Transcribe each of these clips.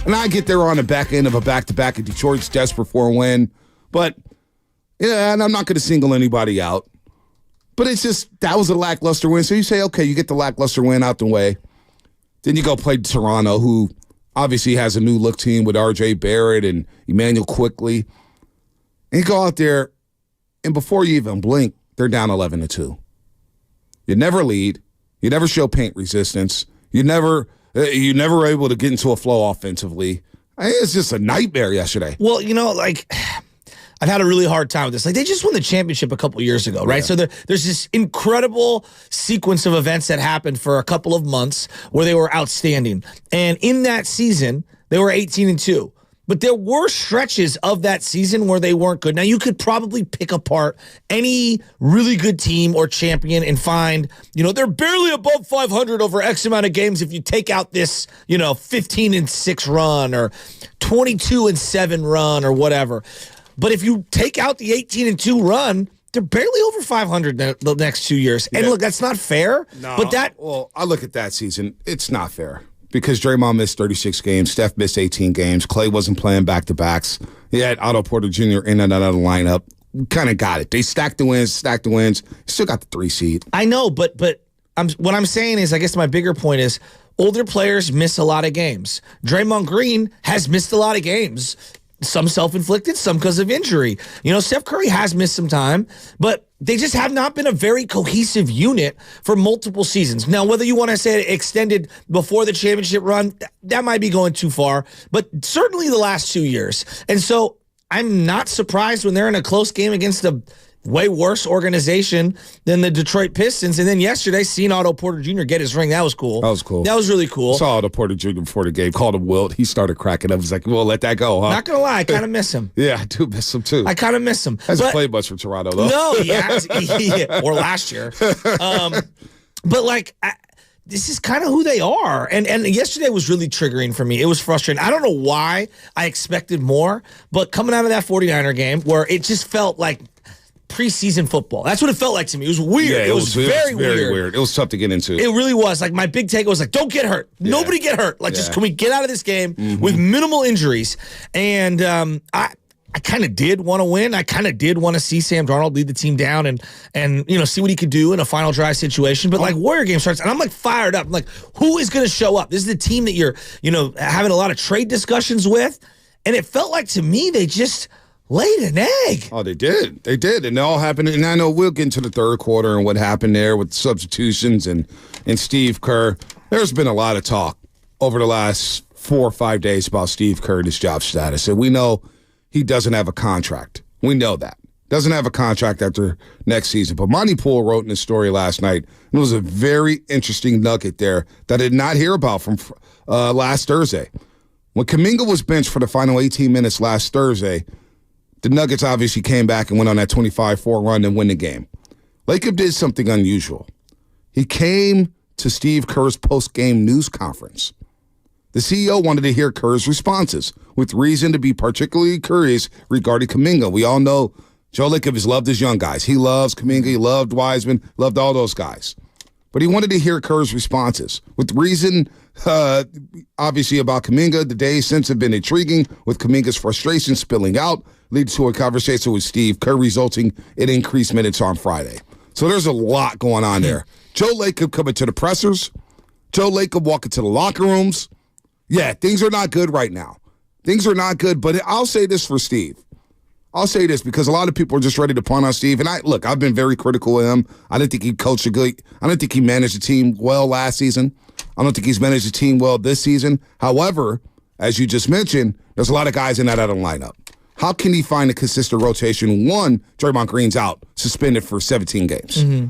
And I get they're on the back end of a back-to-back, and Detroit's desperate for a win. But, yeah, and I'm not going to single anybody out. But it's just, that was a lackluster win. So you say, okay, you get the lackluster win out the way. Then you go play Toronto, who obviously has a new look team with R.J. Barrett and Emmanuel Quickly. And you go out there, and before you even blink, they're down 11-2. You never lead. You never show paint resistance. You never were able to get into a flow offensively. It's just a nightmare yesterday. Well, I've had a really hard time with this. Like, they just won the championship a couple years ago, right? Yeah. So there's this incredible sequence of events that happened for a couple of months where they were outstanding. And in that season, they were 18-2. But there were stretches of that season where they weren't good. Now, you could probably pick apart any really good team or champion and find, they're barely above 500 over X amount of games if you take out this, 15-6 run or 22-7 run or whatever. But if you take out the 18-2 run, they're barely over 500 the next 2 years. And look, that's not fair. No, but well, I look at that season. It's not fair. Because Draymond missed 36 games, Steph missed 18 games, Clay wasn't playing back-to-backs. He had Otto Porter Jr. in and out of the lineup. Kind of got it. They stacked the wins, still got the 3 seed. I know, but what I'm saying is, I guess my bigger point is, older players miss a lot of games. Draymond Green has missed a lot of games. Some self-inflicted, some because of injury. Steph Curry has missed some time, but they just have not been a very cohesive unit for multiple seasons. Now, whether you want to say it extended before the championship run, that might be going too far, but certainly the last 2 years. And so I'm not surprised when they're in a close game against a way worse organization than the Detroit Pistons. And then yesterday, seeing Otto Porter Jr. get his ring, that was cool. That was cool. That was really cool. I saw Otto Porter Jr. before the game, called him Wilt. He started cracking up. He's like, well, let that go, huh? Not going to lie, I kind of miss him. Yeah, I do miss him, too. I kind of miss him. Hasn't played much for Toronto, though. No, he has. Or last year. But, this is kind of who they are. And yesterday was really triggering for me. It was frustrating. I don't know why I expected more, but coming out of that 49er game where it just felt like preseason football. That's what it felt like to me. It was weird. Yeah, it was very weird. It was tough to get into. It really was. Like, my big take was like, don't get hurt. Yeah. Nobody get hurt. Just can we get out of this game with minimal injuries? And I kind of did want to win. I kind of did want to see Sam Darnold lead the team down and see what he could do in a final drive situation. But Warrior game starts, and I'm fired up. I'm like, who is going to show up? This is the team that you're having a lot of trade discussions with, and it felt like to me they just laid an egg. Oh, they did. They did. And it all happened. And I know we'll get into the third quarter and what happened there with substitutions and Steve Kerr. There's been a lot of talk over the last 4 or 5 days about Steve Kerr and his job status. And we know he doesn't have a contract. We know that. Doesn't have a contract after next season. But Monty Poole wrote in his story last night, and it was a very interesting nugget there that I did not hear about from last Thursday. When Kuminga was benched for the final 18 minutes last Thursday, the Nuggets obviously came back and went on that 25-4 run and win the game. Lacob did something unusual. He came to Steve Kerr's post-game news conference. The CEO wanted to hear Kerr's responses, with reason to be particularly curious regarding Kuminga. We all know Joe Lacob has loved his young guys. He loves Kuminga. He loved Wiseman. Loved all those guys. But he wanted to hear Kerr's responses, with reason, obviously, about Kuminga. The days since have been intriguing, with Kuminga's frustration spilling out, leading to a conversation with Steve Kerr, resulting in increased minutes on Friday. So there's a lot going on there. Joe Lacob coming to the pressers. Joe Lacob walking to the locker rooms. Yeah, things are not good right now. Things are not good, but I'll say this for Steve. I'll say this because a lot of people are just ready to punt on Steve. And I've been very critical of him. I didn't think he coached a good. I didn't think he managed the team well last season. I don't think he's managed the team well this season. However, as you just mentioned, there's a lot of guys in that other lineup. How can he find a consistent rotation? One, Draymond Green's out, suspended for 17 games. Mm-hmm.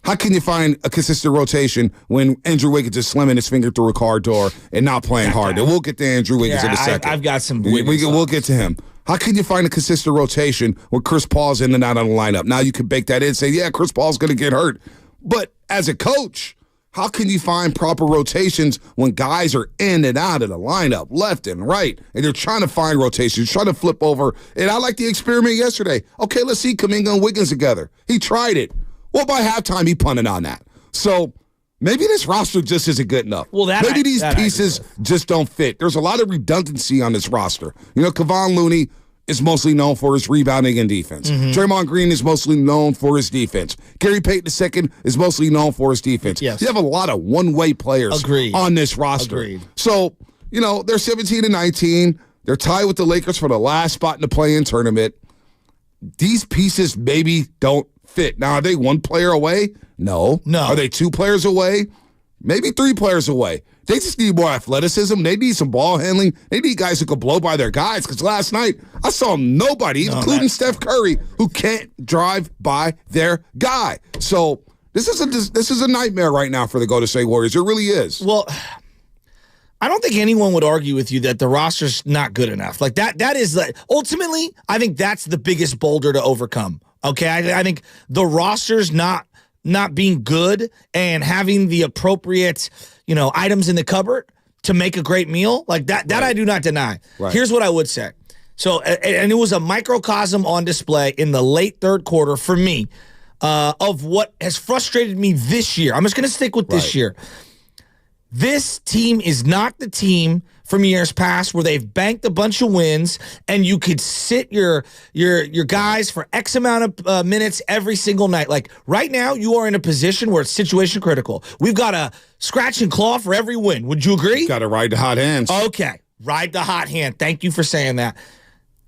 How can you find a consistent rotation when Andrew Wiggins is slamming his finger through a car door and not playing hard? And we'll get to Andrew Wiggins in a second. I've got some we'll get to him. How can you find a consistent rotation when Chris Paul's in and out of the lineup? Now you can bake that in and say, yeah, Chris Paul's going to get hurt. But as a coach, how can you find proper rotations when guys are in and out of the lineup, left and right, and they're trying to find rotations, trying to flip over? And I like the experiment yesterday. Okay, let's see Kuminga and Wiggins together. He tried it. Well, by halftime, he punted on that. So maybe this roster just isn't good enough. Well, maybe these pieces just don't fit. There's a lot of redundancy on this roster. You know, Kevon Looney is mostly known for his rebounding and defense. Draymond Green is mostly known for his defense. Gary Payton II is mostly known for his defense. Yes. You have a lot of one-way players on this roster. Agreed. So, you know, they're 17-19. They're tied with the Lakers for the last spot in the play-in tournament. These pieces maybe don't fit. Now, are they one player away? No. Are they 2 players away? Maybe 3 players away. They just need more athleticism. They need some ball handling. They need guys who can blow by their guys. Because last night, I saw nobody, including Steph Curry, who can't drive by their guy. So this is a nightmare right now for the Golden State Warriors. It really is. Well, I don't think anyone would argue with you that the roster's not good enough. Like that is ultimately, I think that's the biggest boulder to overcome. Okay, I think the roster's not being good and having the appropriate, items in the cupboard to make a great meal, like that I do not deny. Right. Here's what I would say. So, and it was a microcosm on display in the late third quarter for me of what has frustrated me this year. I'm just going to stick with this year. This team is not the team from years past where they've banked a bunch of wins and you could sit your guys for X amount of minutes every single night. Like right now, you are in a position where it's situation critical. We've got a scratch and claw for every win. Would you agree? Got to ride the hot hands. Okay, ride the hot hand. Thank you for saying that.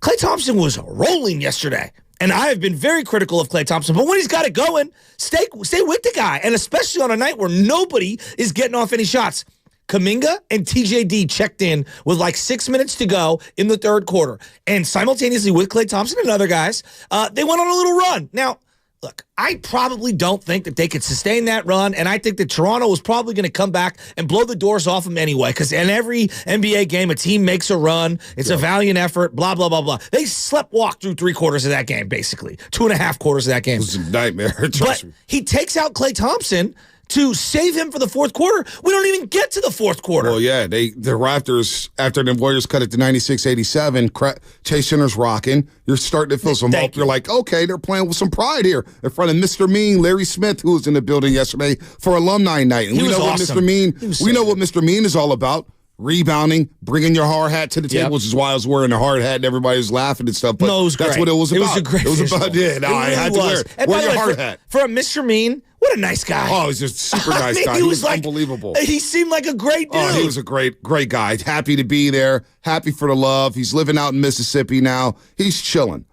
Klay Thompson was rolling yesterday. And I have been very critical of Klay Thompson, but when he's got it going, stay with the guy, and especially on a night where nobody is getting off any shots. Kuminga and TJD checked in with like 6 minutes to go in the third quarter, and simultaneously with Klay Thompson and other guys, they went on a little run. Now, look, I probably don't think that they could sustain that run, and I think that Toronto was probably going to come back and blow the doors off them anyway, because in every NBA game, a team makes a run. It's a valiant effort, blah, blah, blah, blah. They slept-walked through 3 quarters of that game, basically. 2.5 quarters of that game. It was a nightmare. But he takes out Klay Thompson to save him for the fourth quarter. We don't even get to the fourth quarter. Well, yeah, the Raptors, after the Warriors cut it to 96-87, Chase Center's rocking. You're starting to feel some hope. You're like, okay, they're playing with some pride here in front of Mr. Mean, Larry Smith, who was in the building yesterday for alumni night. And we know what Mr. Mean is all about. Rebounding, bringing your hard hat to the table, which is why I was wearing a hard hat and everybody was laughing and stuff. But no, it was that's great. what it was about. It was a great I had to wear it. Wear your hard hat. For a Mr. Mean, what a nice guy. Oh, he's just a super nice guy. He was like, unbelievable. He seemed like a great dude. Oh, he was a great guy. Happy to be there. Happy for the love. He's living out in Mississippi now. He's chilling.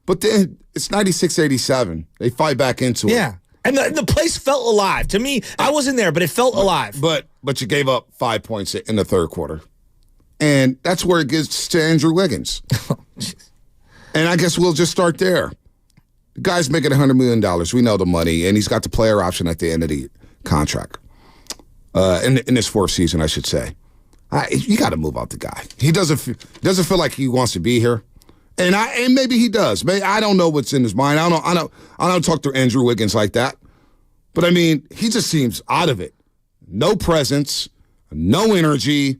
But then it's 96-87. They fight back into it. Yeah. And the place felt alive. To me, I wasn't there, but it felt alive. But you gave up 5 points in the third quarter. And that's where it gets to Andrew Wiggins. And I guess we'll just start there. The guy's making $100 million. We know the money. And he's got the player option at the end of the contract. In this fourth season, I should say. You got to move out the guy. He doesn't feel like he wants to be here. And maybe he does. Maybe, I don't know what's in his mind. I don't talk to Andrew Wiggins like that. But I mean, he just seems out of it. No presence, no energy.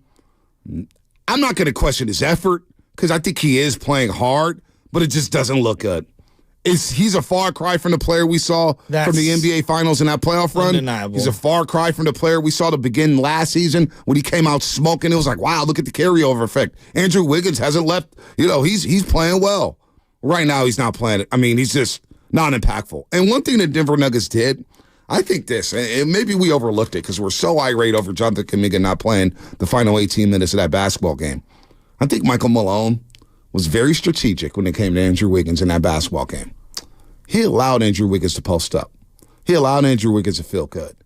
I'm not going to question his effort because I think he is playing hard, but it just doesn't look good. He's a far cry from the player we saw from the NBA Finals in that playoff run. Undeniable. He's a far cry from the player we saw to begin last season when he came out smoking. It was like, wow, look at the carryover effect. Andrew Wiggins hasn't left. He's playing well. Right now, he's not playing. I mean, he's just not impactful. And one thing the Denver Nuggets did, I think this, and maybe we overlooked it because we're so irate over Jonathan Kuminga not playing the final 18 minutes of that basketball game. I think Michael Malone was very strategic when it came to Andrew Wiggins in that basketball game. He allowed Andrew Wiggins to post up. He allowed Andrew Wiggins to feel good.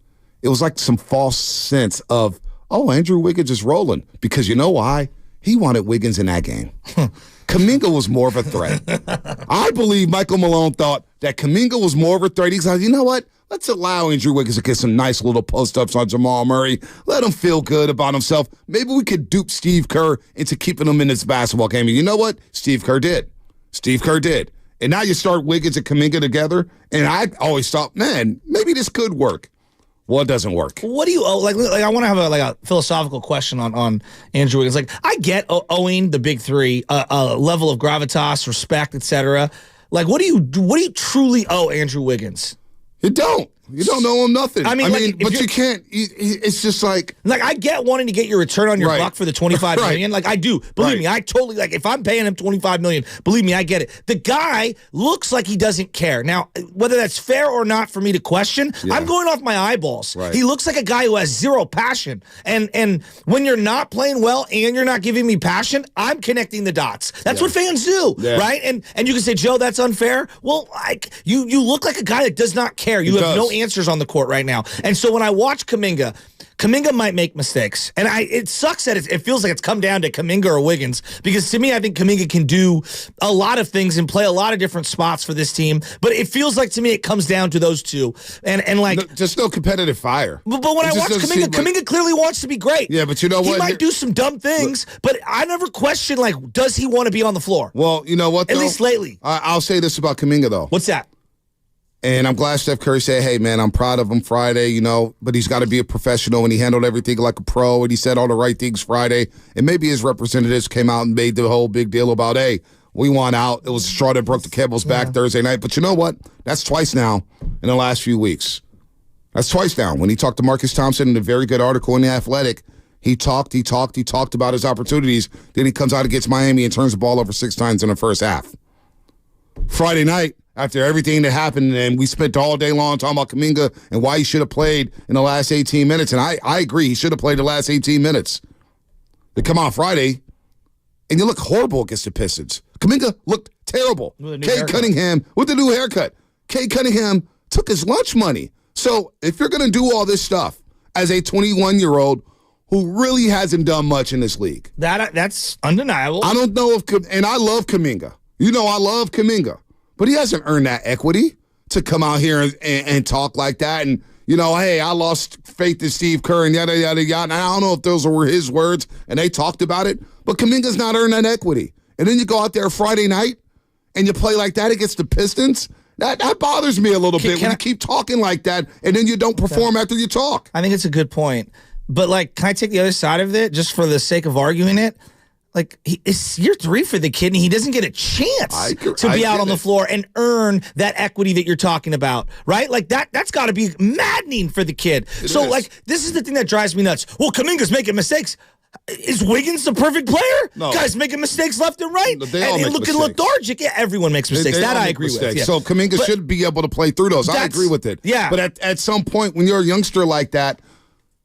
It was like some false sense of, oh, Andrew Wiggins is rolling. Because you know why? He wanted Wiggins in that game. Kuminga was more of a threat. I believe Michael Malone thought that Kuminga was more of a threat. He's like, you know what? Let's allow Andrew Wiggins to get some nice little post-ups on Jamal Murray. Let him feel good about himself. Maybe we could dupe Steve Kerr into keeping him in this basketball game. And you know what? Steve Kerr did. And now you start Wiggins and Kuminga together, and I always thought, man, maybe this could work. Well, it doesn't work. What do you owe? Like I want to have a philosophical question on Andrew Wiggins. Like, I get owing the big three a level of gravitas, respect, etc. Like, what do you truly owe Andrew Wiggins? You don't. You don't know him nothing. I mean, like, but you can't. It's just like I get wanting to get your return on your buck for the $25 million. Like I do. Believe me, I totally like. If I'm paying him $25 million, believe me, I get it. The guy looks like he doesn't care. Now, whether that's fair or not for me to question, I'm going off my eyeballs. Right. He looks like a guy who has zero passion. And when you're not playing well and you're not giving me passion, I'm connecting the dots. That's what fans do, right? And you can say, Joe, that's unfair. Well, you look like a guy that does not care. You have no answers on the court right now. And so when I watch Kuminga might make mistakes. And it sucks that it feels like it's come down to Kuminga or Wiggins, because to me, I think Kuminga can do a lot of things and play a lot of different spots for this team. But it feels like to me it comes down to those two. And like just no competitive fire. But when I watch Kuminga, Kuminga clearly wants to be great. Yeah, but you know what? He might do some dumb things, but I never question, like, does he want to be on the floor? Well, you know what, though? At least lately. I'll say this about Kuminga, though. What's that? And I'm glad Steph Curry said, hey, man, I'm proud of him Friday, but he's got to be a professional, and he handled everything like a pro, and he said all the right things Friday. And maybe his representatives came out and made the whole big deal about, hey, we want out. It was a straw that broke the camel's back Thursday night. But you know what? That's twice now in the last few weeks. That's twice now. When he talked to Marcus Thompson in a very good article in The Athletic, he talked about his opportunities. Then he comes out against Miami and turns the ball over 6 times in the first half. Friday night, after everything that happened, and we spent all day long talking about Kuminga and why he should have played in the last 18 minutes, and I agree, he should have played the last 18 minutes. They come out Friday, and you look horrible against the Pistons. Kuminga looked terrible. Cade Cunningham with the new haircut. Cade Cunningham took his lunch money. So if you're going to do all this stuff as a 21-year-old who really hasn't done much in this league. That's undeniable. I don't know if, and I love Kuminga. I love Kuminga. But he hasn't earned that equity to come out here and talk like that. And, hey, I lost faith in Steve Kerr and yada, yada, yada. And I don't know if those were his words and they talked about it. But Kuminga's not earned that equity. And then you go out there Friday night and you play like that against the Pistons. That bothers me a little bit when you keep talking like that and then you don't perform after you talk. I think it's a good point. But, can I take the other side of it just for the sake of arguing it? It's year 3 for the kid, and he doesn't get a chance to be out on the floor and earn that equity that you're talking about, right? That's got to be maddening for the kid. This is the thing that drives me nuts. Well, Kuminga's making mistakes. Is Wiggins the perfect player? No. Guys making mistakes left and right. They all make looking mistakes. lethargic. Yeah, everyone makes mistakes. They that all I make agree mistakes. with. Yeah. So Kuminga should be able to play through those. I agree with it. Yeah. But at some point when you're a youngster like that,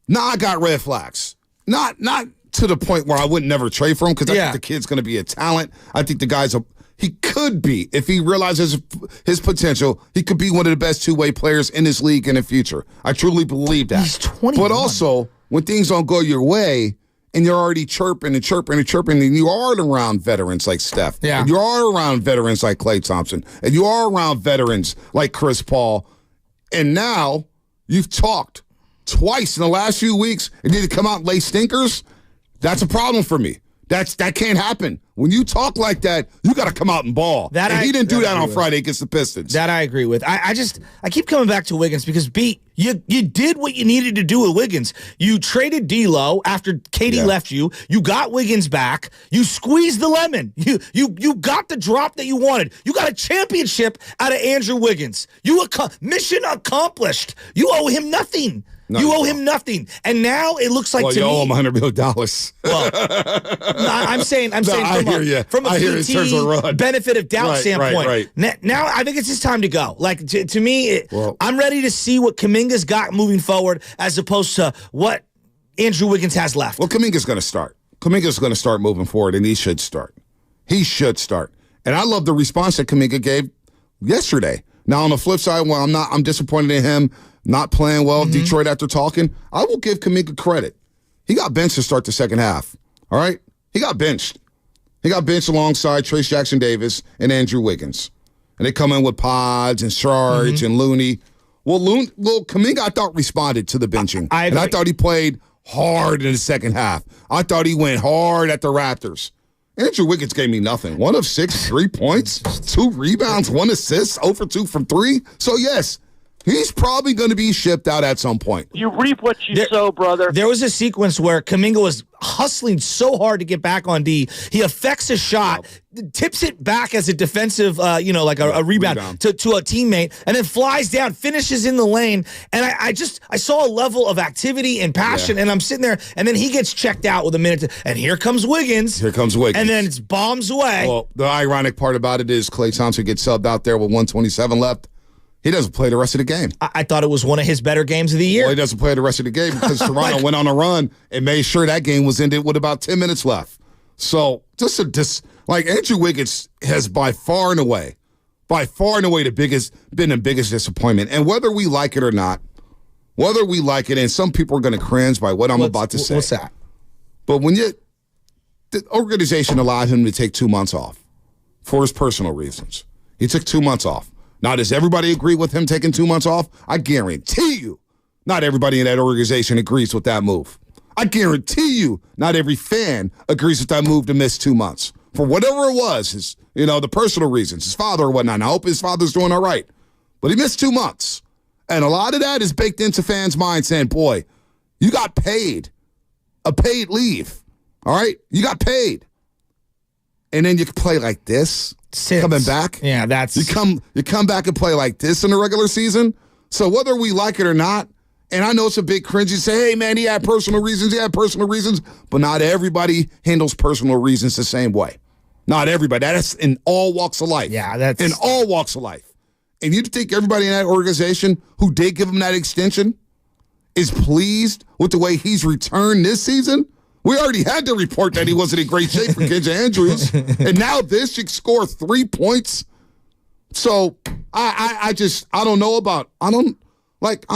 I got red flags. Not to the point where I wouldn't never trade for him, because I think the kid's going to be a talent. I think the guy's he could be, if he realizes his potential, he could be one of the best two-way players in this league in the future. I truly believe that. He's 21. But also, when things don't go your way, and you're already chirping, and you are around veterans like Steph, and you are around veterans like Klay Thompson, and you are around veterans like Chris Paul, and now you've talked twice in the last few weeks, and you need to come out and lay stinkers. That's a problem for me. That can't happen. When you talk like that, you got to come out and ball. He didn't do that on Friday against the Pistons. That I agree with. I keep coming back to Wiggins because, you did what you needed to do with Wiggins. You traded D'Lo after Katie left you. You got Wiggins back. You squeezed the lemon. You got the drop that you wanted. You got a championship out of Andrew Wiggins. Mission accomplished. You owe him nothing. No, you owe him nothing, and now it looks like to me. You owe him $100 million. Well, I'm saying from a PT benefit of doubt standpoint. Right. Now I think it's his time to go. To me, I'm ready to see what Kuminga's got moving forward, as opposed to what Andrew Wiggins has left. Well, Kuminga's going to start. Kuminga's going to start moving forward, and he should start. And I love the response that Kuminga gave yesterday. Now on the flip side, I'm disappointed in him not playing well, Detroit after talking. I will give Kuminga credit. He got benched to start the second half. All right? He got benched. He got benched alongside Trace Jackson-Davis and Andrew Wiggins. And they come in with Pods and Sarge and Looney. Well, Kuminga, I thought, responded to the benching. And I thought he played hard in the second half. I thought he went hard at the Raptors. Andrew Wiggins gave me nothing. 1 of 6, 3 points, 2 rebounds, 1 assist, 0 for 2 from 3. So, yes, He's probably going to be shipped out at some point. You reap what you sow, brother. There was a sequence where Kuminga was hustling so hard to get back on D. He affects a shot, tips it back as a defensive, like a rebound. To a teammate, and then flies down, finishes in the lane. And I saw a level of activity and passion, and I'm sitting there, and then he gets checked out with a minute, and here comes Wiggins. And then it's bombs away. Well, the ironic part about it is Klay Thompson gets subbed out there with 1:27 left. He doesn't play the rest of the game. I thought it was one of his better games of the year. Well, he doesn't play the rest of the game because Toronto went on a run and made sure that game was ended with about 10 minutes left. So Andrew Wiggins has by far and away the biggest disappointment. And whether we like it or not, and some people are going to cringe by what I'm about to say. What's that? But the organization allowed him to take 2 months off for his personal reasons. He took 2 months off. Now, does everybody agree with him taking 2 months off? I guarantee you, not everybody in that organization agrees with that move. I guarantee you, not every fan agrees with that move to miss 2 months. For whatever it was, the personal reasons, his father or whatnot. And I hope his father's doing all right. But he missed 2 months. And a lot of that is baked into fans' minds saying, boy, you got paid. A paid leave. All right? You got paid. And then you can play like this. Coming back, yeah, that's you come back and play like this in the regular season. So whether we like it or not, and I know it's a big cringe. You say, "Hey, man, he had personal reasons," but not everybody handles personal reasons the same way. Not everybody. That's in all walks of life. Yeah, that's in all walks of life. And you think everybody in that organization who did give him that extension is pleased with the way he's returned this season? We already had to report that he wasn't in great shape for Kenja Andrews. And now this, you score 3 points. So I don't know about, I'm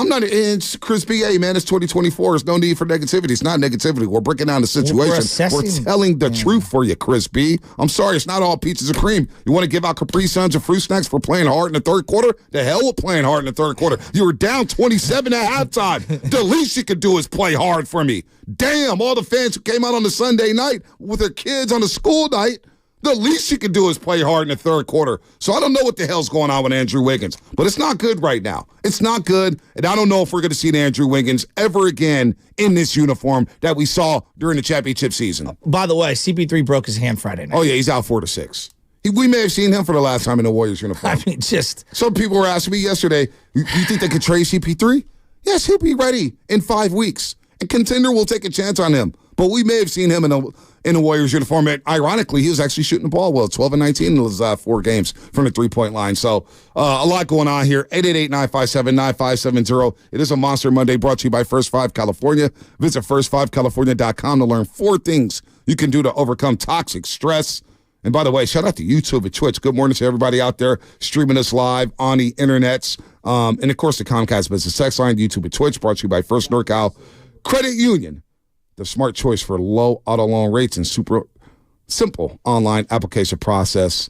not in Chris B. Hey, man, it's 2024. There's no need for negativity. It's not negativity. We're breaking down the situation. We're telling the truth for you, Chris B. I'm sorry, it's not all peaches and cream. You want to give out Capri Suns and fruit snacks for playing hard in the third quarter? The hell with playing hard in the third quarter. You were down 27 at halftime. The least you could do is play hard for me. Damn, all the fans who came out on the Sunday night with their kids on the school night, the least you can do is play hard in the third quarter. So I don't know what the hell's going on with Andrew Wiggins, but it's not good right now. It's not good, and I don't know if we're going to see Andrew Wiggins ever again in this uniform that we saw during the championship season. By the way, CP3 broke his hand Friday night. Oh, yeah, he's out 4 to 6. We may have seen him for the last time in a Warriors uniform. I mean, Some people were asking me yesterday, you think they could trade CP3? Yes, he'll be ready in 5 weeks. And Contender will take a chance on him. But we may have seen him in a Warriors uniform. And ironically, he was actually shooting the ball well, 12 and 19 in those 4 games from the three-point line. So a lot going on here. 888-957-9570. It is a Monster Monday brought to you by First 5 California. Visit first5california.com to learn 4 things you can do to overcome toxic stress. And by the way, shout out to YouTube and Twitch. Good morning to everybody out there streaming us live on the internets. And, of course, the Comcast Business Text Line, YouTube and Twitch, brought to you by First NorCal Credit Union. The smart choice for low auto loan rates and super simple online application process.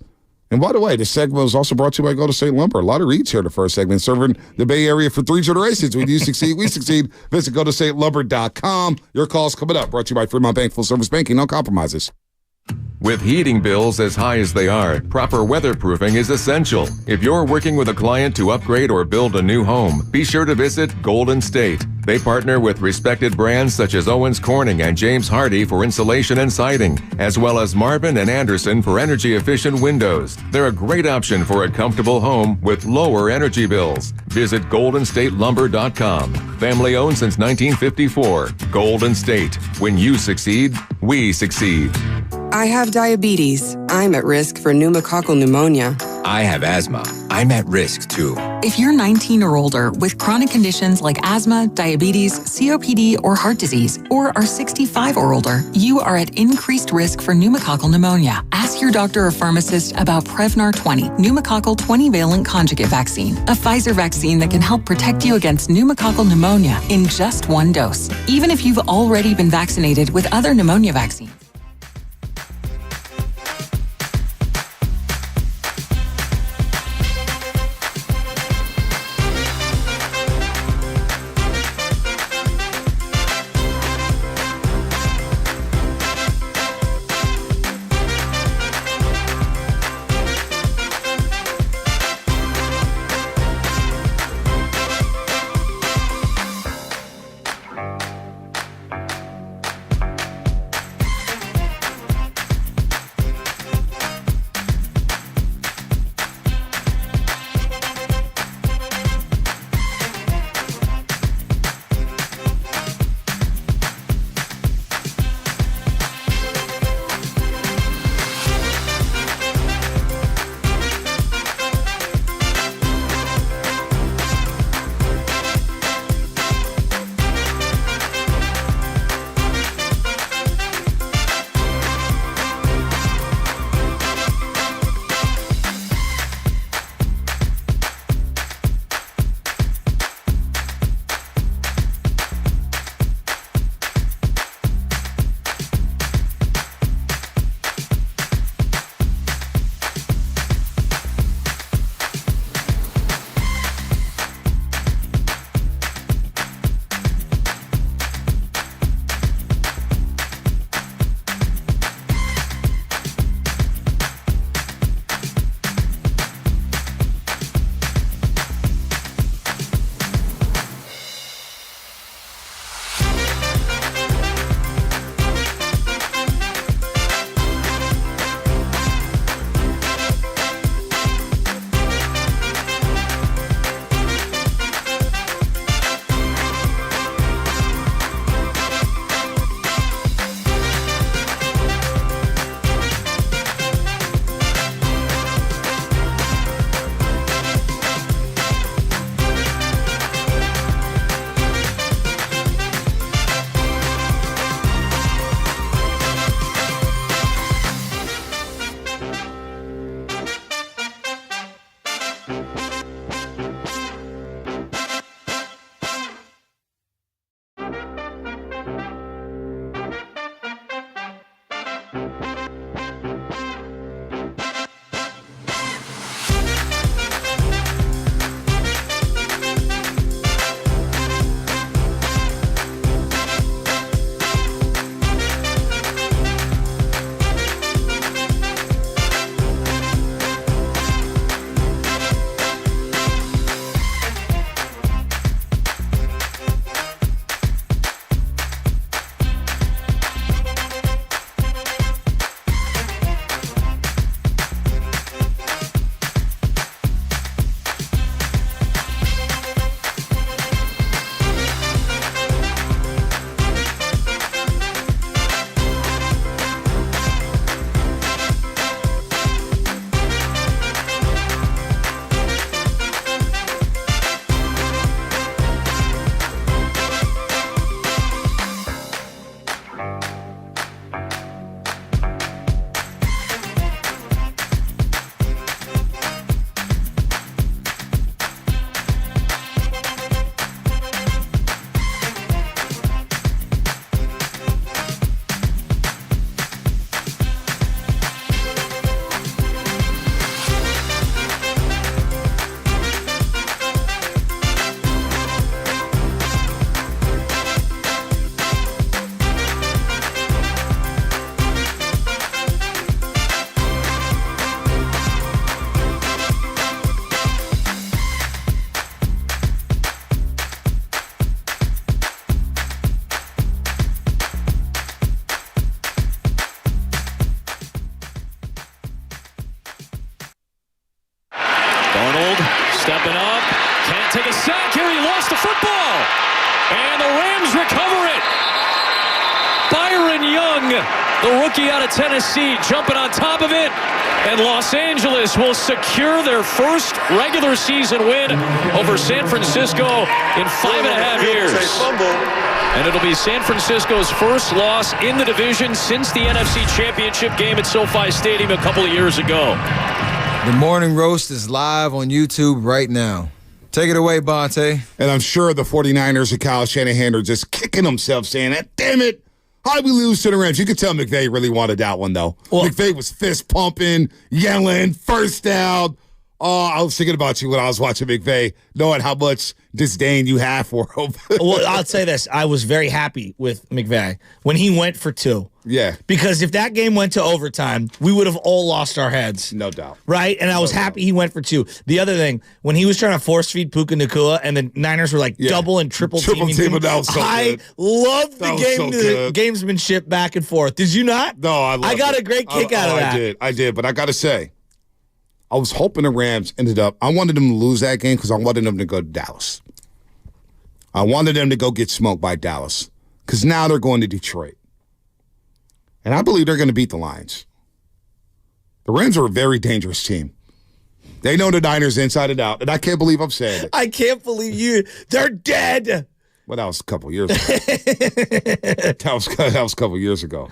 And by the way, this segment was also brought to you by Golden State Lumber. A lot of reads here in the first segment, serving the Bay Area for 3 generations. When you succeed, we succeed. Visit GoldenStateLumber.com. Your call's coming up. Brought to you by Fremont Bank, full service banking, no compromises. With heating bills as high as they are, proper weatherproofing is essential. If you're working with a client to upgrade or build a new home, be sure to visit Golden State. They partner with respected brands such as Owens Corning and James Hardie for insulation and siding, as well as Marvin and Anderson for energy-efficient windows. They're a great option for a comfortable home with lower energy bills. Visit GoldenStateLumber.com. Family owned since 1954. Golden State. When you succeed, we succeed. I have diabetes. I'm at risk for pneumococcal pneumonia. I have asthma. I'm at risk too. If you're 19 or older with chronic conditions like asthma, diabetes, COPD, or heart disease, or are 65 or older, you are at increased risk for pneumococcal pneumonia. Ask your doctor or pharmacist about Prevnar 20, pneumococcal 20-valent conjugate vaccine, a Pfizer vaccine that can help protect you against pneumococcal pneumonia in just 1 dose, even if you've already been vaccinated with other pneumonia vaccines. to take a sack here. He lost the football. And the Rams recover it. Byron Young, the rookie out of Tennessee, jumping on top of it. And Los Angeles will secure their first regular season win over San Francisco in 5.5 years. And it'll be San Francisco's first loss in the division since the NFC Championship game at SoFi Stadium a couple of years ago. The Morning Roast is live on YouTube right now. Take it away, Bonte. And I'm sure the 49ers and Kyle Shanahan are just kicking themselves saying, damn it, how did we lose to the Rams? You could tell McVay really wanted that one, though. Well, McVay was fist pumping, yelling, first down. Oh, I was thinking about you when I was watching McVay, knowing how much disdain you have for him. Well, I'll say this. I was very happy with McVay when he went for 2. Yeah. Because if that game went to overtime, we would have all lost our heads. No doubt. Right? And I was happy he went for 2. The other thing, when he was trying to force feed Puka Nacua and the Niners were like double and triple teaming him, that was so I good. loved the gamesmanship back and forth. Did you not? No, I got a great kick out of that. I did. But I got to say, I was hoping the Rams I wanted them to lose that game because I wanted them to go to Dallas. I wanted them to go get smoked by Dallas because now they're going to Detroit. And I believe they're going to beat the Lions. The Rams are a very dangerous team. They know the Niners inside and out, and I can't believe I'm saying it. I can't believe you. They're dead. Well, that was a couple years ago. that was a couple years ago.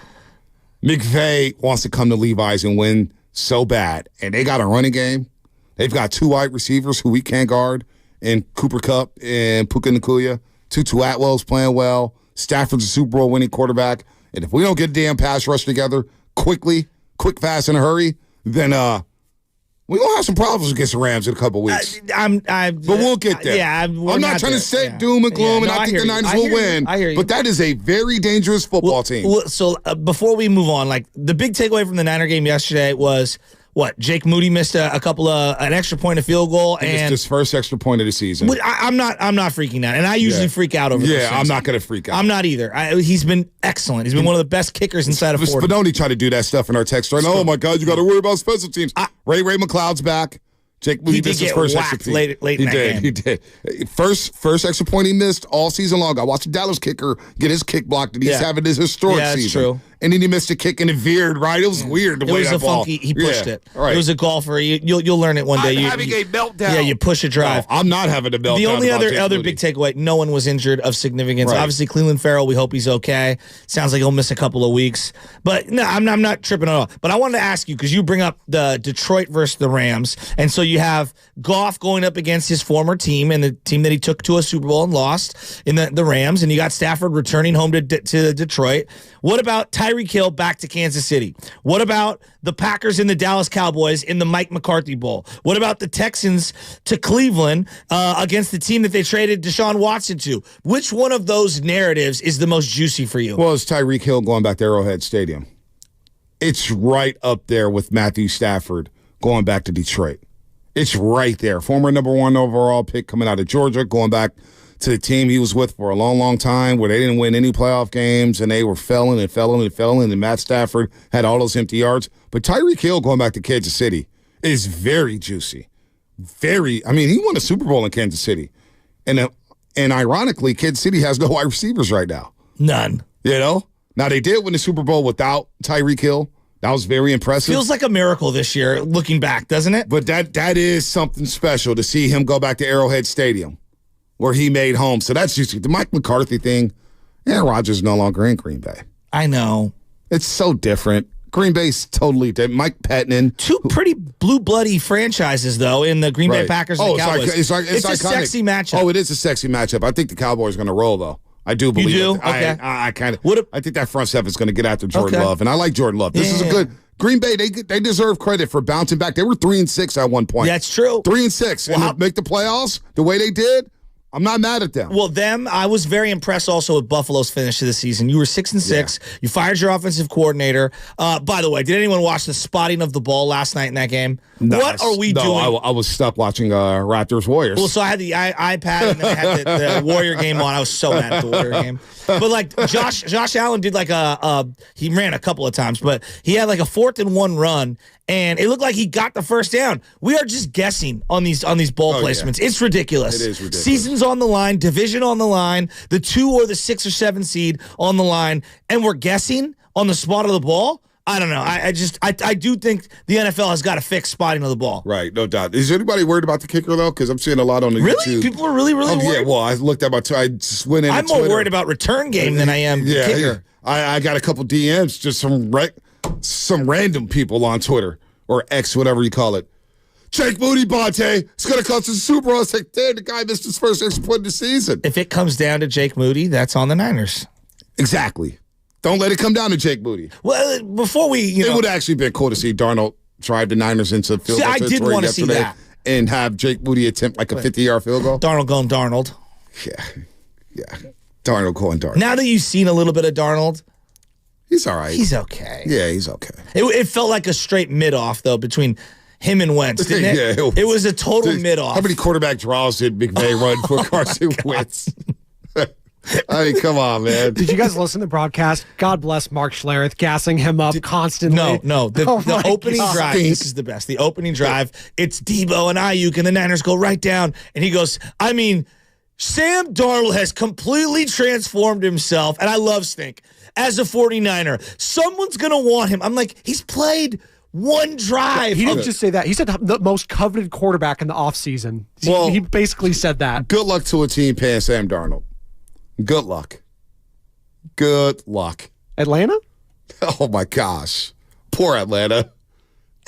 McVay wants to come to Levi's and win so bad, and they got a running game. They've got 2 wide receivers who we can't guard, and Cooper Kupp and Puka Nacua. Tutu Atwell's playing well. Stafford's a Super Bowl winning quarterback. And if we don't get a damn pass rush together quickly, quick, fast, in a hurry, then we're going to have some problems against the Rams in a couple weeks. But we'll get there. I'm not trying to say doom and gloom, and I think the Niners will win. I hear you. But that is a very dangerous football team. So before we move on, like the big takeaway from the Niner game yesterday was what? Jake Moody missed an extra point, a field goal, and it's his first extra point of the season. I'm not freaking out, and I usually freak out over. Yeah, I'm not going to freak out. I'm not either. He's been excellent. He's been one of the best kickers inside of 40. Spadoni tried to do that stuff in our text right now. Oh my God, you got to worry about special teams. Ray McLeod's back. Jake Moody missed his first extra point. Late in that game. He did. First extra point he missed all season long. I watched the Dallas kicker get his kick blocked, and he's having his historic season. That's true. And then he missed a kick and it veered, right? It was weird the way that ball. He pushed it. Right. It was a golfer. You'll learn it one day. I'm having a meltdown. Yeah, you push a drive. No, I'm not having a meltdown. The only other big takeaway, no one was injured of significance. Right. Obviously, Cleveland Farrell, we hope he's okay. Sounds like he'll miss a couple of weeks. But no, I'm not tripping at all. But I wanted to ask you, because you bring up the Detroit versus the Rams, and so you have Goff going up against his former team and the team that he took to a Super Bowl and lost in the Rams, and you got Stafford returning home to Detroit. What about Tyreek Hill back to Kansas City? What about the Packers and the Dallas Cowboys in the Mike McCarthy Bowl? What about the Texans to Cleveland against the team that they traded Deshaun Watson to? Which one of those narratives is the most juicy for you? Well, it's Tyreek Hill going back to Arrowhead Stadium. It's right up there with Matthew Stafford going back to Detroit. It's right there. Former number 1 overall pick coming out of Georgia, going back to the team he was with for a long, long time where they didn't win any playoff games and they were failing, and Matt Stafford had all those empty yards. But Tyreek Hill going back to Kansas City is very juicy. He won a Super Bowl in Kansas City. And ironically, Kansas City has no wide receivers right now. None. You know? Now, they did win the Super Bowl without Tyreek Hill. That was very impressive. Feels like a miracle this year, looking back, doesn't it? But that is something special to see him go back to Arrowhead Stadium, where he made home. So that's just the Mike McCarthy thing. Aaron Rodgers is no longer in Green Bay. I know. It's so different. Green Bay's totally different. Mike Pettinen. Two pretty blue-bloody franchises, though, in the Green Bay Packers and the Cowboys. It's a sexy matchup. Oh, it is a sexy matchup. I think the Cowboys are going to roll, though. I do believe you do? it. Okay. I think that front seven is going to get after Jordan Love, and I like Jordan Love. This is a good Green Bay. They deserve credit for bouncing back. They were 3-6 at one point. That's true. 3-6, and to make the playoffs the way they did. I'm not mad at them. Well, I was very impressed also with Buffalo's finish to the season. You were 6-6. Yeah. You fired your offensive coordinator. By the way, did anyone watch the spotting of the ball last night in that game? No, what are we doing? I was stuck watching Raptors Warriors. Well, so I had the iPad and then I had the Warrior game on. I was so mad at the Warrior game. But like Josh Allen did he ran a couple of times, but he had like a 4th and 1 run. and it looked like he got the first down. We are just guessing on these ball placements. It's ridiculous. It is ridiculous. Season's on the line, division on the line, the 2 or the 6 or 7 seed on the line, and we're guessing on the spot of the ball. I don't know. I do think the NFL has got to fix spotting of the ball. Right, no doubt. Is anybody worried about the kicker, though? Because I'm seeing a lot on the Really? YouTube. People are really worried? Yeah, well, I looked at I just went in. I'm more worried about return game than I am kicker. I got a couple DMs, just some random people on Twitter or X, whatever you call it. Jake Moody, Bonte, it's going to cost us a Super Bowl. It's like, damn, the guy missed his first extra point of the season. If it comes down to Jake Moody, that's on the Niners. Exactly. Don't let it come down to Jake Moody. Well, before it would actually been cool to see Darnold drive the Niners into field goal. I did want to see that. And have Jake Moody attempt like a 50-yard field goal. Darnold going Darnold. Yeah. Darnold going Darnold. Now that you've seen a little bit of Darnold, he's all right. He's okay. Yeah, he's okay. It felt like a straight mid-off, though, between him and Wentz, didn't it? Yeah, it was a total mid-off. How many quarterback draws did McVay run for Carson Wentz? I mean, come on, man. Did you guys listen to the broadcast? God bless Mark Schlereth, gassing him up constantly. No. The opening drive, this is the best. The opening drive, it's Debo and Ayuk, and the Niners go right down, and he goes, Sam Darnold has completely transformed himself, and I love Stink, as a 49er. Someone's going to want him. I'm like, he's played one drive. He didn't just say that. He said the most coveted quarterback in the offseason. Well, he basically said that. Good luck to a team paying Sam Darnold. Good luck. Atlanta? Oh, my gosh. Poor Atlanta.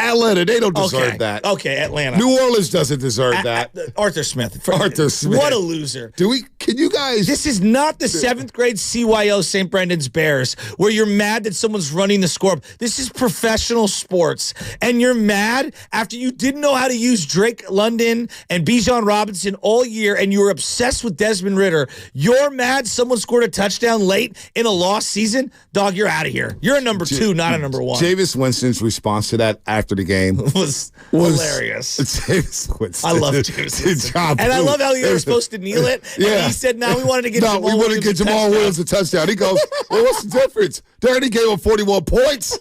Atlanta, they don't deserve that. Okay, Atlanta. New Orleans doesn't deserve that. Arthur Smith. Arthur Smith. What a loser. Can you guys... This is not the 7th grade CYO St. Brendan's Bears where you're mad that someone's running the score. This is professional sports. And you're mad after you didn't know how to use Drake London and Bijan Robinson all year and you were obsessed with Desmond Ridder. You're mad someone scored a touchdown late in a lost season? Dog, you're out of here. You're a number 2, not a number 1. Jameis Winston's response to that after the game was hilarious. Jameis Winston. I love Jameis Winston. And I love how you were supposed to kneel it. Yeah. And he said, no, we wanted to get Jamal we wanted to get Jamal Williams a touchdown. He goes, well, what's the difference? They already gave him 41 points.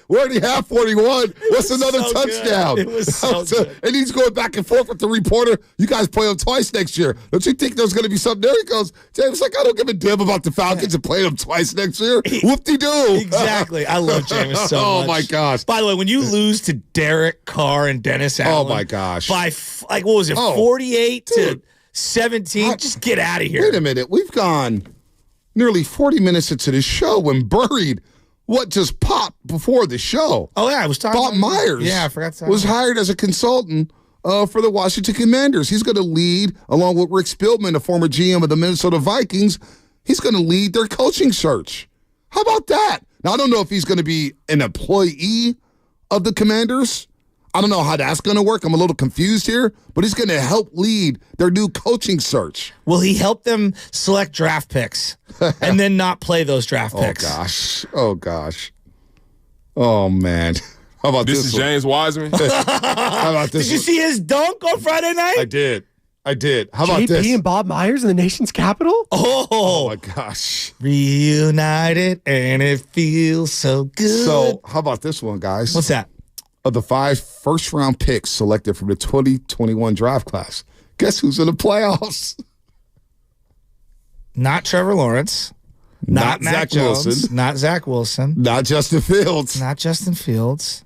We already have 41. What's another touchdown? Good. It was so good. And he's going back and forth with the reporter. You guys play them twice next year. Don't you think there's going to be something there? He goes, James, I don't give a damn about the Falcons and playing them twice next year. Whoop-de-doo. Exactly. I love James so much. Oh, my gosh. By the way, when you lose to Derek Carr and Dennis Allen. Oh, my gosh. By, what was it, 48 to 17? Just get out of here. Wait a minute. We've gone nearly 40 minutes into the show and buried what just popped before the show. Oh, yeah. I was talking Bob Myers. Yeah, I forgot to was hired as a consultant for the Washington Commanders. He's going to lead, along with Rick Spielman, the former GM of the Minnesota Vikings, he's going to lead their coaching search. How about that? Now, I don't know if he's going to be an employee of the Commanders. I don't know how that's going to work. I'm a little confused here, but he's going to help lead their new coaching search. Will he help them select draft picks and then not play those draft picks? Oh, gosh. Oh, man. How about this? This is James Wiseman. How about this? Did you see his dunk on Friday night? I did. How about JP this? and Bob Myers in the nation's capital? Oh, my gosh. Reunited and it feels so good. So, how about this one, guys? What's that? Of the 5 first-round picks selected from the 2021 draft class, guess who's in the playoffs? Not Trevor Lawrence. Not Mac Zach Jones. Wilson. Not Zach Wilson. Not Justin Fields. Not Justin Fields.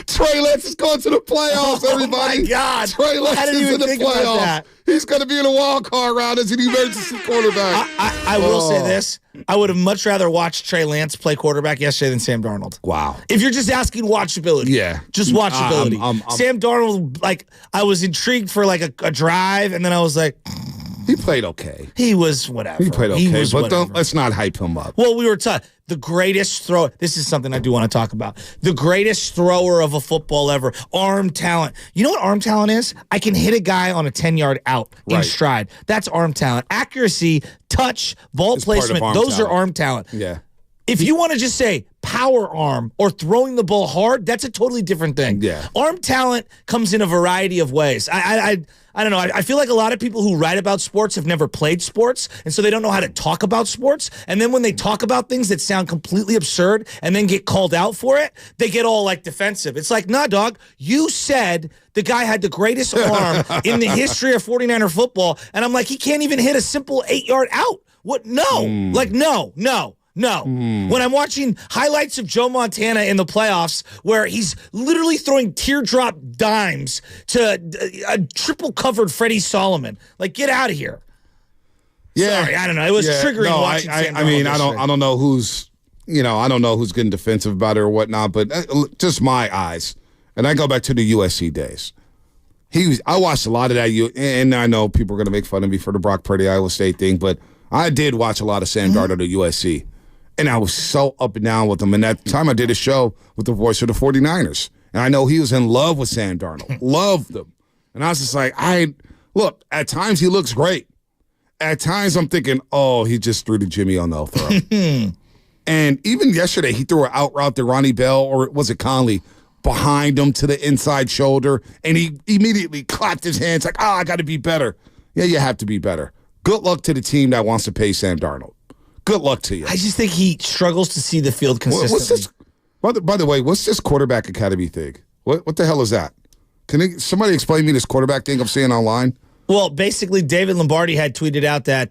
Trey Lance is going to the playoffs, everybody. Oh, my God. Trey Lance is in the playoffs. He's going to be in a wild card round as an emergency quarterback. I will say this. I would have much rather watched Trey Lance play quarterback yesterday than Sam Darnold. Wow. If you're just asking watchability. Yeah. Just watchability. Sam Darnold, I was intrigued for a drive, and then I was like, he played okay. He was whatever. He played okay, but let's not hype him up. Well, we were taught the greatest thrower. This is something I do want to talk about. The greatest thrower of a football ever. Arm talent. You know what arm talent is? I can hit a guy on a 10-yard out in stride. That's arm talent. Accuracy, touch, ball placement. Those are arm talent. Yeah. If you want to just say power arm or throwing the ball hard, that's a totally different thing. Yeah. Arm talent comes in a variety of ways. I don't know. I feel like a lot of people who write about sports have never played sports, and so they don't know how to talk about sports. And then when they talk about things that sound completely absurd and then get called out for it, they get all like defensive. It's like, nah, dog, you said the guy had the greatest arm in the history of 49er football. And I'm like, he can't even hit a simple 8-yard out. What? No. Like, no. When I'm watching highlights of Joe Montana in the playoffs where he's literally throwing teardrop dimes to a triple-covered Freddie Solomon, like, get out of here. Yeah. Sorry, I don't know. It was triggering No, watching Sam I mean, Darnold I don't know who's, I don't know who's getting defensive about it or whatnot, but just my eyes. And I go back to the USC days. I watched a lot of that, and I know people are going to make fun of me for the Brock Purdy Iowa State thing, but I did watch a lot of Sam Darnold at USC. And I was so up and down with him. And at the time, I did a show with the voice of the 49ers. And I know he was in love with Sam Darnold. Loved him. And I was just like, look, at times he looks great. At times I'm thinking, oh, he just threw to Jimmy on the throw. And even yesterday, he threw an out route to Ronnie Bell, or was it Conley, behind him to the inside shoulder. And he immediately clapped his hands like, I got to be better. Yeah, you have to be better. Good luck to the team that wants to pay Sam Darnold. Good luck to you. I just think he struggles to see the field consistently. What's this? By the way, what's this quarterback academy thing? What the hell is that? Can somebody explain me this quarterback thing I'm seeing online? Well, basically, David Lombardi had tweeted out that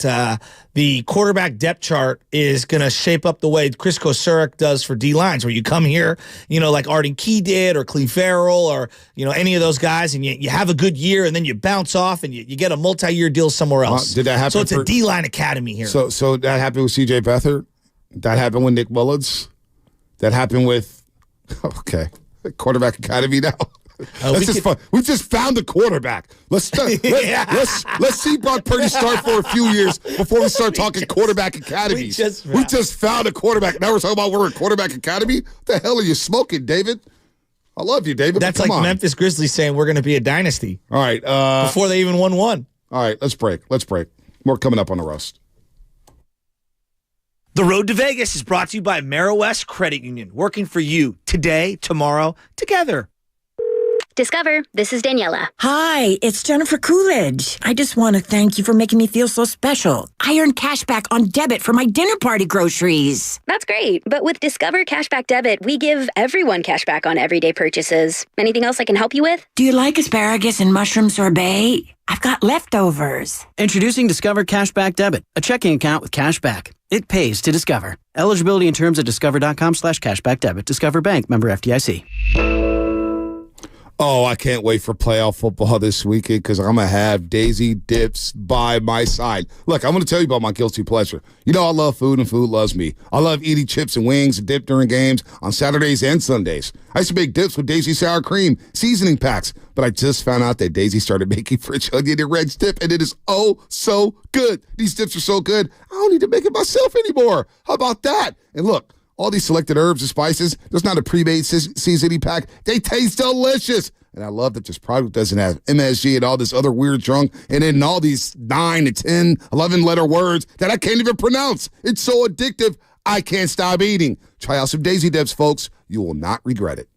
the quarterback depth chart is going to shape up the way Chris Kosurik does for D-lines, where you come here, like Arden Key did or Cleve Farrell or, any of those guys, and you have a good year, and then you bounce off and you get a multi-year deal somewhere else. Did that happen? So it's a D-line academy here. So that happened with C.J. Beathard? That happened with Nick Mullins? That happened with, quarterback academy now? That's just fun. We just found the quarterback. Let's see Brock Purdy start for a few years before we start talking quarterback academies. We just found a quarterback. Now we're talking about we're a quarterback academy? What the hell are you smoking, David? I love you, David. That's like Memphis Grizzlies saying we're going to be a dynasty. All right. Before they even won one. All right, let's break. More coming up on the roast. The Road to Vegas is brought to you by AmeriWest Credit Union, working for you today, tomorrow, together. Discover, this is Daniela. Hi, it's Jennifer Coolidge. I just want to thank you for making me feel so special. I earned cash back on debit for my dinner party groceries. That's great, but with Discover Cashback Debit, we give everyone cash back on everyday purchases. Anything else I can help you with? Do you like asparagus and mushroom sorbet? I've got leftovers. Introducing Discover Cashback Debit, a checking account with cash back. It pays to Discover. Eligibility and terms at discover.com/cashback debit. Discover Bank, member FDIC. Oh, I can't wait for playoff football this weekend because I'm going to have Daisy Dips by my side. Look, I'm going to tell you about my guilty pleasure. I love food and food loves me. I love eating chips and wings and dip during games on Saturdays and Sundays. I used to make dips with Daisy sour cream, seasoning packs, but I just found out that Daisy started making French onion and red dip, and it is oh so good. These dips are so good, I don't need to make it myself anymore. How about that? And look, all these selected herbs and spices, there's not a pre-made seasoning pack. They taste delicious. And I love that this product doesn't have MSG and all this other weird junk and then all these 9 to 10, 11-letter words that I can't even pronounce. It's so addictive, I can't stop eating. Try out some Daisy Dips, folks. You will not regret it.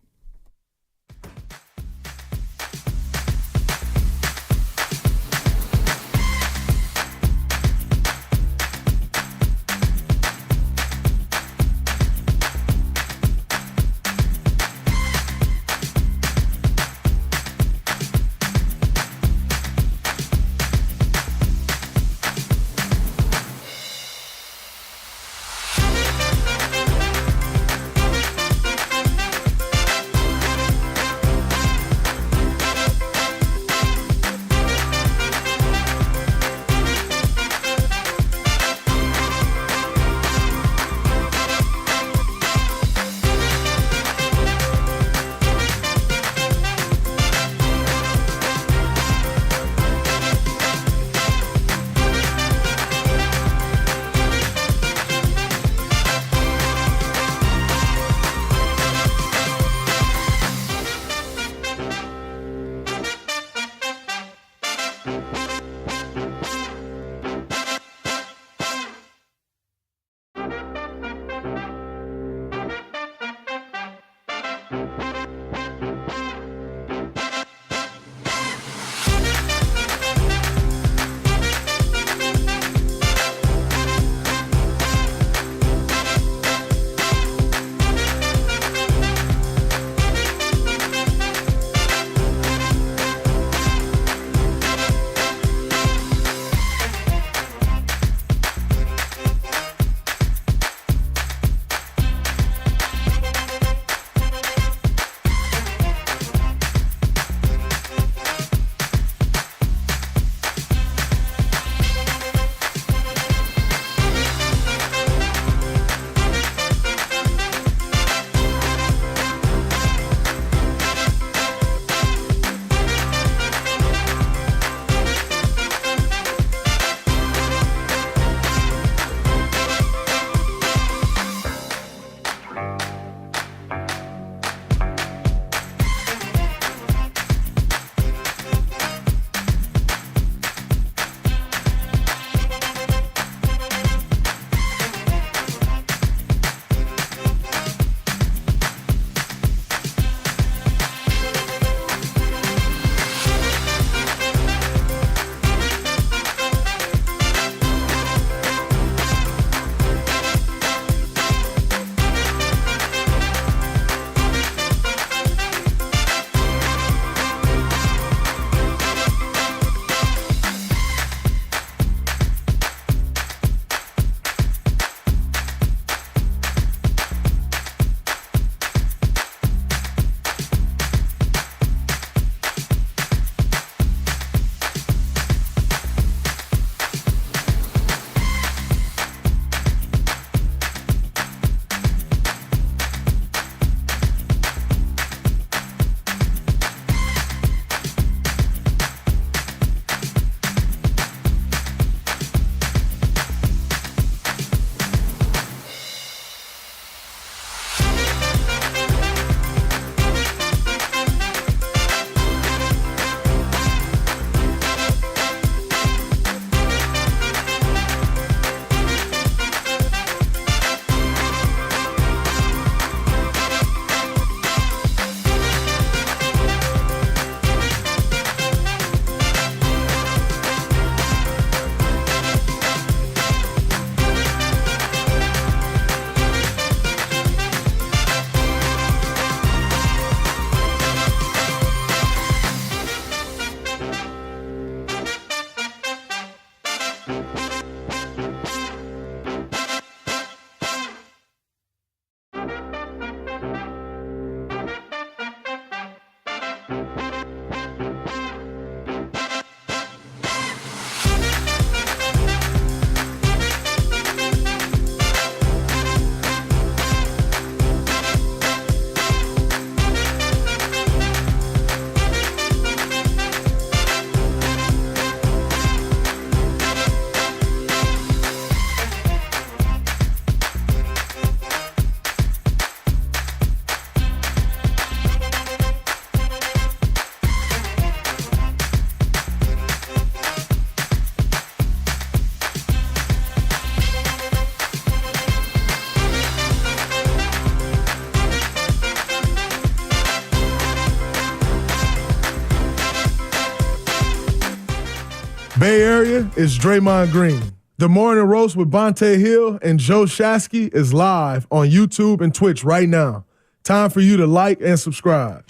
Bay Area is Draymond Green. The Morning Roast with Bonta Hill and Joe Shasky is live on YouTube and Twitch right now. Time for you to like and subscribe.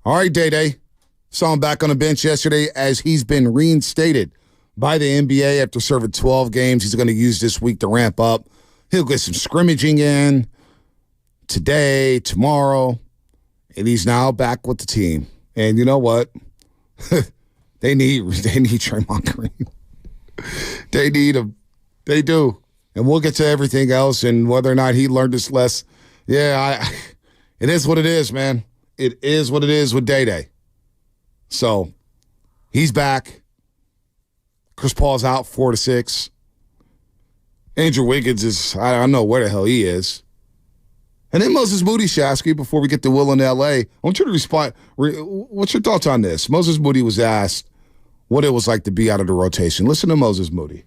All right, Day-Day. Saw him back on the bench yesterday as he's been reinstated by the NBA after serving 12 games. He's going to use this week to ramp up. He'll get some scrimmaging in today, tomorrow, and he's now back with the team. And you know what? They need Draymond Green. They need him. They do. And we'll get to everything else and whether or not he learned his lesson. Yeah, it is what it is, man. It is what it is with Day-Day. So, he's back. Chris Paul's out 4 to 6. Andrew Wiggins is, I don't know where the hell he is. And then Moses Moody, Shasky, before we get to Will in L.A., I want you to respond. What's your thoughts on this? Moses Moody was asked what it was like to be out of the rotation. Listen to Moses Moody.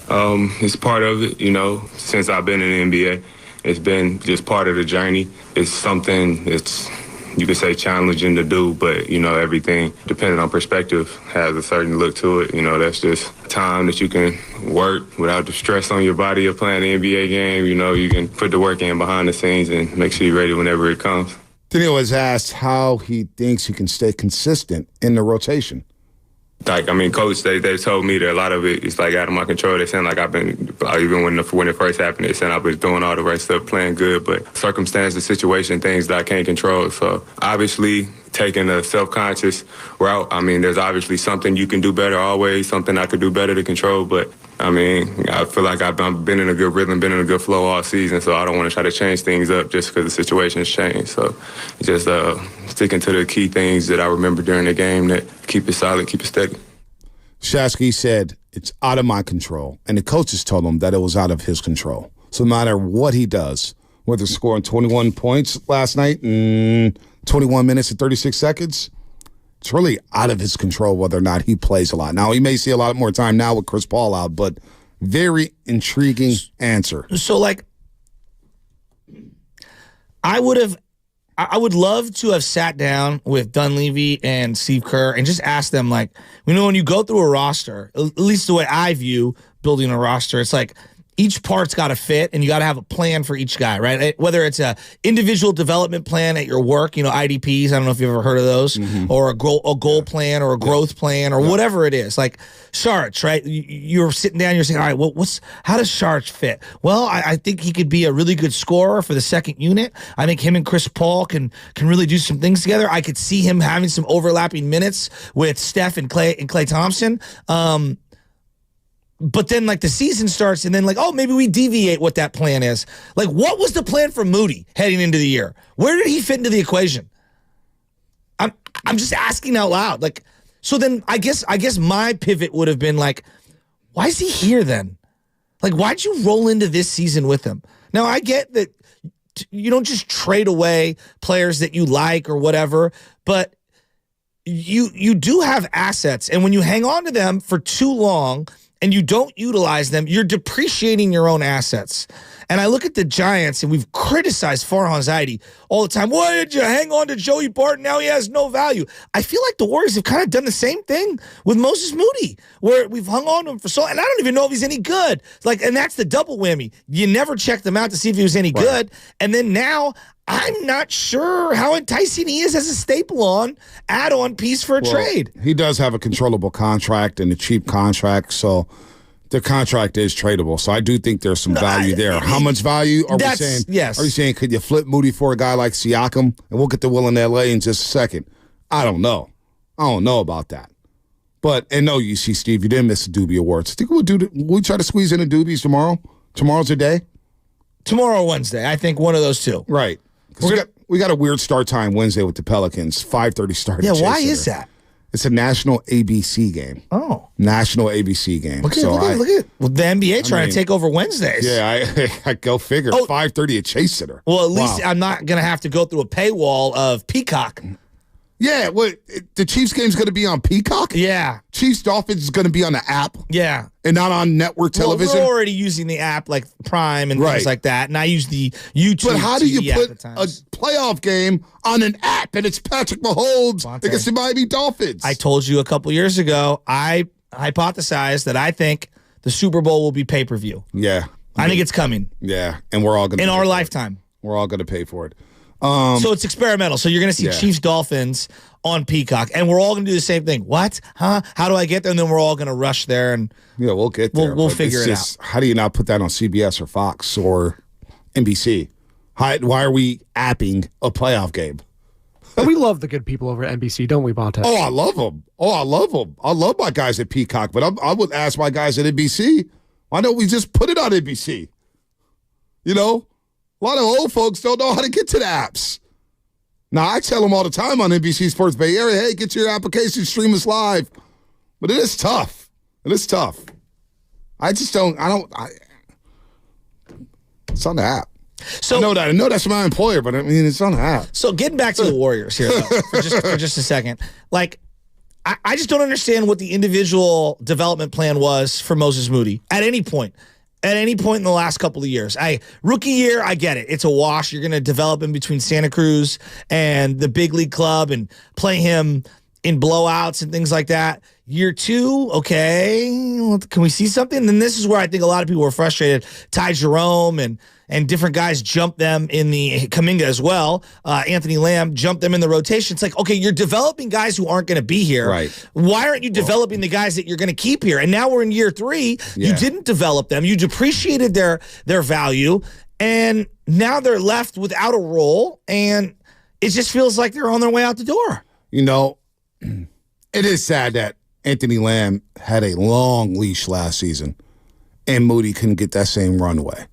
It's part of it, since I've been in the NBA. It's been just part of the journey. It's something that's, you could say, challenging to do, but, everything, depending on perspective, has a certain look to it. That's just time that you can work without the stress on your body of playing an NBA game. You can put the work in behind the scenes and make sure you're ready whenever it comes. Daniel was asked how he thinks he can stay consistent in the rotation. Coach, they told me that a lot of it is out of my control. They saying even when it first happened, they said I was doing all the right stuff, playing good, but circumstances, situation, things that I can't control. So obviously taking a self-conscious route, there's obviously something you can do better always, something I could do better to control, but I feel like I've been in a good rhythm, been in a good flow all season, so I don't want to try to change things up just because the situation has changed. So just sticking to the key things that I remember during the game that keep it solid, keep it steady. Shasky said, it's out of my control, and the coaches told him that it was out of his control. So no matter what he does, whether scoring 21 points last night in 21 minutes and 36 seconds, it's really out of his control whether or not he plays a lot. Now, he may see a lot more time now with Chris Paul out, but very intriguing answer. So, I would love to have sat down with Dunleavy and Steve Kerr and just asked them, when you go through a roster, at least the way I view building a roster, it's each part's got to fit, and you got to have a plan for each guy, right? Whether it's a individual development plan at your work, IDPs, I don't know if you've ever heard of those, or a goal plan or a growth plan or whatever it is. Like Saric, right? You're sitting down, you're saying, all right, well, how does Saric fit? Well, I think he could be a really good scorer for the second unit. I think him and Chris Paul can really do some things together. I could see him having some overlapping minutes with Steph and Klay Thompson. But then, the season starts, and then, maybe we deviate what that plan is. What was the plan for Moody heading into the year? Where did he fit into the equation? I'm just asking out loud. So then I guess my pivot would have been why is he here then? Why'd you roll into this season with him? Now, I get that you don't just trade away players that you like or whatever, but you do have assets, and when you hang on to them for too long and you don't utilize them, you're depreciating your own assets. And I look at the Giants, and we've criticized Farhan Zaidi all the time. Why did you hang on to Joey Barton? Now he has no value. I feel like the Warriors have kind of done the same thing with Moses Moody, where we've hung on to him for so long, and I don't even know if he's any good. And that's the double whammy. You never checked him out to see if he was any good. And then now, I'm not sure how enticing he is as a staple-on add-on piece for a trade. He does have a controllable contract and a cheap contract, so the contract is tradable. So I do think there's some value there. How much value are we saying? Yes. Are you saying could you flip Moody for a guy like Siakam? And we'll get to Will in L.A. in just a second. I don't know. I don't know about that. But, and no, you see, Steve, you didn't miss the Doobie Awards. I think we'll try to squeeze in the Doobies tomorrow. Tomorrow's the day? Tomorrow or Wednesday. I think one of those two. Right. We got a weird start time Wednesday with the Pelicans, 5:30 start. Yeah, why is that? It's a national ABC game. Oh. National ABC game. Look at well, the NBA trying to take over Wednesdays. Yeah, I go figure. 5:30 at Chase Center. Well, at least I'm not going to have to go through a paywall of Peacock. Yeah, what? The Chiefs game's going to be on Peacock? Yeah. Chiefs Dolphins is going to be on the app? Yeah. And not on network television? Well, we're already using the app like Prime and things like that, and I use the YouTube. But how do you TV put app a playoff game on an app and it's Patrick Mahomes against the Miami Dolphins? I told you a couple years ago, I hypothesized that I think the Super Bowl will be pay-per-view. Yeah. I think it's coming. Yeah, and we're all going to in our lifetime. We're all going to pay for it. So it's experimental. So you're going to see Chiefs Dolphins on Peacock, and we're all going to do the same thing. What? Huh? How do I get there? And then we're all going to rush there, and we'll get there. We'll figure it out. How do you not put that on CBS or Fox or NBC? Why are we apping a playoff game? But we love the good people over at NBC, don't we, Bonta? Oh, I love them. I love my guys at Peacock, but I would ask my guys at NBC, why don't we just put it on NBC? You know? A lot of old folks don't know how to get to the apps. Now, I tell them all the time on NBC Sports Bay Area, hey, get your application, stream us live. But it is tough. It's it's on the app. So I know that's my employer, but I mean, it's on the app. So getting back to the Warriors here, though, for just a second. Like, I just don't understand what the individual development plan was for Moses Moody at any point. At any point in the last couple of years. Rookie year, I get it. It's a wash. You're going to develop him between Santa Cruz and the big league club and play him in blowouts and things like that. Year 2, okay, can we see something? And then this is where I think a lot of people were frustrated. Ty Jerome and different guys jumped them in the Kuminga as well. Anthony Lamb jumped them in the rotation. It's like, okay, you're developing guys who aren't going to be here. Right. Why aren't you developing the guys that you're going to keep here? And now we're in year 3. Yeah. You didn't develop them. You depreciated their value, and now they're left without a role, and it just feels like they're on their way out the door. You know, it is sad that Anthony Lamb had a long leash last season, and Moody couldn't get that same runway.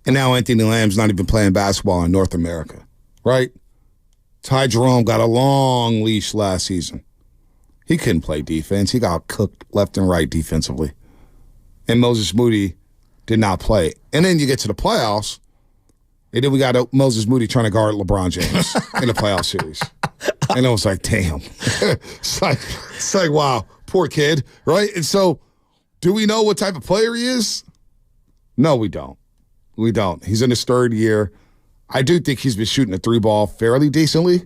And now Anthony Lamb's not even playing basketball in North America, right? Ty Jerome got a long leash last season. He couldn't play defense. He got cooked left and right defensively. And Moses Moody did not play. And then you get to the playoffs, and then we got Moses Moody trying to guard LeBron James in the playoff series. And I was like, damn. It's like, wow, poor kid, right? And so, do we know what type of player he is? No, we don't. We don't. He's in his 3rd year. I do think he's been shooting the 3 ball fairly decently.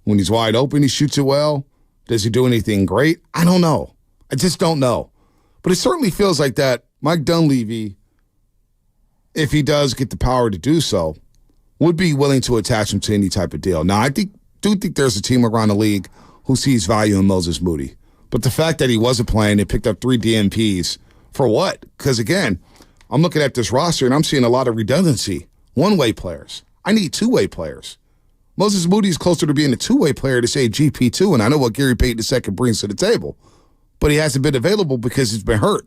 When he's wide open, he shoots it well. Does he do anything great? I don't know. I just don't know. But it certainly feels like that Mike Dunleavy, if he does get the power to do so, would be willing to attach him to any type of deal. Now, I do think there's a team around the league who sees value in Moses Moody. But the fact that he wasn't playing and picked up 3 DNPs, for what? Because, again, I'm looking at this roster, and I'm seeing a lot of redundancy. One-way players. I need 2-way players. Moses Moody is closer to being a 2-way player to say GP2, and I know what Gary Payton II brings to the table. But he hasn't been available because he's been hurt.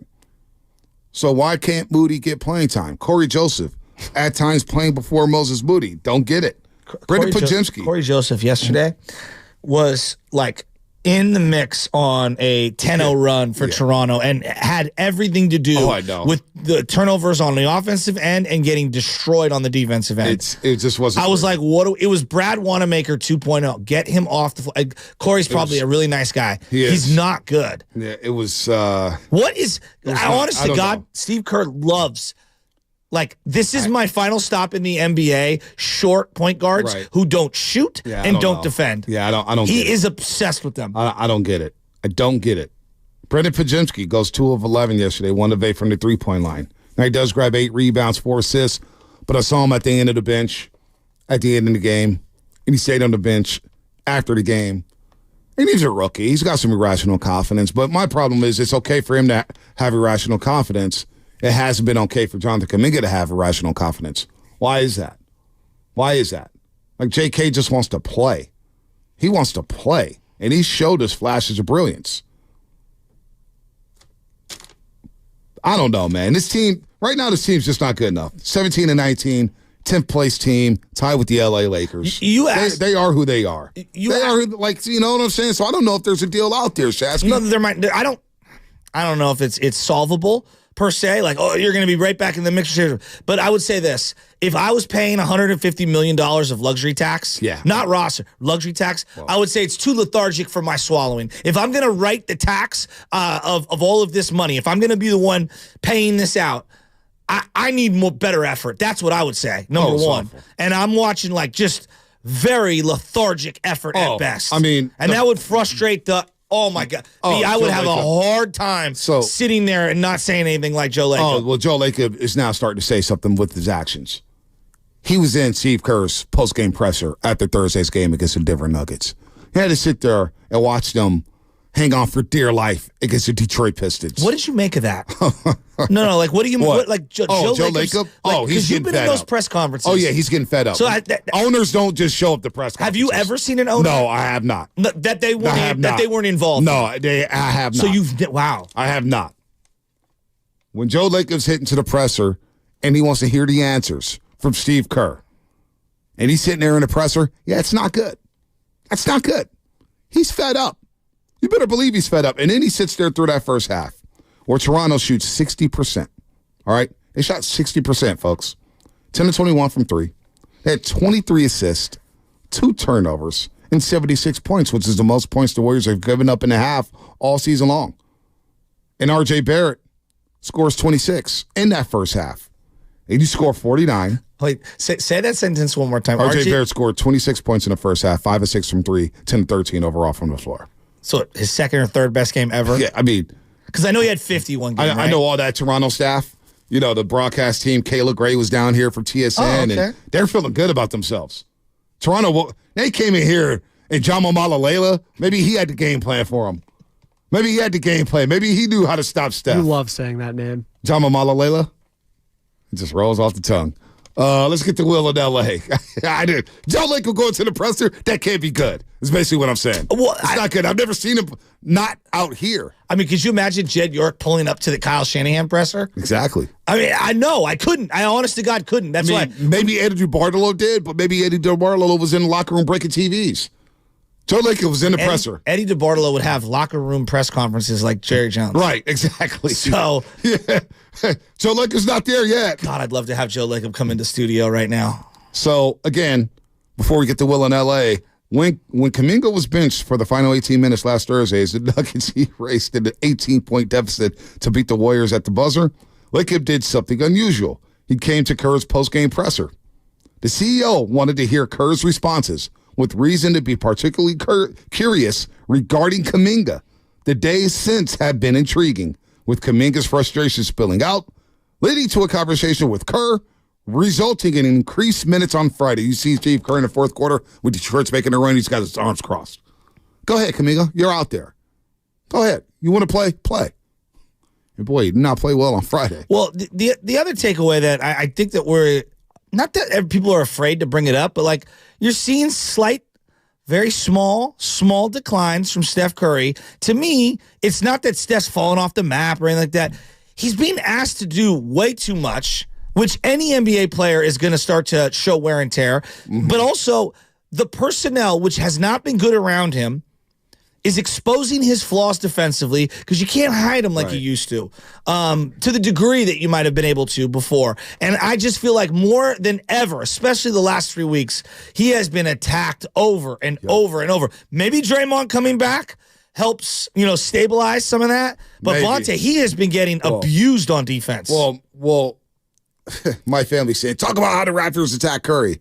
So why can't Moody get playing time? Corey Joseph, at times playing before Moses Moody. Don't get it. Brendan Pajemski. Corey Joseph yesterday was like in the mix on a 10-0 run for Toronto and had everything to do with the turnovers on the offensive end and getting destroyed on the defensive end. It just wasn't. I was like, it was Brad Wanamaker 2.0. Get him off the floor. Corey's probably a really nice guy. He's not good. Yeah, it was. What is? Honest to God, Steve Kerr loves. Like, this is my final stop in the NBA. Short point guards who don't shoot and don't defend. Yeah, I don't. He is obsessed with them. I don't get it. I don't get it. Brendan Pajemski goes 2 of 11 yesterday, 1 of 8 from the 3-point line. Now he does grab 8 rebounds, 4 assists, but I saw him at the end of the bench, at the end of the game, and he stayed on the bench after the game. And he's a rookie. He's got some irrational confidence, but my problem is it's okay for him to have irrational confidence. It hasn't been okay for Jonathan Kuminga to have irrational confidence. Why is that? Like, J.K. just wants to play. He wants to play, and he showed us flashes of brilliance. I don't know, man. This team, right now, this team's just not good enough. 17-19, 10th place team, tied with the L.A. Lakers. They are who they are. You know what I'm saying? So I don't know if there's a deal out there, Shasky. No, there might. I don't know if it's solvable. per se, like, oh, you're going to be right back in the mixer. But I would say this. If I was paying $150 million of luxury tax, not roster, luxury tax, I would say it's too lethargic for my swallowing. If I'm going to write the tax of all of this money, if I'm going to be the one paying this out, I need better effort. That's what I would say, number one. Awful. And I'm watching like just very lethargic effort at best. I mean. And that would frustrate the... Oh, my God. I would have a hard time sitting there and not saying anything like Joe Lacob. Oh, well, Joe Lacob is now starting to say something with his actions. He was in Steve Kerr's post-game presser after Thursday's game against the Denver Nuggets. He had to sit there and watch them hang on for dear life against the Detroit Pistons. What did you make of that? No, like, what do you mean? Like, Joe Lacob? Like, he's getting been fed in those up. press conferences. Oh, yeah, he's getting fed up. So owners don't just show up to press conferences. Have you ever seen an owner? No, I have not. That they weren't involved. No, I have not. So wow. I have not. When Joe Lacob's hitting to the presser and he wants to hear the answers from Steve Kerr, and he's sitting there in the presser, it's not good. That's not good. He's fed up. You better believe he's fed up. And then he sits there through that first half where Toronto shoots 60%. All right? They shot 60%, folks. 10 to 21 from 3. They had 23 assists, 2 turnovers, and 76 points, which is the most points the Warriors have given up in a half all season long. And R.J. Barrett scores 26 in that first half. And you score 49. Wait, say that sentence one more time. R.J. Barrett scored 26 points in the first half, 5 of 6 from 3, 10 to 13 overall from the floor. So his second or third best game ever? Yeah, I mean. Because I know he had 51 games. I know all that Toronto staff. You know, the broadcast team, Kayla Gray was down here for TSN, and they're feeling good about themselves. Toronto, they came in here, and Jamo Malalela, maybe he had the game plan for him. Maybe he had the game plan. Maybe he knew how to stop Steph. You love saying that name. Jamo Malalela? It just rolls off the tongue. Let's get to Will in L.A. I did. Joe Lacob going to the presser, that can't be good. That's basically what I'm saying. Well, it's not good. I've never seen him not out here. I mean, could you imagine Jed York pulling up to the Kyle Shanahan presser? Exactly. I mean, I know. I couldn't. I honest to God couldn't. That's why. Maybe Eddie DeBartolo did, but maybe Eddie DeBartolo was in the locker room breaking TVs. Joe Lacob was in the presser. Eddie DeBartolo would have locker room press conferences like Jerry Jones. Right, exactly. So, yeah. Joe Lacob's not there yet. God, I'd love to have Joe Lacob come into studio right now. So, again, before we get to Will in L.A., when Kuminga was benched for the final 18 minutes last Thursday, as the Nuggets raced an 18-point deficit to beat the Warriors at the buzzer, Lacob did something unusual. He came to Kerr's post-game presser. The CEO wanted to hear Kerr's responses, with reason to be particularly curious regarding Kuminga. The days since have been intriguing, with Kuminga's frustration spilling out, leading to a conversation with Kerr, resulting in increased minutes on Friday. You see Steve Kerr in the fourth quarter with Detroit's making a run. He's got his arms crossed. Go ahead, Kuminga. You're out there. Go ahead. You want to play? Play. And boy, you did not play well on Friday. Well, the other takeaway that I think that we're, not that people are afraid to bring it up, but like you're seeing slight, very small declines from Steph Curry. To me, it's not that Steph's fallen off the map or anything like that. He's being asked to do way too much, which any NBA player is going to start to show wear and tear. Mm-hmm. But also, the personnel, which has not been good around him, is exposing his flaws defensively because you can't hide them like you used to the degree that you might have been able to before. And I just feel like more than ever, especially the last 3 weeks, he has been attacked over and over and over. Maybe Draymond coming back helps, stabilize some of that. But Vontae, he has been getting abused on defense. Well, my family said, talk about how the Raptors attack Curry.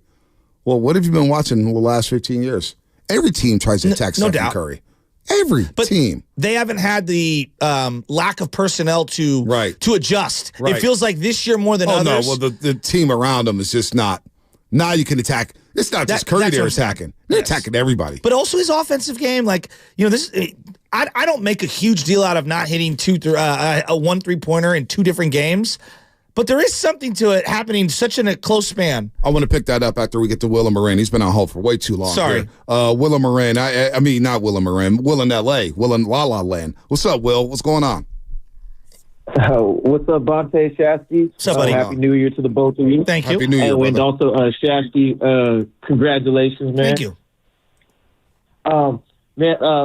Well, what have you been watching in the last 15 years? Every team tries to attack Stephen Curry. Every team. They haven't had the lack of personnel to adjust. Right. It feels like this year more than others. No, well, the team around them is just not. Now you can attack. It's not just Curry they're attacking. They're attacking everybody. But also his offensive game, this. I don't make a huge deal out of not hitting a 1 3-pointer in 2 different games. But there is something to it happening such in a close span. I want to pick that up after we get to Willem Moran. He's been on hold for way too long. Sorry. Willem Moran. I mean, not Willem Moran. Will in L.A. Will in La La Land. What's up, Will? What's going on? What's up, Bonte, Shasky? What's up, buddy? Happy New Year to the both of you. Thank you. Happy New Year, and also, Shasky, congratulations, man. Thank you.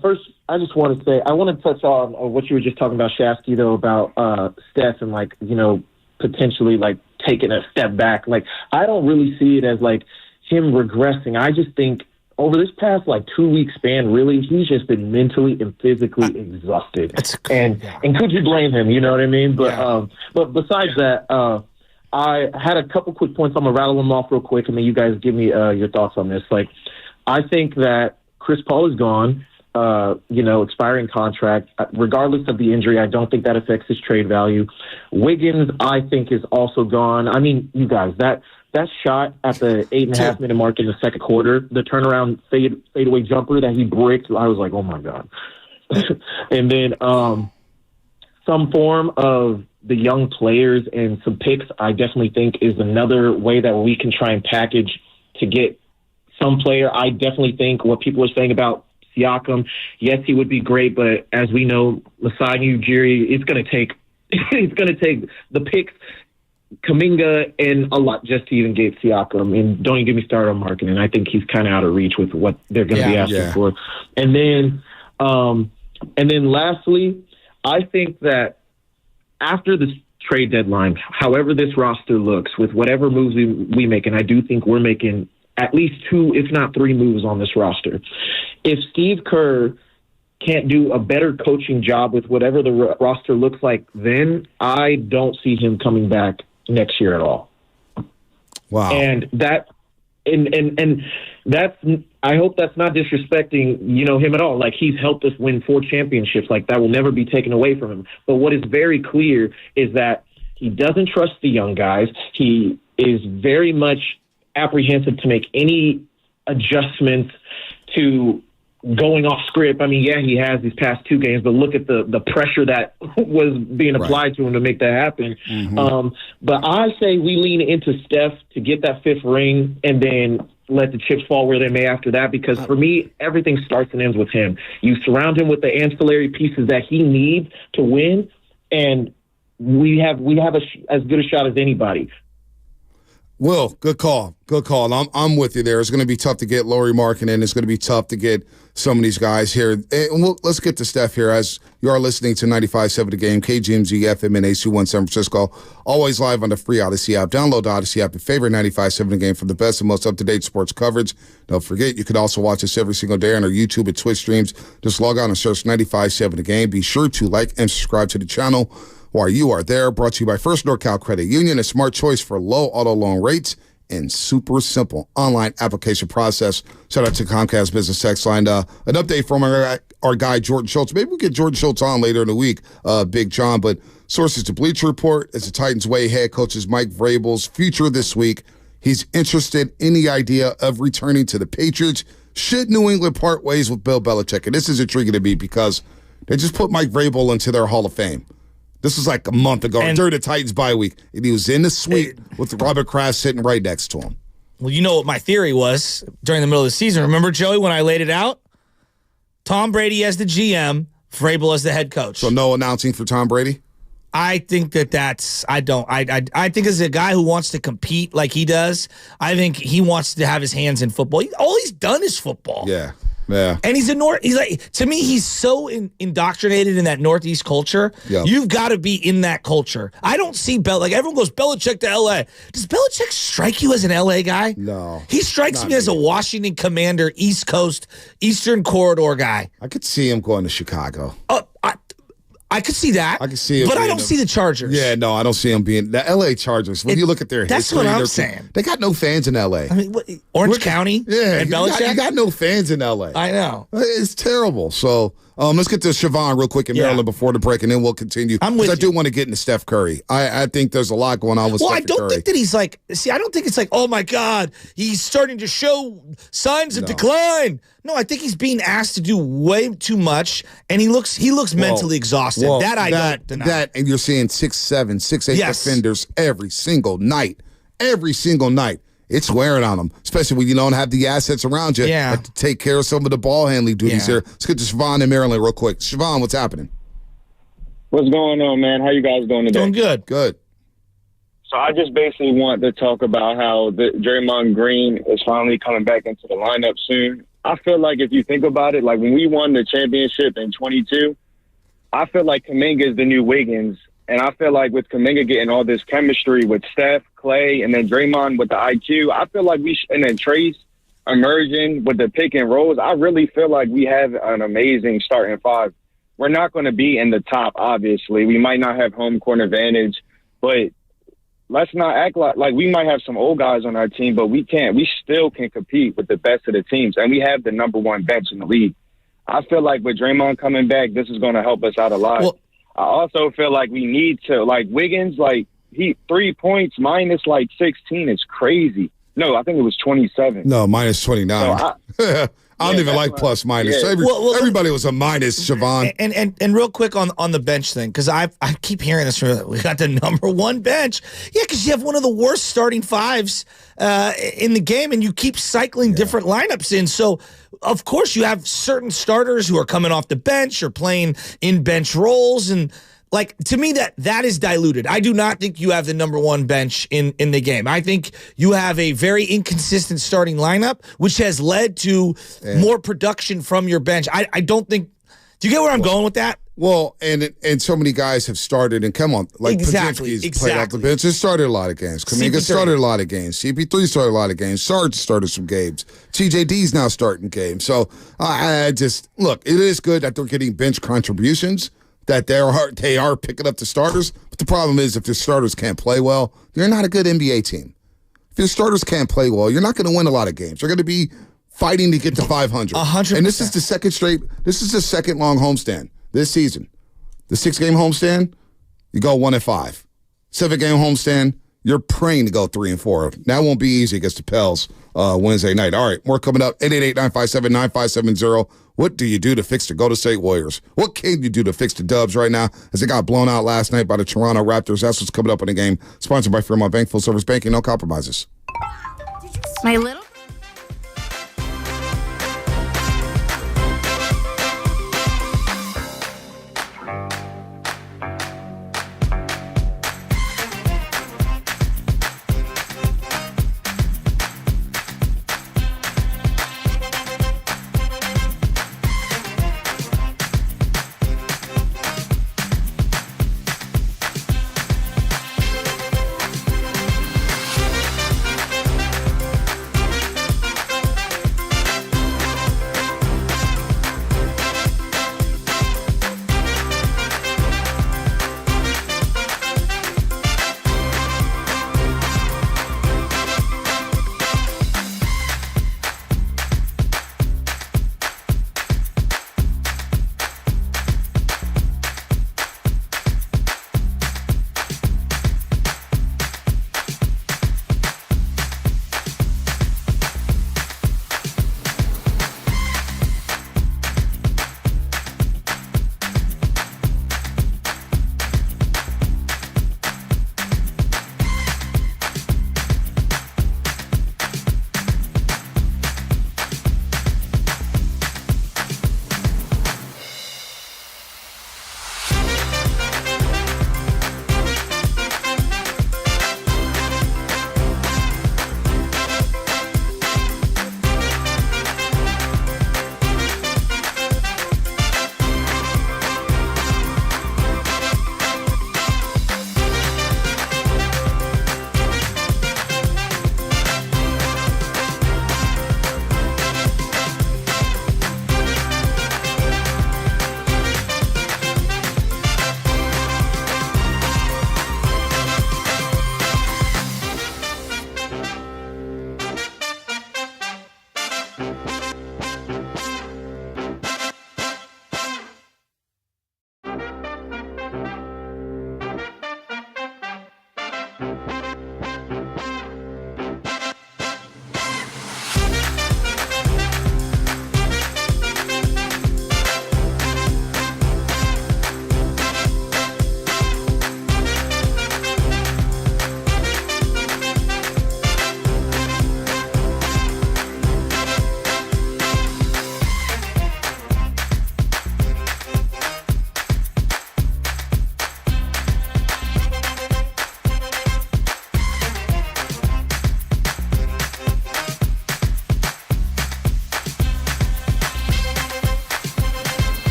First I just want to say, I want to touch on what you were just talking about, Shasky, though, about Steph and, like, you know, potentially, like, taking a step back. Like, I don't really see it as, like, him regressing. I just think over this past, like, 2-week span, really, he's just been mentally and physically exhausted. And could you blame him? You know what I mean? But besides that, I had a couple quick points. I'm going to rattle them off real quick, and then you guys give me your thoughts on this. Like, I think that Chris Paul is gone. You know, expiring contract. Regardless of the injury, I don't think that affects his trade value. Wiggins, I think, is also gone. I mean, you guys, that shot at the 8.5-minute mark in the second quarter, the turnaround fadeaway jumper that he bricked, I was like, oh, my God. And then some form of the young players and some picks, I definitely think, is another way that we can try and package to get some player. I definitely think what people are saying about Siakam, yes, he would be great, but as we know, Masai Ujiri, it's going to take the picks, Kuminga, and a lot just to even get Siakam. And don't even get me started on marketing. I think he's kind of out of reach with what they're going to be asking for. And then lastly, I think that after this trade deadline, however this roster looks, with whatever moves we make, and I do think we're making at least 2, if not 3 moves on this roster. If Steve Kerr can't do a better coaching job with whatever the roster looks like, then I don't see him coming back next year at all. Wow. And that's, I hope that's not disrespecting, you know, him at all. Like, he's helped us win 4 championships. Like, that will never be taken away from him. But what is very clear is that he doesn't trust the young guys. He is very much apprehensive to make any adjustments to going off script. I mean, yeah, he has these past 2 games, but look at the pressure that was being applied to him to make that happen. Mm-hmm. But I say we lean into Steph to get that 5th ring and then let the chips fall where they may after that, because for me, everything starts and ends with him. You surround him with the ancillary pieces that he needs to win, and we have as good a shot as anybody. Will, good call. Good call. I'm with you there. It's going to be tough to get Lauri Markkanen. It's going to be tough to get some of these guys here. And let's get to Steph here as you are listening to 95.7 The Game, KGMZ, FM, and AC1 San Francisco. Always live on the free Odyssey app. Download the Odyssey app and favorite 95.7 The Game for the best and most up-to-date sports coverage. Don't forget, you can also watch us every single day on our YouTube and Twitch streams. Just log on and search 95.7 The Game. Be sure to like and subscribe to the channel while you are there. Brought to you by First NorCal Credit Union, a smart choice for low auto loan rates and super simple online application process. Shout out to Comcast Business Text Line. An update from our guy, Jordan Schultz. Maybe we'll get Jordan Schultz on later in the week, Big John. But sources to Bleacher Report, as the Titans weigh head coaches Mike Vrabel's future this week, he's interested in the idea of returning to the Patriots should New England part ways with Bill Belichick. And this is intriguing to me because they just put Mike Vrabel into their Hall of Fame. This was like a month ago during the Titans bye week. And he was in the suite with Robert Kraft sitting right next to him. Well, you know what my theory was during the middle of the season. Remember, Joey, when I laid it out? Tom Brady as the GM, Vrabel as the head coach. So no announcing for Tom Brady? I think I think as a guy who wants to compete like he does, I think he wants to have his hands in football. All he's done is football. Yeah. Yeah. And he's like, to me, he's so indoctrinated in that Northeast culture. Yep. You've got to be in that culture. I don't see like everyone goes Belichick to LA. Does Belichick strike you as an LA guy? No. He strikes me as a Washington Commander, East Coast, Eastern Corridor guy. I could see him going to Chicago. I could see that. I could see him. But I don't see the Chargers. Yeah, no, I don't see him being the LA Chargers. When you look at their that's history, what I'm saying. They got no fans in LA. I mean, Orange County? Yeah, and Belichick? You got no fans in LA. I know. It's terrible. So let's get to Siobhan real quick in Maryland before the break, and then we'll continue. I'm with you. I do want to get into Steph Curry. I think there's a lot going on with Steph Curry. Well, I don't think that he's like, I don't think it's like, oh my God, he's starting to show signs of decline. No, I think he's being asked to do way too much, and he looks mentally exhausted. That I don't deny. That, and you're seeing 6'7", 6'8" defenders every single night. Every single night. It's wearing on them, especially when you don't have the assets around you to take care of some of the ball handling duties here. Let's get to Siobhan in Maryland real quick. Siobhan, what's happening? What's going on, man? How you guys doing today? Doing good. Good. So I just basically want to talk about how Draymond Green is finally coming back into the lineup soon. I feel like if you think about it, like when we won the championship in 22, I feel like Kuminga is the new Wiggins. And I feel like with Kuminga getting all this chemistry with Steph, Clay, and then Draymond with the IQ, I feel like and then Trace emerging with the pick and rolls, I really feel like we have an amazing starting five. We're not going to be in the top, obviously. We might not have home court advantage, but let's not act like we might have some old guys on our team, but we still can compete with the best of the teams. And we have the number one bench in the league. I feel like with Draymond coming back, this is going to help us out a lot. Well, I also feel like we need to, like Wiggins, like 3 points minus like 16 is crazy. No, I think it was 27. No, minus 29. So I don't even like plus minus. Yeah. Everybody was a minus, Siobhan. And real quick on the bench thing, because I keep hearing this. We got the number one bench. Yeah, because you have one of the worst starting fives in the game, and you keep cycling different lineups in. So, of course, you have certain starters who are coming off the bench or playing in bench roles, and like, to me, that is diluted. I do not think you have the number one bench in the game. I think you have a very inconsistent starting lineup, which has led to more production from your bench. I don't think. Do you get where I'm going with that? Well, and so many guys have started, and come on, like Podziemski's played off the bench. He started a lot of games. Kuminga started a lot of games. CP3 started a lot of games. Sarge started some games. TJD's now starting games. So I just look. It is good that they're getting bench contributions, that they are picking up the starters. But the problem is, if your starters can't play well, you're not a good NBA team. If your starters can't play well, you're not going to win a lot of games. You're going to be fighting to get to 500. 100%. And this is the second long homestand this season. The 6-game homestand, you go 1-5. 7-game homestand, you're praying to go 3-4. That won't be easy against the Pels Wednesday night. All right, more coming up. 888-957-9570. What do you do to fix the Golden State Warriors? What can you do to fix the Dubs right now as they got blown out last night by the Toronto Raptors? That's what's coming up in the game. Sponsored by Fairmont Bank, full service banking, no compromises. My little...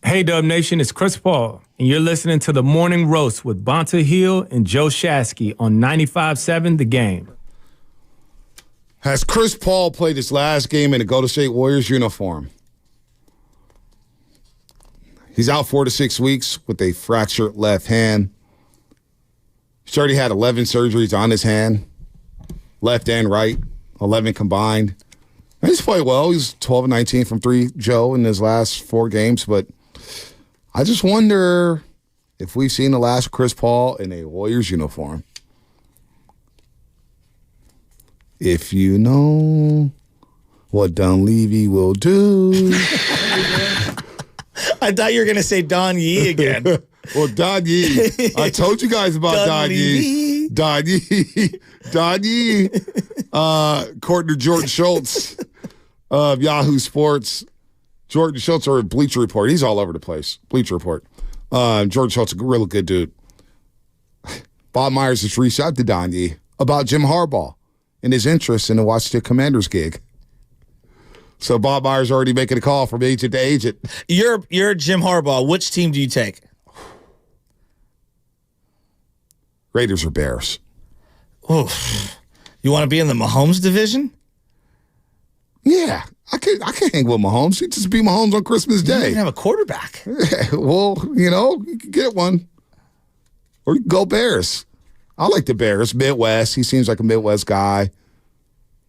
Hey, Dub Nation, it's Chris Paul, and you're listening to The Morning Roast with Bonta Hill and Joe Shasky on 95.7 The Game. Has Chris Paul played his last game in a Golden State Warriors uniform? He's out 4 to 6 weeks with a fractured left hand. He's already had 11 surgeries on his hand, left and right, 11 combined. And he's played well. He's 12 and 19 from 3, Joe, in his last 4 games. But I just wonder if we've seen the last Chris Paul in a Warriors uniform. If you know what Dunleavy will do. I thought you were going to say Don Yee again. Well, Don Yee. I told you guys about Don Yee. Don Yee. Don Yee. According to Jordan Schultz of Yahoo Sports. Jordan Schultz or Bleacher Report. He's all over the place. Bleacher Report. Jordan Schultz, a really good dude. Bob Myers has reached out to Don Yee about Jim Harbaugh and his interest in the Washington Commanders gig. So Bob Myers already making a call from agent to agent. You're Jim Harbaugh. Which team do you take? Raiders or Bears? Oof. You want to be in the Mahomes division? Yeah, I can hang with Mahomes. He just beat Mahomes on Christmas Day. You don't even have a quarterback. Well, you can get one. Or you can go Bears. I like the Bears. Midwest. He seems like a Midwest guy.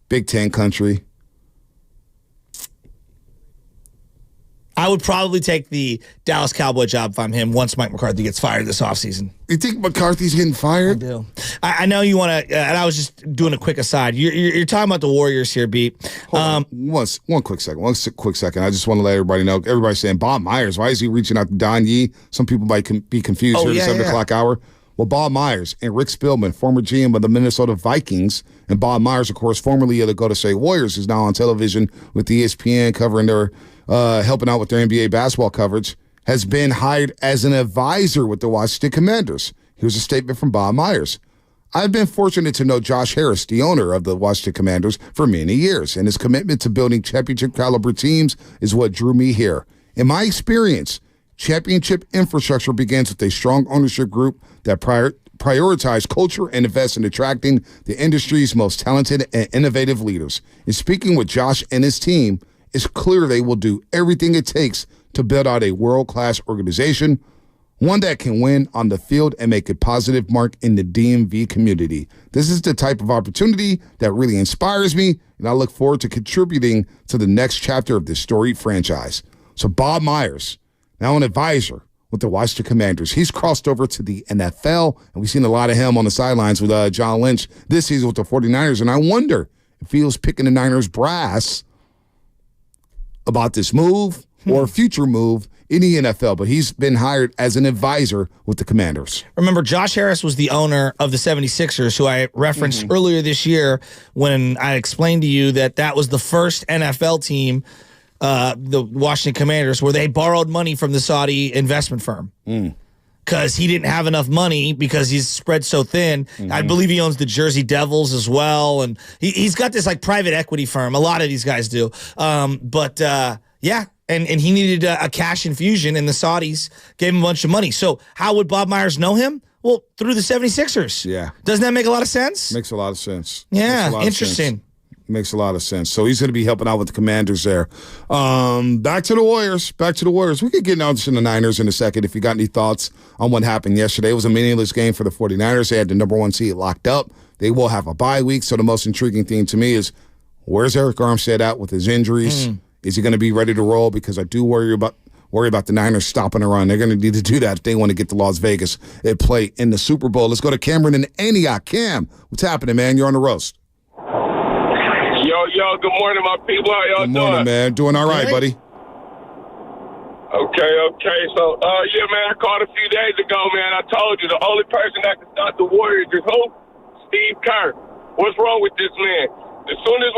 Big Ten country. I would probably take the Dallas Cowboy job if I'm him once Mike McCarthy gets fired this offseason. You think McCarthy's getting fired? I do. I know you want to, and I was just doing a quick aside. You're talking about the Warriors here, Beat. One quick second. I just want to let everybody know. Everybody's saying, Bob Myers, why is he reaching out to Don Yee? Some people might be confused here at the 7 o'clock hour. Well, Bob Myers and Rick Spielman, former GM of the Minnesota Vikings, and Bob Myers, of course, formerly of the Golden State Warriors, is now on television with ESPN covering their helping out with their NBA basketball coverage, has been hired as an advisor with the Washington Commanders. Here's a statement from Bob Myers. I've been fortunate to know Josh Harris, the owner of the Washington Commanders, for many years, and his commitment to building championship-caliber teams is what drew me here. In my experience, championship infrastructure begins with a strong ownership group that prioritize culture and invest in attracting the industry's most talented and innovative leaders. In speaking with Josh and his team, it's clear they will do everything it takes to build out a world-class organization, one that can win on the field and make a positive mark in the DMV community. This is the type of opportunity that really inspires me, and I look forward to contributing to the next chapter of this storied franchise. So Bob Myers, now an advisor with the Washington Commanders. He's crossed over to the NFL, and we've seen a lot of him on the sidelines with John Lynch this season with the 49ers, and I wonder if he was picking the Niners brass about this move or a future move in the NFL, but he's been hired as an advisor with the Commanders. Remember, Josh Harris was the owner of the 76ers, who I referenced earlier this year when I explained to you that was the first NFL team, the Washington Commanders, where they borrowed money from the Saudi investment firm. Because he didn't have enough money because he's spread so thin. I believe he owns the Jersey Devils as well. And he's got this like private equity firm. A lot of these guys do. Yeah. And he needed a cash infusion, and the Saudis gave him a bunch of money. So how would Bob Myers know him? Well, through the 76ers. Yeah. Doesn't that make a lot of sense? Makes a lot of sense. Yeah, interesting. Makes a lot of sense. So he's going to be helping out with the Commanders there. Back to the Warriors. We could get down to the Niners in a second if you got any thoughts on what happened yesterday. It was a meaningless game for the 49ers. They had the number 1 seed locked up. They will have a bye week. So the most intriguing thing to me is, where's Eric Armstead at with his injuries? Is he going to be ready to roll? Because I do worry about the Niners stopping a run. They're going to need to do that if they want to get to Las Vegas and play in the Super Bowl. Let's go to Cameron in Antioch. Cam, what's happening, man? You're on the roast. Yo, good morning, my people. How y'all doing? Good morning, man. Doing all right, buddy. Okay. So, yeah, man, I called a few days ago, man. I told you the only person that can stop the Warriors is who? Steve Kerr. What's wrong with this man? As soon as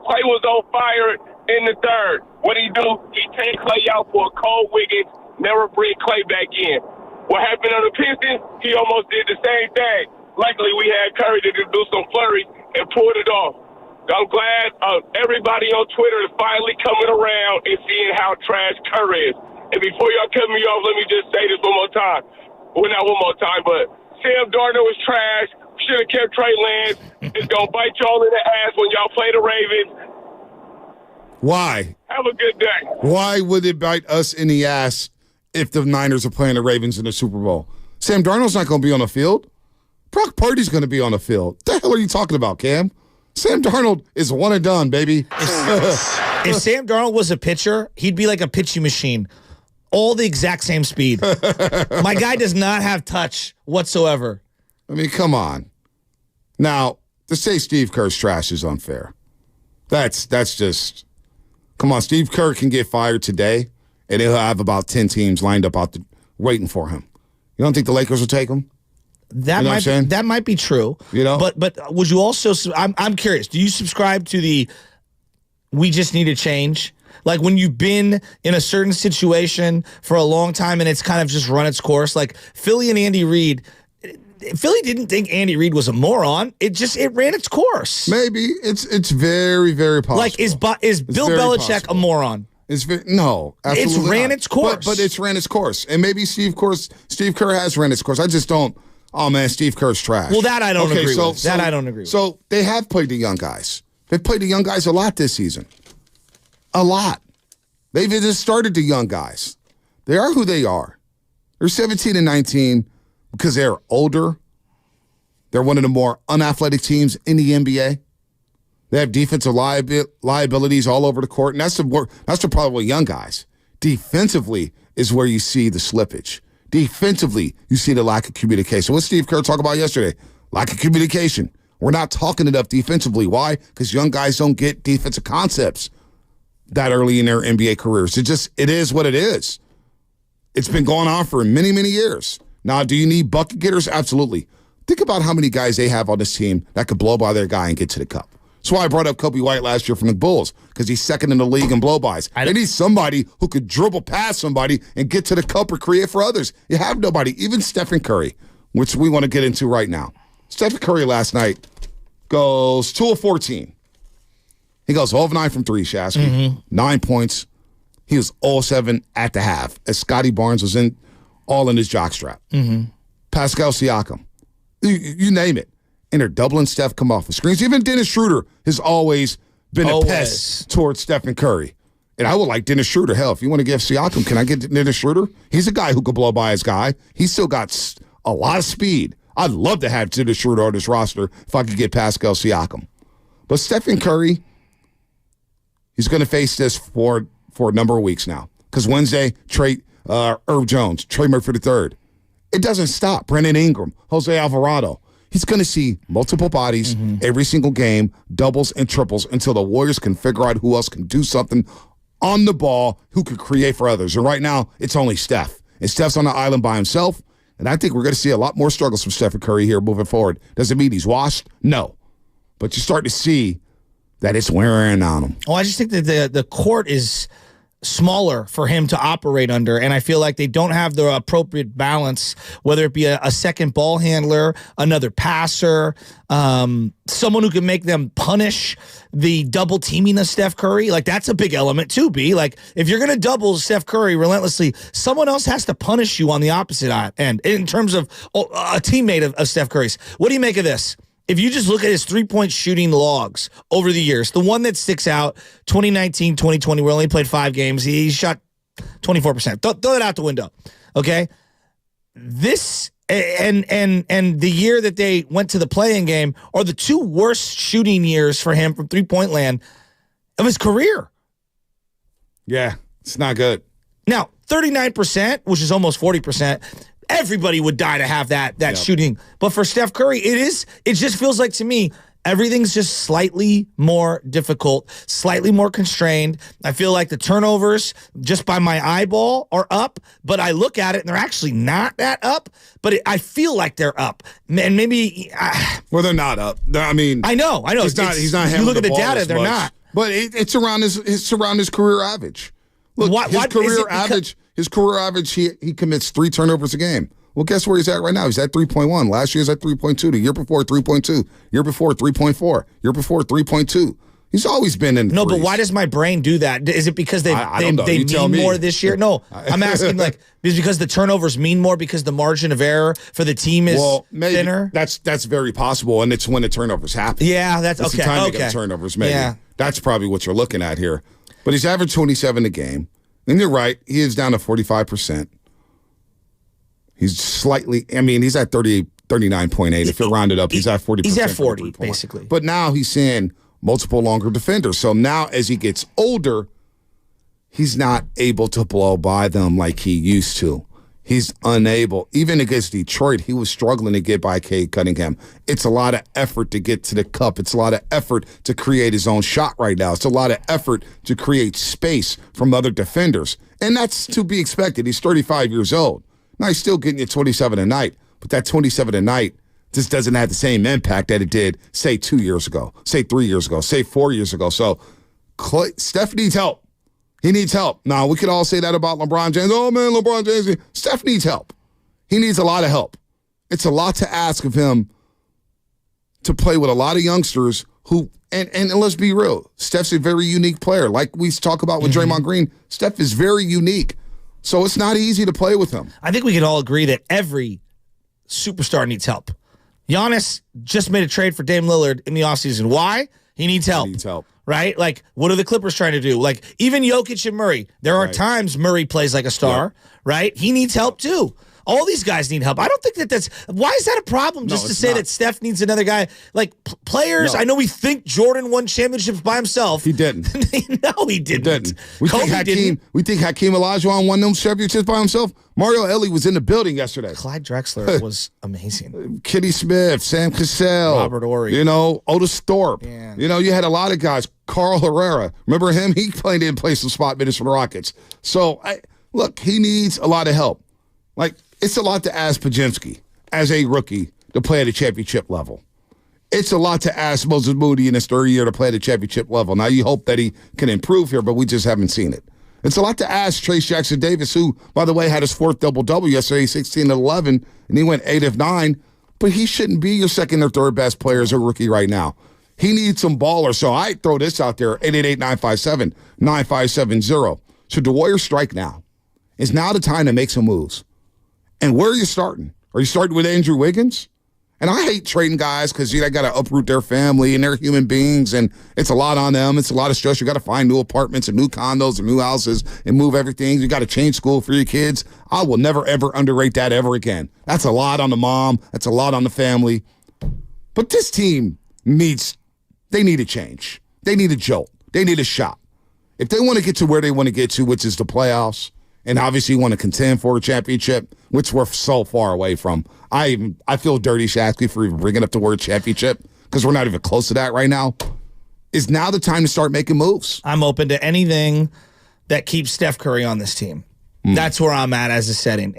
Clay was on fire in the third, what he do? He take Clay out for a cold Wiggins, never bring Clay back in. What happened on the Pistons? He almost did the same thing. Luckily, we had Curry to do some flurry and pulled it off. I'm glad everybody on Twitter is finally coming around and seeing how trash Curry is. And before y'all cut me off, let me just say this one more time. Well, not one more time, but Sam Darnold was trash. Should have kept Trey Lance. It's going to bite y'all in the ass when y'all play the Ravens. Why? Have a good day. Why would it bite us in the ass if the Niners are playing the Ravens in the Super Bowl? Sam Darnold's not going to be on the field. Brock Purdy's going to be on the field. What the hell are you talking about, Cam? Sam Darnold is one and done, baby. If Sam Darnold was a pitcher, he'd be like a pitching machine. All the exact same speed. My guy does not have touch whatsoever. I mean, come on. Now, to say Steve Kerr's trash is unfair. That's just... Come on, Steve Kerr can get fired today, and he'll have about 10 teams lined up waiting for him. You don't think the Lakers will take him? That might be true. You know? But would you also... I'm curious. Do you subscribe to the we just need to change? Like when you've been in a certain situation for a long time and it's kind of just run its course. Like Philly and Andy Reid... Philly didn't think Andy Reid was a moron. It ran its course. Maybe it's very, very possible. Like is Bill Belichick possible. A moron? No, absolutely it's ran not. its course. But it's ran its course, and maybe Steve Kerr has ran its course. I just don't. Oh man, Steve Kerr's trash. Well, that I don't agree with. That I don't agree with. So they have played the young guys. They've played the young guys a lot this season. A lot. They've just started the young guys. They are who they are. They're 17 and 19. Because they're older, they're one of the more unathletic teams in the NBA. They have defensive liabilities all over the court, and that's the problem with young guys. Defensively is where you see the slippage. Defensively, you see the lack of communication. What Steve Kerr talked about yesterday? Lack of communication. We're not talking enough defensively. Why? Because young guys don't get defensive concepts that early in their NBA careers. It is what it is. It's been going on for many, many years. Now, do you need bucket getters? Absolutely. Think about how many guys they have on this team that could blow by their guy and get to the cup. That's why I brought up Kobe White last year from the Bulls, because he's second in the league in blow-bys. They need somebody who could dribble past somebody and get to the cup or create for others. You have nobody, even Stephen Curry, which we want to get into right now. Stephen Curry last night goes 2 of 14. He goes 0 of 9 from 3, Shasky. 9 points. He was 0 of 7 at the half, as Scotty Barnes was all in his jockstrap. Pascal Siakam. You name it. And they're doubling Steph, come off the screens. Even Dennis Schroeder has always been a pest towards Stephen Curry. And I would like Dennis Schroeder. Hell, if you want to give Siakam, can I get Dennis Schroeder? He's a guy who could blow by his guy. He's still got a lot of speed. I'd love to have Dennis Schroeder on this roster if I could get Pascal Siakam. But Stephen Curry, he's going to face this for a number of weeks now. Because Wednesday, Herb Jones, Trey Murphy III. It doesn't stop. Brandon Ingram, Jose Alvarado. He's going to see multiple bodies every single game, doubles and triples, until the Warriors can figure out who else can do something on the ball, who could create for others. And right now, it's only Steph. And Steph's on the island by himself. And I think we're going to see a lot more struggles from Stephen Curry here moving forward. Does it mean he's washed? No. But you start to see that it's wearing on him. Oh, I just think that the court is smaller for him to operate under, and I feel like they don't have the appropriate balance, whether it be a second ball handler, another passer, someone who can make them punish the double teaming of Steph Curry. Like, that's a big element too, B. Like, if you're going to double Steph Curry relentlessly, someone else has to punish you on the opposite end in terms of a teammate of Steph Curry's. What do you make of this? If you just look at his three-point shooting logs over the years, the one that sticks out, 2019, 2020, we only played 5 games. He shot 24%. Throw it out the window, okay? This and the year that they went to the play-in game are the 2 worst shooting years for him from three-point land of his career. Yeah, it's not good. Now, 39%, which is almost 40%, everybody would die to have that shooting. But for Steph Curry, it just feels like to me, everything's just slightly more difficult, slightly more constrained. I feel like the turnovers, just by my eyeball, are up, but I look at it and they're actually not that up, but I feel like they're up. And maybe... well, they're not up. I mean... I know. He's not you look at the data, they're not. But it's around his career average. Look, his career average, he commits 3 turnovers a game. Well, guess where he's at right now? He's at 3.1. Last year, he's at 3.2. The year before, 3.2. Year before, 3.4. Year before, 3.2. He's always been in. No, but threes. why does my brain do that? Is it because they mean more this year? No, I'm asking like is it because the turnovers mean more because the margin of error for the team is thinner? That's very possible, and it's when the turnovers happen. Yeah, that's it's okay. the time okay. to get turnovers. Maybe Yeah. that's probably what you're looking at here. But he's averaged 27 a game, and you're right. He is down to 45%. He's slightly. I mean, he's at 39.8. If you round it up, he's at 40%. He's at 40 basically. But now he's seeing multiple longer defenders. So now as he gets older, he's not able to blow by them like he used to. He's unable. Even against Detroit, he was struggling to get by Cade Cunningham. It's a lot of effort to get to the cup. It's a lot of effort to create his own shot right now. It's a lot of effort to create space from other defenders. And that's to be expected. He's 35 years old. Now he's still getting you 27 a night, but that 27 a night just doesn't have the same impact that it did, say, 2 years ago, say 3 years ago, say 4 years ago. So Steph needs help. He needs help. Now, we could all say that about LeBron James. Oh, man, LeBron James. Steph needs help. He needs a lot of help. It's a lot to ask of him to play with a lot of youngsters who, and let's be real, Steph's a very unique player. Like we talk about with Draymond Green, Steph is very unique. So it's not easy to play with him. I think we can all agree that every superstar needs help. Giannis just made a trade for Dame Lillard in the offseason. Why? He needs help. He needs help. Right? Like, what are the Clippers trying to do? Like, even Jokic and Murray. There are times Murray plays like a star, right? He needs help too. All these guys need help. I don't think that's why is that a problem? Just to say that Steph needs another guy. Like players, I know we think Jordan won championships by himself. He didn't. No, he didn't. We think Hakeem Olajuwon won them championships by himself. Mario Elie was in the building yesterday. Clyde Drexler was amazing. Kitty Smith, Sam Cassell, Robert Horry. Otis Thorpe. Yeah. You had a lot of guys. Carl Herrera. Remember him? He didn't play some spot minutes for the Rockets. So, look, he needs a lot of help. Like, it's a lot to ask Podziemski as a rookie to play at a championship level. It's a lot to ask Moses Moody in his third year to play at a championship level. Now, you hope that he can improve here, but we just haven't seen it. It's a lot to ask Trace Jackson-Davis, who, by the way, had his fourth double-double yesterday, 16-11, and he went 8 of 9, but he shouldn't be your second or third best player as a rookie right now. He needs some ballers. So I throw this out there, 888-957-9570. Should the Warriors strike now? Is now the time to make some moves? And where are you starting? Are you starting with Andrew Wiggins? And I hate trading guys because they got to uproot their family and they're human beings, and it's a lot on them. It's a lot of stress. You got to find new apartments and new condos and new houses and move everything. You got to change school for your kids. I will never, ever underrate that ever again. That's a lot on the mom. That's a lot on the family. But this team they need a change. They need a jolt. They need a shot. If they want to get to where they want to get to, which is the playoffs, and obviously want to contend for a championship, which we're so far away from. I feel dirty, Shasky, for even bringing up the word championship because we're not even close to that right now. Is now the time to start making moves? I'm open to anything that keeps Steph Curry on this team. That's where I'm at as a setting.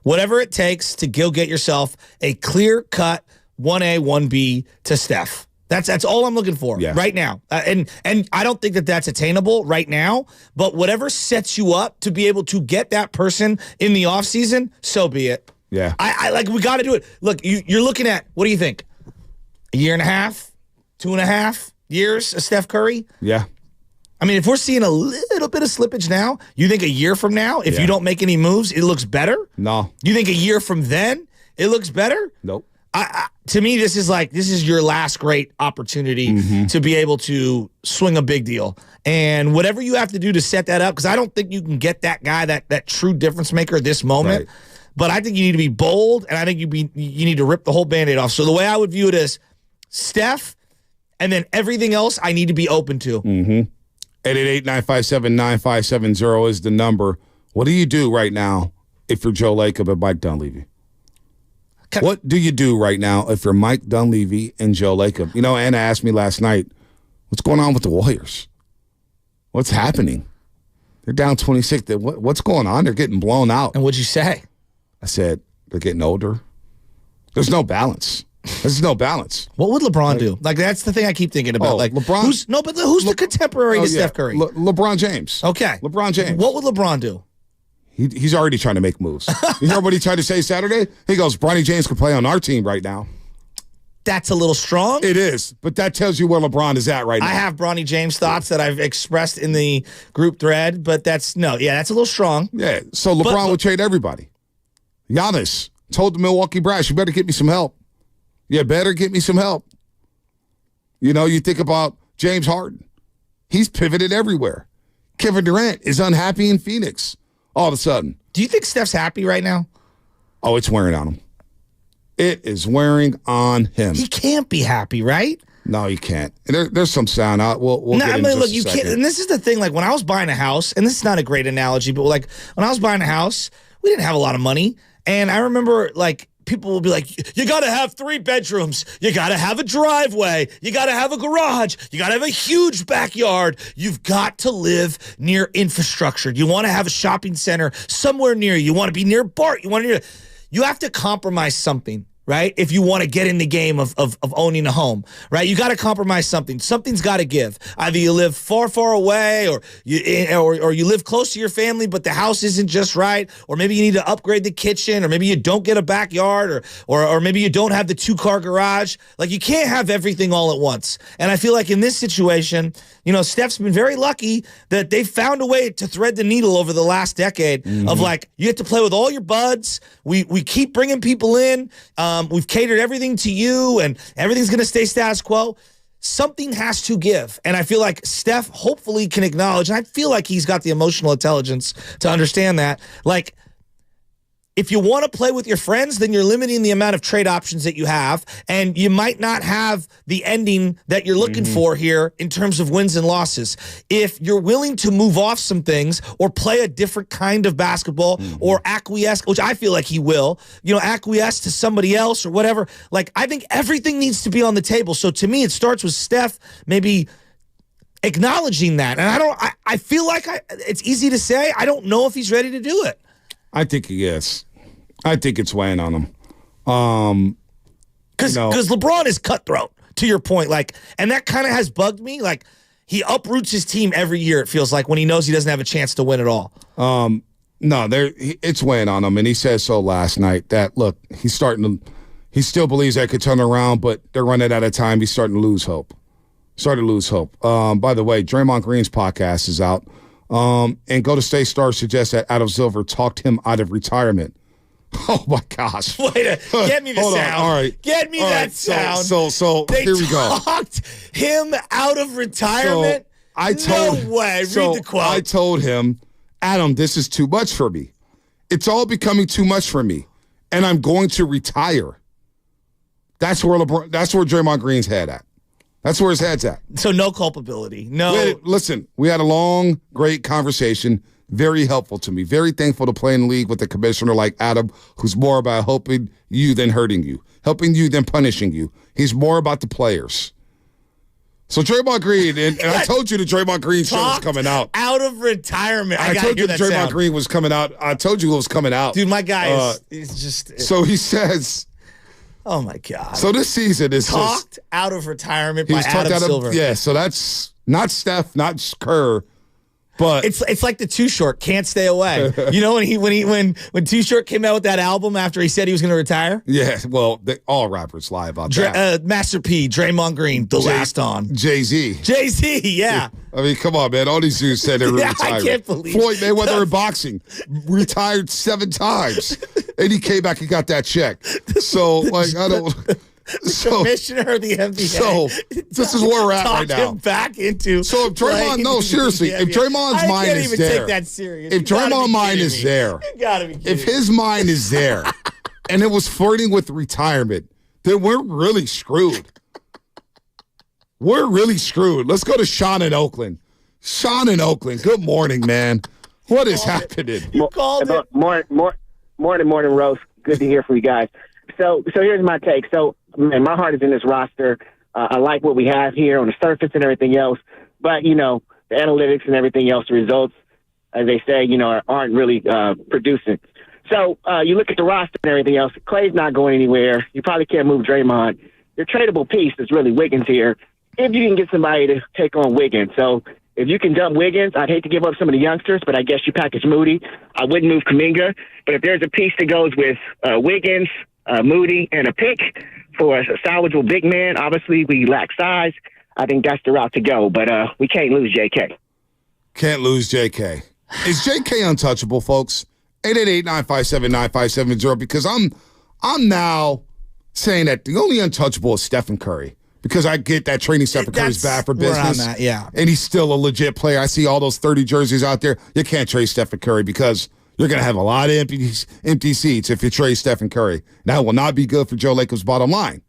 Whatever it takes to go get yourself a clear-cut 1A, 1B to Steph. That's all I'm looking for right now. And I don't think that's attainable right now, but whatever sets you up to be able to get that person in the offseason, so be it. Yeah. I like, we got to do it. Look, you're looking at, what do you think? A year and a half? 2.5 years of Steph Curry? Yeah. I mean, if we're seeing a little bit of slippage now, you think a year from now, if you don't make any moves, it looks better? No. You think a year from then, it looks better? Nope. To me, this is your last great opportunity to be able to swing a big deal. And whatever you have to do to set that up, because I don't think you can get that guy, that true difference maker at this moment. Right. But I think you need to be bold, and I think you need to rip the whole Band-Aid off. So the way I would view it is Steph, and then everything else I need to be open to. 888-957-9570 is the number. What do you do right now if you're Joe Lacob and Mike Dunleavy? What do you do right now if you're Mike Dunleavy and Joe Lacob? Anna asked me last night, what's going on with the Warriors? What's happening? They're down 26. What's going on? They're getting blown out. And what'd you say? I said, they're getting older. There's no balance. There's no balance. What would LeBron do? Like, that's the thing I keep thinking about. Like, LeBron. Who's the contemporary to Steph Curry? LeBron James. Okay. LeBron James. What would LeBron do? He's already trying to make moves. You heard what he tried to say Saturday? He goes, Bronny James could play on our team right now. that's a little strong. It is, but that tells you where LeBron is at right now. I have Bronny James thoughts that I've expressed in the group thread, but that's a little strong. Yeah, so LeBron would trade everybody. Giannis told the Milwaukee Brass, you better get me some help. You better get me some help. You know, you think about James Harden. He's pivoted everywhere. Kevin Durant is unhappy in Phoenix all of a sudden. Do you think Steph's happy right now? Oh, it's wearing on him. It is wearing on him. He can't be happy, right? No, he can't. There's some sound out. We'll get into look, just you a second. can't. And this is the thing. Like when I was buying a house, and this is not a great analogy, but like when I was buying a house, we didn't have a lot of money, and I remember like people will be like, you got to have 3 bedrooms, you got to have a driveway, you got to have a garage, you got to have a huge backyard. You've got to live near infrastructure. You want to have a shopping center somewhere near you. You want to be near BART. You have to compromise something, right? If you want to get in the game of owning a home, right? You got to compromise something. Something's got to give. Either you live far, far away, or you live close to your family, but the house isn't just right, or maybe you need to upgrade the kitchen, or maybe you don't get a backyard, or maybe you don't have the 2-car garage. Like you can't have everything all at once. And I feel like in this situation, you know, Steph's been very lucky that they found a way to thread the needle over the last decade of like, you have to play with all your buds. We keep bringing people in. We've catered everything to you, and everything's going to stay status quo. Something has to give. And I feel like Steph hopefully can acknowledge, and I feel like he's got the emotional intelligence to understand that, like, if you want to play with your friends, then you're limiting the amount of trade options that you have, and you might not have the ending that you're looking for here in terms of wins and losses. If you're willing to move off some things or play a different kind of basketball or acquiesce, which I feel like he will, acquiesce to somebody else or whatever, like I think everything needs to be on the table. So to me, it starts with Steph maybe acknowledging that. And I feel like it's easy to say. I don't know if he's ready to do it. I think he is. I think it's weighing on him. Because LeBron is cutthroat, to your point. Like, and that kind of has bugged me. Like, he uproots his team every year, it feels like, when he knows he doesn't have a chance to win at all. No, it's weighing on him. And he said so last night that, look, he still believes they could turn around, but they're running out of time. He's starting to lose hope. By the way, Draymond Green's podcast is out. And Golden State Star suggests that Adam Silver talked him out of retirement. Oh my gosh! Get me the sound. All right, get me that sound. So they here we go. Talked him out of retirement. No way. Read the quote. I told him, Adam, this is too much for me. It's all becoming too much for me, and I'm going to retire. That's where Draymond Green's head at. That's where his head's at. So no culpability. No. Listen, we had a long, great conversation. Very helpful to me. Very thankful to play in the league with a commissioner like Adam, who's more about helping you than hurting you, helping you than punishing you. He's more about the players. So Draymond Green, and I told you the Draymond Green show was coming out. Out of retirement. I told you the Draymond Green was coming out. I told you it was coming out. Dude, my guy is just... So he says... Oh, my God. So this season is talked out of retirement by Adam Silver. Yeah, so that's not Steph, not Kerr, but it's like the Too Short, Can't Stay Away. You know when Too Short came out with that album after he said he was going to retire? Yeah, well, all rappers lie about that. Master P, Draymond Green, The Last On. Jay-Z, yeah. I mean, come on, man. All these dudes said they were retired. I can't believe Floyd Mayweather in boxing retired 7 times, and he came back and got that check. So, I don't. Commissioner of the NBA. So this is where we're at right now. Him back into. So if Draymond, no, seriously, if Draymond's mind is there, take that serious. If Draymond's mind is there, you gotta be kidding if his mind is there, and it was flirting with retirement, then we're really screwed. We're really screwed. Let's go to Sean in Oakland. Sean in Oakland. Good morning, man. What is happening? You called it. Morning, Rose. Good to hear from you guys. So here's my take. So, man, my heart is in this roster. I like what we have here on the surface and everything else. But, the analytics and everything else, the results, as they say, aren't really producing. So you look at the roster and everything else. Clay's not going anywhere. You probably can't move Draymond. Your tradable piece is really Wiggins here, if you can get somebody to take on Wiggins. So if you can dump Wiggins, I'd hate to give up some of the youngsters, but I guess you package Moody. I wouldn't move Kuminga. But if there's a piece that goes with Wiggins, Moody, and a pick for a salvageable big man, obviously we lack size. I think that's the route to go, but we can't lose JK. Can't lose JK. Is JK untouchable, folks? 888-957-9570, because I'm now saying that the only untouchable is Stephen Curry, because I get that training Stephen Curry's bad for business. Yeah. And he's still a legit player. I see all those 30 jerseys out there. You can't trade Stephen Curry because you're going to have a lot of empty seats if you trade Stephen Curry. That will not be good for Joe Laco's bottom line.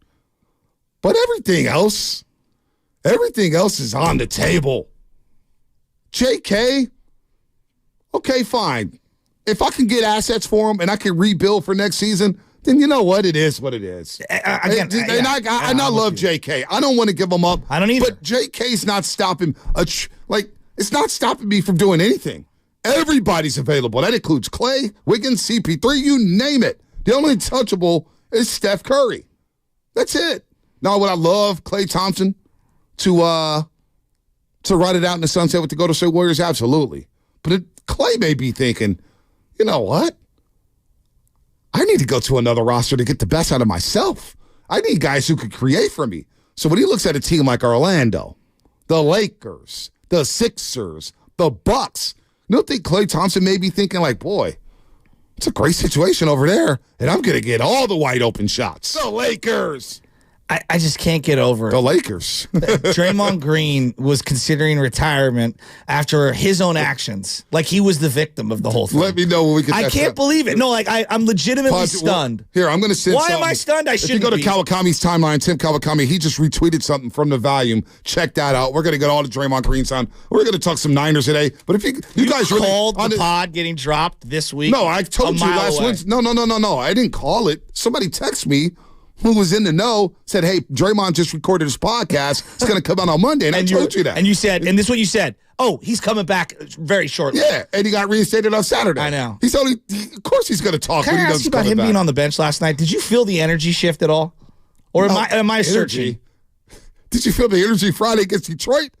But everything else is on the table. JK, okay, fine. If I can get assets for him and I can rebuild for next season, then you know what? It is what it is. I love JK. I don't want to give him up. I don't either. But JK's not stopping. It's not stopping me from doing anything. Everybody's available. That includes Clay, Wiggins, CP3, you name it. The only untouchable is Steph Curry. That's it. Now, would I love Klay Thompson to ride it out in the sunset with the Golden State Warriors? Absolutely. But Clay may be thinking, you know what? I need to go to another roster to get the best out of myself. I need guys who could create for me. So when he looks at a team like Orlando, the Lakers, the Sixers, the Bucks, you don't think Klay Thompson may be thinking like, boy, it's a great situation over there, and I'm going to get all the wide open shots. The Lakers. I just can't get over the Lakers. Draymond Green was considering retirement after his own actions. Like he was the victim of the whole thing. Let me know when we get I can't believe it. No, like I'm legitimately stunned. Here, I'm going to send Why am I stunned? I shouldn't be. If you go to Kawakami's timeline, Tim Kawakami, he just retweeted something from the volume. Check that out. We're going to get all the Draymond Green sound. We're going to talk some Niners today. But if you guys really called the pod getting dropped this week. No, I told you last Wednesday. No. I didn't call it. Somebody texted me who was in the know, said, hey, Draymond just recorded his podcast. It's going to come out on Monday. And I told you that. And you said, and this is what you said. Oh, he's coming back very shortly. Yeah, and he got reinstated on Saturday. I know. Of course he's going to talk. Can I ask you about him being on the bench last night? Did you feel the energy shift at all? Or am I searching? Did you feel the energy Friday against Detroit?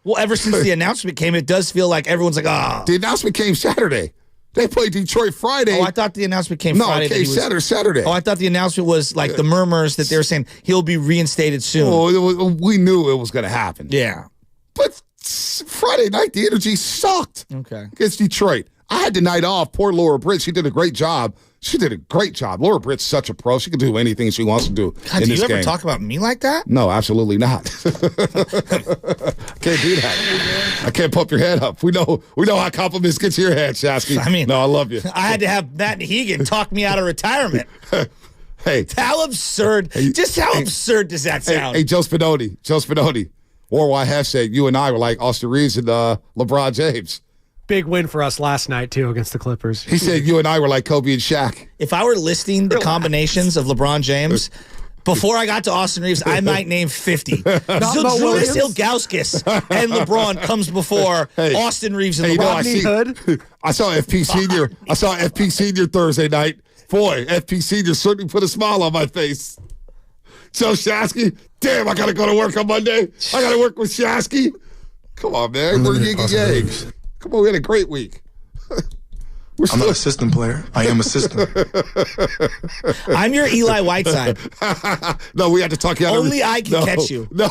Well, ever since the announcement came, it does feel like everyone's like, The announcement came Saturday. They played Detroit Friday. Oh, I thought the announcement came Friday. No, it came Saturday. Oh, I thought the announcement was like the murmurs that they were saying he'll be reinstated soon. Oh, we knew it was going to happen. Yeah. But Friday night, the energy sucked. Okay. Against Detroit. I had the night off. Poor Laura Britt. She did a great job. Laura Britt's such a pro. She can do anything she wants to do God, in this game. Do you ever talk about me like that? No, absolutely not. Can't do that. I can't pump your head up. We know how compliments get to your head, Shasky. I mean, no, I love you. I had to have Matt Hegan talk me out of retirement. Hey. How absurd. Just how absurd does that sound? Hey, Joe Spinoni. Worldwide hashtag, you and I were like Austin Reeves and LeBron James. Big win for us last night, too, against the Clippers. He said you and I were like Kobe and Shaq. If I were listing the combinations of LeBron James, before I got to Austin Reeves, I might name 50. Zydrunas Ilgauskas and LeBron comes before Austin Reeves and LeBron. I saw FP Senior Thursday night. Boy, FP Senior certainly put a smile on my face. So, Shasky, damn, I got to go to work on Monday. I got to work with Shasky. Come on, man. We're yin-yang. Come on, we had a great week. I'm not a system player. I am a system. I'm your Eli Whiteside. No, we had to talk. Only I can catch you. No.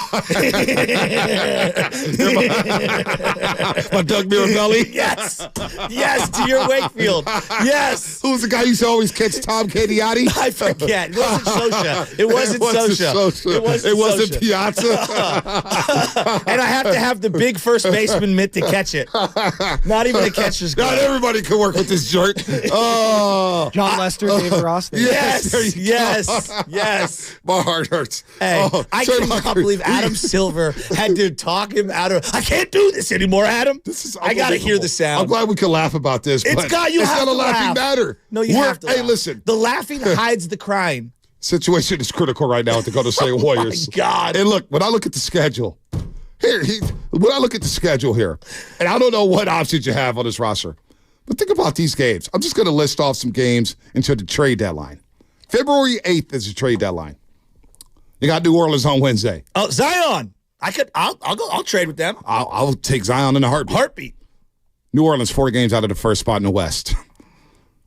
My Doug Mirabelli? Yes, to your Wakefield. Yes. Who's the guy who used to always catch Tom Candiotti? I forget. It wasn't Sosha. It wasn't Sosha. It wasn't Piazza. And I have to have the big first baseman mitt to catch it. Not even a catcher's glove. Not everybody can work with this jerk. Oh, John Lester, David Ross. Yes. My heart hurts. Hey, I cannot believe Adam Silver had to talk him out of. I can't do this anymore, Adam. I got to hear the sound. I'm glad we can laugh about this. It's not a laughing matter. No, you have to. Hey, listen. The laughing hides the crying. Situation is critical right now with the Golden State Warriors. My God. And look, when I look at the schedule, here, and I don't know what options you have on this roster. But think about these games. I'm just going to list off some games until the trade deadline. February 8th is the trade deadline. You got New Orleans on Wednesday. Oh, Zion. I'll trade with them. I'll take Zion in a heartbeat. New Orleans 4 games out of the first spot in the West.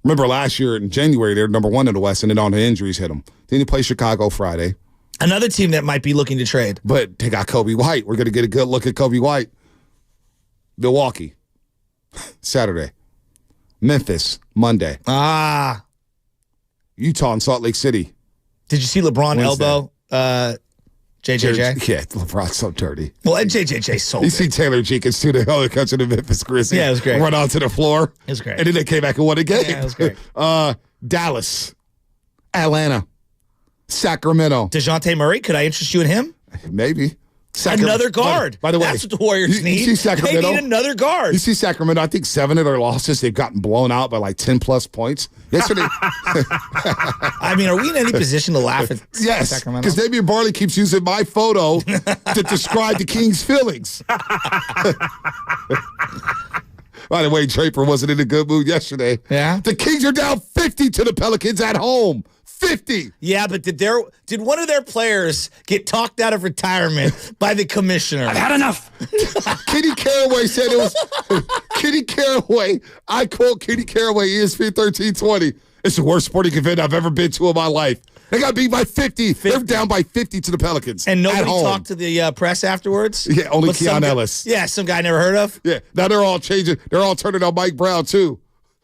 Remember last year in January, they were number 1 in the West, and then all the injuries hit them. Then you play Chicago Friday. Another team that might be looking to trade. But they got Kobe White. We're going to get a good look at Kobe White. Milwaukee, Saturday. Memphis, Monday. Utah and Salt Lake City. Did you see LeBron Wednesday. elbow JJJ? Yeah, LeBron's so dirty. Well, and JJJ's so You see Taylor Jenkins, too, the other coach of the Memphis Grizzlies. Yeah, it was great. Run onto the floor. It was great. And then they came back and won a game. Yeah, it was great. Dallas, Atlanta, Sacramento. DeJounte Murray, could I interest you in him? Maybe. Another guard. By the way, that's what the Warriors need. You see Sacramento? They need another guard. You see Sacramento? I think 7 of their losses, they've gotten blown out by like 10-plus points. Yesterday. I mean, are we in any position to laugh at Yes, Sacramento? because Damian Barley keeps using my photo to describe the Kings' feelings. By the way, Draper wasn't in a good mood yesterday. Yeah? The Kings are down 50 to the Pelicans at home. 50. Yeah, but did one of their players get talked out of retirement by the commissioner? I've had enough. Kenny Caraway said it was Kenny Caraway. I quote Kenny Caraway, ESPN 1320. It's the worst sporting event I've ever been to in my life. They got beat by 50. They're down by 50 to the Pelicans. And nobody at home. talked to the press afterwards? Yeah, only But Keon Ellis. Yeah, some guy I never heard of. Yeah, now they're all changing. They're all turning on Mike Brown, too.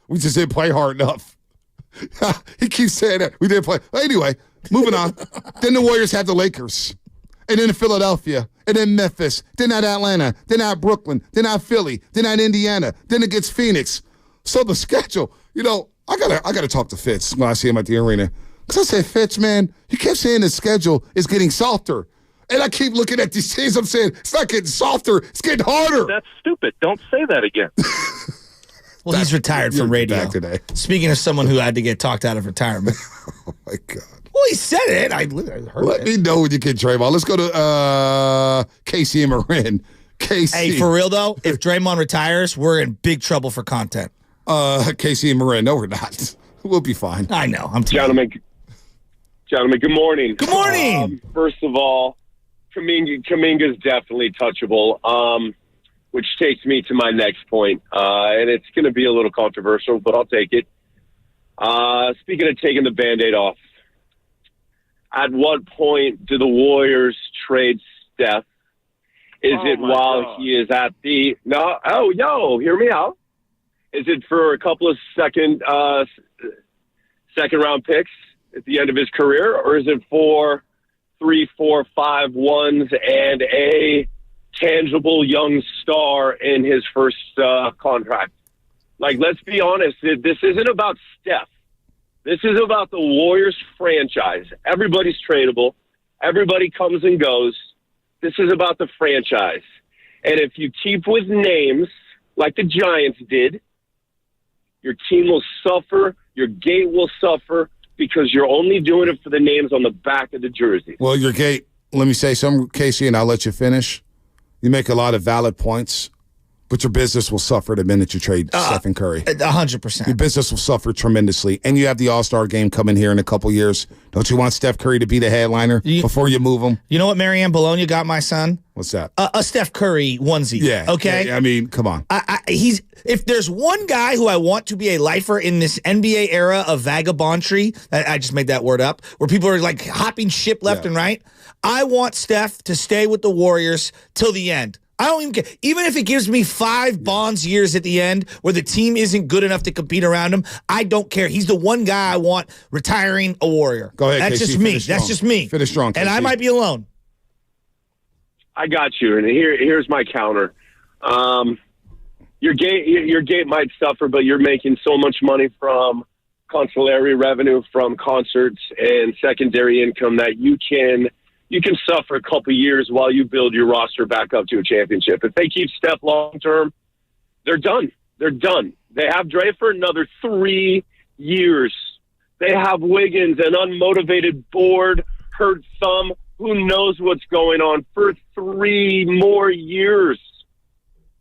We just didn't play hard enough. He keeps saying that. We didn't play. Anyway, moving on. Then the Warriors have the Lakers. And then Philadelphia. And then Memphis. Then at Atlanta. Then at Brooklyn. Then at Philly. Then at Indiana. Then against Phoenix. So the schedule, I gotta talk to Fitz when I see him at the arena. Because I said, Fitz, man, you kept saying the schedule is getting softer. And I keep looking at these teams. I'm saying, it's not getting softer. It's getting harder. That's stupid. Don't say that again. Well, he's retired from radio. Back today. Speaking of someone who had to get talked out of retirement. Oh, my God. Well, he said it. I heard Let it. me know when you get Draymond. Let's go to Casey and Marin. Casey. Hey, for real, though, if Draymond retires, we're in big trouble for content. Casey and Marin. No, we're not. We'll be fine. I know. Gentlemen, good morning. Good morning. First of all, Kuminga's definitely touchable, which takes me to my next point. And it's going to be a little controversial, but I'll take it. Speaking of taking the Band-Aid off, at what point do the Warriors trade Steph? Is it while he is at the – hear me out. Is it for a couple of second-round picks at the end of his career, or is it for 3, 4, 5 ones and a tangible young star in his first contract? Like, let's be honest. This isn't about Steph. This is about the Warriors franchise. Everybody's tradable. Everybody comes and goes. This is about the franchise. And if you keep with names like the Giants did, your team will suffer. Your gate will suffer because you're only doing it for the names on the back of the jersey. Well, your gate, let me say something, Casey, and I'll let you finish. You make a lot of valid points, but your business will suffer the minute you trade Stephen Curry. 100%. Your business will suffer tremendously. And you have the All-Star game coming here in a couple years. Don't you want Steph Curry to be the headliner before you move him? You know what Marianne Bologna got my son? What's that? A Steph Curry onesie. Yeah. Okay? Yeah, I mean, come on. If there's one guy who I want to be a lifer in this NBA era of vagabondry, I just made that word up, where people are like hopping ship left and right, I want Steph to stay with the Warriors till the end. I don't even care. Even if it gives me 5 Bonds years at the end where the team isn't good enough to compete around him, I don't care. He's the one guy I want retiring a Warrior. Go ahead, That's Casey, just me. finish That's strong. just me. Finish strong, And I Casey. might be alone. I got you. And here's my counter. Your gate might suffer, but you're making so much money from consulary revenue from concerts and secondary income that you can suffer a couple years while you build your roster back up to a championship. If they keep Steph long term, they're done. They're done. They have Dre for another 3 years. They have Wiggins, an unmotivated, bored, hurt thumb, who knows what's going on, for 3 more years.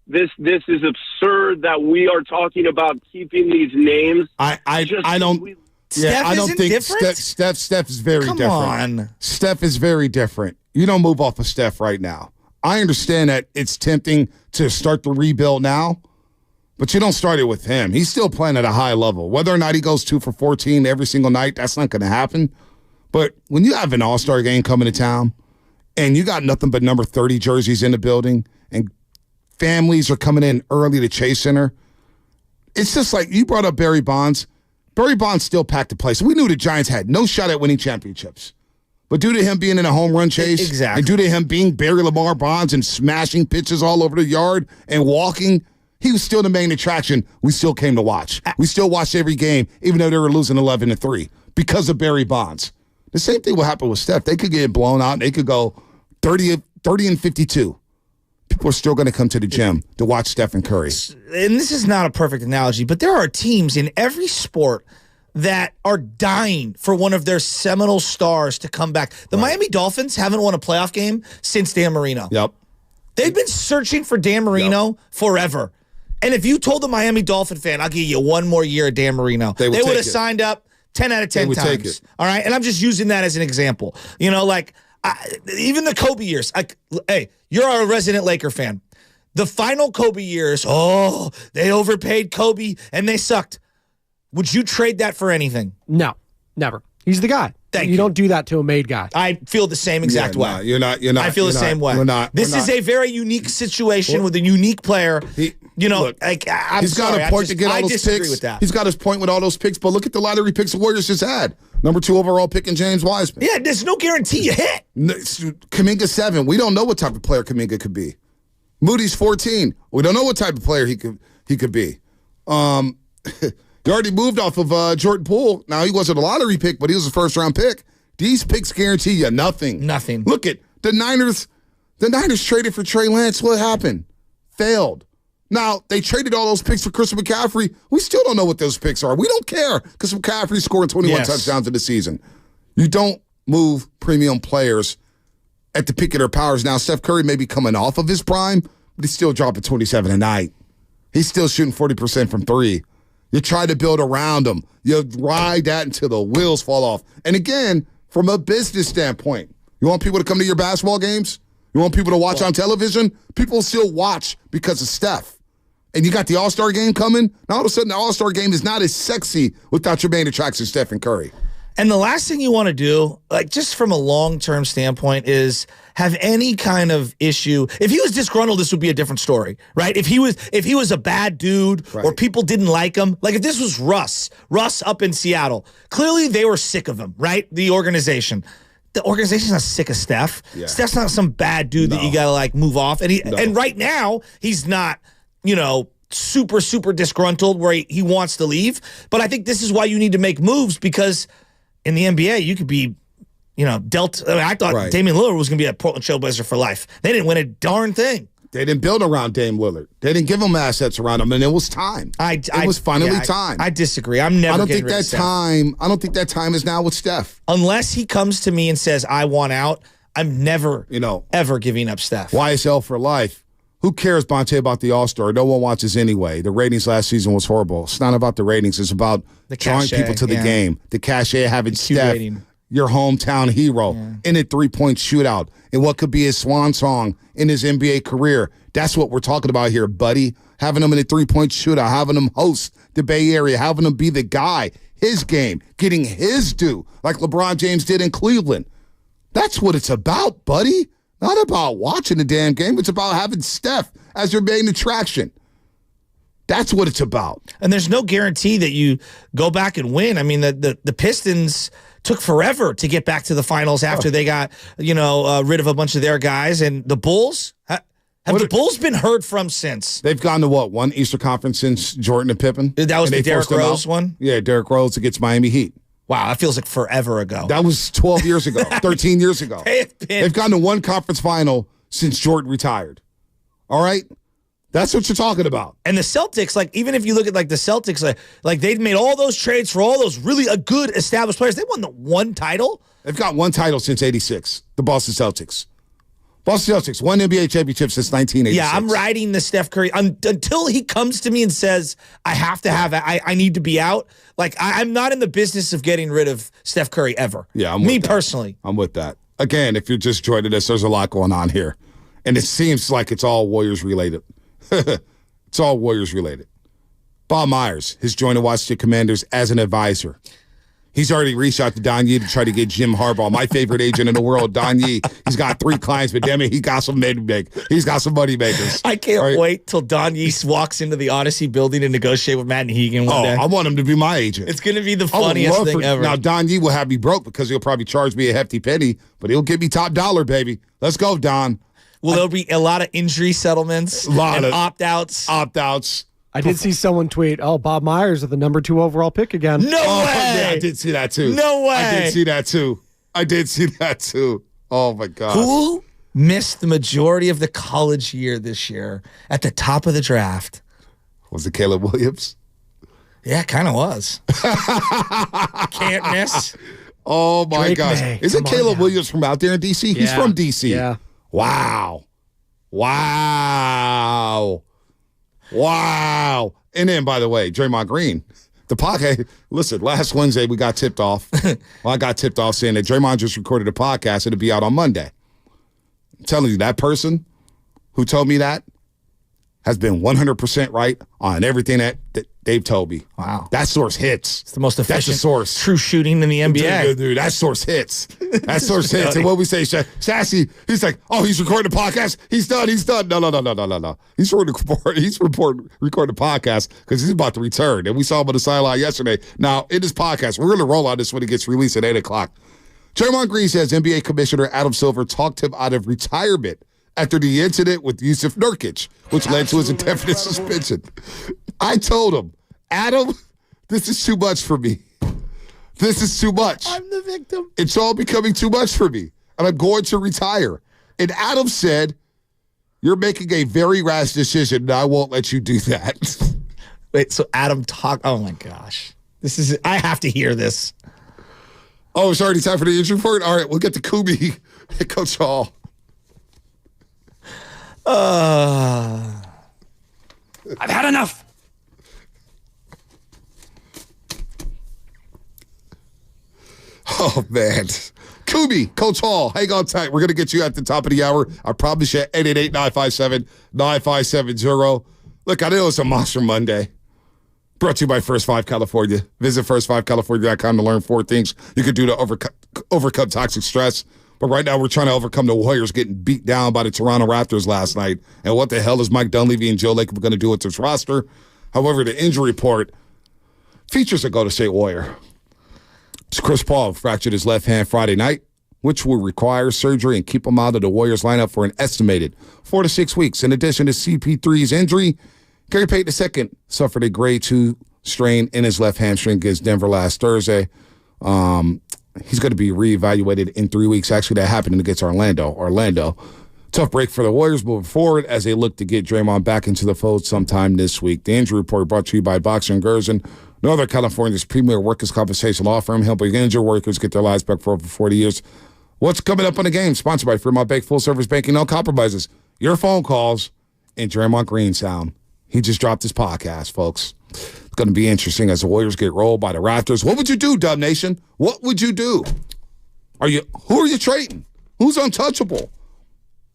This is absurd that we are talking about keeping these names. I don't. Steph I don't isn't think different? Steph is very Come different. on. Steph is very different. You don't move off of Steph right now. I understand that it's tempting to start the rebuild now, But you don't start it with him. He's still playing at a high level. Whether or not he goes 2 for 14 every single night, that's not going to happen. But when you have an all-star game coming to town and you got nothing but number 30 jerseys in the building and families are coming in early to Chase Center, it's just like you brought up Barry Bonds. Barry Bonds still packed the place. We knew the Giants had no shot at winning championships. But due to him being in a home run chase, and due to him being Barry Lamar Bonds and smashing pitches all over the yard and walking, he was still the main attraction. We still came to watch. We still watched every game, even though they were losing 11-3 because of Barry Bonds. The same thing will happen with Steph. They could get blown out. And they could go 30-52. People are still going to come to the gym to watch Stephen Curry. And this is not a perfect analogy, but there are teams in every sport that are dying for one of their seminal stars to come back. The Miami Dolphins haven't won a playoff game since Dan Marino. Yep. They've been searching for Dan Marino forever. And if you told the Miami Dolphin fan, I'll give you one more year of Dan Marino, they would have signed up 10 out of 10 times. Take it. All right? And I'm just using that as an example. You know, like, even the Kobe years. Hey, you're a resident Laker fan. The final Kobe years, they overpaid Kobe and they sucked. Would you trade that for anything? No, never. He's the guy. You don't do that to a made guy. I feel the same exact way. No, you're not. I feel the same way. This is a very unique situation with a unique player. He's got a point to get all those picks. With that. He's got his point with all those picks, but look at the lottery picks the Warriors just had. Number 2 overall pick in James Wiseman. Yeah, there's no guarantee you hit. Kuminga 7. We don't know what type of player Kuminga could be. Moody's 14. We don't know what type of player he could be. You already moved off of Jordan Poole. Now, he wasn't a lottery pick, but he was a first-round pick. These picks guarantee you nothing. Nothing. Look at the Niners. The Niners traded for Trey Lance. What happened? Failed. Now, they traded all those picks for Christian McCaffrey. We still don't know what those picks are. We don't care because McCaffrey's scoring 21 touchdowns in the season. You don't move premium players at the peak of their powers. Now, Steph Curry may be coming off of his prime, but he's still dropping 27 a night. He's still shooting 40% from 3. You try to build around him. You ride that until the wheels fall off. And again, from a business standpoint, you want people to come to your basketball games? You want people to watch on television? People still watch because of Steph. And you got the All-Star game coming. Now all of a sudden the All-Star game is not as sexy without your main attraction, Stephen Curry. And the last thing you want to do, like just from a long-term standpoint, is have any kind of issue. If he was disgruntled, this would be a different story, right? If he was a bad dude or people didn't like him, like if this was Russ up in Seattle, clearly they were sick of him, right? The organization's not sick of Steph. Yeah. Steph's not some bad dude that you got to like move off. And and right now he's not, super, super disgruntled where he wants to leave. But I think this is why you need to make moves, because in the NBA, you could be, dealt. I thought Damian Lillard was going to be a Portland Trailblazer for life. They didn't win a darn thing. They didn't build around Dame Lillard. They didn't give him assets around him, and it was time. It was finally time. I disagree. I'm never. I don't think that time is now with Steph. Unless he comes to me and says, "I want out," I'm never, ever giving up Steph. YSL for life. Who cares, Bonte, about the All-Star? No one watches anyway. The ratings last season was horrible. It's not about the ratings. It's about drawing people to the game. The cachet, having Steph, your hometown hero, in a three-point shootout, in what could be his swan song in his NBA career. That's what we're talking about here, buddy. Having him in a three-point shootout, having him host the Bay Area, having him be the guy, his game, getting his due, like LeBron James did in Cleveland. That's what it's about, buddy. Not about watching the damn game. It's about having Steph as your main attraction. That's what it's about. And there's no guarantee that you go back and win. I mean, the Pistons took forever to get back to the finals after they got, rid of a bunch of their guys. And the Bulls, have the Bulls been heard from since? They've gone to what, one Eastern Conference since Jordan and Pippen? That was the Derrick Rose one? Yeah, Derrick Rose against Miami Heat. Wow, that feels like forever ago. That was 12 years ago, 13 years ago. They've gone to one conference final since Jordan retired. All right? That's what you're talking about. And the Celtics, like, even if you look at, like, the Celtics, like they've made all those trades for all those really good established players. They won the one title? They've got one title since 86, the Boston Celtics. Boston Celtics, one NBA championship since 1986. Yeah, I'm riding the Steph Curry until he comes to me and says, I have to have it. I need to be out. Like, I'm not in the business of getting rid of Steph Curry ever. Yeah, me personally. I'm with that. Again, if you're just joining us, there's a lot going on here. And it seems like it's all Warriors related. It's all Warriors related. Bob Myers has joined the Washington Commanders as an advisor. He's already reached out to Don Yee to try to get Jim Harbaugh, my favorite agent in the world, Don Yee. He's got 3 clients, but damn it, he got some money makers. He's got some money makers. I can't wait till Don Yee walks into the Odyssey building and negotiate with Matt Hegan one day. I want him to be my agent. It's going to be the funniest thing ever. Now, Don Yee will have me broke because he'll probably charge me a hefty penny, but he'll give me top dollar, baby. Let's go, Don. Well, there'll be a lot of injury settlements, and opt-outs. Opt-outs. I did see someone tweet, Bob Myers with the number 2 overall pick again. No way! Yeah, I did see that too. No way! I did see that too. Oh, my God. Who missed the majority of the college year this year at the top of the draft? Was it Caleb Williams? Yeah, it kind of was. Can't miss. Oh, my Drake gosh. May. Isn't Come on Caleb now. Williams from out there in D.C.? He's from D.C. Yeah. Wow. And then, by the way, Draymond Green, the podcast. Listen, last Wednesday we got tipped off. I got tipped off saying that Draymond just recorded a podcast and it'll be out on Monday. I'm telling you, that person who told me that has been 100% right on everything that they've told me. Wow. That source hits. It's the most efficient That's the source. true shooting in the NBA. Dude, that source hits. That source hits. And what we say, Sassy, he's like, he's recording the podcast. He's done. No. He's recording the podcast because he's about to return. And we saw him on the sideline yesterday. Now, in this podcast, we're going to roll on this when it gets released at 8 o'clock. Draymond Green says NBA Commissioner Adam Silver talked him out of retirement after the incident with Yusuf Nurkic, which led to his indefinite suspension. I told him, Adam, this is too much for me. This is too much. I'm the victim. It's all becoming too much for me, and I'm going to retire. And Adam said, you're making a very rash decision, and I won't let you do that. Wait, so Adam talked. Oh, my gosh. I have to hear this. Oh, it's already time for the injury report? All right, we'll get to Kubi and Coach Hall. I've had enough. Oh, man. Kubi, Coach Hall, hang on tight. We're going to get you at the top of the hour. I promise you, 888-957-9570. Look, I know it's a Monster Monday. Brought to you by First 5 California. Visit first5california.com to learn 4 things you could do to overcome toxic stress. But right now, we're trying to overcome the Warriors getting beat down by the Toronto Raptors last night. And what the hell is Mike Dunleavy and Joe Lacob going to do with this roster? However, the injury report features a Golden State Warrior. Chris Paul fractured his left hand Friday night, which will require surgery and keep him out of the Warriors lineup for an estimated 4 to 6 weeks. In addition to CP3's injury, Gary Payton II suffered a grade 2 strain in his left hamstring against Denver last Thursday. He's going to be reevaluated in 3 weeks. Actually, that happened against Orlando. Tough break for the Warriors moving forward as they look to get Draymond back into the fold sometime this week. The injury report brought to you by Boxer & Gerson, Northern California's premier workers' compensation law firm, helping injured workers get their lives back for over 40 years. What's coming up on the game? Sponsored by Fremont Bank, full-service banking, no compromises. Your phone calls and Draymond Green sound. He just dropped his podcast, folks. It's going to be interesting as the Warriors get rolled by the Raptors. What would you do, Dub Nation? What would you do? Who are you trading? Who's untouchable?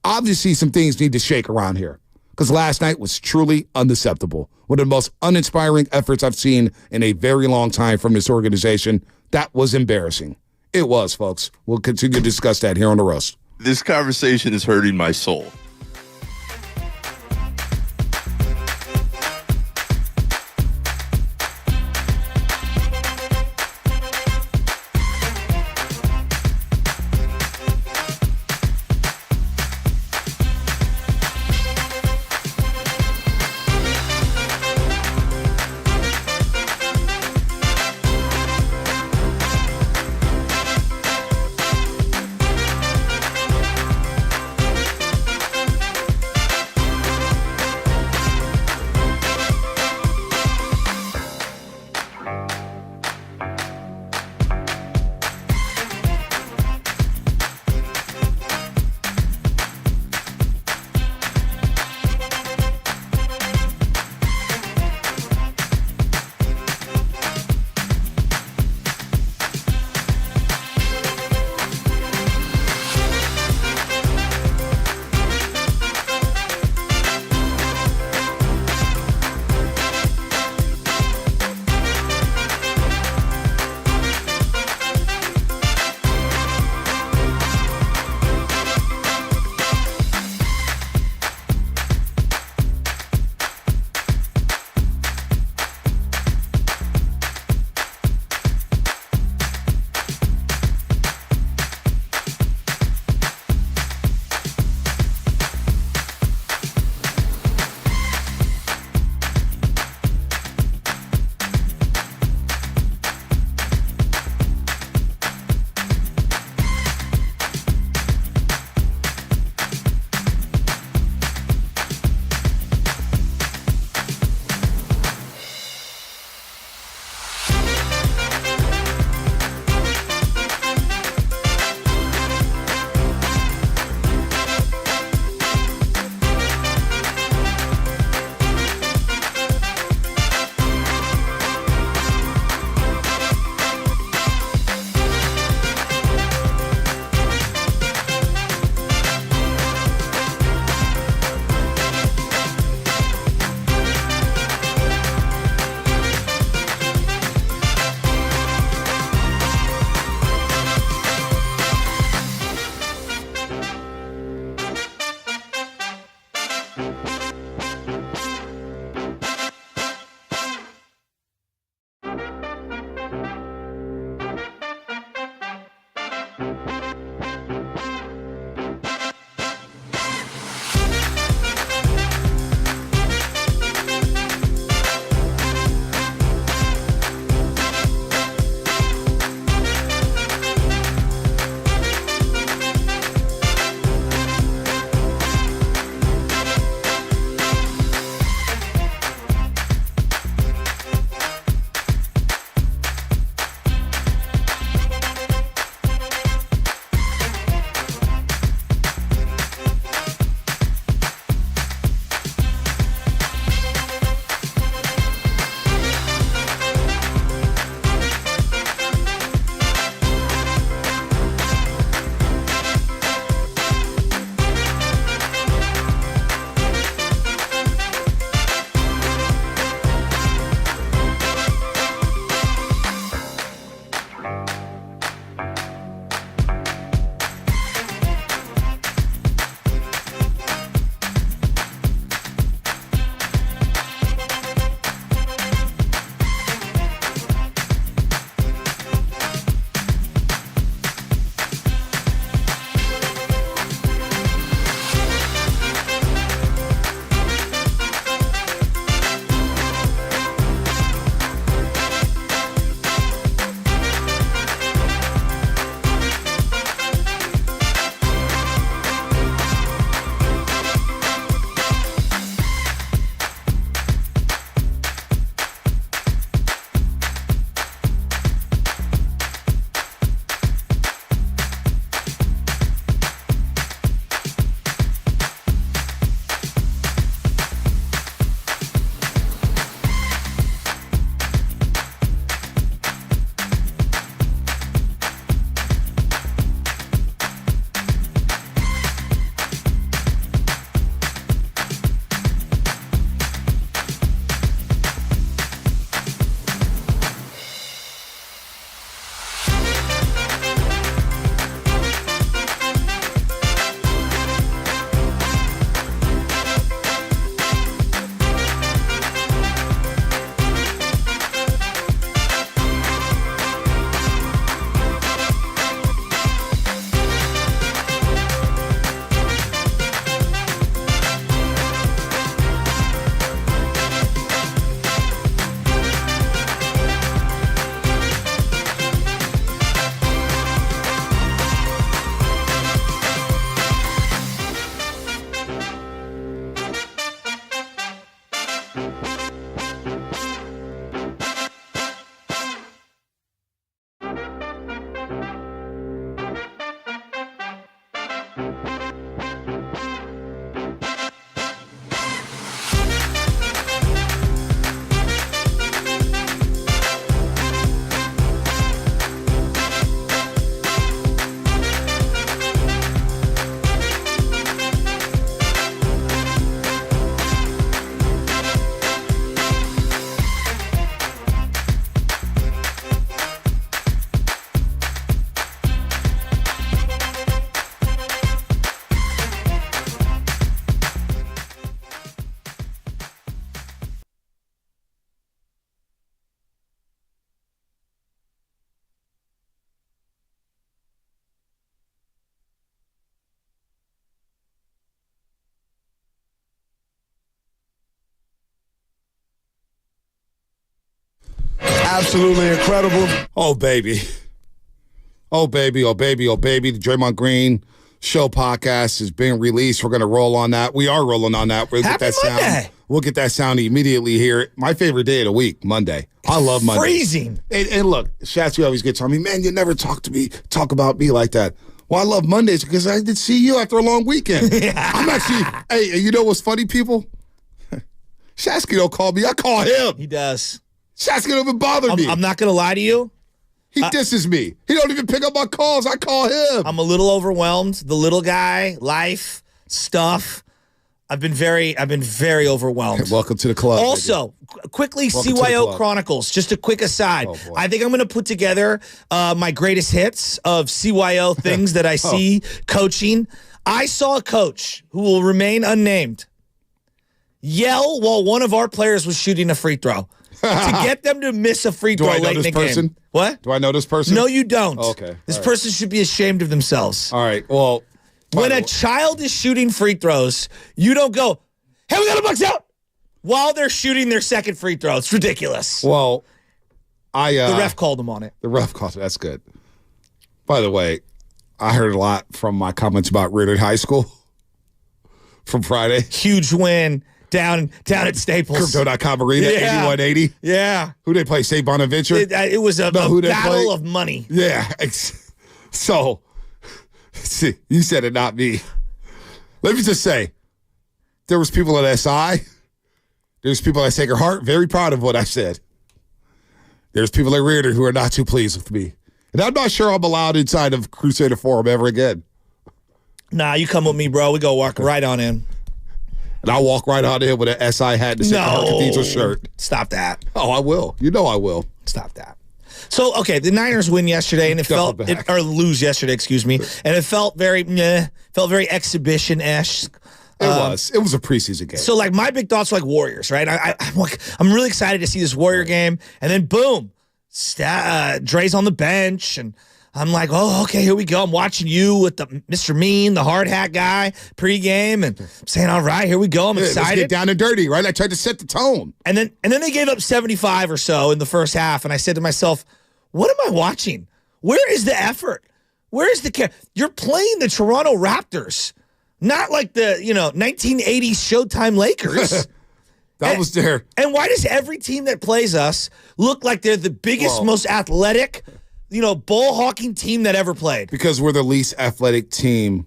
Obviously, some things need to shake around here because last night was truly unacceptable. One of the most uninspiring efforts I've seen in a very long time from this organization. That was embarrassing. It was, folks. We'll continue to discuss that here on The Roast. This conversation is hurting my soul. Absolutely incredible. Oh, baby. Oh, baby. Oh, baby. Oh, baby. The Draymond Green Show podcast is being released. We're going to roll on that. We are rolling on that. We'll Happy get that Monday. sound. We'll get that sound immediately here. My favorite day of the week, Monday. I love Monday. Freezing. And look, Shasky always gets on me, man, you never talk about me like that. Well, I love Mondays because I did see you after a long weekend. I'm actually, hey, you know what's funny, people? Shasky don't call me. I call him. He does. Shasky don't even bother me. I'm not going to lie to you. He disses me. He don't even pick up my calls. I call him. I'm a little overwhelmed. The little guy, life, stuff. I've been very overwhelmed. Hey, welcome to the club. Also, quickly, Welcome to the CYO club. Chronicles. Just a quick aside. I think I'm going to put together my greatest hits of CYO things that I see coaching. I saw a coach who will remain unnamed yell while one of our players was shooting a free throw to get them to miss a free Do throw I know late in this the person? game. What? Do I know this person? No, you don't. Oh, okay. This All right. person should be ashamed of themselves. All right. Well, When a child is shooting free throws, you don't go, hey, we got a box out while they're shooting their second free throw. It's ridiculous. Well, the ref called him on it. The ref called it. That's good. By the way, I heard a lot from my comments about Reardon High School from Friday. Huge win down at Staples. Crypto.com Arena, 8180. Yeah. Who they play? St. Bonaventure? It was a who they battle play? of money. Yeah. So, see, you said it, not me. Let me just say, there was people at SI. There's people at Sacred Heart, very proud of what I said. There's people at Reardon who are not too pleased with me. And I'm not sure I'm allowed inside of Crusader Forum ever again. Nah, you come with me, bro. We go walk right on in. And I'll walk right on in with an SI hat and a Sacred Heart Cathedral shirt. Stop that. Oh, I will. You know I will. Stop that. So, okay, the Niners win yesterday, and or lose yesterday, excuse me, and it felt very exhibition-esque. It was a preseason game. So, like, my big thoughts are like Warriors, right? I'm really excited to see this Warrior game, and then boom, Dre's on the bench, and I'm like, oh, okay, here we go. I'm watching you with the Mr. Mean, the hard hat guy, pregame, and I'm saying, all right, here we go. I'm excited. Let's get down and dirty, right? I tried to set the tone. And then they gave up 75 or so in the first half, and I said to myself, what am I watching? Where is the effort? Where is the care? You're playing the Toronto Raptors, not like the 1980s Showtime Lakers. That was there. And why does every team that plays us look like they're the biggest, most athletic, ball hawking team that ever played? Because we're the least athletic team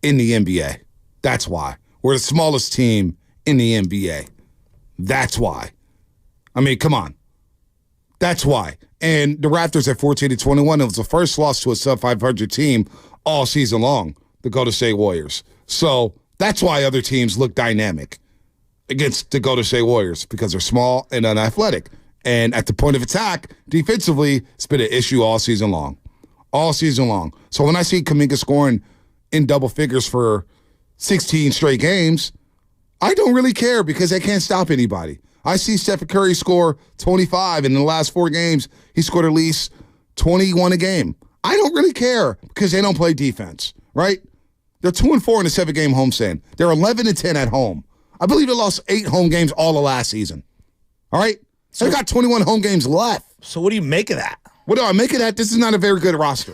in the NBA. That's why. We're the smallest team in the NBA. That's why. I mean, come on. That's why. And the Raptors at 14-21, it was the first loss to a sub-500 team all season long, the Golden State Warriors. So that's why other teams look dynamic against the Golden State Warriors, because they're small and unathletic. And at the point of attack, defensively, it's been an issue all season long. All season long. So when I see Kuminga scoring in double figures for 16 straight games, I don't really care because they can't stop anybody. I see Stephen Curry score 25, and in the last 4 games, he scored at least 21 a game. I don't really care because they don't play defense, right? They're 2-4 in a 7-game homestand. They're 11-10 at home. I believe they lost 8 home games all of last season. All right? So they got 21 home games left. So what do you make of that? What do I make of that? This is not a very good roster.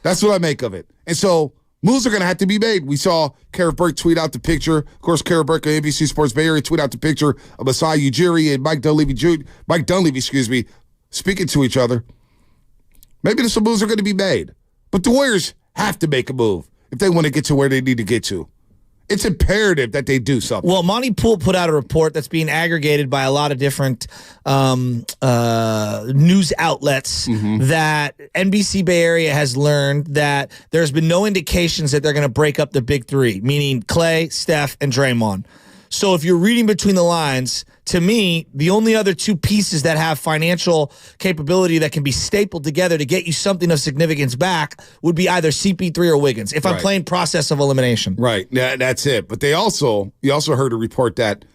That's what I make of it. And so moves are going to have to be made. We saw Kara Burke tweet out the picture. Of course, Kara Burke of NBC Sports Bay Area tweet out the picture of Masai Ujiri and Mike Dunleavy, speaking to each other. Maybe some moves are going to be made. But the Warriors have to make a move if they want to get to where they need to get to. It's imperative that they do something. Well, Monty Poole put out a report that's being aggregated by a lot of different news outlets that NBC Bay Area has learned that there's been no indications that they're going to break up the big three, meaning Clay, Steph, and Draymond. So if you're reading between the lines, to me, the only other two pieces that have financial capability that can be stapled together to get you something of significance back would be either CP3 or Wiggins, if I'm playing process of elimination. Right, that's it. But you also heard a report that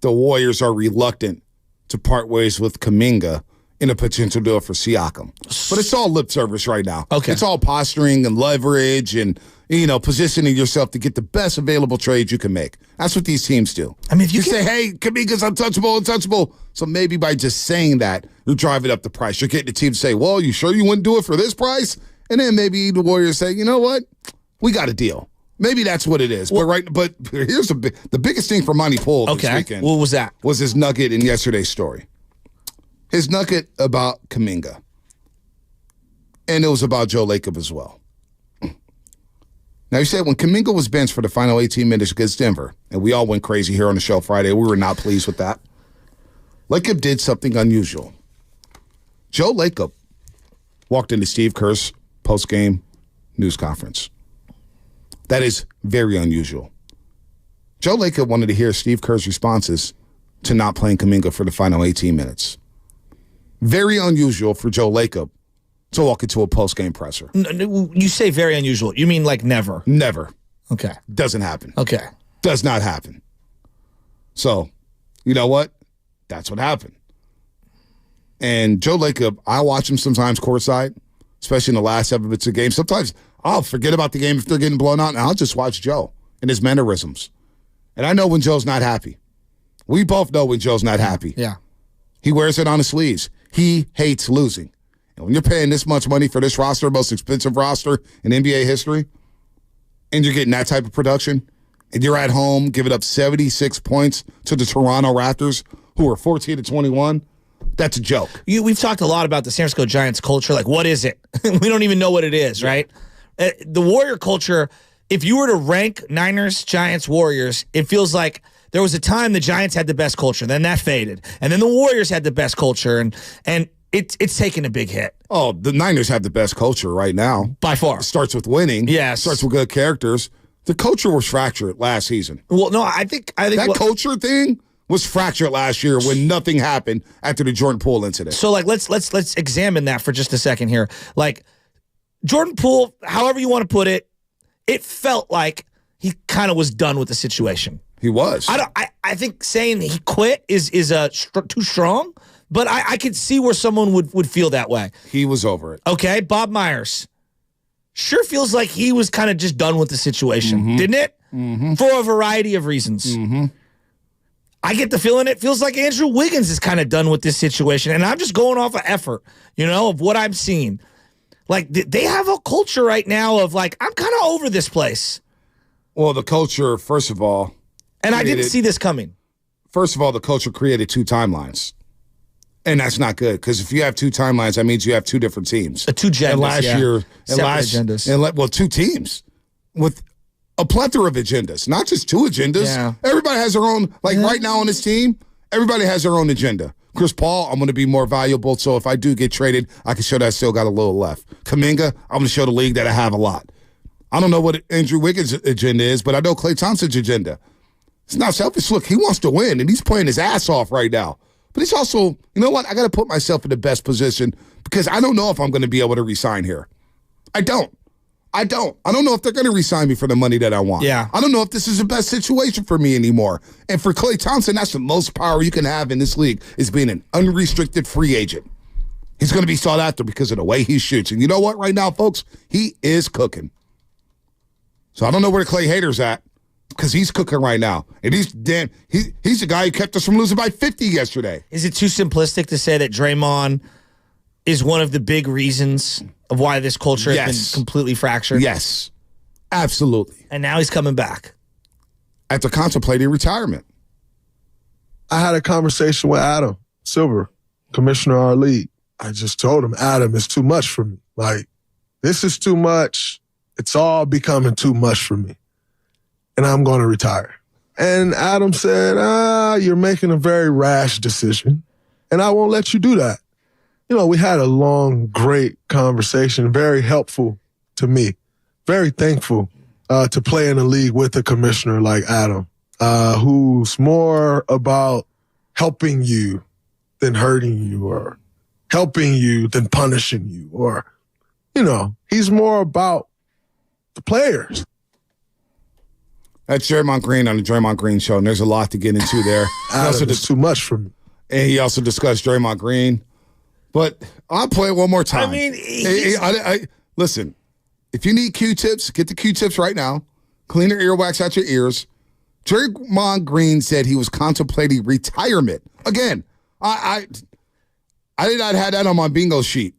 the Warriors are reluctant to part ways with Kuminga in a potential deal for Siakam. But it's all lip service right now. Okay. It's all posturing and leverage and, positioning yourself to get the best available trade you can make. That's what these teams do. I mean, if you say, hey, Kuminga's untouchable. So maybe by just saying that, you're driving up the price. You're getting the team to say, well, you sure you wouldn't do it for this price? And then maybe the Warriors say, you know what? We got a deal. Maybe that's what it is. But here's the biggest thing for Monty Poole this weekend. What was that? Was his nugget in yesterday's story. His nugget about Kuminga. And it was about Joe Lacob as well. Now, he said when Kuminga was benched for the final 18 minutes against Denver, and we all went crazy here on the show Friday, we were not pleased with that. Lacob did something unusual. Joe Lacob walked into Steve Kerr's post-game news conference. That is very unusual. Joe Lacob wanted to hear Steve Kerr's responses to not playing Kuminga for the final 18 minutes. Very unusual for Joe Lacob to walk into a post-game presser. You say very unusual. You mean like never? Never. Okay. Doesn't happen. Okay. Does not happen. So, you know what? That's what happened. And Joe Lacob, I watch him sometimes courtside, especially in the last 7 minutes of the game. Sometimes I'll forget about the game if they're getting blown out, and I'll just watch Joe and his mannerisms. And I know when Joe's not happy. We both know when Joe's not happy. Yeah. He wears it on his sleeves. He hates losing. And when you're paying this much money for this roster, most expensive roster in NBA history, and you're getting that type of production, and you're at home giving up 76 points to the Toronto Raptors, who are 14-21, that's a joke. We've talked a lot about the San Francisco Giants culture. Like, what is it? We don't even know what it is, right? The Warrior culture, if you were to rank Niners, Giants, Warriors, it feels like there was a time the Giants had the best culture, then that faded. And then the Warriors had the best culture, and it's taken a big hit. Oh, the Niners have the best culture right now. By far. It starts with winning. Yes. Starts with good characters. The culture was fractured last season. Well, no, I think that culture thing was fractured last year when nothing happened after the Jordan Poole incident. So, like, let's examine that for just a second here. Like, Jordan Poole, however you want to put it, it felt like he kind of was done with the situation. He was. I think saying he quit is too strong, but I could see where someone would feel that way. He was over it. Okay, Bob Myers. Sure feels like he was kind of just done with the situation, didn't it? For a variety of reasons. I get the feeling it feels like Andrew Wiggins is kind of done with this situation, and I'm just going off of effort, of what I'm seeing. Like, they have a culture right now of, like, I'm kind of over this place. Well, the culture, first of all... And I didn't see this coming. First of all, the culture created 2 timelines. And that's not good, because if you have 2 timelines, that means you have 2 different teams. 2 genders, and last year, agendas. 2 teams with a plethora of agendas, not just 2 agendas. Yeah. Everybody has their own, right now on this team, everybody has their own agenda. Chris Paul, I'm going to be more valuable, so if I do get traded, I can show that I still got a little left. Kuminga, I'm going to show the league that I have a lot. I don't know what Andrew Wiggins' agenda is, but I know Klay Thompson's agenda. It's not selfish. Look, he wants to win, and he's playing his ass off right now. But it's also, you know what? I got to put myself in the best position because I don't know if I'm going to be able to resign here. I don't know if they're going to resign me for the money that I want. Yeah. I don't know if this is the best situation for me anymore. And for Klay Thompson, that's the most power you can have in this league is being an unrestricted free agent. He's going to be sought after because of the way he shoots. And you know what? Right now, folks, he is cooking. So I don't know where the Klay hater's at. Because he's cooking right now. And he's the guy who kept us from losing by 50 yesterday. Is it too simplistic to say that Draymond is one of the big reasons of why this culture has been completely fractured? Yes. Absolutely. And now he's coming back. After contemplating retirement. I had a conversation with Adam Silver, commissioner of our league. I just told him, Adam, it's too much for me. Like, this is too much. it's all becoming too much for me, and I'm going to retire. And Adam said, you're making a very rash decision, and I won't let you do that. You know, we had a long, great conversation, very helpful to me, very thankful to play in a league with a commissioner like Adam, who's more about helping you than hurting you, or helping you than punishing you, or, you know, he's more about the players. That's Draymond Green on the Draymond Green Show, and there's a lot to get into there. Adam is too much for me. And he also discussed Draymond Green. But I'll play it one more time. I mean, listen, if you need Q-tips, get the Q-tips right now. Clean your earwax out your ears. Draymond Green said he was contemplating retirement. Again, I did not have that on my bingo sheet.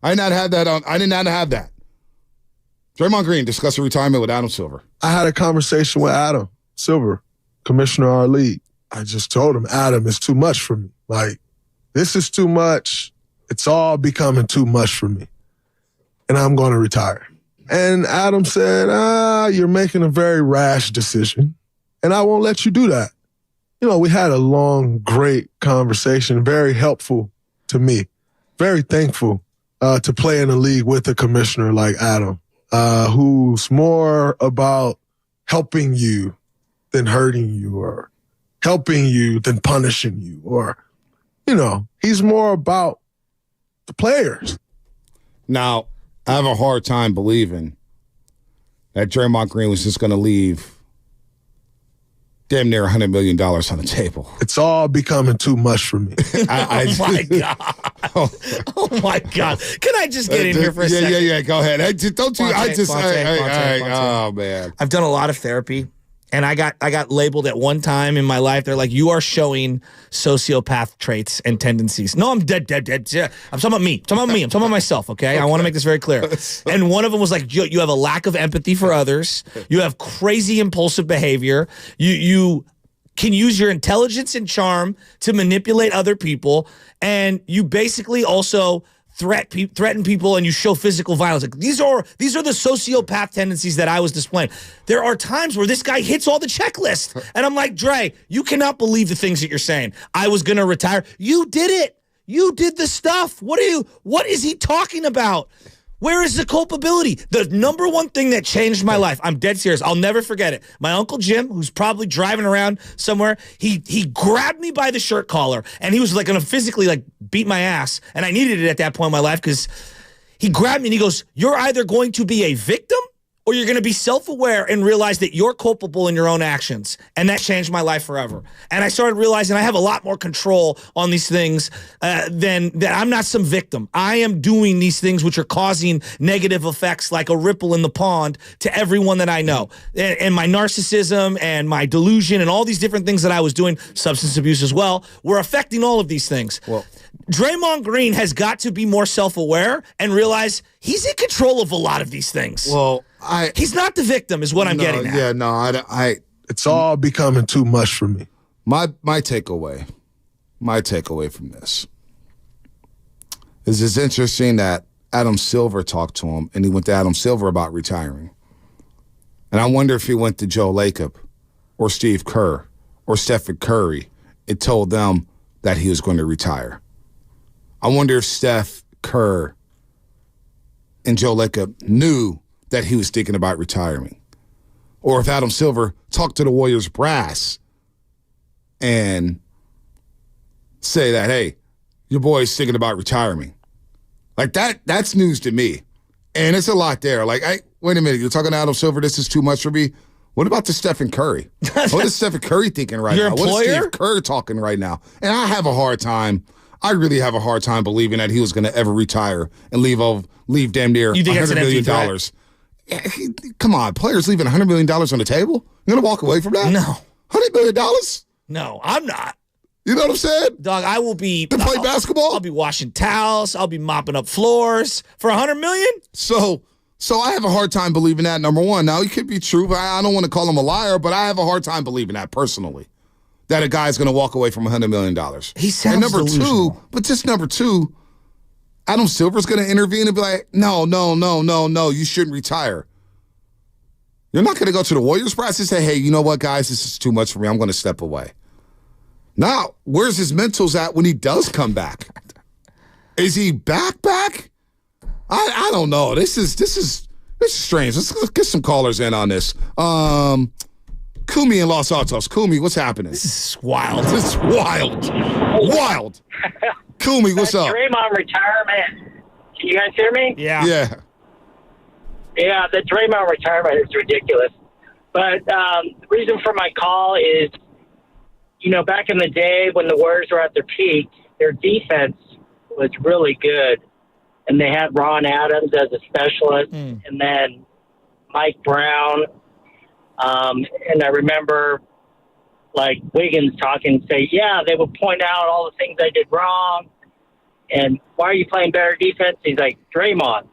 I did not have that. Draymond Green discussing retirement with Adam Silver. I had a conversation with Adam Silver, commissioner of our league. I just told him, Adam, it's too much for me. Like, this is too much. It's all becoming too much for me, and I'm going to retire. And Adam said, you're making a very rash decision, and I won't let you do that. You know, we had a long, great conversation, very helpful to me, very thankful to play in a league with a commissioner like Adam, who's more about helping you than hurting you, or helping you than punishing you, or, you know, he's more about the players. Now, I have a hard time believing that Draymond Green was just going to leave damn near $100 million on the table. It's all becoming too much for me. Oh my God. Oh my God. Can I just get in here for a second? Yeah. Go ahead. Fonte. Oh man. I've done a lot of therapy, and I got labeled at one time in my life. They're like, you are showing sociopath traits and tendencies. No, I'm dead. Yeah. I'm talking about me. I'm talking about myself, okay? I want to make this very clear. And one of them was like, you have a lack of empathy for others. You have crazy impulsive behavior. You can use your intelligence and charm to manipulate other people. And you basically also threaten people, and you show physical violence. Like, these are the sociopath tendencies that I was displaying. There are times where this guy hits all the checklists, and I'm like, Dre, you cannot believe the things that you're saying. I was gonna retire. You did it. You did the stuff. What is he talking about? Where is the culpability? The number one thing that changed my life, I'm dead serious, I'll never forget it. My Uncle Jim, who's probably driving around somewhere, he grabbed me by the shirt collar, and he was like going to physically like beat my ass, and I needed it at that point in my life, because he grabbed me and he goes, you're either going to be a victim or you're going to be self-aware and realize that you're culpable in your own actions. And that changed my life forever. And I started realizing I have a lot more control on these things than that. I'm not some victim. I am doing these things which are causing negative effects like a ripple in the pond to everyone that I know. And my narcissism and my delusion and all these different things that I was doing, substance abuse as well, were affecting all of these things. Well, Draymond Green has got to be more self-aware and realize he's in control of a lot of these things. Well, he's not the victim, is what I'm getting at. Yeah, no, it's all becoming too much for me. My takeaway from this is it's interesting that Adam Silver talked to him, and he went to Adam Silver about retiring. And I wonder if he went to Joe Lacob or Steve Kerr or Stephen Curry and told them that he was going to retire. I wonder if Steph Kerr and Joe Lacob knew that he was thinking about retiring. Or if Adam Silver talked to the Warriors brass and say that, hey, your boy's thinking about retiring. Like that's news to me. And it's a lot there. Like, wait a minute, you're talking to Adam Silver, this is too much for me? What about the Stephen Curry? What is Stephen Curry thinking right Your now? employer? What is Steve Kerr talking right now? And I really have a hard time believing that he was going to ever retire and leave damn near $100 million. Come on, players leaving $100 million on the table? You're going to walk away from that? No. $100 million? No, I'm not. You know what I'm saying? Dog, I will be... To play basketball? I'll be washing towels. I'll be mopping up floors for $100 million? So I have a hard time believing that, number one. Now, it could be true, but I don't want to call him a liar, but I have a hard time believing that personally, that a guy's going to walk away from $100 million. He sounds delusional. Number two, Adam Silver's going to intervene and be like, no, you shouldn't retire. You're not going to go to the Warriors practice and say, hey, you know what, guys, this is too much for me. I'm going to step away. Now, where's his mentals at when he does come back? Is he back? I don't know. This is strange. Let's get some callers in on this. Kumi in Los Altos. Kumi, what's happening? This is wild. This is wild. Wild. Kumi, what's up? Draymond retirement. Can you guys hear me? Yeah. Yeah. Yeah, the Draymond retirement is ridiculous. But the reason for my call is, back in the day when the Warriors were at their peak, their defense was really good. And they had Ron Adams as a specialist, and then Mike Brown. And I remember, Wiggins talking, say, yeah, they would point out all the things I did wrong. And why are you playing better defense? He's like, Draymond.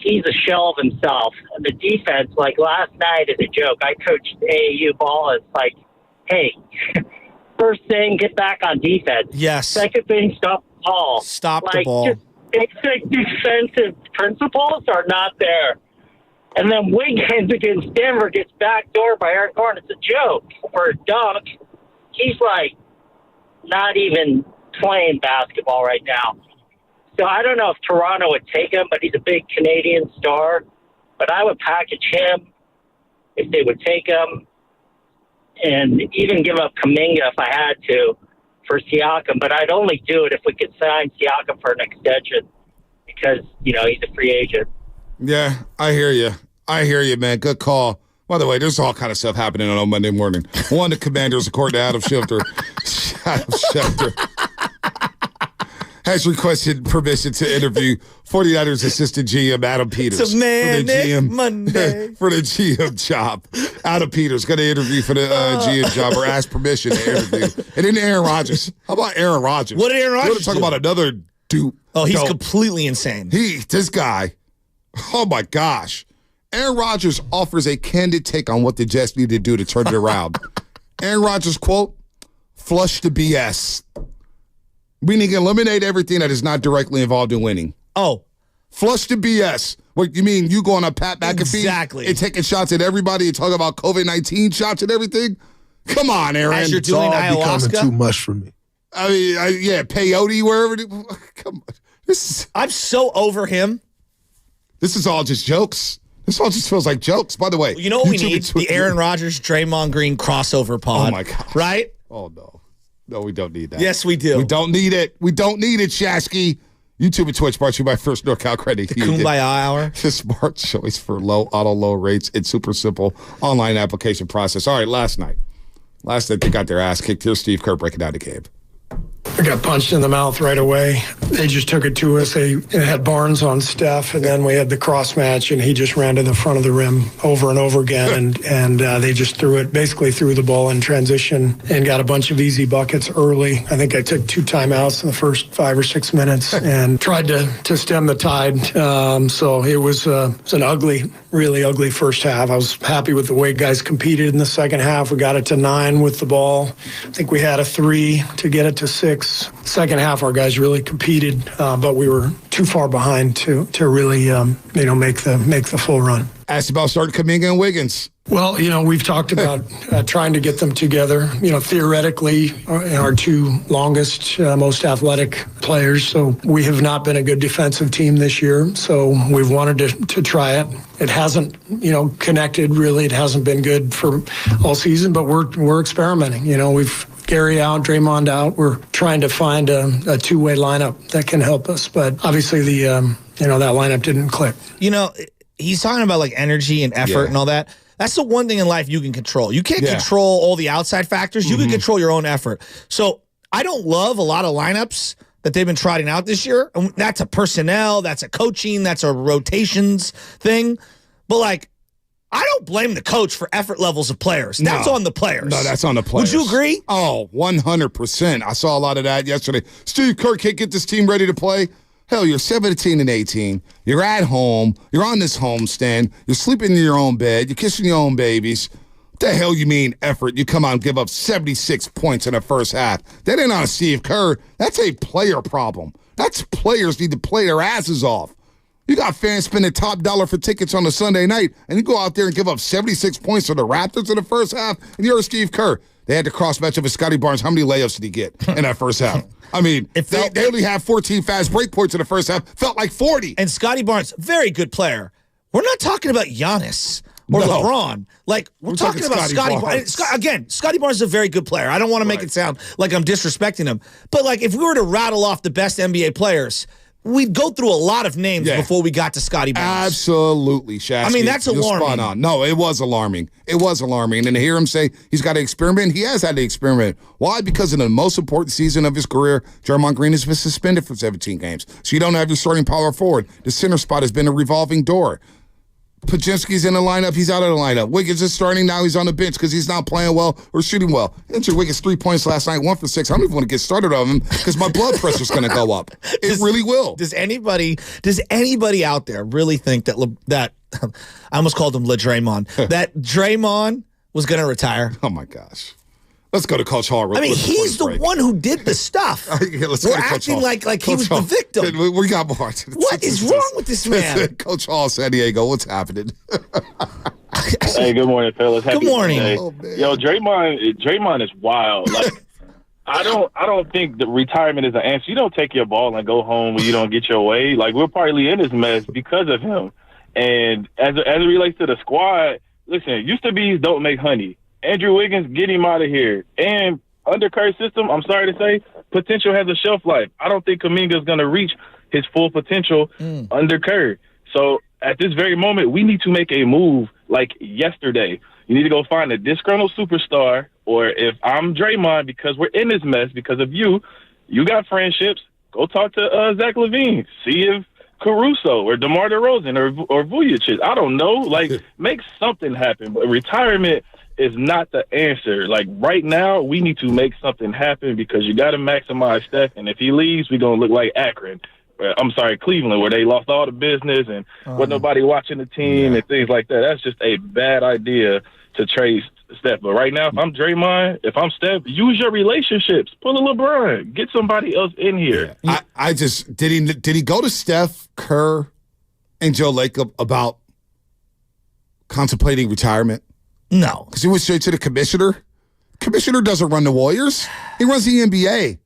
He's a shell of himself. And the defense, last night is a joke. I coached AAU ball. It's like, hey, first thing, get back on defense. Yes. Second thing, stop the ball. Stop the ball. Just basic defensive principles are not there. And then Wiggins against Denver gets backdoored by Eric Gordon. It's a joke for a dunk. He's not even playing basketball right now. So I don't know if Toronto would take him, but he's a big Canadian star. But I would package him if they would take him, and even give up Kuminga if I had to for Siakam. But I'd only do it if we could sign Siakam for an extension because, he's a free agent. Yeah, I hear you, man. Good call. By the way, there's all kind of stuff happening on Monday morning. One, the Commanders, according to Adam Schefter, has requested permission to interview 49ers assistant GM Adam Peters. It's a manic Monday. For the GM job. Adam Peters going to interview for the GM job or ask permission to interview. And then Aaron Rodgers. How about Aaron Rodgers? What did Aaron Rodgers do? Talk about another dude. Oh, he's completely insane. This guy. Oh, my gosh. Aaron Rodgers offers a candid take on what the Jets need to do to turn it around. Aaron Rodgers, quote, flush the BS. We need to eliminate everything that is not directly involved in winning. Oh. Flush the BS. What, you mean you going on Pat McAfee? Exactly. And taking shots at everybody and talking about COVID-19 shots and everything? Come on, Aaron. As you're It's doing all ayahuasca? becoming too much for me. I mean, peyote, wherever. Come on. I'm so over him. This is all just jokes. This all just feels like jokes. By the way, You know what we need? The Aaron Rodgers, Draymond Green crossover pod. Oh, my God. Right? Oh, no. No, we don't need that. Yes, we do. We don't need it. We don't need it, Shasky. YouTube and Twitch brought to you by First NorCal Credit Union. Kumbaya hour. The smart choice for low rates. It's super simple online application process. All right, last night they got their ass kicked. Here's Steve Kerr breaking down the game. I got punched in the mouth right away. They just took it to us. They had Barnes on Steph, and then we had the cross match, and he just ran to the front of the rim over and over again, and they just basically threw the ball in transition and got a bunch of easy buckets early. I think I took 2 timeouts in the first 5 or 6 minutes and tried to stem the tide. So it was an ugly, really ugly first half. I was happy with the way guys competed in the second half. We got it to 9 with the ball. I think we had a 3 to get it to 6. Second half, our guys really competed, but we were too far behind to really make the full run. Asked about starting Kuminga and Wiggins. Well, we've talked about trying to get them together. Theoretically, our 2 longest, most athletic players. So we have not been a good defensive team this year. So we've wanted to try it. It hasn't, connected really. It hasn't been good for all season, but we're experimenting. We've Gary out, Draymond out. We're trying to find a two-way lineup that can help us. But obviously that lineup didn't click. He's talking about energy and effort and all that. That's the one thing in life you can control. You can't control all the outside factors. You can control your own effort. So I don't love a lot of lineups that they've been trotting out this year. And that's a personnel, that's a coaching, that's a rotations thing. But I don't blame the coach for effort levels of players. That's on the players. No, that's on the players. Would you agree? Oh, 100%. I saw a lot of that yesterday. Steve Kerr can't get this team ready to play. Hell, you're 17 and 18. You're at home. You're on this homestand. You're sleeping in your own bed. You're kissing your own babies. What the hell you mean effort? You come out and give up 76 points in the first half. That ain't on Steve Kerr. That's a player problem. That's players need to play their asses off. You got fans spending top dollar for tickets on a Sunday night, and you go out there and give up 76 points to the Raptors in the first half, and you're Steve Kerr. They had to cross-match up with Scotty Barnes. How many layups did he get in that first half? I mean, they only had 14 fast break points in the first half. Felt like 40. And Scotty Barnes, very good player. We're not talking about Giannis or LeBron. Like, we're talking about Scotty Barnes. Again, Scotty Barnes is a very good player. I don't want to make it sound like I'm disrespecting him. But, like, if we were to rattle off the best NBA players, we'd go through a lot of names before we got to Scotty Barnes. Absolutely, Shasky. I mean, that's alarming. Spot on. No, it was alarming. It was alarming. And to hear him say he's got to experiment, he has had to experiment. Why? Because in the most important season of his career, Draymond Green has been suspended for 17 games. So you don't have your starting power forward. The center spot has been a revolving door. Podziemski's in the lineup. He's out of the lineup. Wiggins is starting now. He's on the bench because he's not playing well or shooting well. Andrew Wiggins 3 points last night, 1 for 6. I don't even want to get started on him because my blood pressure's going to go up. It really will. Does anybody out there really think that I almost called him Draymond, that Draymond was going to retire? Oh my gosh. Let's go to Coach Hall. I mean, he's the one who did the stuff. We're acting like he was the victim. We got more. What is wrong with this man? Coach Hall, San Diego, what's happening? Hey, good morning, fellas. Good morning. Yo, Draymond is wild. Like, I don't think the retirement is an answer. You don't take your ball and go home when you don't get your way. Like, we're partly in this mess because of him. And as it relates to the squad, listen, used to be's don't make honey. Andrew Wiggins, get him out of here. And under Kerr's system, I'm sorry to say, potential has a shelf life. I don't think Kuminga's going to reach his full potential under Kerr. So at this very moment, we need to make a move like yesterday. You need to go find a disgruntled superstar, or if I'm Draymond, because we're in this mess because of you got friendships, go talk to Zach LaVine. See if Caruso or DeMar DeRozan or Vujacic. I don't know. Like, make something happen. But retirement is not the answer. Like, right now, we need to make something happen because you got to maximize Steph. And if he leaves, we're going to look like Akron. I'm sorry, Cleveland, where they lost all the business and wasn't nobody watching the team and things like that. That's just a bad idea to trade Steph. But right now, if I'm Draymond, if I'm Steph, use your relationships. Pull a LeBron. Get somebody else in here. I just did he go to Steph, Kerr, and Joe Lacob about contemplating retirement? No. Because he went straight to the commissioner. Commissioner doesn't run the Warriors. He runs the NBA.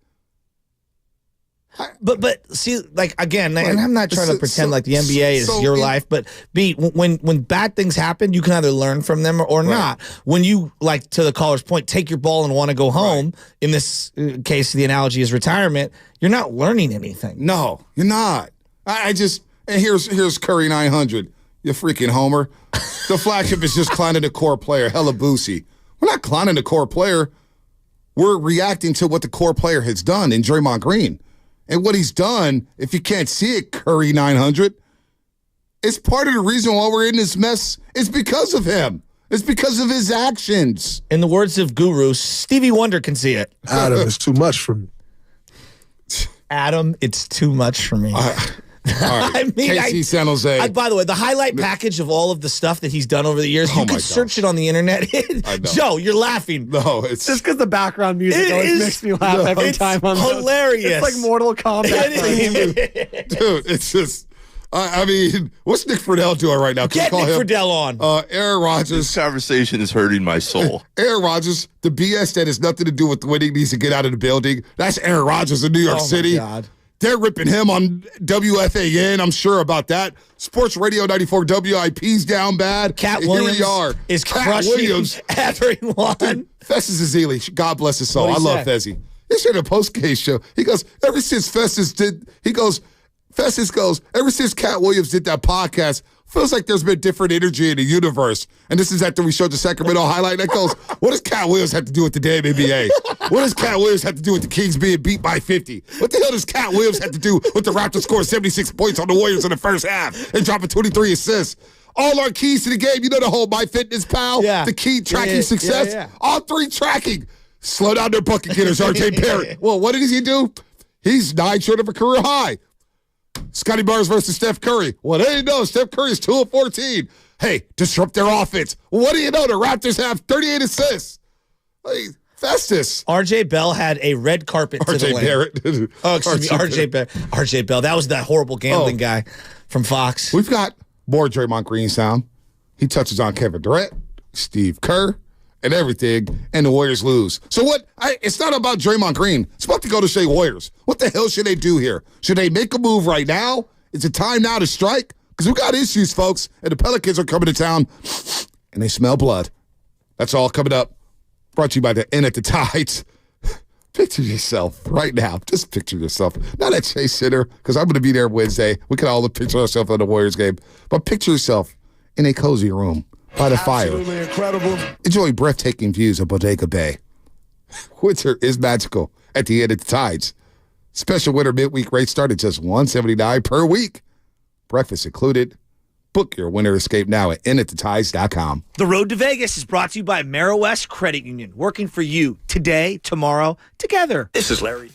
But see, like, again, and I'm not trying to pretend like the NBA is your life, but when bad things happen, you can either learn from them or not. When you, like, to the caller's point, take your ball and want to go home, in this case, the analogy is retirement, you're not learning anything. No, you're not. And here's Curry 900. You freaking homer. The flagship is just clowning the core player, Hella Boosie. We're not clowning the core player. We're reacting to what the core player has done in Draymond Green. And what he's done, if you can't see it, Curry 900, it's part of the reason why we're in this mess. It's because of him. It's because of his actions. In the words of Guru, Stevie Wonder can see it. Adam, it's too much for me. Adam, it's too much for me. All right. I mean, KC San Jose. By the way, the highlight package of all of the stuff that he's done over the years, you can search it on the internet. Joe, you're laughing. No, it's just because the background music always makes me laugh every time. Hilarious. It's like Mortal Kombat. Dude, it's just. I mean, what's Nick Friedel doing right now? Get Nick Friedel on. Aaron Rodgers. This conversation is hurting my soul. Aaron Rodgers, the BS that has nothing to do with winning needs to get out of the building. That's Aaron Rodgers in New York City. My God. They're ripping him on WFAN. I'm sure about that. Sports Radio 94 WIP's down bad. Cat Williams Here we are. Is crushing everyone. Dude, Festus Ezeli, God bless his soul. I love Fezzy. He's in a post-case show. He goes, ever since Festus goes, ever since Cat Williams did that podcast, feels like there's been different energy in the universe. And this is after we showed the Sacramento highlight. That goes, what does Cat Williams have to do with the damn NBA? What does Cat Williams have to do with the Kings being beat by 50? What the hell does Cat Williams have to do with the Raptors scoring 76 points on the Warriors in the first half and dropping 23 assists? All our keys to the game, you know the whole MyFitnessPal, the key tracking success, all three tracking. Slow down their bucket getters, RJ Barrett. Well, what does he do? He's 9 short of a career high. Scotty Barnes versus Steph Curry. Well, they didn't know Steph Curry is 2 of 14. Hey, disrupt their offense. Well, what do you know? The Raptors have 38 assists. Like, Festus. RJ Bell had a red carpet to the RJ land. Barrett. Oh, excuse me, RJ Bell. That was that horrible gambling guy from Fox. We've got more Draymond Green sound. He touches on Kevin Durant, Steve Kerr, and everything, and the Warriors lose. So what? It's not about Draymond Green. It's about the Golden State Warriors. What the hell should they do here? Should they make a move right now? Is it time now to strike? Because we got issues, folks, and the Pelicans are coming to town, and they smell blood. That's all coming up. Brought to you by the Inn at the Tides. Picture yourself right now. Just picture yourself. Not at Chase Center, because I'm going to be there Wednesday. We can all picture ourselves at the Warriors game. But picture yourself in a cozy room by the fire. Absolutely incredible. Enjoy breathtaking views of Bodega Bay. Winter is magical at the Inn at the Tides. Special winter midweek rates start at just $179 per week. Breakfast included. Book your winter escape now at inatthetides.com. The Road to Vegas is brought to you by Merrill-West Credit Union, working for you today, tomorrow, together. This is Larry.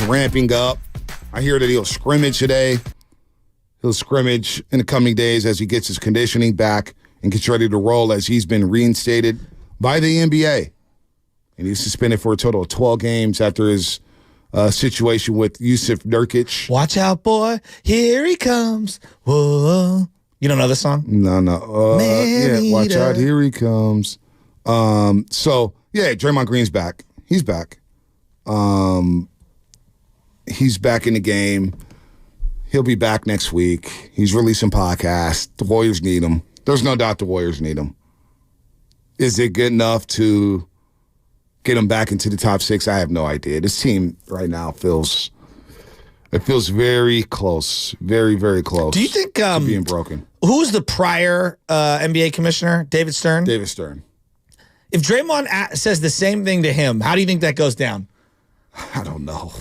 ramping up. I hear that he'll scrimmage today. He'll scrimmage in the coming days as he gets his conditioning back and gets ready to roll as he's been reinstated by the NBA. And he's suspended for a total of 12 games after his situation with Yusuf Nurkic. Watch out, boy. Here he comes. Whoa. You don't know this song? No. Yeah, watch out. Here he comes. Draymond Green's back. He's back. He's back in the game. He'll be back next week. He's releasing podcasts. The Warriors need him. There's no doubt the Warriors need him. Is it good enough to get him back into the top 6? I have no idea. This team right now feels very close. Very, very close. Do you think to being broken? Who's the prior NBA commissioner? David Stern? David Stern. If Draymond says the same thing to him, how do you think that goes down? I don't know.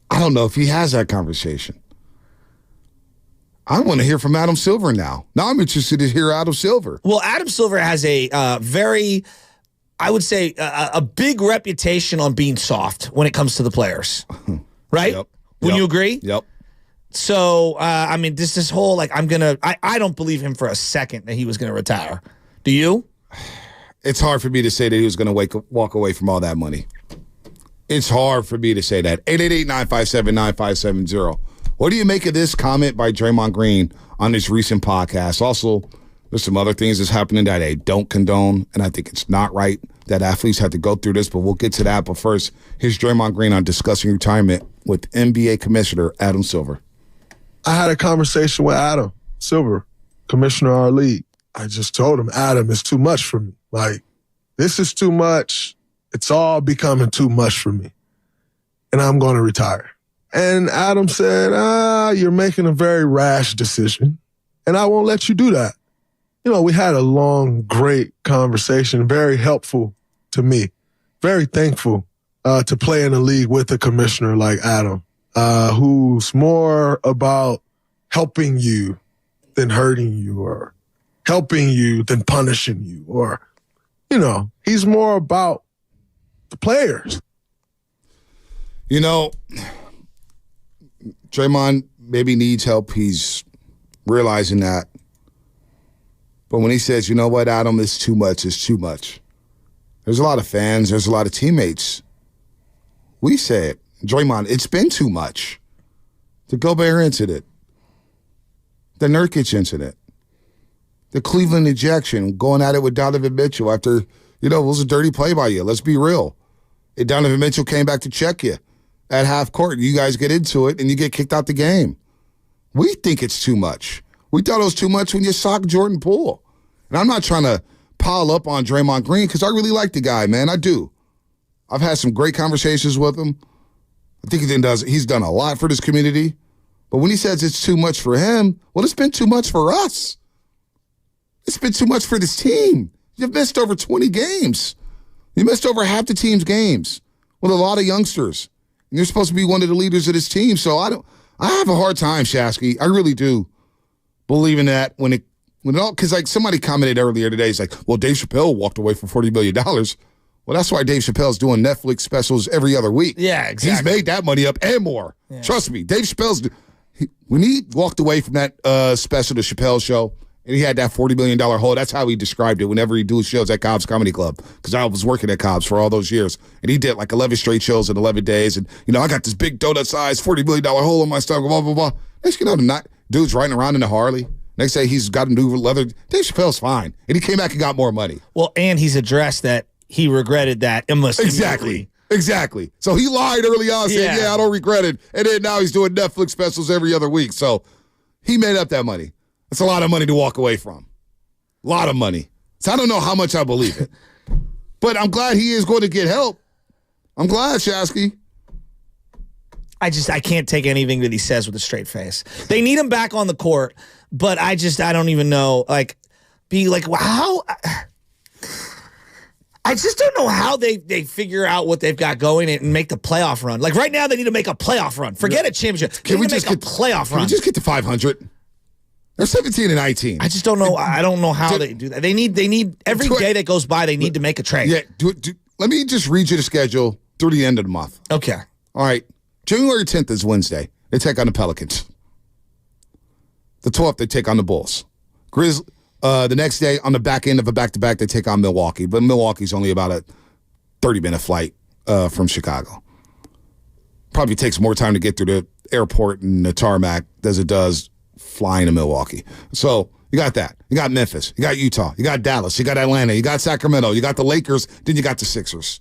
I don't know if he has that conversation. I want to hear from Adam Silver now. Now I'm interested to hear Adam Silver. Well, Adam Silver has a very, I would say, a big reputation on being soft when it comes to the players. Right? Yep. Wouldn't you agree? Yep. So, this whole, I don't believe him for a second that he was going to retire. Do you? It's hard for me to say that he was going to walk away from all that money. It's hard for me to say that. 888-957-9570. What do you make of this comment by Draymond Green on his recent podcast? Also, there's some other things that's happening that I don't condone, and I think it's not right that athletes have to go through this, but we'll get to that. But first, here's Draymond Green on discussing retirement with NBA Commissioner Adam Silver. I had a conversation with Adam Silver, Commissioner of our league. I just told him, Adam, it's too much for me. This is too much. It's all becoming too much for me. And I'm going to retire. And Adam said, you're making a very rash decision, and I won't let you do that. We had a long, great conversation, very helpful to me. Very thankful to play in a league with a commissioner like Adam, who's more about helping you than hurting you, or helping you than punishing you, or, he's more about the players. Draymond maybe needs help. He's realizing that. But when he says, you know what, Adam, it's too much, it's too much. There's a lot of fans. There's a lot of teammates. We say it. Draymond, it's been too much. The Gobert incident. The Nurkic incident. The Cleveland ejection, going at it with Donovan Mitchell after, it was a dirty play by you. Let's be real. And Donovan Mitchell came back to check you at half court. You guys get into it, and you get kicked out the game. We think it's too much. We thought it was too much when you socked Jordan Poole. And I'm not trying to pile up on Draymond Green because I really like the guy, man. I do. I've had some great conversations with him. I think he's done a lot for this community. But when he says it's too much for him, well, it's been too much for us. It's been too much for this team. You've missed over 20 games. You missed over half the team's games with a lot of youngsters. And you're supposed to be one of the leaders of this team. So I have a hard time, Shasky. I really do believe in that when it all, because somebody commented earlier today, it's like, well, Dave Chappelle walked away for $40 million. Well, that's why Dave Chappelle's doing Netflix specials every other week. Yeah, exactly. He's made that money up and more. Yeah. Trust me, Dave Chappelle's, when he walked away from that special, the Chappelle Show, and he had that $40 million hole, that's how he described it whenever he do shows at Cobb's Comedy Club, because I was working at Cobb's for all those years. And he did 11 straight shows in 11 days. And, I got this big donut-sized $40 million hole in my stomach, blah, blah, blah. Next thing you know, dude's riding around in a Harley. Next day, he's got a new leather. Dave Chappelle's fine. And he came back and got more money. Well, and he's addressed that he regretted that. Exactly. So he lied early on, saying, I don't regret it. And then now he's doing Netflix specials every other week. So he made up that money. That's a lot of money to walk away from. A lot of money. So I don't know how much I believe it. But I'm glad he is going to get help. I'm glad, Shasky. I can't take anything that he says with a straight face. They need him back on the court, but I don't even know, how... I just don't know how they figure out what they've got going and make the playoff run. Right now, they need to make a playoff run. Forget a championship. Can we just make a playoff run? Can we just get to 500? They're 17-19. I just don't know. I don't know how they do that. They need every day that goes by, they need to make a trade. Yeah. Let me just read you the schedule through the end of the month. Okay. All right. January 10th is Wednesday. They take on the Pelicans. The 12th, they take on the Bulls. The next day, on the back end of a back-to-back, they take on Milwaukee. But Milwaukee's only about a 30-minute flight from Chicago. Probably takes more time to get through the airport and the tarmac as it does flying to Milwaukee. So you got that. You got Memphis. You got Utah. You got Dallas. You got Atlanta. You got Sacramento. You got the Lakers. Then you got the Sixers.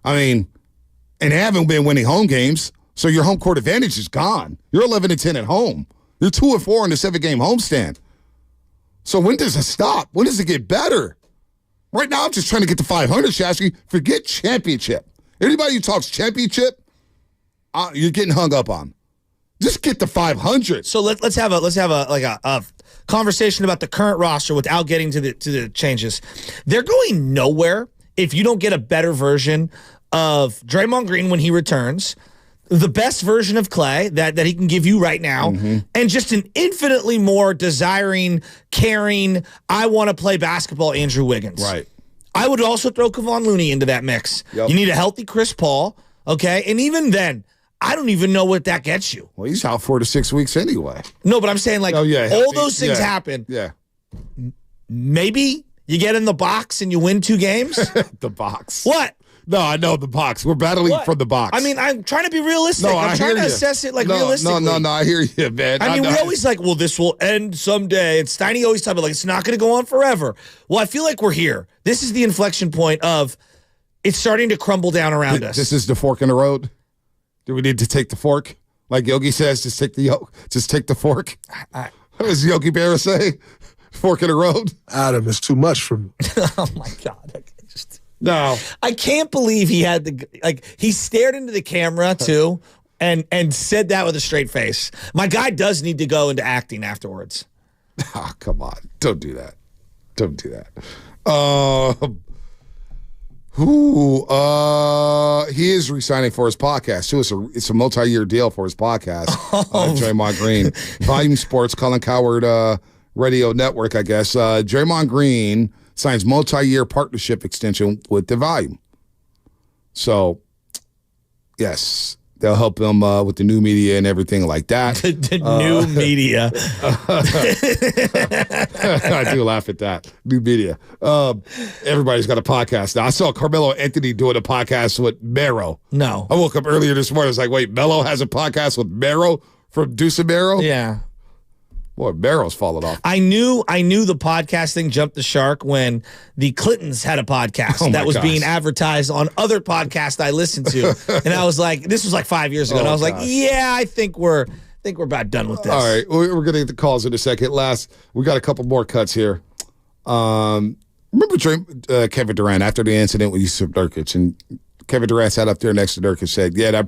I mean, and they haven't been winning home games, so your home court advantage is gone. You're 11-10 at home. You're 2-4 in the 7-game homestand. So when does it stop? When does it get better? Right now, I'm just trying to get to 500, Shasky. Forget championship. Anybody who talks championship, you're getting hung up on. Just get to 500. So let's have a conversation about the current roster without getting to the changes. They're going nowhere if you don't get a better version of Draymond Green when he returns, the best version of Clay that he can give you right now, and just an infinitely more desiring, caring, I want to play basketball Andrew Wiggins. Right. I would also throw Kevon Looney into that mix. Yep. You need a healthy Chris Paul, okay? And even then, I don't even know what that gets you. Well, he's out 4 to 6 weeks anyway. No, but I'm saying, like, all those things happen. Yeah. Maybe you get in the box and you win 2 games? The box. What? No, I know the box. We're battling for the box. I mean, I'm trying to be realistic. I'm trying to assess it realistically. No, I hear you, man. I mean, we always like, well, this will end someday. And Steiny always talks about, like, it's not going to go on forever. Well, I feel like we're here. This is the inflection point of it's starting to crumble down around us. This is the fork in the road? Do we need to take the fork? Like Yogi says, just take the fork? What does Yogi Berra say? Fork in the road? Adam, it's too much for me. Oh, my God. No. I can't believe he had he stared into the camera too and said that with a straight face. My guy does need to go into acting afterwards. Oh, come on. Don't do that. Don't do that. He is re-signing for his podcast too. It's a multi-year deal for his podcast. Draymond Green. Volume Sports, Colin Cowherd Radio Network, I guess. Draymond Green signs multi-year partnership extension with the Volume. So, yes, they'll help him with the new media and everything like that. The new media. I do laugh at that. New media. Everybody's got a podcast now. I saw Carmelo Anthony doing a podcast with Mero. No. I woke up earlier this morning. I was like, wait, Melo has a podcast with Mero from Deuce and Mero? Yeah. Boy, Barrow's fallen off. I knew the podcast thing jumped the shark when the Clintons had a podcast that was being advertised on other podcasts I listened to. And I was like, this was like 5 years ago. And I was like, yeah, I think we're about done with this. All right. We're going to get the calls in a second. We got a couple more cuts here. Remember Kevin Durant after the incident with Yusuf Nurkic, and Kevin Durant sat up there next to Nurkic and said, yeah,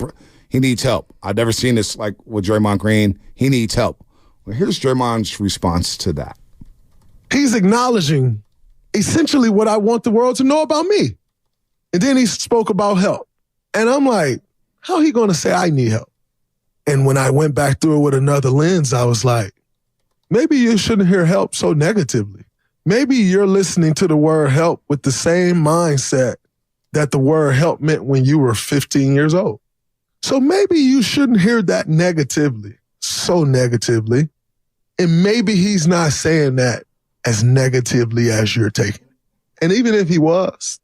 he needs help. I've never seen this like with Draymond Green. He needs help. Well, here's Draymond's response to that. He's acknowledging essentially what I want the world to know about me. And then he spoke about help. And I'm like, how he going to say I need help? And when I went back through it with another lens, I was like, maybe you shouldn't hear help so negatively. Maybe you're listening to the word help with the same mindset that the word help meant when you were 15 years old. So maybe you shouldn't hear that negatively, so negatively. And maybe he's not saying that as negatively as you're taking it. And even if he was,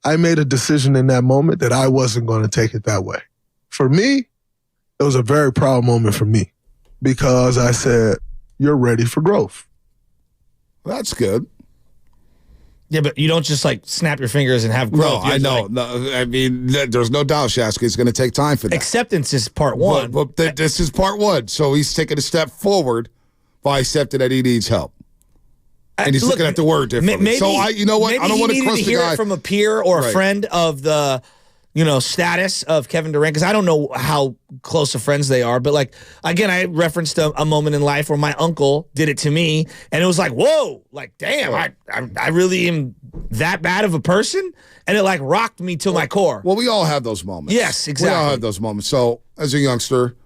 I made a decision in that moment that I wasn't going to take it that way. For me, it was a very proud moment for me because I said, you're ready for growth. Well, that's good. Yeah, but you don't just like snap your fingers and have growth. No, I know. No, I mean, there's no doubt, Shasky. It's going to take time for that. Acceptance is part one. But this is part one. So he's taking a step forward by accepting that he needs help. And he's looking at the word differently. Maybe, so you know what? I don't want to crush the hear guy it from a peer or a friend of the, status of Kevin Durant, because I don't know how close of friends they are. But like, again, I referenced a moment in life where my uncle did it to me, and it was like, whoa, like, damn, I really am that bad of a person, and it like rocked me to my core. Well, we all have those moments. Yes, exactly. We all have those moments. So as a youngster,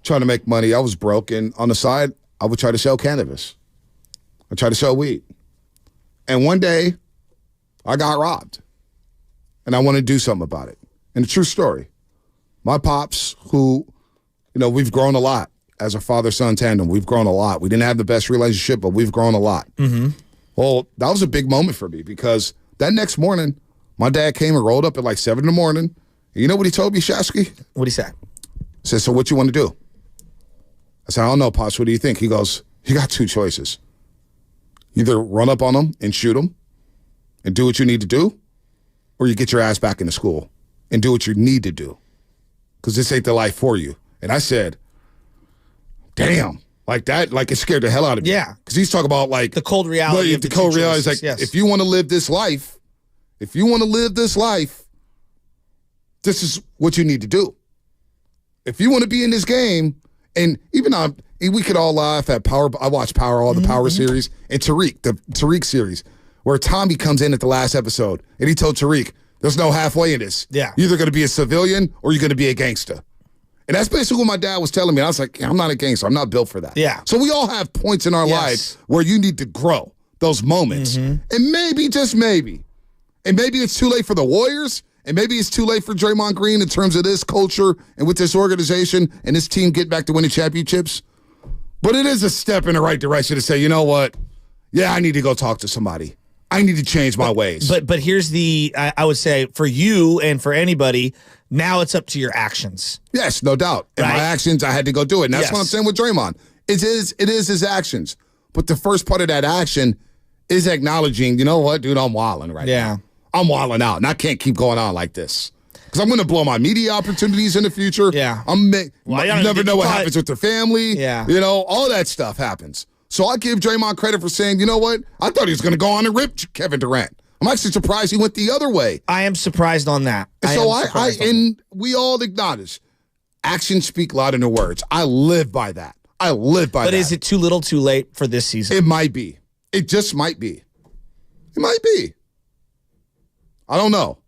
trying to make money, I was broke, and on the side, I would try to sell cannabis. I tried to sell weed. And one day, I got robbed. And I wanted to do something about it. And a true story. My pops, who, we've grown a lot as a father-son tandem. We've grown a lot. We didn't have the best relationship, but we've grown a lot. Mm-hmm. Well, that was a big moment for me because that next morning, my dad came and rolled up at like 7 in the morning. And you know what he told me, Shasky? What'd he say? He said, so what you want to do? I said, I don't know, Pops. What do you think? He goes, you got 2 choices. Either run up on them and shoot them and do what you need to do, or you get your ass back into school and do what you need to do because this ain't the life for you. And I said, damn. Like that, like it scared the hell out of me. Yeah. Because he's talking about like the cold reality. The cold reality is like, if you want to live this life, this is what you need to do. If you want to be in this game, and even we could all laugh at Power. I watch Power, all the Power series, and Tariq, the Tariq series, where Tommy comes in at the last episode, and he told Tariq, there's no halfway in this. Yeah. You're either going to be a civilian or you're going to be a gangster. And that's basically what my dad was telling me. I was like, I'm not a gangster. I'm not built for that. Yeah. So we all have points in our lives where you need to grow, those moments. And maybe, just maybe, and maybe it's too late for the Warriors, and maybe it's too late for Draymond Green in terms of this culture and with this organization and this team getting back to winning championships. But it is a step in the right direction to say, you know what? Yeah, I need to go talk to somebody. I need to change my ways. But here's I would say, for you and for anybody, now it's up to your actions. Yes, no doubt. And my actions, I had to go do it. And that's what I'm saying with Draymond. It is his actions. But the first part of that action is acknowledging, you know what, dude, I'm wilding right now. I'm wilding out, and I can't keep going on like this. Because I'm going to blow my media opportunities in the future. Yeah. You never know what happens with their family. Yeah. All that stuff happens. So I give Draymond credit for saying, you know what, I thought he was going to go on and rip Kevin Durant. I'm actually surprised he went the other way. I am surprised on that. And we all acknowledge actions speak louder than words. I live by that. But is it too little too late for this season? It might be. It just might be. It might be. I don't know.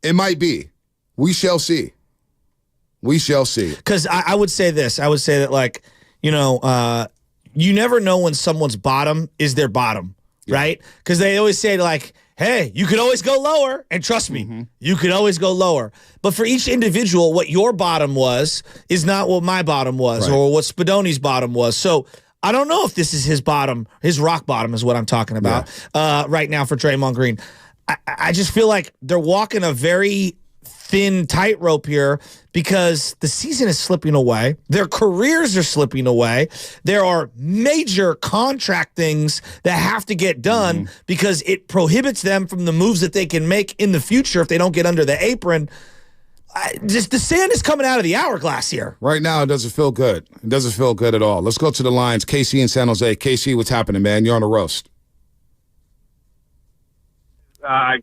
It might be. We shall see. We shall see. Because I would say this. I would say that, like, you never know when someone's bottom is their bottom. Right? Because they always say, like, hey, you could always go lower. And trust me, you could always go lower. But for each individual, what your bottom was is not what my bottom was or what Spadoni's bottom was. So I don't know if this is his bottom. His rock bottom is what I'm talking about right now for Draymond Green. I just feel like they're walking a very thin tightrope here because the season is slipping away. Their careers are slipping away. There are major contract things that have to get done because it prohibits them from the moves that they can make in the future if they don't get under the apron. Just the sand is coming out of the hourglass here. Right now, it doesn't feel good. It doesn't feel good at all. Let's go to the lines. KC in San Jose. KC, what's happening, man? You're on the roast.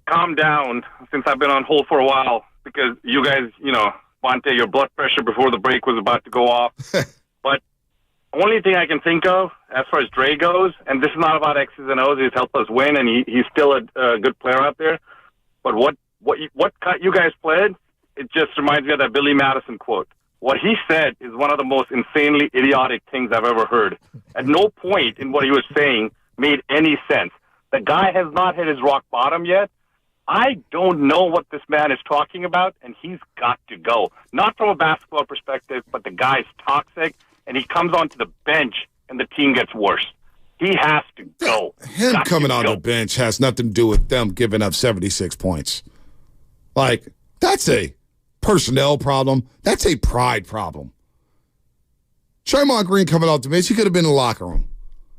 Calm down since I've been on hold for a while because you guys, Monte, your blood pressure before the break was about to go off. But only thing I can think of as far as Dre goes, and this is not about X's and O's, he's helped us win, and he's still a good player out there. But what cut you guys played, it just reminds me of that Billy Madison quote. What he said is one of the most insanely idiotic things I've ever heard. At no point in what he was saying made any sense. The guy has not hit his rock bottom yet. I don't know what this man is talking about, and he's got to go. Not from a basketball perspective, but the guy's toxic, and he comes onto the bench, and the team gets worse. He has to go. Him coming on the bench has nothing to do with them giving up 76 points. Like, that's a personnel problem. That's a pride problem. Draymond Green coming off the bench, he could have been in the locker room.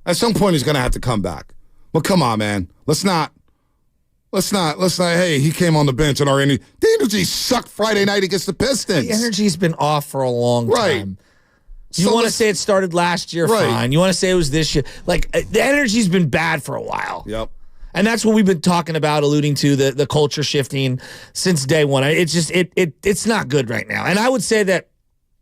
At some point, he's going to have to come back. But come on, man. Let's not, hey, he came on the bench and the energy sucked Friday night against the Pistons. The energy's been off for a long time. You want to say it started last year, fine. You want to say it was this year. Like, the energy's been bad for a while. Yep. And that's what we've been talking about, alluding to the culture shifting since day one. It's just, it's not good right now. And I would say that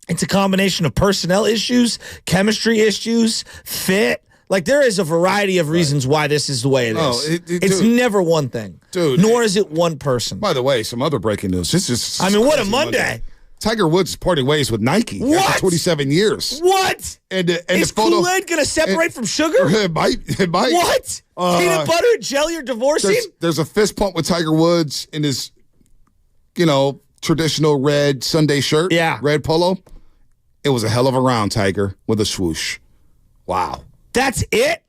it's a combination of personnel issues, chemistry issues, fit. Like, there is a variety of reasons why this is the way it is. It's never one thing. Dude. Nor is it one person. By the way, some other breaking news. This is what a Monday. Tiger Woods is parting ways with Nike after 27 years. What? And is Kool-Aid going to separate from sugar? It might. What? Peanut butter and jelly are divorcing? There's a fist pump with Tiger Woods in his, traditional red Sunday shirt. Yeah. Red polo. It was a hell of a round, Tiger, with a swoosh. Wow. That's it?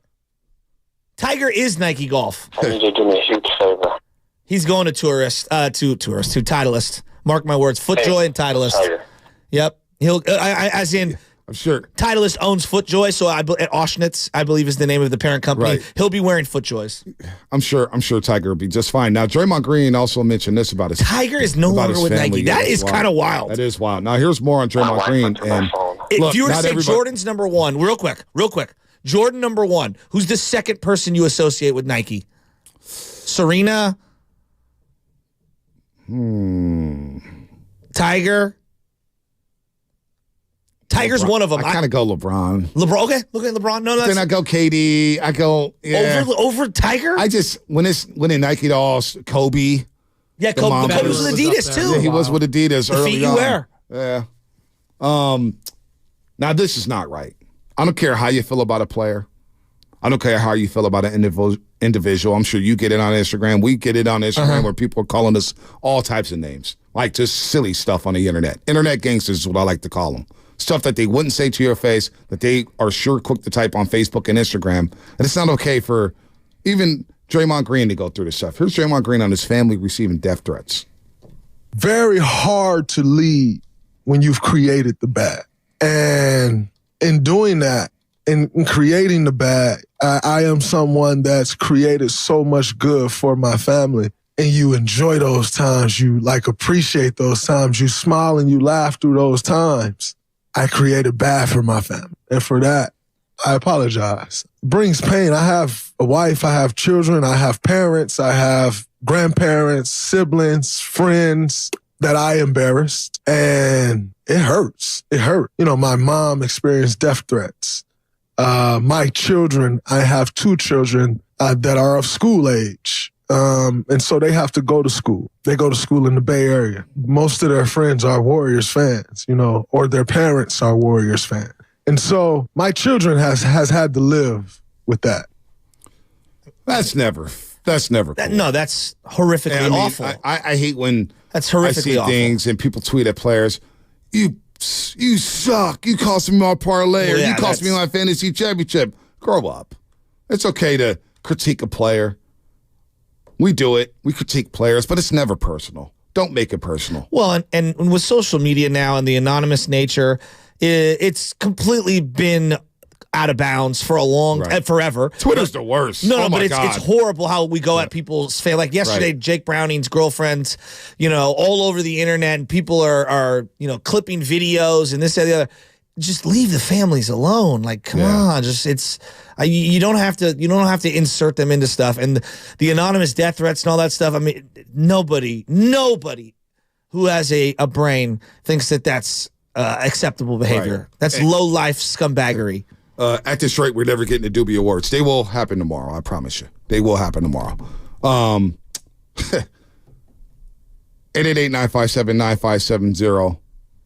Tiger is Nike Golf. I need you to do me a huge favor. He's going to Titleist. Mark my words. FootJoy and Titleist. Tiger. Yep. He'll as in I'm sure Titleist owns FootJoy, so at Auschwitz, I believe is the name of the parent company. Right. He'll be wearing FootJoys. I'm sure Tiger will be just fine. Now, Draymond Green also mentioned this about his Tiger is no about longer his with family. Nike. That is kind of wild. That is wild. Now, here's more on Draymond Green. And If you were to say Jordan's number one, real quick, Jordan number one, who's the second person you associate with Nike? Serena? Tiger? Tiger's LeBron. one of them. I kind of go LeBron. LeBron, okay. Look at LeBron. No, Then I go KD. I go over Tiger. I just when they Nike dolls, Kobe. Yeah, Kobe was with Adidas too. Yeah, he was with Adidas The early feet you on. wear. Yeah. Now this is not right. I don't care how you feel about a player. I don't care how you feel about an individual. I'm sure you get it on Instagram. We get it on Instagram where people are calling us all types of names, like just silly stuff on the internet. Internet gangsters is what I like to call them. Stuff that they wouldn't say to your face, that they are sure quick to type on Facebook and Instagram. And it's not okay for even Draymond Green to go through this stuff. Here's Draymond Green on his family receiving death threats. Very hard to lead when you've created the bag. And in doing that, in creating the bag, I am someone that's created so much good for my family. And you enjoy those times. You appreciate those times. You smile and you laugh through those times. I created bad for my family. And for that, I apologize. It brings pain. I have a wife. I have children. I have parents. I have grandparents, siblings, friends that I embarrassed. And it hurts. It hurt. My mom experienced death threats. My children, I have 2 children that are of school age. And so they have to go to school. They go to school in the Bay Area. Most of their friends are Warriors fans, or their parents are Warriors fans. And so my children has had to live with that. That's never cool. No, that's horrifically awful. I hate when that's horrifically I see awful. things and people tweet at players, you suck. You cost me my parlay, or you cost me my fantasy championship. Grow up. It's okay to critique a player. We do it. We critique players, but it's never personal. Don't make it personal. Well, and with social media now and the anonymous nature, it's completely been out of bounds for forever. Twitter's the worst. No, but it's horrible how we go at people's face. Like yesterday, Right. Jake Browning's girlfriends, all over the internet, and people are clipping videos and this and the other. Just leave the families alone. Like, come on, you don't have to insert them into stuff. And the anonymous death threats and all that stuff. I mean, nobody who has a brain thinks that that's acceptable behavior. Right. That's low life scumbaggery. At this rate, we're never getting the Doobie Awards. They will happen tomorrow. I promise you. They will happen tomorrow. 888-957-9570.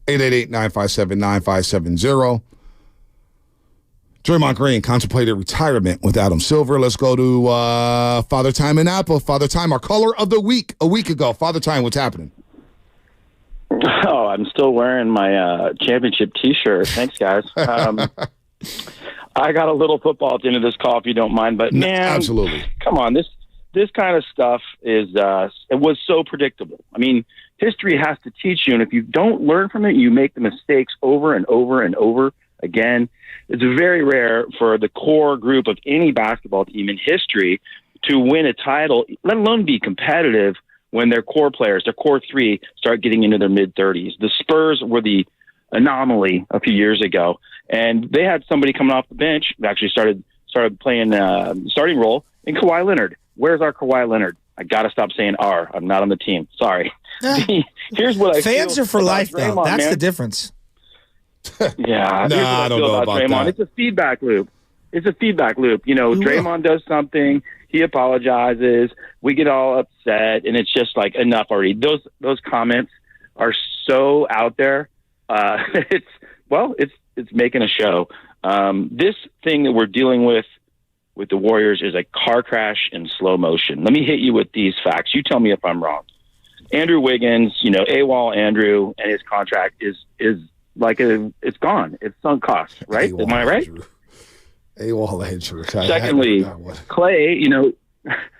888-957-9570. Draymond Green contemplated retirement with Adam Silver. Let's go to Father Time in Apple. Father Time, our caller of the week. A week ago. Father Time, what's happening? Oh, I'm still wearing my championship T-shirt. Thanks, guys. I got a little football at the end of this call, if you don't mind. But, man, absolutely. Come on. This kind of stuff it was so predictable. I mean, history has to teach you, and if you don't learn from it, you make the mistakes over and over and over again. It's very rare for the core group of any basketball team in history to win a title, let alone be competitive, when their core players, their core 3, start getting into their mid-30s. The Spurs were the anomaly a few years ago, and they had somebody coming off the bench who actually started playing starting role in Kawhi Leonard. Where's our Kawhi Leonard? I got to stop saying R. I'm not on the team. Sorry. Here's what I Fans feel are for about life, Draymond, though. That's man. the difference. Yeah. Here's what I don't feel know about Draymond. that. It's a feedback loop. Draymond does something. He apologizes. We get all upset, and it's just like enough already. Those comments are so out there. It's making a show. This thing that we're dealing with the Warriors is a car crash in slow motion. Let me hit you with these facts. You tell me if I'm wrong. Andrew Wiggins, AWOL Andrew and his contract is like it's gone. It's sunk cost, right? AWOL Am I right? AWOL Andrew. Secondly, Clay,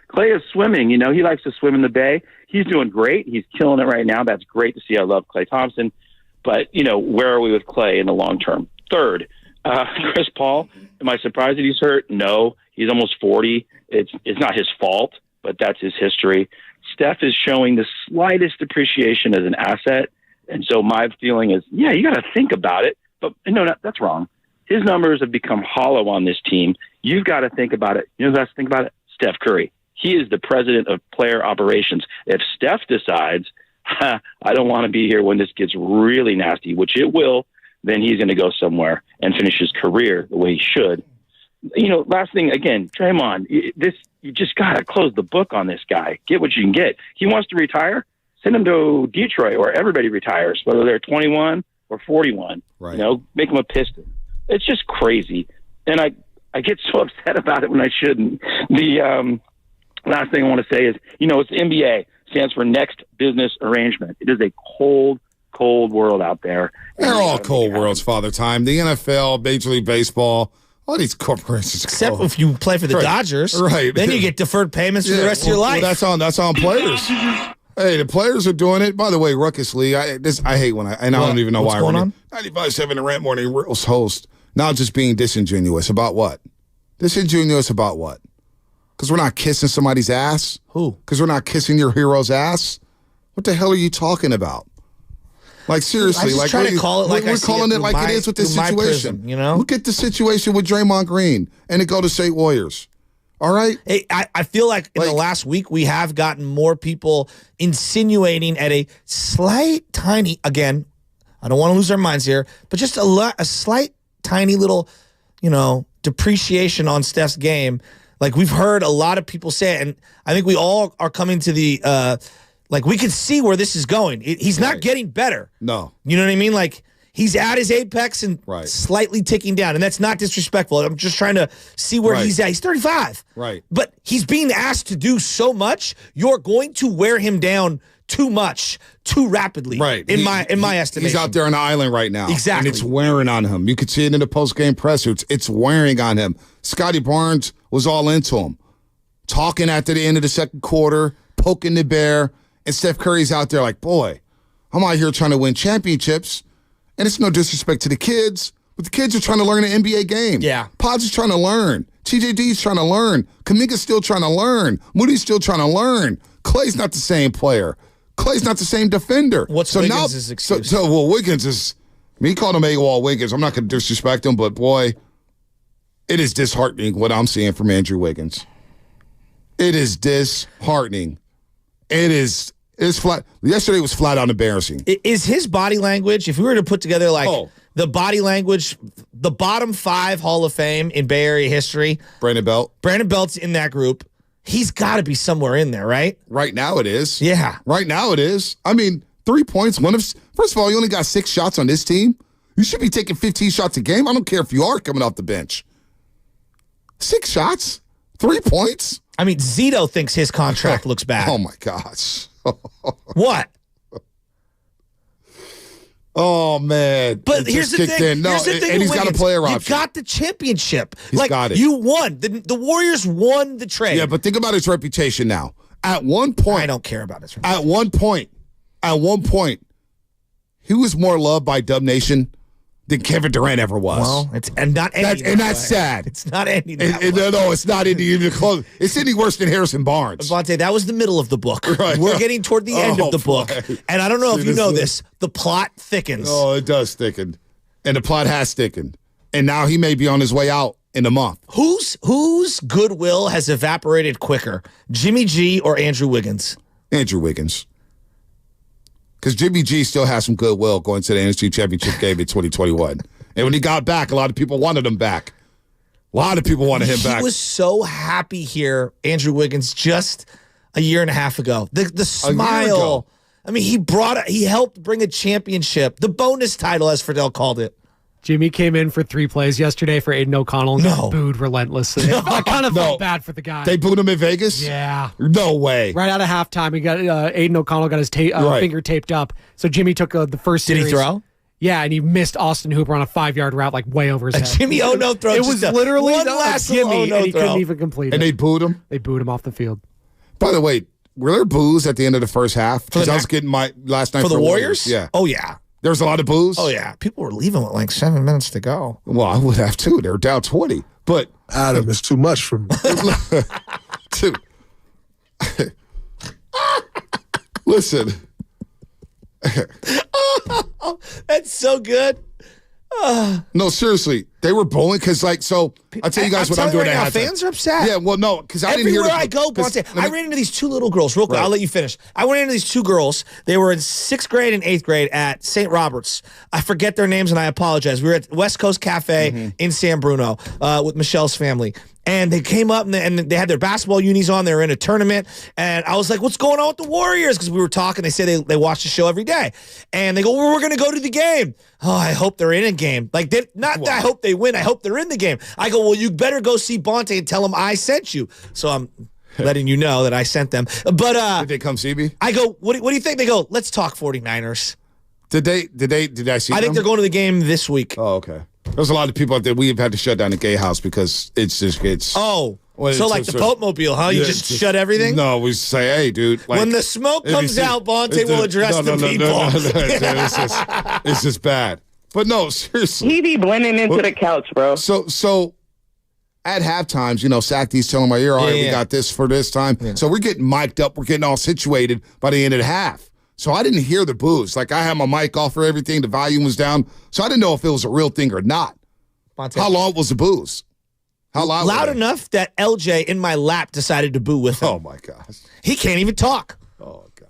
Clay is swimming. He likes to swim in the bay. He's doing great. He's killing it right now. That's great to see. I love Klay Thompson. But, where are we with Clay in the long term? Third, Chris Paul, am I surprised that he's hurt? No. He's almost 40. It's not his fault, but that's his history. Steph is showing the slightest appreciation as an asset. And so my feeling is, you got to think about it. But no, that's wrong. His numbers have become hollow on this team. You've got to think about it. Who has to think about it? Steph Curry. He is the president of player operations. If Steph decides, I don't want to be here when this gets really nasty, which it will, then he's going to go somewhere and finish his career the way he should. Last thing, again, Draymond, you just got to close the book on this guy. Get what you can get. He wants to retire? Send him to Detroit where everybody retires, whether they're 21 or 41. Right. Make him a Piston. It's just crazy. And I get so upset about it when I shouldn't. The last thing I want to say is, it's the NBA. Stands for Next Business Arrangement. It is a cold, cold world out there. They're all cold worlds, Father Time. The NFL, Major League Baseball, all these corporations. Except if you play for the Dodgers. Right. Then you get deferred payments for the rest of your life. Well, that's on players. Hey, the players are doing it. By the way, Ruckus League, I hate when I don't even know why. What's going on? 95.7 The Rant Morning Reels host. Now just being disingenuous. About what? Disingenuous about what? Because we're not kissing somebody's ass? Who? Because we're not kissing your hero's ass? What the hell are you talking about? Like, seriously. I just try to call it like we're calling it like it is with this situation. Prism, Look at the situation with Draymond Green and the Golden State Warriors. All right? Hey, I feel like in the last week we have gotten more people insinuating at a slight, tiny, again, I don't want to lose our minds here, but just a slight, tiny little, depreciation on Steph's game. Like, we've heard a lot of people say it, and I think we all are coming to the, we can see where this is going. He's not getting better. No. You know what I mean? Like, he's at his apex and slightly ticking down, and that's not disrespectful. I'm just trying to see where he's at. He's 35. Right. But he's being asked to do so much, you're going to wear him down too much, too rapidly. Right. In my estimation. He's out there on the island right now. Exactly. And it's wearing on him. You could see it in the post-game presser. It's wearing on him. Scotty Barnes was all into him. Talking after the end of the second quarter, poking the bear, and Steph Curry's out there like, boy, I'm out here trying to win championships, and it's no disrespect to the kids, but the kids are trying to learn an NBA game. Yeah. Pods is trying to learn. TJD's trying to learn. Kaminga's still trying to learn. Moody's still trying to learn. Clay's not the same player. Clay's not the same defender. What's Wiggins' excuse? Wiggins is, he called him AWOL Wiggins. I'm not going to disrespect him, but boy, it is disheartening what I'm seeing from Andrew Wiggins. It is disheartening. It's flat. Yesterday was flat out embarrassing. Is his body language, if we were to put together the body language, the bottom 5 Hall of Fame in Bay Area history, Brandon Belt's in that group. He's got to be somewhere in there, right? Right now it is. Yeah. Right now it is. I mean, 3 points. First of all, you only got 6 shots on this team. You should be taking 15 shots a game. I don't care if you are coming off the bench. 6 shots? 3 points? I mean, Zito thinks his contract looks bad. Oh, my gosh. What? Oh, man. But here's the thing. No, here's the thing and he's got a player option. You got the championship. He's got it. You won. The Warriors won the trade. Yeah, but think about his reputation now. At one point. I don't care about his reputation. At one point, he was more loved by Dub Nation than Kevin Durant ever was. Well, that's sad. It's not ending that way. No, it's not ending even close. It's ending worse than Harrison Barnes. Avante, that was the middle of the book. Right. We're getting toward the end of the book. And I don't know if you know this, the plot thickens. Oh, it does thicken. And the plot has thickened. And now he may be on his way out in a month. Whose goodwill has evaporated quicker, Jimmy G or Andrew Wiggins? Andrew Wiggins. Because Jimmy G still has some goodwill going to the NFC Championship game in 2021. And when he got back, a lot of people wanted him back. A lot of people wanted him back. He was so happy here, Andrew Wiggins, just a year and a half ago. The smile. I mean, he helped bring a championship, the bonus title, as Fidel called it. Jimmy came in for 3 plays yesterday for Aiden O'Connell and got booed relentlessly. I kind of felt bad for the guy. They booed him in Vegas? Yeah. No way. Right out of halftime, he got Aiden O'Connell got his finger taped up. So Jimmy took the first series. Did he throw? Yeah, and he missed Austin Hooper on a 5-yard route, like way over his head. Jimmy no throw. It was literally one last Jimmy, and he throw. couldn't even complete it. And they booed him? They booed him off the field. By the way, were there boos at the end of the first half? Because I was getting my last night for the Warriors. Yeah. Oh yeah. There was a lot of boos. Oh yeah. People were leaving with like 7 minutes to go. Well, I would have too. They were down 20. But Adam, it's too much for me. Dude. Listen. That's so good. No, seriously. They were bowling because, I'll tell you guys what I'm doing right now. at halftime. Fans are upset. Yeah, well, no, because I didn't hear Everywhere I go, Bonte, I ran into these 2 little girls. Real quick, I'll let you finish. I went into these 2 girls. They were in 6th grade and 8th grade at St. Robert's. I forget their names, and I apologize. We were at West Coast Cafe in San Bruno with Michelle's family. And they came up and they had their basketball unis on. They were in a tournament. And I was like, what's going on with the Warriors? Because we were talking. They say they watch the show every day. And they go, well, we're going to go to the game. Oh, I hope they're in a game. Like, not that I hope they win. I hope they're in the game. I go, well, you better go see Bonte and tell him I sent you. So I'm letting you know that I sent them. But did they come see me? I go, what do you think? They go, let's talk 49ers. Did I see them? I think they're going to the game this week. Oh, okay. There's a lot of people out there. We've had to shut down the gay house because it's Oh, so like the Pope Mobile, huh? You just shut everything? No, we say, hey, dude. When the smoke comes out, Bonte will address the people. No, it's just bad. But no, seriously. He be blending into the couch, bro. So at halftimes, Sacky's telling my ear, all right, we got this for this time. Yeah. So we're getting mic'd up. We're getting all situated by the end of the half. So I didn't hear the boos. Like, I had my mic off for everything. The volume was down. So I didn't know if it was a real thing or not. Bonte. How long was the boos? How loud? Loud enough that LJ in my lap decided to boo with him. Oh, my gosh. He can't even talk. Oh, gosh.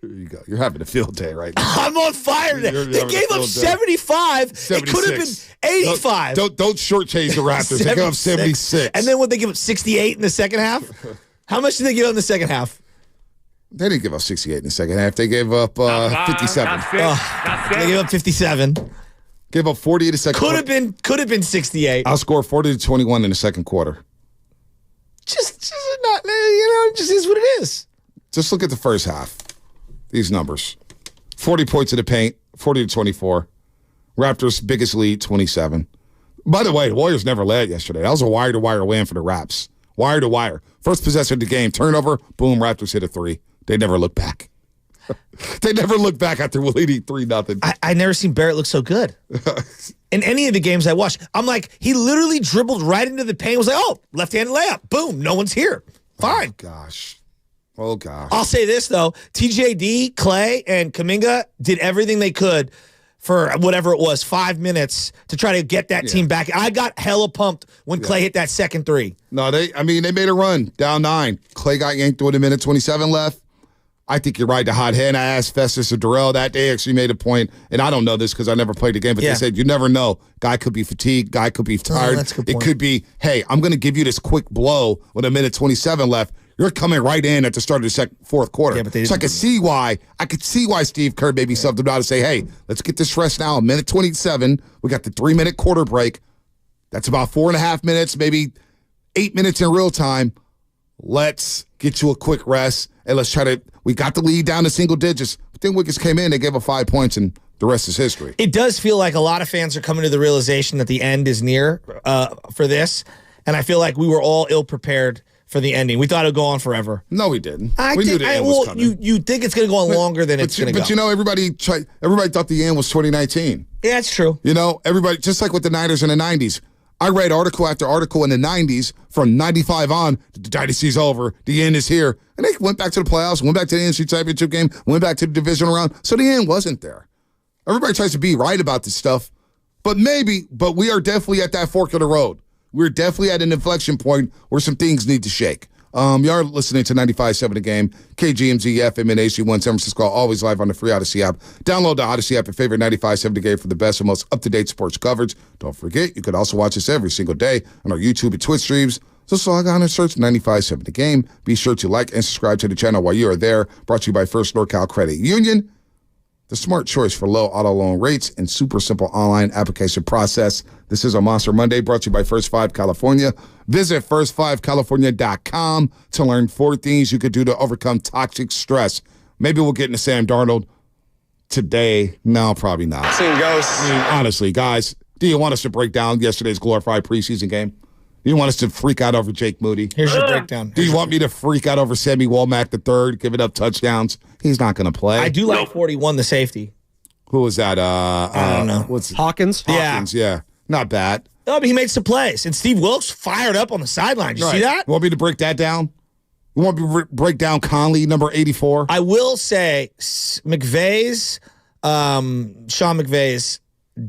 Here you go. You're having a field day right now. I'm on fire today. They gave up 75. It could have been 85. Don't shortchange the Raptors. They gave up 76. And then what, they give up 68 in the second half? How much did they give up in the second half? They didn't give up 68 in the second half. They gave up 57. They gave up 57. Gave up 40 in the second quarter. Could have been 68. I'll score 40-21 in the second quarter. Just not, just is what it is. Just look at the first half. These numbers. 40 points in the paint, 40-24. Raptors' biggest lead, 27. By the way, the Warriors never led yesterday. That was a wire-to-wire win for the Raps. Wire-to-wire. First possession of the game, turnover, boom, Raptors hit a 3. They never look back. They never look back after leading 3-0. I never seen Barrett look so good. In any of the games I watched, I'm like, he literally dribbled right into the paint. Was like, oh, left-handed layup. Boom, no one's here. Fine. Oh, gosh. I'll say this, though. TJD, Clay, and Kuminga did everything they could for whatever it was, 5 minutes to try to get that team back. I got hella pumped when Clay hit that second 3. No, they made a run, down 9. Clay got yanked with 1:27 left. I think you're right, the hot hand. I asked Festus or Darrell that day, actually made a point, and I don't know this because I never played the game, but they said you never know. Guy could be fatigued. Guy could be tired. That's a good point. It could be, hey, I'm going to give you this quick blow with 1:27 left. You're coming right in at the start of the fourth quarter. Yeah, but so I could see why Steve Kerr maybe subbed him out to say, hey, let's get this rest now. 1:27. We got the 3-minute quarter break. That's about 4.5 minutes, maybe 8 minutes in real time. Let's get you a quick rest, and let's try to – we got the lead down to single digits. But then Wiggins came in, they gave up 5 points, and the rest is history. It does feel like a lot of fans are coming to the realization that the end is near for this, and I feel like we were all ill-prepared for the ending. We thought it would go on forever. No, we didn't. We knew the end was coming. You think it's going to go on longer than it's going to go. But everybody thought the end was 2019. Yeah, that's true. Everybody, just like with the Niners in the 90s. I read article after article in the 90s from 95 on, the dynasty's over, the end is here. And they went back to the playoffs, went back to the NFC Championship game, went back to the divisional round. So the end wasn't there. Everybody tries to be right about this stuff. But we are definitely at that fork of the road. We're definitely at an inflection point where some things need to shake. You are listening to 95.7 The Game, KGMZ, FM, and HD1 San Francisco, always live on the free Odyssey app. Download the Odyssey app and favorite 95.7 The Game for the best and most up-to-date sports coverage. Don't forget, you can also watch us every single day on our YouTube and Twitch streams. Just log on and search 95.7 The Game. Be sure to like and subscribe to the channel while you are there. Brought to you by First NorCal Credit Union. the smart choice for low auto loan rates and super simple online application process. This is a Monster Monday brought to you by First 5 California. Visit first5california.com to learn 4 things you could do to overcome toxic stress. Maybe we'll get into Sam Darnold today. No, probably not. Seen ghosts. I mean, honestly, guys, do you want us to break down yesterday's glorified preseason game? Do you want us to freak out over Jake Moody? Here's your breakdown. Do you want me to freak out over Sammy Womack III, giving up touchdowns? He's not going to play. I do like 41, the safety. Who was that? I don't know. What's Hawkins? Yeah. Not bad. No, but he made some plays. And Steve Wilkes fired up on the sideline. Did you see that? You want me to break that down? You want me to break down Conley, number 84? I will say McVay's, Sean McVay's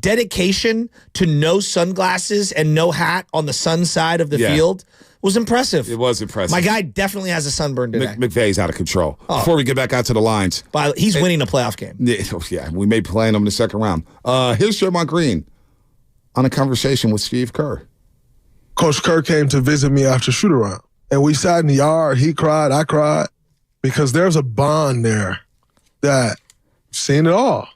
dedication to no sunglasses and no hat on the sun side of the field was impressive. It was impressive. My guy definitely has a sunburn today. McVay's out of control. Before we get back out to the lines. But he's winning a playoff game. Yeah, we may be playing him in the second round. Here's Draymond Green on a conversation with Steve Kerr. Coach Kerr came to visit me after shoot-around, and we sat in the yard. He cried, I cried, because there's a bond there that I've seen it all.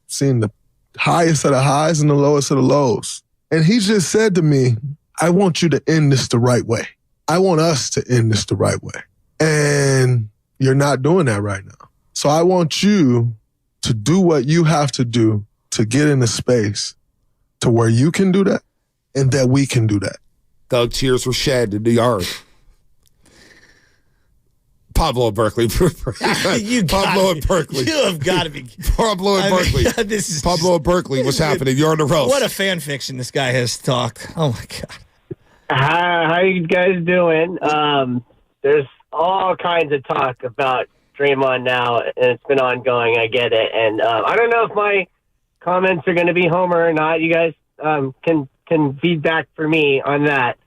Seen the highest of the highs and the lowest of the lows. And he just said to me, I want you to end this the right way. I want us to end this the right way. And you're not doing that right now. So I want you to do what you have to do to get in a space to where you can do that and that we can do that. Doug, tears were shed in the yard. Pablo at Berkeley. Pablo at Berkeley. You have got to be. Pablo at Berkeley. Pablo at Berkeley. What's happening? You're on the roast. What a fan fiction this guy has talked. Oh, my God. How you guys doing? There's all kinds of talk about Draymond now, and it's been ongoing. I get it. And I don't know if my comments are going to be Homer or not. You guys can feedback for me on that.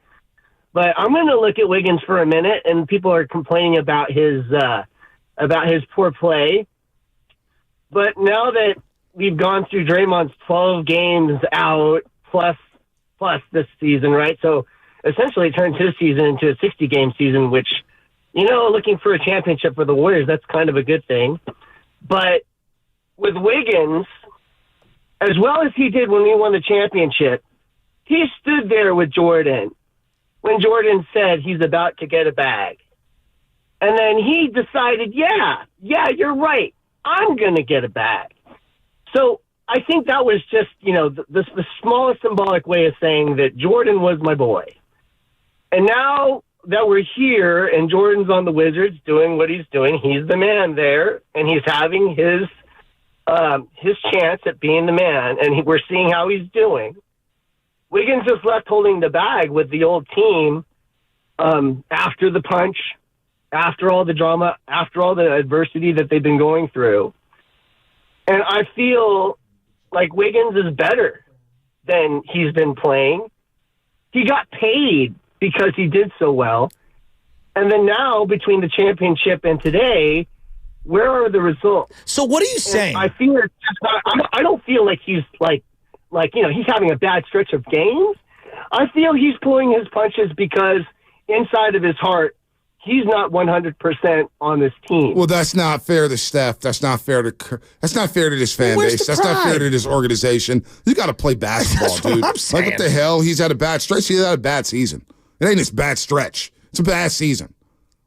But I'm going to look at Wiggins for a minute, and people are complaining about his poor play. But now that we've gone through Draymond's 12 games out plus this season, right? So essentially it turns his season into a 60-game season, which, looking for a championship for the Warriors, that's kind of a good thing. But with Wiggins, as well as he did when we won the championship, he stood there with Jordan when Jordan said he's about to get a bag. And then he decided, yeah, you're right. I'm going to get a bag. So I think that was just, the smallest symbolic way of saying that Jordan was my boy. And now that we're here and Jordan's on the Wizards doing what he's doing, he's the man there, and he's having his chance at being the man, and we're seeing how he's doing. Wiggins is left holding the bag with the old team after the punch, after all the drama, after all the adversity that they've been going through. And I feel like Wiggins is better than he's been playing. He got paid because he did so well. And then now, between the championship and today, where are the results? So what are you saying? I don't feel like he's he's having a bad stretch of games. I feel he's pulling his punches because inside of his heart, he's not 100% on this team. Well, that's not fair to Steph. That's not fair to this fan base. That's not fair to this organization. You got to play basketball, dude. Like, what the hell? He's had a bad stretch. He's had a bad season. It ain't his bad stretch. It's a bad season.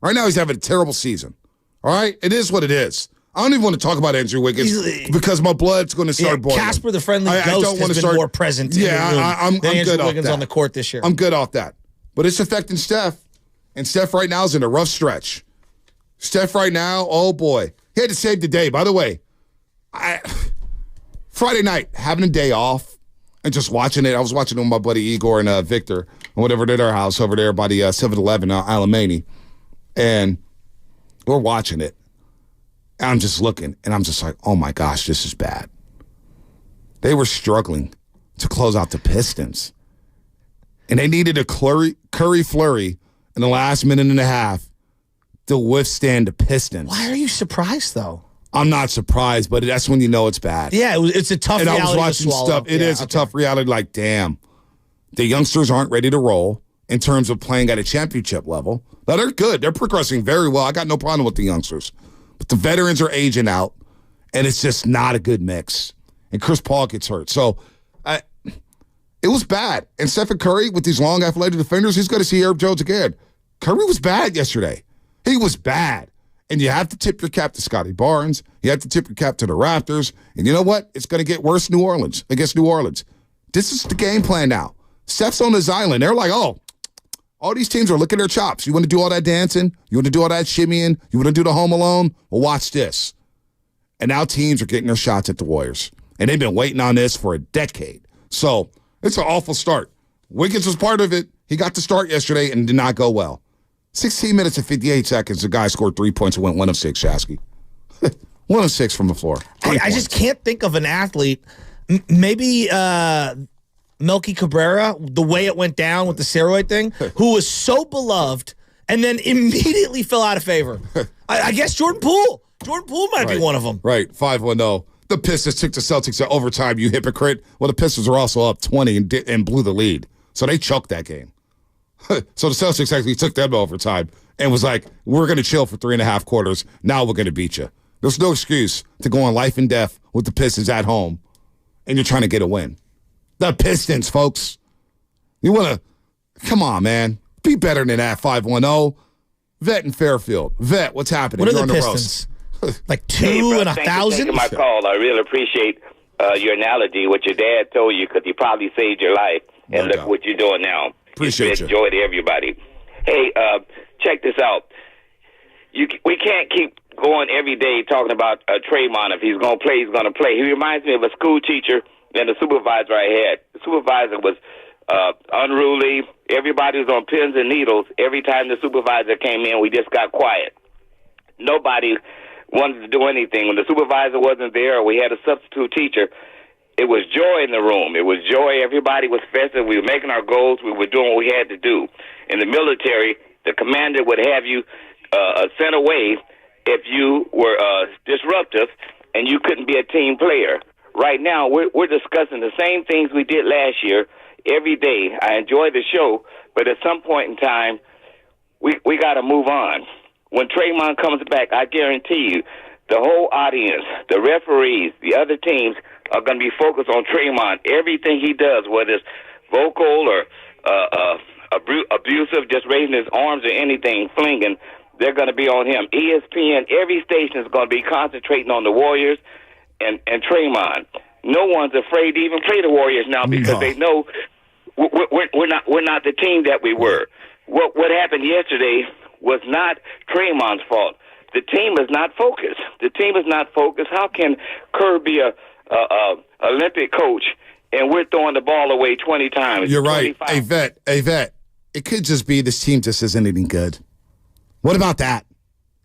Right now, he's having a terrible season. All right? It is what it is. I don't even want to talk about Andrew Wiggins because my blood's going to start boiling. Casper the Friendly Ghost has been more present in the room I'm than good Andrew off Wiggins that. on the court this year. I'm good off that. But it's affecting Steph. And Steph right now is in a rough stretch. Steph right now, oh boy. He had to save the day. By the way, Friday night, having a day off and just watching it. I was watching it with my buddy Igor and Victor and whatever at our house over there by the 7-Eleven, Alamany. And we're watching it. And I'm just looking, and I'm just like, oh my gosh, this is bad. They were struggling to close out the Pistons. And they needed a Curry flurry in the last minute and a half to withstand the Pistons. Why are you surprised, though? I'm not surprised, but that's when you know it's bad. Yeah, it's a tough reality to swallow. And I was watching stuff. It is a tough reality. Like, damn, the youngsters aren't ready to roll in terms of playing at a championship level. Now, they're good. They're progressing very well. I got no problem with the youngsters. But the veterans are aging out, And it's just not a good mix. And Chris Paul gets hurt. So it was bad. And Stephen Curry, with these long athletic defenders, he's going to see Herb Jones again. Curry was bad yesterday. He was bad. And you have to tip your cap to Scotty Barnes. You have to tip your cap to the Raptors. And you know what? It's going to get worse against New Orleans. This is the game plan now. Steph's on his island. They're like, oh, all these teams are licking their chops. You want to do all that dancing? You want to do all that shimmying? You want to do the home alone? Well, watch this. And now teams are getting their shots at the Warriors. And they've been waiting on this for a decade. So it's an awful start. Wiggins was part of it. He got to start yesterday and did not go well. 16 minutes and 58 seconds, the guy scored 3 points and went 1 of 6, Shasky. 1 of 6 from the floor. I just can't think of an athlete. Maybe Melky Cabrera, the way it went down with the steroid thing, who was so beloved and then immediately fell out of favor. I guess Jordan Poole. Jordan Poole might be one of them. Right, 5-1-0. The Pistons took the Celtics to overtime, you hypocrite. Well, the Pistons are also up 20 and blew the lead. So they choked that game. So the Celtics actually took them to overtime and was like, we're going to chill for 3.5 quarters. Now we're going to beat you. There's no excuse to go on life and death with the Pistons at home, and you're trying to get a win. The Pistons, folks. You want to, come on, man. Be better than that, 5-1-0. Vet and Fairfield. Vet, what's happening? What are You're the on Pistons? Like 2 Hey, bro, and thanks for 1,000? taking my call. I really appreciate your analogy, what your dad told you, because he probably saved your life. And look what you're doing now. Appreciate you. Enjoy to everybody. Hey, check this out. We can't keep going every day talking about Draymond. If he's going to play, he's going to play. He reminds me of a school teacher and a supervisor I had. The supervisor was unruly. Everybody was on pins and needles. Every time the supervisor came in, we just got quiet. Nobody wanted to do anything. When the supervisor wasn't there or we had a substitute teacher, it was joy in the room. It was joy. Everybody was festive. We were making our goals. We were doing what we had to do. In the military, the commander would have you sent away if you were disruptive and you couldn't be a team player. Right now, we're discussing the same things we did last year every day. I enjoy the show, but at some point in time, we got to move on. When Draymond comes back, I guarantee you, the whole audience, the referees, the other teams are going to be focused on Draymond. Everything he does, whether it's vocal or abusive, just raising his arms or anything, flinging, they're going to be on him. ESPN, every station is going to be concentrating on the Warriors and Draymond. No one's afraid to even play the Warriors now because they know we're not the team that we were. What happened yesterday was not Draymond's fault. The team is not focused. The team is not focused. How can Kerr be a Olympic coach and we're throwing the ball away 20 times? You're right. Hey, Vet. It could just be this team just isn't any good. What about that?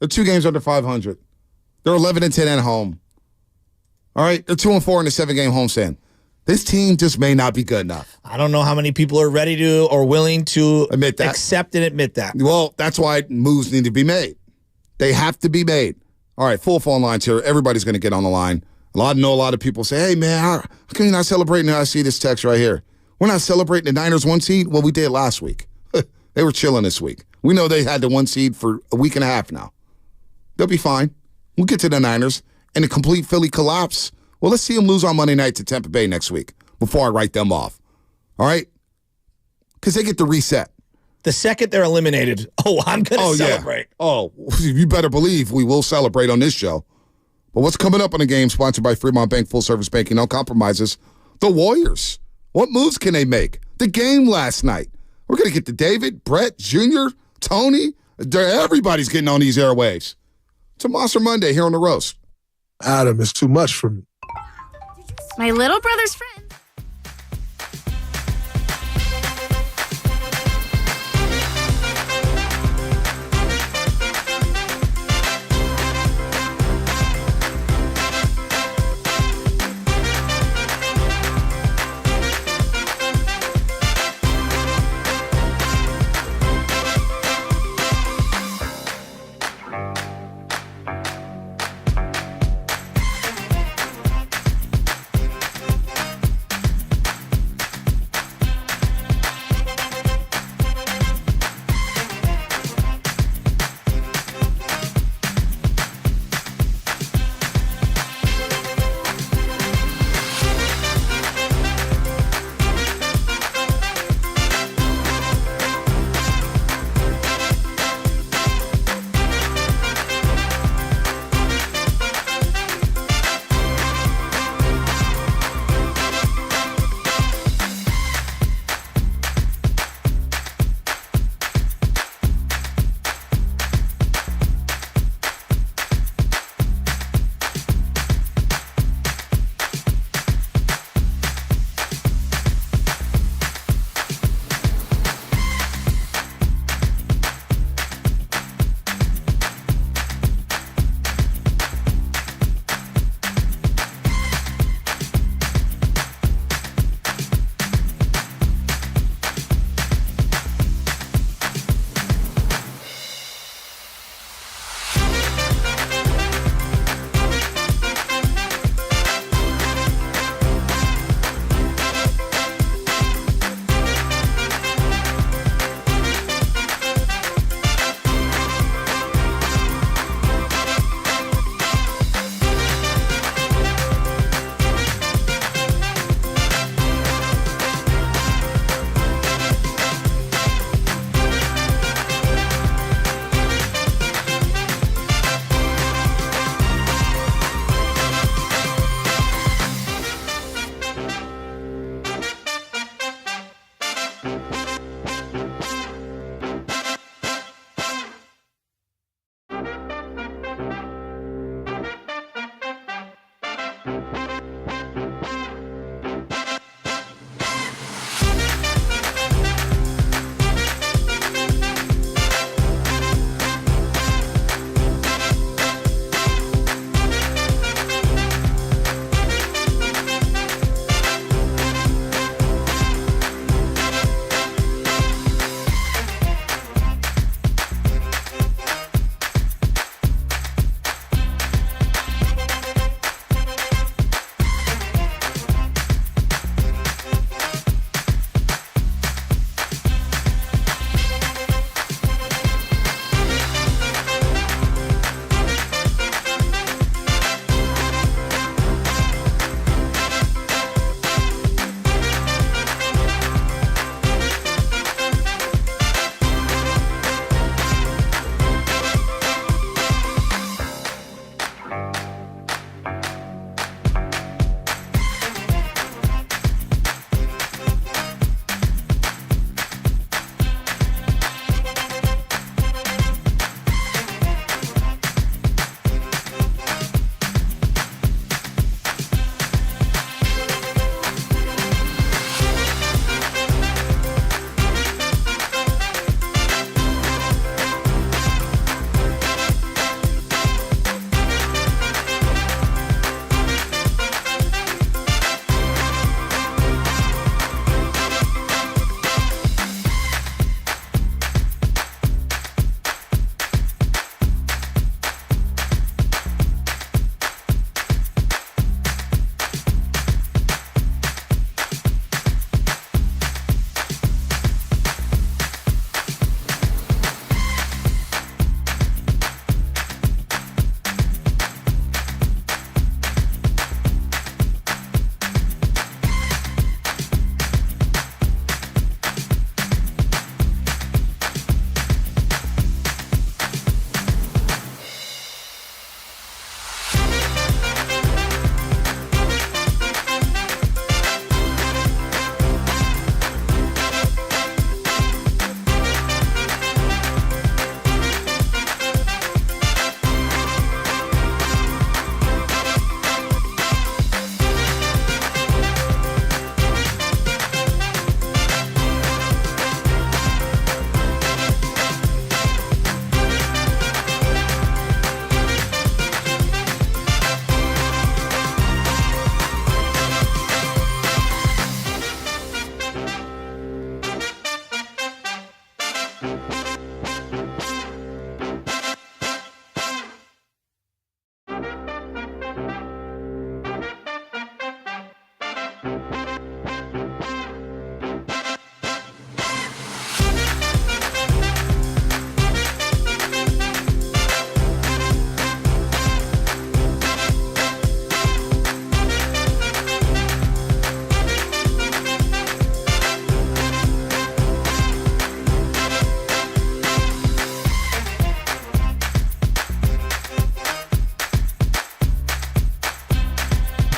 They're 2 games under 500. They're 11-10 at home. All right? They're 2-4 in a 7-game homestand. This team just may not be good enough. I don't know how many people are ready to or willing to admit that. Accept and admit that. Well, that's why moves need to be made. They have to be made. All right, full phone lines here. Everybody's going to get on the line. A lot of people say, hey, man, how come you're not celebrating? I see this text right here. We're not celebrating the Niners 1 seed? Well, we did last week. They were chilling this week. We know they had the 1 seed for a week and a half now. They'll be fine. We'll get to the Niners and a complete Philly collapse. Well, let's see them lose on Monday night to Tampa Bay next week before I write them off. All right? Because they get the reset. The second they're eliminated, I'm going to celebrate. Yeah. Oh, you better believe we will celebrate on this show. But what's coming up on the game sponsored by Fremont Bank, full service banking, no compromises? The Warriors. What moves can they make? The game last night. We're going to get to David, Brett, Jr., Tony. Everybody's getting on these airwaves. It's a Monster Monday here on The Roast. Adam, it's too much for me. My little brother's friend.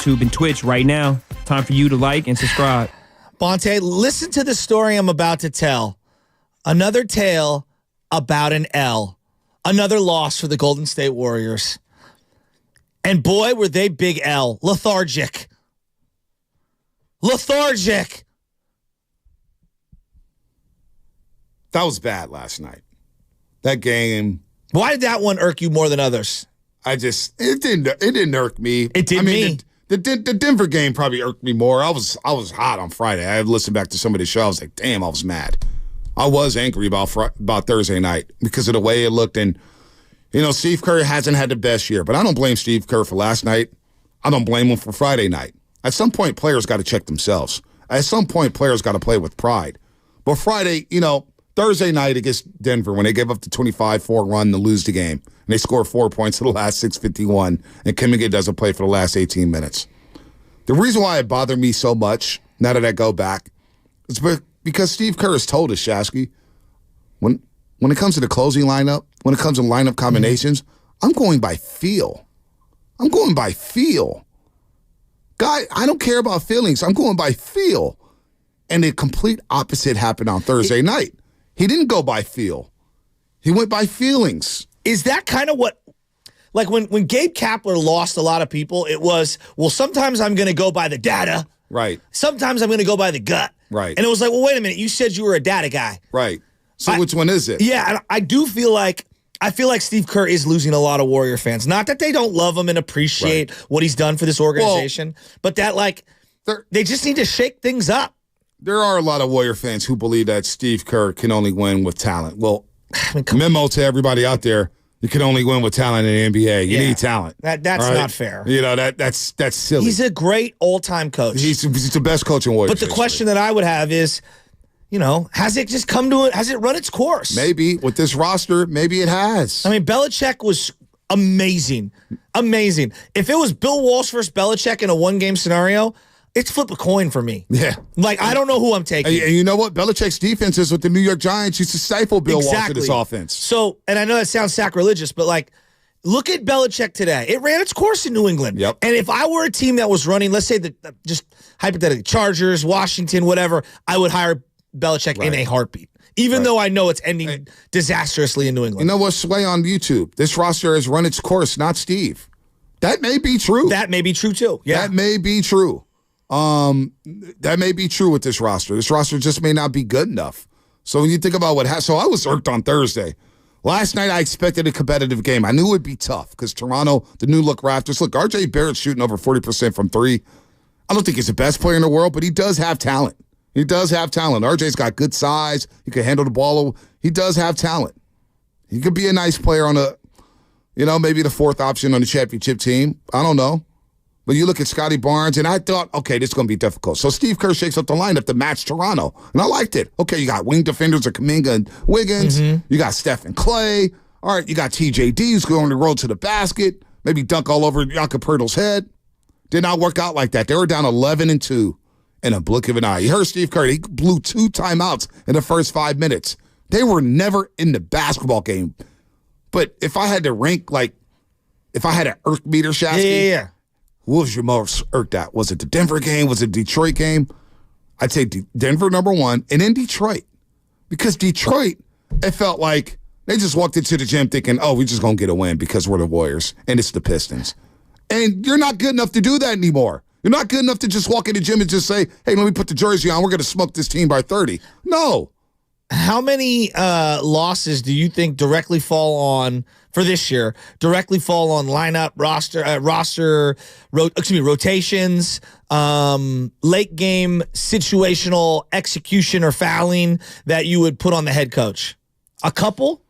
YouTube and Twitch right now. Time for you to like and subscribe. Bonte, listen to the story I'm about to tell. Another tale about an L. Another loss for the Golden State Warriors. And boy, were they big L. Lethargic. Lethargic. That was bad last night. That game. Why did that one irk you more than others? It didn't irk me. It did me. The Denver game probably irked me more. I was hot on Friday. I had listened back to some of the show. I was like, damn, I was mad. I was angry about Thursday night because of the way it looked. And, Steve Kerr hasn't had the best year. But I don't blame Steve Kerr for last night. I don't blame him for Friday night. At some point, players got to check themselves. At some point, players got to play with pride. But Friday, Thursday night against Denver, when they gave up the 25-4 run to lose the game, and they scored 4 points in the last 6:51, and Kuminga doesn't play for the last 18 minutes. The reason why it bothered me so much, now that I go back, is because Steve Kerr has told us, Shasky, when it comes to the closing lineup, when it comes to lineup combinations, I'm going by feel. I'm going by feel. Guy, I don't care about feelings. I'm going by feel. And the complete opposite happened on Thursday night. He didn't go by feel. He went by feelings. Is that kind of what, like when Gabe Kapler lost a lot of people, it was, well, sometimes I'm going to go by the data. Right. Sometimes I'm going to go by the gut. Right. And it was like, well, wait a minute. You said you were a data guy. Right. So which one is it? Yeah, and I feel like Steve Kerr is losing a lot of Warrior fans. Not that they don't love him and appreciate what he's done for this organization, but that they just need to shake things up. There are a lot of Warrior fans who believe that Steve Kerr can only win with talent. Well, memo to everybody out there, you can only win with talent in the NBA. You need talent. That's right? Not fair. That's silly. He's a great all-time coach. He's the best coach in Warriors. But the question that I would have is, has it just come to it? Has it run its course? Maybe. With this roster, maybe it has. I mean, Belichick was amazing. Amazing. If it was Bill Walsh versus Belichick in a one-game scenario, it's flip a coin for me. Yeah. I don't know who I'm taking. And you know what? Belichick's defenses with the New York Giants used to stifle Bill Walsh in his offense. So, and I know that sounds sacrilegious, but look at Belichick today. It ran its course in New England. Yep. And if I were a team that was running, let's say just hypothetically, Chargers, Washington, whatever, I would hire Belichick in a heartbeat. Even though I know it's ending disastrously in New England. You know what, Sway, on YouTube? This roster has run its course, not Steve. That may be true. That may be true, too. Yeah. That may be true. That may be true with this roster. This roster just may not be good enough. So when you think about so I was irked on Thursday. Last night, I expected a competitive game. I knew it would be tough because Toronto, the new look Raptors. Look, RJ Barrett's shooting over 40% from three. I don't think he's the best player in the world, but he does have talent. He does have talent. RJ's got good size. He can handle the ball. He does have talent. He could be a nice player on maybe the fourth option on the championship team. I don't know. But you look at Scotty Barnes, and I thought, okay, this is going to be difficult. So Steve Kerr shakes up the lineup to match Toronto, and I liked it. Okay, you got wing defenders of Kuminga and Wiggins. Mm-hmm. You got Steph and Clay. All right, you got TJD who's going to roll to the basket, maybe dunk all over Jakob Poeltl's head. Did not work out like that. They were down 11-2 in a blink of an eye. You heard Steve Kerr. He blew 2 timeouts in the first 5 minutes. They were never in the basketball game. But if I had to rank, if I had an irk meter, Shasky, yeah. What was your most irked at? Was it the Denver game? Was it the Detroit game? I'd say Denver number one, and then Detroit. Because Detroit, it felt like they just walked into the gym thinking, oh, we're just going to get a win because we're the Warriors, and it's the Pistons. And you're not good enough to do that anymore. You're not good enough to just walk in the gym and just say, hey, let me put the jersey on. We're going to smoke this team by 30. No. How many losses do you think directly fall on, for this year, lineup, rotations, late game situational execution or fouling that you would put on the head coach? A couple?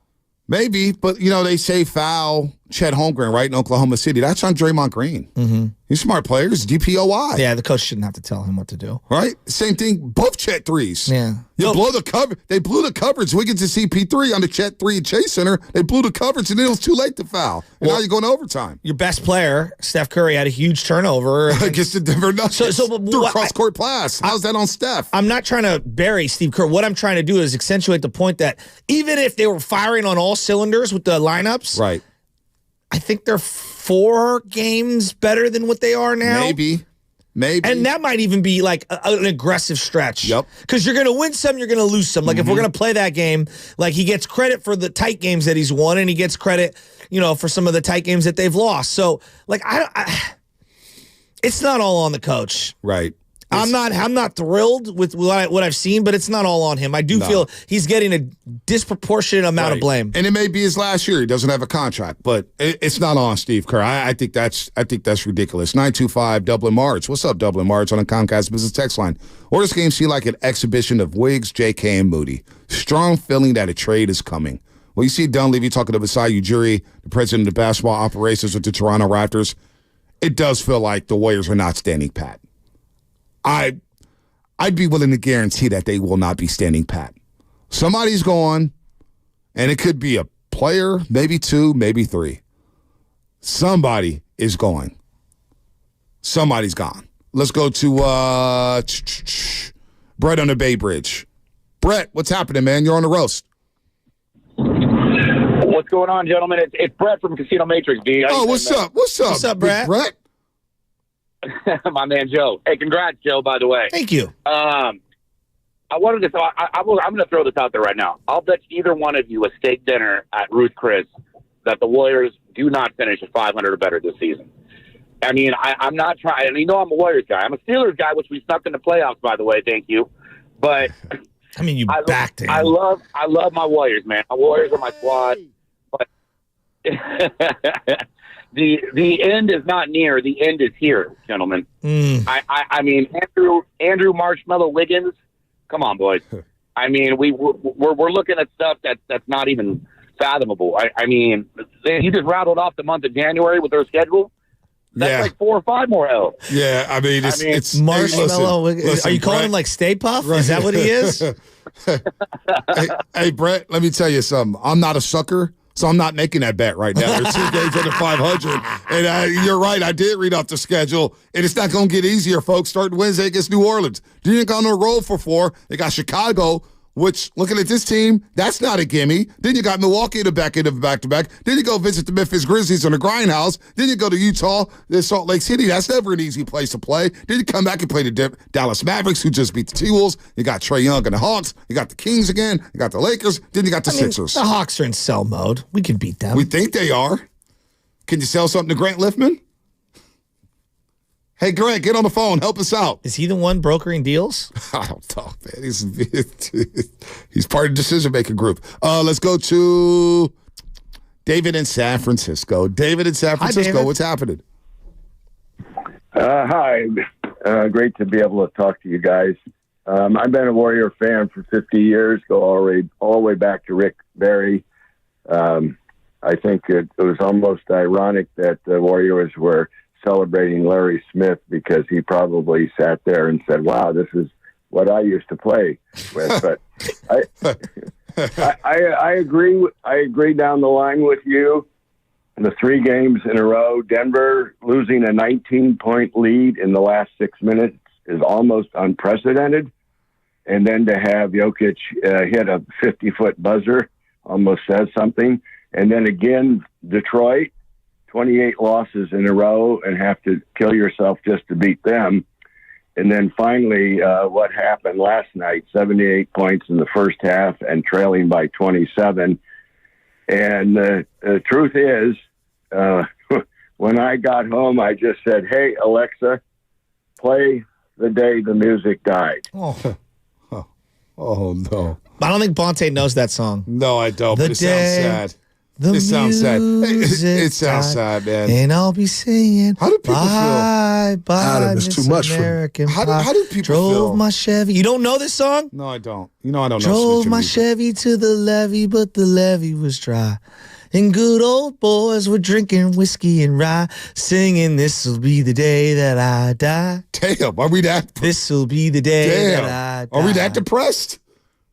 Maybe, but, they say foul Chet Holmgren, right, in Oklahoma City. That's on Draymond Green. Mm-hmm. He's a smart player. He's DPOY. Yeah, the coach shouldn't have to tell him what to do. Right? Same thing, both Chet threes. Yeah. Blow the cover. They blew the coverage. Wiggins and CP3 on the Chet 3 at Chase Center. They blew the coverage, and then it was too late to foul. And now you're going to overtime. Your best player, Steph Curry, had a huge turnover. Against the Denver Nuggets. Through a cross-court pass. How's that on Steph? I'm not trying to bury Steve Kerr. What I'm trying to do is accentuate the point that even if they were firing on all cylinders with the lineups, right, I think they're 4 games better than what they are now. Maybe. And that might even be like an aggressive stretch. Yep. Because you're going to win some, you're going to lose some. Like if we're going to play that game, like he gets credit for the tight games that he's won, and he gets credit, for some of the tight games that they've lost. So like it's not all on the coach. Right. I'm not thrilled with what I've seen, but it's not all on him. I do feel he's getting a disproportionate amount of blame. And it may be his last year. He doesn't have a contract, but it's not on Steve Kerr. I think that's ridiculous. 925 Dublin March. What's up, Dublin March on the Comcast Business Text line? Or this game seem like an exhibition of Wiggs, J.K., and Moody. Strong feeling that a trade is coming. Well, you see Dunleavy talking to Masai Ujiri, the president of basketball operations with the Toronto Raptors. It does feel like the Warriors are not standing pat. I'd be willing to guarantee that they will not be standing pat. Somebody's gone, and it could be a player, maybe 2, maybe 3. Somebody is going. Somebody's gone. Let's go to Brett on the Bay Bridge. Brett, what's happening, man? You're on the roast. What's going on, gentlemen? It's Brett from Casino Matrix, D. What's up? What's up, Brett? Brett? My man, Joe. Hey, congrats, Joe, by the way. Thank you. I wanted to, I'm going to throw this out there right now. I'll bet either one of you a steak dinner at Ruth Chris that the Warriors do not finish at 500 or better this season. I mean, I'm not trying, and I'm a Warriors guy. I'm a Steelers guy, which we snuck in the playoffs, by the way. Thank you. But I mean, you backed it. I love my Warriors, man. My Warriors are my squad. But the end is not near. The end is here, gentlemen. I mean, Andrew Marshmallow Wiggins. Come on, boys. I mean, we're looking at stuff that's not even fathomable. I mean, he just rattled off the month of January with their schedule. That's like 4 or 5 more L's. Yeah, I mean, it's Marshmallow. Listen, are you calling him like Stay Puft? Right. Is that what he is? hey, Brett, let me tell you something. I'm not a sucker, so I'm not making that bet right now. There's 2 games under 500. And you're right, I did read off the schedule, and it's not going to get easier, folks, starting Wednesday against New Orleans. Then you got on a roll for 4. They got Chicago, which, looking at this team, that's not a gimme. Then you got Milwaukee in the back end of the back-to-back. Then you go visit the Memphis Grizzlies on the grindhouse. Then you go to Utah, then Salt Lake City. That's never an easy place to play. Then you come back and play the Dallas Mavericks, who just beat the T-Wolves. You got Trae Young and the Hawks. You got the Kings again. You got the Lakers. Then you got the Sixers. The Hawks are in sell mode. We can beat them. We think they are. Can you sell something to Grant Liffman? Hey, Grant, get on the phone. Help us out. Is he the one brokering deals? I don't talk, man. He's part of the decision-making group. Let's go to David in San Francisco. David in San Francisco, David. what's happening? Hi. Great to be able to talk to you guys. I've been a Warrior fan for 50 years, go all the way back to Rick Barry. I think it was almost ironic that the Warriors were celebrating Larry Smith because he probably sat there and said, wow, this is what I used to play with. But I agree down the line with you. The 3 games in a row, Denver losing a 19-point lead in the last 6 minutes is almost unprecedented. And then to have Jokic hit a 50-foot buzzer almost says something. And then again, Detroit, 28 losses in a row and have to kill yourself just to beat them. And then finally, what happened last night, 78 points in the first half and trailing by 27. And the truth is, when I got home, I just said, hey, Alexa, play The Day the Music Died. Oh, no. I don't think Bonte knows that song. No, I don't. But it sounds sad. It sounds sad. It sounds sad, man. And I'll be singing. How do people feel? Bye, Adam, it's too much for me. American How Pie. do people Drove feel? my Chevy. You don't know this song? No, I don't. I don't know. Drove Switch my music. Chevy to the levee, but the levee was dry. And good old boys were drinking whiskey and rye, singing, this'll be the day that I die. Damn, are we that? This'll be the day that I die. Are we that depressed?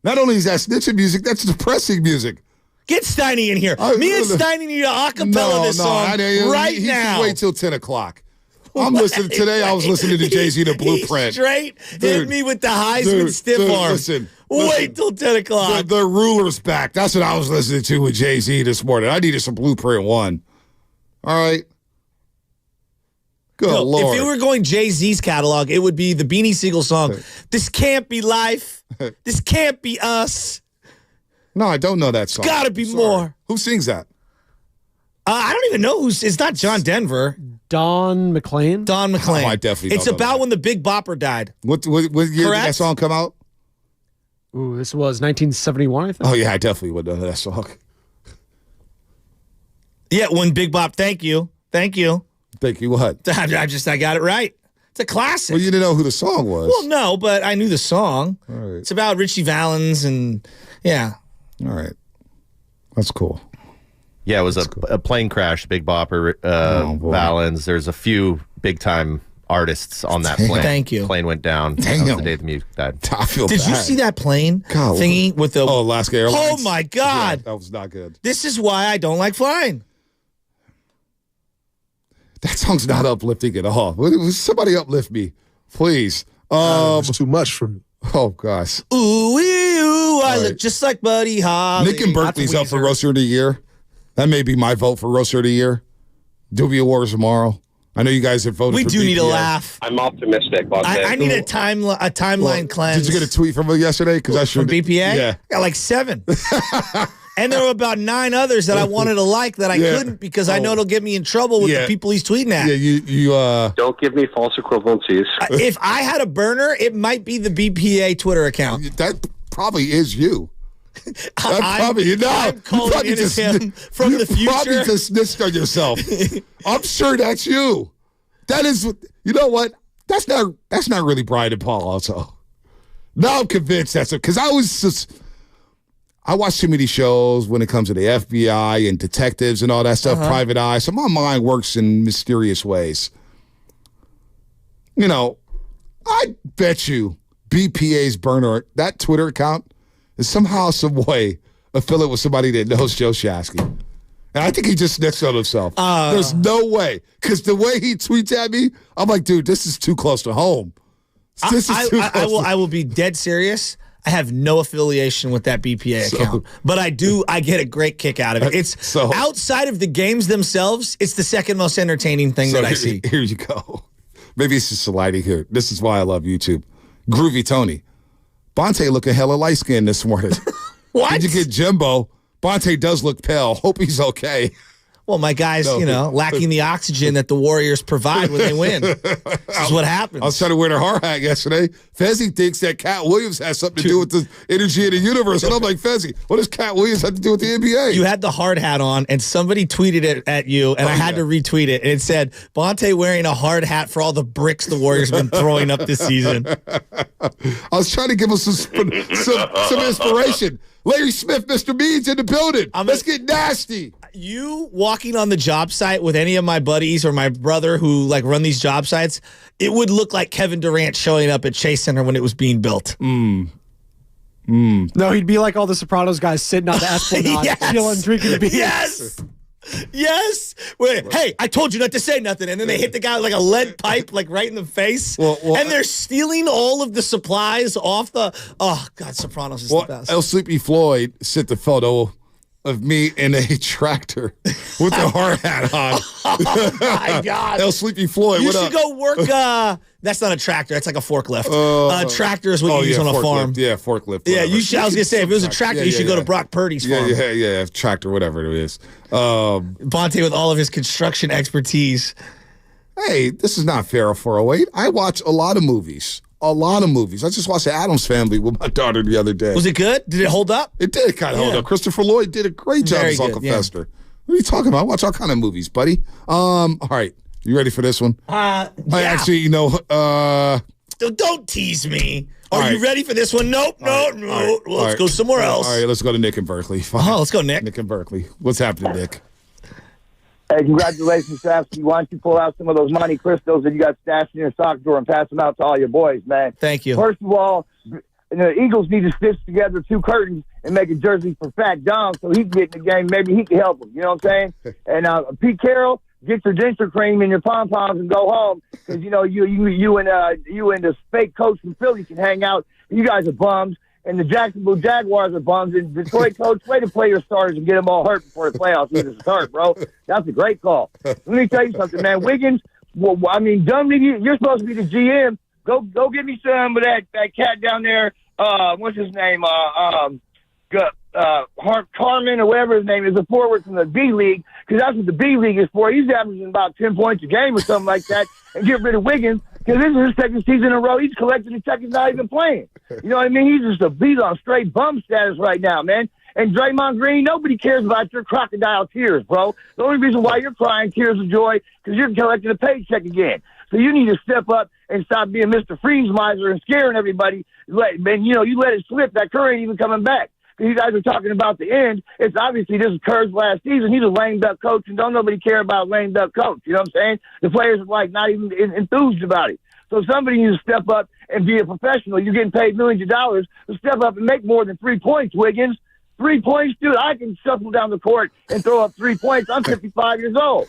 Not only is that snitching music, that's depressing music. Get Steiny in here. Me and Steiny need to acapella this song right now. He wait till 10 o'clock. I'm listening today. I was listening to Jay-Z, The Blueprint. Straight hit me with the Heisman stiff arm. Listen, wait till 10 o'clock. The ruler's back. That's what I was listening to with Jay-Z this morning. I needed some Blueprint 1. All right. Good Lord. If it were going Jay-Z's catalog, it would be the Beanie Siegel song, This Can't Be Life. This Can't Be Us. No, I don't know that song. It's got to be more. Who sings that? I don't even know who's. It's not John Denver. Don McLean. Don McLean. Oh, I definitely It's don't know about that. when the Big Bopper died. What year did that song come out? Ooh, this was 1971, I think. Oh, yeah, I definitely would know that song. Yeah, when Big Bop. Thank you. Thank you what? I got it right. It's a classic. Well, you didn't know who the song was. Well, no, but I knew the song. All right. It's about Richie Valens and yeah. All right. That's cool. Yeah, it was a plane crash, Big Bopper, Valens. There's a few big-time artists on that plane. Thank you. Plane went down. That was the day the music died. I feel Did you see that plane thingy with the... Oh, Alaska Airlines? Oh, my God. Yeah, that was not good. This is why I don't like flying. That song's not uplifting at all. Somebody uplift me, please. It's too much for me. Oh, gosh. Ooh, I look just like Buddy Holly. Nick and Berkeley's up for Roaster of the Year. That may be my vote for Roaster of the Year. Doobie Awards tomorrow. I know you guys have voted We for do BPA. need a laugh. I'm optimistic. I need a timeline cleanse. Did you get a tweet from yesterday? Because I From sure BPA? Yeah. I got like 7. And there were about 9 others that I wanted to like that I couldn't because I know it'll get me in trouble with the people he's tweeting at. Yeah, you Don't give me false equivalencies. If I had a burner, it might be the BPA Twitter account. That probably is you. I'm calling it as him from the future. You probably just snitched on yourself. I'm sure that's you. That is, you know what? That's not really Brian and Paul also. Now I'm convinced that's it. Because I watch too many shows when it comes to the FBI and detectives and all that stuff, private eye. So my mind works in mysterious ways. You know, I bet you BPA's burner, that Twitter account, is somehow, some way affiliated with somebody that knows Joe Shasky. And I think he just snitched on himself. There's no way. Because the way he tweets at me, I'm like, dude, this is too close to home. I will be dead serious. I have no affiliation with that BPA account, but I get a great kick out of it. It's outside of the games themselves, it's the second most entertaining thing that I see. Here you go. Maybe it's just a lighting here. This is why I love YouTube. Groovy Tony. Bonte looking hella light-skinned this morning. What? Did you get Jimbo? Bonte does look pale. Hope he's okay. Well, my guys, lacking the oxygen that the Warriors provide when they win. This is what happens. I was trying to wear a hard hat yesterday. Fezzi thinks that Cat Williams has something to do with the energy of the universe. And I'm like, Fezzi, what does Cat Williams have to do with the NBA? You had the hard hat on, and somebody tweeted it at you, and I had to retweet it. And it said, Bonte wearing a hard hat for all the bricks the Warriors have been throwing up this season. I was trying to give us some inspiration. Larry Smith, Mr. Beans in the building. Let's get nasty. You walking on the job site with any of my buddies or my brother who run these job sites, it would look like Kevin Durant showing up at Chase Center when it was being built. No, he'd be like all the Sopranos guys sitting on the Esplanade, chilling, drinking beers. Yes. Yes. Wait, hey, I told you not to say nothing. And then they hit the guy with a lead pipe, right in the face. And they're stealing all of the supplies off the. Oh, God, Sopranos is the best. El Sleepy Floyd sent the photo of me in a tractor with the hard hat on. Oh, my God. El Sleepy Floyd, you what should up? go work. That's not a tractor. It's like a forklift. Tractor is what you use on a farm. Yeah, forklift. Yeah, whatever. I was going to say, if it was a tractor, you should go to Brock Purdy's farm. Yeah, tractor, whatever it is. Bonte with all of his construction expertise. Hey, this is not fair 408. I watch a lot of movies. I just watched The Addams Family with my daughter the other day. Was it good? Did it hold up? It did kind of hold up. Christopher Lloyd did a great job as Uncle Fester. What are you talking about? I watch all kind of movies, buddy. All right. You ready for this one? Actually, don't tease me. Are you ready for this one? Nope. Well, let's go somewhere else. All right, let's go to Nick in Berkeley. Fine. Oh, let's go, Nick. Nick in Berkeley. What's happening, Nick? Hey, congratulations, Shafsky. Why don't you pull out some of those Monte Cristos that you got stashed in your sock drawer and pass them out to all your boys, man? Thank you. First of all, the Eagles need to stitch together 2 curtains and make a jersey for Fat Dom so he can get in the game. Maybe he can help him. You know what I'm saying? And Pete Carroll, get your denture cream and your pom-poms and go home because, you and the fake coach from Philly can hang out. You guys are bums. And the Jacksonville Jaguars are bums. And Detroit coach, way to play your starters and get them all hurt before the playoffs even start, bro. That's a great call. Let me tell you something, man. Wiggins Well, I mean, Dunleavy, you're supposed to be the GM. Go get me some of that cat down there. What's his name? Carmen or whatever his name is, a forward from the B League, because that's what the B League is for. He's averaging about 10 points a game or something like that, and get rid of Wiggins, because this is his second season in a row. He's collecting the check. He's not even playing. You know what I mean? He's on straight bum status right now, man. And Draymond Green, nobody cares about your crocodile tears, bro. The only reason why you're crying tears of joy because you're collecting a paycheck again. So you need to step up and stop being Mr. Freeze miser and scaring everybody. You let it slip. That Curry ain't even coming back. You guys are talking about the end. It's obviously this is Kerr's last season. He's a lame duck coach, and don't nobody care about lame duck coach. You know what I'm saying? The players are not even enthused about it. So somebody needs to step up and be a professional. You're getting paid millions of dollars to step up and make more than 3 points, Wiggins. 3 points, dude. I can shuffle down the court and throw up 3 points. I'm 55 years old.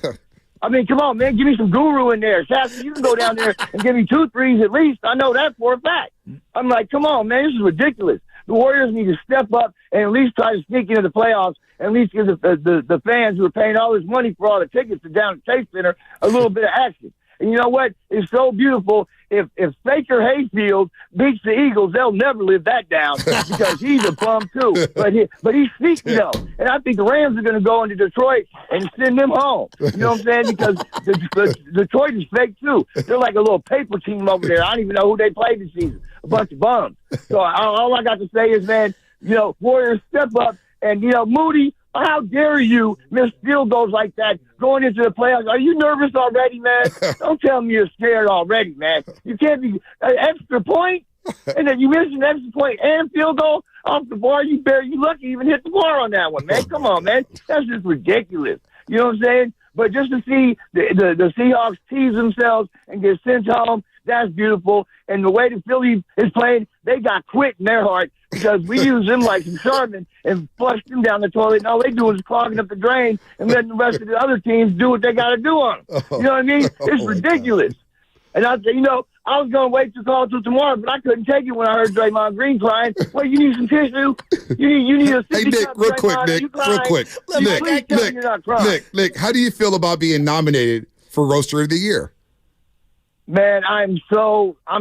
I mean, come on, man. Give me some guru in there. Sassy, you can go down there and give me 2 threes at least. I know that for a fact. I'm like, come on, man. This is ridiculous. The Warriors need to step up and at least try to sneak into the playoffs and at least give the fans who are paying all this money for all the tickets to down at Chase Center a little bit of action. And you know what? It's so beautiful. If Baker Hayfield beats the Eagles, they'll never live that down because he's a bum too. But he's sneaky though, and I think the Rams are going to go into Detroit and send them home. You know what I'm saying? Because Detroit is fake too. They're like a little paper team over there. I don't even know who they played this season. A bunch of bums. So all I got to say is, man, Warriors step up, and Moody. How dare you miss field goals like that going into the playoffs? Are you nervous already, man? Don't tell me you're scared already, man. You can't be an extra point, and then you miss an extra point and field goal off the bar. You lucky you even hit the bar on that one, man. Come on, man. That's just ridiculous. You know what I'm saying? But just to see the Seahawks tease themselves and get sent home, that's beautiful. And the way the Philly is playing, they got quit in their heart because we use them like some Charmin and flush them down the toilet. And all they do is clogging up the drain and letting the rest of the other teams do what they got to do on them. You know what I mean? It's ridiculous. And I said, I was going to wait to call till tomorrow, but I couldn't take it when I heard Draymond Green crying. Well, you need some tissue. You need a Hey, Nick, real quick, Nick, how do you feel about being nominated for Roaster of the Year? Man, I'm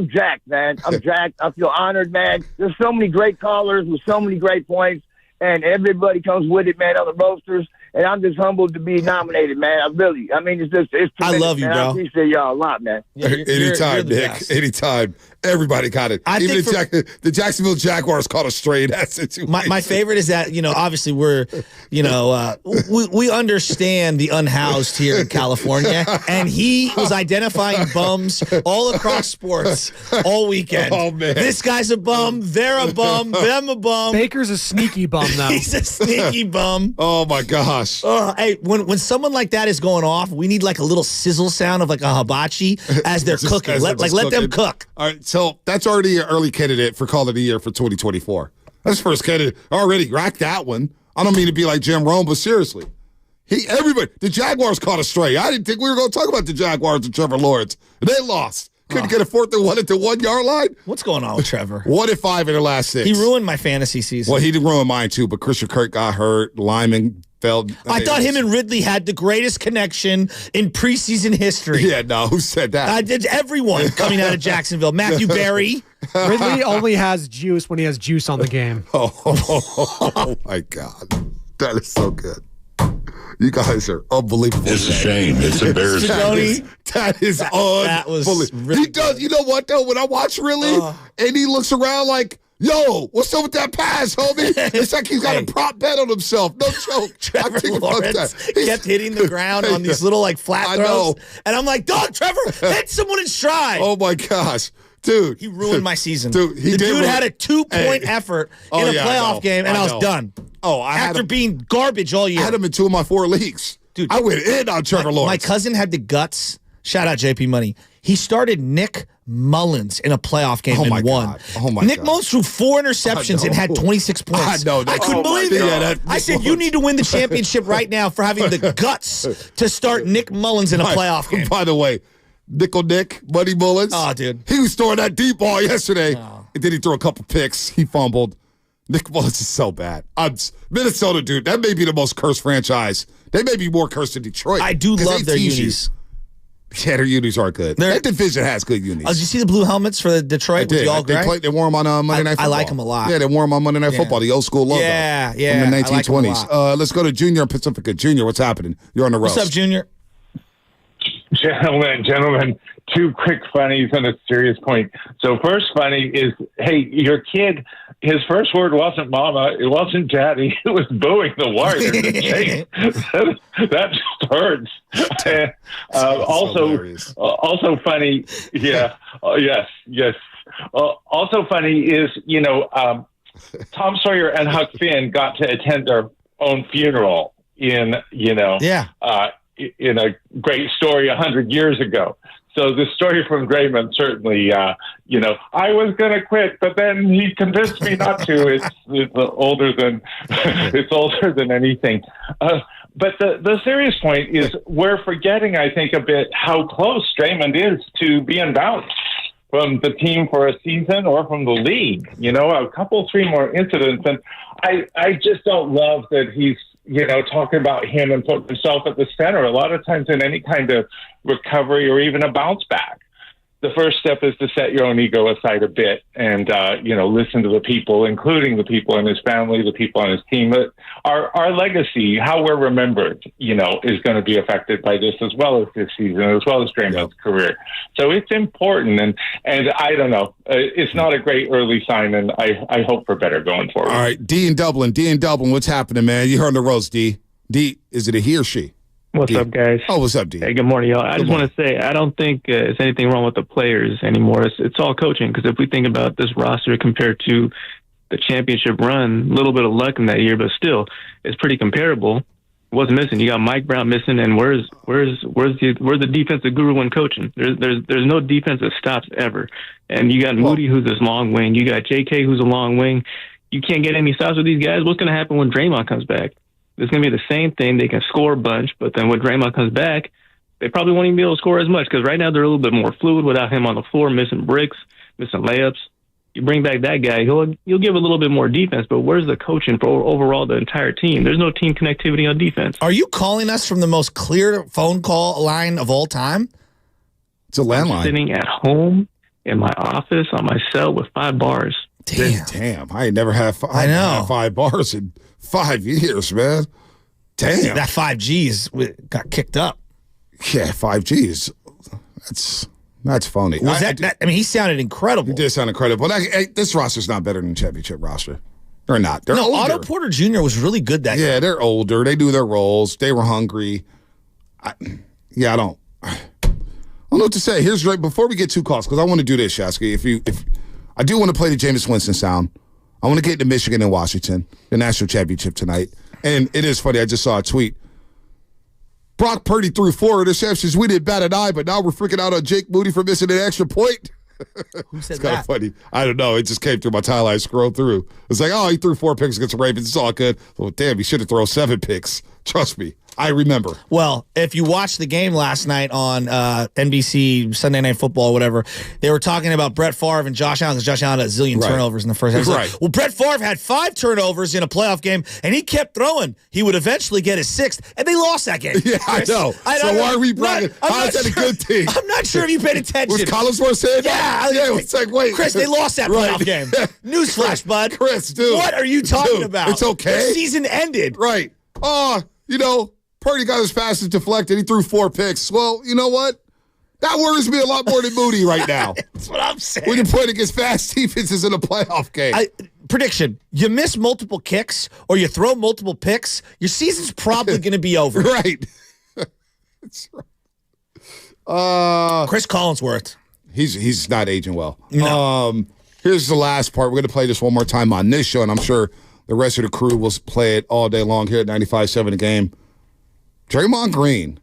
jacked, man. I'm jacked. I feel honored, man. There's so many great callers with so many great points, and everybody comes with it, man, other roasters. And I'm just humbled to be nominated, man. it's tremendous, I love you, man. bro. I appreciate y'all a lot, man. Yeah, anytime, Nick. Anytime. Everybody got it. Even the Jacksonville Jaguars caught a straight ass situation. My favorite is that, obviously we're, we understand the unhoused here in California, and he was identifying bums all across sports all weekend. Oh, man. This guy's a bum, they're a bum, them a bum. Baker's a sneaky bum, though. He's a sneaky bum. Oh, my gosh. Hey, when someone like that is going off, we need like a little sizzle sound of like a hibachi as they're cooking. Let them cook. All right, so that's already an early candidate for Call of the Year for 2024. That's the first candidate. Already racked that one. I don't mean to be like Jim Rome, but seriously. The Jaguars caught a stray. I didn't think we were going to talk about the Jaguars and Trevor Lawrence. They lost. Couldn't get a 4th and 1 at the 1 yard line. What's going on with Trevor? 1-5 in their last 6. He ruined my fantasy season. Well, he did ruin mine too, but Christian Kirk got hurt. Lyman fell. I thought him and Ridley had the greatest connection in preseason history. Yeah, no, who said that? I did. Everyone coming out of Jacksonville. Matthew Berry. Ridley only has juice when he has juice on the game. Oh my God. That is so good. You guys are unbelievable. It's a shame. It's embarrassing. That is unbelievable. He does. You know what, though? When I watch Ridley and he looks around like, yo, what's up with that pass, homie? It's like he's got a prop bet on himself. No joke. Trevor Lawrence kept hitting the ground on these little like flat throws. And I'm like, dog, Trevor, hit someone in stride. Oh, my gosh. Dude. He ruined my season. Dude, the dude had a 2-point effort in a playoff game, and I was done. Oh, after being garbage all year. I had him in 2 of my 4 leagues. Dude, I went in on Trevor Lawrence. My cousin had the guts. Shout out JP Money. He started Nick Mullins in a playoff game and won. Oh my Nick God. Mullins threw 4 interceptions and had 26 points. I know. I couldn't believe it. I said, you need to win the championship right now for having the guts to start Nick Mullins in a playoff game. By the way, Nick, Buddy Mullins. Oh, dude. He was throwing that deep ball yesterday. And then he threw a couple picks. He fumbled. Nick Mullins is so bad. Minnesota, dude, that may be the most cursed franchise. They may be more cursed than Detroit. I do love their unis. Yeah, their unis are good. That division has good unis. Oh, did you see the blue helmets for the Detroit? They wore them on Monday Night Football. I like them a lot. Yeah, they wore them on Monday Night Football, the old school logo. Yeah. From the 1920s. Let's go to Junior in Pacifica. Junior, what's happening? You're on the road. What's up, Junior? Gentlemen, two quick funnies and a serious point. So first funny is, hey, your kid, his first word wasn't mama, it wasn't daddy, it was booing the Warriors. That just hurts. Also funny, yeah, yes. Also funny is, Tom Sawyer and Huck Finn got to attend their own funeral in a great story 100 years ago. So the story from Draymond certainly, I was going to quit, but then he convinced me not to. It's older than anything. But the serious point is we're forgetting, I think, a bit how close Draymond is to being bounced from the team for a season or from the league. A couple, three more incidents. And I just don't love that he's, talking about him and putting himself at the center. A lot of times in any kind of recovery or even a bounce back, the first step is to set your own ego aside a bit and, listen to the people, including the people in his family, the people on his team. Our legacy, how we're remembered, is going to be affected by this as well as this season, as well as Draymond's career. So it's important. And I don't know, it's not a great early sign, and I hope for better going forward. All right, D in Dublin, what's happening, man? You're on the roast, D. D, is it a he or she? What's up, guys? Oh, what's up, D? Hey, good morning, y'all. I just want to say I don't think there's anything wrong with the players anymore. It's all coaching, because if we think about this roster compared to the championship run, a little bit of luck in that year, but still, it's pretty comparable. What's missing? You got Mike Brown missing, and where's the defensive guru when coaching? There's no defensive stops ever, and you got Moody, who's this long wing. You got J.K., who's a long wing. You can't get any stops with these guys. What's going to happen when Draymond comes back? It's going to be the same thing. They can score a bunch, but then when Draymond comes back, they probably won't even be able to score as much, because right now they're a little bit more fluid without him on the floor, missing bricks, missing layups. You bring back that guy, you'll give a little bit more defense, but where's the coaching for overall the entire team? There's no team connectivity on defense. Are you calling us from the most clear phone call line of all time? It's a landline. I'm sitting at home in my office on my cell with 5 bars. Damn. I ain't never had 5 bars in 5 years, man. Damn. That 5Gs got kicked up. Yeah, 5Gs. That's phony. He sounded incredible. He did sound incredible. This roster's not better than the championship roster. They're not. They're older. Otto Porter Jr. was really good that year. Yeah, they're older. They do their roles. They were hungry. I don't know what to say. Here's right before we get too close, because I want to do this, Shasky. If I do want to play the Jameis Winston sound. I want to get to Michigan and Washington, the national championship tonight. And it is funny. I just saw a tweet. Brock Purdy threw 4 interceptions. We didn't bat an eye, but now we're freaking out on Jake Moody for missing an extra point. Who said it's kind of funny. I don't know. It just came through my timeline. I scrolled through. It's like, he threw 4 picks against the Ravens. It's all good. Well, damn, he should have thrown 7 picks. Trust me. I remember. Well, if you watched the game last night on NBC, Sunday Night Football, whatever, they were talking about Brett Favre and Josh Allen, because Josh Allen had a zillion turnovers in the first half. Right. Well, Brett Favre had 5 turnovers in a playoff game, and he kept throwing. He would eventually get his 6th, and they lost that game. Yeah, Chris, I know. So why are we bragging? How's that a good team? I'm not sure if you paid attention. Was Collinsworth saying that? Yeah, it's like, wait. Chris, they lost that playoff game. Newsflash, bud. Chris, dude. What are you talking about? It's okay. The season ended. Right. Purdy got his passes deflected. He threw 4 picks. Well, you know what? That worries me a lot more than Moody right now. That's what I'm saying. When you're playing against fast defenses in a playoff game. Prediction. You miss multiple kicks or you throw multiple picks, your season's probably going to be over. Right. That's right. Chris Collinsworth. He's not aging well. No. Here's the last part. We're going to play this one more time on this show, and I'm sure the rest of the crew will play it all day long here at 95.7 The Game. Draymond Green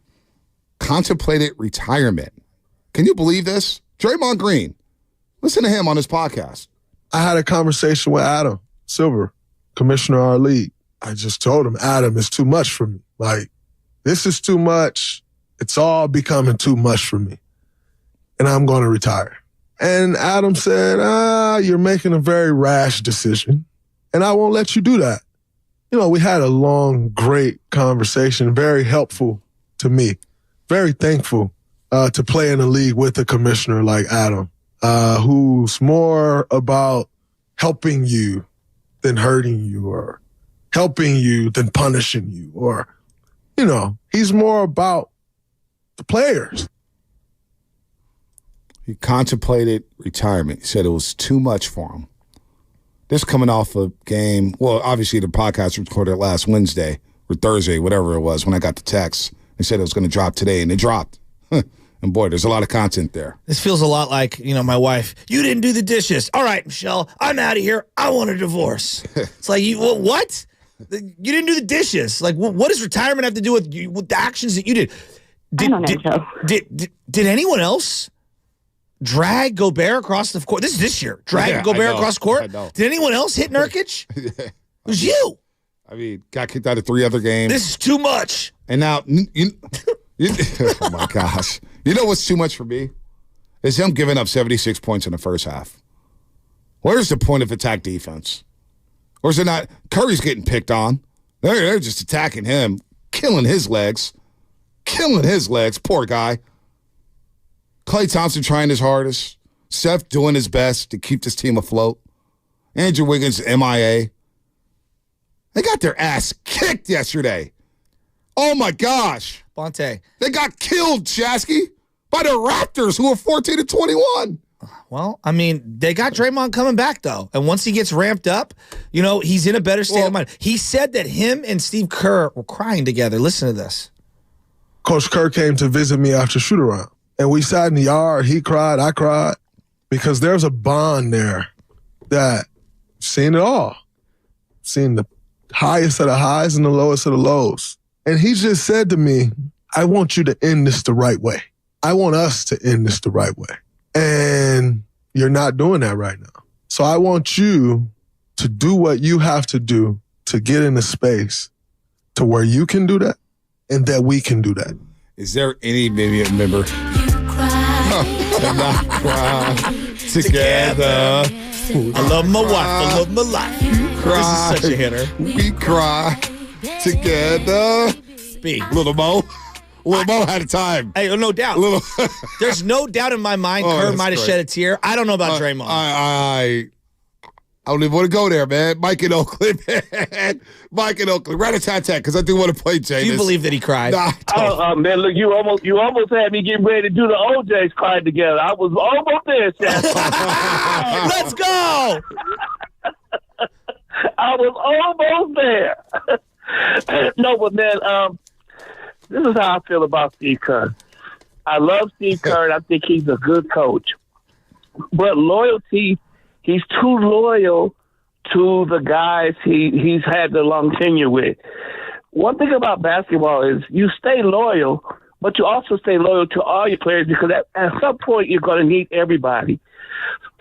contemplated retirement. Can you believe this? Draymond Green. Listen to him on his podcast. I had a conversation with Adam Silver, commissioner of our league. I just told him, Adam, it's too much for me. Like, this is too much. It's all becoming too much for me. And I'm going to retire. And Adam said, you're making a very rash decision, and I won't let you do that. We had a long, great conversation, very helpful to me, very thankful to play in a league with a commissioner like Adam, who's more about helping you than hurting you, or helping you than punishing you, or, he's more about the players. He contemplated retirement. He said it was too much for him. This coming off a game, well, obviously the podcast was recorded last Wednesday or Thursday, whatever it was, when I got the text. They said it was going to drop today, and it dropped. And boy, there's a lot of content there. This feels a lot like, my wife. You didn't do the dishes. All right, Michelle, I'm out of here. I want a divorce. It's like, what? You didn't do the dishes. Like, what does retirement have to do with the actions that you did? Did anyone else drag Gobert across the court? This is this year. Drag Gobert across the court? Did anyone else hit Nurkic? It was you. I mean, got kicked out of 3 other games. This is too much. And now, oh my gosh. You know what's too much for me? Is him giving up 76 points in the first half. Where's the point of attack defense? Or is it not? Curry's getting picked on. They're just attacking him, killing his legs. Poor guy. Klay Thompson trying his hardest. Steph doing his best to keep this team afloat. Andrew Wiggins, MIA. They got their ass kicked yesterday. Oh, my gosh. Bonte. They got killed, Shasky, by the Raptors, who are 14-21. Well, I mean, they got Draymond coming back, though. And once he gets ramped up, he's in a better state of mind. He said that him and Steve Kerr were crying together. Listen to this. Coach Kerr came to visit me after shoot-around. And we sat in the yard. He cried. I cried. Because there's a bond there that I've seen it all. Seen the highest of the highs and the lowest of the lows. And he just said to me, I want you to end this the right way. I want us to end this the right way. And you're not doing that right now. So I want you to do what you have to do to get in a space to where you can do that and that we can do that. Is there any maybe member? Not cry together. I love my wife. I love my life. Cry. This is such a hitter. We cry together. B. Little Mo. Little Mo had a time. Hey, no doubt. There's no doubt in my mind Kerr might have shed a tear. I don't know about Draymond. I don't even want to go there, man. Mike in Oakland, man. Mike in Oakland. Rat-a-tat-tat, because I do want to play Jameis. Do you believe that he cried? Nah, man, look, you almost had me getting ready to do the OJ's crying together. I was almost there, Shaq. Let's go! I was almost there. No, but man, this is how I feel about Steve Kerr. I love Steve Kerr, and I think he's a good coach. But loyalty, he's too loyal to the guys he's had the long tenure with. One thing about basketball is you stay loyal, but you also stay loyal to all your players because at some point you're going to need everybody.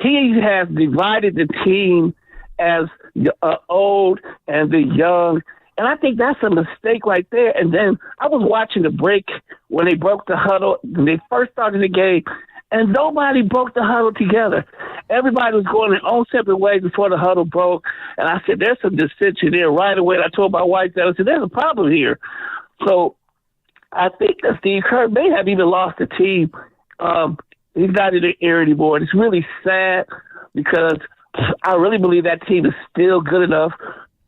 He has divided the team as the old and the young, and I think that's a mistake right there. And then I was watching the break when they broke the huddle, when they first started the game, and nobody broke the huddle together. Everybody was going their own separate ways before the huddle broke. And I said, there's some dissension there right away. And I told my wife that. I said, there's a problem here. So I think that Steve Kerr may have even lost the team. He's not in the air anymore. And it's really sad because I really believe that team is still good enough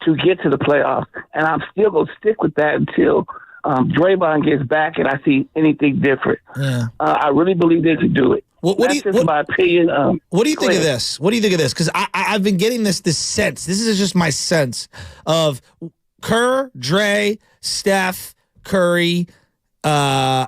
to get to the playoffs. And I'm still going to stick with that until Draymond gets back and I see anything different. Yeah. I really believe they can do it. That's just my opinion. What do you think of this? What do you think of this? Because I've been getting this sense. This is just my sense of Kerr, Dre, Steph, Curry, Clay.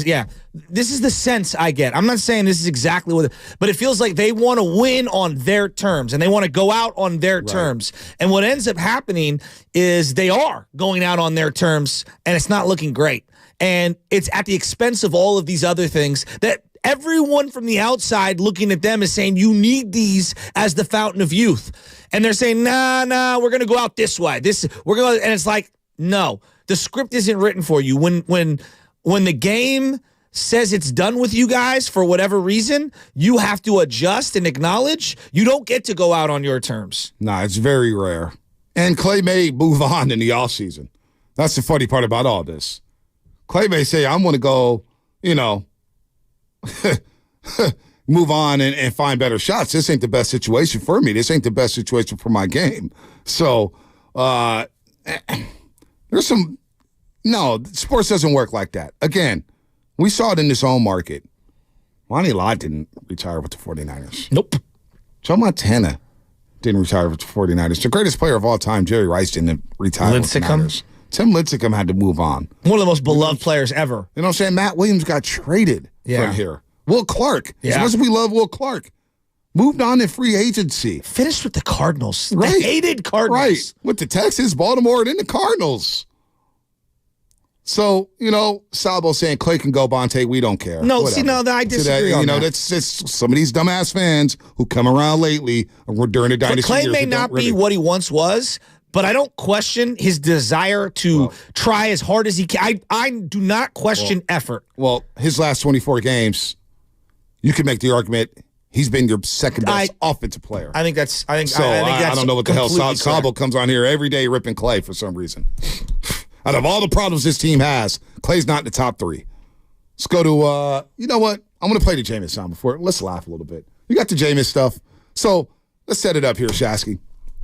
Yeah. This is the sense I get. I'm not saying this is exactly what, but it feels like they want to win on their terms and they want to go out on their terms. And what ends up happening is they are going out on their terms and it's not looking great. And it's at the expense of all of these other things that everyone from the outside looking at them is saying, you need these as the fountain of youth. And they're saying, nah, we're going to go out this way. And it's like, no, the script isn't written for you. When the game says it's done with you guys for whatever reason, you have to adjust and acknowledge you don't get to go out on your terms. Nah, it's very rare. And Clay may move on in the offseason. That's the funny part about all this. Clay may say, I'm going to go move on and find better shots. This ain't the best situation for me. This ain't the best situation for my game. So there's some – no, sports doesn't work like that. Again, we saw it in this own market. Lonnie Lott didn't retire with the 49ers. Nope. Joe Montana didn't retire with the 49ers. The greatest player of all time, Jerry Rice, didn't retire with the Niners. Tim Lincecum had to move on. One of the most beloved players ever. You know what I'm saying? Matt Williams got traded from here. Will Clark, as much as we love Will Clark, moved on in free agency. Finished with the Cardinals. Right. The hated Cardinals. Right. With the Texans, Baltimore, and then the Cardinals. So, Salvo saying Clay can go, Bonte, we don't care. No, Whatever. I disagree on that. That's some of these dumbass fans who come around lately during the dynasty Clay years may who not don't really- be what he once was, but I don't question his desire to try as hard as he can. I do not question effort. Well, his last 24 games, you can make the argument he's been your second best offensive player. I think that's I don't know what the hell. Sabo comes on here every day ripping Clay for some reason. Out of all the problems this team has, Clay's not in the top 3. Let's go to, you know what? I'm going to play the Jameis sound before. Let's laugh a little bit. You got the Jameis stuff. So let's set it up here, Shasky.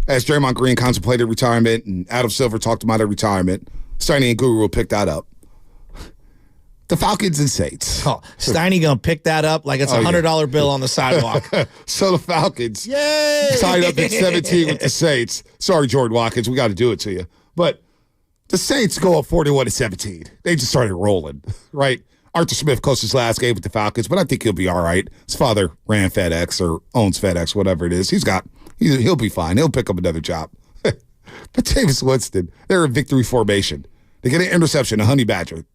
As Draymond Green contemplated retirement and Adam Silver talked about a retirement, Steiny and Guru will pick that up. The Falcons and Saints. Oh, Steiny going to pick that up like it's a $100 bill on the sidewalk. So the Falcons Yay! tied up at 17 with the Saints. Sorry, Jordan Watkins. We got to do it to you. But the Saints go up 41-17. They just started rolling, right? Arthur Smith coached his last game with the Falcons, but I think he'll be all right. His father ran FedEx or owns FedEx, whatever it is. He'll be fine. He'll pick up another job. But Jameis Winston, they're in victory formation. They get an interception, a honey badger.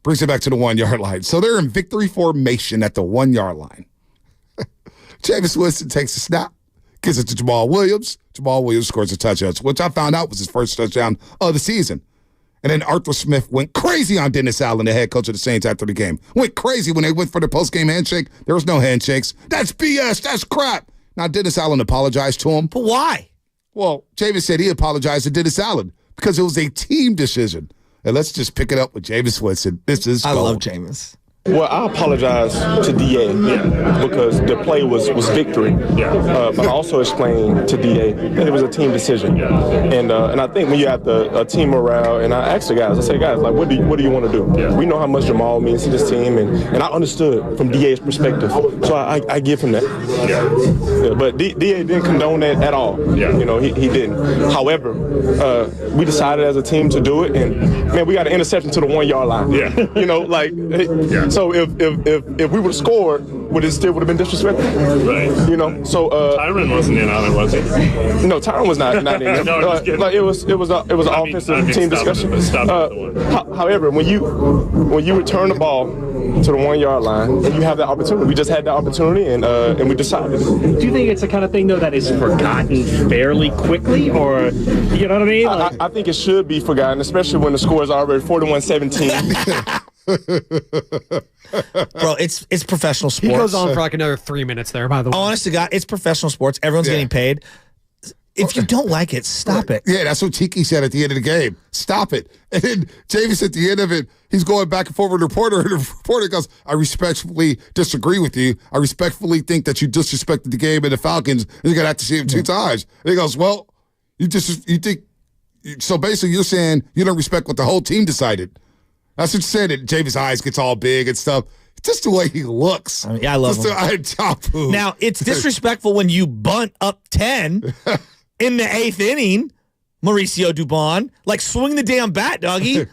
Brings it back to the 1-yard line. So they're in victory formation at the 1-yard line. Jameis Winston takes a snap, gives it to Jamal Williams. Jamal Williams scores a touchdown, which I found out was his first touchdown of the season. And then Arthur Smith went crazy on Dennis Allen, the head coach of the Saints, after the game. Went crazy when they went for the post-game handshake. There was no handshakes. That's BS. That's crap. Now, Dennis Allen apologized to him. But why? Well, Jameis said he apologized to Dennis Allen because it was a team decision. And let's just pick it up with Jameis Winston. This is I gold. love Jameis. Well, I apologize to DA because the play was victory. But I also explained to DA that it was a team decision. And I think when you have a team morale, and I asked the guys, I said, guys, like, what do you want to do? We know how much Jamal means to this team, and I understood from DA's perspective. So I give him that. But DA didn't condone that at all. He didn't. However, we decided as a team to do it, and man, we got an interception to the 1-yard line. So if we would have scored, it still would have been disrespectful? Right. So Tyron wasn't in on it, was he? No, Tyron was not in. No, it was an offensive team discussion. However, when you return the ball to the 1-yard line and you have that opportunity, we just had that opportunity and we decided. Do you think it's the kind of thing though that is forgotten fairly quickly, or you know what I mean? I think it should be forgotten, especially when the score is already 41-17. Bro, it's professional sports. He goes on for like another 3 minutes there, by the way. Honest to God, it's professional sports. Everyone's getting paid. If you don't like it, stop it. Yeah, that's what Tiki said at the end of the game. Stop it. And then Jameis at the end of it, he's going back and forth with the reporter, and the reporter goes, I respectfully disagree with you. I respectfully think that you disrespected the game and the Falcons, and you're going to have to see him 2 times. And he goes, well, you think, so basically you're saying you don't respect what the whole team decided. That's what you said. And Jameis' eyes gets all big and stuff. Just the way he looks. I love him. Now, it's disrespectful when you bunt up 10 in the 8th inning, Mauricio Dubon. Like, swing the damn bat, doggy.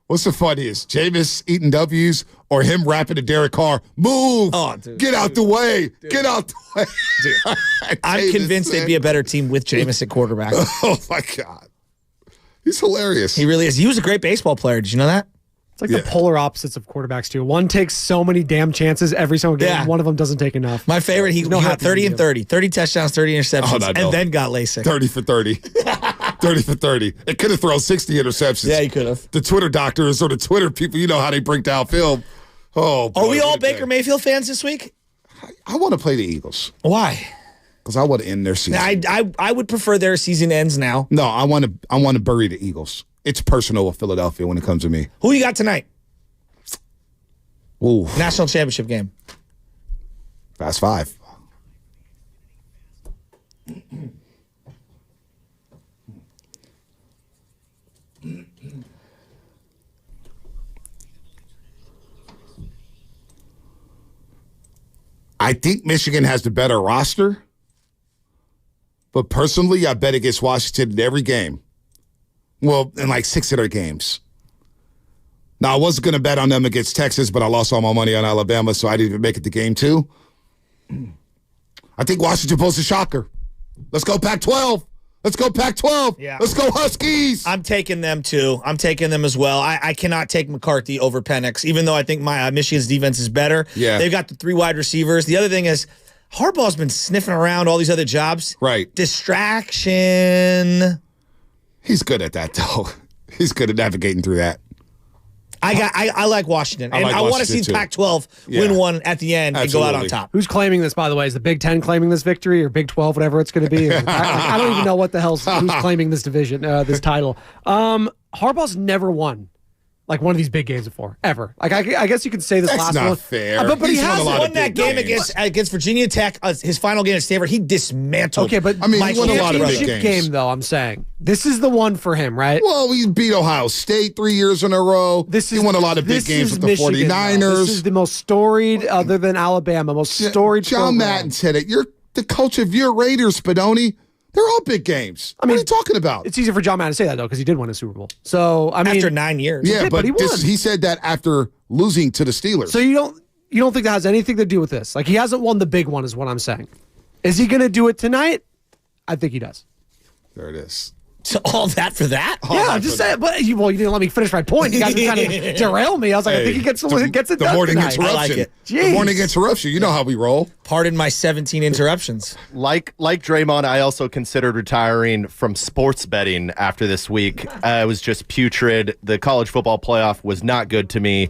What's the funniest? Jameis eating W's or him rapping to Derek Carr, move, get out the way, get out the way. Dude, I'm convinced they'd be a better team with Jameis at quarterback. Oh, my God. He's hilarious. He really is. He was a great baseball player. Did you know that? It's like the polar opposites of quarterbacks, too. One takes so many damn chances every single game. One of them doesn't take enough. My favorite, he got 30 and 30. 30 touchdowns, 30 interceptions, and then got LASIK. 30 for 30. 30 for 30. It could have thrown 60 interceptions. Yeah, he could have. The Twitter doctors or the Twitter people, you know how they break down film. Oh, boy, are we all Baker Mayfield fans this week? I want to play the Eagles. Why? Because I want to end their season. I would prefer their season ends now. No, I want to bury the Eagles. It's personal with Philadelphia when it comes to me. Who you got tonight? Ooh. National championship game. Fast five. I think Michigan has the better roster, but personally, I bet against Washington in every game. Well, in like 6 of their games. Now, I wasn't going to bet on them against Texas, but I lost all my money on Alabama, so I didn't even make it to game 2. I think Washington pulls a shocker. Let's go Pac-12. Let's go Pac-12. Yeah. Let's go Huskies. I'm taking them, too. I'm taking them as well. I cannot take McCarthy over Penix, even though I think Michigan's defense is better. Yeah. They've got the 3 wide receivers. The other thing is Harbaugh's been sniffing around all these other jobs. Right. Distraction. He's good at that, though. He's good at navigating through that. I like Washington. And like I want to see Washington, too. Pac-12 win one at the end and go out on top. Who's claiming this, by the way? Is the Big Ten claiming this victory or Big 12, whatever it's going to be? I don't even know what the hell's who's claiming this division, this title. Harbaugh's never won like one of these big games before, ever. Like I guess you could say this That's last not one. fair. But he He's has won Won that game against Virginia Tech, his final game at Stanford. He dismantled. Okay, but I mean, he Michael won a lot of big championship games. game, though, I'm saying. This is the one for him, right? Well, we beat Ohio State 3 years in a row. He won a lot of big games with the Michigan, 49ers. though. This is the most storied, other than Alabama, most storied John program. Madden said it. You're the coach of your Raiders, Spadoni. They're all big games. What are you talking about? It's easy for John Madden to say that, though, because he did win a Super Bowl. So, I mean, after 9 years. Yeah, but he won. he said that after losing to the Steelers. So you don't think that has anything to do with this? Like, he hasn't won the big one, is what I'm saying. Is he going to do it tonight? I think he does. There it is. So all that for that? I'm just saying. But you didn't let me finish my point. You guys were trying to derail me. I was like, I think he gets it the done morning tonight. interruption. I like it. The morning interruption. You know how we roll. Pardon my 17 interruptions. Like Draymond, I also considered retiring from sports betting after this week. It was just putrid. The college football playoff was not good to me.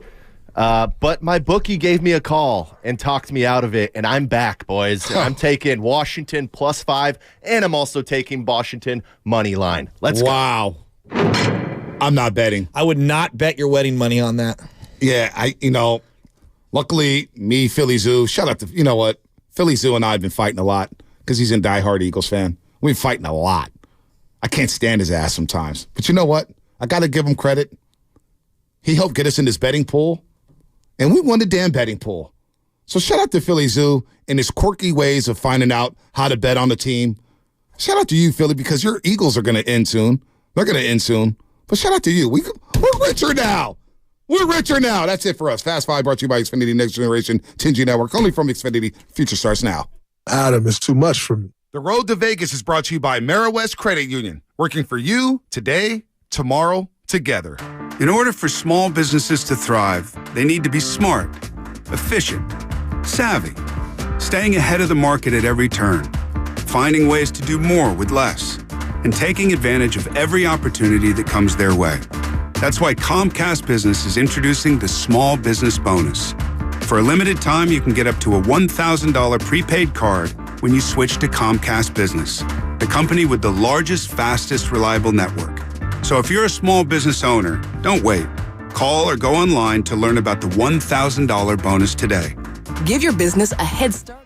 But my bookie gave me a call and talked me out of it, and I'm back, boys. I'm taking Washington +5, and I'm also taking Washington money line. Let's go. Wow. I'm not betting. I would not bet your wedding money on that. Yeah, luckily, me, Philly Zoo, shout out to, you know what? Philly Zoo and I have been fighting a lot because he's a diehard Eagles fan. We've been fighting a lot. I can't stand his ass sometimes. But you know what? I got to give him credit. He helped get us in this betting pool, and we won the damn betting pool. So shout out to Philly Zoo and his quirky ways of finding out how to bet on the team. Shout out to you, Philly, because your Eagles are going to end soon. They're going to end soon. But shout out to you. We're richer now. We're richer now. That's it for us. Fast Five brought to you by Xfinity Next Generation 10G Network. Only from Xfinity. Future starts now. Adam, it's too much for me. The Road to Vegas is brought to you by Ameriwest Credit Union. Working for you today, tomorrow, together. In order for small businesses to thrive, they need to be smart, efficient, savvy, staying ahead of the market at every turn, finding ways to do more with less, and taking advantage of every opportunity that comes their way. That's why Comcast Business is introducing the Small Business Bonus. For a limited time, you can get up to a $1,000 prepaid card when you switch to Comcast Business, the company with the largest, fastest, reliable network. So if you're a small business owner, don't wait. Call or go online to learn about the $1,000 bonus today. Give your business a head start.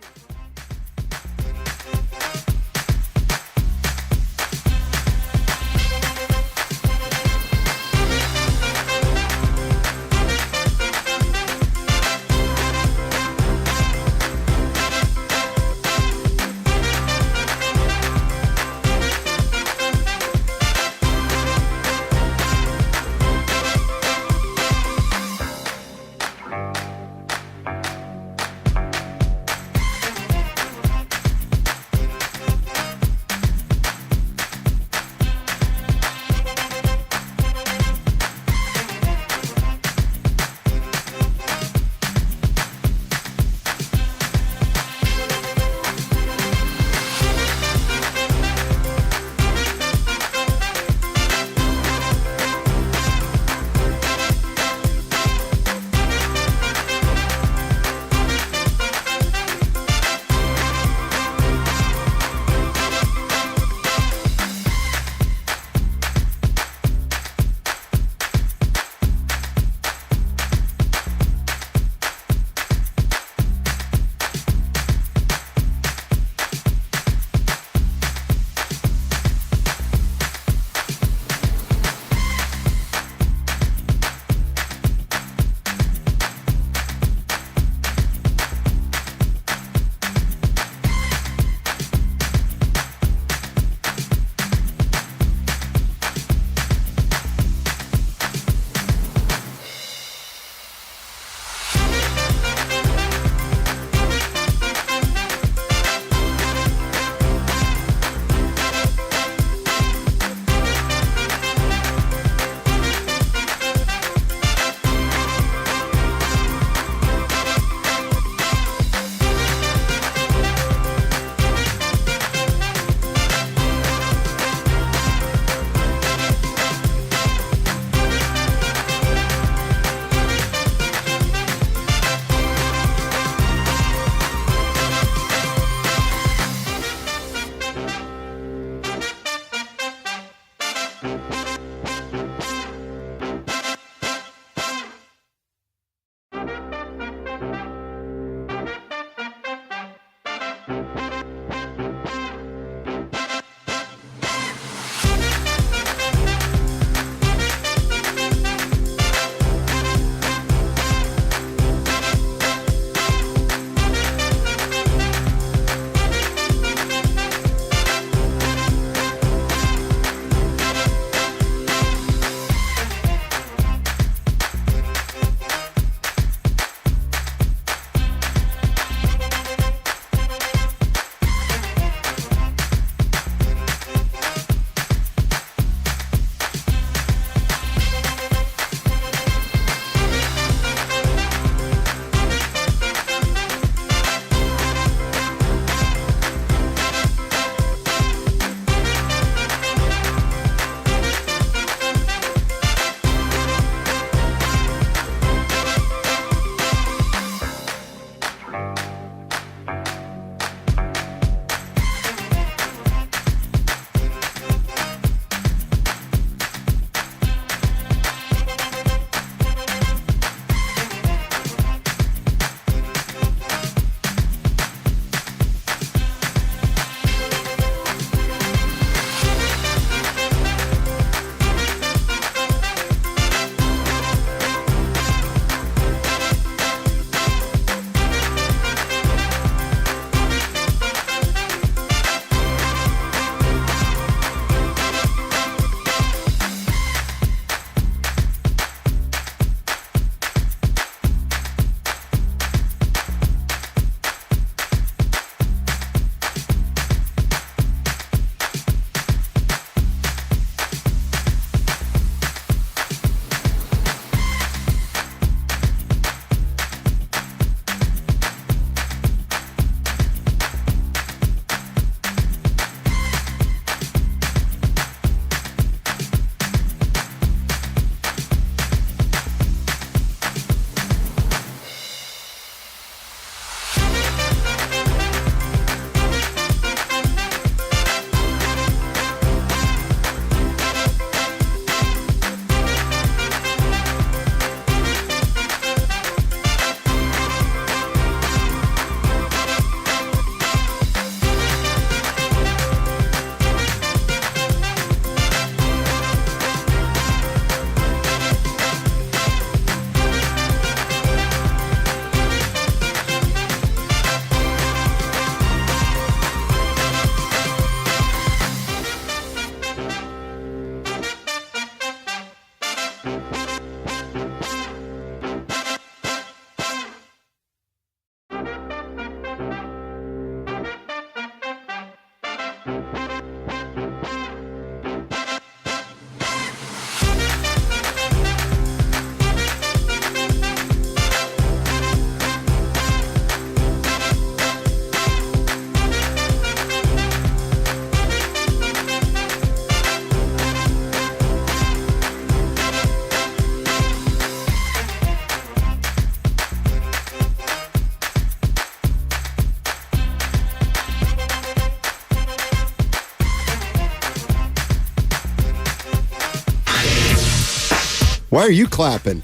Why are you clapping?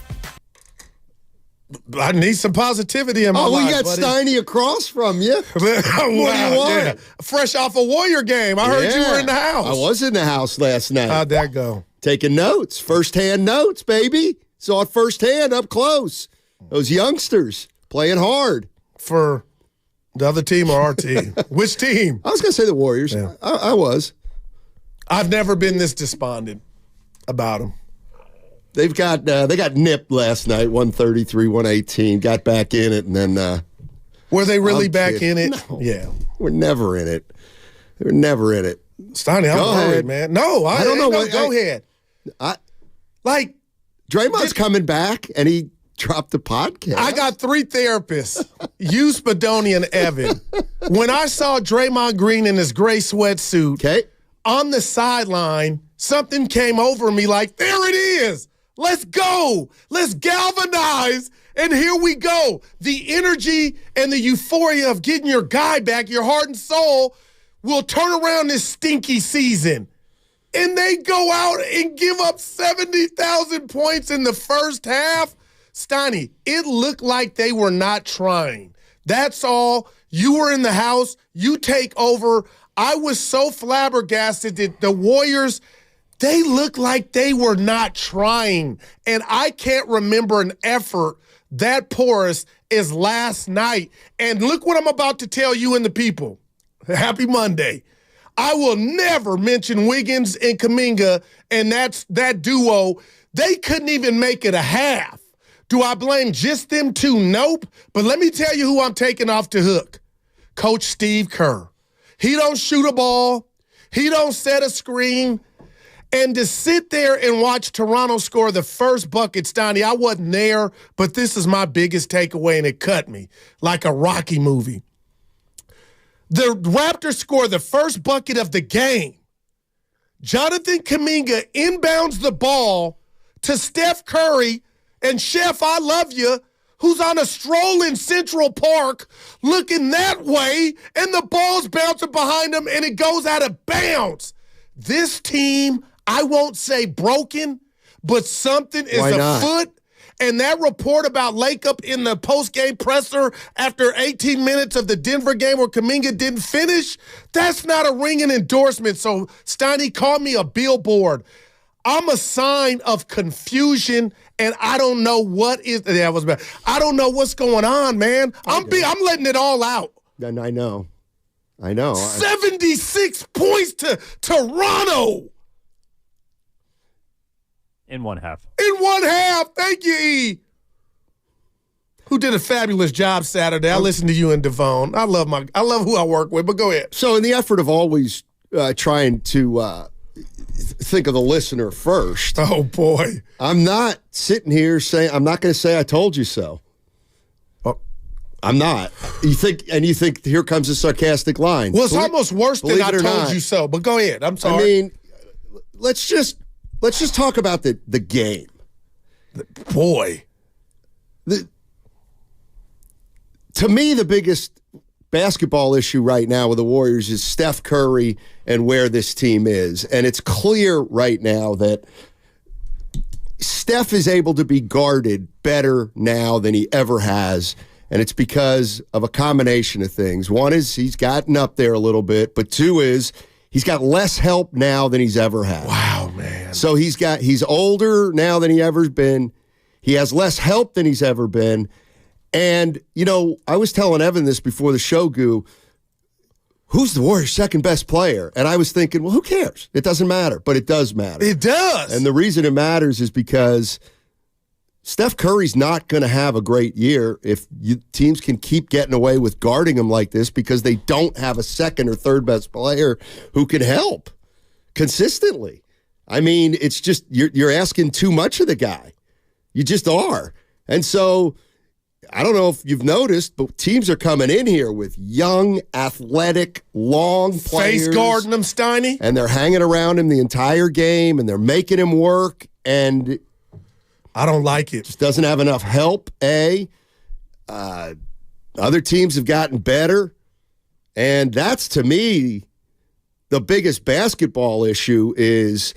I need some positivity in my life. Oh, we got buddy. Steiny across from you. What do you want? Yeah. Fresh off a Warrior game. I heard you were in the house. I was in the house last night. How'd that go? Taking notes. First-hand notes, baby. Saw it firsthand up close. Those youngsters playing hard. For the other team or our team? Which team? I was going to say the Warriors. Yeah. I was. I've never been this despondent about them. They got nipped last night, 133-118. Got back in it, and then were they really back in it? No. Yeah, we're never in it. They're never in it. Steiny, I'm worried, man. No, I don't know what. Go ahead. Draymond's coming back, and he dropped the podcast. I got 3 therapists, you, Spadoni, and Evan. When I saw Draymond Green in his gray sweatsuit on the sideline, something came over me like, there it is. Let's go. Let's galvanize. And here we go. The energy and the euphoria of getting your guy back, your heart and soul, will turn around this stinky season. And they go out and give up 70,000 points in the first half. Steiny, it looked like they were not trying. That's all. You were in the house. You take over. I was so flabbergasted that the Warriors, they looked like they were not trying. And I can't remember an effort that porous as last night. And look what I'm about to tell you and the people. Happy Monday. I will never mention Wiggins and Kuminga and that duo. They couldn't even make it a half. Do I blame just them two? Nope. But let me tell you who I'm taking off the hook. Coach Steve Kerr. He don't shoot a ball. He don't set a screen. And to sit there and watch Toronto score the first bucket, Steiny, I wasn't there, but this is my biggest takeaway, and it cut me like a Rocky movie. The Raptors score the first bucket of the game. Jonathan Kuminga inbounds the ball to Steph Curry, and Chef, I love you, who's on a stroll in Central Park looking that way, and the ball's bouncing behind him, and it goes out of bounds. This team, I won't say broken, but something is afoot. And that report about Lakeup in the post-game presser after 18 minutes of the Denver game where Kuminga didn't finish, that's not a ringing endorsement. So Steiny called me a billboard. I'm a sign of confusion, and I don't know what is. That was bad. I don't know what's going on, man. I'm letting it all out. And I know. 76 points to Toronto. In one half. Thank you, E. Who did a fabulous job Saturday. I listened to you and Devon. I love who I work with, but go ahead. So in the effort of always trying to think of the listener first. Oh, boy. I'm not sitting here saying, I'm not going to say I told you so. Oh. I'm not. You think here comes a sarcastic line. Well, it's almost worse than I told you so, but go ahead. I'm sorry. I mean, let's just talk about the game. Boy. To me, the biggest basketball issue right now with the Warriors is Steph Curry and where this team is. And it's clear right now that Steph is able to be guarded better now than he ever has. And it's because of a combination of things. One is he's gotten up there a little bit, but two is he's got less help now than he's ever had. Wow, man. So he's older now than he ever been. He has less help than he's ever been. And, I was telling Evan this before the show, Goo, who's the Warriors' second best player? And I was thinking, well, who cares? It doesn't matter, but it does matter. It does. And the reason it matters is because Steph Curry's not going to have a great year if teams can keep getting away with guarding him like this because they don't have a second or third best player who can help consistently. I mean, it's just you're asking too much of the guy. You just are. And so I don't know if you've noticed, but teams are coming in here with young, athletic, long players. Face guarding them, Steiny. And they're hanging around him the entire game, and they're making him work, and I don't like it. Just doesn't have enough help, A. Other teams have gotten better, and that's, to me, the biggest basketball issue is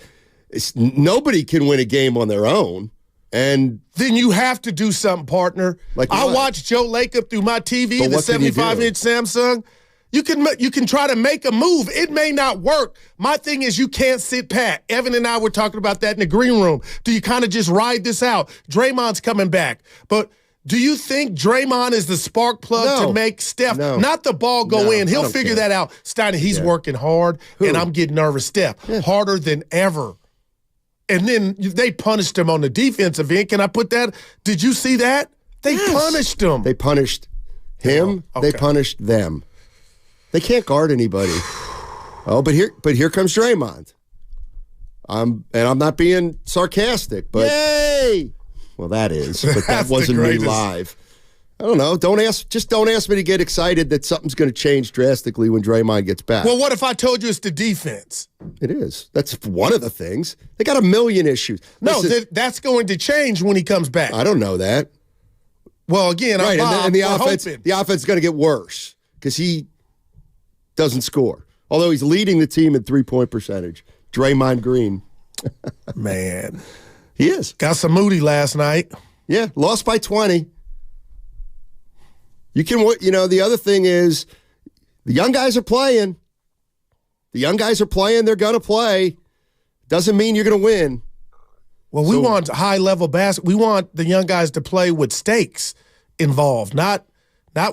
nobody can win a game on their own. And then you have to do something, partner. I watched Joe Lacob through my TV, the 75-inch Samsung. You can try to make a move. It may not work. My thing is you can't sit pat. Evan and I were talking about that in the green room. Do you kind of just ride this out? Draymond's coming back. But do you think Draymond is the spark plug to make Steph, not the ball go in? He'll figure that out. Steiner, he's working hard, and I'm getting nervous. Steph, harder than ever. And then they punished him on the defensive end. Can I put that? Did you see that? They punished him. They punished him. They punished them. They can't guard anybody. But here comes Draymond. I'm not being sarcastic, but yay! Well, that is, but that wasn't me live. I don't know. Don't ask me to get excited that something's going to change drastically when Draymond gets back. Well, what if I told you it's the defense? It is. That's one of the things. They got a million issues. No, that's going to change when he comes back. I don't know that. Well, again, right, and the offense is going to get worse because he doesn't score. Although he's leading the team in three-point percentage. Draymond Green. Man. He is. Got some moody last night. Yeah, lost by 20. The other thing is the young guys are playing. They're going to play. Doesn't mean you're going to win. Well, we want high-level basketball. We want the young guys to play with stakes involved, not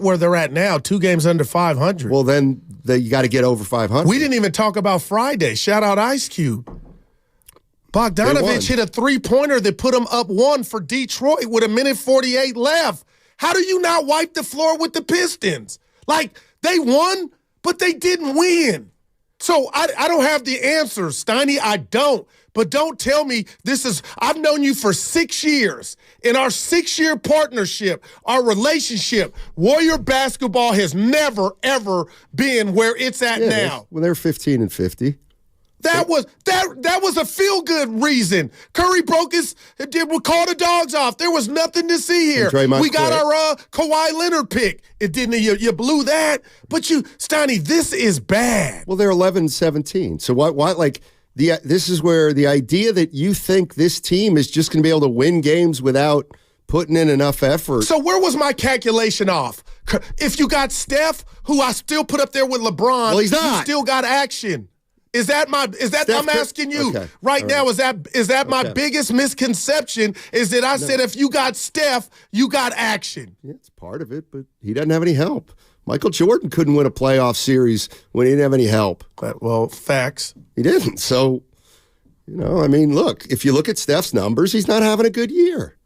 where they're at now, 2 games under 500. Well, then you got to get over 500. We didn't even talk about Friday. Shout out Ice Cube. Bogdanovich hit a three-pointer that put him up 1 for Detroit with 1:48 left. How do you not wipe the floor with the Pistons? Like, they won, but they didn't win. So I don't have the answers, Steiny. I don't. But don't tell me I've known you for 6 years. In our 6-year partnership, our relationship, Warrior basketball has never, ever been where it's at now. When they're 15 and 50. That was a feel-good reason. Curry called the dogs off. There was nothing to see here. We got our Kawhi Leonard pick. It didn't. You blew that. But Steiny, this is bad. Well, they're 11-17. So why like this is where the idea that you think this team is just going to be able to win games without putting in enough effort. So where was my calculation off? If you got Steph, who I still put up there with LeBron, well, he's not. You still got action. I'm asking you right now, is that my biggest misconception is that I said if you got Steph, you got action. Yeah, it's part of it, but he doesn't have any help. Michael Jordan couldn't win a playoff series when he didn't have any help. Well, facts. He didn't. So, look, if you look at Steph's numbers, he's not having a good year.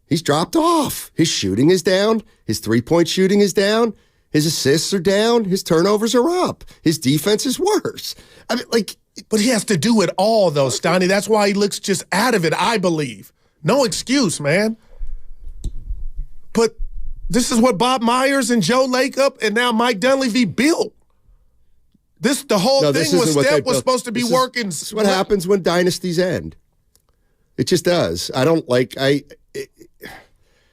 He's dropped off. His shooting is down. His three-point shooting is down. His assists are down. His turnovers are up. His defense is worse. But he has to do it all, though, Steiny. That's why he looks just out of it, I believe. No excuse, man. But this is what Bob Myers and Joe Lacob and now Mike Dunleavy built. The whole thing was Steph was supposed to be working. This is what happens when dynasties end. It just does.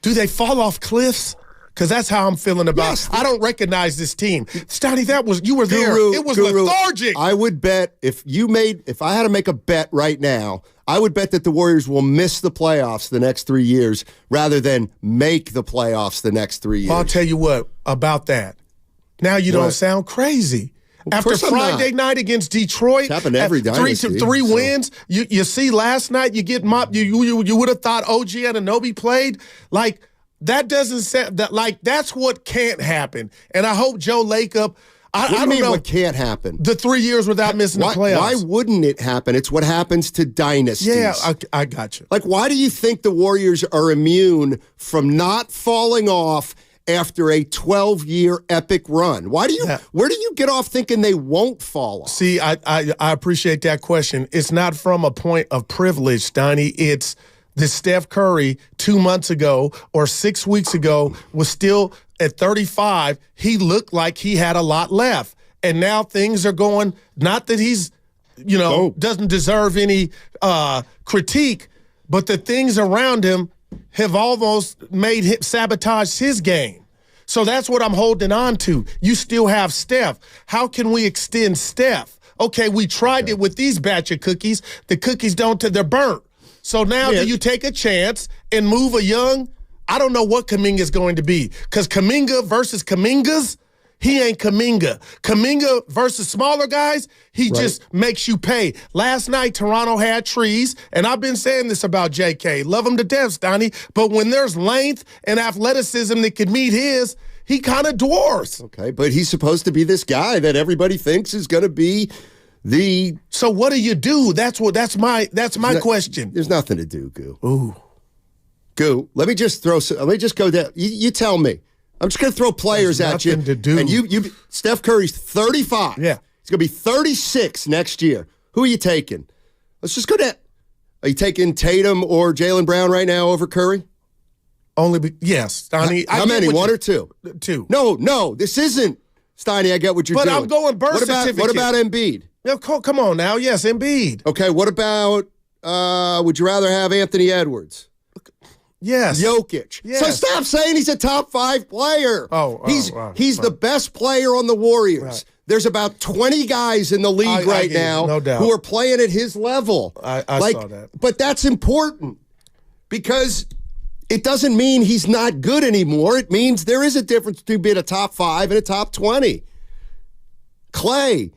Do they fall off cliffs? Because that's how I'm feeling about it. I don't recognize this team. Steiny, you were there. It was lethargic. I would bet if I had to make a bet right now, I would bet that the Warriors will miss the playoffs the next 3 years rather than make the playoffs the next 3 years. I'll tell you what about that. Now you don't sound crazy. After Friday night against Detroit, it's happened every dynasty. Three wins. You see last night you get mopped. You would have thought OG Anunoby played like. That doesn't sound that's what can't happen. And I hope Joe Lacob. I don't know what can't happen. The 3 years without missing the playoffs. Why wouldn't it happen? It's what happens to dynasties. Yeah, I got you. Like, why do you think the Warriors are immune from not falling off after a 12-year epic run? Where do you get off thinking they won't fall off? See, I appreciate that question. It's not from a point of privilege, Steiny. It's that Steph Curry 2 months ago or 6 weeks ago was still at 35. He looked like he had a lot left. And now things are going, not that he's, doesn't deserve any critique, but the things around him have almost sabotaged his game. So that's what I'm holding on to. You still have Steph. How can we extend Steph? Okay, we tried it with these batch of cookies. The cookies they're burnt. So now do you take a chance and move a young? I don't know what Kuminga's going to be because Kuminga versus Kumingas, he ain't Kuminga. Kuminga versus smaller guys, he just makes you pay. Last night, Toronto had trees, and I've been saying this about JK. Love him to death, Stoney, but when there's length and athleticism that could meet his, he kind of dwarfs. Okay, but he's supposed to be this guy that everybody thinks is going to be the. So what do you do? That's my question. There's nothing to do, Goo. Goo, let me just go down. You tell me. I'm just going to throw players at you. To do. And you, Steph Curry's 35. Yeah. He's going to be 36 next year. Who are you taking? Let's just go down. Are you taking Tatum or Jaylen Brown right now over Curry? Yes. Steiny, how many? One or two? Two. No, this isn't. Steiny, I get what you're doing. But I'm going birth certificate. What about Embiid? Yeah, come on now. Yes, Embiid. Okay, what about, would you rather have Anthony Edwards? Yes. Jokic. Yes. So stop saying he's a top 5 player. He's the best player on the Warriors. Right. There's about 20 guys in the league right now no doubt. who are playing at his level. I saw that. But that's important because it doesn't mean he's not good anymore. It means there is a difference between being a top 5 and a top 20. Clay,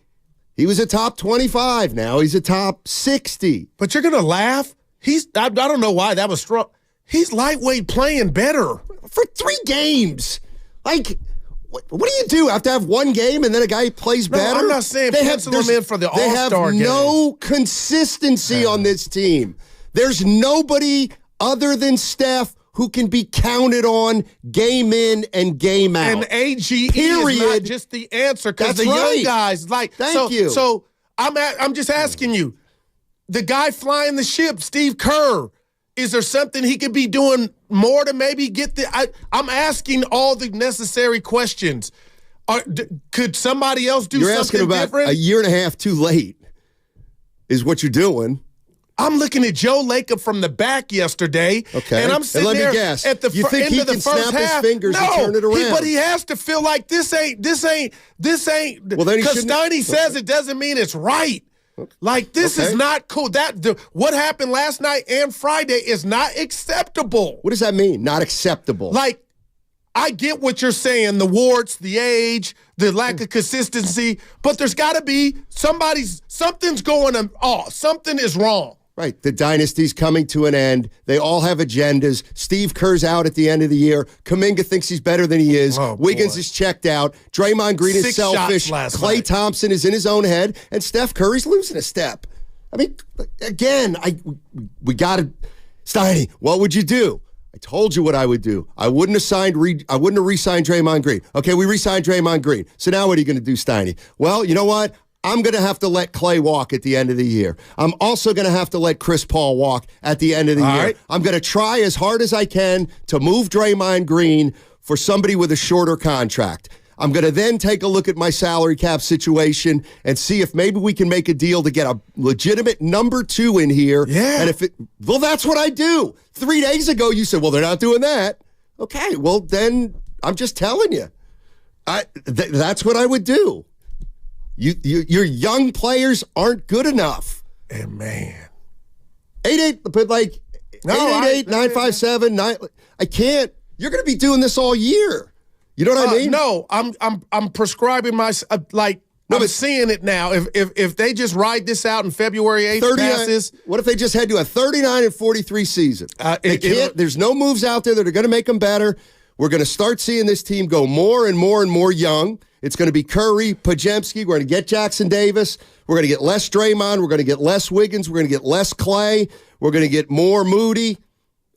he was a top 25. Now he's a top 60. But you're going to laugh? I don't know why that was strong. He's lightweight playing better. For 3 games. Like, what do you do? Have to have one game and then a guy plays better? I'm not saying pencil him in for the All-Star game. They have no consistency on this team. There's nobody other than Steph who can be counted on game in and game out. And AGE is not just the answer because the young guys Thank you. So I'm just asking you, the guy flying the ship, Steve Kerr. Is there something he could be doing more to maybe get I'm asking all the necessary questions. Could somebody else do You're something asking about different? a year and a half too late is what you're doing. I'm looking at Joe Lacob from the back yesterday. Okay. And I'm sitting let me there guess. at the you think end he of the can first snap half. his fingers and turn it around? But he has to feel like this ain't. Well, then because Steiny says it doesn't mean it's right. Like, this is not cool. What happened last night and Friday is not acceptable. What does that mean, not acceptable? Like, I get what you're saying, the warts, the age, the lack of consistency, but there's got to be something's going off. Something is wrong. Right. The dynasty's coming to an end. They all have agendas. Steve Kerr's out at the end of the year. Kuminga thinks he's better than he is. Wiggins is checked out. Draymond Green is selfish. Klay Thompson is in his own head. And Steph Curry's losing a step. I mean, again, we got to... Steiny, what would you do? I told you what I would do. I wouldn't have re-signed Draymond Green. Okay, we re-signed Draymond Green. So now what are you going to do, Steiny? Well, you know what? I'm going to have to let Klay walk at the end of the year. I'm also going to have to let Chris Paul walk at the end of the year. Right. I'm going to try as hard as I can to move Draymond Green for somebody with a shorter contract. I'm going to then take a look at my salary cap situation and see if maybe we can make a deal to get a legitimate number 2 in here. Yeah. And that's what I do. 3 days ago, you said, well, they're not doing that. Okay, well, then I'm just telling you. That's what I would do. Your young players aren't good enough. And man. 888-957-9. I can't. You're going to be doing this all year. You know what I mean? No, I'm prescribing I'm seeing it now. If they just ride this out in February 8th passes. What if they just head to a 39-43 season? There's no moves out there that are going to make them better. We're going to start seeing this team go more and more and more young. It's going to be Curry, Podziemski. We're going to get Jackson Davis. We're going to get less Draymond. We're going to get less Wiggins. We're going to get less Clay. We're going to get more Moody.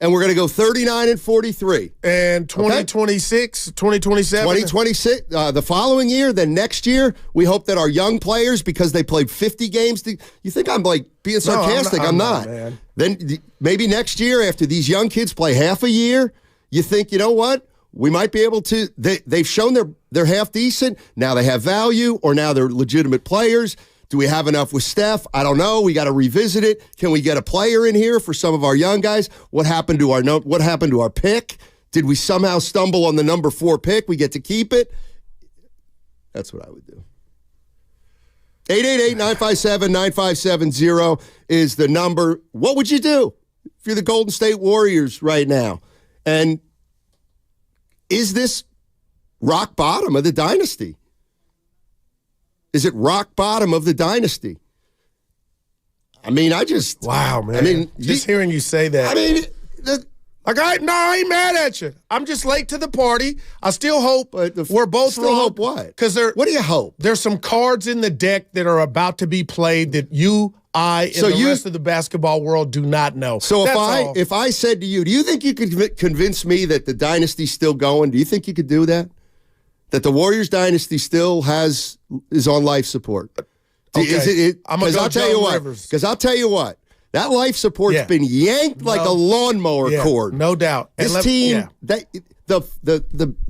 And we're going to go 39-43. And 2026, 2027? 2026, the following year, then next year, we hope that our young players, because they played 50 games. You think I'm like being sarcastic? No, I'm not. Man. Then maybe next year, after these young kids play half a year, you think, you know what? We might be able to. They've shown they're half decent. Now they have value, or now they're legitimate players. Do we have enough with Steph? I don't know. We got to revisit it. Can we get a player in here for some of our young guys? What happened to our pick? Did we somehow stumble on the number 4 pick? We get to keep it. That's what I would do. 888-957-9570 is the number. What would you do? if you're the Golden State Warriors right now. And is this rock bottom of the dynasty? Is it rock bottom of the dynasty? I mean, wow, man. I mean, just hearing you say that. I mean, I ain't mad at you. I'm just late to the party. I still hope we're both still wrong. hope what? Because what do you hope? There's some cards in the deck that are about to be played that you, I, and the rest of the basketball world do not know. So That's if I said to you, do you think you could convince me that the dynasty's still going? Do you think you could do that? That the Warriors dynasty still is on life support? Okay. I'm going to go Joan Rivers. Because I'll tell you what. That life support's been yanked like a lawnmower cord. No doubt. This team,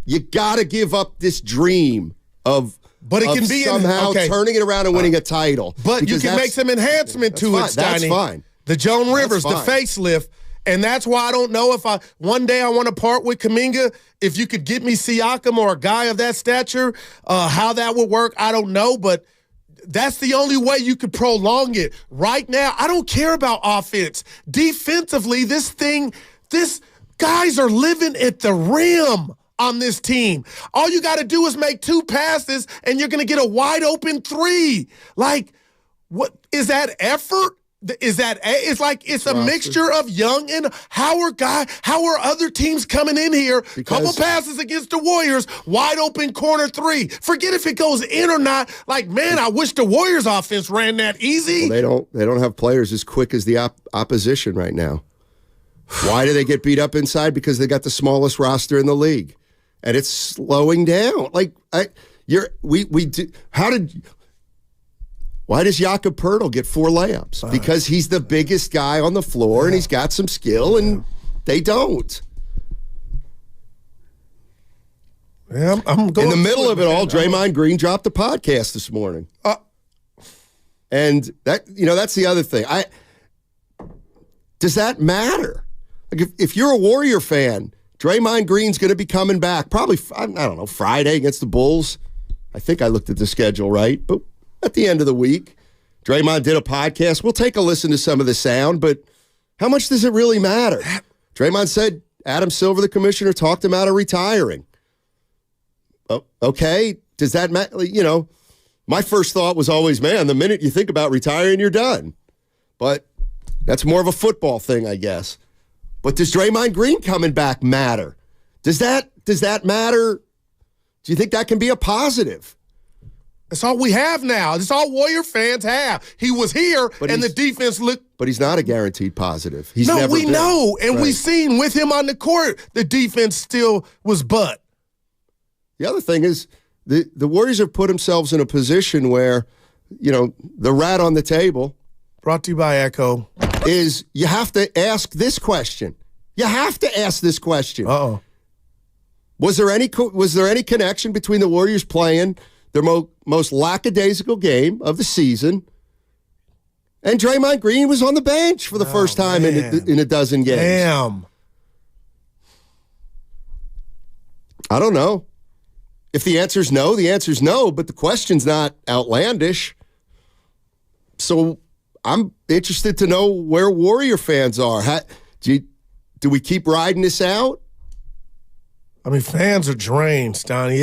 you got to give up this dream of But it can be somehow turning it around and winning a title. But you can make some enhancement to it, Steiny. That's fine. The Joan Rivers, the facelift. And that's why I don't know if one day I want to part with Kuminga. If you could get me Siakam or a guy of that stature, how that would work, I don't know. But that's the only way you could prolong it. Right now, I don't care about offense. Defensively, these guys are living at the rim on this team. All you got to do is make 2 passes, and you're going to get a wide open 3. Like, what is that effort? It's a mixture of young and how are other teams coming in here? Couple passes against the Warriors, wide open corner 3. Forget if it goes in or not. Like, man, I wish the Warriors offense ran that easy. Well, they don't have players as quick as the opposition right now. Why do they get beat up inside? Because they got the smallest roster in the league, and it's slowing down. Why does Jakob Poeltl get 4 layups? Because he's the biggest guy on the floor, and he's got some skill, and they don't. Yeah, I'm going in the middle of it all. Draymond Green dropped the podcast this morning, and that's the other thing. Does that matter? Like if you're a Warrior fan, Draymond Green's going to be coming back probably. I don't know, Friday against the Bulls. I think I looked at the schedule right, but at the end of the week, Draymond did a podcast. We'll take a listen to some of the sound, but how much does it really matter? Draymond said Adam Silver, the commissioner, talked him out of retiring. Oh, okay, does that matter? My first thought was always, man, the minute you think about retiring, you're done. But that's more of a football thing, I guess. But does Draymond Green coming back matter? Does that matter? Do you think that can be a positive? That's all we have now. That's all Warrior fans have. He was here, and the defense looked. But he's not a guaranteed positive. He's no, never we been. know, and we've seen with him on the court, the defense still was butt. The other thing is the Warriors have put themselves in a position where, the rat on the table. Brought to you by Echo. Is you have to ask this question. You have to ask this question. Uh-oh. Was there any connection between the Warriors playing their most lackadaisical game of the season, and Draymond Green was on the bench for the first time in a dozen games? Damn. I don't know. If the answer's no, the answer's no, but the question's not outlandish. So I'm interested to know where Warrior fans are. Do we keep riding this out? I mean, fans are drained, Stoney.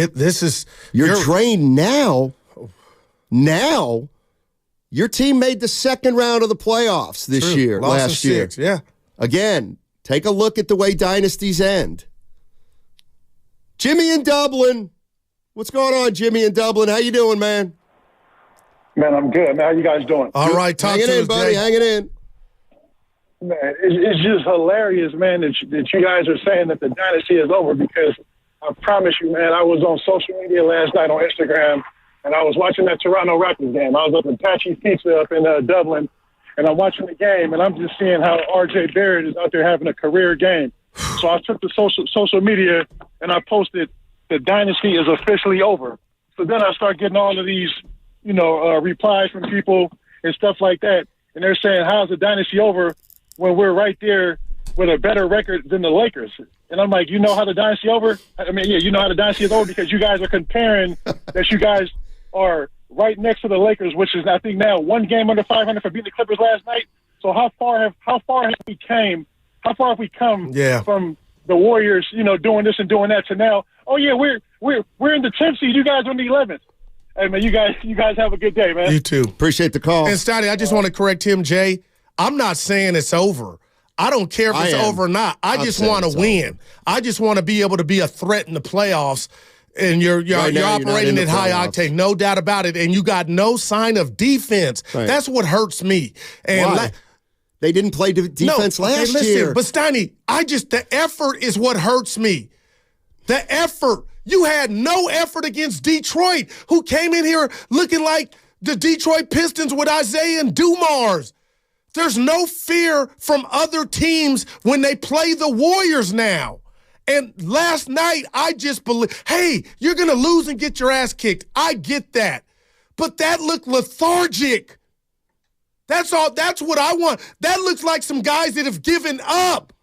You're drained now. Now, your team made the second round of the playoffs this year, last year. 6, yeah. Again, take a look at the way dynasties end. Jimmy in Dublin. What's going on, Jimmy in Dublin? How you doing, man? Man, I'm good. Man, how you guys doing? All right, hang it in, buddy. Hang it in. Man, it's just hilarious, man, that you guys are saying that the dynasty is over, because I promise you, man, I was on social media last night on Instagram, and I was watching that Toronto Raptors game. I was up at Patchy's Pizza up in Dublin, and I'm watching the game, and I'm just seeing how R.J. Barrett is out there having a career game. So I took to social media, and I posted, the dynasty is officially over. So then I start getting all of these, replies from people and stuff like that, and they're saying, how's the dynasty over when we're right there with a better record than the Lakers? And I'm like, you know how the dynasty over? I mean, yeah, you know how the dynasty is over because you guys are comparing that you guys are right next to the Lakers, which is, I think, now 1 game under 500 for beating the Clippers last night. So how far have we come from the Warriors, doing this and doing that to now? Oh yeah, we're in the 10th seed. You guys are in the 11th. Hey man, you guys have a good day, man. You too. Appreciate the call. And Stoney, I just want to correct him, Jay. I'm not saying it's over. I don't care if it's over or not. I just want to win. Over. I just want to be able to be a threat in the playoffs. And you're operating at high octane, no doubt about it. And you got no sign of defense. Right. That's what hurts me. And they didn't play defense last year. But Steiny, the effort is what hurts me. The effort. You had no effort against Detroit, who came in here looking like the Detroit Pistons with Isaiah and Dumars. There's no fear from other teams when they play the Warriors now. And last night, I just believe, hey, you're going to lose and get your ass kicked. I get that. But that looked lethargic. That's all. That's what I want. That looks like some guys that have given up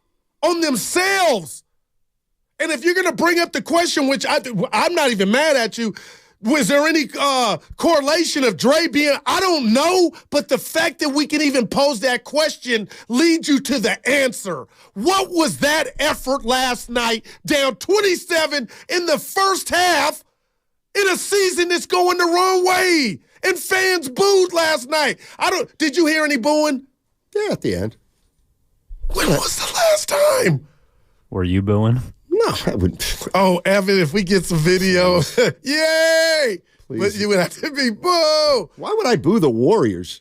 on themselves. And if you're going to bring up the question, which I'm not even mad at you, was there any correlation of Dre being, I don't know, but the fact that we can even pose that question leads you to the answer. What was that effort last night, down 27 in the first half in a season that's going the wrong way? And fans booed last night. Did you hear any booing? Yeah, at the end. When was the last time? Were you booing? No, I wouldn't. Oh, Evan, if we get some video, yay! Please. But you would have to be boo. Why would I boo the Warriors?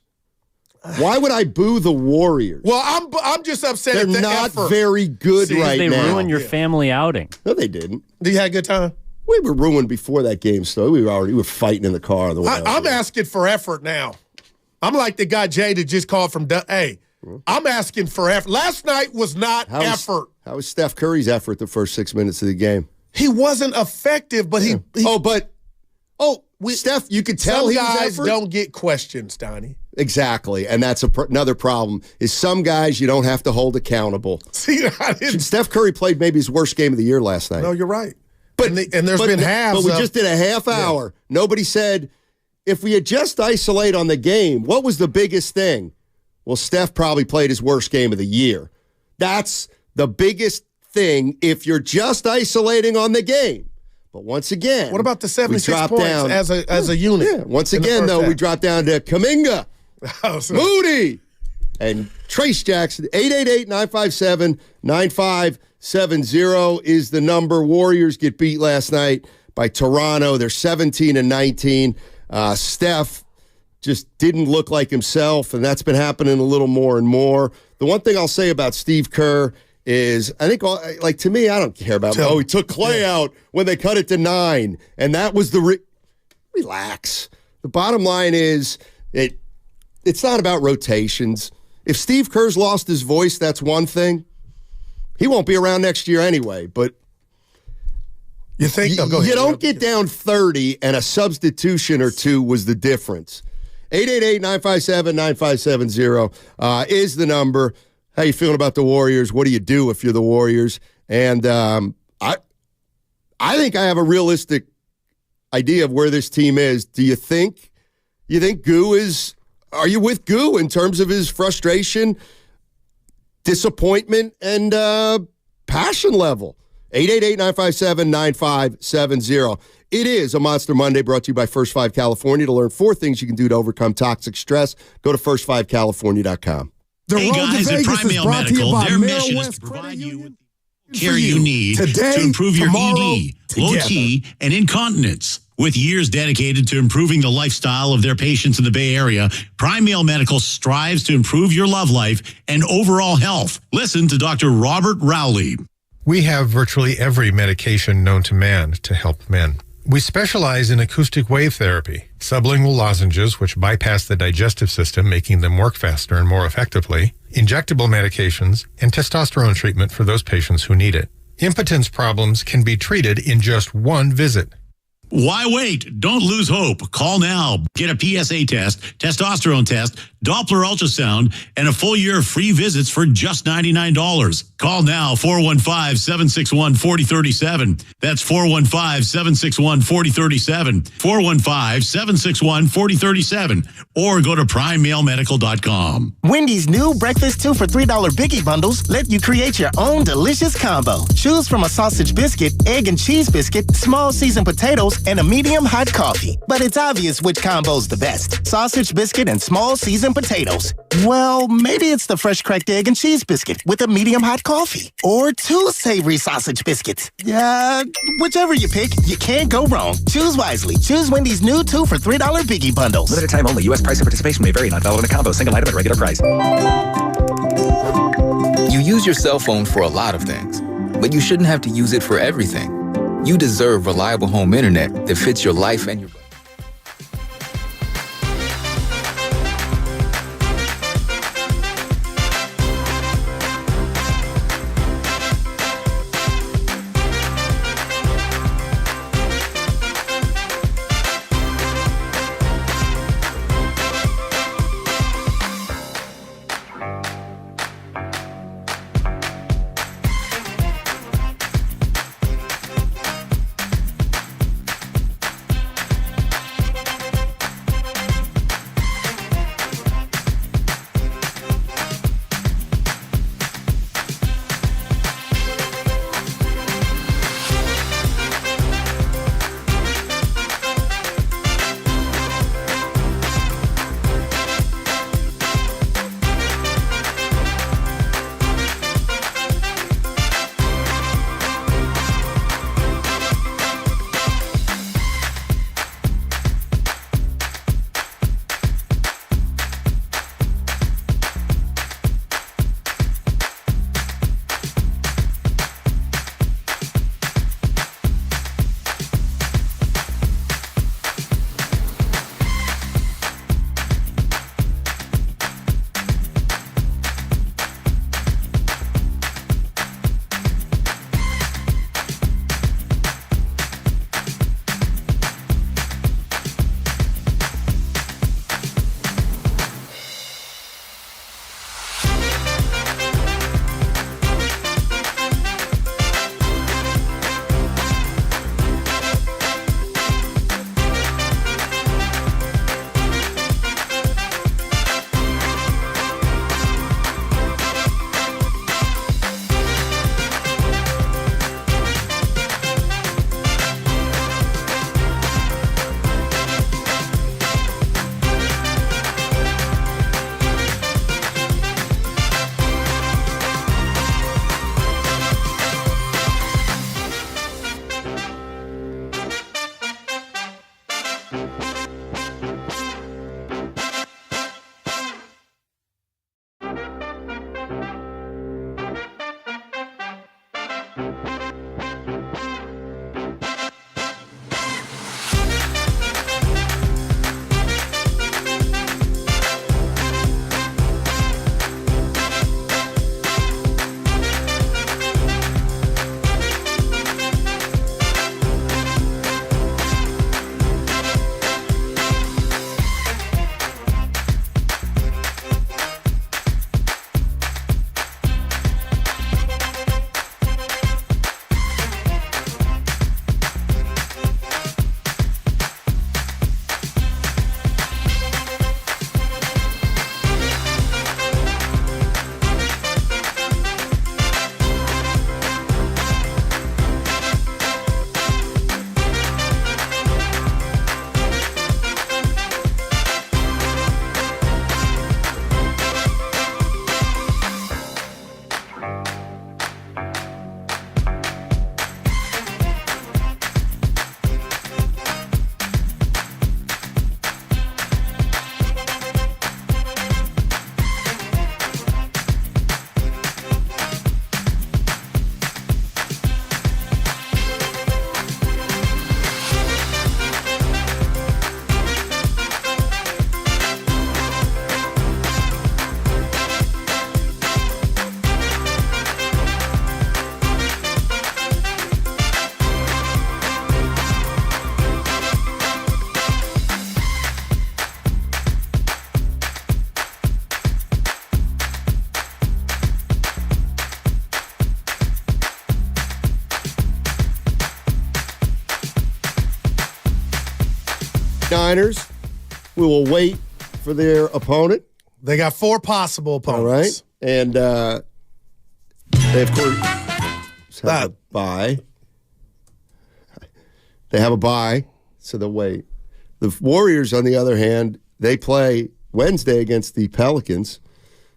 Why would I boo the Warriors? Well, I'm just upset at the not effort. Very good right now. They ruined your family outing. No, they didn't. Did you have a good time? We were ruined before that game, so we were fighting in the car. I'm asking for effort now. I'm like the guy Jay that just called from. Hey, I'm asking for effort. Last night was not effort. How was Steph Curry's effort the first 6 minutes of the game? He wasn't effective, but Steph, you could tell some guys don't get questions, Donnie. Exactly, and that's another problem. Is some guys you don't have to hold accountable. See, Steph Curry played maybe his worst game of the year last night. No, you're right. But there's been halves. But we just did a half hour. Yeah. Nobody said if we had just isolate on the game, what was the biggest thing? Well, Steph probably played his worst game of the year. That's the biggest thing if you're just isolating on the game. But once again, what about the 76 points down, as a unit? Yeah. Once again, though, we dropped down to Kuminga, Moody, and Trace Jackson. 888-957-9570 is the number. Warriors get beat last night by Toronto. They're 17-19. Steph just didn't look like himself, and that's been happening a little more and more. The one thing I'll say about Steve Kerr is I think, to me, I don't care about he took Clay out when they cut it to 9, and that was the relax. The bottom line is it's not about rotations. If Steve Kerr's lost his voice, that's one thing. He won't be around next year anyway, but you think go ahead. You don't get down 30 and a substitution or two was the difference. 888-957-9570 is the number. How you feeling about the Warriors? What do you do if you're the Warriors? And I think I have a realistic idea of where this team is. Do you think Goo is – are you with Goo in terms of his frustration, disappointment, and passion level? 888-957-9570. It is a Monster Monday brought to you by First 5 California. To learn 4 things you can do to overcome toxic stress, go to first5california.com. Hey guys, at Prime Male Medical, their mission is to provide you with the care you need to improve your ED, low T, and incontinence. With years dedicated to improving the lifestyle of their patients in the Bay Area, Prime Male Medical strives to improve your love life and overall health. Listen to Dr. Robert Rowley. We have virtually every medication known to man to help men. We specialize in acoustic wave therapy, sublingual lozenges, which bypass the digestive system, making them work faster and more effectively, injectable medications, and testosterone treatment for those patients who need it. Impotence problems can be treated in just one visit. Why wait? Don't lose hope. Call now. Get a PSA test, testosterone test, Doppler ultrasound, and a full year of free visits for just $99. Call now, 415-761-4037. That's 415-761-4037. 415-761-4037. Or go to PrimeMaleMedical.com. Wendy's new breakfast 2 for $3 Biggie bundles let you create your own delicious combo. Choose from a sausage biscuit, egg and cheese biscuit, small seasoned potatoes, and a medium hot coffee. But it's obvious which combo's the best. Sausage biscuit and small seasoned potatoes. Well, maybe it's the fresh cracked egg and cheese biscuit with a medium hot coffee. Or 2 savory sausage biscuits. Whichever you pick, you can't go wrong. Choose wisely. Choose Wendy's new 2 for $3 Biggie bundles. Limited time only. U.S. price and participation may vary. Not valid in a combo. Single item at regular price. You use your cell phone for a lot of things, but you shouldn't have to use it for everything. You deserve reliable home internet that fits your life and your budget. 49ers. We will wait for their opponent. They got 4 possible opponents. All right. And they, of course, have a bye. They have a bye, so they'll wait. The Warriors, on the other hand, they play Wednesday against the Pelicans.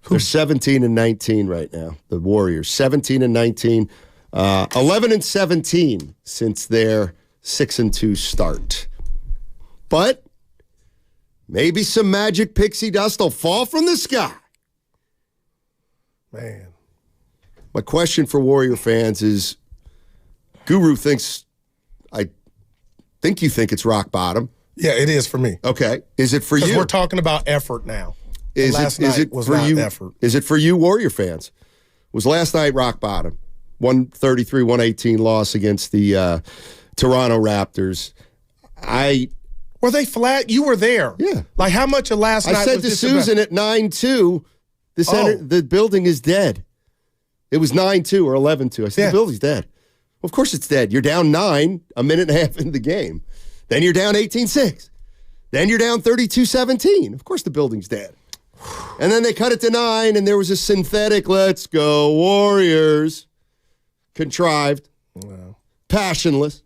They're 17-19 right now, the Warriors. 17-19. 11-17 since their 6-2 start. But maybe some magic pixie dust will fall from the sky. Man. My question for Warrior fans is, Guru thinks, I think you think it's rock bottom. Yeah, it is for me. Okay. Is it for you? Because we're talking about effort now. Last night was not effort. Is it for you, Warrior fans? Was last night rock bottom? 133-118 loss against the Toronto Raptors. Were they flat? You were there. Yeah. Like how much of last night I said to Susan at 9-2, the building is dead. It was 9-2 or 11-2. I said, the building's dead. Well, of course it's dead. You're down 9 a minute and a half into the game. Then you're down 18-6. Then you're down 32-17. Of course the building's dead. And then they cut it to 9, and there was a synthetic, let's go Warriors, contrived, passionless.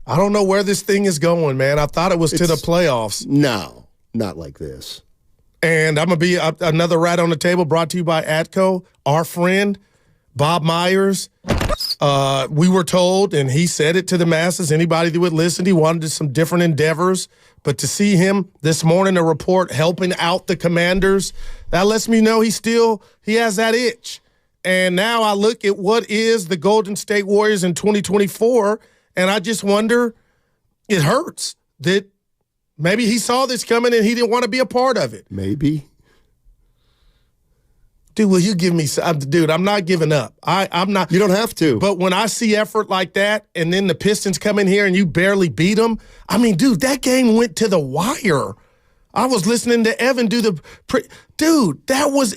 I don't know where this thing is going, man. I thought it was to the playoffs. No, not like this. And I'm going to be another rat on the table brought to you by Atco, our friend, Bob Myers. We were told, and he said it to the masses, anybody that would listen, he wanted some different endeavors. But to see him this morning, a report helping out the Commanders, that lets me know he has that itch. And now I look at what is the Golden State Warriors in 2024, and I just wonder, it hurts that maybe he saw this coming and he didn't want to be a part of it. Maybe. Dude, will you give me some? Dude, I'm not giving up. I'm not. You don't have to. But when I see effort like that and then the Pistons come in here and you barely beat them, I mean, dude, that game went to the wire. I was listening to Evan do dude, that was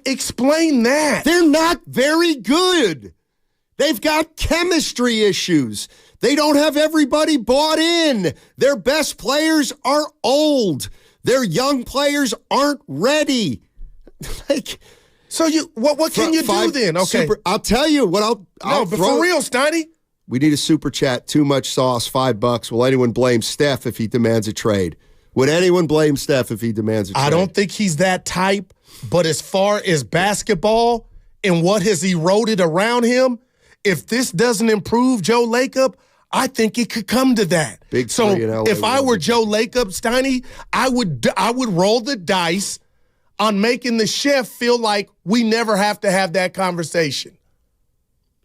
explain that. They're not very good. They've got chemistry issues. They don't have everybody bought in. Their best players are old. Their young players aren't ready. So what can you do then? Okay, I'll tell you what but for real, Steiny. We need a super chat. Too much sauce. $5. Will anyone blame Steph if he demands a trade? Would anyone blame Steph if he demands a trade? I don't think he's that type. But as far as basketball and what has eroded around him, if this doesn't improve Joe Lacob, I think it could come to that. So if I were Joe Lacob, Steiny, I would roll the dice on making the chef feel like we never have to have that conversation.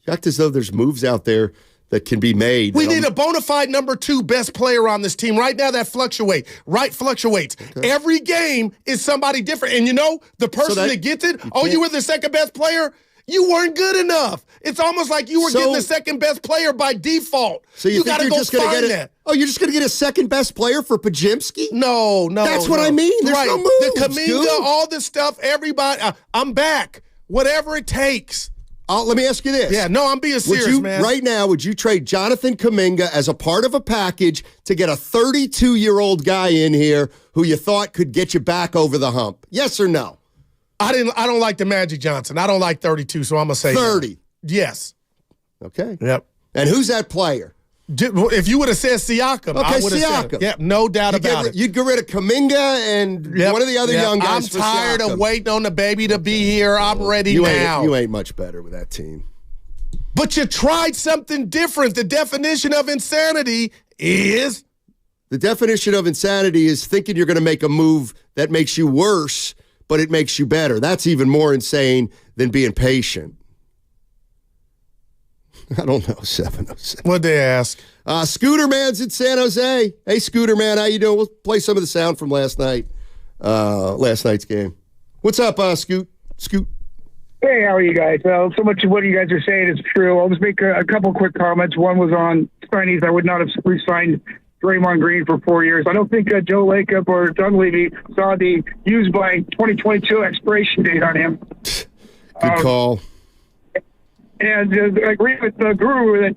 You act as though there's moves out there that can be made. We need a bona fide number 2 best player on this team. Right now that fluctuates. Okay. Every game is somebody different. And you know, the person that gets it, you were the second best player, you weren't good enough. It's almost like you were getting the second best player by default. So you got to go find that. Oh, you're just going to get a second best player for Podziemski? No. That's what I mean. There's no moves. The Kuminga, all this stuff, everybody, I'm back. Whatever it takes. Let me ask you this. Yeah, no, I'm being serious, man. Right now, would you trade Jonathan Kuminga as a part of a package to get a 32-year-old guy in here who you thought could get you back over the hump? Yes or no? I don't like the Magic Johnson. I don't like 32, so I'm going to say 30. No. Yes. Okay. Yep. And who's that player? If you would have said Siakam, I would have said it. Yep, no doubt about it. You'd get rid of Kuminga and one of the other young guys. I'm tired of waiting on the baby to be here. I'm ready now. You ain't much better with that team. But you tried something different. The definition of insanity is? The definition of insanity is thinking you're going to make a move that makes you worse, but it makes you better. That's even more insane than being patient. I don't know, 707. What'd they ask? Scooter Man's in San Jose. Hey, Scooter Man, how you doing? We'll play some of the sound from last night's game. What's up, Scoot? Hey, how are you guys? So much of what you guys are saying is true. I'll just make a couple quick comments. One was on Steiny's. I would not have re-signed Draymond Green for 4 years. I don't think Joe Lacob or Doug Levy saw the used by 2022 expiration date on him. Good call. And I agree with the Guru that,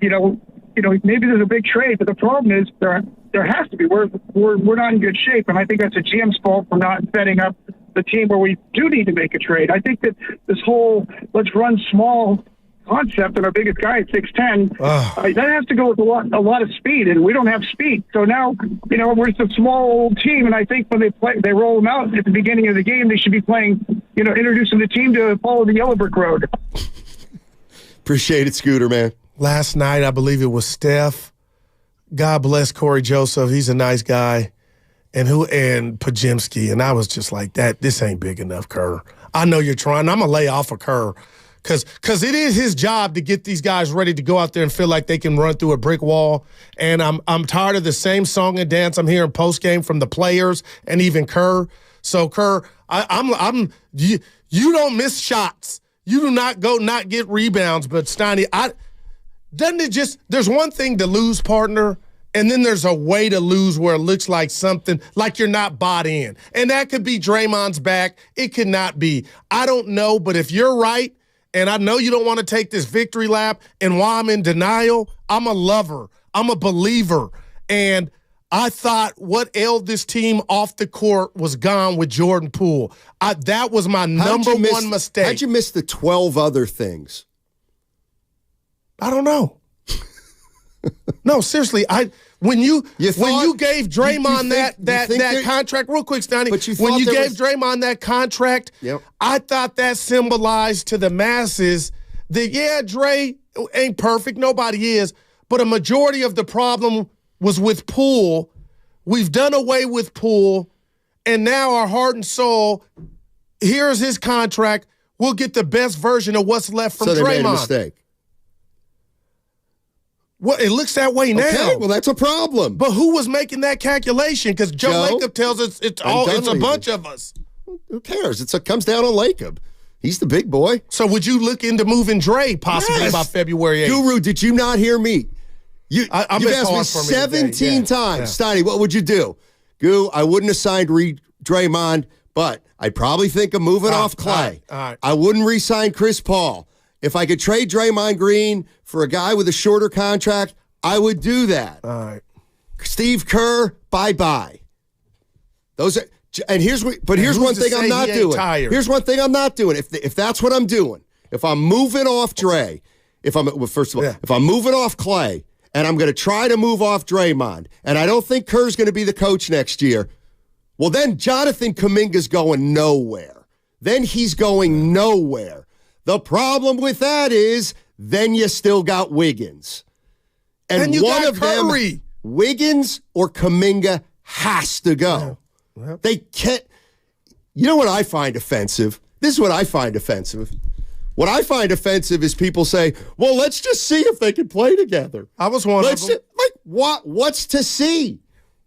maybe there's a big trade, but the problem is there has to be. We're not in good shape, and I think that's a GM's fault for not setting up the team where we do need to make a trade. I think that this whole let's run small concept, and our biggest guy at 6'10", that has to go with a lot of speed, and we don't have speed. So now, we're just a small old team, and I think when they roll them out at the beginning of the game, they should be playing, introducing the team to follow the yellow brick road. Appreciate it, Scooter, man. Last night, I believe it was Steph. God bless Corey Joseph. He's a nice guy. And Pajemski. And I was just like, this ain't big enough, Kerr. I know you're trying. I'm going to lay off of Kerr. Because it is his job to get these guys ready to go out there and feel like they can run through a brick wall. And I'm tired of the same song and dance I'm hearing post-game from the players and even Kerr. So, Kerr, you don't miss shots. You do not get rebounds. But, Steiny, there's one thing to lose, partner, and then there's a way to lose where it looks like something, like you're not bought in. And that could be Draymond's back. It could not be. I don't know, but if you're right, and I know you don't want to take this victory lap, and while I'm in denial, I'm a lover. I'm a believer. And I thought what ailed this team off the court was gone with Jordan Poole. That was my number one mistake. How'd you miss the 12 other things? I don't know. No, seriously, when you gave Draymond that contract, real quick, Stoney, when you gave Draymond that contract, I thought that symbolized to the masses that, Dre ain't perfect, nobody is, but a majority of the problem was with Poole. We've done away with Poole, and now our heart and soul, here's his contract, we'll get the best version of what's left from Draymond. So they made a mistake. Well, it looks that way now. Okay, well, that's a problem. But who was making that calculation? Because Joe Lacob tells us it's a bunch of us. Who cares? It comes down on Lacob. He's the big boy. So would you look into moving Dre possibly by February 8th? Guru, did you not hear me? You've asked me 17 times. Steiny, what would you do? Goo, I wouldn't have signed Draymond, but I'd probably think of moving off Clay. All right. I wouldn't re-sign Chris Paul. If I could trade Draymond Green for a guy with a shorter contract, I would do that. All right. Steve Kerr, bye-bye. Here's one thing I'm not doing. Here's one thing I'm not doing. If that's what I'm doing, if I'm moving off Dre, if I'm moving off Clay, and I'm going to try to move off Draymond, and I don't think Kerr's going to be the coach next year, well, then Jonathan Kuminga's going nowhere. Then he's going nowhere. The problem with that is then you still got Wiggins. And you one got of Curry. them, Wiggins or Kuminga, has to go. Yep. They can't. You know what I find offensive? This is what I find offensive. What I find offensive is people say, well, let's just see if they can play together. I was one of them. What's to see?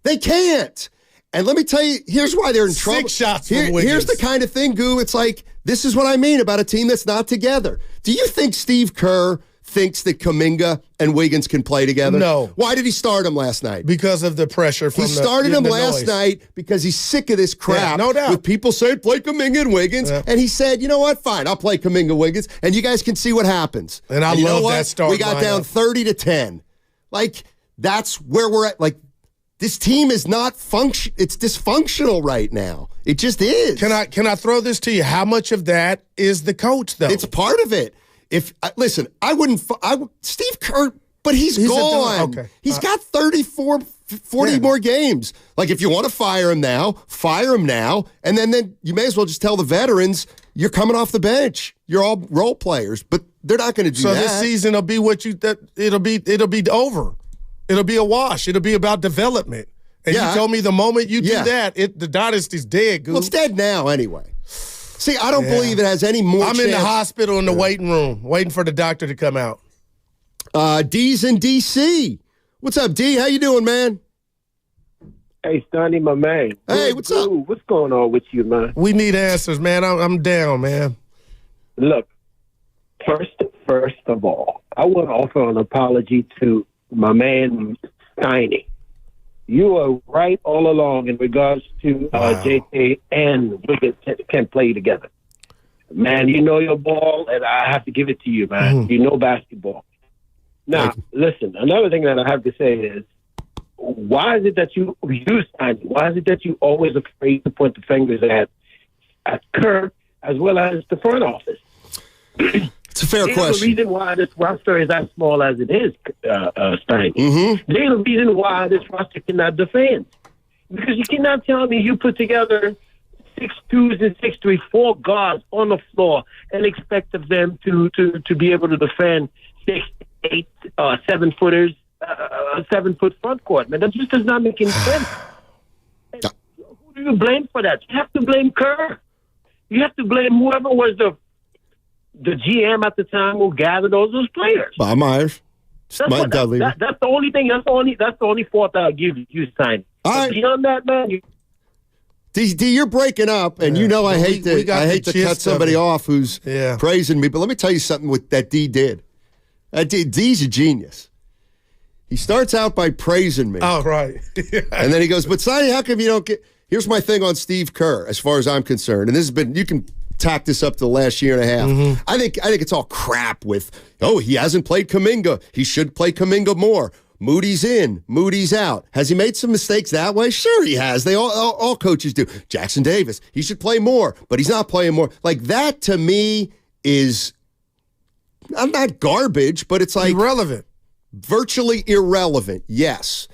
They can't. And let me tell you, here's why they're in trouble. 6 shots from Wiggins. Here's the kind of thing, Goo. It's like, this is what I mean about a team that's not together. Do you think Steve Kerr thinks that Kuminga and Wiggins can play together? No. Why did he start him last night? Because of the pressure from He started him last night because he's sick of this crap. no doubt. With people saying, play Kuminga and Wiggins. Yeah. And he said, you know what? Fine, I'll play Kuminga and Wiggins, and you guys can see what happens. And I love that start. We got down 30-10. Like, that's where we're at. Like, this team is not it's dysfunctional right now. It just is. Can I throw this to you? How much of that is the coach, though? It's part of it. Listen, I wouldn't. Steve Kerr, but he's gone. Okay. He's got 34, 40 more games. Like, if you want to fire him now, and then you may as well just tell the veterans you're coming off the bench. You're all role players, but they're not going to do that. So this season will be it'll be over. It'll be a wash. It'll be about development. And you told me the moment you do that, the dynasty's dead, Goo. Well, it's dead now anyway. See, I don't believe it has any more I'm in the hospital in the waiting room, waiting for the doctor to come out. D's in D.C. What's up, D? How you doing, man? Hey, Stoney, my man. Hey, what's up? What's going on with you, man? We need answers, man. I'm down, man. Look, first of all, I want to offer an apology to my man, Steiny. You are right all along in regards to JK and Wiggins can play together. Man, you know your ball, and I have to give it to you, man. You know basketball. Now, listen, another thing that I have to say is, why is it that you always afraid to point the fingers at Kirk as well as the front office? It's a fair question. There's a reason why this roster is as small as it is, Stein. Mm-hmm. There's a reason why this roster cannot defend. Because you cannot tell me you put together 6'2" and 6'3", 4 guards on the floor and expect of them to be able to defend 6, 8, 7-footers, 7-foot front court. Man, that just does not make any sense. Who do you blame for that? You have to blame Kerr. You have to blame whoever was the GM at the time who gathered those players. Bob Myers. That's the only thing. That's the only fault I'll give you, Stein. Right. Beyond that, man. D, you're breaking up, and I hate to cut somebody off who's praising me, but let me tell you something that D did. D's a genius. He starts out by praising me. Oh, right. And then he goes, but Sonny, how come you don't get... Here's my thing on Steve Kerr, as far as I'm concerned, and this has been... You can tack this up to the last year and a half. Mm-hmm. I think it's all crap with, he hasn't played Kuminga. He should play Kuminga more. Moody's in, Moody's out. Has he made some mistakes that way? Sure he has. They all coaches do. Jackson Davis, he should play more, but he's not playing more. Like, that to me is... I'm not garbage, but it's like... Irrelevant. Virtually irrelevant, yes.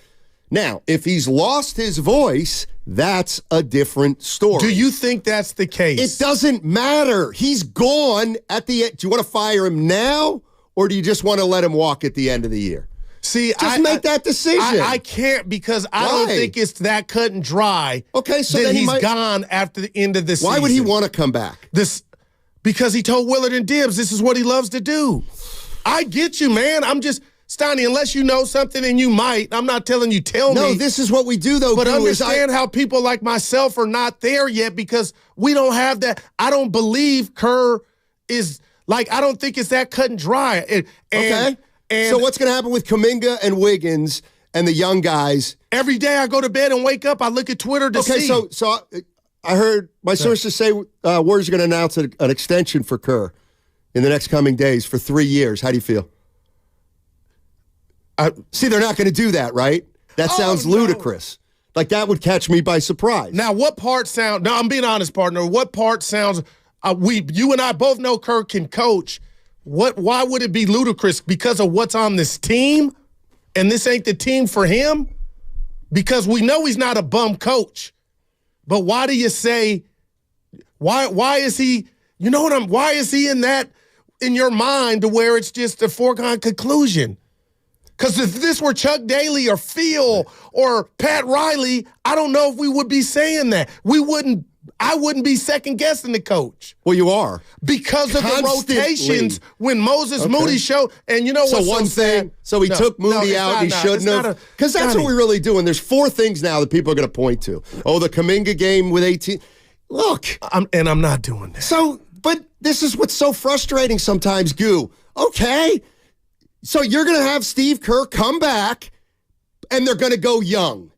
Now, if he's lost his voice, that's a different story. Do you think that's the case? It doesn't matter. He's gone at the end. Do you want to fire him now, or do you just want to let him walk at the end of the year? See, just make that decision. I can't, because I don't think it's that cut and dry. Okay, so then he's gone after the end of the season. Why would he want to come back? Because he told Willard and Dibbs this is what he loves to do. I get you, man. I'm just... Steiny, unless you know something, and you might, I'm not telling you, tell me. No, this is what we do, though. But understand how people like myself are not there yet, because we don't have that. I don't believe Kerr is, I don't think it's that cut and dry. Okay. So what's going to happen with Kuminga and Wiggins and the young guys? Every day I go to bed and wake up, I look at Twitter to see. Okay, so I heard my sources say Warriors are going to announce an extension for Kerr in the next coming days for 3 years. How do you feel? See, they're not going to do that, right? That sounds ludicrous. Like, that would catch me by surprise. Now, what part sound... Now, I'm being honest, partner. What part sounds... you and I both know Kerr can coach. Why would it be ludicrous? Because of what's on this team? And this ain't the team for him? Because we know he's not a bum coach. But why do you say... Why is he... You know what why is he in your mind to where it's just a foregone conclusion? Because if this were Chuck Daly or Phil or Pat Riley, I don't know if we would be saying that. I wouldn't be second-guessing the coach. Well, you are. Because of the rotations when Moses Moody showed, and you know what's one thing, so he took Moody out, he shouldn't have. Because that's what we really do, and there's 4 things now that people are going to point to. Oh, the Kuminga game with 18. Look. I'm not doing that. So, but this is what's so frustrating sometimes, Goo. Okay. So you're going to have Steve Kerr come back, and they're going to go young.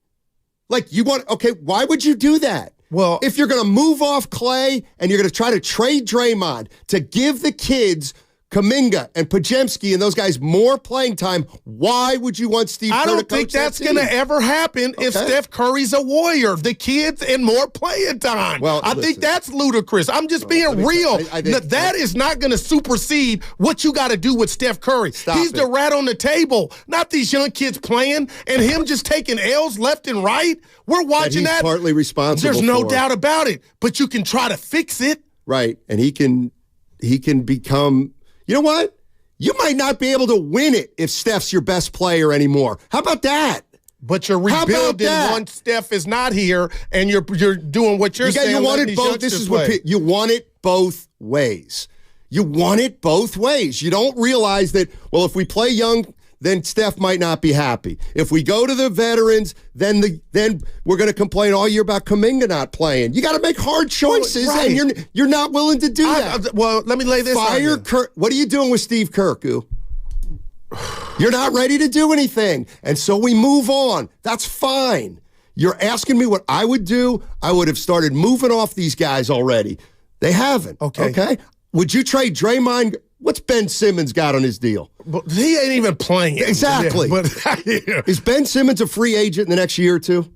Why would you do that? Well, if you're going to move off Clay and you're going to try to trade Draymond to give the kids Kuminga and Podziemski and those guys more playing time, why would you want Steve Kerr to coach I don't think that's going to ever happen if Steph Curry's a Warrior. The kids and more playing time. Well, I think that's ludicrous. I'm just being real. That is not going to supersede what you got to do with Steph Curry. He's the rat on the table, not these young kids playing and him just taking L's left and right. We're watching that. He's partly responsible. There's no doubt about it. But you can try to fix it. Right, and he can become. You know what? You might not be able to win it if Steph's your best player anymore. How about that? But you're rebuilding once Steph is not here, and you're doing what you're saying. You want it both. This is what you want it both ways. You want it both ways. You don't realize that. Well, if we play young, then Steph might not be happy. If we go to the veterans, then we're going to complain all year about Kuminga not playing. You got to make hard choices, and you're not willing to do that. Well, let me lay this out. Fire Kerr. What are you doing with Steve Kerr, Goo? You're not ready to do anything, and so we move on. That's fine. You're asking me what I would do. I would have started moving off these guys already. They haven't. Okay. Would you trade Draymond? What's Ben Simmons got on his deal? But he ain't even playing. Exactly. Yeah, but, Is Ben Simmons a free agent in the next year or two?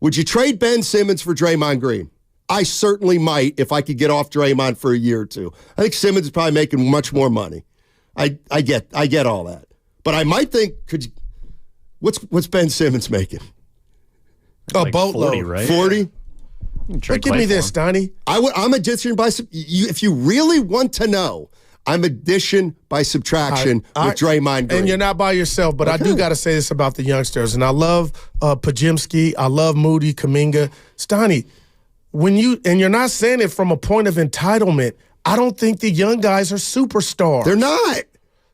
Would you trade Ben Simmons for Draymond Green? I certainly might if I could get off Draymond for a year or two. I think Simmons is probably making much more money. I get all that. But I might think, what's Ben Simmons making? A boatload. 40, right? 40? But give me this, Donnie. I'm addition by if you really want to know, I'm addition by subtraction with Draymond Green. And you're not by yourself, but I do got to say this about the youngsters. And I love Podziemski. I love Moody, Kuminga. Stoney, you're not saying it from a point of entitlement. I don't think the young guys are superstars. They're not.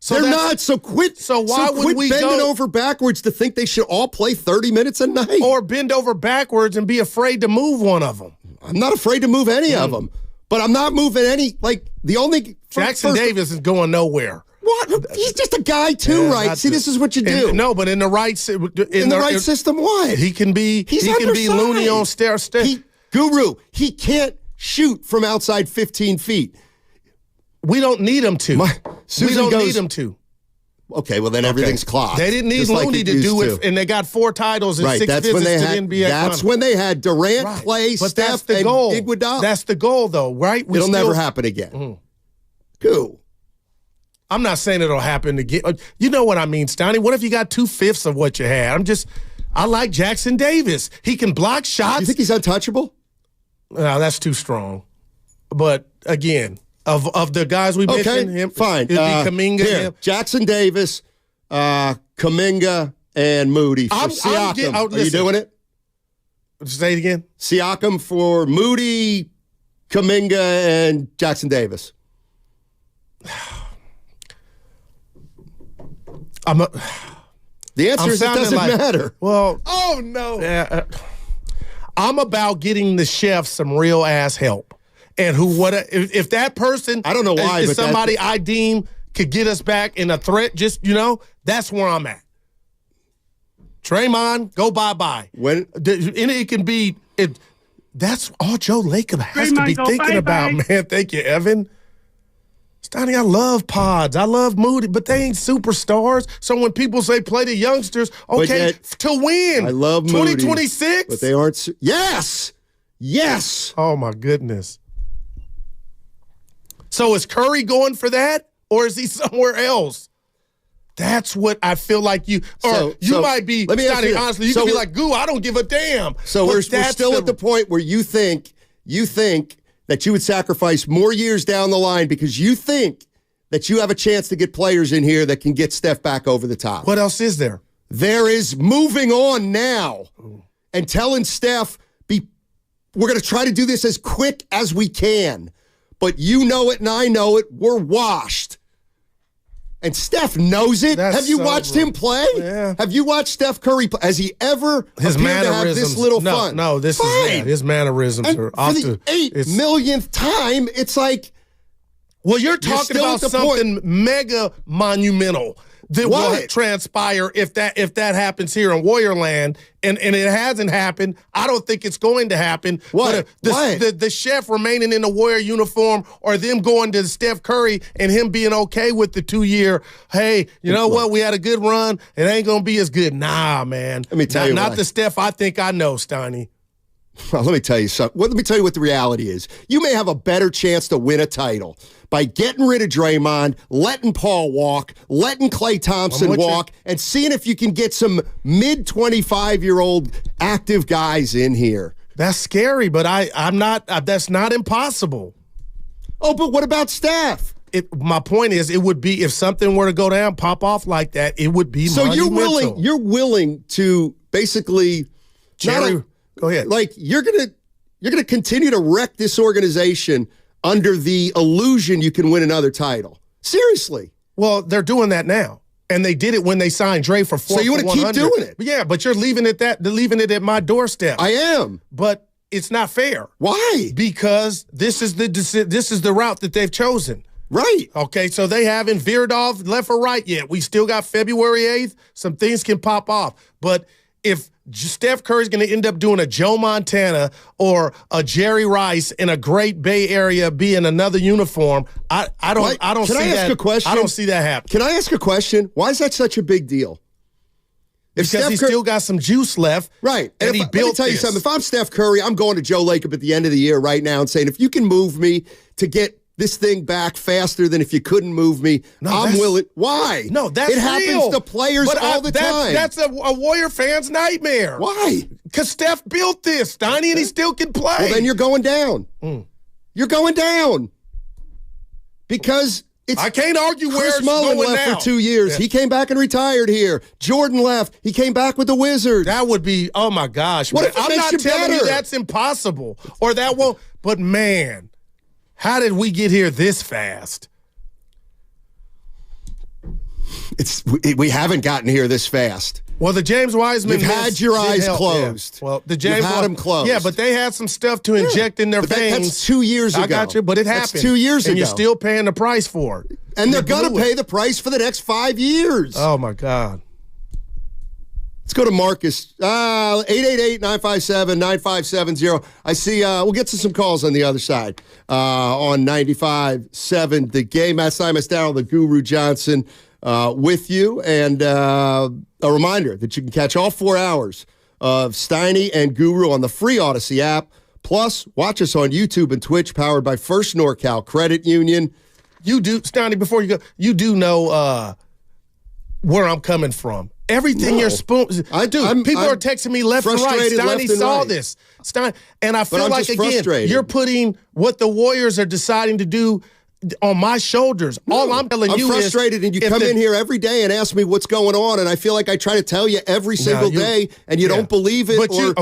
They're not. So quit. So why would we bending over backwards to think they should all play 30 minutes a night? Or bend over backwards and be afraid to move one of them? I'm not afraid to move any of them, but I'm not moving any. Like the only Jackson Davis is going nowhere. What? He's just a guy too, right? See, this is what you do. No, but in the right system, what? He can be. He can be loony on stairs. Guru. He can't shoot from outside 15 feet. We don't need him to. We don't need him to. Okay, well then everything's clogged. They didn't need Looney to do it, and they got 4 titles and 6 visits to the NBA. That's when they had Durant, Clay, but Steph, that's the and goal. Iguodala. That's the goal, though, right? It'll never happen again. Who? I'm not saying it'll happen again. You know what I mean, Stoney? What if you got 2/5 of what you had? I like Jackson Davis. He can block shots. You think he's untouchable? No, that's too strong. But again, of the guys we mentioned, him fine. It'd be Kuminga, him. Jackson Davis, Kuminga, and Moody for Siakam. Are you doing it? Say it again. Siakam for Moody, Kuminga, and Jackson Davis. The answer is it doesn't matter. Well, oh no. I'm about getting the chef some real ass help, and if that person, I don't know why, is but somebody I deem could get us back in a threat. Just that's where I'm at. Draymond, go bye. When it can be it. That's all Joe Lacob has to be thinking about, man. Thank you, Evan. Stoney, I love Pods. I love Moody, but they ain't superstars. So when people say play the youngsters, okay, to win. I love Moody. 2026? But they aren't. Yes. Oh, my goodness. So is Curry going for that, or is he somewhere else? That's what I feel like you might be, Stoney, honestly, you could be like, Goo, I don't give a damn. So we're still at the point where you think that you would sacrifice more years down the line because you think that you have a chance to get players in here that can get Steph back over the top. What else is there? There is moving on now and telling Steph, we're going to try to do this as quick as we can. But you know it and I know it. We're washed. And Steph knows it. Have you watched him play? Yeah. Have you watched Steph Curry play? Has he ever his appeared to have this little fun? No, this is his mannerisms and are off for the 8 millionth time, it's like, well, you're talking about something mega monumental that will transpire if that happens here in Warriorland, and it hasn't happened. I don't think it's going to happen. What? The chef remaining in the Warrior uniform, or them going to Steph Curry and him being okay with the 2-year, hey, you know what? We had a good run. It ain't going to be as good. Nah, man. Let me tell you not the Steph I think I know, Stoney. Well, let me tell you something. Let me tell you what the reality is. You may have a better chance to win a title by getting rid of Draymond, letting Paul walk, letting Klay Thompson walk, and seeing if you can get some mid-25-year-old active guys in here. That's scary, but I'm not. That's not impossible. Oh, but what about Steph? My point is, it would be if something were to go down, pop off like that. It would be so monumental. You're willing to basically go ahead. Like you're gonna continue to wreck this organization under the illusion you can win another title. Seriously. Well, they're doing that now. And they did it when they signed Dre for 4. So you want to keep doing it? Yeah, but you're leaving it at my doorstep. I am. But it's not fair. Why? Because this is the route that they've chosen. Right. Okay, so they haven't veered off left or right yet. We still got February 8th. Some things can pop off. But if Steph Curry's going to end up doing a Joe Montana or a Jerry Rice in a great Bay Area, be in another uniform, I don't see that. Can I ask a question? I don't see that happen. Can I ask a question? Why is that such a big deal? Because he still got some juice left. Right. And let me tell you something. If I'm Steph Curry, I'm going to Joe Lacob at the end of the year right now and saying, if you can move me to get this thing back faster than if you couldn't move me, I'm willing. Why? No, that's it happens to players all the time. That's a Warrior fan's nightmare. Why? Because Steph built this, Steiny, and he still can play. Well, then you're going down. You're going down. Because I can't argue where Chris it's Mullin going left now. for 2 years. Yeah. He came back and retired here. Jordan left. He came back with the Wizards. That would be, oh my gosh. What if it I'm makes not you telling you better? that's impossible or that won't. But man, how did we get here this fast? We haven't gotten here this fast. Well, the James Wiseman. You've had your eyes help, closed. Yeah. Well, the James You've had them closed. Yeah, but they had some stuff to inject in their But veins. that's 2 years ago. I got you, but it happened. That's 2 years and ago. you're still paying the price for it. And they're going to pay the price for the next 5 years. Oh, my God. Let's go to Marcus. 888-957-9570. I see we'll get to some calls on the other side on 95.7 The Game. Matt Simas, Darryl, the Guru Johnson with you. And a reminder that you can catch all 4 hours of Steiny and Guru on the free Odyssey app. Plus, watch us on YouTube and Twitch, powered by First NorCal Credit Union. You do, Steiny, before you go, you do know where I'm coming from. Everything you're I do. People are texting me left and right. Steiny saw this. And I feel like, again, you're putting what the Warriors are deciding to do on my shoulders. All I'm telling you is... I'm frustrated, and you come in here every day and ask me what's going on, and I feel like I try to tell you every single day, and you don't believe it, or you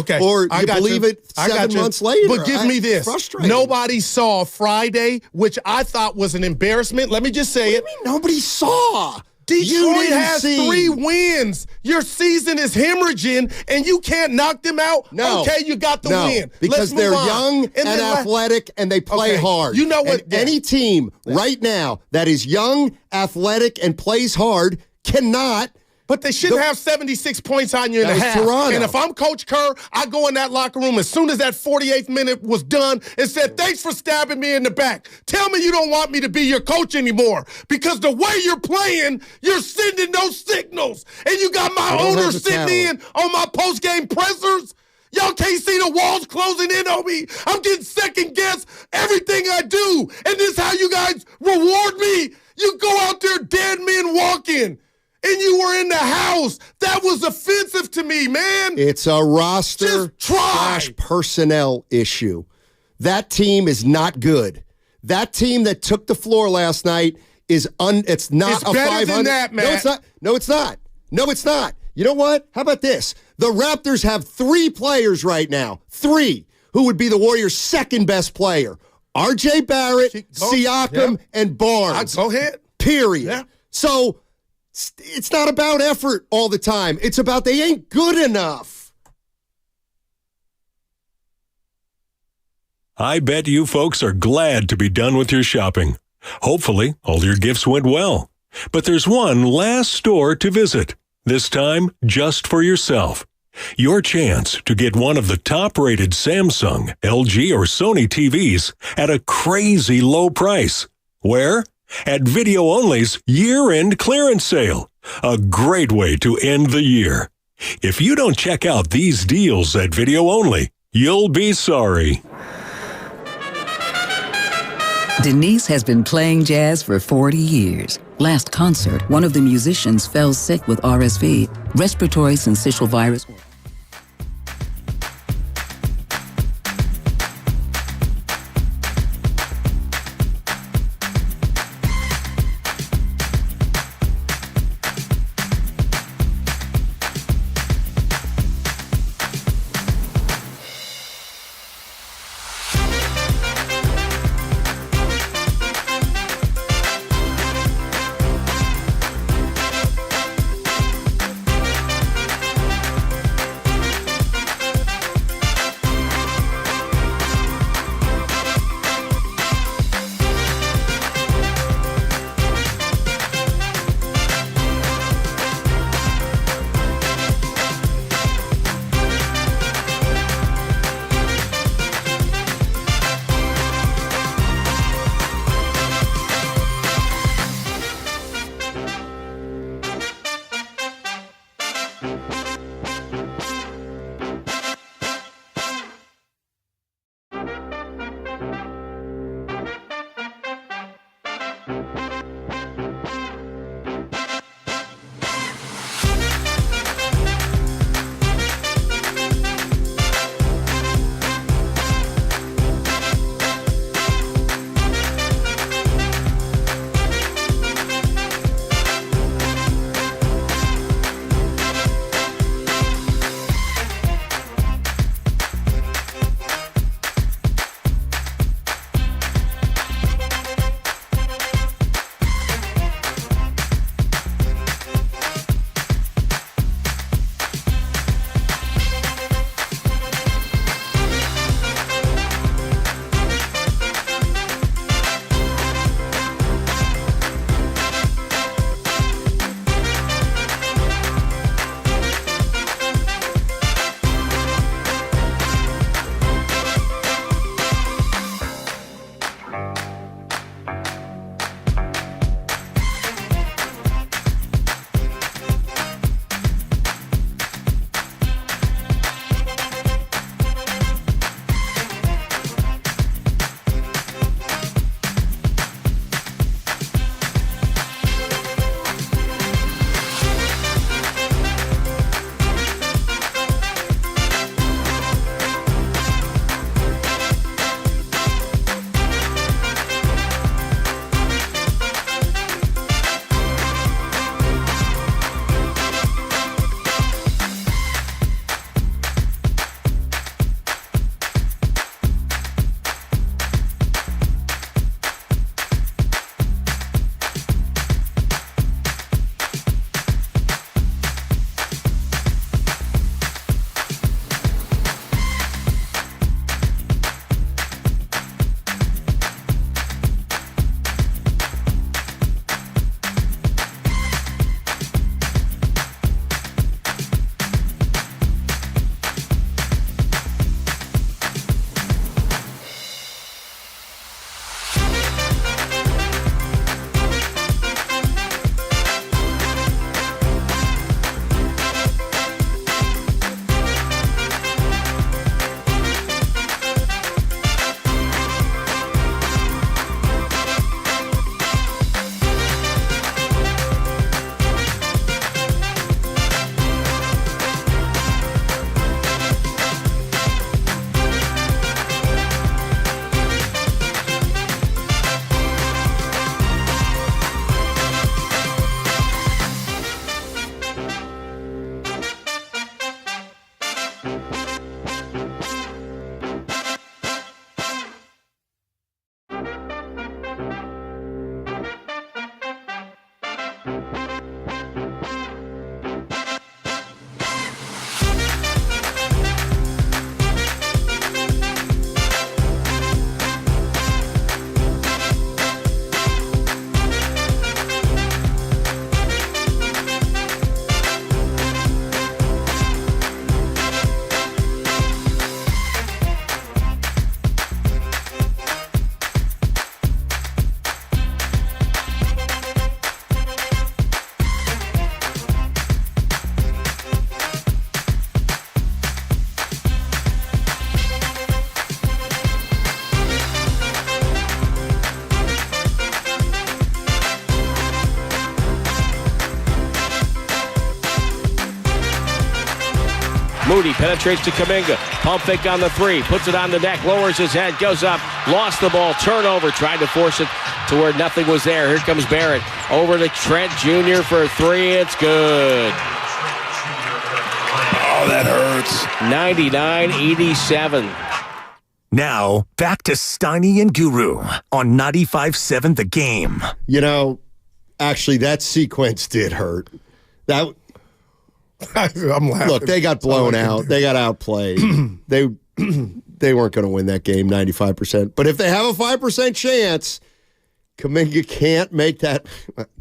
believe it 7 months later. But give me this. Nobody saw Friday, which I thought was an embarrassment. Let me just say it. Nobody saw. Detroit has 3 wins. Your season is hemorrhaging, and you can't knock them out? No. Okay, you got the win. Because they're young and athletic, and they play hard. You know what? And any team right now that is young, athletic, and plays hard cannot. But they shouldn't have 76 points on you in a half. Toronto. And if I'm Coach Kerr, I go in that locker room as soon as that 48th minute was done and said, thanks for stabbing me in the back. Tell me you don't want me to be your coach anymore, because the way you're playing, you're sending those signals. And you got my owner sitting in on my post-game pressers. Y'all can't see the walls closing in on me. I'm getting second guessed everything I do. And this is how you guys reward me. You go out there dead men walking. And you were in the house. That was offensive to me, man. It's a roster / personnel issue. That team is not good. That team that took the floor last night is it's not a 500. Better than that, man. No, it's not. No, it's not. No, it's not. You know what? How about this? The Raptors have 3 players right now. 3 who would be the Warriors' second best player. R.J. Barrett, Siakam, and Barnes. Go ahead. Period. Yeah. So it's not about effort all the time. It's about they ain't good enough. I bet you folks are glad to be done with your shopping. Hopefully, all your gifts went well. But there's one last store to visit, this time just for yourself. Your chance to get one of the top-rated Samsung, LG, or Sony TVs at a crazy low price. Where? At Video Only's year-end clearance sale. A great way to end the year. If you don't check out these deals at Video Only, you'll be sorry. Denise has been playing jazz for 40 years. Last concert, one of the musicians fell sick with RSV, respiratory syncytial virus. Moody penetrates to Kuminga. Pump fake on the three. Puts it on the deck. Lowers his head. Goes up. Lost the ball. Turnover. Tried to force it to where nothing was there. Here comes Barrett. Over to Trent Jr. for three. It's good. Oh, that hurts. 99-87. Now, back to Steiny and Guru on 95.7 The Game. You know, actually, that sequence did hurt. That I'm laughing. Look, they got blown out. They got outplayed. they weren't going to win that game 95%. But if they have a 5% chance, Kuminga can't make that.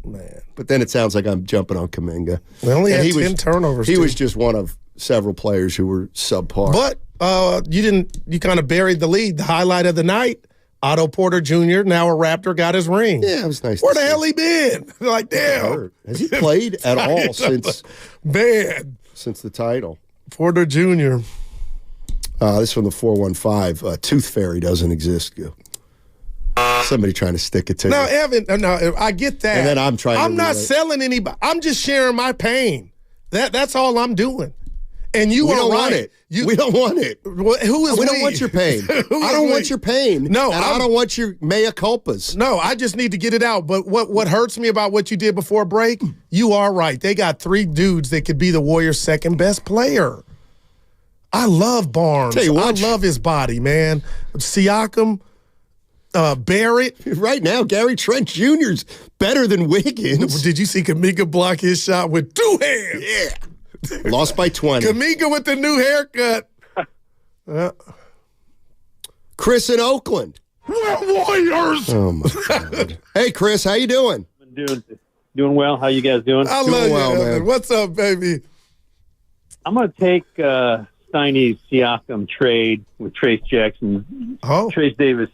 Man. But then it sounds like I'm jumping on Kuminga. They only had 10 turnovers. He was just one of several players who were subpar. But you kind of buried the lead. The highlight of the night, Otto Porter Jr., now a Raptor, got his ring. Yeah, it was nice. Where the hell he been? Like, damn. Has he played at all since the title? Porter Jr. This is from the 415. Tooth Fairy doesn't exist. Somebody trying to stick it to you. No, Evan, no, I get that. And then I'm not selling anybody. I'm just sharing my pain. That's all I'm doing. And you we are don't right. Want it. We don't want it. Who is we? Don't want your pain. I don't want your pain. No, I don't want your mea culpas. No, I just need to get it out. But what hurts me about what you did before break, you are right. They got three dudes that could be the Warriors' second best player. I love Barnes. I love his body, man. Siakam, Barrett. Right now, Gary Trent Jr.'s better than Wiggins. Did you see Kuminga block his shot with two hands? Yeah. Lost by 20. Kuminga with the new haircut. Chris in Oakland. Warriors. Oh my God. Hey, Chris, how you doing? Doing well. How you guys doing? I love you, man. What's up, baby? I'm going to take Steiny's Siakam trade with Trace Jackson. Oh. Trace Davis.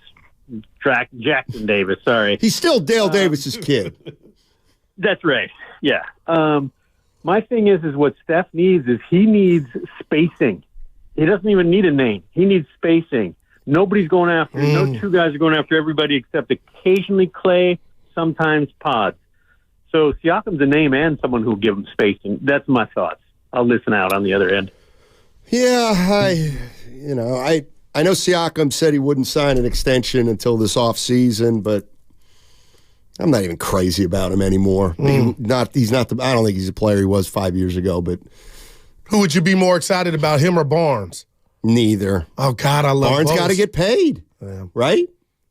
Jackson Davis, sorry. He's still Dale Davis's kid. That's right. Yeah. My thing is what Steph needs is he needs spacing. He doesn't even need a name. He needs spacing. Nobody's going after him. No two guys are going after everybody except occasionally Clay, sometimes Pods. So Siakam's a name and someone who'll give him spacing. That's my thoughts. I'll listen out on the other end. Yeah, I know Siakam said he wouldn't sign an extension until this offseason, but I'm not even crazy about him anymore. He's not. I don't think he's a player he was 5 years ago. But who would you be more excited about, him or Barnes? Neither. Oh God, I love Barnes. Got to get paid, right?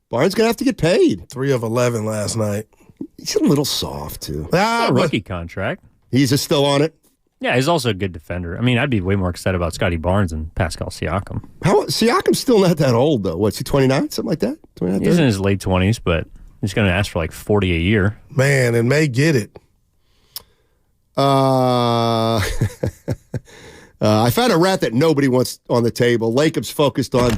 Barnes gonna have to get paid. 3 of 11 last night. He's a little soft too. A rookie contract. He's still on it. Yeah, he's also a good defender. I mean, I'd be way more excited about Scotty Barnes than Pascal Siakam. Siakam's still not that old though. What's he? 29, something like that. 29, he's in his late 20s, but he's going to ask for like 40 a year. Man, and may get it. I found a rat that nobody wants on the table. Lacob's focused on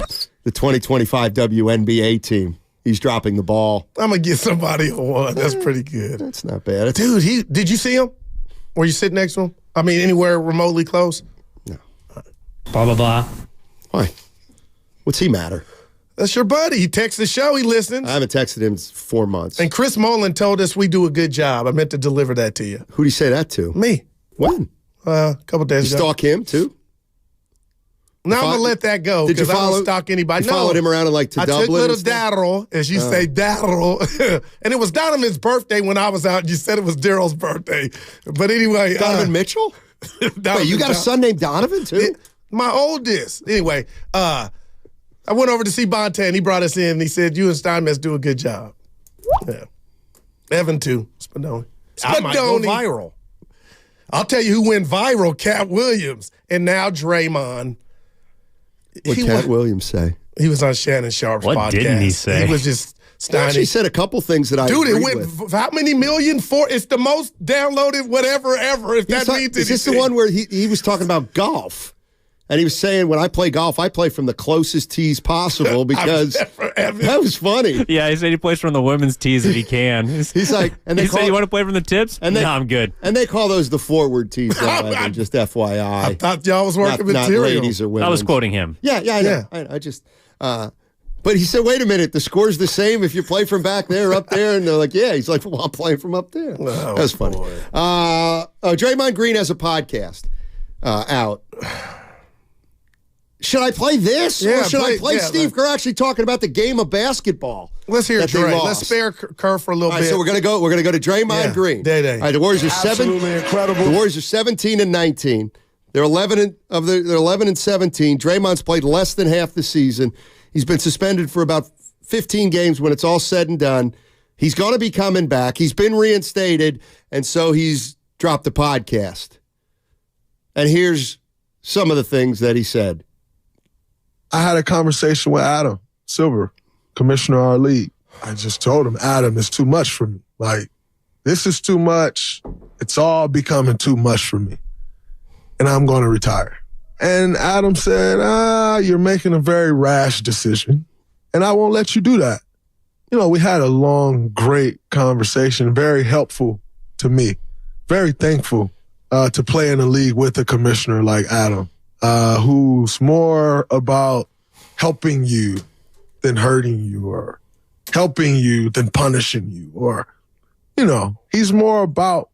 the 2025 WNBA team. He's dropping the ball. I'm going to get somebody on one. That's pretty good. That's not bad. Dude, did you see him? Were you sitting next to him? I mean, anywhere remotely close? No. Blah, blah, blah. Why? What's he matter? That's your buddy. He texts the show. He listens. I haven't texted him in 4 months. And Chris Mullen told us we do a good job. I meant to deliver that to you. Who did he say that to? Me. When? A couple days ago. You stalk him, too? Now I'm going to let that go because I don't stalk anybody. You followed him around to I Dublin? I took little Daryl, as you say, Daryl. And it was Donovan's birthday when I was out. You said it was Daryl's birthday. But anyway. Donovan Mitchell? Wait, you got a son named Donovan, too? my oldest. Anyway, I went over to see Bonta, and he brought us in, and he said, you and Steinmetz do a good job. Yeah. Evan, too. Spadoni. I might go viral. I'll tell you who went viral, Cat Williams, and now Draymond. What'd Cat Williams say? He was on Shannon Sharp's podcast. What didn't he say? He was just He actually said a couple things that I Dude, agreed it went with. how many million for? It's the most downloaded whatever ever. If that means anything. Is this the one where he was talking about golf? And he was saying, when I play golf, I play from the closest tees possible because that was funny. Yeah, he said he plays from the women's tees if he can. He's like, and they he said, you want to play from the tips? And no, I'm good. And they call those the forward tees now, Evan, just FYI. I thought y'all was working material. Not ladies or women. I was quoting him. Yeah, I know. I just, but he said, wait a minute, the score's the same if you play from back there, up there? And they're like, yeah. He's like, well, I'm playing from up there. Oh, that was funny. Draymond Green has a podcast out. Should I play this? Yeah, or should I play Steve Kerr actually talking about the game of basketball? Let's hear Dre. Let's spare Kerr for a little All right, bit. so we're gonna go to Draymond Green. Day. All right, the Warriors are incredible. The Warriors are 17-19. They're 11 and 17. Draymond's played less than half the season. He's been suspended for about 15 games when it's all said and done. He's going to be coming back. He's been reinstated, and so he's dropped the podcast. And here's some of the things that he said. I had a conversation with Adam Silver, commissioner of our league. I just told him, Adam, it's too much for me. Like, this is too much. It's all becoming too much for me. And I'm going to retire. And Adam said, you're making a very rash decision, and I won't let you do that. You know, we had a long, great conversation, very helpful to me. Very thankful to play in a league with a commissioner like Adam. Who's more about helping you than hurting you, or helping you than punishing you, or, you know, he's more about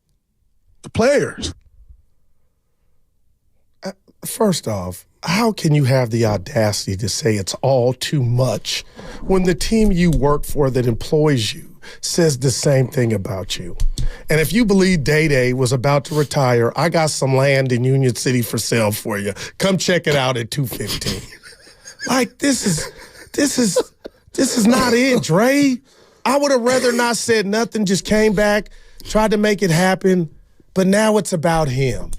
the players. First off, how can you have the audacity to say it's all too much when the team you work for that employs you says the same thing about you? And if you believe Day was about to retire, I got some land in Union City for sale for you. Come check it out at 215. Like, this is not it, Dre. I would have rather not said nothing, just came back, tried to make it happen, but now it's about him.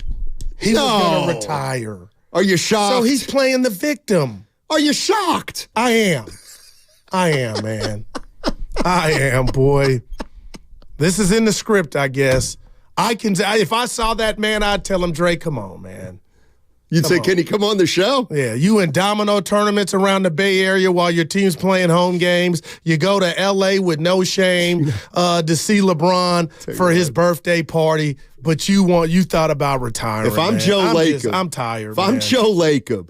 He was going to retire. Are you shocked? So he's playing the victim. Are you shocked? I am, man. I am, boy. This is in the script, I guess. If I saw that man, I'd tell him, Dre, come on, man. You'd say, can he come on the show? Yeah, you in domino tournaments around the Bay Area while your team's playing home games. You go to L.A. with no shame to see LeBron for his birthday party, but you thought about retiring. If I'm Joe Lacob, I'm tired. If I'm Joe Lacob,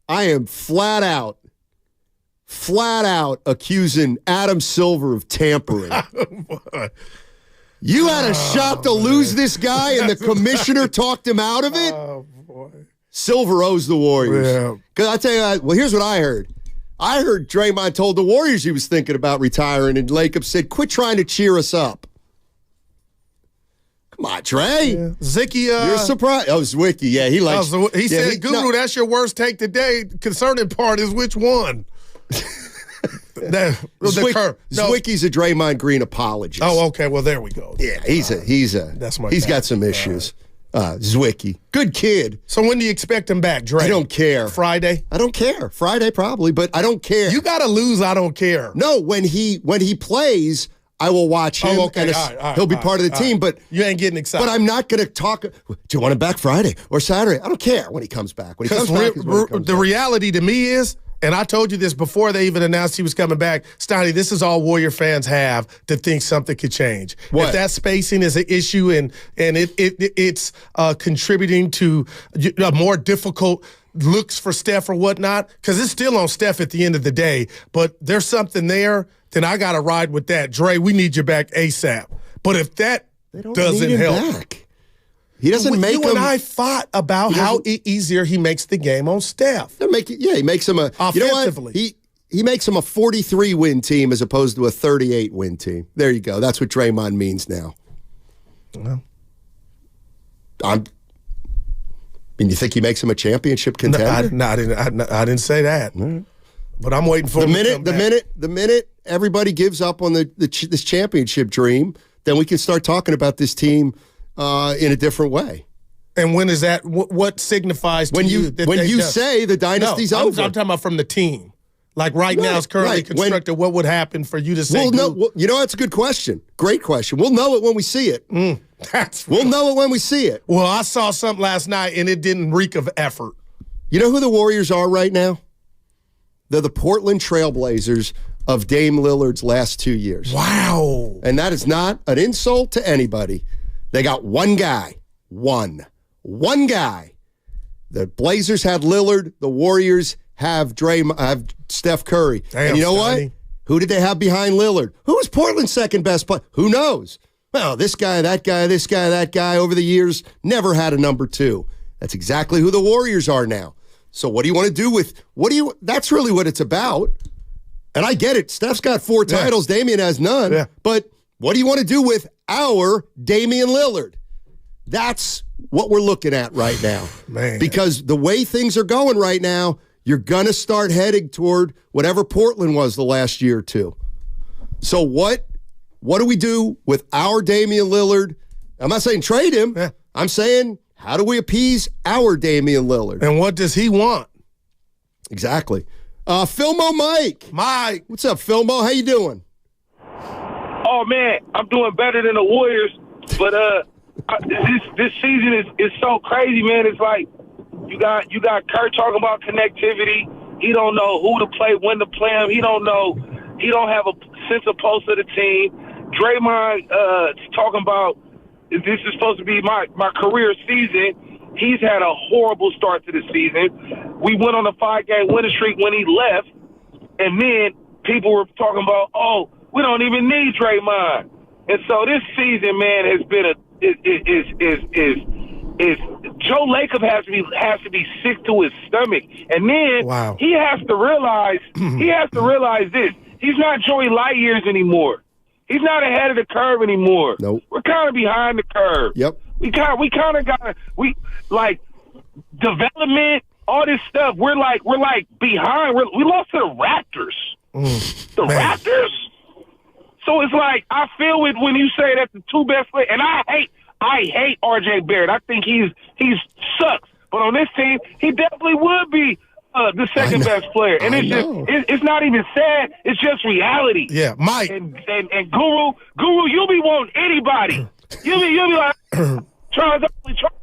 I am flat out accusing Adam Silver of tampering. You had a shot to lose this guy, and the commissioner talked him out of it? Oh, boy. Silver owes the Warriors. Yeah. Because I tell you, well, here's what I heard. I heard Draymond told the Warriors he was thinking about retiring, and Lacob said, quit trying to cheer us up. Come on, Dre. Yeah. Zicky. You're surprised. Oh, Zwicky. Yeah, he likes. He said, Guru, that's your worst take today. Concerning part is which one? Zwicky's a Draymond Green apologist. Oh, okay. Well, there we go. Yeah, he's got some issues. Zwicky, good kid. So when do you expect him back, Dre? I don't care. Friday? I don't care. Friday probably, but I don't care. You got to lose. I don't care. No, when he plays, I will watch him. Oh, okay. And he'll be part of the team. But you ain't getting excited. But I'm not going to talk. Do you want him back Friday or Saturday? I don't care when he comes back. When he comes back, the reality to me is. And I told you this before they even announced he was coming back. Steiny, this is all Warrior fans have to think something could change. What? If that spacing is an issue and it's contributing to more difficult looks for Steph or whatnot, because it's still on Steph at the end of the day, but there's something there, then I got to ride with that. Dre, we need you back ASAP. But if that doesn't help. Back. He doesn't make him. You and I fought about how easier he makes the game on Steph. He makes him a offensively. You know what? He makes him a 43-win team as opposed to a 38-win team. There you go. That's what Draymond means now. Well, And you think he makes him a championship contender? No, I didn't say that. But I'm waiting for the minute everybody gives up on this championship dream, then we can start talking about this team in a different way. And when is that? What signifies when to you that when they you just, say the dynasty's over? I'm talking about from the team. Like right now, it's currently constructed. What would happen for you to say? That's a good question. Great question. We'll know it when we see it. We'll know it when we see it. Well, I saw something last night, and it didn't reek of effort. You know who the Warriors are right now? They're the Portland Trailblazers of Dame Lillard's last 2 years. Wow. And that is not an insult to anybody. They got one guy. One guy. The Blazers had Lillard. The Warriors have Steph Curry. Damn, and you know Scotty. what? Who did they have behind Lillard? Who was Portland's second best player? Who knows? Well, this guy, that guy, this guy, that guy over the years never had a number two. That's exactly who the Warriors are now. So what do you want to do with that's really what it's about. And I get it. Steph's got 4 titles. Damian has none. Yeah. But what do you want to do with our Damian Lillard? That's what we're looking at right now. Man. Because the way things are going right now, you're going to start heading toward whatever Portland was the last year or two. So what do we do with our Damian Lillard? I'm not saying trade him. Yeah. I'm saying, how do we appease our Damian Lillard? And what does he want? Exactly. Philmo Mike. Mike. What's up, Philmo? How you doing? Oh, man, I'm doing better than the Warriors. But this season is so crazy, man. It's like you got Kurt talking about connectivity. He don't know who to play, when to play him. He don't know. He don't have a sense of pulse of the team. Draymond talking about this is supposed to be my career season. He's had a horrible start to the season. We went on a 5-game winning streak when he left, and then people were talking about, oh, we don't even need Draymond. And so this season, man, has been Joe Lacob has to be sick to his stomach, and then he has to realize this: he's not Joey Lightyears anymore. He's not ahead of the curve anymore. Nope. We're kind of behind the curve. Yep. We kind of got development, all this stuff. We're like behind. We lost to the Raptors. Raptors. So it's like I feel it when you say that the 2 best players, and I hate RJ Barrett. I think he's sucks. But on this team, he definitely would be the second best player. And it's not even sad. It's just reality. Yeah, Mike. And Guru, you'll be wanting anybody. You'll be like, Charles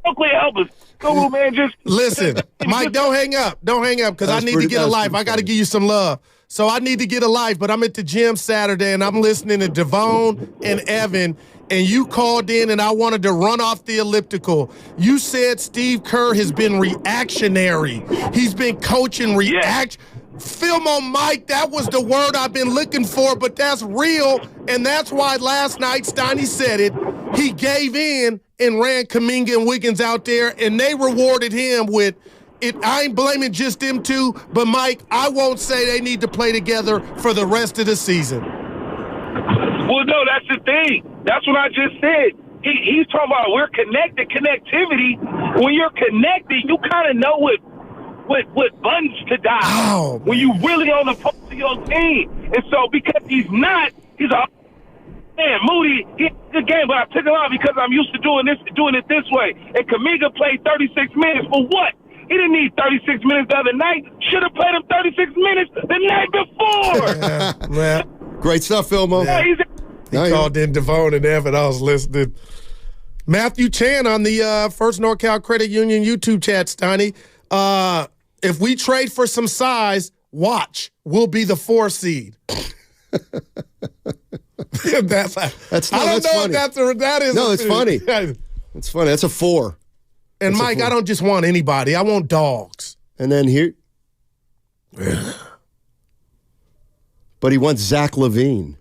Oakley, help us. Guru, man, just listen, Mike. Don't hang up. Don't hang up because I need to get a life. I got to give you some love. So I need to get a life, but I'm at the gym Saturday, and I'm listening to Devon and Evan, and you called in, and I wanted to run off the elliptical. You said Steve Kerr has been reactionary. He's been coaching reaction. Film on Mike, that was the word I've been looking for, but that's real, and that's why last night Steiny said it. He gave in and ran Kuminga and Wiggins out there, and they rewarded him with it. I ain't blaming just them two, but Mike, I won't say they need to play together for the rest of the season. Well, no, that's the thing. That's what I just said. He's talking about we're connected, connectivity. When you're connected, you kind of know what buttons to dial when you really on the pulse of your team. And so because he's not, he's a man, Moody, he had a good game, but I took him out because I'm used to doing it this way. And Kuminga played 36 minutes for what? He didn't need 36 minutes the other night. Should have played him 36 minutes the night before. Yeah. Great stuff, Philmo. Yeah, he called in Devon and Evan. I was listening. Matthew Chan on the First NorCal Credit Union YouTube chat, Steiny. If we trade for some size, watch. We'll be the 4 seed. That's funny. No, it's funny. It's funny. That's a 4. And that's Mike, I don't just want anybody. I want dogs. And then here. But he wants Zach LaVine.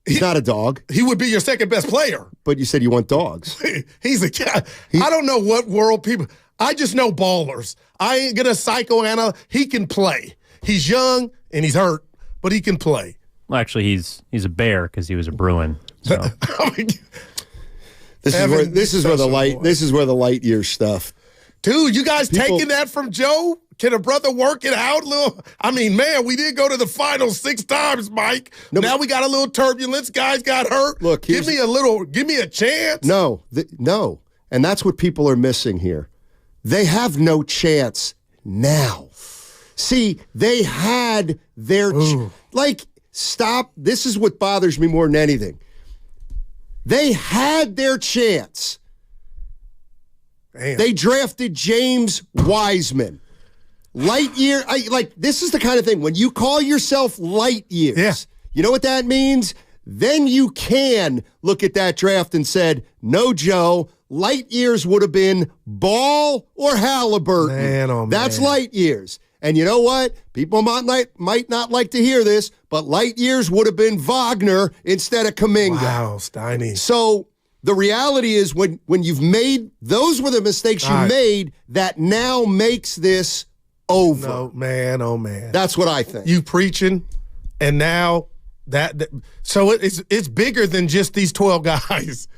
He's not a dog. He would be your second best player. But you said you want dogs. He's a guy. I don't know what world people. I just know ballers. I ain't gonna psychoanalyze. He can play. He's young and he's hurt, but he can play. Well, actually, he's a Bear because he was a Bruin. So. This is where the light year stuff. Dude, you guys taking that from Joe? Can a brother work it out? I mean, man, we did go to the finals 6 times, Mike. No, now we got a little turbulence. Guys got hurt. Look, give me a chance. No. And that's what people are missing here. They have no chance now. See, they had their stop. This is what bothers me more than anything. They had their chance. Damn. They drafted James Wiseman. Light year, this is the kind of thing, when you call yourself light years, you know what that means? Then you can look at that draft and said, no, Joe, light years would have been Ball or Halliburton. Man, oh, man. That's light years. And you know what? People might not like to hear this, but light years would have been Wagner instead of Kuminga. Wow, Steiny. So the reality is when you've made, those were the mistakes you made that now makes this over. No, man, oh, man. That's what I think. You preaching, and now so it's bigger than just these 12 guys.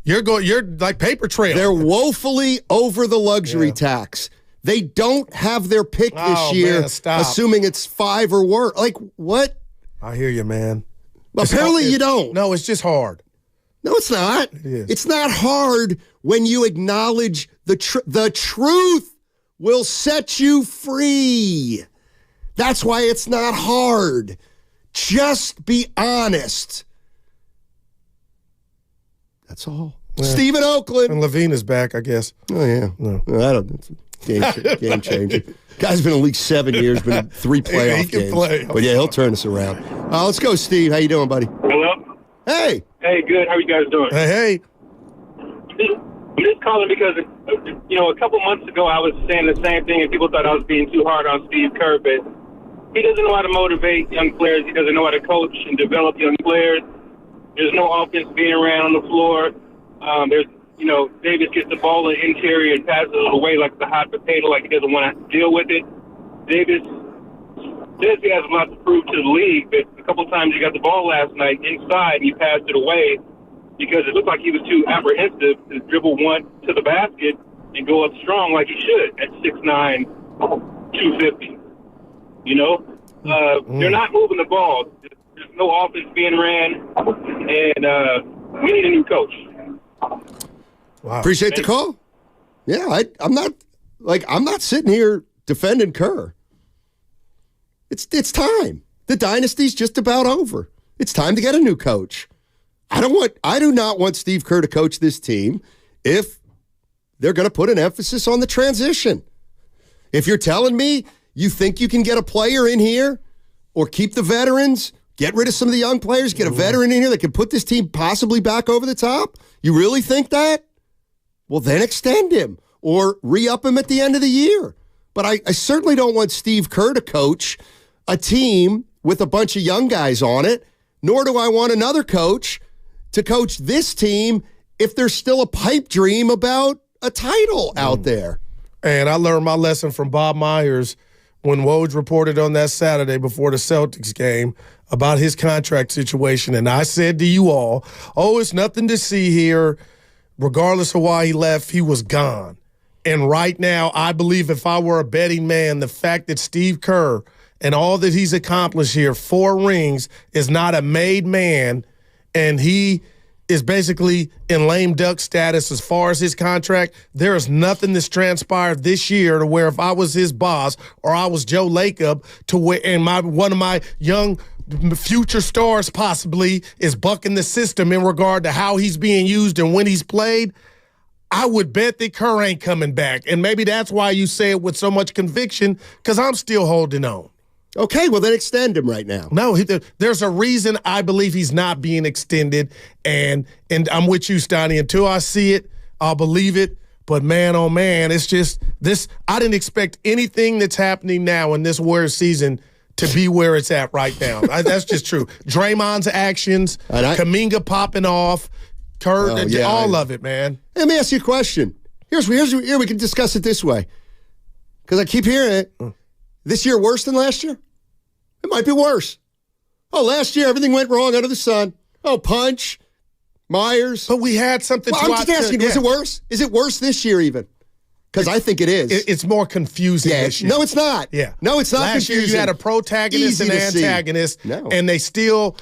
You're like paper trail. They're woefully over the luxury tax. They don't have their pick this year, assuming it's 5 or worse. Like, what? I hear you, man. Apparently you don't. No, it's just hard. No, it's not. It is. It's not hard when you acknowledge the truth will set you free. That's why it's not hard. Just be honest. That's all. Yeah. Steve in Oakland. And Levine is back, I guess. Oh, yeah. No. I don't. Game changer. Guy's been in the league 7 years, been in 3 playoff he can games. play. But yeah, he'll turn us around. Let's go, Steve. How you doing, buddy? Hello? Hey. Hey, good. How are you guys doing? Hey. I'm just calling because, a couple months ago I was saying the same thing and people thought I was being too hard on Steve Kerr, but he doesn't know how to motivate young players. He doesn't know how to coach and develop young players. There's no offense being ran on the floor. Davis gets the ball in the interior and passes it away like the hot potato, like he doesn't want to deal with it. Davis says he has a lot to prove to the league, but a couple times he got the ball last night inside and he passed it away because it looked like he was too apprehensive to dribble one to the basket and go up strong like he should at 6'9", 250. They're not moving the ball. There's no offense being ran, and we need a new coach. Wow. Appreciate the call. Yeah, I'm not sitting here defending Kerr. It's time. The dynasty's just about over. It's time to get a new coach. I do not want Steve Kerr to coach this team if they're going to put an emphasis on the transition. If you're telling me you think you can get a player in here or keep the veterans, get rid of some of the young players, get a veteran in here that can put this team possibly back over the top, you really think that? Well, then extend him or re-up him at the end of the year. But I certainly don't want Steve Kerr to coach a team with a bunch of young guys on it, nor do I want another coach to coach this team if there's still a pipe dream about a title out there. And I learned my lesson from Bob Myers when Woj reported on that Saturday before the Celtics game about his contract situation. And I said to you all, it's nothing to see here. Regardless of why he left, he was gone. And right now, I believe if I were a betting man, the fact that Steve Kerr and all that he's accomplished here, 4 rings, is not a made man, and he is basically in lame duck status as far as his contract. There is nothing that's transpired this year to where if I was his boss or I was Joe Lacob to where and one of my young future stars possibly is bucking the system in regard to how he's being used and when he's played, I would bet that Kerr ain't coming back. And maybe that's why you say it with so much conviction, because I'm still holding on. Okay, well, then extend him right now. No, there's a reason I believe he's not being extended, and I'm with you, Steiny. Until I see it, I'll believe it. But, man, oh, man, it's just this. I didn't expect anything that's happening now in this Warriors season to be where it's at right now. That's just true. Draymond's actions, Kuminga popping off, Kerr, all of it, man. Let me ask you a question. Here we can discuss it this way, because I keep hearing it. This year worse than last year? It might be worse. Last year everything went wrong under the sun. Punch, Myers. But we had something I'm just asking, was it worse? Is it worse this year even? Because I think it is. It's more confusing this year. No, it's not. Yeah. No, it's not Last confusing. year you had a protagonist and an antagonist, and they still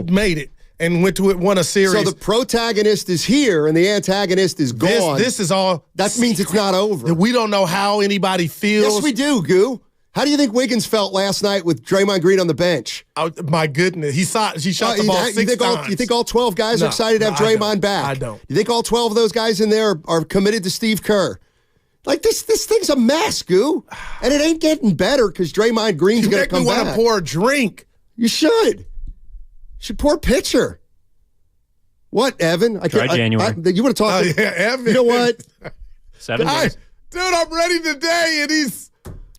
made it and won a series. So the protagonist is here and the antagonist is gone. This is all. That means it's not over. We don't know how anybody feels. Yes, we do, Goo. How do you think Wiggins felt last night with Draymond Green on the bench? Oh, my goodness. He shot the ball six times. You think all 12 guys are excited to have Draymond back? I don't. You think all 12 of those guys in there are committed to Steve Kerr? Like, this thing's a mess, Goo. And it ain't getting better because Draymond Green's going to come back. You want to pour a drink. You should. You should pour a pitcher. What, Evan? Try January. You want to talk? Yeah, Evan. You know what? 7 days. Dude, I'm ready today, and he's...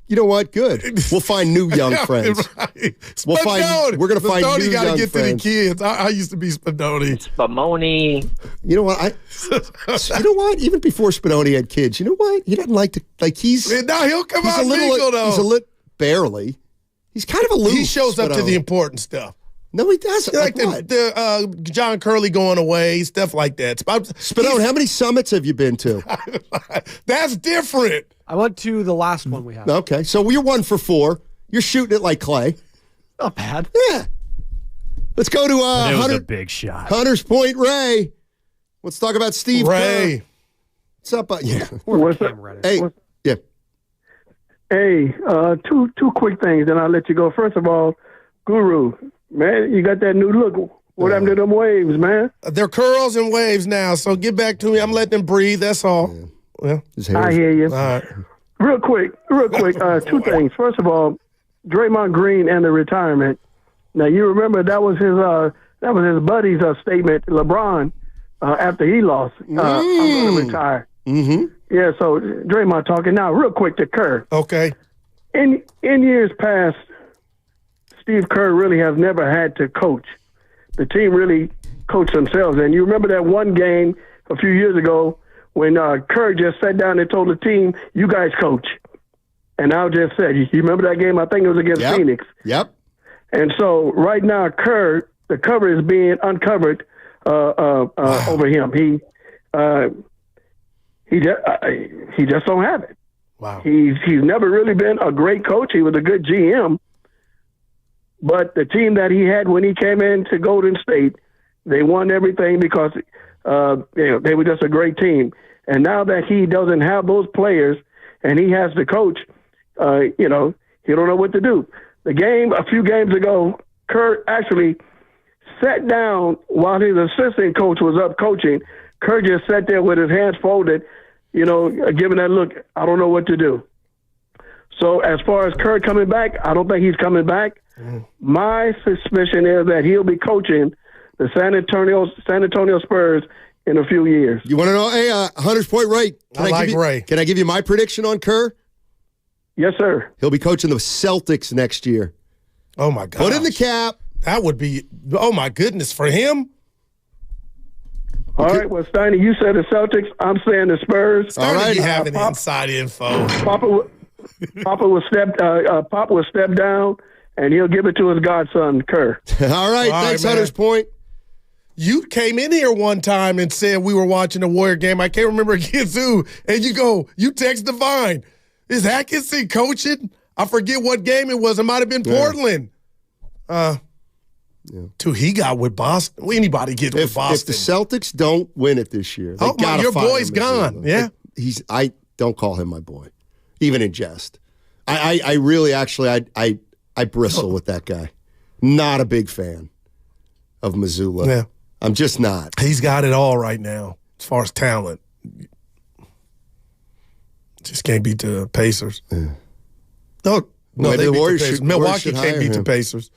You know what? Good. We'll find new young friends. Right. We're going to find new gotta young get friends. to the kids. I used to be Spadoni. Spumoni. You know what? You know what? Even before Spadoni had kids, you know what? He doesn't like to, he's... Now he'll come out legal, though. He's a little, barely. He's kind of aloof. He shows up to Spadoni. the important stuff. No, he doesn't. Like the John Curley going away, stuff like that. Spadoni, how many summits have you been to? That's different. I went to the last one we had. Okay, so you're 1 for 4. You're shooting it like Clay. Not bad. Yeah. Let's go to it was a big shot. Hunters Point Ray. Let's talk about Steve Ray. Kerr. What's up? Yeah. What's up? Hey. Yeah. Hey, two quick things, then I'll let you go. First of all, Guru, man, you got that new look. What happened to them waves, man? They're curls and waves now, so get back to me. I'm letting them breathe, that's all. Yeah. Well, I hear you. All right. Real quick, two things. First of all, Draymond Green and the retirement. Now you remember that was his buddy's statement, LeBron, after he lost. I'm going to retire. Mm-hmm. Yeah. So Draymond talking now. Real quick to Kerr. Okay. In years past, Steve Kerr really has never had to coach. The team really coached themselves. And you remember that one game a few years ago when Kerr just sat down and told the team, "You guys coach." And Al just said, "You remember that game? I think it was against Phoenix." Yep. And so right now, Kerr, the cover is being uncovered over him. He just don't have it. Wow. He's never really been a great coach. He was a good GM, but the team that he had when he came into Golden State, they won everything because they were just a great team. And now that he doesn't have those players and he has to coach, he don't know what to do. The game a few games ago, Kerr actually sat down while his assistant coach was up coaching. Kerr just sat there with his hands folded, giving that look, I don't know what to do. So as far as Kerr coming back, I don't think he's coming back. My suspicion is that he'll be coaching the San Antonio Spurs in a few years. You want to know? Hey, Hunters Point Ray. Ray. Can I give you my prediction on Kerr? Yes, sir. He'll be coaching the Celtics next year. Oh, my God. Put in the cap. That would be, oh, my goodness, for him? All right, well, Steiny, you said the Celtics. I'm saying the Spurs. All right. You having inside info. Papa will step down, and he'll give it to his godson, Kerr. All right, thanks, Hunters Point. You came in here one time and said we were watching a Warrior game. I can't remember against who. And you text Divine. Is Atkinson coaching? I forget what game it was. It might have been Portland. He got with Boston. Anybody get with Boston. If the Celtics don't win it this year, your boy's gone. Yeah. I don't call him my boy, even in jest. I really actually I bristle with that guy. Not a big fan of Mazzulla. Yeah. I'm just not. He's got it all right now as far as talent. Just can't beat the Pacers. Yeah. No, Maybe they the beat Warriors the Pacers. should- Milwaukee Warriors should can't beat hire the him. Pacers.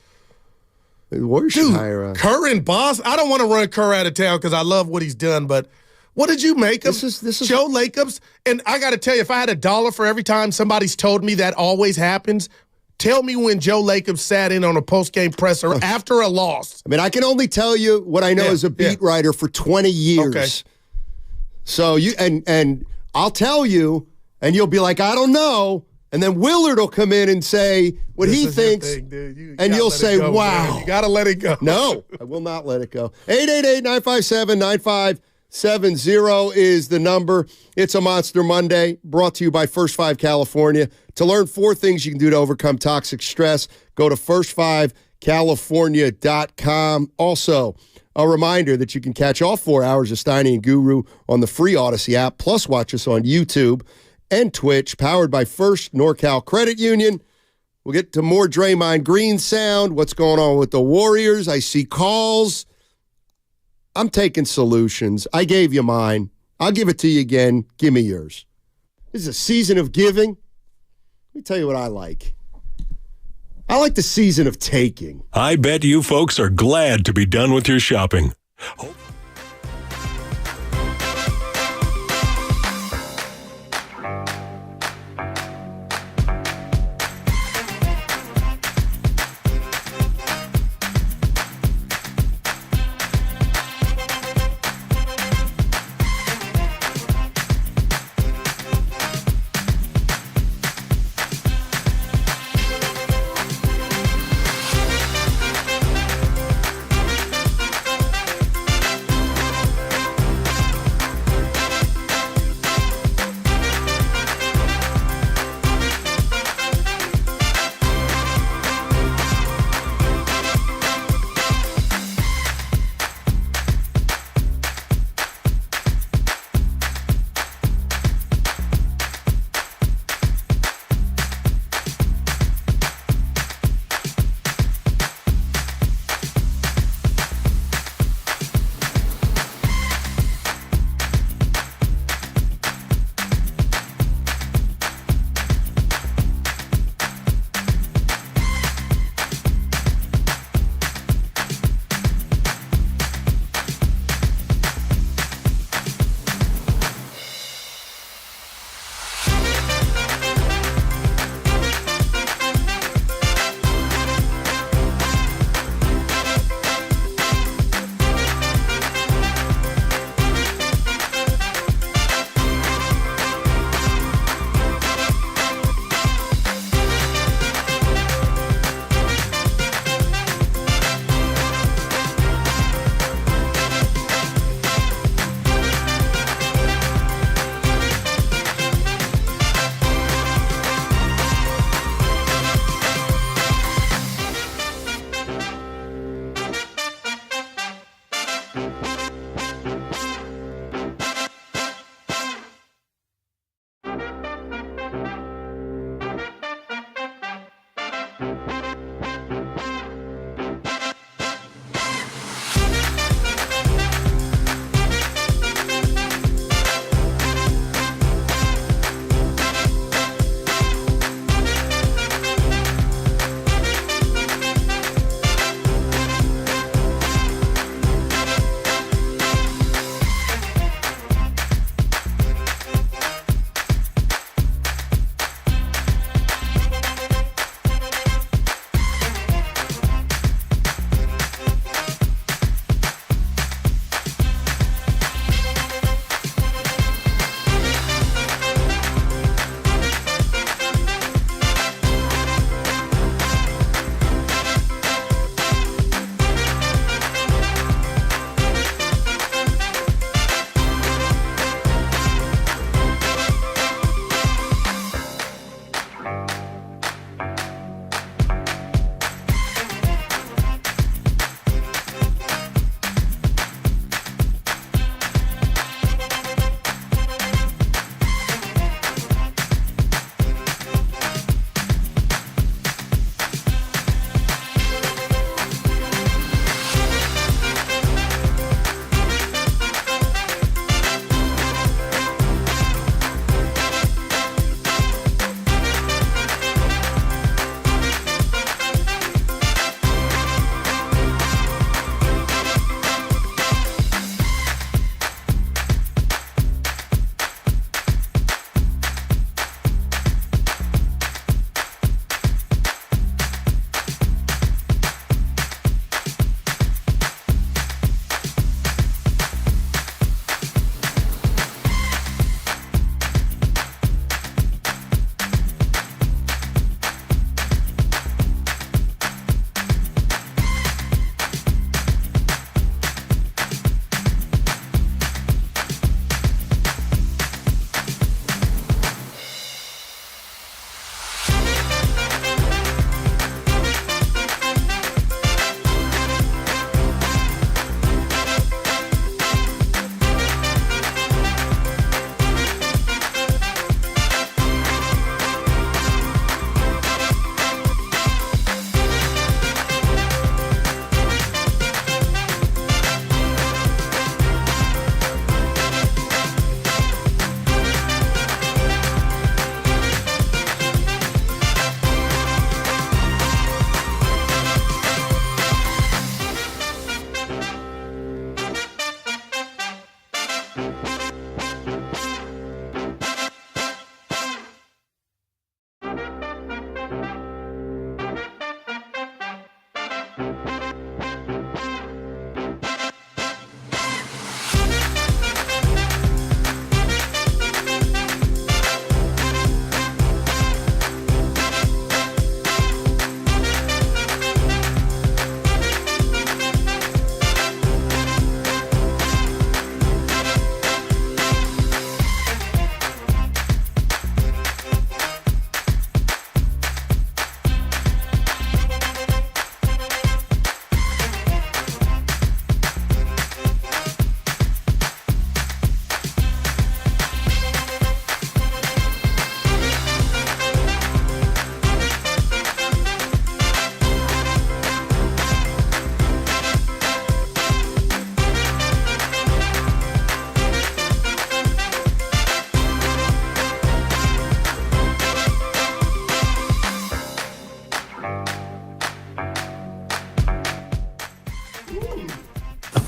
The Warriors should hire Kerr in Boston. I don't want to run Kerr out of town because I love what he's done, but what did you make of This is Joe Lacobs? And I got to tell you, if I had $1 for every time somebody's told me that always happens, tell me when Joe Lacobs sat in on a post-game presser after a loss. I mean, I can only tell you what I know as a beat writer for 20 years. Okay. So you and I'll tell you, and you'll be like, I don't know. And then Willard will come in and say what This he is your thinks, thing, dude. and you'll say, wow. Man. You got to let it go. No, I will not let it go. 888-957-9500. 888-985-70 is the number. It's a Monster Monday, brought to you by First 5 California. To learn 4 things you can do to overcome toxic stress, go to first5california.com. Also, a reminder that you can catch all 4 hours of Steiny and Guru on the free Odyssey app, plus watch us on YouTube and Twitch, powered by First NorCal Credit Union. We'll get to more Draymond Green sound. What's going on with the Warriors? I see calls. I'm taking solutions. I gave you mine. I'll give it to you again. Give me yours. This is a season of giving. Let me tell you what I like. I like the season of taking. I bet you folks are glad to be done with your shopping.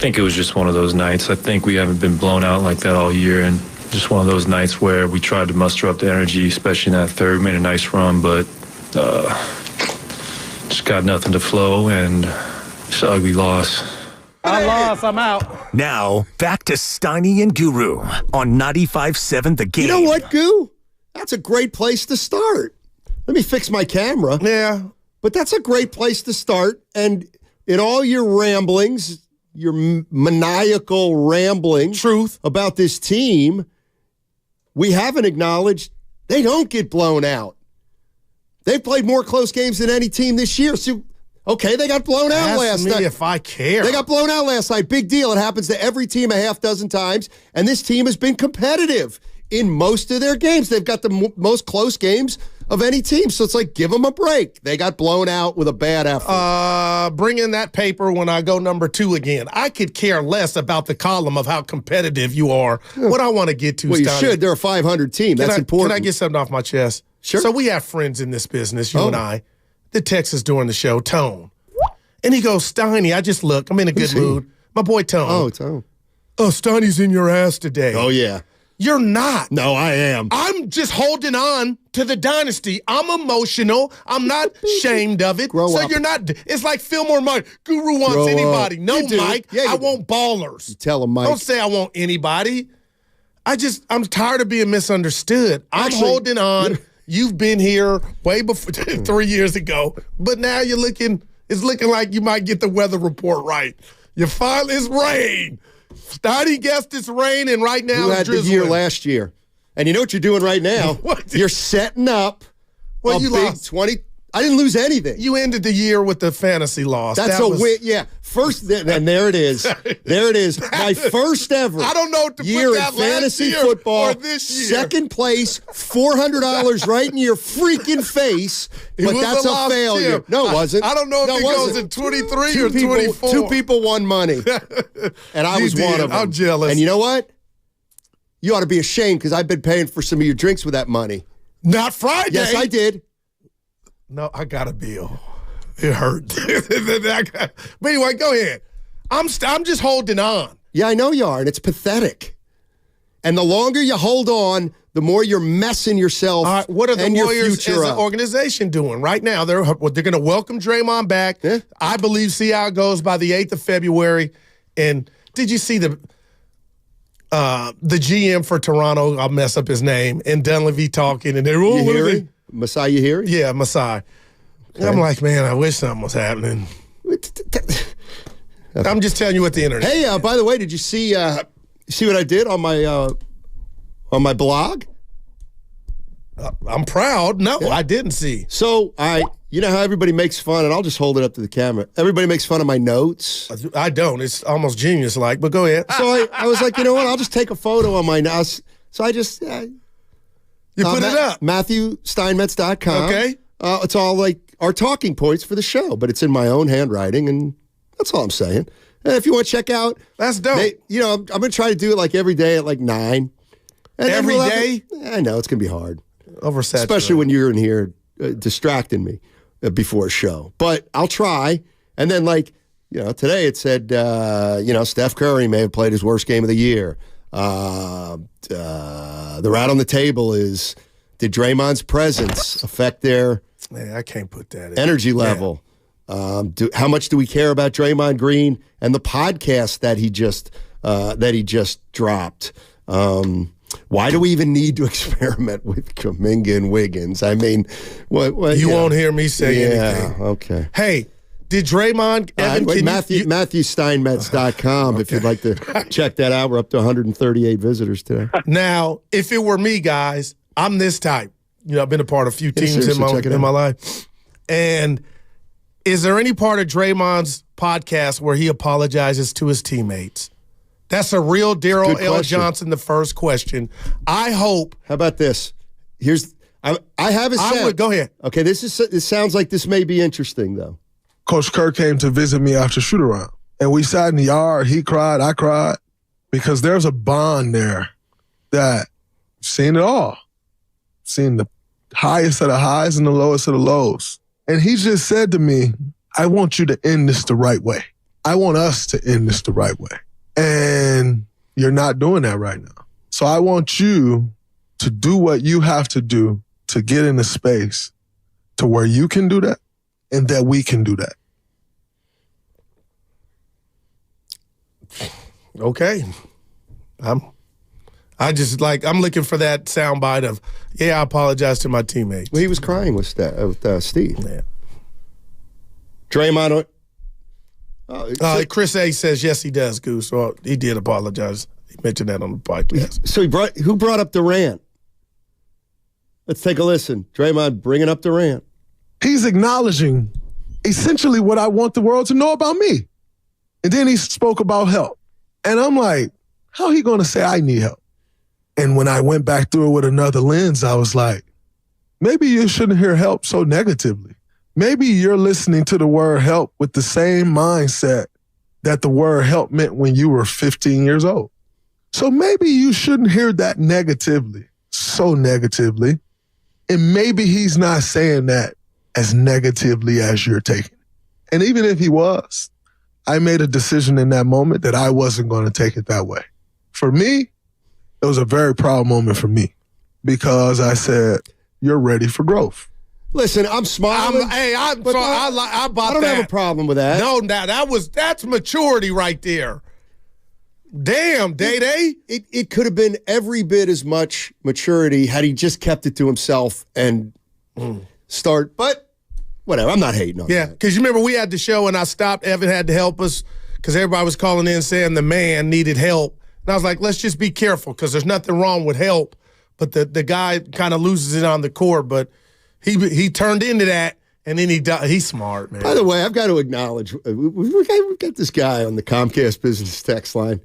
think it was just one of those nights. I think we haven't been blown out like that all year, and just one of those nights where we tried to muster up the energy, especially in that third. We made a nice run, but just got nothing to flow, and it's an ugly loss. I lost. I'm out. Now, back to Steiny and Guru on 95.7 The Game. You know what, Goo? That's a great place to start. Let me fix my camera. Yeah. But that's a great place to start. And in all your ramblings, your maniacal ramblings about this team, we haven't acknowledged they don't get blown out. They've played more close games than any team this year. So, okay, they got blown out last night. If I care. They got blown out last night. Big deal. It happens to every team a half dozen times. And this team has been competitive in most of their games. They've got the most close games of any team. So it's like, give them a break. They got blown out with a bad effort. Bring in that paper when I go number 2 again. I could care less about the column of how competitive you are. What I want to get to, well, you Steiny, should. They're a 500 team. That's important. Can I get something off my chest? Sure. So we have friends in this business, you and I, that text us during the show, Tone. And he goes, Steiny, I just look. I'm in a good mood. My boy Tone. Oh, Tone. Oh, Steiny's in your ass today. Oh, yeah. You're not. No, I am. I'm just holding on to the dynasty. I'm emotional. I'm not ashamed of it. Grow up. You're not. It's like Fillmore Mike. Guru wants Grow anybody. up. No, You do. Mike. Yeah, you I do. want ballers. You tell him, Mike. Don't say I want anybody. I'm tired of being misunderstood. I'm holding on. You've been here way before 3 years ago, but now it's looking like you might get the weather report right. It's rain. Steiny guessed it's rain, and right now You it's had the drizzling. year last year. And you know what you're doing right now? You're setting up a you big lost. 20. I didn't lose anything. You ended the year with the fantasy loss. That's That a was- win. Yeah. First, and there it is. There it is. My first ever I don't know what to year put in that fantasy last year football. or this year. Second place, $400 right in your freaking face. It But was that's a a lost failure. year. No, it wasn't. I don't know if No, it wasn't. goes in 23 Two or people, 24. Two people won money. And I You was one did. of them. I'm jealous. And you know what? You ought to be ashamed because I've been paying for some of your drinks with that money. Not Friday. Yes, I did. No, I got a bill. It hurt. But anyway, go ahead. I'm just holding on. Yeah, I know you are, and it's pathetic. And the longer you hold on, the more you're messing yourself All right, what are the and your Warriors as future an up. organization doing right now? They're going to welcome Draymond back. Yeah. I believe, see how it goes by the 8th of February. And did you see the GM for Toronto? I'll mess up his name. And Dunleavy talking, and they're Ujiri? Masai Ujiri? Yeah, Masai. And I'm like, man, I wish something was happening. I'm just telling you what the internet. Hey, by the way, did you see what I did on my blog? I'm proud. No, I didn't see. So you know how everybody makes fun, and I'll just hold it up to the camera. Everybody makes fun of my notes. I don't. It's almost genius-like, but go ahead. So I was like, you know what? I'll just take a photo of my notes. So I just You put it up. MatthewSteinmetz.com. Okay. It's all like our talking points for the show, but it's in my own handwriting, and that's all I'm saying. And if you want to check out, that's dope. I'm going to try to do it like every day at like 9. And then Every we'll have day? I know it's going to be hard, Oversaturated. especially when you're in here distracting me before a show. But I'll try. And then today it said, Steph Curry may have played his worst game of the year. The rat on the table is, did Draymond's presence affect their I can't put that in. energy level? How much do we care about Draymond Green and the podcast that he just dropped? Why do we even need to experiment with Kuminga and Wiggins? I mean, what You won't hear me say anything. Yeah, okay. Hey, did Draymond, Evan, MatthewSteinmetz.com if you'd like to check that out. We're up to 138 visitors today. Now, if it were me, guys, I'm this type. I've been a part of a few teams seriously, check it in out. my life. And is there any part of Draymond's podcast where he apologizes to his teammates? That's a real Daryl Good L. question. Johnson, the first question. I hope. How about this? I have a sound. Go ahead. Okay, this sounds like this may be interesting though. Coach Kerr came to visit me after shoot-around, and we sat in the yard. He cried, I cried, because there's a bond there that I've seen it all. Seen the highest of the highs and the lowest of the lows. And he just said to me, I want you to end this the right way. I want us to end this the right way. And you're not doing that right now. So I want you to do what you have to do to get in a space to where you can do that and that we can do that. Okay. I'm looking for that soundbite of, I apologize to my teammates. Well, he was crying with Steve. Yeah. Draymond. Chris A says, yes, he does, Goose. Well, he did apologize. He mentioned that on the podcast. So who brought up Durant? Let's take a listen. Draymond bringing up Durant. He's acknowledging essentially what I want the world to know about me. And then he spoke about help. And I'm like, how he going to say I need help? And when I went back through it with another lens, I was like, maybe you shouldn't hear help so negatively. Maybe you're listening to the word help with the same mindset that the word help meant when you were 15 years old. So maybe you shouldn't hear that negatively, so negatively. And maybe he's not saying that as negatively as you're taking it. And even if he was, I made a decision in that moment that I wasn't going to take it that way. For me, it was a very proud moment for me because I said, you're ready for growth. Listen, I'm smiling. I bought that. I don't have a problem with that. No, that's maturity right there. Damn, Day-Day. It could have been every bit as much maturity had he just kept it to himself and start. But whatever, I'm not hating on that. Yeah, because you remember we had the show and I stopped. Evan had to help us because everybody was calling in saying the man needed help. And I was like, let's just be careful because there's nothing wrong with help. But the guy kind of loses it on the court. But he turned into that, and then he's smart, man. By the way, I've got to acknowledge, we've got this guy on the Comcast business text line.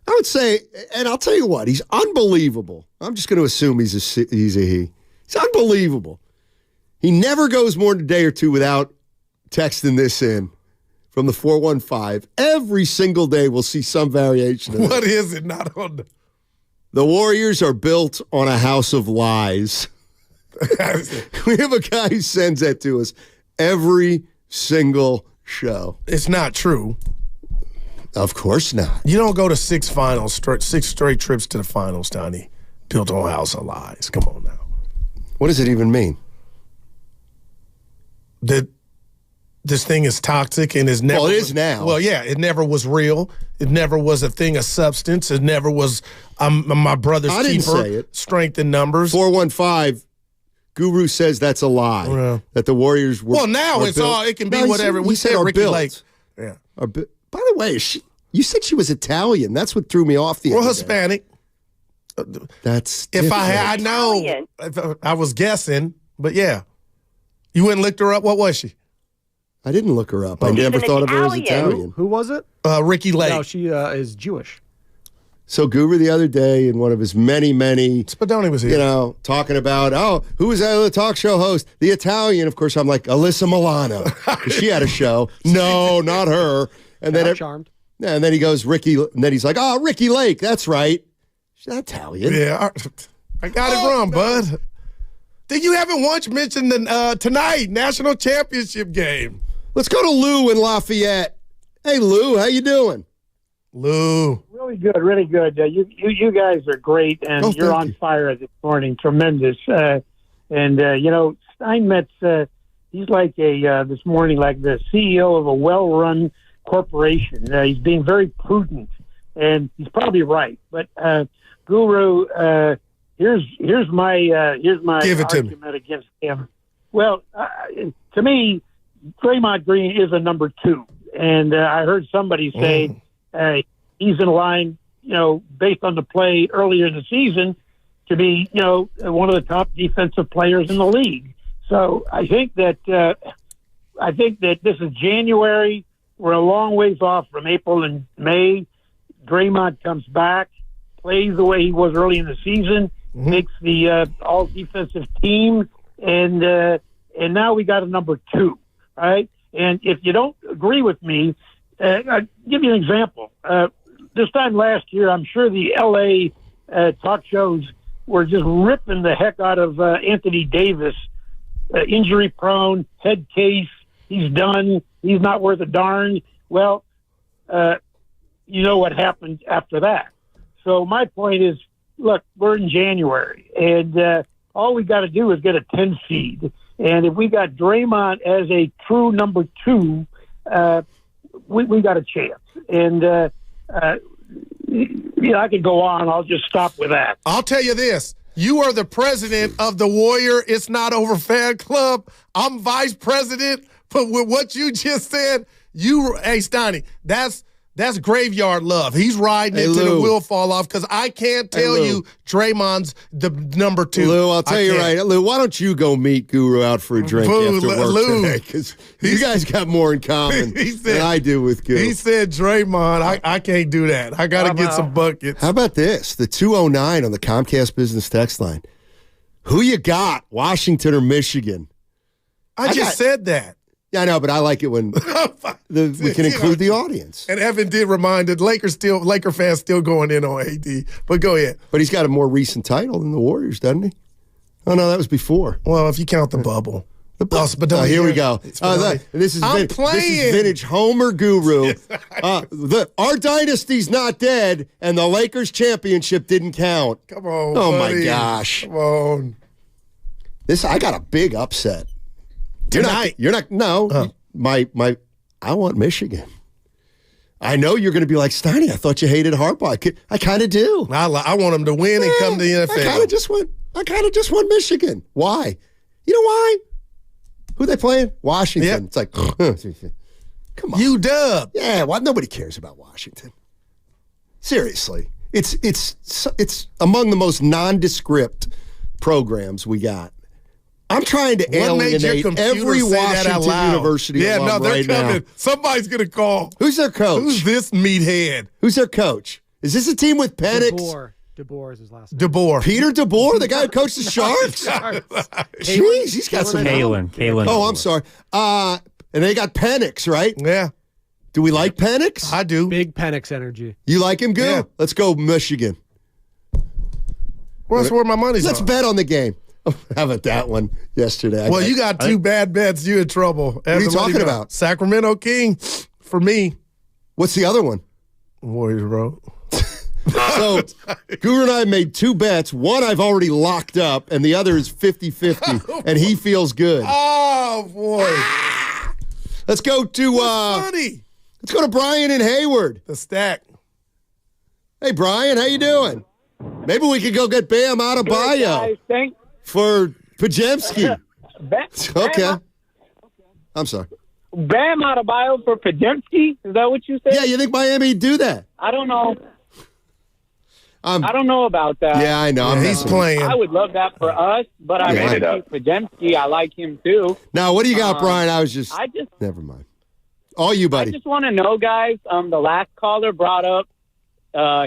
I would say, and I'll tell you what, he's unbelievable. I'm just going to assume he's a he. He's unbelievable. He never goes more than a day or two without texting this in from the 415. Every single day we'll see some variation of What is it? Not on the Warriors are built on a house of lies. We have a guy who sends that to us every single show. It's not true. Of course not. You don't go to six straight trips to the finals, Tiny, built on a house of lies. Come on now. What does it even mean? That this thing is toxic and is never. Well, it is now. Well, yeah, it never was real. It never was a thing of substance. It never was. My brother's I didn't keeper. say it. Strength in numbers. 415. Guru says that's a lie. Yeah. That the Warriors were. Well, now it's built. all. It can be whatever. We said Ricky built. Lake. Yeah. By the way, you said she was Italian. That's what threw me off the. Well, Hispanic. That's. If I had, I know. I was guessing, but yeah. You went and looked her up. What was she? I didn't look her up. I never thought of her as Italian. Who was it? Ricky Lake. No, she is Jewish. So Guru the other day in one of his many Spadoni was here. Talking about, who was that other talk show host? The Italian. Of course, I'm like, Alyssa Milano. She had a show. No, not her. And then Charmed. Yeah, and then he goes, Ricky, and then he's like, Ricky Lake, that's right. She's not Italian. Yeah, I got it wrong, bud. Then you haven't once mentioned the tonight national championship game. Let's go to Lou in Lafayette. Hey, Lou, how you doing? Lou. Really good, really good. You guys are great, and you're on fire this morning. Tremendous. Steinmetz, he's like this morning, like the CEO of a well-run corporation. He's being very prudent, and he's probably right. But Guru, here's my argument against him. Well, to me, Draymond Green is a number 2, and I heard somebody say he's in line, based on the play earlier in the season, to be, one of the top defensive players in the league. So I think that this is January. We're a long ways off from April and May. Draymond comes back, plays the way he was early in the season, makes the all defensive team, and now we got a number 2, right? And if you don't agree with me, I'll give you an example. This time last year, I'm sure the L.A. Talk shows were just ripping the heck out of Anthony Davis, injury-prone, head case. He's done. He's not worth a darn. Well, you know what happened after that. So my point is, look, we're in January, and all we got to do is get a 10 seed. And if we got Draymond as a true number 2, we got a chance. And, I could go on. I'll just stop with that. I'll tell you this. You are the president of the Warrior It's Not Over fan club. I'm vice president. But with what you just said, hey, Steiny, that's graveyard love. He's riding it till the wheel fall off because I can't tell you Draymond's the number 2. Lou, I'll tell you right. Lou, why don't you go meet Guru out for a drink after work today? Because you guys got more in common than I do with Guru. He said Draymond. I can't do that. I got to get some buckets. How about this? The 209 on the Comcast Business text line. Who you got, Washington or Michigan? I just said that. Yeah, I know, but I like it when we can include the audience. And Evan did remind that Laker fans still going in on AD. But go ahead. But he's got a more recent title than the Warriors, doesn't he? Oh, no, that was before. Well, if you count the bubble. Here we go. This is vintage Homer Guru. Our dynasty's not dead, and the Lakers championship didn't count. Come on, Oh, buddy. my gosh. Come on. I got a big upset. Tonight. I want Michigan. I know you're going to be like, Steiny, I thought you hated Harbaugh. I kind of do. I want him to win and come to the NFL. I kind of just want Michigan. Why? You know why? Who they playing? Washington. Yep. It's like, come on. UW. Yeah, nobody cares about Washington. Seriously. It's among the most nondescript programs we got. I'm trying to alienate every Washington University alum they're right coming. now. Somebody's going to call. Who's their coach? Who's this meathead? Who's their coach? Is this a team with Penix? DeBoer is his last name. DeBoer. Peter DeBoer, the guy who coached the Sharks? Jeez, he's got some... Kalen. Oh, I'm sorry. And they got Penix, right? Yeah. Do we like Penix? I do. Big Penix energy. You like him, Gil? Yeah. Let's go Michigan. Well, that's where my money's Let's on. bet on the game. How about that one yesterday? You got 2 bad bets. You're in trouble. What are you talking about? Sacramento King for me. What's the other one? Warriors Road. So, Guru and I made 2 bets. One I've already locked up, and the other is 50-50, and he feels good. Oh, boy. Let's go to funny. Let's go to Brian in Hayward. The stack. Hey, Brian, how you doing? Maybe we could go get Bam Adebayo for Pajemski. Okay. I'm sorry. Bam Adebayo for Pajemski? Is that what you said? Yeah, you think Miami'd do that? I don't know. I don't know about that. Yeah, I know. He's playing. I would love that for us, but I want to keep Pajemski. I like him too. Now, what do you got, Brian? Never mind. All you, buddy. I just want to know, guys. The last caller brought up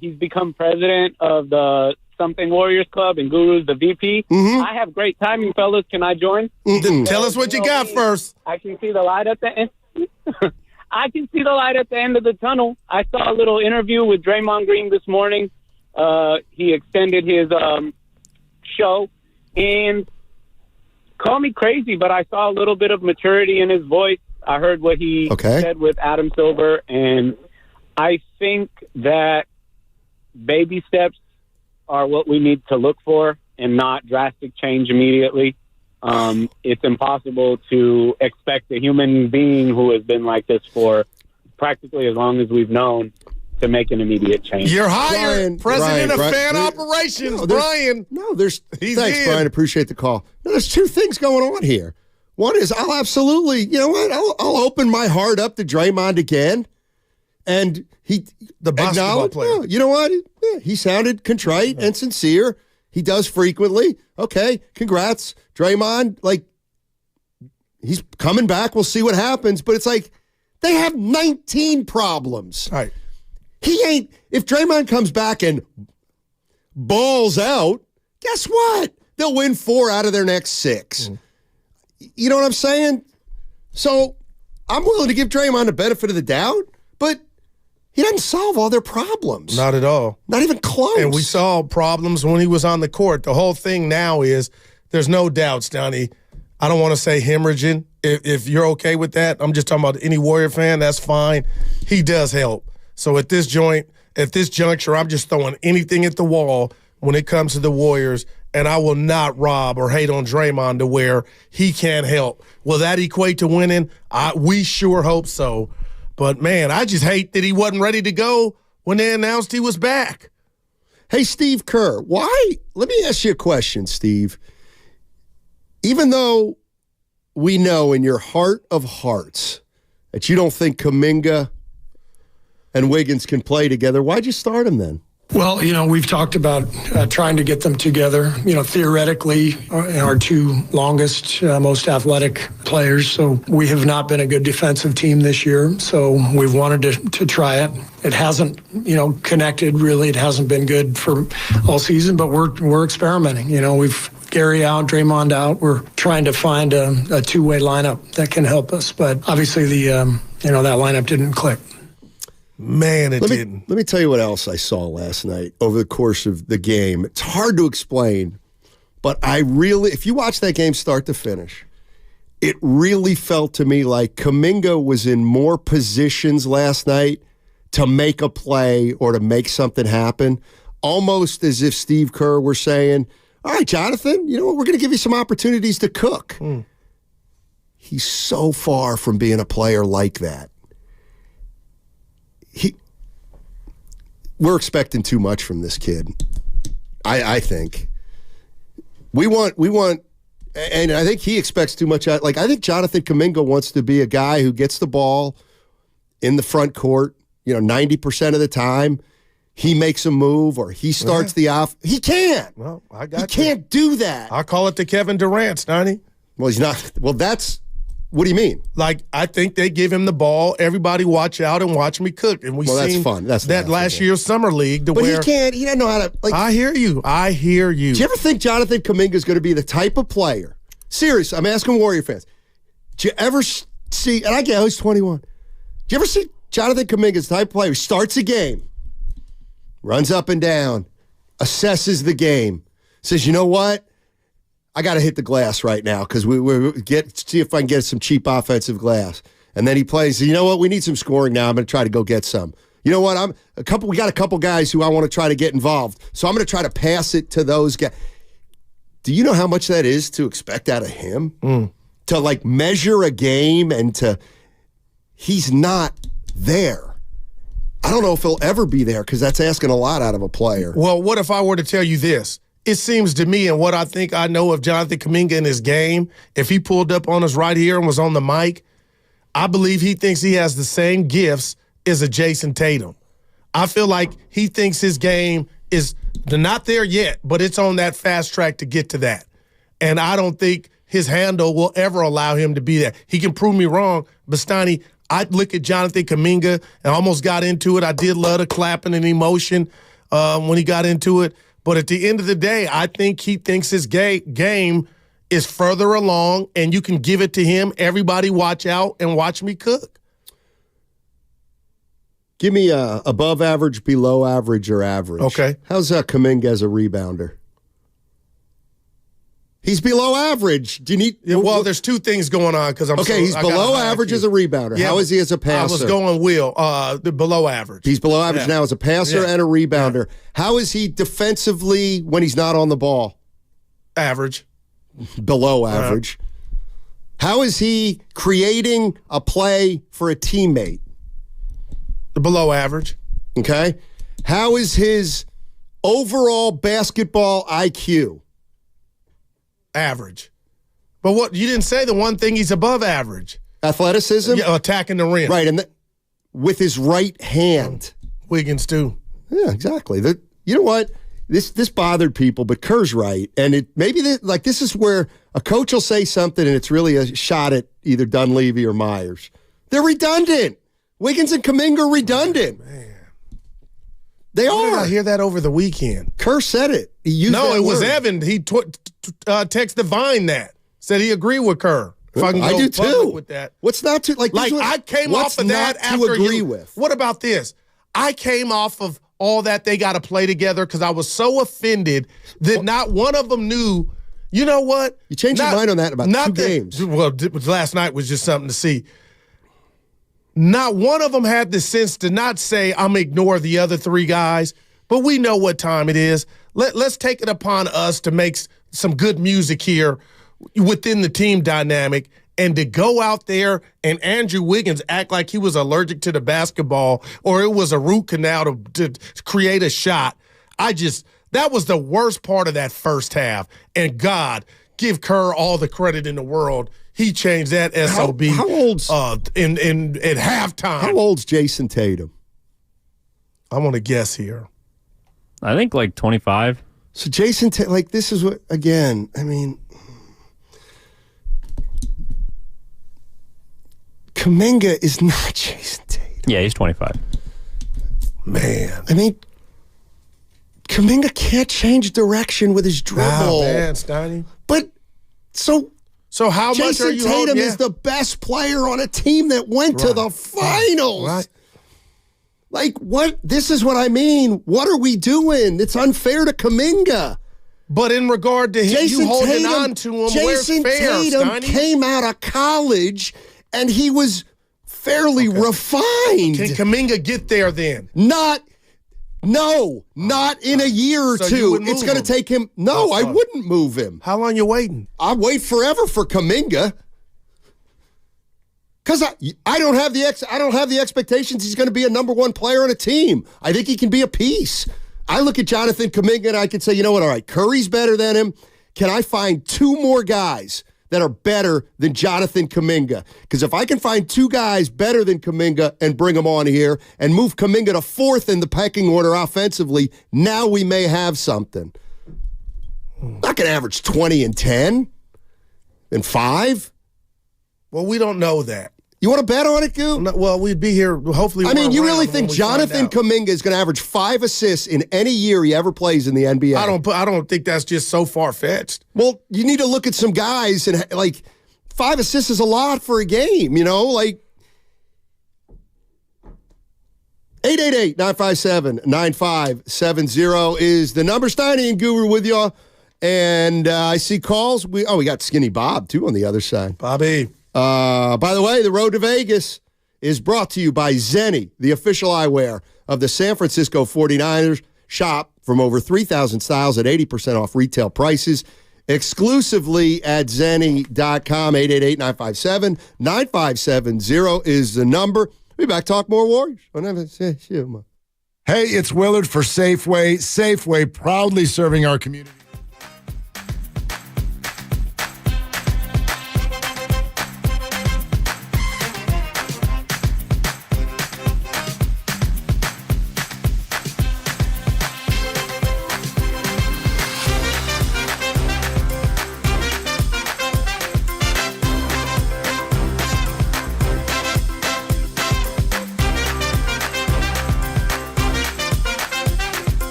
he's become president of the Something Warriors Club, and Guru's the VP. Mm-hmm. I have great timing, fellas. Can I join? Tell us what you got first. I can see the light at the end. I can see the light at the end of the tunnel. I saw a little interview with Draymond Green this morning. He extended his show, and call me crazy, but I saw a little bit of maturity in his voice. I heard what he said with Adam Silver, and I think that baby steps are what we need to look for and not drastic change immediately. It's impossible to expect a human being who has been like this for practically as long as we've known to make an immediate change. You're hired, President of Fan Operations, Brian. Thanks, Brian. Appreciate the call. No, there's 2 things going on here. One is I'll absolutely, you know what? I'll open my heart up to Draymond again. And the basketball player. You know what? Yeah, he sounded contrite and sincere. He does frequently. Okay, congrats, Draymond. Like, he's coming back. We'll see what happens. But it's like they have 19 problems. Right. If Draymond comes back and balls out, guess what? They'll win 4 out of their next 6. You know what I'm saying? So I'm willing to give Draymond the benefit of the doubt, but he doesn't solve all their problems. Not at all. Not even close. And we saw problems when he was on the court. The whole thing now is there's no doubt, Stoney. I don't want to say hemorrhaging. If you're okay with that, I'm just talking about any Warrior fan, that's fine. He does help. So at this juncture, I'm just throwing anything at the wall when it comes to the Warriors, and I will not rob or hate on Draymond to where he can't help. Will that equate to winning? We sure hope so. But, man, I just hate that he wasn't ready to go when they announced he was back. Hey, Steve Kerr, why? Let me ask you a question, Steve. Even though we know in your heart of hearts that you don't think Kuminga and Wiggins can play together, why'd you start him then? Well, we've talked about trying to get them together. Theoretically, our two longest, most athletic players. So we have not been a good defensive team this year. So we've wanted to try it. It hasn't, connected really. It hasn't been good for all season, but we're experimenting. We've Gary out, Draymond out. We're trying to find a two-way lineup that can help us. But obviously that lineup didn't click. Man, it didn't. Let me tell you what else I saw last night over the course of the game. It's hard to explain, but if you watch that game start to finish, it really felt to me like Kuminga was in more positions last night to make a play or to make something happen, almost as if Steve Kerr were saying, all right, Jonathan, you know what? We're going to give you some opportunities to cook. He's so far from being a player like that. We're expecting too much from this kid. I think we want, and I think he expects too much. I think Jonathan Kuminga wants to be a guy who gets the ball in the front court. 90% of the time, he makes a move or he starts the off. He can't. Well, he can't do that. I call it the Kevin Durant, Stoney. Well, he's not. Well, that's. What do you mean? I think they give him the ball. Everybody watch out and watch me cook. And we've that's seen fun. That's that last year's summer league. But he can't. He doesn't know how to. I hear you. Do you ever think Jonathan Kuminga is going to be the type of player? Seriously, I'm asking Warrior fans. Do you ever see? And I get he's 21. Do you ever see Jonathan Kuminga as the type of player who starts a game, runs up and down, assesses the game, says, you know what? I got to hit the glass right now because see if I can get some cheap offensive glass. And then he plays. You know what? We need some scoring now. I'm going to try to go get some. You know what? We got a couple guys who I want to try to get involved. So I'm going to try to pass it to those guys. Do you know how much that is to expect out of him? To measure a game and he's not there. I don't know if he'll ever be there because that's asking a lot out of a player. Well, what if I were to tell you this? It seems to me, and what I think I know of Jonathan Kuminga in his game, if he pulled up on us right here and was on the mic, I believe he thinks he has the same gifts as a Jason Tatum. I feel like he thinks his game is not there yet, but it's on that fast track to get to that. And I don't think his handle will ever allow him to be that. He can prove me wrong, but Stoney, I look at Jonathan Kuminga and almost got into it. I did love the clapping and emotion when he got into it. But at the end of the day, I think he thinks his game is further along, and you can give it to him. Everybody watch out and watch me cook. Give me above average, below average, or average. Okay. How's Kuminga as a rebounder? He's below average. Do you need? Well, there's two things going on because he's below average as a rebounder. Yeah, how is he as a passer? I was going below average. He's below average now as a passer and a rebounder. How is he defensively when he's not on the ball? Average. Below average. How is he creating a play for a teammate? Below average. Okay. How is his overall basketball IQ? Average. But what you didn't say the one thing he's above average. Athleticism? Yeah, attacking the rim. Right, and with his right hand. Wiggins too. Yeah, exactly. You know what? This bothered people, but Kerr's right. And this is where a coach will say something and it's really a shot at either Dunleavy or Myers. They're redundant. Wiggins and Kuminga are redundant. Man. They are. Did I hear that over the weekend? Kerr said it. He used no, that it was word. Evan. He texted Vine that. Said he agreed with Kerr. If I can go I do too. With that. What's not to I came off of that after agree with. What about this? I came off of all that they got to play together because I was so offended that not one of them knew You know what? You changed your mind on that in about 2 games. Well, last night was just something to see. Not one of them had the sense to not say, I'm going to ignore the other 3 guys, but we know what time it is. Let's take it upon us to make some good music here within the team dynamic, and to go out there and Andrew Wiggins act like he was allergic to the basketball or it was a root canal to create a shot. That was the worst part of that first half. And God, give Kerr all the credit in the world. He changed that SOB how old's, at halftime. How old's Jason Tatum? I want to guess here. I think like 25. So Jason Tatum, like this is what, again, I mean, Kuminga is not Jason Tatum. Yeah, he's 25. Man. I mean, Kuminga can't change direction with his dribble. Wow, man, Steiny. But so how Jason much are you Tatum holding? is the best player on a team that went to the finals. Right. Like, what? This is what I mean. What are we doing? It's unfair to Kuminga. But in regard to him, you holding on to him, Jason where's fair, Tatum Steiny? came out of college, and he was fairly refined. Can Kuminga get there then? Not in a year or So you two. wouldn't It's move going to him? take him. No, I wouldn't move him. How long you waiting? I'd wait forever for Kuminga. Because I don't have the expectations he's going to be a number 1 player on a team. I think he can be a piece. I look at Jonathan Kuminga and I can say, you know what? All right, Curry's better than him. Can I find 2 more guys that are better than Jonathan Kuminga? Because if I can find 2 guys better than Kuminga and bring them on here and move Kuminga to 4th in the pecking order offensively, now we may have something. Not going to average 20 and 10 and 5. Well, we don't know that. You want to bet on it, Goo? Well, we'd be here. Hopefully, I mean, you really think Jonathan Kuminga is going to average 5 assists in any year he ever plays in the NBA? I don't think that's just so far-fetched. Well, you need to look at some guys and, like, 5 assists is a lot for a game, you know? Like, 888-957-9570 is the number. Steiny and Guru with you. And I see calls. We got Skinny Bob, too, on the other side. Bobby. By the way, the road to Vegas is brought to you by Zenni, the official eyewear of the San Francisco 49ers. Shop from over 3,000 styles at 80% off retail prices. Exclusively at Zenni.com. 888-957-9570 is the number. We'll be back, talk more Warriors. Hey, it's Willard for Safeway. Safeway proudly serving our community.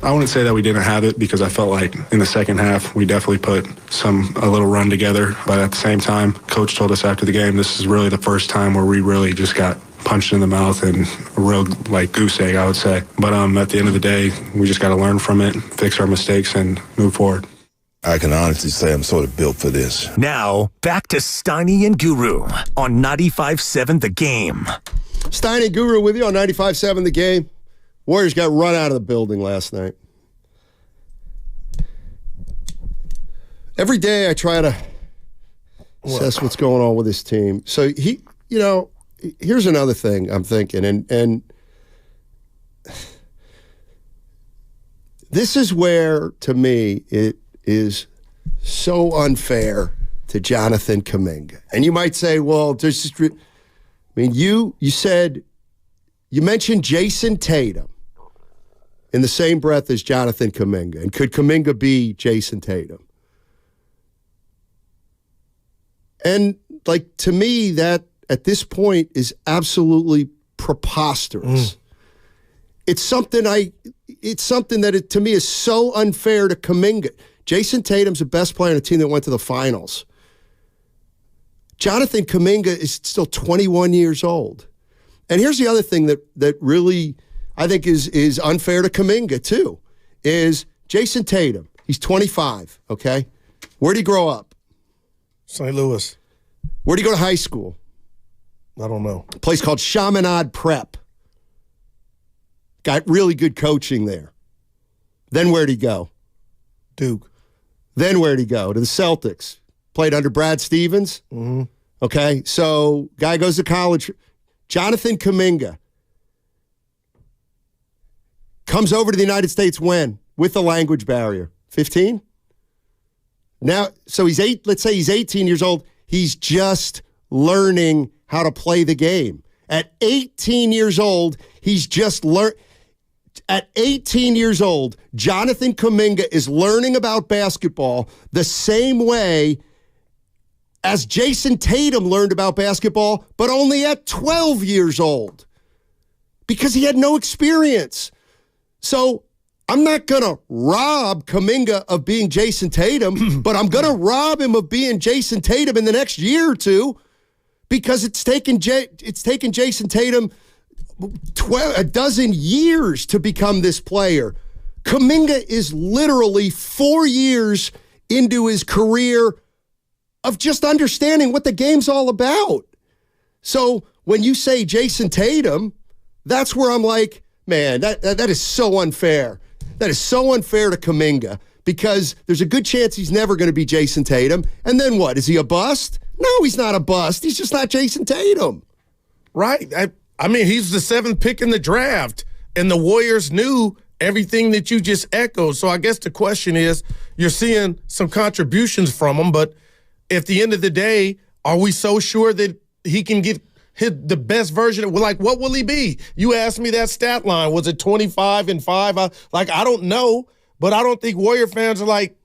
I wouldn't say that we didn't have it because I felt like in the second half we definitely put a little run together. But at the same time, Coach told us after the game this is really the first time where we really just got punched in the mouth and a real goose egg, I would say. But at the end of the day, we just got to learn from it, fix our mistakes, and move forward. I can honestly say I'm sort of built for this. Now, back to Steiny and Guru on 95.7 The Game. Steiny and Guru with you on 95.7 The Game. Warriors got run out of the building last night. Every day I try to assess what's going on with this team. So here's another thing I'm thinking, and this is where, to me, it is so unfair to Jonathan Kuminga. And you might say, well, you mentioned Jason Tatum in the same breath as Jonathan Kuminga. And could Kuminga be Jason Tatum? And, to me, that at this point is absolutely preposterous. It's something that to me is so unfair to Kuminga. Jason Tatum's the best player on a team that went to the finals. Jonathan Kuminga is still 21 years old. And here's the other thing that really I think is unfair to Kuminga too, is Jason Tatum. He's 25, okay? Where'd he grow up? St. Louis. Where'd he go to high school? I don't know. A place called Chaminade Prep. Got really good coaching there. Then where'd he go? Duke. Then where'd he go? To the Celtics. Played under Brad Stevens. Mm-hmm. Okay, so guy goes to college. Jonathan Kuminga comes over to the United States when? With the language barrier. 15? Now, so let's say he's 18 years old. He's just learning how to play the game. At 18 years old, he's just At 18 years old, Jonathan Kuminga is learning about basketball the same way as Jason Tatum learned about basketball, but only at 12 years old because he had no experience. So I'm not going to rob Kuminga of being Jason Tatum, but I'm going to rob him of being Jason Tatum in the next year or two because it's taken Jason Tatum a dozen years to become this player. Kuminga is literally 4 years into his career of just understanding what the game's all about. So when you say Jason Tatum, that's where I'm like, man, that is so unfair. That is so unfair to Kuminga because there's a good chance he's never going to be Jason Tatum. And then what? Is he a bust? No, he's not a bust. He's just not Jason Tatum. Right. I mean, he's the 7th pick in the draft, and the Warriors knew everything that you just echoed. So I guess the question is, you're seeing some contributions from him, but at the end of the day, are we so sure that he can get the best version of, like, what will he be? You asked me that stat line. Was it 25 and 5? I don't know, but I don't think Warrior fans are like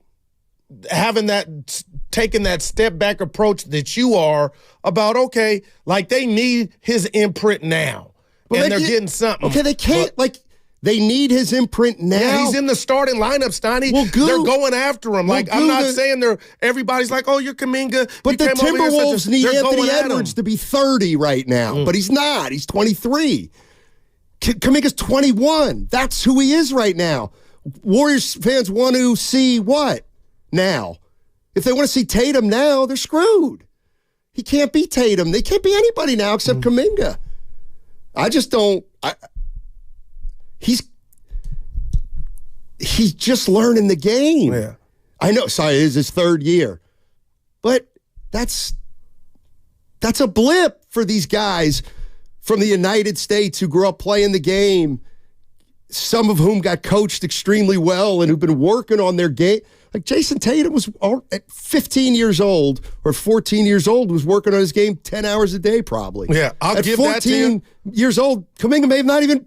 taking that step back approach that you are about, okay, like they need his imprint now. And they're getting something. Okay, they can't, they need his imprint now. Yeah, he's in the starting lineup, Steiny. Well, they're going after him. I'm not saying everybody's like, oh, you're Kuminga. But the Timberwolves need Anthony Edwards to be 30 right now. But he's not. He's 23. Kuminga's 21. That's who he is right now. Warriors fans want to see what now? If they want to see Tatum now, they're screwed. He can't be Tatum. They can't be anybody now except Kuminga. I just don't. He's just learning the game. Yeah. I know. Sorry, it is his 3rd year. But that's a blip for these guys from the United States who grew up playing the game, some of whom got coached extremely well and who've been working on their game. Like Jason Tatum was at 15 years old or 14 years old, was working on his game 10 hours a day probably. Yeah, I'll give that to you. 14 years old, Kuminga may have not even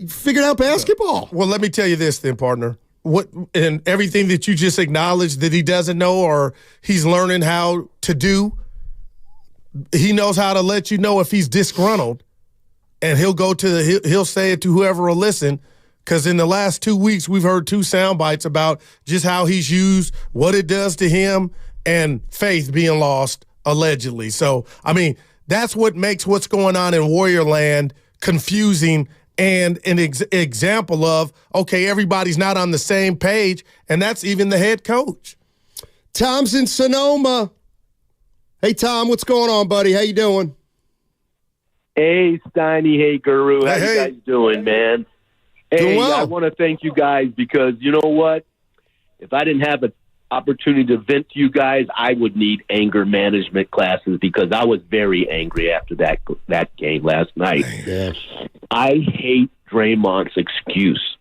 figured out basketball. Well, let me tell you this then, partner. What and everything that you just acknowledged that he doesn't know or he's learning how to do, he knows how to let you know if he's disgruntled, and he'll say it to whoever will listen. Because in the last 2 weeks, we've heard 2 sound bites about just how he's used, what it does to him, and faith being lost, allegedly. So, I mean, that's what makes what's going on in Warrior Land confusing and an example of, okay, everybody's not on the same page, and that's even the head coach. Tom's in Sonoma. Hey, Tom, what's going on, buddy? How you doing? Hey, Steiny. Hey, Guru. How you guys doing, man? Hey, well. I want to thank you guys because you know what? If I didn't have an opportunity to vent to you guys, I would need anger management classes because I was very angry after that game last night. Yes. I hate Draymond's excuse.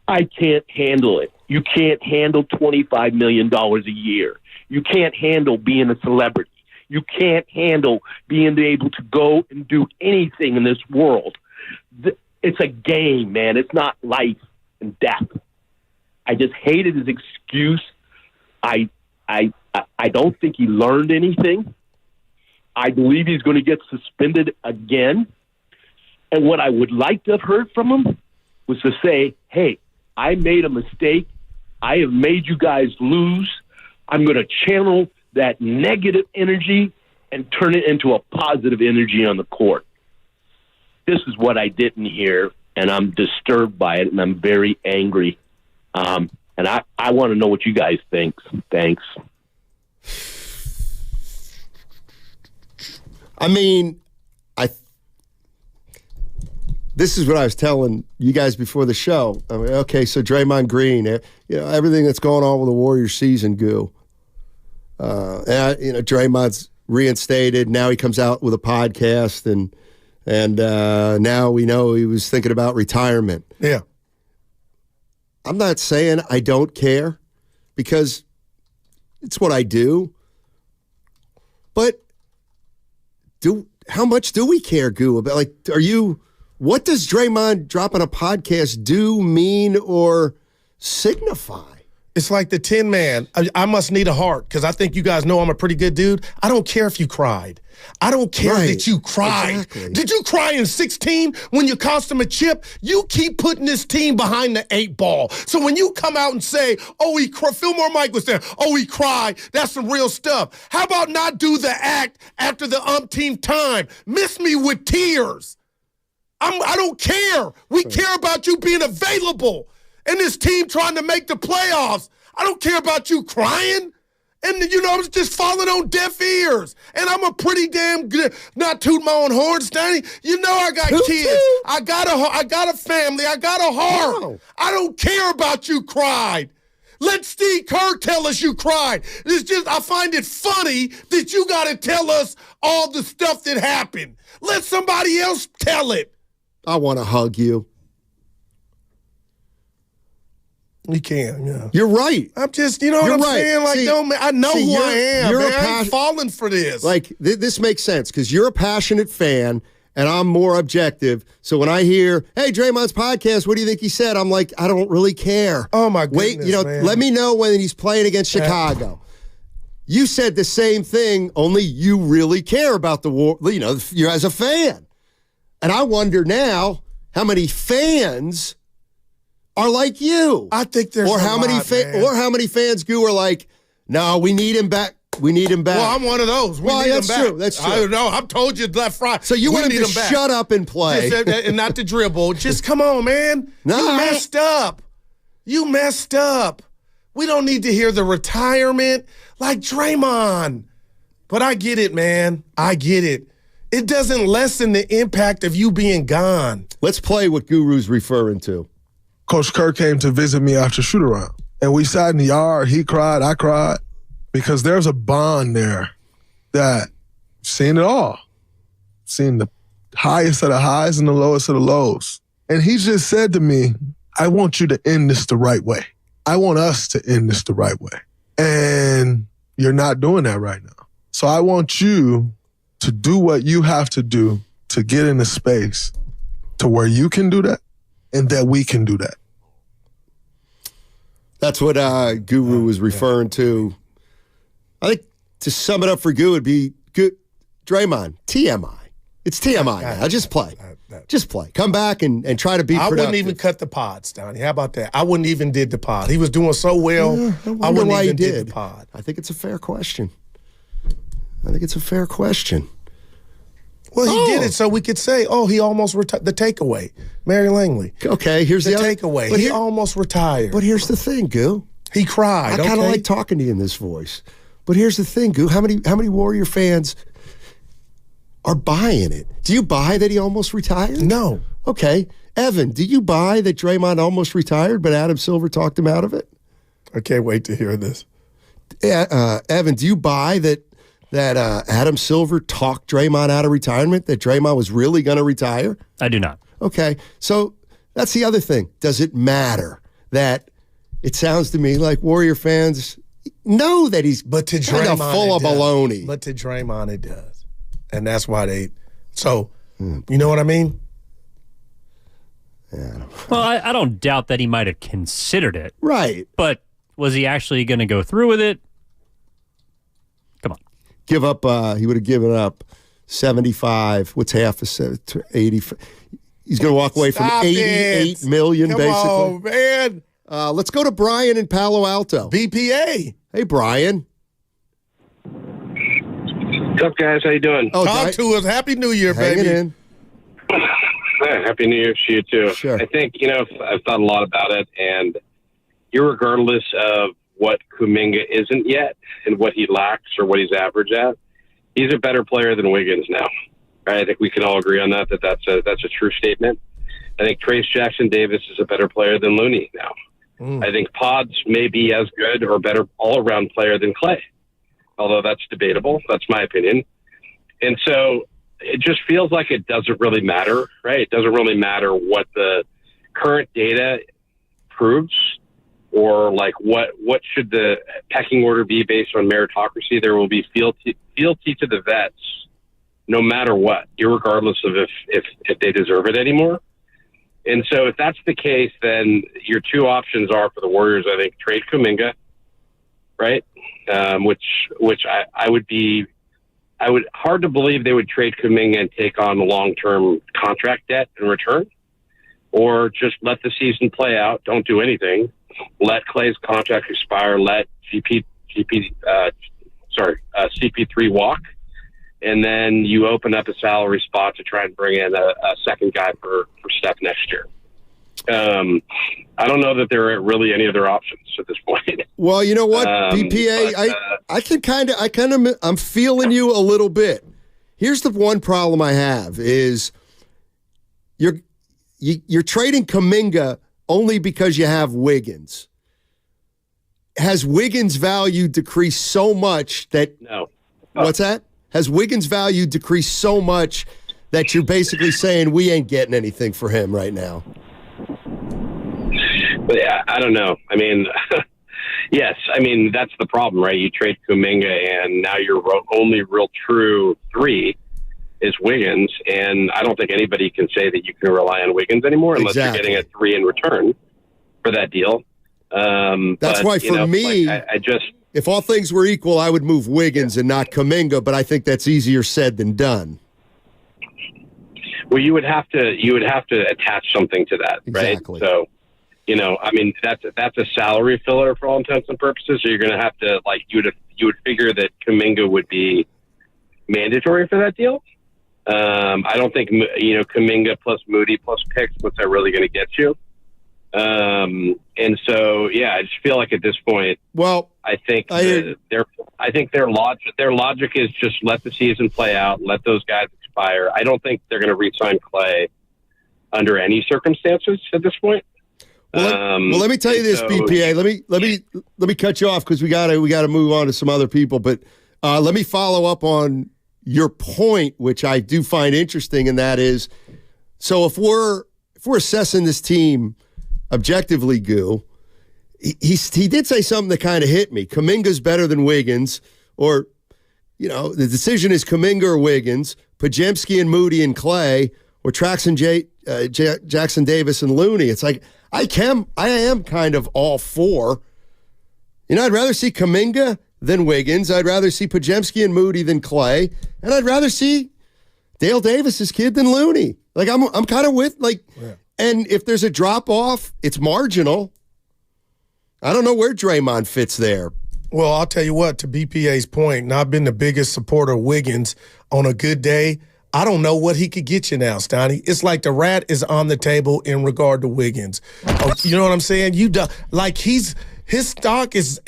I can't handle it. You can't handle $25 million a year. You can't handle being a celebrity. You can't handle being able to go and do anything in this world. It's a game, man. It's not life and death. I just hated his excuse. I don't think he learned anything. I believe he's going to get suspended again. And what I would like to have heard from him was to say, hey, I made a mistake. I have made you guys lose. I'm going to channel that negative energy and turn it into a positive energy on the court. This is what I didn't hear, and I'm disturbed by it, and I'm very angry. And I want to know what you guys think. Thanks. I mean, this is what I was telling you guys before the show. I mean, okay, so Draymond Green, everything that's going on with the Warriors season, goo. Draymond's reinstated. Now he comes out with a podcast, and now we know he was thinking about retirement. Yeah. I'm not saying I don't care because it's what I do. But how much do we care, Goo? About what does Draymond dropping a podcast do, mean, or signify? It's like the Tin Man. I must need a heart because I think you guys know I'm a pretty good dude. I don't care if you cried. I don't care that you cried. Exactly. Did you cry in 16 when you cost him a chip? You keep putting this team behind the 8 ball. So when you come out and say, oh, he cried, Fillmore Mike was there, oh, he cried, that's some real stuff. How about not do the act after the umpteenth time? Miss me with tears. I don't care. We care about you being available and this team trying to make the playoffs. I don't care about you crying. And, I was just falling on deaf ears. And I'm a pretty damn good, not toot my own horn, Stanley. I got kids. I got a family. I got a heart. No. I don't care about you cried. Let Steve Kerr tell us you cried. I find it funny that you got to tell us all the stuff that happened. Let somebody else tell it. I want to hug you. You can, yeah. You're right. I'm just, what I'm saying? Like, I know who I am, man. I ain't falling for this. Like, this makes sense because you're a passionate fan and I'm more objective. So when I hear, hey, Draymond's podcast, what do you think he said? I'm like, I don't really care. Oh, my goodness, man. Let me know when he's playing against Chicago. You said the same thing, only you really care about the war, you as a fan. And I wonder now how many fans are like you. I think there's how many fans, Goo, are like, no, we need him back. We need him back. Well, I'm one of those. We need him back. True. That's true. I don't know. I've told you last Friday. So you want him to shut up and play. And not to dribble. Just come on, man. No. You messed up. You messed up. We don't need to hear the retirement like Draymond. But I get it, man. I get it. It doesn't lessen the impact of you being gone. Let's play what Guru's referring to. Coach Kerr came to visit me after shoot-around, and we sat in the yard. He cried, I cried, because there's a bond there that seen it all. seen the highest of the highs and the lowest of the lows. And he just said to me, I want you to end this the right way. I want us to end this the right way. And you're not doing that right now. So I want you to do what you have to do to get in a space to where you can do that and that we can do that. That's what Guru was referring to. I think to sum it up for Guru would be good. Draymond, TMI. It's TMI now. Just play. Just play. Come back and try to be productive. I wouldn't even cut the pods, Donnie. How about that? I wouldn't even did the pod. He was doing so well. I wouldn't even did the pod. I think it's a fair question. Well, he did it so we could say, he almost retired. The takeaway, Mary Langley. Okay, here's the takeaway. But he almost retired. But here's the thing, Goo. He cried. I kind of like talking to you in this voice. But here's the thing, Goo. How many Warrior fans are buying it? Do you buy that he almost retired? No. Okay. Evan, do you buy that Draymond almost retired, but Adam Silver talked him out of it? I can't wait to hear this. Evan, do you buy that Adam Silver talked Draymond out of retirement, that Draymond was really going to retire? I do not. Okay. So that's the other thing. Does it matter that it sounds to me like Warrior fans know that he's kind of full of baloney? But to Draymond, it does. And that's why you know what I mean? Yeah. Well, I don't doubt that he might have considered it. Right. But was he actually going to go through with it? Come on. Give up, he would have given up 75. What's half of 80? He's going to walk away from $88 million, basically. Come on, man. Let's go to Brian in Palo Alto. BPA. Hey, Brian. What's up, guys? How you doing? Talk to us. Happy New Year, Hanging baby. in. Happy New Year to you, too. Sure. I think, I've thought a lot about it, and irregardless of what Kuminga isn't yet and what he lacks or what he's average at, he's a better player than Wiggins now. Right? I think we can all agree on that's a true statement. I think Trace Jackson-Davis is a better player than Looney now. I think Pods may be as good or better all-around player than Clay, although that's debatable. That's my opinion. And so it just feels like it doesn't really matter, right? It doesn't really matter what the current data proves or like what should the pecking order be based on meritocracy. There will be fealty to the vets no matter what, irregardless of if they deserve it anymore. And so if that's the case, then your two options are for the Warriors, I think, trade Kuminga, right? Which I would hard to believe they would trade Kuminga and take on the long-term contract debt in return, or just let the season play out. Don't do anything. Let Clay's contract expire. Let CP3 walk. And then you open up a salary spot to try and bring in a second guy for Steph next year. I don't know that there are really any other options at this point. Well, you know what, BPA, I'm feeling you a little bit. Here's the one problem I have is you're trading Kuminga only because you have Wiggins. Has Wiggins' value decreased so much that no? What's that? Has Wiggins' value decreased so much that you're basically saying we ain't getting anything for him right now? But yeah, I don't know. I mean, yes. I mean, that's the problem, right? You trade Kuminga, and now your only real true three is Wiggins, and I don't think anybody can say that you can rely on Wiggins anymore unless you're getting a three in return for that deal. That's why for me, I just. If all things were equal, I would move Wiggins and not Kuminga, but I think that's easier said than done. Well, you would have to attach something to that, right? Exactly. So, I mean, that's a salary filler for all intents and purposes. So you're going to have to you would figure that Kuminga would be mandatory for that deal. I don't think Kuminga plus Moody plus picks, what's that really going to get you? And so, yeah, I just feel like at this point, well, I think their logic is just let the season play out, let those guys expire. I don't think they're going to re-sign Clay under any circumstances at this point. Well, let me tell you this, BPA. Let me cut you off because we gotta move on to some other people. But let me follow up on your point, which I do find interesting, and that is, so if we're assessing this team objectively, Goo, he did say something that kind of hit me. Kuminga's better than Wiggins, or, the decision is Kuminga or Wiggins, Podziemski and Moody and Clay, or Jackson Davis and Looney. It's like, I am kind of all for. I'd rather see Kuminga than Wiggins. I'd rather see Podziemski and Moody than Clay. And I'd rather see Dale Davis's kid than Looney. Like, I'm kind of with, and if there's a drop-off, it's marginal. I don't know where Draymond fits there. Well, I'll tell you what, to BPA's point, and I've been the biggest supporter of Wiggins on a good day. I don't know what he could get you now, Stoney. It's like the rat is on the table in regard to Wiggins. You know what I'm saying? His stock is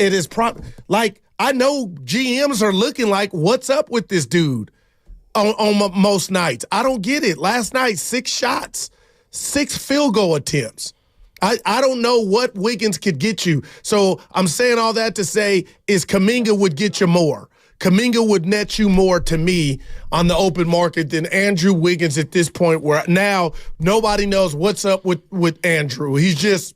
like, I know GMs are looking like, what's up with this dude on most nights? I don't get it. Last night, 6 shots, 6 field goal attempts. I don't know what Wiggins could get you. So I'm saying all that to say is Kuminga would get you more. Kuminga would net you more to me on the open market than Andrew Wiggins at this point, where now nobody knows what's up with Andrew. He's just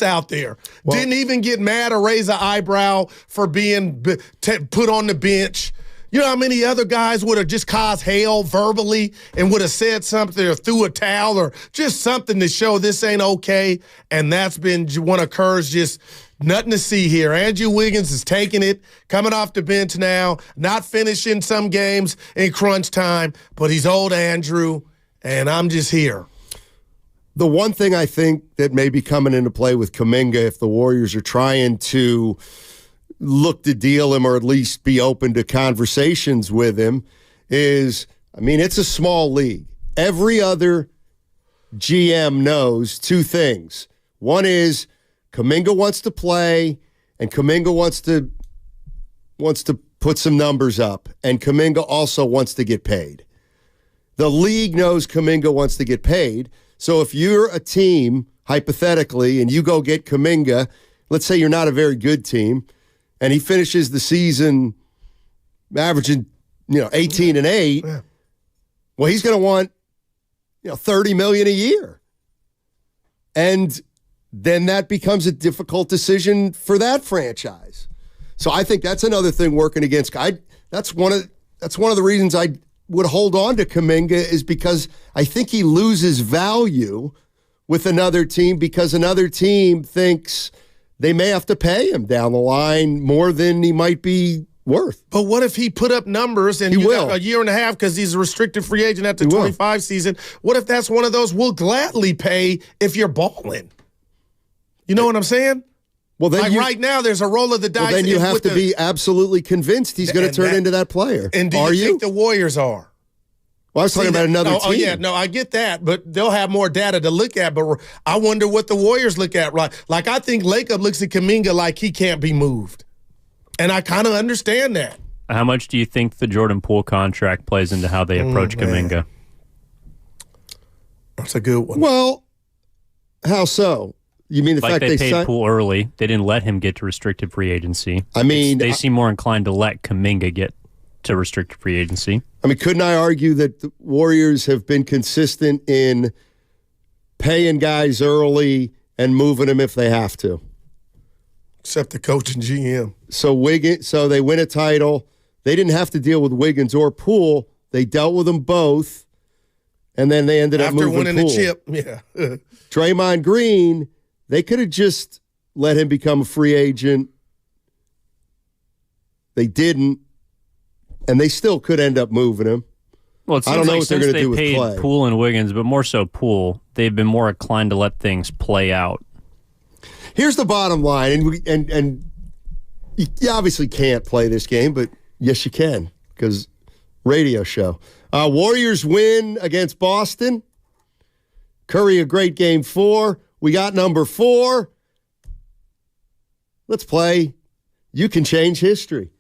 out there. Well, didn't even get mad or raise an eyebrow for being put on the bench. You know how many other guys would have just caused hell verbally and would have said something or threw a towel or just something to show this ain't okay? And that's been one of Kerr's just nothing to see here. Andrew Wiggins is taking it, coming off the bench now, not finishing some games in crunch time, but he's old Andrew, and I'm just here. The one thing I think that may be coming into play with Kuminga, if the Warriors are trying to look to deal him or at least be open to conversations with him, is, it's a small league. Every other GM knows 2 things. One is Kuminga wants to play, and Kuminga wants to put some numbers up, and Kuminga also wants to get paid. The league knows Kuminga wants to get paid. So if you're a team, hypothetically, and you go get Kuminga, let's say you're not a very good team, and he finishes the season averaging, 18 and 8, well, he's going to want, $30 million a year. And then that becomes a difficult decision for that franchise. So I think that's another thing working against. That's one of the reasons I would hold on to Kuminga, is because I think he loses value with another team because another team thinks they may have to pay him down the line more than he might be worth. But what if he put up numbers and a year and a half because he's a restricted free agent at the 25 season? What if that's one of those we'll gladly pay if you're balling? You know what I'm saying? Well, then right now, there's a roll of the dice. Well, then you have to be absolutely convinced he's going to turn into that player. And do you think the Warriors are? Well, I was talking about another team. Oh, yeah, no, I get that, but they'll have more data to look at. But I wonder what the Warriors look at. Like I think Lacob looks at Kuminga like he can't be moved. And I kind of understand that. How much do you think the Jordan Poole contract plays into how they approach Kuminga? That's a good one. Well, how so? You mean the fact they paid Poole early? They didn't let him get to restricted free agency. They seem more inclined to let Kuminga get to restricted free agency. Couldn't I argue that the Warriors have been consistent in paying guys early and moving them if they have to? Except the coach and GM. So they win a title. They didn't have to deal with Wiggins or Poole. They dealt with them both, and then they ended up moving Poole. After winning the chip, yeah. Draymond Green, they could have just let him become a free agent. They didn't. And they still could end up moving him. Well, it seems I don't know like what they're going to do with since they paid Poole and Wiggins, but more so Poole, they've been more inclined to let things play out. Here's the bottom line, and you obviously can't play this game, but yes, you can, because radio show. Warriors win against Boston. Curry, a great game 4. We got number 4. Let's play. You can change history.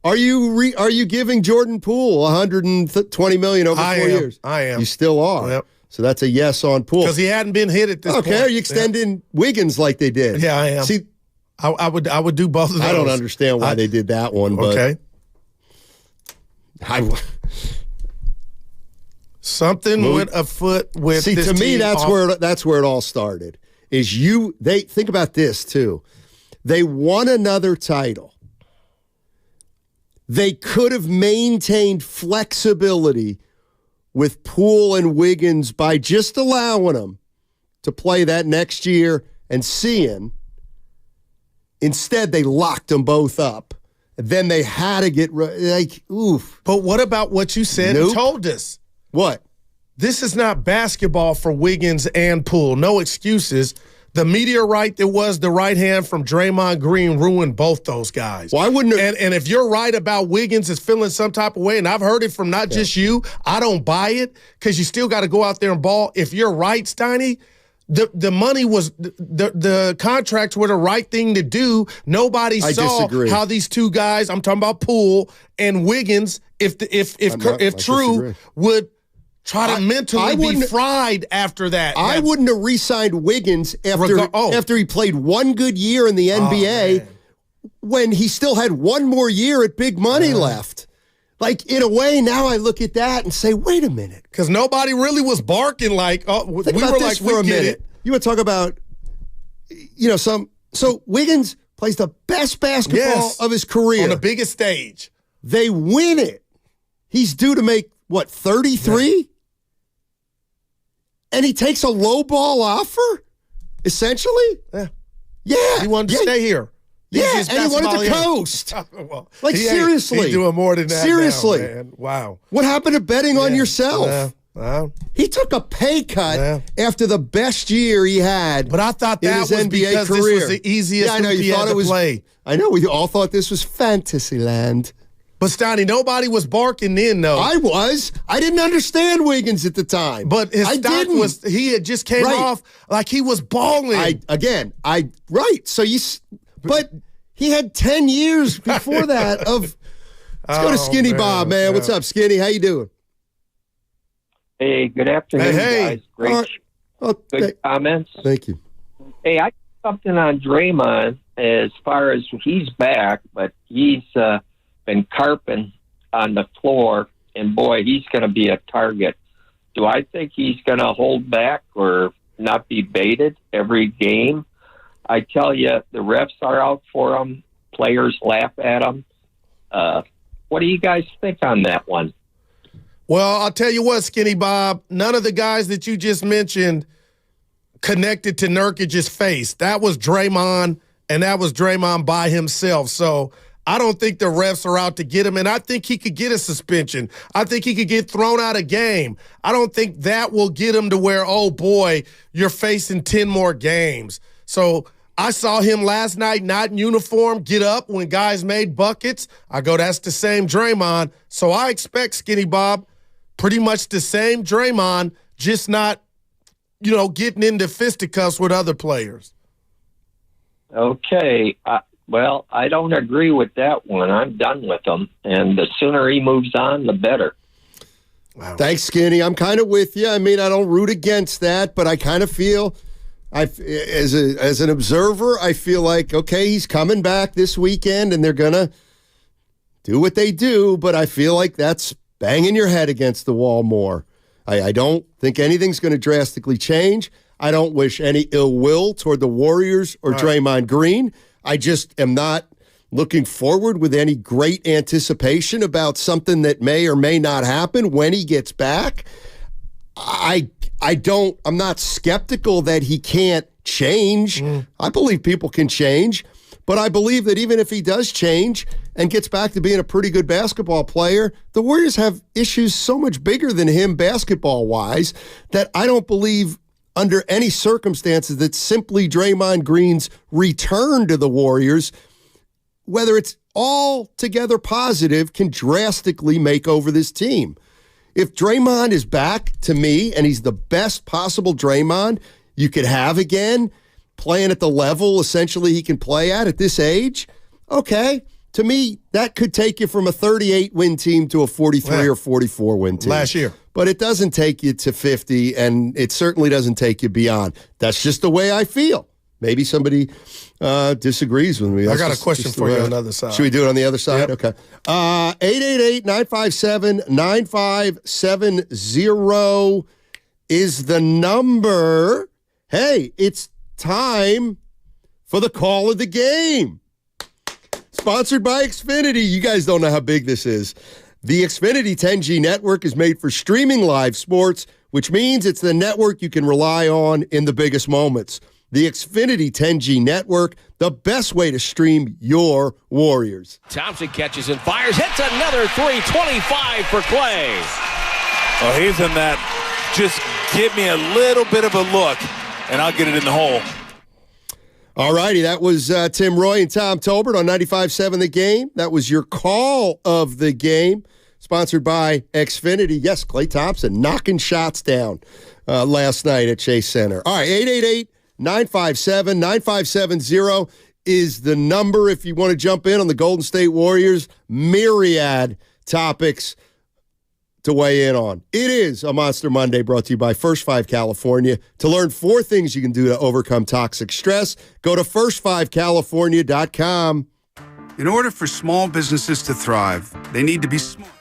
Are you giving Jordan Poole $120 million over 4 years? I am. You still are. Yep. So that's a yes on Poole. Because he hadn't been hit at this point. Okay, are you extending Wiggins like they did? Yeah, I am. See, I would do both of those. I don't understand why they did that one, but okay. Something went afoot with this to me, team that's where it all started. They think about this too. They won another title. They could have maintained flexibility with Poole and Wiggins by just allowing them to play that next year and seeing. Instead, they locked them both up. Then they had to get oof. But what about what you said and told us? What? This is not basketball for Wiggins and Poole. No excuses. The meteorite that was the right hand from Draymond Green ruined both those guys. Why wouldn't it? And if you're right about Wiggins is feeling some type of way, and I've heard it from not just you, I don't buy it because you still got to go out there and ball. If you're right, Steiny, the money was the contracts were the right thing to do. Nobody saw how these two guys, I'm talking about Poole and Wiggins, if true, would try to mentally be fried after that. I wouldn't have re-signed Wiggins after he played one good year in the NBA when he still had one more year at big money left. Like, in a way, now I look at that and say, wait a minute. Because nobody really was barking like, Think about this for a minute. You would talk about, so Wiggins plays the best basketball of his career. On the biggest stage. They win it. He's due to make, 33? Yeah. And he takes a low ball offer, essentially? Yeah. He wanted to stay here. Yeah, and he wanted to coast. Seriously. He's doing more than that. Seriously. Now, man. Wow. What happened to betting on yourself? He took a pay cut after the best year he had. But I thought that was NBA because career. This was the easiest he had to play. I know. We all thought this was fantasy land. But, Steiny, nobody was barking then, though. I was. I didn't understand Wiggins at the time. But his stock was, he had just came off like he was balling. Right. So but he had 10 years before that of, let's go to Skinny Bob, man. What's up, Skinny? How you doing? Hey, good afternoon, guys. Great, good comments. Thank you. Hey, I got something on Draymond as far as he's back, but he's been carping on the floor, and boy, he's going to be a target. Do I think he's going to hold back or not be baited every game? I tell you, the refs are out for him. Players laugh at him. What do you guys think on that one? Well, I'll tell you what, Skinny Bob, none of the guys that you just mentioned connected to Nurkic's face. That was Draymond, and that was Draymond by himself. So I don't think the refs are out to get him, and I think he could get a suspension. I think he could get thrown out of game. I don't think that will get him to where, oh, boy, you're facing 10 more games. So I saw him last night, not in uniform, get up when guys made buckets. I go, that's the same Draymond. So I expect, Skinny Bob, pretty much the same Draymond, just not, getting into fisticuffs with other players. Okay. Well, I don't agree with that one. I'm done with him. And the sooner he moves on, the better. Wow. Thanks, Skinny. I'm kind of with you. I mean, I don't root against that, but I kind of feel, as an observer, I feel like, okay, he's coming back this weekend, and they're going to do what they do, but I feel like that's banging your head against the wall more. I don't think anything's going to drastically change. I don't wish any ill will toward the Warriors or Draymond Green. I just am not looking forward with any great anticipation about something that may or may not happen when he gets back. I'm not skeptical that he can't change. I believe people can change, but I believe that even if he does change and gets back to being a pretty good basketball player, the Warriors have issues so much bigger than him basketball-wise that I don't believe under any circumstances that simply Draymond Green's return to the Warriors, whether it's altogether positive, can drastically make over this team. If Draymond is back to me and he's the best possible Draymond you could have again, playing at the level essentially he can play at this age, okay. To me, that could take you from a 38-win team to a 43 or 44-win team. Last year. But it doesn't take you to 50, and it certainly doesn't take you beyond. That's just the way I feel. Maybe somebody disagrees with me. I got a question for you on the other side. Should we do it on the other side? Yep. Okay. 888-957-9570 is the number. Hey, it's time for the call of the game. Sponsored by Xfinity. You guys don't know how big this is. The Xfinity 10G network is made for streaming live sports, which means it's the network you can rely on in the biggest moments. The Xfinity 10G network, the best way to stream your Warriors. Thompson catches and fires, hits another 325 for Clay. Oh, he's in that. Just give me a little bit of a look, and I'll get it in the hole. All righty, that was Tim Roy and Tom Tolbert on 95.7 The Game. That was your call of the game, sponsored by Xfinity. Yes, Klay Thompson knocking shots down last night at Chase Center. All right, 888-957-9570 is the number if you want to jump in on the Golden State Warriors. Myriad topics to weigh in on. It is a Monster Monday brought to you by First 5 California. To learn 4 things you can do to overcome toxic stress, go to first5california.com. In order for small businesses to thrive, they need to be smart.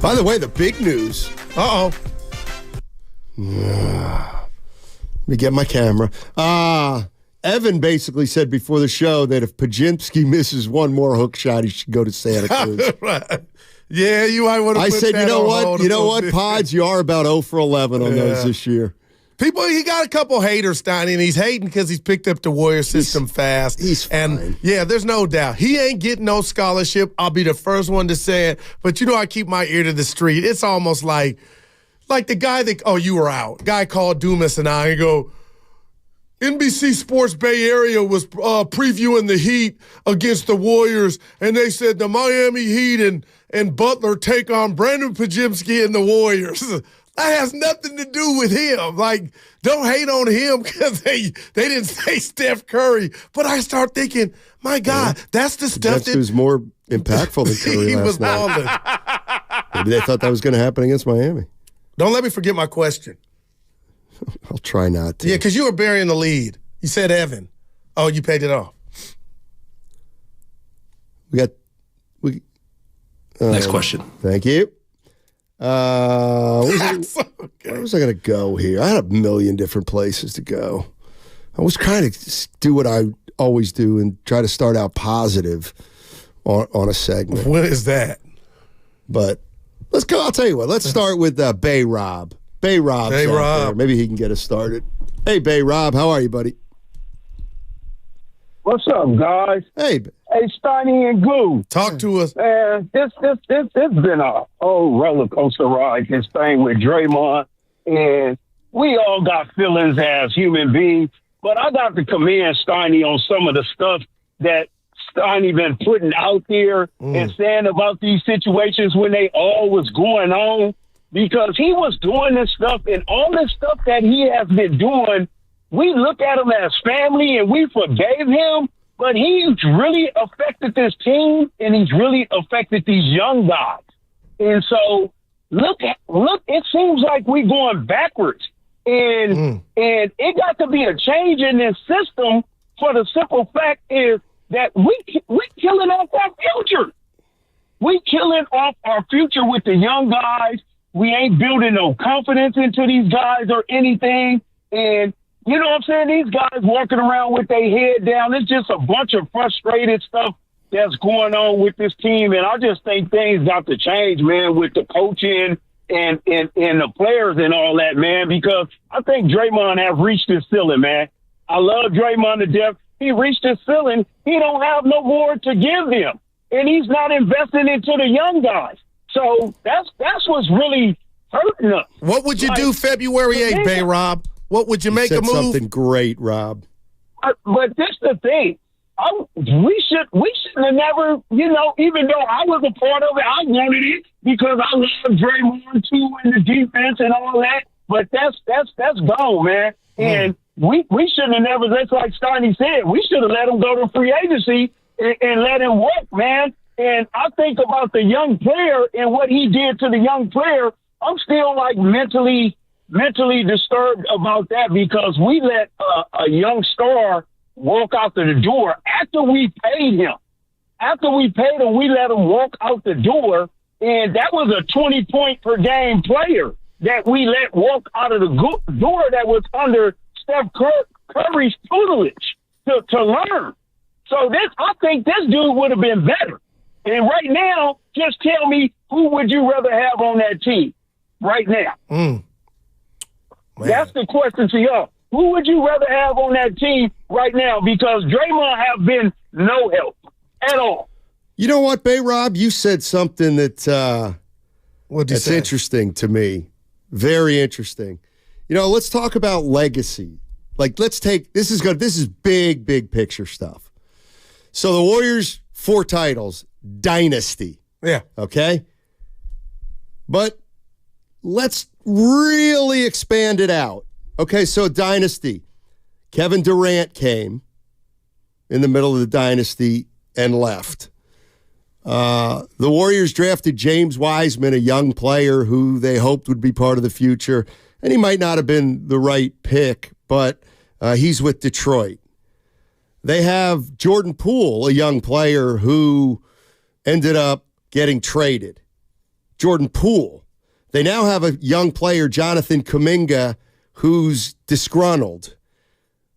By the way, the big news. Uh-oh. Let me get my camera. Evan basically said before the show that if Podziemski misses one more hook shot, he should go to Santa Cruz. Right. Yeah, you might want to I put said, that you know on what? hold You know a what, little bit. Pods? You are about 0 for 11 on those this year. He got a couple haters, Steiny, and he's hating because he's picked up the Warrior system fast. He's fine. And, yeah, there's no doubt. He ain't getting no scholarship. I'll be the first one to say it. But, I keep my ear to the street. It's almost like the guy that, you were out. Guy called Dumas and I go, NBC Sports Bay Area was previewing the Heat against the Warriors, and they said the Miami Heat and Butler take on Brandon Podziemski and the Warriors. That has nothing to do with him. Like, don't hate on him because they didn't say Steph Curry. But I start thinking, my God, that's the stuff that was more impactful than Curry he was last night. balling. Maybe they thought that was going to happen against Miami. Don't let me forget my question. I'll try not to. Yeah, because you were burying the lead. You said Evan. Oh, you paid it off. Next question. Thank you. Where was I going to go here? I had a million different places to go. I was trying to do what I always do and try to start out positive on a segment. What is that? But let's go. I'll tell you what. Let's start with Bay Rob. Bay Rob. Maybe he can get us started. Hey, Bay Rob. How are you, buddy? What's up, guys? Hey, Steiny and Goo. Talk to us. Man, this been a whole roller coaster ride, this thing with Draymond. And we all got feelings as human beings. But I got to commend Steiny on some of the stuff that Steiny been putting out there and saying about these situations when they all was going on. Because he was doing this stuff, and all this stuff that he has been doing, we look at him as family and we forgave him, but he's really affected this team and he's really affected these young guys. And so look, it seems like we're going backwards. And it got to be a change in this system for the simple fact is that we killing off our future. We killing off our future with the young guys. We ain't building no confidence into these guys or anything. And you know what I'm saying? These guys walking around with their head down. It's just a bunch of frustrated stuff that's going on with this team. And I just think things got to change, man, with the coaching and the players and all that, man, because I think Draymond have reached his ceiling, man. I love Draymond to death. He reached his ceiling. He don't have no more to give them. And he's not investing into the young guys. So that's what's really hurting us. What would you do February 8th, Bay Rob? What would you make a move? Something great, Rob. But this the thing. We shouldn't have never, even though I was a part of it, I wanted it because I love Draymond too and the defense and all that. But that's gone, man. And we shouldn't have never, that's like Steiny said, we should have let him go to free agency and let him work, man. And I think about the young player and what he did to the young player. I'm still like mentally disturbed about that because we let a young star walk out the door after we paid him. After we paid him, we let him walk out the door, and that was a 20-point per game player that we let walk out of the door that was under Steph Curry's tutelage to learn. So I think this dude would have been better. And right now, just tell me, who would you rather have on that team right now? That's the question to y'all. Who would you rather have on that team right now? Because Draymond have been no help at all. You know what, Bay Rob? You said something that's interesting to me. Very interesting. Let's talk about legacy. Like, this is big, big picture stuff. So the Warriors, 4 titles, dynasty. Yeah. Okay? But let's really expand it out. Okay, so dynasty. Kevin Durant came in the middle of the dynasty and left. The Warriors drafted James Wiseman, a young player who they hoped would be part of the future. And he might not have been the right pick, but he's with Detroit. They have Jordan Poole, a young player who ended up getting traded. Jordan Poole. They now have a young player, Jonathan Kuminga, who's disgruntled.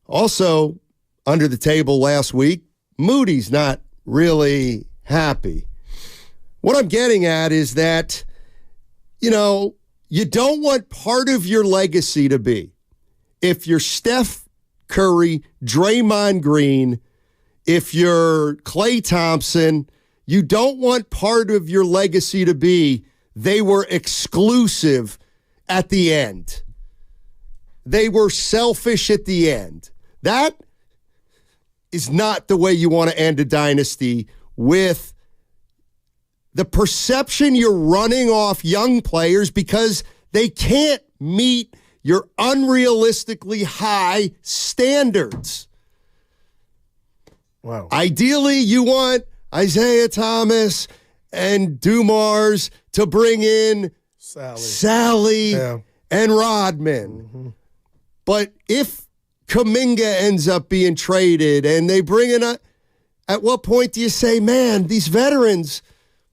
Also, under the table last week, Moody's not really happy. What I'm getting at is that, you don't want part of your legacy to be, if you're Steph Curry, Draymond Green, if you're Klay Thompson, you don't want part of your legacy to be they were exclusive at the end. They were selfish at the end. That is not the way you want to end a dynasty, with the perception you're running off young players because they can't meet your unrealistically high standards. Wow. Ideally, you want Isaiah Thomas and Dumars to bring in Sally and Rodman. Mm-hmm. But if Kuminga ends up being traded and they bring in at what point do you say, man, these veterans,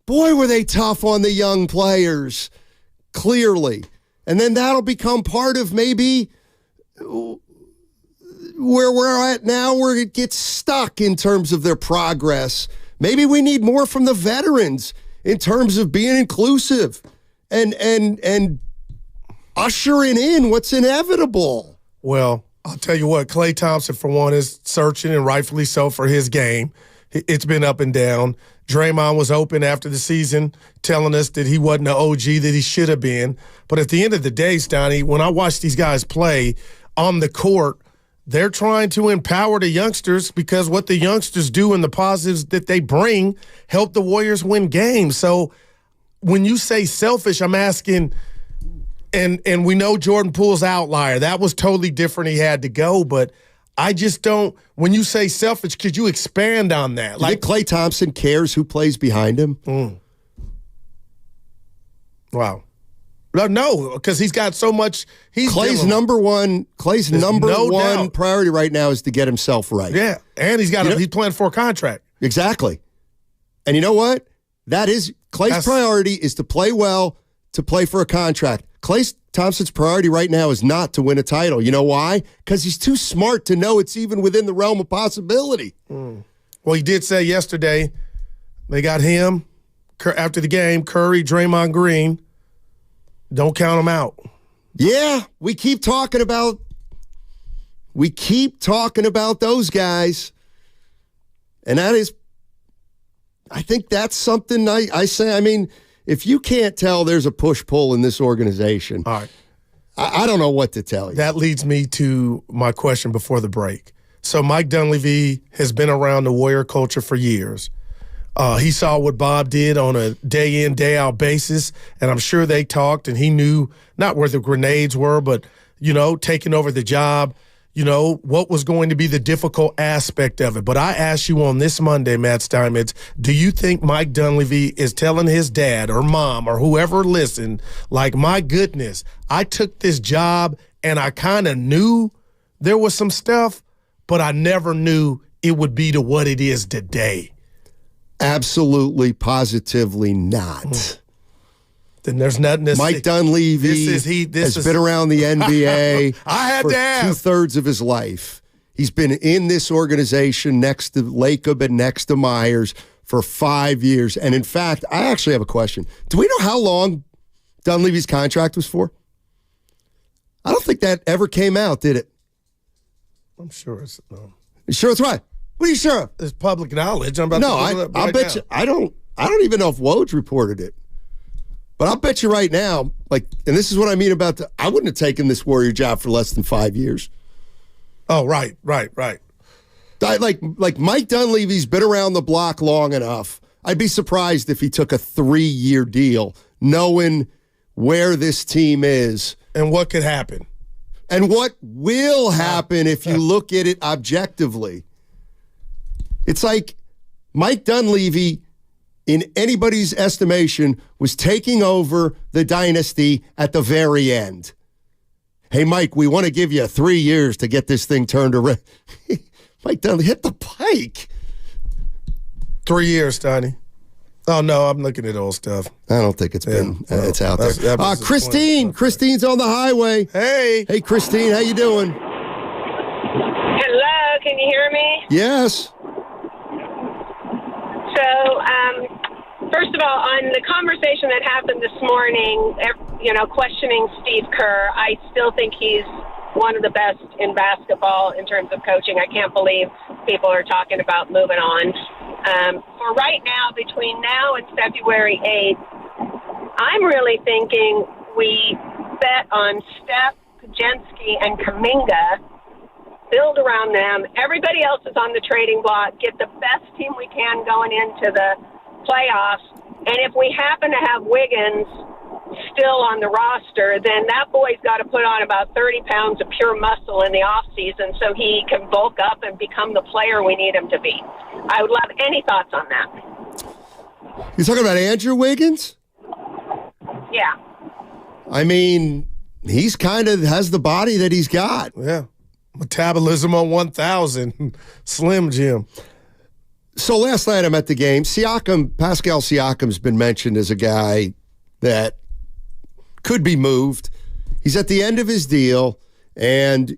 boy, were they tough on the young players, clearly. And then that'll become part of maybe where we're at now, where it gets stuck in terms of their progress. Maybe we need more from the veterans in terms of being inclusive and ushering in what's inevitable. Well, I'll tell you what, Klay Thompson, for one, is searching, and rightfully so, for his game. It's been up and down. Draymond was open after the season, telling us that he wasn't the OG that he should have been. But at the end of the day, Stoney, when I watch these guys play on the court, they're trying to empower the youngsters, because what the youngsters do and the positives that they bring help the Warriors win games. So when you say selfish, I'm asking, and we know Jordan Poole's outlier. That was totally different. He had to go, but I just don't. When you say selfish, could you expand on that? Like Klay Thompson cares who plays behind him? Wow. No, because he's got so much. Clay's number one priority right now is to get himself right. Yeah, and he's playing for a contract. Exactly. And you know what? That is Clay's priority is to play well, to play for a contract. Klay Thompson's priority right now is not to win a title. You know why? Because he's too smart to know it's even within the realm of possibility. Well, he did say yesterday they got him after the game, Curry, Draymond Green. Don't count them out. Yeah, we keep talking about those guys. And that is, I think that's something I say. I mean, if you can't tell there's a push-pull in this organization, all right, I don't know what to tell you. That leads me to my question before the break. So Mike Dunleavy has been around the Warrior culture for years. He saw what Bob did on a day-in, day-out basis, and I'm sure they talked, and he knew not where the grenades were, but, taking over the job, what was going to be the difficult aspect of it. But I asked you on this Monday, Matt Steinmetz, do you think Mike Dunleavy is telling his dad or mom or whoever listened, like, my goodness, I took this job and I kind of knew there was some stuff, but I never knew it would be to what it is today? Absolutely, positively not. Then there's nothing to Mike Dunleavy has been around the NBA for 2/3 of his life. He's been in this organization next to Lacob and next to Myers for 5 years. And in fact, I actually have a question. Do we know how long Dunleavy's contract was for? I don't think that ever came out, did it? I'm sure it's no. You sure it's right? What are you sure of? It's public knowledge. I'll bet you. I don't even know if Woj reported it, but I'll bet you right now. And this is what I mean about I wouldn't have taken this Warrior job for less than 5 years. Oh, right. Like Mike Dunleavy's been around the block long enough. I'd be surprised if he took a 3-year deal, knowing where this team is and what could happen, and what will happen if you look at it objectively. It's like Mike Dunleavy, in anybody's estimation, was taking over the dynasty at the very end. Hey, Mike, we want to give you 3 years to get this thing turned around. Mike Dunleavy, hit the pike. 3 years, Donnie. Oh, no, I'm looking at old stuff. I don't think it's been. It's out there. Christine. Christine's on the highway. Hey. Hey, Christine. How you doing? Hello. Can you hear me? Yes. So, first of all, on the conversation that happened this morning, questioning Steve Kerr, I still think he's one of the best in basketball in terms of coaching. I can't believe people are talking about moving on. For right now, between now and February 8th, I'm really thinking we bet on Steph, Kajensky, and Kuminga, build around them. Everybody else is on the trading block. Get the best team we can going into the playoffs. And if we happen to have Wiggins still on the roster, then that boy's got to put on about 30 pounds of pure muscle in the offseason so he can bulk up and become the player we need him to be. I would love any thoughts on that. You talking about Andrew Wiggins? Yeah. I mean, he's kind of has the body that he's got. Yeah. Metabolism on 1,000. Slim Jim. So last night I'm at the game. Pascal Siakam's been mentioned as a guy that could be moved. He's at the end of his deal, and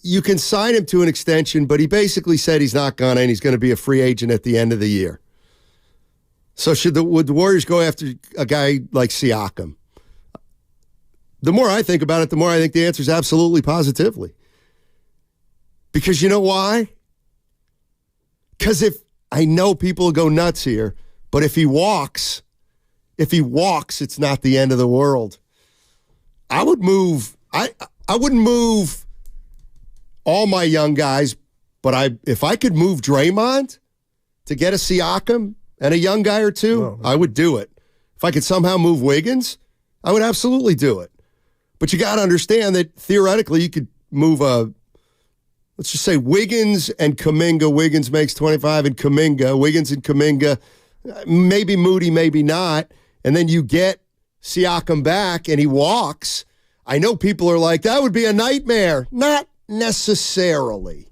you can sign him to an extension, but he basically said he's not gonna, and he's going to be a free agent at the end of the year. So would the Warriors go after a guy like Siakam? The more I think about it, the more I think the answer is absolutely positively. Because you know why? Because I know people will go nuts here, but if he walks, it's not the end of the world. I would move. I wouldn't move all my young guys, but if I could move Draymond to get a Siakam and a young guy or two, I would do it. If I could somehow move Wiggins, I would absolutely do it. But you got to understand that theoretically you could move let's just say Wiggins and Kuminga. Wiggins makes 25 and Kuminga. Wiggins and Kuminga, maybe Moody, maybe not. And then you get Siakam back and he walks. I know people are like, that would be a nightmare. Not necessarily.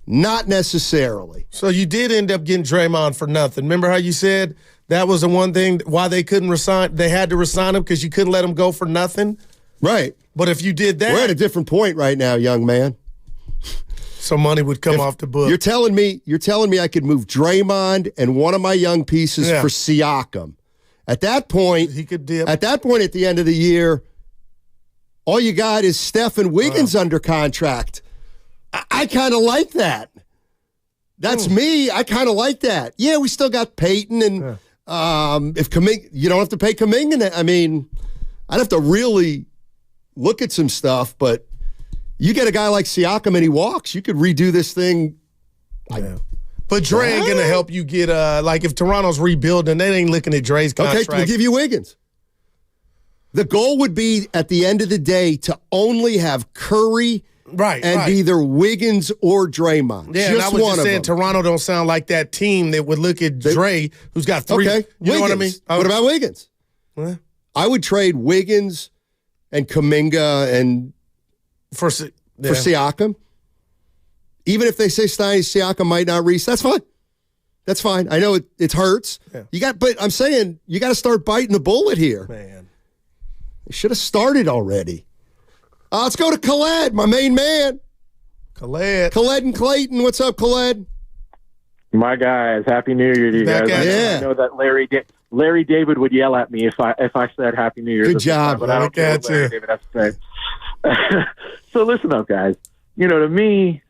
Not necessarily. So you did end up getting Draymond for nothing. Remember how you said that was the one thing why they couldn't resign? They had to resign him because you couldn't let him go for nothing? Right. But if you did that... We're at a different point right now, young man. So money would come off the book. You're telling me I could move Draymond and one of my young pieces for Siakam. At that point, he could dip. At that point, at the end of the year, all you got is Steph and Wiggins under contract. I kind of like that. That's me. I kind of like that. Yeah, we still got Peyton, and if Kuminga, you don't have to pay Kuminga. I mean, I'd have to really look at some stuff, but you get a guy like Siakam and he walks, you could redo this thing. But Dre ain't going to help you get, like if Toronto's rebuilding, they ain't looking at Dre's contract. Okay, we'll give you Wiggins. The goal would be, at the end of the day, to only have Curry and either Wiggins or Draymond. Yeah, just and I was one just saying of them. Toronto don't sound like that team that would look at Dre, who's got three. Okay, you know what I mean? What about Wiggins? What? I would trade Wiggins and Kuminga and for Siakam. Even if they say Siakam might not reach, that's fine. That's fine. I know it hurts. Yeah. But I'm saying you got to start biting the bullet here. Man, they should have started already. Let's go to Khaled, my main man. Khaled and Clayton. What's up, Khaled? My guys, Happy New Year to you guys. I know that Larry David would yell at me if I said Happy New Year. Good job. But I don't care what Larry David has to say. So listen up, guys. To me,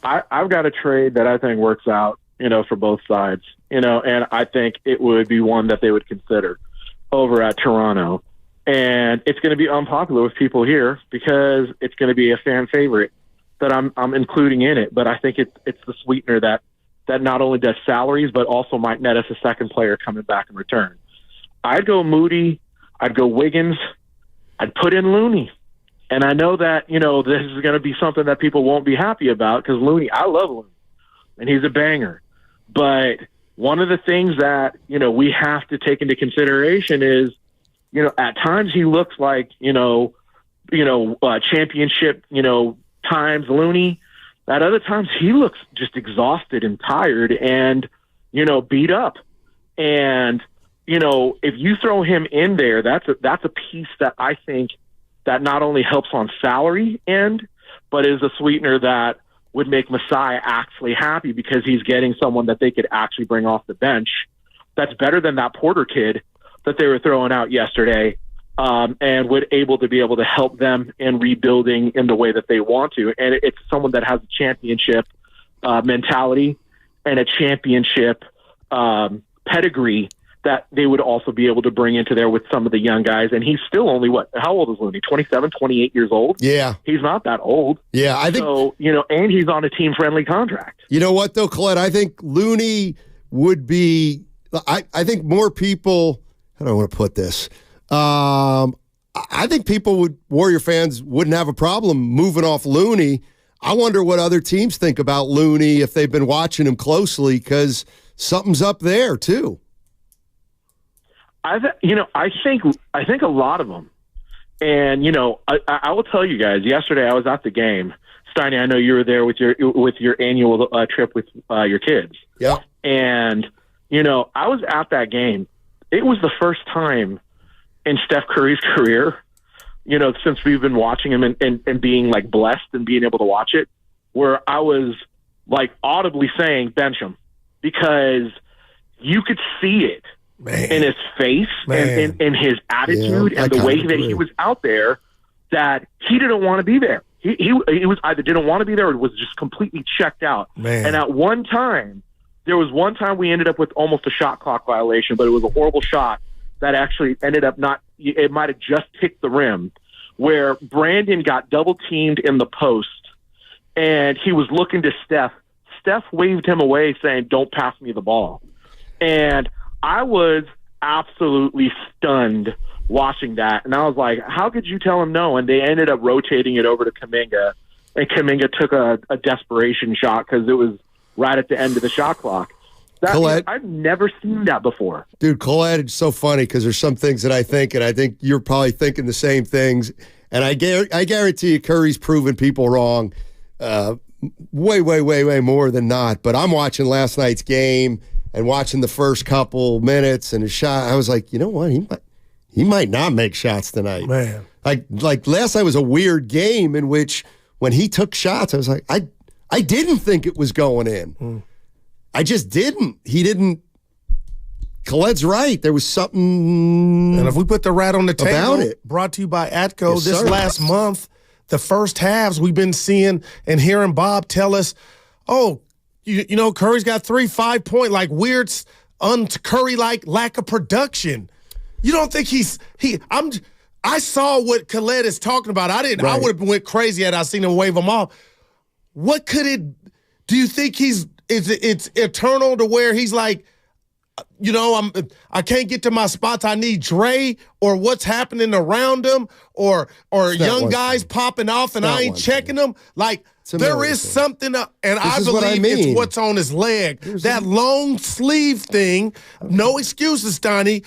I've got a trade that I think works out, for both sides, and I think it would be one that they would consider over at Toronto. And it's going to be unpopular with people here because it's going to be a fan favorite that I'm including in it. But I think it's the sweetener that not only does salaries, but also might net us a second player coming back in return. I'd go Moody. I'd go Wiggins. I'd put in Looney. And I know that, this is going to be something that people won't be happy about because Looney, I love Looney, and he's a banger. But one of the things that, we have to take into consideration is, at times he looks like, championship, times Looney. At other times he looks just exhausted and tired and, beat up. And, you know, if you throw him in there, that's a piece that I think that not only helps on salary end, but is a sweetener that would make Masai actually happy because he's getting someone that they could actually bring off the bench that's better than that Porter kid that they were throwing out yesterday, and would able to help them in rebuilding in the way that they want to. And it's someone that has a championship mentality and a championship pedigree that they would also be able to bring into there with some of the young guys. And he's still only, how old is Looney? 27, 28 years old? Yeah. He's not that old. Yeah, I think so, you know, and he's on a team-friendly contract. You know what, though, Colette? I think Looney would be I think more people, how do I want to put this? I think Warrior fans wouldn't have a problem moving off Looney. I wonder what other teams think about Looney if they've been watching him closely, because something's up there, too. I think a lot of them, and you know, I will tell you guys. Yesterday, I was at the game. Steiny, I know you were there with your annual trip with your kids. Yeah. And you know, I was at that game. It was the first time in Steph Curry's career, you know, since we've been watching him and being like blessed and being able to watch it, where I was like audibly saying bench him, because you could see it. Man. In his face and in his attitude and the way that he was out there, that he didn't want to be there. He was either didn't want to be there or was just completely checked out. Man. And at one time, there was one time we ended up with almost a shot clock violation, but it was a horrible shot that actually ended up it might have just hit the rim, where Brandon got double teamed in the post and he was looking to Steph. Steph waved him away saying, "Don't pass me the ball." And I was absolutely stunned watching that. And I was like, how could you tell him no? And they ended up rotating it over to Kuminga. And Kuminga took a desperation shot because it was right at the end of the shot clock. I've never seen that before. Dude, Colette, it's so funny because there's some things that I think, and I think you're probably thinking the same things. And I guarantee you Curry's proven people wrong way more than not. But I'm watching last night's game and watching the first couple minutes and his shot, I was like, you know what? He might not make shots tonight. Man. Like last night was a weird game in which when he took shots, I was like, I didn't think it was going in. I just didn't. He didn't. Colette's right. There was something. And if we put the rat on the table, about it. Brought to you by Atco, Yes, this sir. last month, the first halves we've been seeing and hearing Bob tell us, oh, you know, Curry's got 3 5-point, like weird, un-Curry-like lack of production. You don't think I saw what Colette is talking about. I didn't. Right. I would have went crazy had I seen him wave them off. What could it? Do you think it's eternal to where he's like, you know, I can't get to my spots. I need Dre, or what's happening around him, or young guys popping off and I ain't checking them. Like there is something, and I believe it's what's on his leg. That long sleeve thing. No excuses, Steiny.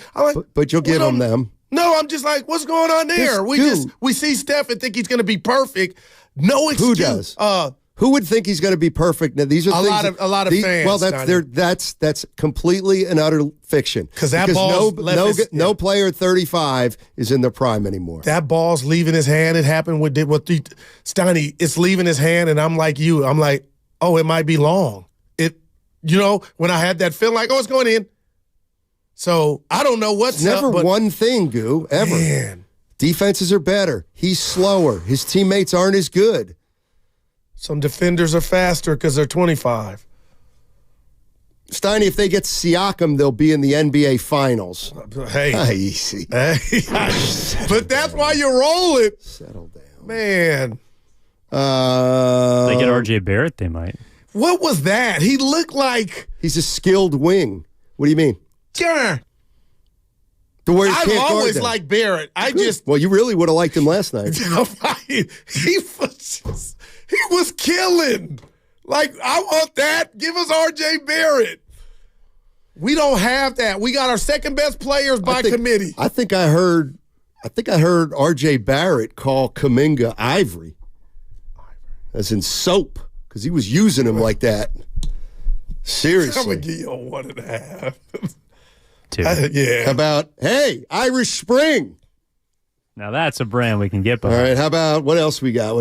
But you'll give him them. No, I'm just like, what's going on there? We see Steph and think he's going to be perfect. No excuse. Who does? Who would think he's going to be perfect? Now, these are a lot of fans. Well, that's completely and utter fiction. Because no player at 35 is in their prime anymore. That ball's leaving his hand. It happened with Steiny. It's leaving his hand, and I'm like you. I'm like, oh, it might be long. You know, when I had that feeling like, oh, it's going in. So I don't know what's never up, one thing, Goo, ever. Man. Defenses are better. He's slower. His teammates aren't as good. Some defenders are faster because they're 25. Steiny, if they get Siakam, they'll be in the NBA Finals. Hey. Easy. Hey. But that's why you roll it. Settle down. Man. They get R.J. Barrett, they might. What was that? He looked like... He's a skilled wing. What do you mean? Yeah. I've always liked Barrett. Well, you really would have liked him last night. He was killing. Like, I want that. Give us R.J. Barrett. We don't have that. We got our second best players by committee. I think I heard R.J. Barrett call Kuminga Ivory. As in soap, because he was using him like that. Seriously. I'm going to give you a 1.5. too. Yeah. How about, hey, Irish Spring? Now that's a brand we can get behind. All right, how about, what else we got?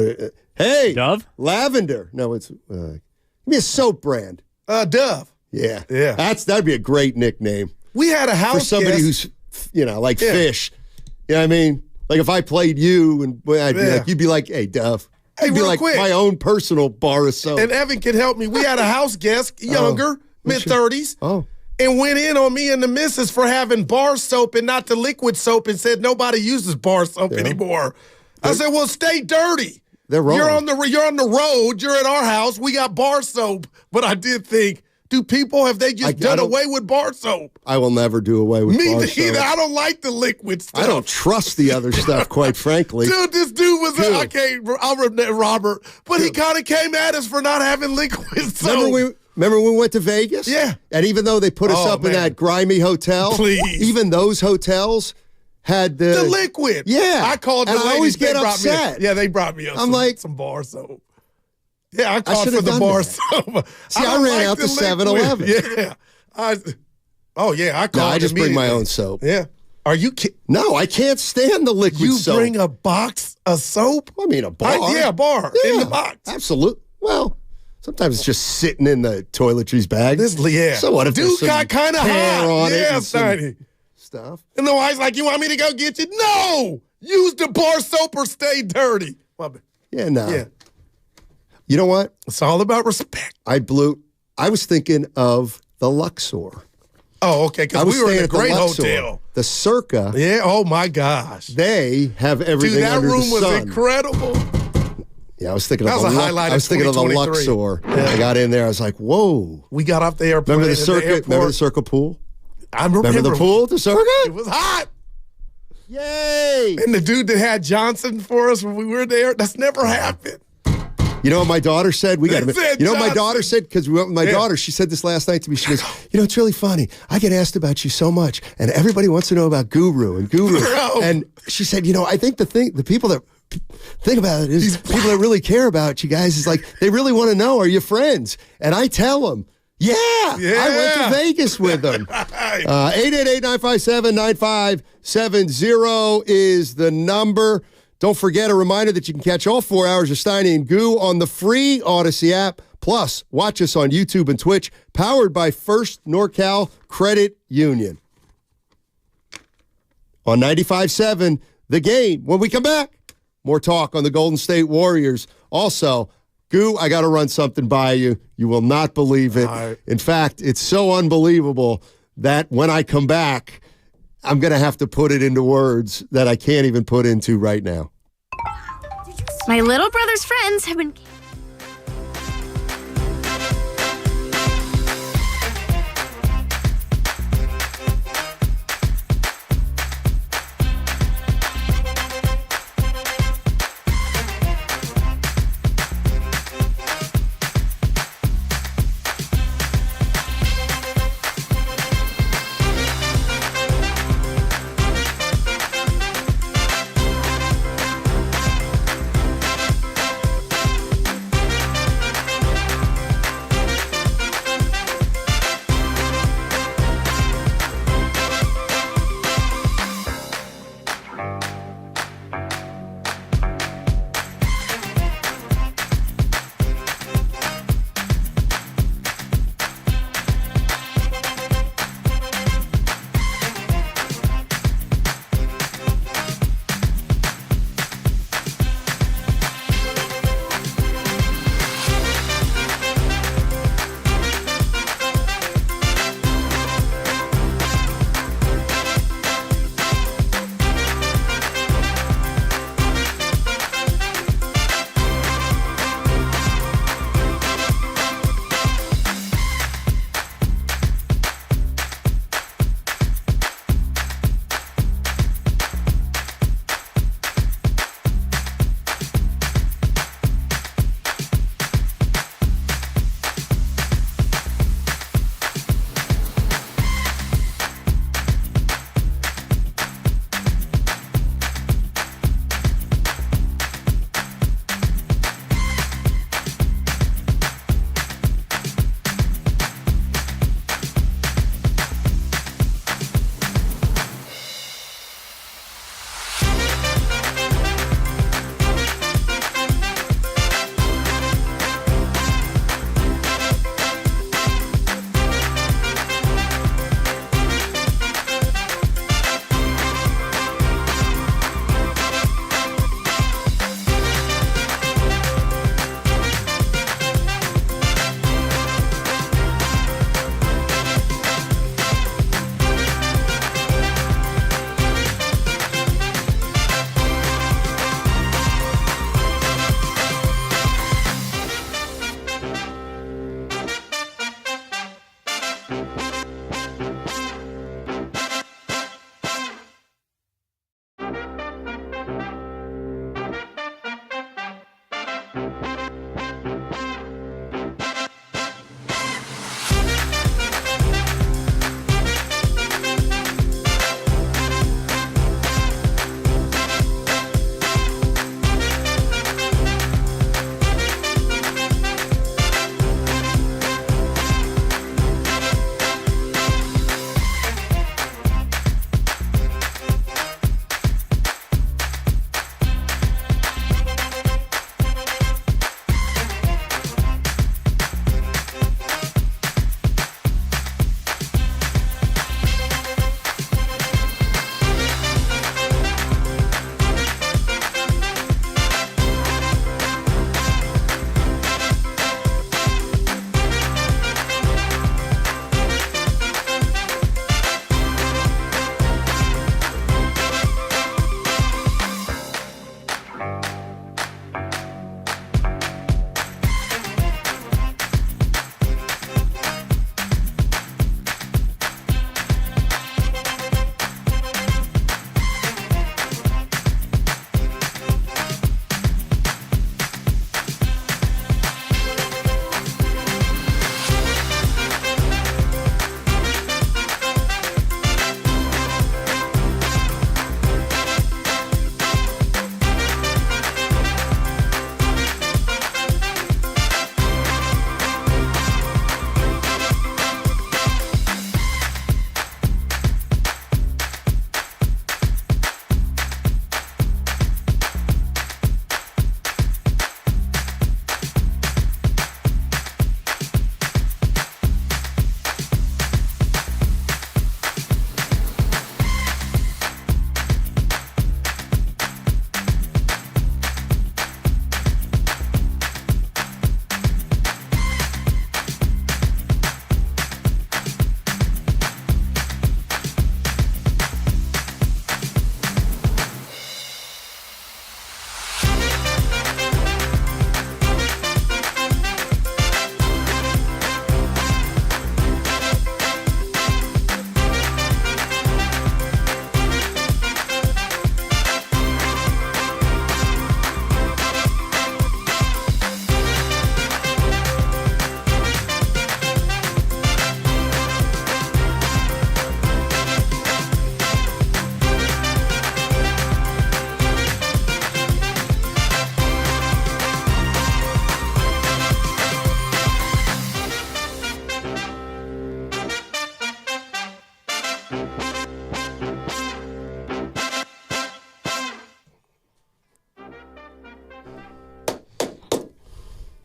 Hey, Dove? Lavender. No, it's, give me a soap brand. Dove. Yeah. Yeah. That'd be a great nickname. We had a house for somebody guest. who's, like fish. You know what I mean? Like if I played you and I'd be like, you'd be like, hey, Dove. Hey, You'd be real like quick. my own personal bar of soap. And Evan can help me. We had a house guest, younger, mid-30s. Oh. And went in on me and the missus for having bar soap and not the liquid soap and said nobody uses bar soap anymore. I said, well, stay dirty. They're wrong. You're on the road. You're at our house. We got bar soap. But I did think, have they just done away with bar soap? I will never do away with Me bar neither. soap. I don't like the liquid stuff. I don't trust the other stuff, quite frankly. Dude, this dude was, I'll remember Robert, but he kind of came at us for not having liquid soap. Remember when we went to Vegas? Yeah. And even though they put us up in that grimy hotel, even those hotels had the liquid. Yeah. I called the and I ladies. always get They brought upset. they brought me some bar soap. Yeah, I called should've for the done bar that. soap. See, I ran out to 7-Eleven. Yeah. I called No, I just bring my own soap. Yeah. Are you kidding? No, I can't stand the liquid soap. You bring a box of soap? I mean, a bar. A bar in the box. Absolutely. Well, sometimes it's just sitting in the toiletries bag. So what if Dude there's some got kind of hair hot. on it Yeah, and some Steiny. stuff? And the wife's like, you want me to go get you? No! Use the bar soap or stay dirty. Yeah, no. Yeah. You know what? It's all about respect. I was thinking of the Luxor. Oh, okay, because we were in a great hotel. The Circa. Yeah, oh my gosh. They have everything Dude, that under room the was sun. incredible. Yeah, I was thinking That of was the a highlight I was of thinking of the 2023. Luxor. Yeah. I got in there. I was like, whoa. We got off the airport. Remember the Circa? Remember the Circa pool? I remember the pool, the Circa? It was hot. Yay! And the dude that had Johnson for us when we were there, that's never happened. You know what my daughter said? You know what my Johnson. daughter said? Because we went with my daughter. She said this last night to me. She goes, it's really funny. I get asked about you so much, and everybody wants to know about Guru and Guru. And she said, I think the people that think about it is people that really care about you guys is like, they really want to know, are you friends? And I tell them, I went to Vegas with them. 888-957-9570 is the number. Don't forget, a reminder that you can catch all 4 hours of Steiny and Goo on the free Odyssey app. Plus, watch us on YouTube and Twitch, powered by First NorCal Credit Union. On 95.7, The Game. When we come back, more talk on the Golden State Warriors. Also, Goo, I got to run something by you. You will not believe it. In fact, it's so unbelievable that when I come back, I'm going to have to put it into words that I can't even put into right now. My little brother's friends have been...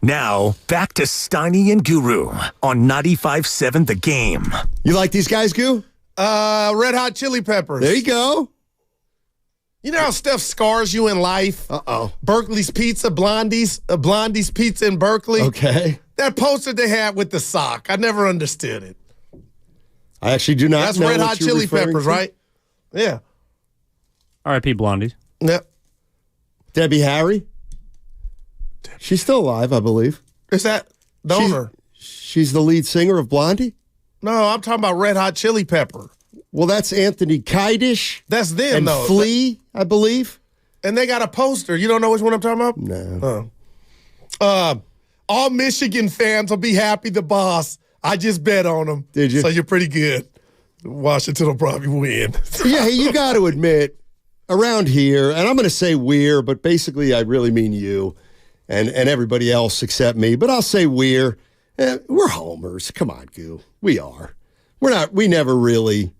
Now, back to Steiny and Guru on 95.7 The Game. You like these guys, Goo? Red Hot Chili Peppers. There you go. You know how stuff scars you in life? Uh-oh. Berkeley's Pizza, Blondie's Pizza in Berkeley. Okay. That poster they had with the sock. I never understood it. I actually do not That's know Red what Hot you're Chili referring Peppers, to. right? Yeah. R.I.P. Blondie. Yep. Debbie Harry? She's still alive, I believe. Is that the owner? She's the lead singer of Blondie? No, I'm talking about Red Hot Chili Pepper. Well, that's Anthony Kiedis. That's them, and though. Flea, I believe. And they got a poster. You don't know which one I'm talking about? No. All Michigan fans will be happy the boss. I just bet on them. Did you? So you're pretty good. Washington will probably win. Yeah, you got to admit, around here, and I'm going to say we're, but basically I really mean you and everybody else except me. But I'll say we're homers. Come on, Goo. We are. We never really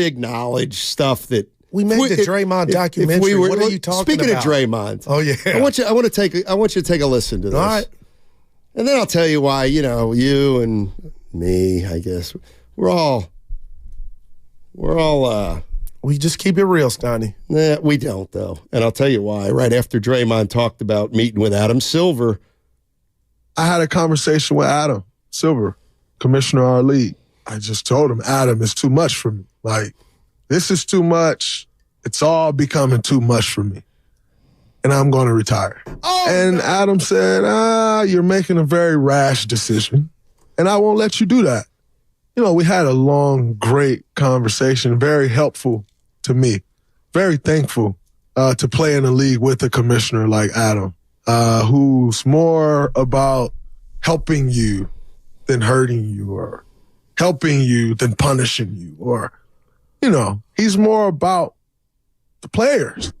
acknowledge stuff that we made the Draymond documentary. What are you talking speaking about? Speaking of Draymond, oh yeah, I want you to take a listen to this. All right, and then I'll tell you why. You know, you and me, I guess we're all. We just keep it real, Steiny. Nah, we don't though, and I'll tell you why. Right after Draymond talked about meeting with Adam Silver, I had a conversation with Adam Silver, commissioner of our league. I just told him, Adam, it's too much for me. Like, this is too much. It's all becoming too much for me. And I'm going to retire. Adam said, you're making a very rash decision, and I won't let you do that. You know, we had a long, great conversation, very helpful to me. Very thankful to play in a league with a commissioner like Adam, who's more about helping you than hurting you, or helping you than punishing you, or, you know, he's more about the players.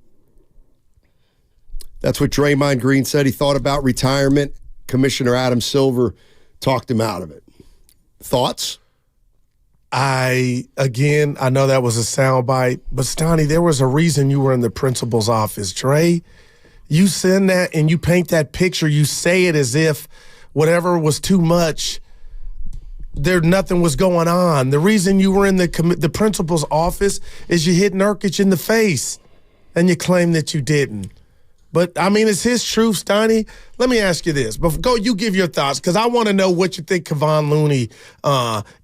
That's what Draymond Green said. He thought about retirement. Commissioner Adam Silver talked him out of it. Thoughts? I know that was a soundbite, but Stoney, there was a reason you were in the principal's office. Dre, you send that and you paint that picture. You say it as if whatever was too much, nothing was going on. The reason you were in the principal's office is you hit Nurkic in the face, and you claim that you didn't. But, I mean, it's his truth, Steiny. Let me ask you this. You give your thoughts, because I want to know what you think Kevon Looney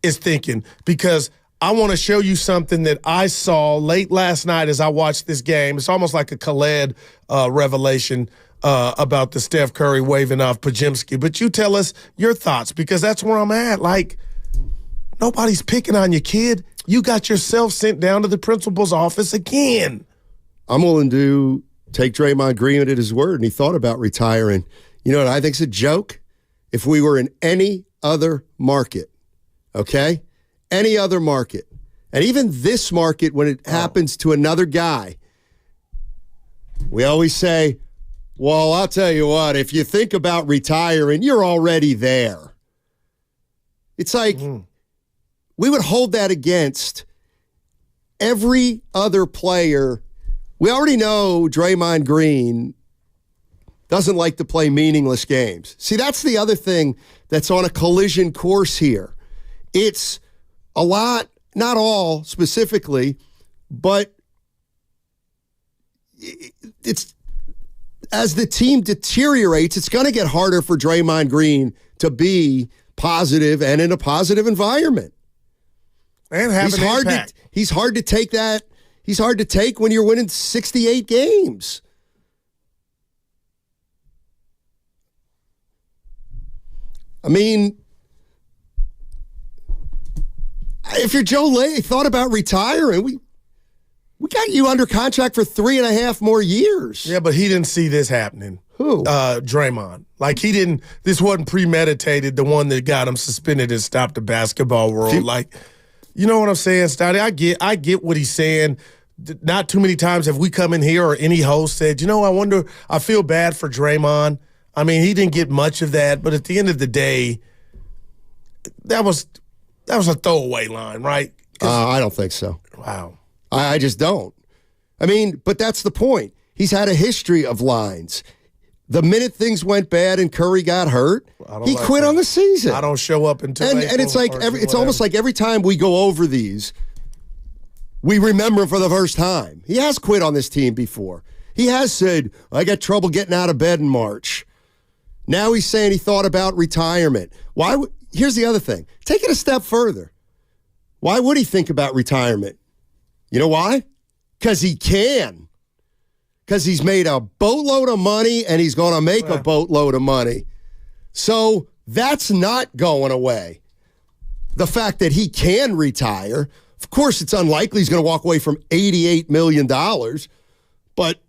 is thinking, because I want to show you something that I saw late last night as I watched this game. It's almost like a Khaled revelation about the Steph Curry waving off Podziemski. But you tell us your thoughts, because that's where I'm at. Like, nobody's picking on you, kid. You got yourself sent down to the principal's office again. I'm willing to take Draymond Green at his word, and he thought about retiring. You know what I think's a joke? If we were in any other market, okay? Any other market, and even this market, when it happens to another guy, we always say, well, I'll tell you what, if you think about retiring, you're already there. It's like we would hold that against every other player. We already know Draymond Green doesn't like to play meaningless games. See, that's the other thing that's on a collision course here. It's a lot, not all specifically, but it's as the team deteriorates, it's going to get harder for Draymond Green to be positive and in a positive environment. And have an impact. He's hard to take that. He's hard to take when you're winning 68 games. I mean, if you're Joe Lay, thought about retiring, we got you under contract for 3.5 more years. Yeah, but he didn't see this happening. Who? Draymond. Like, this wasn't premeditated, the one that got him suspended and stopped the basketball world. Like, you know what I'm saying, Stotty? I get what he's saying. Not too many times have we come in here or any host said, you know, I feel bad for Draymond. I mean, he didn't get much of that, but at the end of the day, that was That was a throwaway line, right? I don't think so. Wow. I just don't. I mean, but that's the point. He's had a history of lines. The minute things went bad and Curry got hurt, he quit on the season. I don't show up until April, and it's like it's almost like every time we go over these, we remember him for the first time. He has quit on this team before. He has said, I got trouble getting out of bed in March. Now he's saying he thought about retirement. Here's the other thing. Take it a step further. Why would he think about retirement? You know why? Because he can. Because he's made a boatload of money and he's going to make a boatload of money. So that's not going away. The fact that he can retire, of course, it's unlikely he's going to walk away from $88 million. But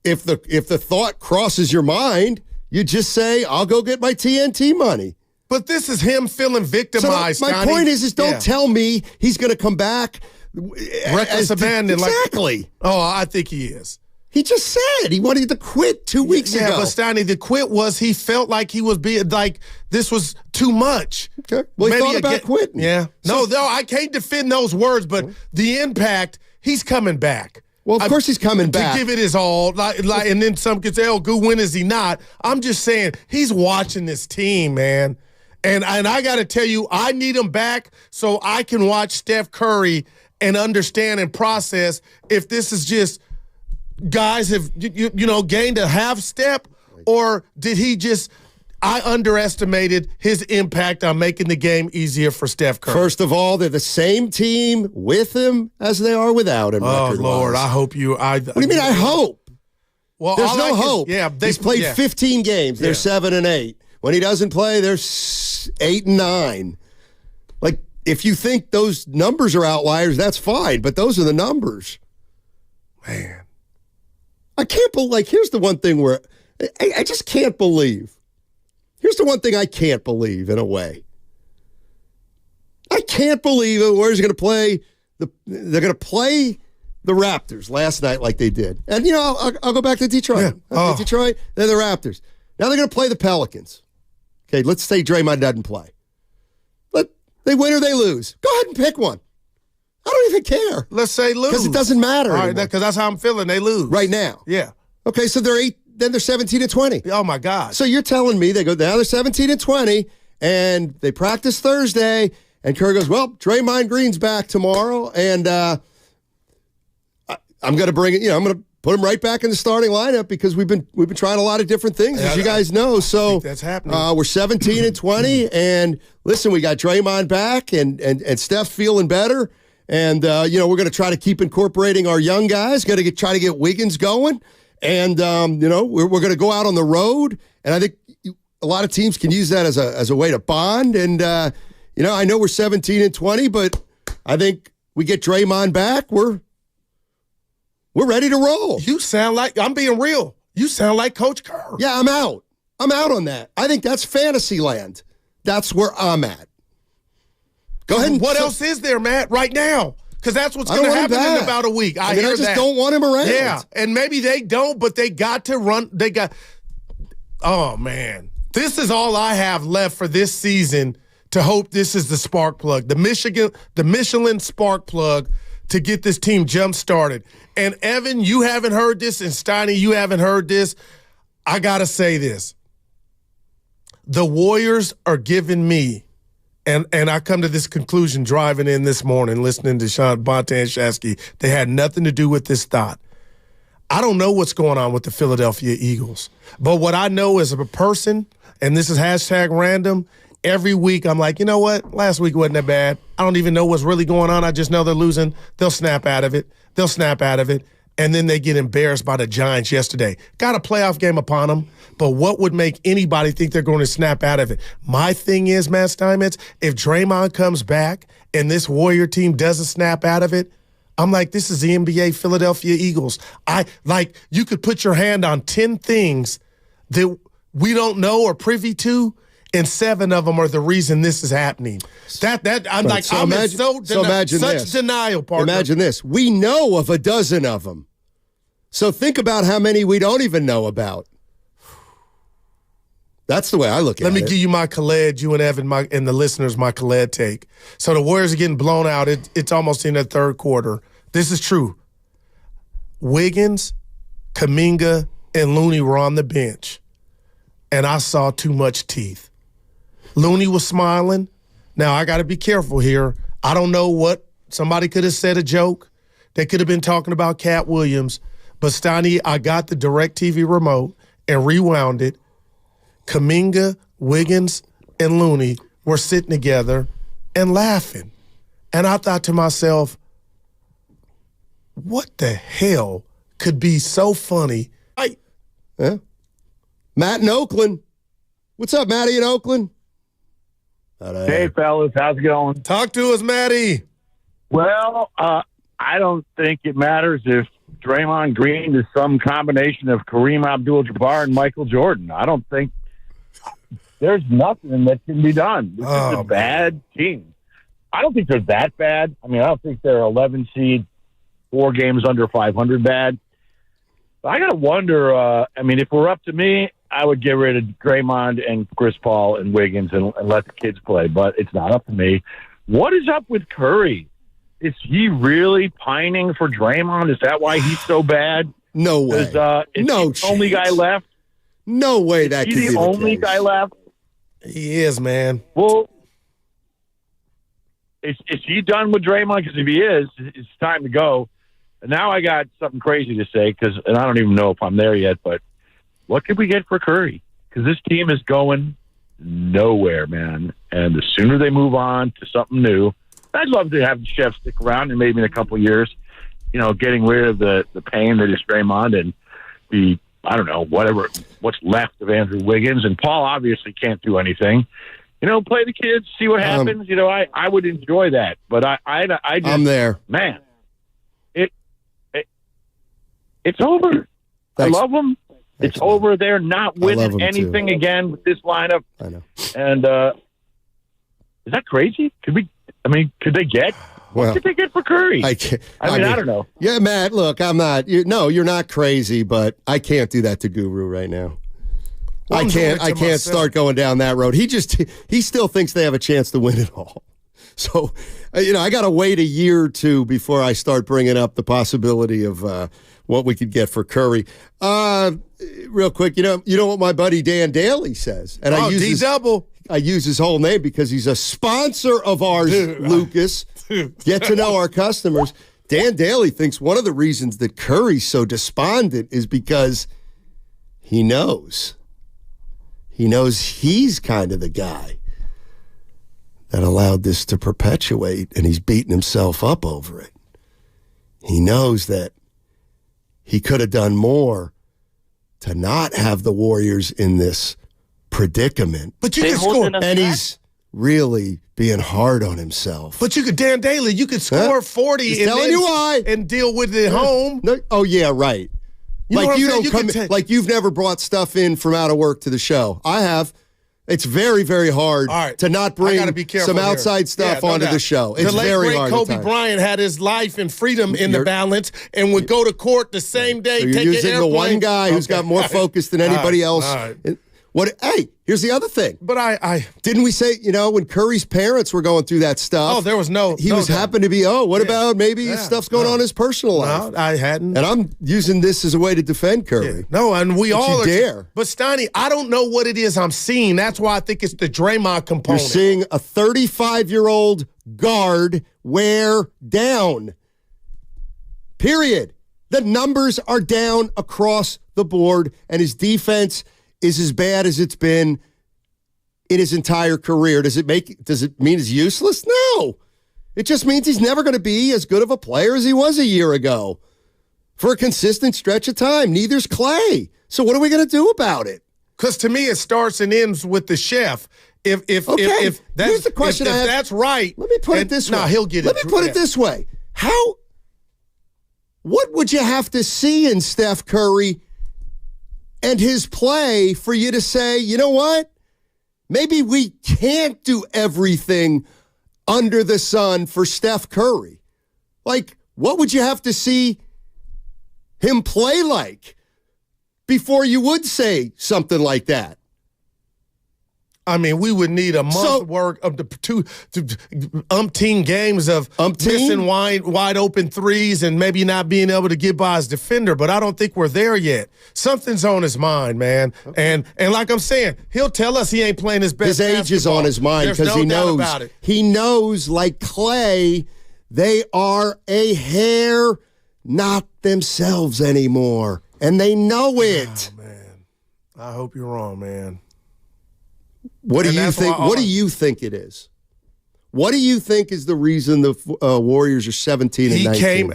if the thought crosses your mind, you just say, I'll go get my TNT money. But this is him feeling victimized. So my point is don't tell me he's going to come back. Reckless abandon. Exactly. I think he is. He just said he wanted to quit 2 weeks ago. Yeah, but Steiny, the quit was he felt like he was being like this was too much. Okay. Well, he thought about quitting. Yeah. No, I can't defend those words, but the impact, he's coming back. Well, of course he's coming back. To give it his all. And then some could say, oh, good, when is he not? I'm just saying he's watching this team, man. And I got to tell you, I need him back so I can watch Steph Curry and understand and process if this is just guys have, gained a half step, or did he just, I underestimated his impact on making the game easier for Steph Curry. First of all, they're the same team with him as they are without him. Oh, Lord, I hope you. What do you mean, I hope? Well, there's no hope. He's played 15 games. They're 7-8. When he doesn't play, they're 8-9. Like, if you think those numbers are outliers, that's fine, but those are the numbers. Man. I can't believe, like, here's the one thing where I just can't believe. Here's the one thing I can't believe in a way. I can't believe it. Where's going to play? They're going to play the Raptors last night like they did. And, I'll go back to Detroit. Detroit, they're the Raptors. Now they're going to play the Pelicans. Okay, let's say Draymond doesn't play. But they win or they lose. Go ahead and pick one. I don't even care. Let's say lose. Because it doesn't matter. All right, because that's how I'm feeling. They lose. Right now. Yeah. Okay, so they're 17-20. Oh, my God. So you're telling me now they're 17-20, and they practice Thursday, and Curry goes, well, Draymond Green's back tomorrow, and I'm going to bring it, I'm going to put him right back in the starting lineup because we've been trying a lot of different things, as you guys know. So that's happening. We're 17-20, and listen, we got Draymond back, and Steph feeling better, and we're going to try to keep incorporating our young guys. Going to try to get Wiggins going, and we're going to go out on the road, and I think a lot of teams can use that as a way to bond. And I know we're 17-20, but I think we get Draymond back. We're ready to roll. You sound like, I'm being real, you sound like Coach Kerr. Yeah, I'm out. I'm out on that. I think that's fantasy land. That's where I'm at. Go ahead. What else is there, Matt, right now? Because that's what's going to happen in about a week. I just don't want him around. Yeah, and maybe they don't, but they got to run. Oh, man. This is all I have left for this season to hope this is the spark plug, the Michelin spark plug to get this team jump-started. And, Evan, you haven't heard this, and Steiny, you haven't heard this. I got to say this. The Warriors are giving me, and I come to this conclusion driving in this morning, listening to Sean Bontan-Shasky. They had nothing to do with this thought. I don't know what's going on with the Philadelphia Eagles. But what I know as a person, and this is #random, every week I'm like, you know what? Last week wasn't that bad. I don't even know what's really going on. I just know they're losing. They'll snap out of it. And then they get embarrassed by the Giants yesterday. Got a playoff game upon them, but what would make anybody think they're going to snap out of it? My thing is, Matt Steinmetz, if Draymond comes back and this Warrior team doesn't snap out of it, I'm like, this is the NBA Philadelphia Eagles. You could put your hand on 10 things that we don't know or privy to, and 7 of them are the reason this is happening. I'm like, so I'm imagine such this. Denial, partner. Imagine this. We know of a dozen of them. So think about how many we don't even know about. That's the way I look at it. Let me give you my Khaled, you and Evan, and the listeners, my Khaled take. So the Warriors are getting blown out. It's almost in the third quarter. This is true. Wiggins, Kuminga, and Looney were on the bench, and I saw too much teeth. Looney was smiling. Now, I got to be careful here. I don't know what somebody could have said a joke. They could have been talking about Cat Williams. But, Steiny, I got the DirecTV remote and rewound it. Kuminga, Wiggins, and Looney were sitting together and laughing. And I thought to myself, what the hell could be so funny? Yeah. Matt in Oakland. What's up, Matty in Oakland? Hey, fellas. How's it going? Talk to us, Matty. Well, I don't think it matters if Draymond Green is some combination of Kareem Abdul-Jabbar and Michael Jordan. I don't think there's nothing that can be done. This is a bad team. I don't think they're that bad. I mean, I don't think they're 11 seed, 4 games under 500 bad. But I got to wonder, I mean, if it were up to me, I would get rid of Draymond and Chris Paul and Wiggins and let the kids play. But it's not up to me. What is up with Curry? Is he really pining for Draymond? Is that why he's so bad? No way. Is he the only guy left? No way that could be the only guy left? He is, man. Well, is he done with Draymond? Because if he is, it's time to go. And now I got something crazy to say, and I don't even know if I'm there yet, but what could we get for Curry? Because this team is going nowhere, man. And the sooner they move on to something new, I'd love to have the chef stick around and maybe in a couple of years, getting rid of the pain that is Draymond and the, I don't know, what's left of Andrew Wiggins. And Paul obviously can't do anything. Play the kids, see what happens. I would enjoy that. But I just, I'm there. Man, it's over. Thanks. I love them. It's over. They're not winning anything again with this lineup. I know. And is that crazy? Could they get? What could they get for Curry? I don't know. Yeah, Matt, look, I'm not. You're not crazy, but I can't do that to Guru right now. I can't start going down that road. He still thinks they have a chance to win it all. So, I got to wait a year or two before I start bringing up the possibility of what we could get for Curry. Real quick, you know what my buddy Dan Daly says, and I use his whole name because he's a sponsor of ours, Lucas. Get to know our customers. Dan Daly thinks one of the reasons that Curry's so despondent is because he knows he's kind of the guy that allowed this to perpetuate, and he's beating himself up over it. He knows that he could have done more to not have the Warriors in this predicament. But you can score. And he's really being hard on himself. But Dan Daly, you could score 40 He's telling you why. And deal with it at home. No, oh, yeah, right. Like you've never brought stuff in from out of work to the show. I have. It's very, very hard to not bring some outside stuff onto the show. It's very hard. Kobe Bryant had his life and freedom in the balance and would go to court the same day. So you're using the one guy who's got more focus than anybody else. Hey, here's the other thing. But I didn't we say, when Curry's parents were going through that stuff. Oh, there was happened to be, what about maybe stuff's going on in his personal life? No, I hadn't. And I'm using this as a way to defend Curry. Yeah. No, and we all dare. But Steiny, I don't know what it is I'm seeing. That's why I think it's the Draymond component. You're seeing a 35-year-old guard wear down. Period. The numbers are down across the board, and his defense is as bad as it's been in his entire career. Does it mean he's useless? No. It just means he's never going to be as good of a player as he was a year ago for a consistent stretch of time. Neither's Clay. So what are we going to do about it? Because to me, it starts and ends with the chef. If here's the question I have. That's right. Let me put it this way. No, he'll get it. Let me put it this way. What would you have to see in Steph Curry and his play for you to say, you know what? Maybe we can't do everything under the sun for Steph Curry. Like, what would you have to see him play like before you would say something like that? I mean, we would need a month work of the umpteen games of missing wide open threes and maybe not being able to get by his defender. But I don't think we're there yet. Something's on his mind, man. Okay. And like I'm saying, he'll tell us he ain't playing his best. His age is on his mind because he knows. About it. He knows, like Clay, they are a hair not themselves anymore, and they know it. Oh, man, I hope you're wrong, man. What do you think? What do you think it is? What do you think is the reason the Warriors are 17 and 19?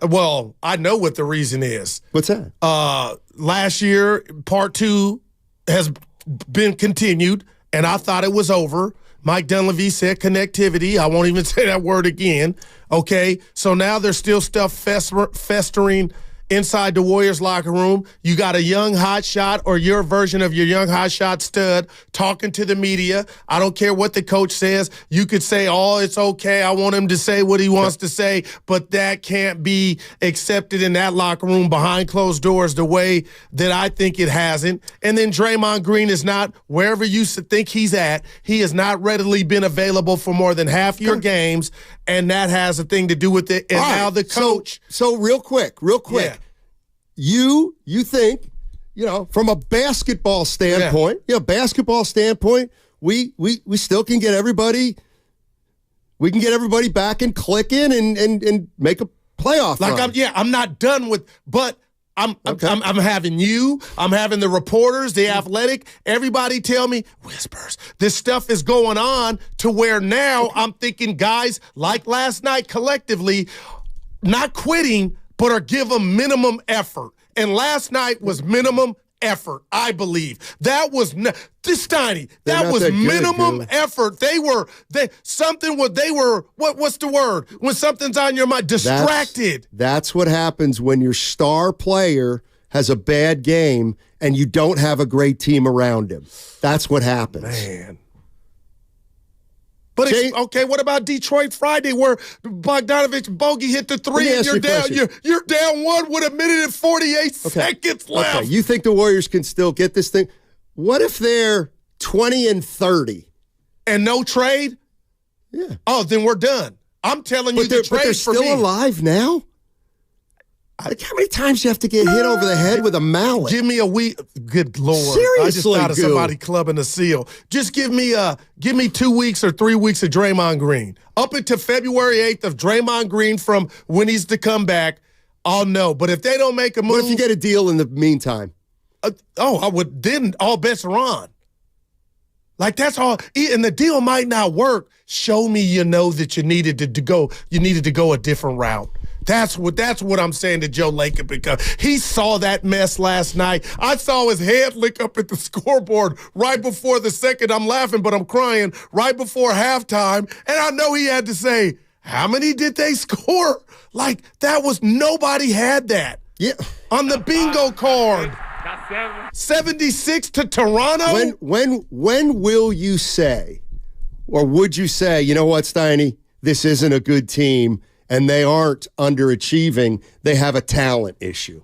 Well, I know what the reason is. What's that? Last year, part 2 has been continued, and I thought it was over. Mike Dunleavy said connectivity. I won't even say that word again. Okay, so now there's still stuff festering inside the Warriors locker room. You got a young hotshot or your version of your young hotshot stud talking to the media. I don't care what the coach says. You could say, oh, it's okay. I want him to say what he wants to say, but that can't be accepted in that locker room behind closed doors the way that I think it hasn't. And then Draymond Green is not wherever you think he's at. He has not readily been available for more than half your games, and that has a thing to do with it. And now the coach. So real quick. Yeah. You think, from a basketball standpoint, we still can get everybody. We can get everybody back and click in and make a playoff run. I'm not done with, but I'm having you, I'm having the reporters, the Athletic, everybody tell me, whispers, this stuff is going on to where now I'm thinking guys like last night collectively, not quitting, but are given minimum effort. And last night was minimum effort, I believe. That was Steiny. That was minimum effort. What's the word? When something's on your mind, distracted. That's what happens when your star player has a bad game and you don't have a great team around him. That's what happens. Man. But okay, what about Detroit Friday where Bogdanovich bogey hit the 3 and you're down? You're down 1 with 1:48 seconds left. Okay, you think the Warriors can still get this thing? What if they're 20 and 30 and no trade? Yeah. Oh, then we're done. I'm telling you, the trade but they're for still me. alive now. Like, how many times do you have to get hit over the head with a mallet? Give me a week. Good Lord. Seriously, I just thought of somebody clubbing a seal. Just give me 2 weeks or 3 weeks of Draymond Green. Up until February 8th of Draymond Green from when he's to come back, I'll know. But if they don't make a move. What if you get a deal in the meantime? I would. Then all bets are on. Like, that's all. And the deal might not work. Show me that you needed to go. You needed to go a different route. That's what I'm saying to Joe Lacob, because he saw that mess last night. I saw his head lick up at the scoreboard right before the second. I'm laughing, but I'm crying right before halftime. And I know he had to say, how many did they score? Like, that was, nobody had that. Yeah. On the bingo card. 76 to Toronto? When will you say, or would you say, you know what, Steiny, this isn't a good team, and they aren't underachieving, they have a talent issue?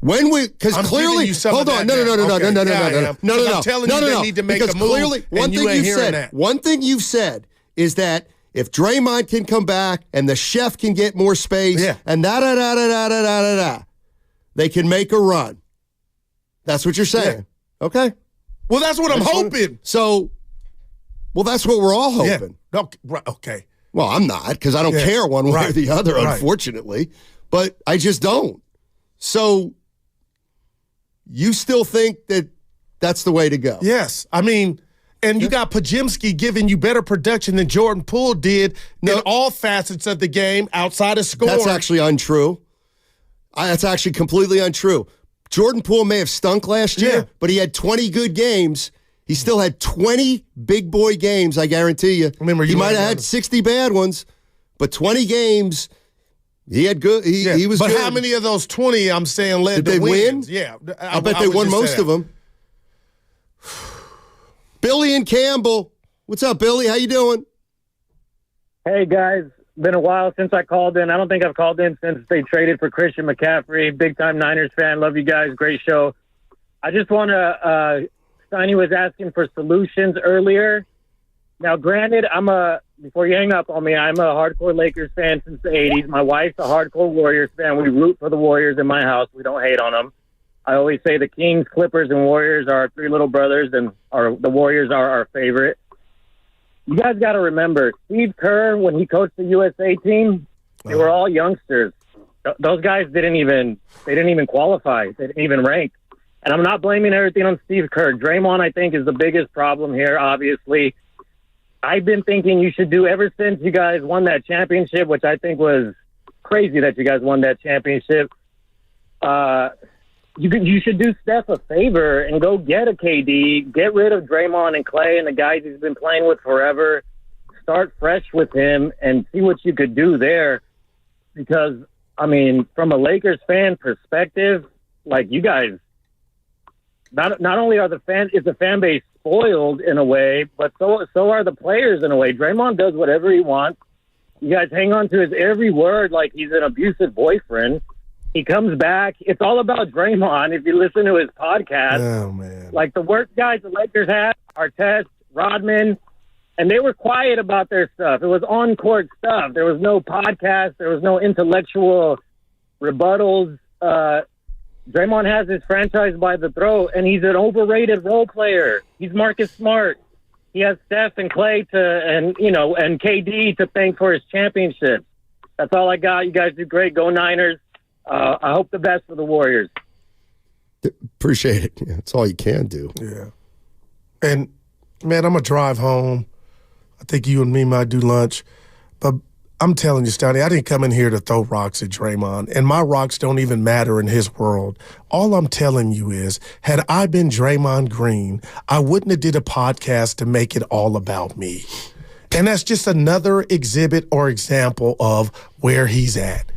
Because clearly, hold on, no. I'm telling you they need to make a move, clearly, one thing you've said is that if Draymond can come back and the chef can get more space, and they can make a run. That's what you're saying. Yeah. Okay. Well, that's what I'm hoping. So, that's what we're all hoping. Yeah. Okay. Well, I'm not, because I don't care one way or the other, unfortunately. But I just don't. So, you still think that that's the way to go? Yes. I mean, and you got Podziemski giving you better production than Jordan Poole did in all facets of the game outside of scoring. That's actually untrue. That's actually completely untrue. Jordan Poole may have stunk last year, but he had 20 good games. He still had 20 big boy games, I guarantee you. He might have had 60 bad ones, but 20 games, he had good. He was good. But how many of those 20, I'm saying, led to Did wins? they win? Yeah. I bet they won most of them. Billy and Campbell. What's up, Billy? How you doing? Hey, guys. Been a while since I called in. I don't think I've called in since they traded for Christian McCaffrey. Big-time Niners fan. Love you guys. Great show. I just want to Steiny was asking for solutions earlier. Now, granted, before you hang up on me, I'm a hardcore Lakers fan since the 80s. My wife's a hardcore Warriors fan. We root for the Warriors in my house. We don't hate on them. I always say the Kings, Clippers, and Warriors are our three little brothers, and the Warriors are our favorite. You guys got to remember, Steve Kerr, when he coached the USA team, they were all youngsters. Those guys didn't even qualify. They didn't even rank. And I'm not blaming everything on Steve Kerr. Draymond, I think, is the biggest problem here, obviously. I've been thinking you should do, ever since you guys won that championship, which I think was crazy that you guys won that championship, you should do Steph a favor and go get a KD, get rid of Draymond and Clay and the guys he's been playing with forever, start fresh with him and see what you could do there. Because, I mean, from a Lakers fan perspective, like, you guys, not only is the fan base spoiled in a way, but so are the players in a way. Draymond does whatever he wants. You guys hang on to his every word like he's an abusive boyfriend. He comes back. It's all about Draymond. If you listen to his podcast, oh man, like the worst guys the Lakers had, Artest, Rodman, and they were quiet about their stuff. It was on-court stuff. There was no podcast. There was no intellectual rebuttals. Draymond has his franchise by the throat, and he's an overrated role player. He's Marcus Smart. He has Steph and Clay and KD to thank for his championship. That's all I got. You guys do great. Go Niners. I hope the best for the Warriors. Appreciate it. Yeah, that's all you can do. Yeah. And, man, I'm going to drive home. I think you and me might do lunch. But I'm telling you, Stoney, I didn't come in here to throw rocks at Draymond, and my rocks don't even matter in his world. All I'm telling you is, had I been Draymond Green, I wouldn't have did a podcast to make it all about me. And that's just another exhibit or example of where he's at.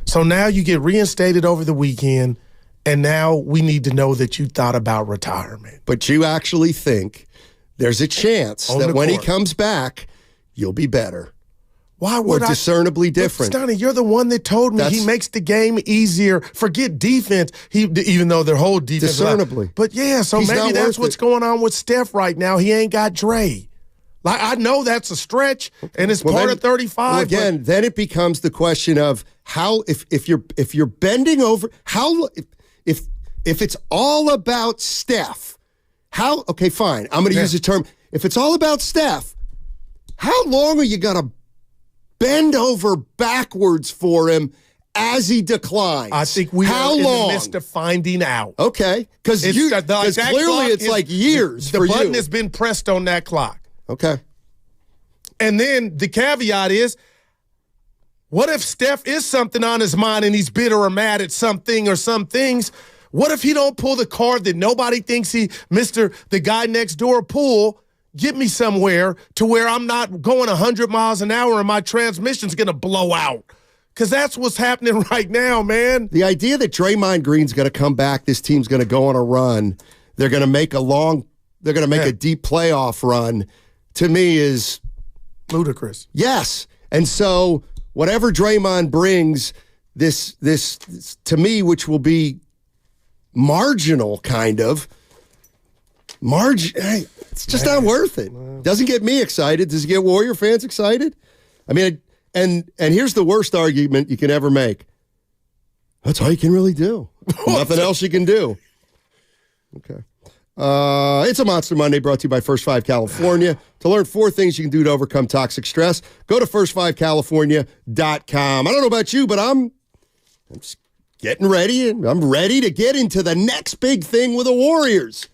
So now you get reinstated over the weekend, and now we need to know that you thought about retirement. But you actually think there's a chance that when he comes back, you'll be better. Why would or discernibly different? Stoney, you're the one that told me he makes the game easier. Forget defense. Even though their whole defense. Discernibly. But yeah, so maybe that's what's going on with Steph right now. He ain't got Dre. Like, I know that's a stretch, and it's part of 35. Well, again, then it becomes the question of how if you're bending over, how if it's all about Steph, how okay, fine. I'm going to use the term. If it's all about Steph, how long are you going to bend over backwards for him as he declines? I think we are in the midst of finding out. Okay, because clearly it's like years. The button has been pressed on that clock. Okay. And then the caveat is, what if Steph is something on his mind and he's bitter or mad at something or some things? What if he don't pull the card that nobody thinks the guy next door pull? Get me somewhere to where I'm not going 100 miles an hour and my transmission's going to blow out. Because that's what's happening right now, man. The idea that Draymond Green's going to come back, this team's going to go on a run, they're going to make a deep playoff run, to me is ludicrous. Yes. And so whatever Draymond brings, this to me, which will be marginal kind of, it's just not worth it. Doesn't get me excited. Does it get Warrior fans excited? I mean, and here's the worst argument you can ever make. That's all you can really do. Nothing else you can do. Okay. It's a Monster Monday brought to you by First 5 California. To learn 4 things you can do to overcome toxic stress, go to first5california.com. I don't know about you, but I'm just getting ready, and I'm ready to get into the next big thing with the Warriors.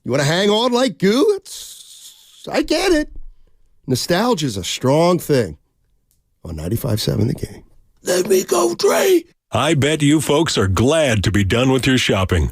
You want to hang on like goo? I get it. Nostalgia is a strong thing on 95.7 The Game. Let me go, Dre. I bet you folks are glad to be done with your shopping.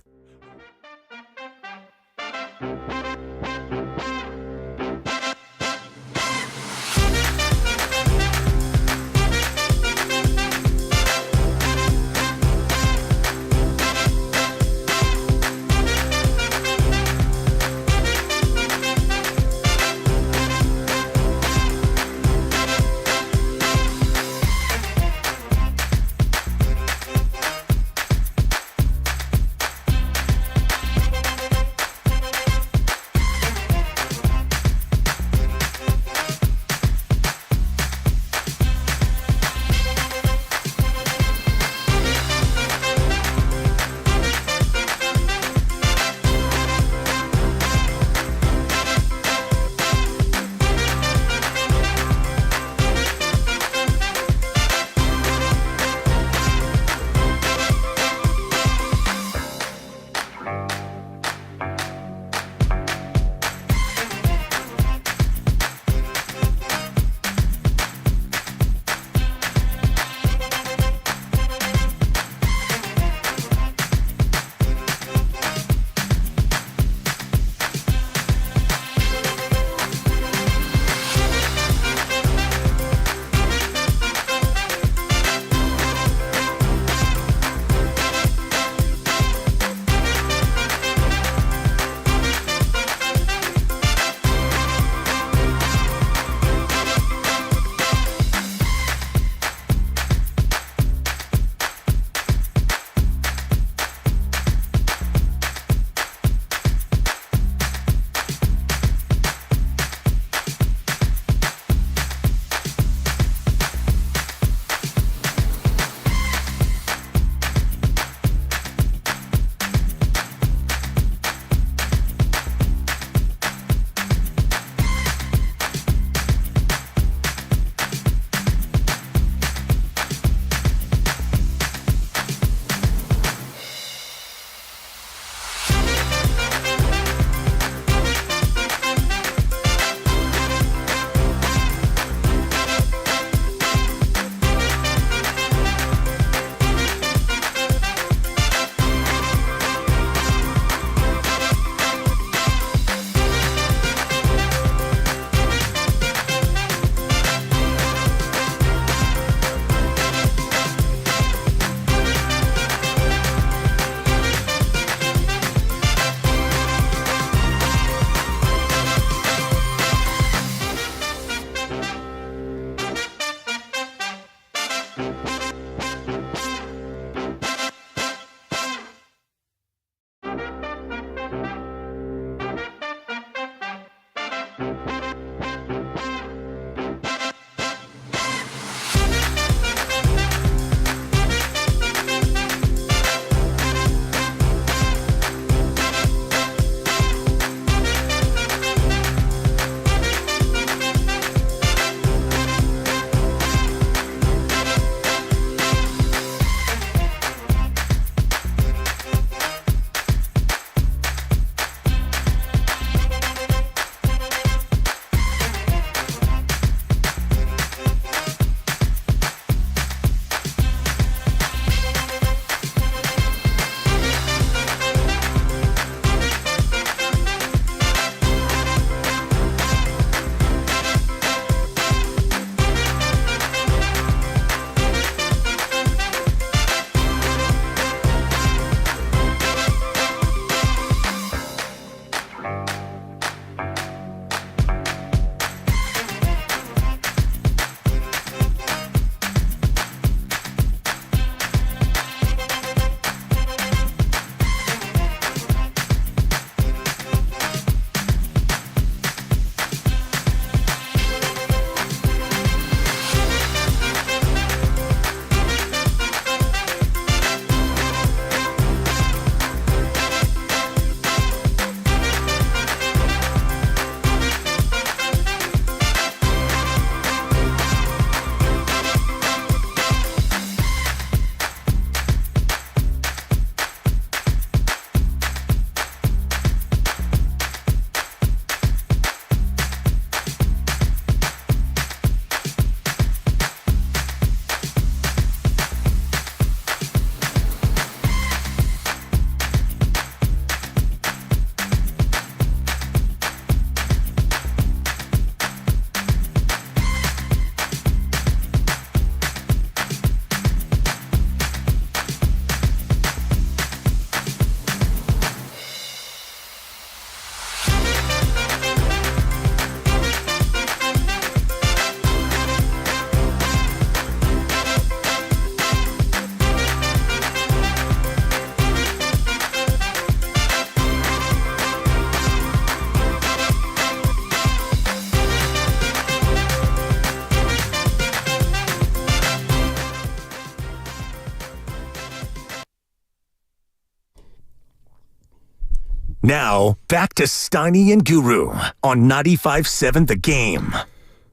Now, back to Steiny and Guru on 95.7 The Game.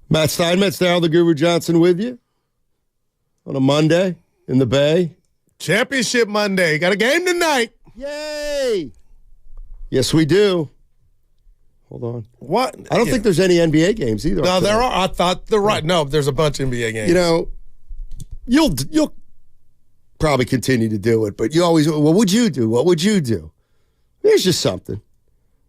Matt Steinmetz now, the Guru Johnson with you on a Monday in the Bay. Championship Monday. Got a game tonight. Yay! Yes, we do. Hold on. What? I don't think there's any NBA games either. No, there are. I thought they're right. No, there's a bunch of NBA games. You know, you'll probably continue to do it, but you always, what would you do? What would you do? Here's just something.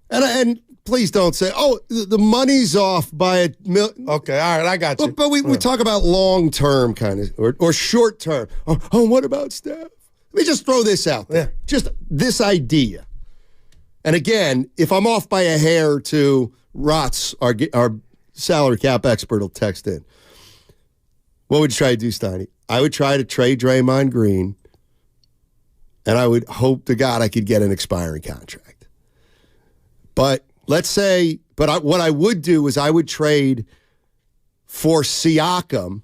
And please don't say, oh, the money's off by a Okay, all right, I got you. But we talk about long-term kind of, or short-term. Oh, what about Steph? Let me just throw this out there. Yeah. Just this idea. And again, if I'm off by a hair or two, Rotz, our salary cap expert, will text in. What would you try to do, Steiny? I would try to trade Draymond Green, and I would hope to God I could get an expiring contract. But let's say, what I would do is I would trade for Siakam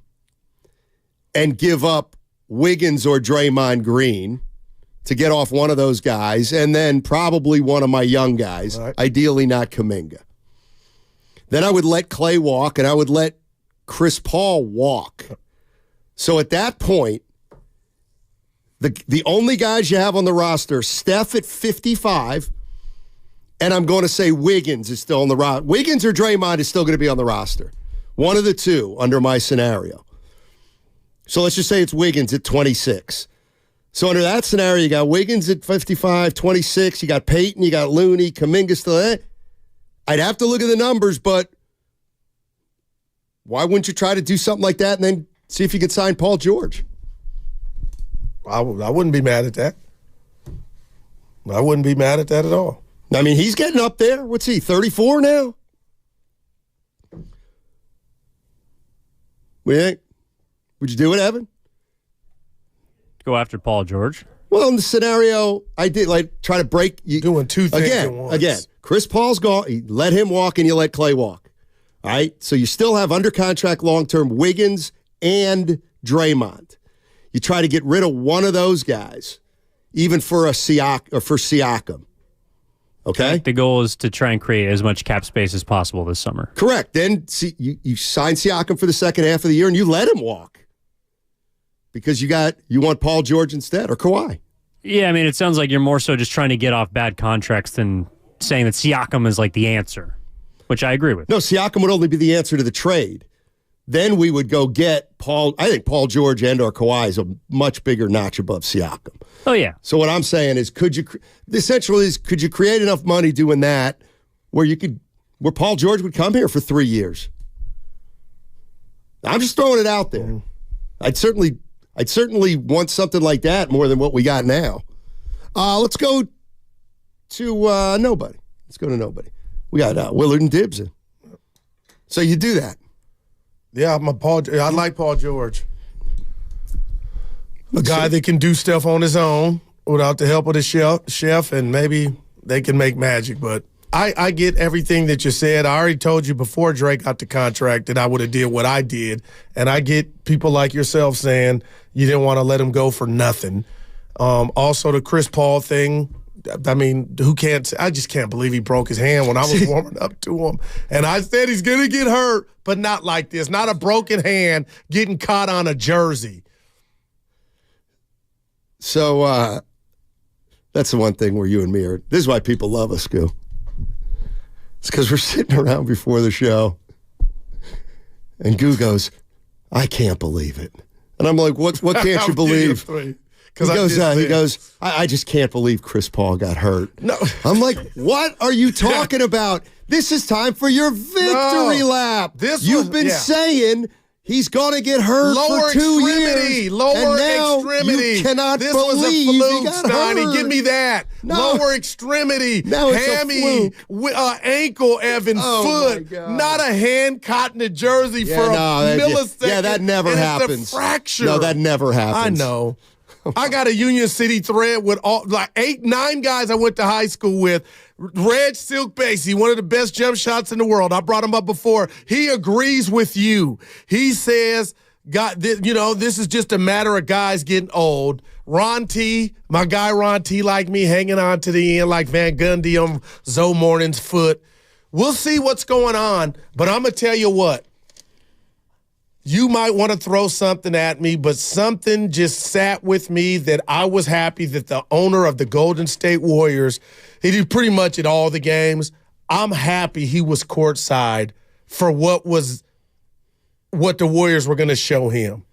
and give up Wiggins or Draymond Green to get off one of those guys, and then probably one of my young guys, right. Ideally not Kuminga. Then I would let Clay walk, and I would let Chris Paul walk. So at that point, the only guys you have on the roster, Steph at 55, and I'm going to say Wiggins is still on the roster. Wiggins or Draymond is still going to be on the roster. One of the two under my scenario. So let's just say it's Wiggins at 26. So under that scenario, you got Wiggins at 55, 26. You got Peyton, you got Looney, Kuminga still there. I'd have to look at the numbers, but why wouldn't you try to do something like that and then see if you could sign Paul George? I wouldn't be mad at that. I wouldn't be mad at that at all. I mean, he's getting up there. What's he, 34 now? What do you think? Would you do it, Evan? Go after Paul George? Well, in the scenario, I did try to break. You doing two things at once. Again, Chris Paul's gone. You let him walk and you let Clay walk. All right? So you still have under contract long-term Wiggins and Draymond. You try to get rid of one of those guys, even for Siakam. Okay? The goal is to try and create as much cap space as possible this summer. Correct. Then you sign Siakam for the second half of the year and you let him walk. Because you want Paul George instead, or Kawhi. Yeah, I mean, it sounds like you're more so just trying to get off bad contracts than saying that Siakam is like the answer, which I agree with. No, Siakam would only be the answer to the trade. Then we would go get Paul. I think Paul George and or Kawhi is a much bigger notch above Siakam. Oh, yeah. So what I'm saying is, could you create enough money doing that where Paul George would come here for 3 years? I'm just throwing it out there. I'd certainly want something like that more than what we got now. Let's go to nobody. Let's go to nobody. We got Willard and Dibbs in. So you do that. Yeah, I like Paul George. A guy that can do stuff on his own without the help of the chef, and maybe they can make magic. But I get everything that you said. I already told you before Drake got the contract that I would have did what I did. And I get people like yourself saying you didn't want to let him go for nothing. Also, the Chris Paul thing. I mean, I just can't believe he broke his hand when I was warming up to him. And I said he's going to get hurt, but not like this. Not a broken hand getting caught on a jersey. So that's the one thing where you and me are. This is why people love us, Goo. It's because we're sitting around before the show, and Goo goes, I can't believe it. And I'm like, what can't you believe? He goes, I just can't believe Chris Paul got hurt. No. I'm like, what are you talking about? This is time for your victory lap. You've been saying he's going to get hurt for 2 years. Lower extremity. You cannot this believe was a fluke, he got Steiny. hurt. Give me that. No. Lower extremity. No, it's hammy, ankle, Evan, foot. Not a hand caught in a jersey for a millisecond. Yeah, that never happens. It's a fracture. No, that never happens. I know. I got a Union City thread with 8-9 guys I went to high school with. Reg Silk Basie, one of the best jump shots in the world. I brought him up before. He agrees with you. He says, this is just a matter of guys getting old. Ron T, my guy Ron T, like me, hanging on to the end like Van Gundy on Zoe Morning's foot. We'll see what's going on, but I'm going to tell you what. You might want to throw something at me, but something just sat with me that I was happy that the owner of the Golden State Warriors, he did pretty much at all the games. I'm happy he was courtside for what the Warriors were going to show him.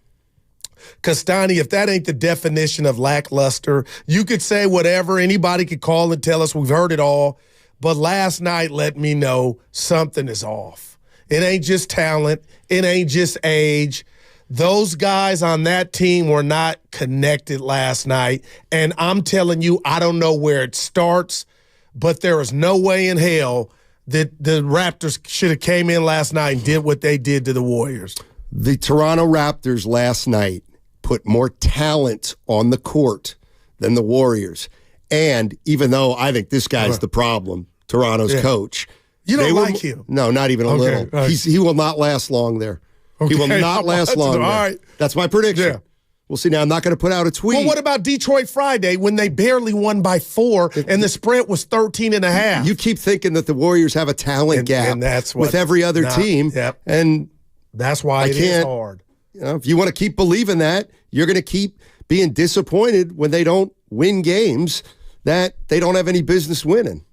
Because, Stoney, if that ain't the definition of lackluster, you could say whatever. Anybody could call and tell us we've heard it all. But last night let me know something is off. It ain't just talent. It ain't just age. Those guys on that team were not connected last night. And I'm telling you, I don't know where it starts, but there is no way in hell that the Raptors should have came in last night and did what they did to the Warriors. The Toronto Raptors last night put more talent on the court than the Warriors. And even though I think this guy's the problem, Toronto's coach. You don't like him? No, not even a little. Right. He will not last long there. Okay. He will not last long there. All right. That's my prediction. Yeah. We'll see. Now, I'm not going to put out a tweet. Well, what about Detroit Friday when they barely won by 4 and the spread was 13.5? You keep thinking that the Warriors have a talent gap and that's with every other team. Yep. And that's why it is hard. You know, if you want to keep believing that, you're going to keep being disappointed when they don't win games that they don't have any business winning.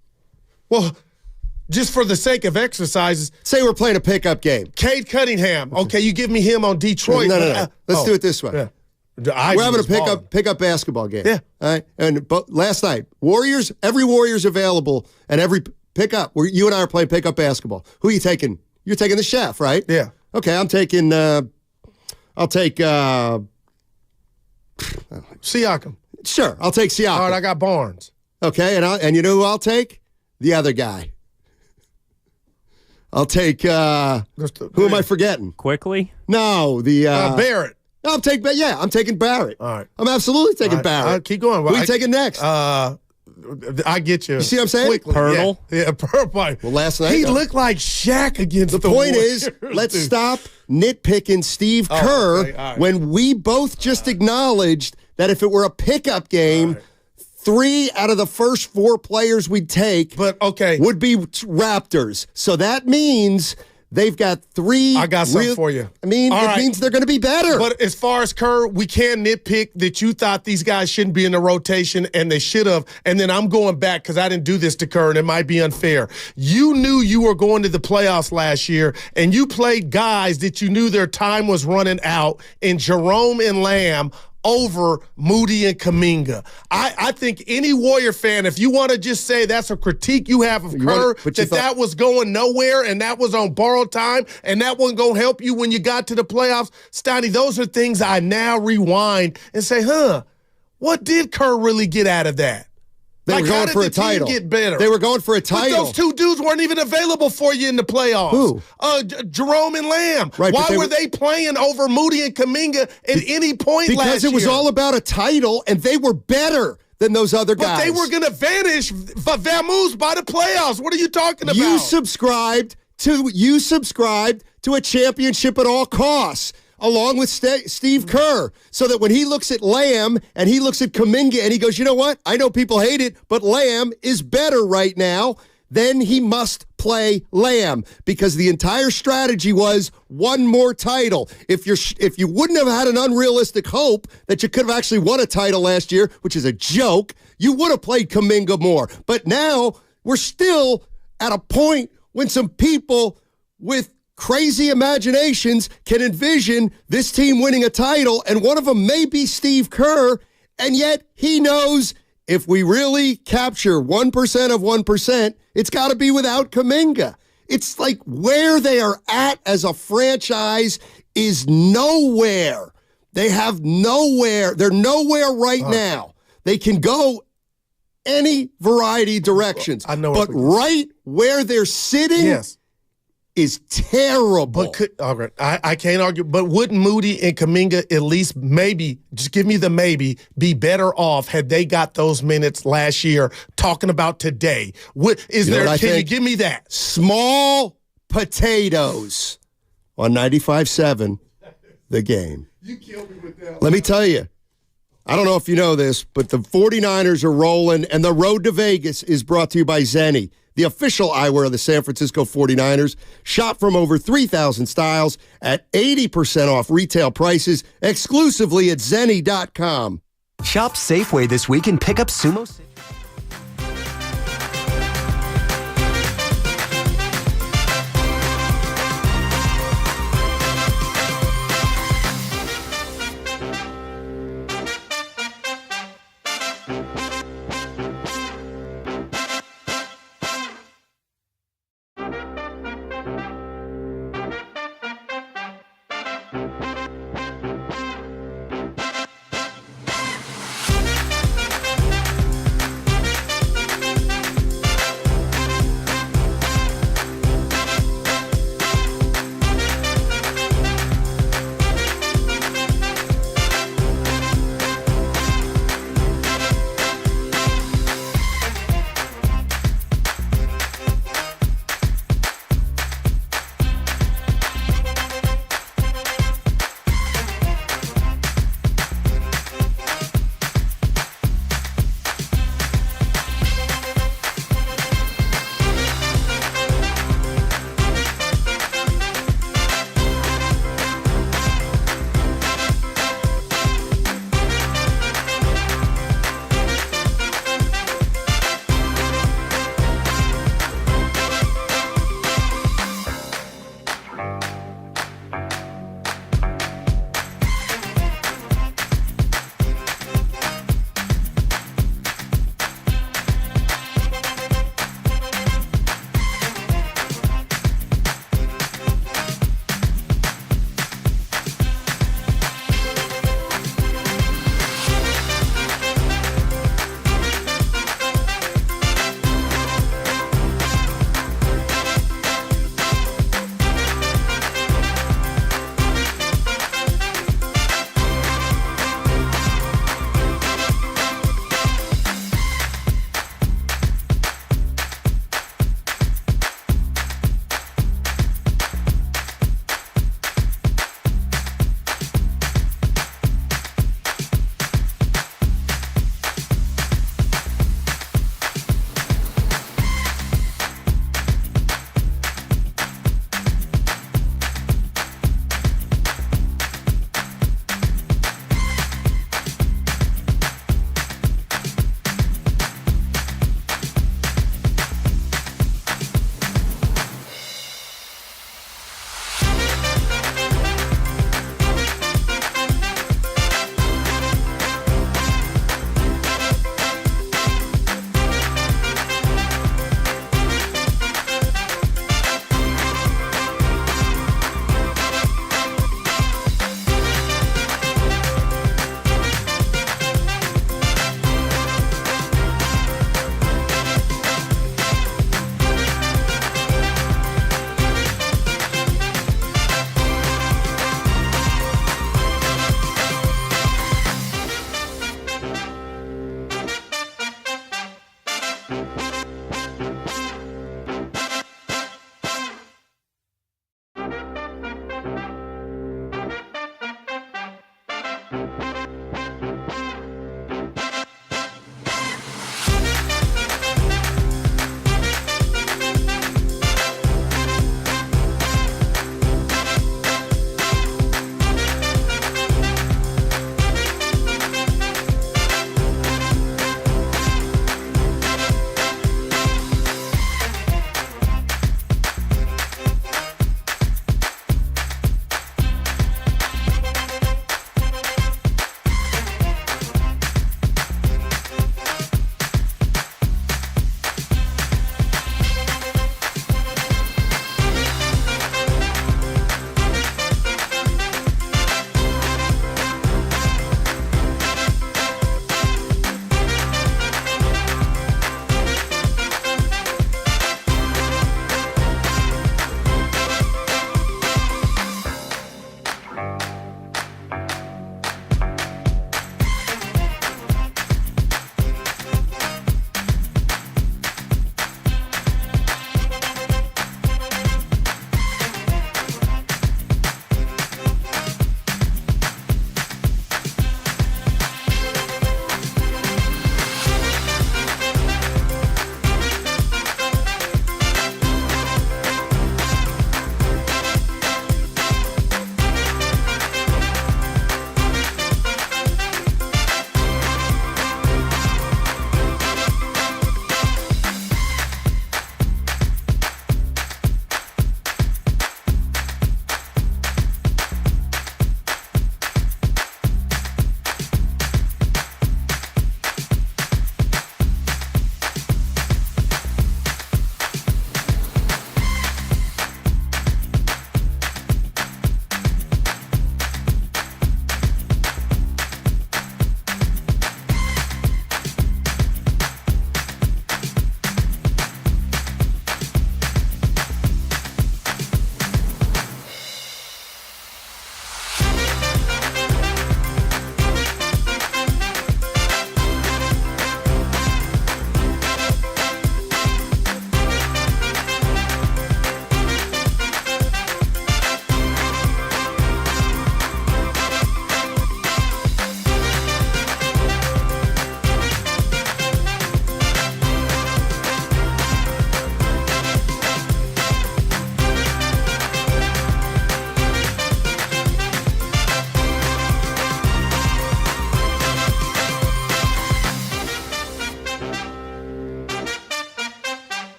Well, just for the sake of exercises. Say we're playing a pickup game. Cade Cunningham. Okay, you give me him on Detroit. No. Let's do it this way. Yeah. We're having a pickup basketball game. Yeah. All right. And last night, every Warrior's available and every pickup. You and I are playing pickup basketball. Who are you taking? You're taking the chef, right? Yeah. Okay, I'm taking I'll take Siakam. Sure, I'll take Siakam. All right, I got Barnes. Okay, and you know who I'll take? The other guy. I'll take who am I forgetting? Quickly? No, the Barrett. No, I'm taking Barrett. All right. I'm absolutely taking Barrett. All right, keep going. Who are you taking next? I get you. You see what I'm saying? Quickly. Pirtle? Yeah, Pirtle. Well, last night he looked like Shaq against the point Warriors. is, let's stop nitpicking Steve Kerr when we both just acknowledged that if it were a pickup game, 3 out of the first 4 players we'd take would be Raptors. So that means they've got 3. I got something for you. I mean, it means they're going to be better. But as far as Kerr, we can nitpick that you thought these guys shouldn't be in the rotation, and they should have. And then I'm going back because I didn't do this to Kerr, and it might be unfair. You knew you were going to the playoffs last year, and you played guys that you knew their time was running out in Jerome and Lamb over Moody and Kuminga. I think any Warrior fan, if you want to just say that's a critique you have of Kerr, that was going nowhere and that was on borrowed time and that wasn't going to help you when you got to the playoffs, Stoney, those are things I now rewind and say, what did Kerr really get out of that? They were going for a title. Get better? They were going for a title. But those 2 dudes weren't even available for you in the playoffs. Who? Jerome and Lamb. Right, why were they playing over Moody and Kuminga at any point last year? Because it was all about a title, and they were better than those other guys. But they were going to vanish Vamoose by the playoffs. What are you talking about? You subscribed to a championship at all costs, along with Steve Kerr, so that when he looks at Lamb and he looks at Kuminga and he goes, you know what? I know people hate it, but Lamb is better right now. Then he must play Lamb because the entire strategy was one more title. If you wouldn't have had an unrealistic hope that you could have actually won a title last year, which is a joke, you would have played Kuminga more. But now we're still at a point when some people with crazy imaginations can envision this team winning a title, and one of them may be Steve Kerr, and yet he knows if we really capture 1% of 1%, it's got to be without Kuminga. It's like where they are at as a franchise is nowhere. They have nowhere. They're nowhere right now. They can go any variety of directions. I know, but right where they're sitting is terrible. But I can't argue. But wouldn't Moody and Kuminga at least maybe, just give me the maybe, be better off had they got those minutes last year? Talking about today, can you give me that? Small potatoes on 95.7, The Game. You killed me with that. Let me tell you, I don't know if you know this, but the 49ers are rolling, and the road to Vegas is brought to you by Zenni, the official eyewear of the San Francisco 49ers. Shop from over 3,000 styles at 80% off retail prices exclusively at Zenni.com. Shop Safeway this week and pick up Sumo.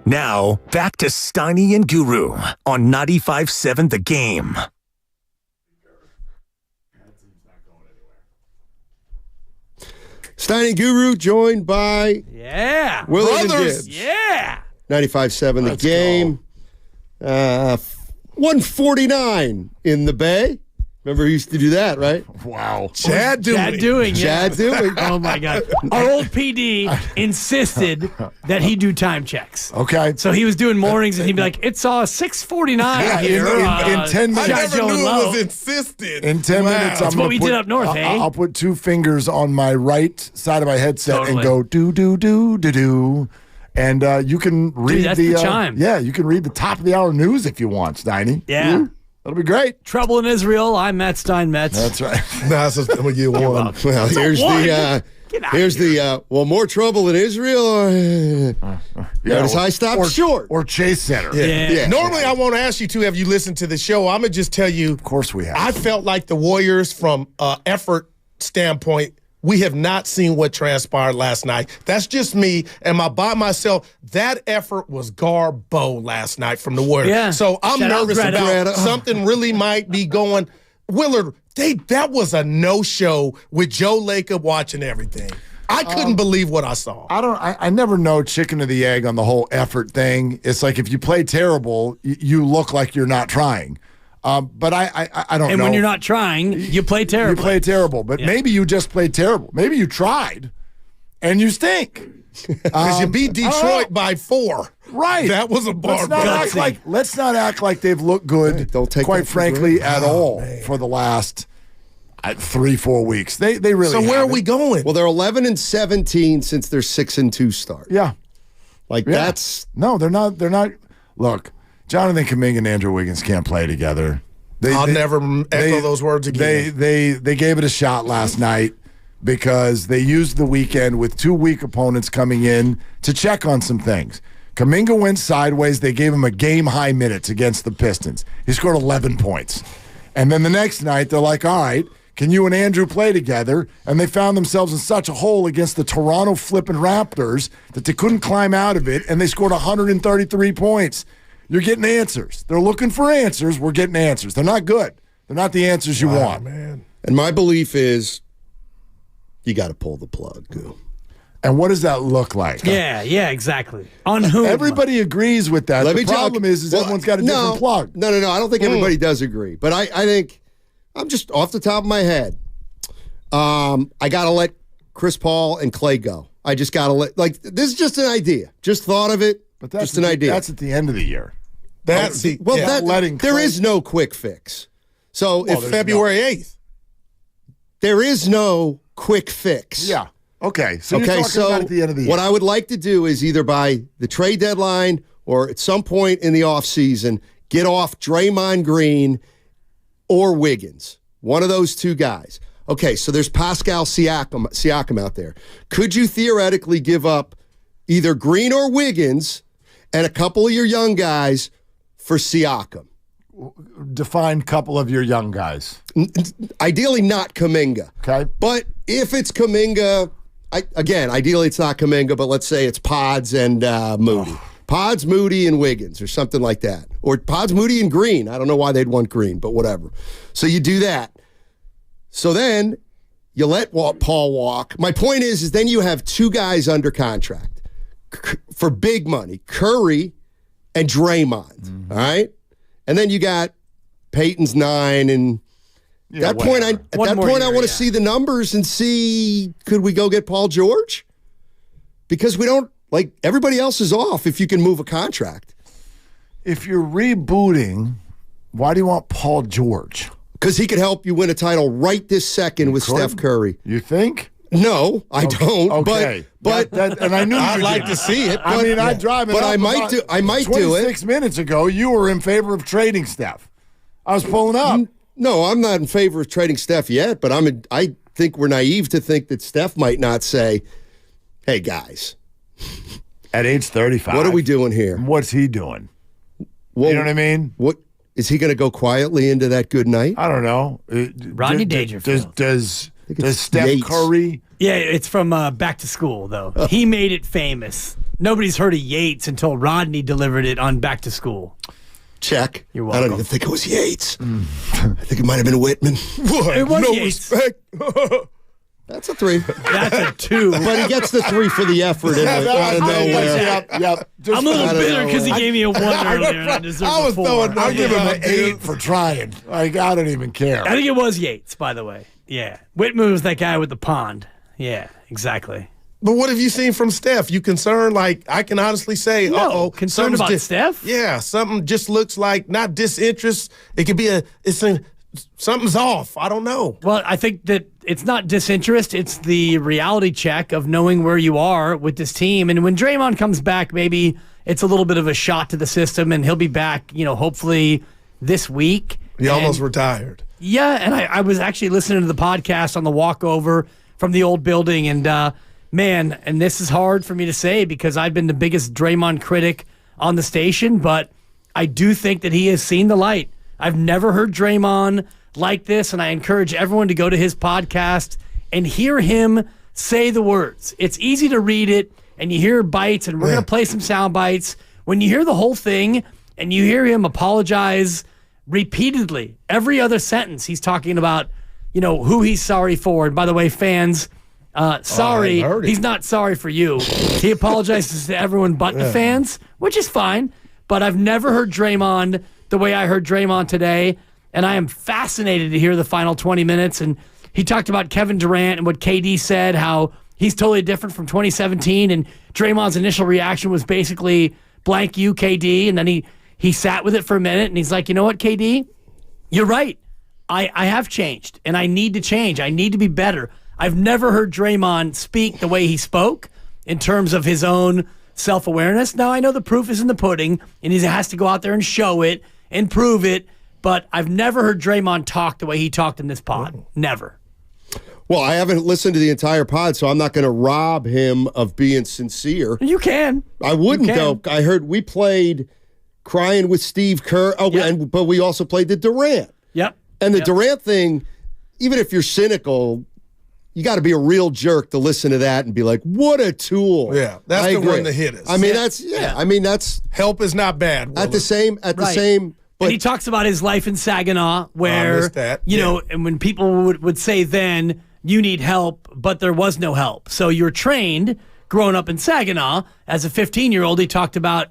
Now, back to Steiny and Guru on 95.7 The Game. Steiny and Guru joined by Willard brothers. and Gibbs. 95.7 The Game. 149 in the Bay. Remember, he used to do that, right? Wow. Chad Doing. Chad Doing. Oh, my God. Our old PD insisted that he do time checks. Okay. So he was doing mornings, and he'd be like, it's 6:49 here. In 10 minutes. I never knew it was insisted. In 10 minutes, That's what we did up north, eh? I'll put 2 fingers on my right side of my headset Totally. and go do. And you can read that's the chime. Yeah, you can read the top of the hour news if you want, Steiny. Yeah. That'll be great. Trouble in Israel. I'm Matt Stein Metz. That's right. That's I'm gonna get one. Well, here's more trouble in Israel. Notice I stopped short. Or Chase Center. Yeah. Normally, I won't ask you to. Have you listened to the show? I'm gonna just tell you. Of course we have. I felt like the Warriors, from effort standpoint, we have not seen what transpired last night. That's just me. Am I by myself? That effort was garbo last night from the Warriors. Yeah. So I'm Shout out nervous Greta. about something really might be going. Willard, that was a no-show with Joe Lacob watching everything. I couldn't believe what I saw. I never know chicken or the egg on the whole effort thing. It's like if you play terrible, you look like you're not trying. But I don't know. And when you're not trying, you play terrible. You play terrible, but maybe you just played terrible. Maybe you tried, and you stink. Because you beat Detroit by 4. Right. That was a bar. Let's not act like they've looked good, quite frankly, at all for the last 3-4 weeks. They really So where are we going? Well, they're 11-17 since their 6-2 start. Yeah. That's... No, they're not. Look, Jonathan Kuminga and Andrew Wiggins can't play together. I'll never echo those words again. They gave it a shot last night because they used the weekend with 2 weak opponents coming in to check on some things. Kuminga went sideways. They gave him a game-high minutes against the Pistons. He scored 11 points. And then the next night, they're like, all right, can you and Andrew play together? And they found themselves in such a hole against the Toronto flipping Raptors that they couldn't climb out of it, and they scored 133 points. You're getting answers. They're looking for answers. We're getting answers. They're not good. They're not the answers you want. Man. And my belief is you got to pull the plug, Goo. And what does that look like? Yeah, exactly. On whom? Everybody agrees with that. The problem is everyone's got a different plug. No. I don't think everybody does agree. But I think, I'm just off the top of my head, I got to let Chris Paul and Clay go. I just got to this is just an idea. Just thought of it. But that's just an idea. That's at the end of the year. There is no quick fix. So if February 8th. There is no quick fix. Yeah. Okay. So you're talking about at the end of the year. What I would like to do is either by the trade deadline or at some point in the offseason, get off Draymond Green or Wiggins. One of those two guys. Okay, so there's Pascal Siakam out there. Could you theoretically give up either Green or Wiggins and a couple of your young guys for Siakam? Define couple of your young guys. Ideally not Kuminga. Okay. But if it's Kuminga, ideally it's not Kuminga, but let's say it's Pods and Moody. Pods, Moody, and Wiggins or something like that. Or Pods, Moody, and Green. I don't know why they'd want Green, but whatever. So you do that. So then you let Paul walk. My point is then you have 2 guys under contract for big money, Curry and Draymond, all right? And then you got Peyton's 9, and at that point I want to see the numbers and see, could we go get Paul George? Because we don't, everybody else is off if you can move a contract. If you're rebooting, why do you want Paul George? Because he could help you win a title right this second with Steph Curry. You think? No, I don't. Okay, but and I knew I'd like to see it. I'd drive it. But I might do it. 26 minutes ago, you were in favor of trading Steph. I was pulling up. No, I'm not in favor of trading Steph yet. But I think we're naive to think that Steph might not say, "Hey guys, at age 35, what are we doing here? What's he doing?" Well, you know what I mean? What is he going to go quietly into that good night? I don't know. Rodney Dangerfield. Does Steph Curry? Yeah, it's from Back to School, though. He made it famous Nobody's heard of Yates until Rodney delivered it on Back to School. Check. You're I welcome. don't even think it was Yates. I think it might have been Whitman. What? It was No Yates. respect. That's a 3. That's a 2. But he gets the 3 for the effort in it out of nowhere. Yep. Just I'm a little out of bitter because he nowhere. gave me a 1 earlier. And I deserve I was a 4. throwing I'll give him Yeah, an 8 for trying. Like, I don't even care. I think it was Yates, by the way. Yeah. Whitman was that guy with the pond. Yeah, exactly. But what have you seen from Steph? You concerned? Like, I can honestly say, No, concerned something's about Steph? Yeah, something just looks like not disinterest. It could be something's off. I don't know. Well, I think that it's not disinterest. It's the reality check of knowing where you are with this team. And when Draymond comes back, maybe it's a little bit of a shot to the system, and he'll be back, hopefully this week. He almost retired. Yeah, and I was actually listening to the podcast on the walk over from the old building, and man, and this is hard for me to say because I've been the biggest Draymond critic on the station, but I do think that he has seen the light. I've never heard Draymond like this, and I encourage everyone to go to his podcast and hear him say the words. It's easy to read it, and you hear bites, and we're going to play some sound bites. When you hear the whole thing and you hear him apologize repeatedly, every other sentence he's talking about, who he's sorry for. And by the way, fans, sorry, he's not sorry for you. He apologizes to everyone but the fans, which is fine. But I've never heard Draymond the way I heard Draymond today, and I am fascinated to hear the final 20 minutes. And he talked about Kevin Durant and what KD said, how he's totally different from 2017, and Draymond's initial reaction was basically blank you, KD, and then he sat with it for a minute, and he's like, you know what, KD? You're right. I have changed, and I need to change. I need to be better. I've never heard Draymond speak the way he spoke in terms of his own self-awareness. Now, I know the proof is in the pudding, and he has to go out there and show it and prove it, but I've never heard Draymond talk the way he talked in this pod. Never. Well, I haven't listened to the entire pod, so I'm not going to rob him of being sincere. You can. I wouldn't, though. I heard we played Crying with Steve Kerr, but we also played the Durant. Yep. And the Durant thing, even if you're cynical, you got to be a real jerk to listen to that and be like, what a tool. Yeah, that's the one that hit us. I mean, that's help is not bad. At the same. But he talks about his life in Saginaw where, and when people would say then, you need help, but there was no help. So you're trained growing up in Saginaw as a 15-year-old. He talked about,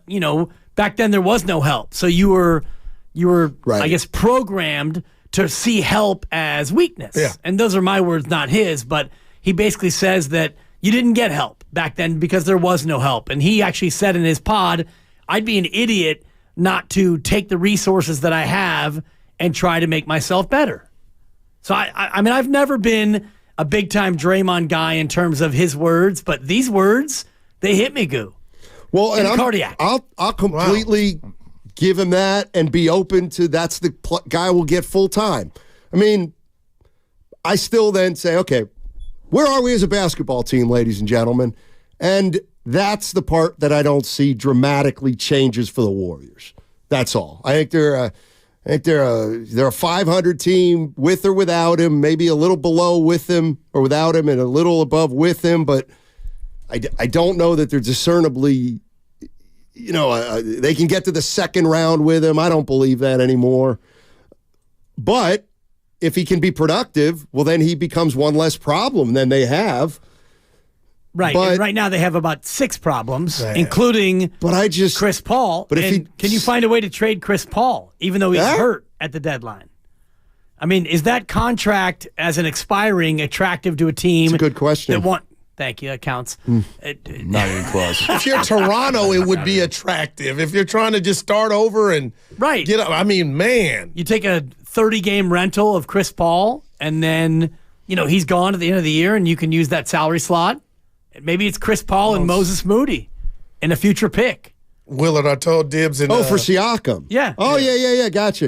back then there was no help. So you were I guess, programmed to see help as weakness. Yeah. And those are my words, not his, but he basically says that you didn't get help back then because there was no help. And he actually said in his pod, I'd be an idiot not to take the resources that I have and try to make myself better. So, I mean, I've never been a big-time Draymond guy in terms of his words, but these words, they hit me, Goo. Well, and cardiac. I'll completely give him that and be open to that's the guy we'll get full-time. I mean, I still then say, okay, where are we as a basketball team, ladies and gentlemen? And that's the part that I don't see dramatically changes for the Warriors. That's all. I think they're a 500 team with or without him, maybe a little below with him or without him and a little above with him, but I don't know that they're discernibly, they can get to the second round with him. I don't believe that anymore. But if he can be productive, well, then he becomes one less problem than they have. Right. And right now they have about 6 problems, including Chris Paul. But can you find a way to trade Chris Paul, even though he's hurt at the deadline? I mean, is that contract as an expiring attractive to a team? That's a good question. Thank you. That counts. Not even close. If you're Toronto, it would be attractive. If you're trying to just start over and get up, I mean, man. You take a 30-game rental of Chris Paul, and then, he's gone at the end of the year, and you can use that salary slot. Maybe it's Chris Paul and Moses Moody in a future pick. Willard, I told Dibs. For Siakam. Yeah. Oh, yeah. Gotcha.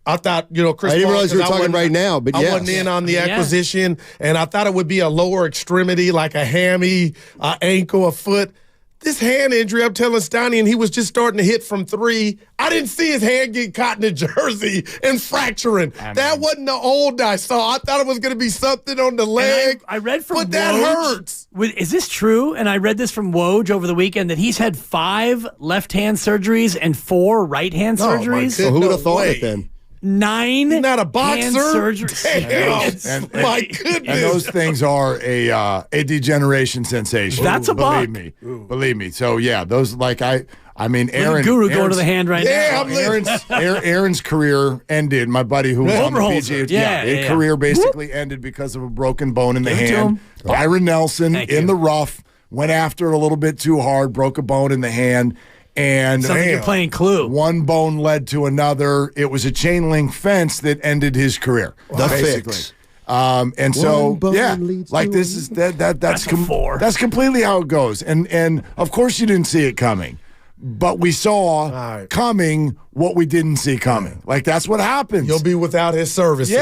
I thought, Chris Paul. I didn't realize you were talking right now, but I wasn't in on the acquisition, and I thought it would be a lower extremity, like a hammy, ankle, a foot. This hand injury, I'm telling Steiny, and he was just starting to hit from 3. I didn't see his hand get caught in a jersey and fracturing. That wasn't the old I saw. I thought it was going to be something on the leg. I read from But that hurts. Is this true? And I read this from Woj over the weekend that he's had 5 left-hand surgeries and 4 right-hand surgeries. So who would have thought it then? 9 He's not a boxer. surgeries. Damn. My goodness. And those things are a degeneration sensation. That's a buck. Believe me. So yeah, those I mean, Aaron. Guru going to the hand right now. Aaron's career ended. My buddy who was on the PGA, his career basically ended because of a broken bone in the hand. Byron Nelson in the rough went after it a little bit too hard, broke a bone in the hand, and you're playing Clue. One bone led to another. It was a chain link fence that ended his career. The basically. fix. And so like this is that's completely how it goes. And of course you didn't see it coming. But we saw coming what we didn't see coming. Like, that's what happens. You'll be without his services.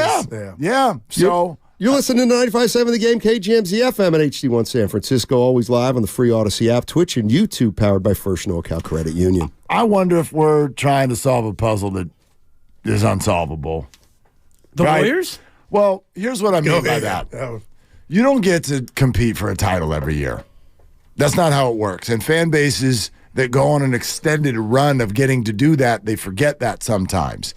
Yeah. So you're listening to 95.7 The Game, KGMZ FM at HD1 San Francisco. Always live on the free Odyssey app, Twitch, and YouTube, powered by First NorCal Credit Union. I wonder if we're trying to solve a puzzle that is unsolvable. The Warriors? Well, here's what I mean by that. You don't get to compete for a title every year. That's not how it works. And fan bases that go on an extended run of getting to do that, they forget that sometimes.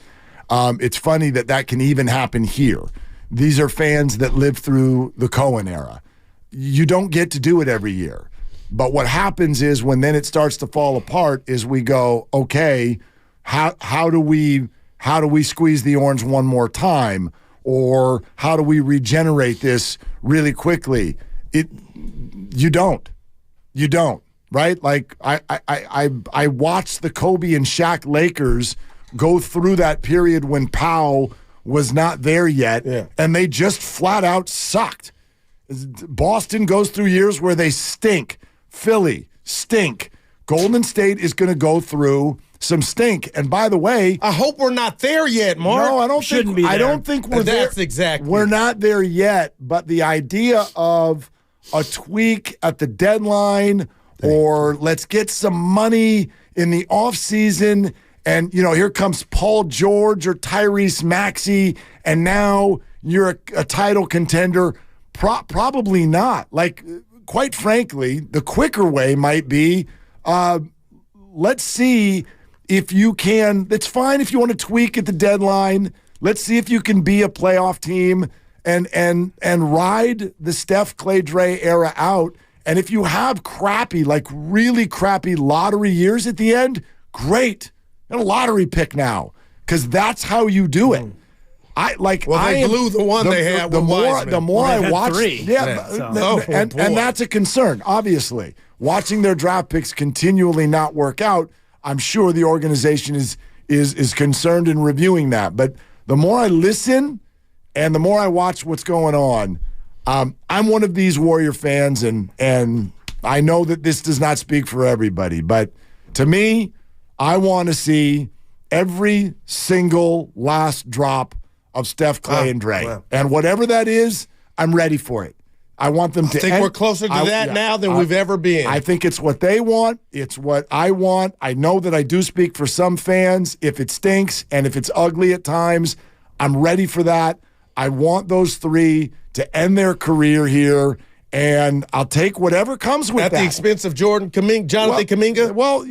It's funny that can even happen here. These are fans that lived through the Cohen era. You don't get to do it every year. But what happens is when then it starts to fall apart is we go, okay, how do we squeeze the orange one more time? Or how do we regenerate this really quickly? You don't. Right? Like I watched the Kobe and Shaq Lakers go through that period when Powell was not there yet, and they just flat out sucked. Boston goes through years where they stink. Philly, stink. Golden State is going to go through some stink. And by the way, I hope we're not there yet, Mark. No, I don't think we're there. That's exactly. We're not there yet, but the idea of a tweak at the deadline or let's get some money in the offseason and, here comes Paul George or Tyrese Maxey, and now you're a title contender. Probably not. Like, quite frankly, the quicker way might be let's see if you can. It's fine if you want to tweak at the deadline. Let's see if you can be a playoff team and ride the Steph, Clay, Dre era out. And if you have really crappy lottery years at the end, great. And a lottery pick now, because that's how you do it. They blew the one they had with Wiseman. The more I watch, 3. and that's a concern. Obviously, watching their draft picks continually not work out, I'm sure the organization is concerned in reviewing that. But the more I listen, and the more I watch what's going on, I'm one of these Warrior fans, and I know that this does not speak for everybody, but to me, I want to see every single last drop of Steph, Clay, and Dre. Wow. And whatever that is, I'm ready for it. I want them to I think we're closer to that now than we've ever been. I think it's what they want. It's what I want. I know that I do speak for some fans. If it stinks and if it's ugly at times, I'm ready for that. I want those 3 to end their career here, and I'll take whatever comes with that. At the expense of Jonathan Kuminga? Well,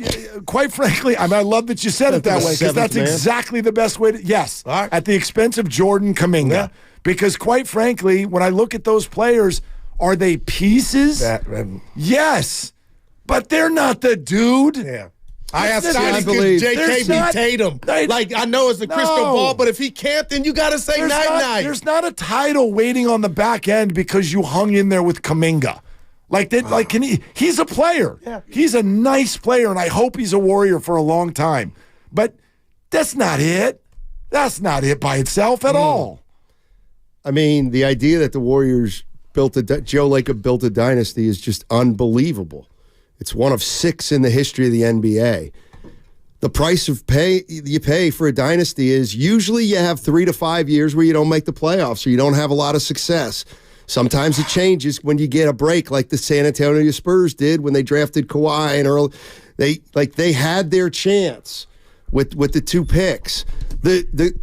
quite frankly, I love that you said it that way, because that's exactly the best way to, yes, at the expense of Jordan Kuminga. Yeah. Because quite frankly, when I look at those players, are they pieces? Yes, but they're not the dude. Yeah. I believe JK Tatum. I know it's the crystal ball, but if he can't, then you got to say night-night. There's not a title waiting on the back end because you hung in there with Kuminga. He's a player. Yeah. He's a nice player, and I hope he's a Warrior for a long time. But that's not it. That's not it by itself at all. I mean, the idea that the Warriors Joe Lacob built a dynasty is just unbelievable. It's one of 6 in the history of the NBA. The price of you pay for a dynasty is usually you have 3 to 5 years where you don't make the playoffs or you don't have a lot of success. Sometimes it changes when you get a break, like the San Antonio Spurs did when they drafted Kawhi and they had their chance with the 2 picks. The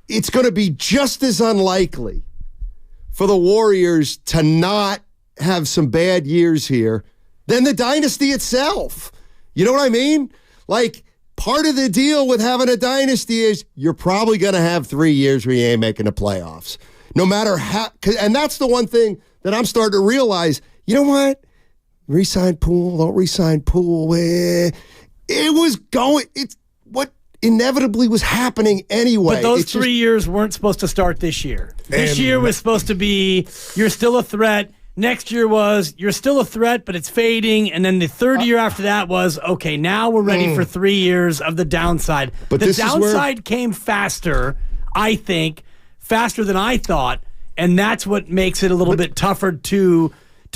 it's going to be just as unlikely for the Warriors to not have some bad years here than the dynasty itself. You know what I mean? Like, part of the deal with having a dynasty is you're probably going to have 3 years where you ain't making the playoffs. No matter how, and that's the one thing that I'm starting to realize, you know what? Resign Poole, don't resign Poole. It was going, it's what inevitably was happening anyway. But those 3 years weren't supposed to start this year. This year was supposed to be, you're still a threat. Next year was, you're still a threat, but it's fading. And then the third year after that was, okay, now we're ready for 3 years of the downside. But the downside came faster, I think, faster than I thought. And that's what makes it a little bit tougher to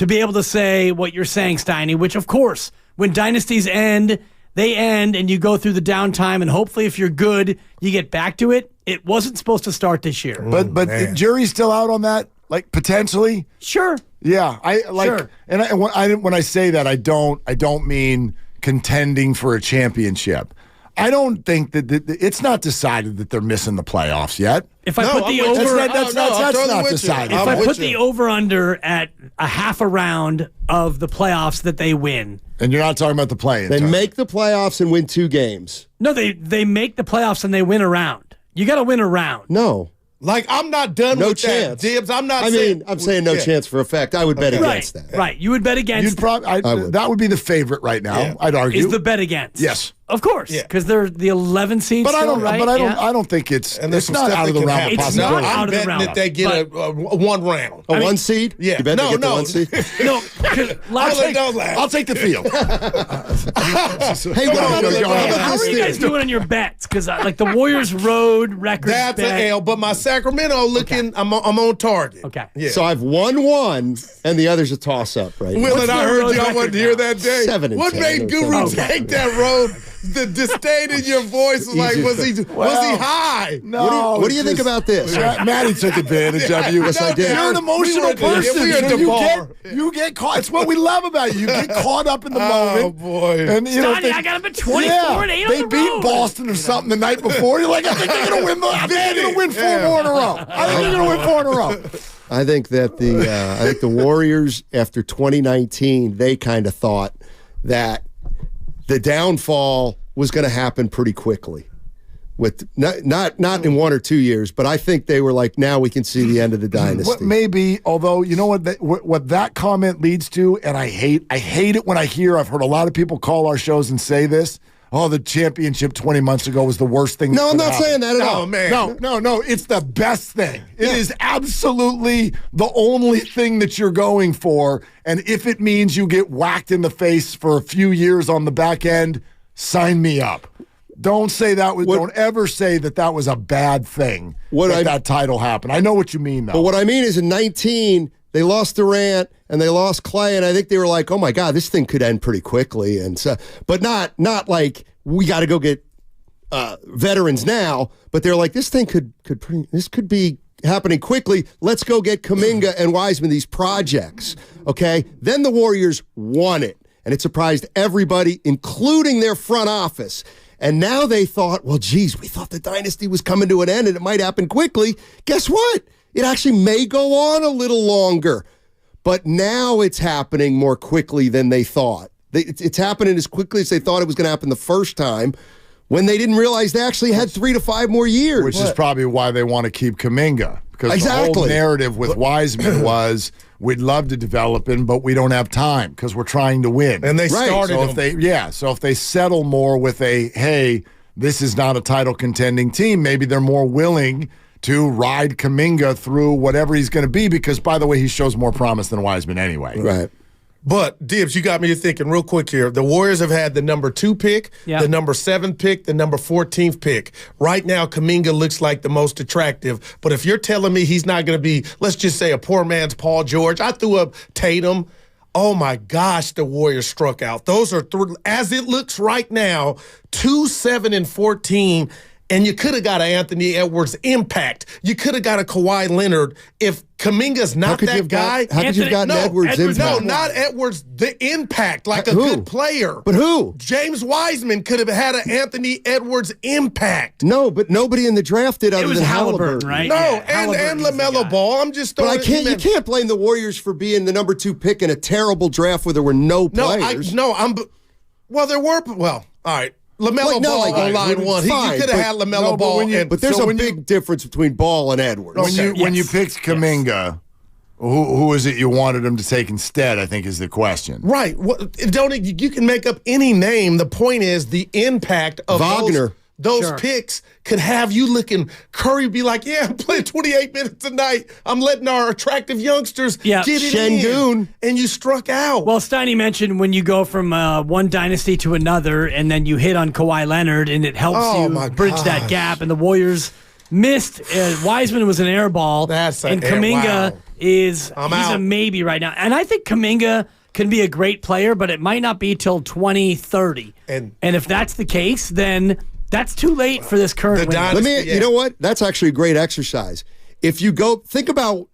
be able to say what you're saying, Steiny, which, of course, when dynasties end, they end and you go through the downtime. And hopefully, if you're good, you get back to it. It wasn't supposed to start this year. But the jury's still out on that, like, potentially? Sure. Yeah, I like, sure. And when I say that, I don't mean contending for a championship. I don't think that it's not decided that they're missing the playoffs yet. If I put the over, that's not decided. If I put the over under at a half a round of the playoffs that they win, and you're not talking about the play-in. They make the playoffs and win 2 games. No, they make the playoffs and they win a round. You got to win a round. No. Like, I'm not done with that, Dibs. I'm saying no chance for effect. I would bet against that. Right. You would bet against. That would be the favorite right now, I'd argue. Is the bet against. Yes. Of course, because they're the 11 seed. But still, I don't think it's not out of the realm of possibility. I'm betting that they get a 1 round. A 1 seed? Yeah. You bet they get the 1 seed? No. I'll take the field. Hey, how are you guys doing on your bets? Because like the Warriors road record. That's an L, but my Sacramento looking, I'm on target. Okay. Yeah. So I've won 1, and the other's a toss-up, right? Willard, I heard you. I wanted to hear that day. 7-10. What made Guru take that road? The disdain in your voice was like, was he high? No. What do you think about this? Maddie took advantage of you. Yes, I did. You're an emotional person. We were at the bar. You get caught. It's what we love about you. You get caught up in the moment. Oh, boy. And, Stoney, I got him at 24 and 8 on they the beat road. Boston or something the night before. You're like, I think they're going to win. I think they're going to win 4 more in a row. I think they're going to win 4 in a row. I think that the Warriors, after 2019, they kind of thought that the downfall was going to happen pretty quickly, with not in 1 or 2 years, but I think they were like, now we can see the end of the dynasty. What maybe, although you know what that comment leads to, and I hate it when I hear. I've heard a lot of people call our shows and say this. Oh, the championship 20 months ago was the worst thing. No, I'm not saying that at all. Oh, man. No. It's the best thing. It is absolutely the only thing that you're going for. And if it means you get whacked in the face for a few years on the back end, sign me up. Don't say that. Don't ever say that was a bad thing. That title happened. I know what you mean, though. But what I mean is, in 19, they lost Durant and they lost Clay, and I think they were like, "Oh my God, this thing could end pretty quickly." And so, but not like we got to go get veterans now. But they're like, this thing could be happening quickly. Let's go get Kuminga and Wiseman, these projects. Okay, then the Warriors won it. And it surprised everybody, including their front office. And now they thought, well, geez, we thought the dynasty was coming to an end and it might happen quickly. Guess what? It actually may go on a little longer. But now it's happening more quickly than they thought. It's happening as quickly as they thought it was going to happen the first time, when they didn't realize they actually had 3 to 5 more years. Which is probably why they want to keep Kuminga. Because the whole narrative with Wiseman was, we'd love to develop him, but we don't have time because we're trying to win. And they started so if they settle more with hey, this is not a title contending team, maybe they're more willing to ride Kuminga through whatever he's going to be, because, by the way, he shows more promise than Wiseman anyway. Right. But, Dibs, you got me thinking real quick here. The Warriors have had the number 2 pick, the number 7 pick, the number 14th pick. Right now, Kuminga looks like the most attractive. But if you're telling me he's not going to be, let's just say, a poor man's Paul George, I threw up Tatum. Oh, my gosh, the Warriors struck out. Those are, as it looks right now, 2, 7, and 14. And you could have got an Anthony Edwards impact. You could have got a Kawhi Leonard. If Kuminga's not that guy. How could you have gotten Edwards impact? No, not Edwards. The impact, like a good player. But who? James Wiseman could have had an Anthony Edwards impact. No, but nobody in the draft did other than Halliburton. Right? No, Yeah, and LaMelo Ball. I'm just throwing. But you can't blame the Warriors for being the number 2 pick in a terrible draft where there were no players. Well, there were. Well, all right. LaMelo Ball on line one. He could have had LaMelo Ball. But there's a big difference between Ball and Edwards. When you picked Kuminga, who is it you wanted him to take instead, I think is the question. Right. You can make up any name. The point is the impact of Wagner. Those picks could have you looking. Curry be like, yeah, I'm playing 28 minutes a night. I'm letting our attractive youngsters get it in. And you struck out. Well, Steiny mentioned when you go from one dynasty to another and then you hit on Kawhi Leonard and it helps you bridge that gap. And the Warriors missed. Wiseman was an air ball. And Kuminga he's a maybe right now. And I think Kuminga can be a great player, but it might not be till 2030. And if that's the case, then that's too late for this current win. You know what? That's actually a great exercise. If you go, think about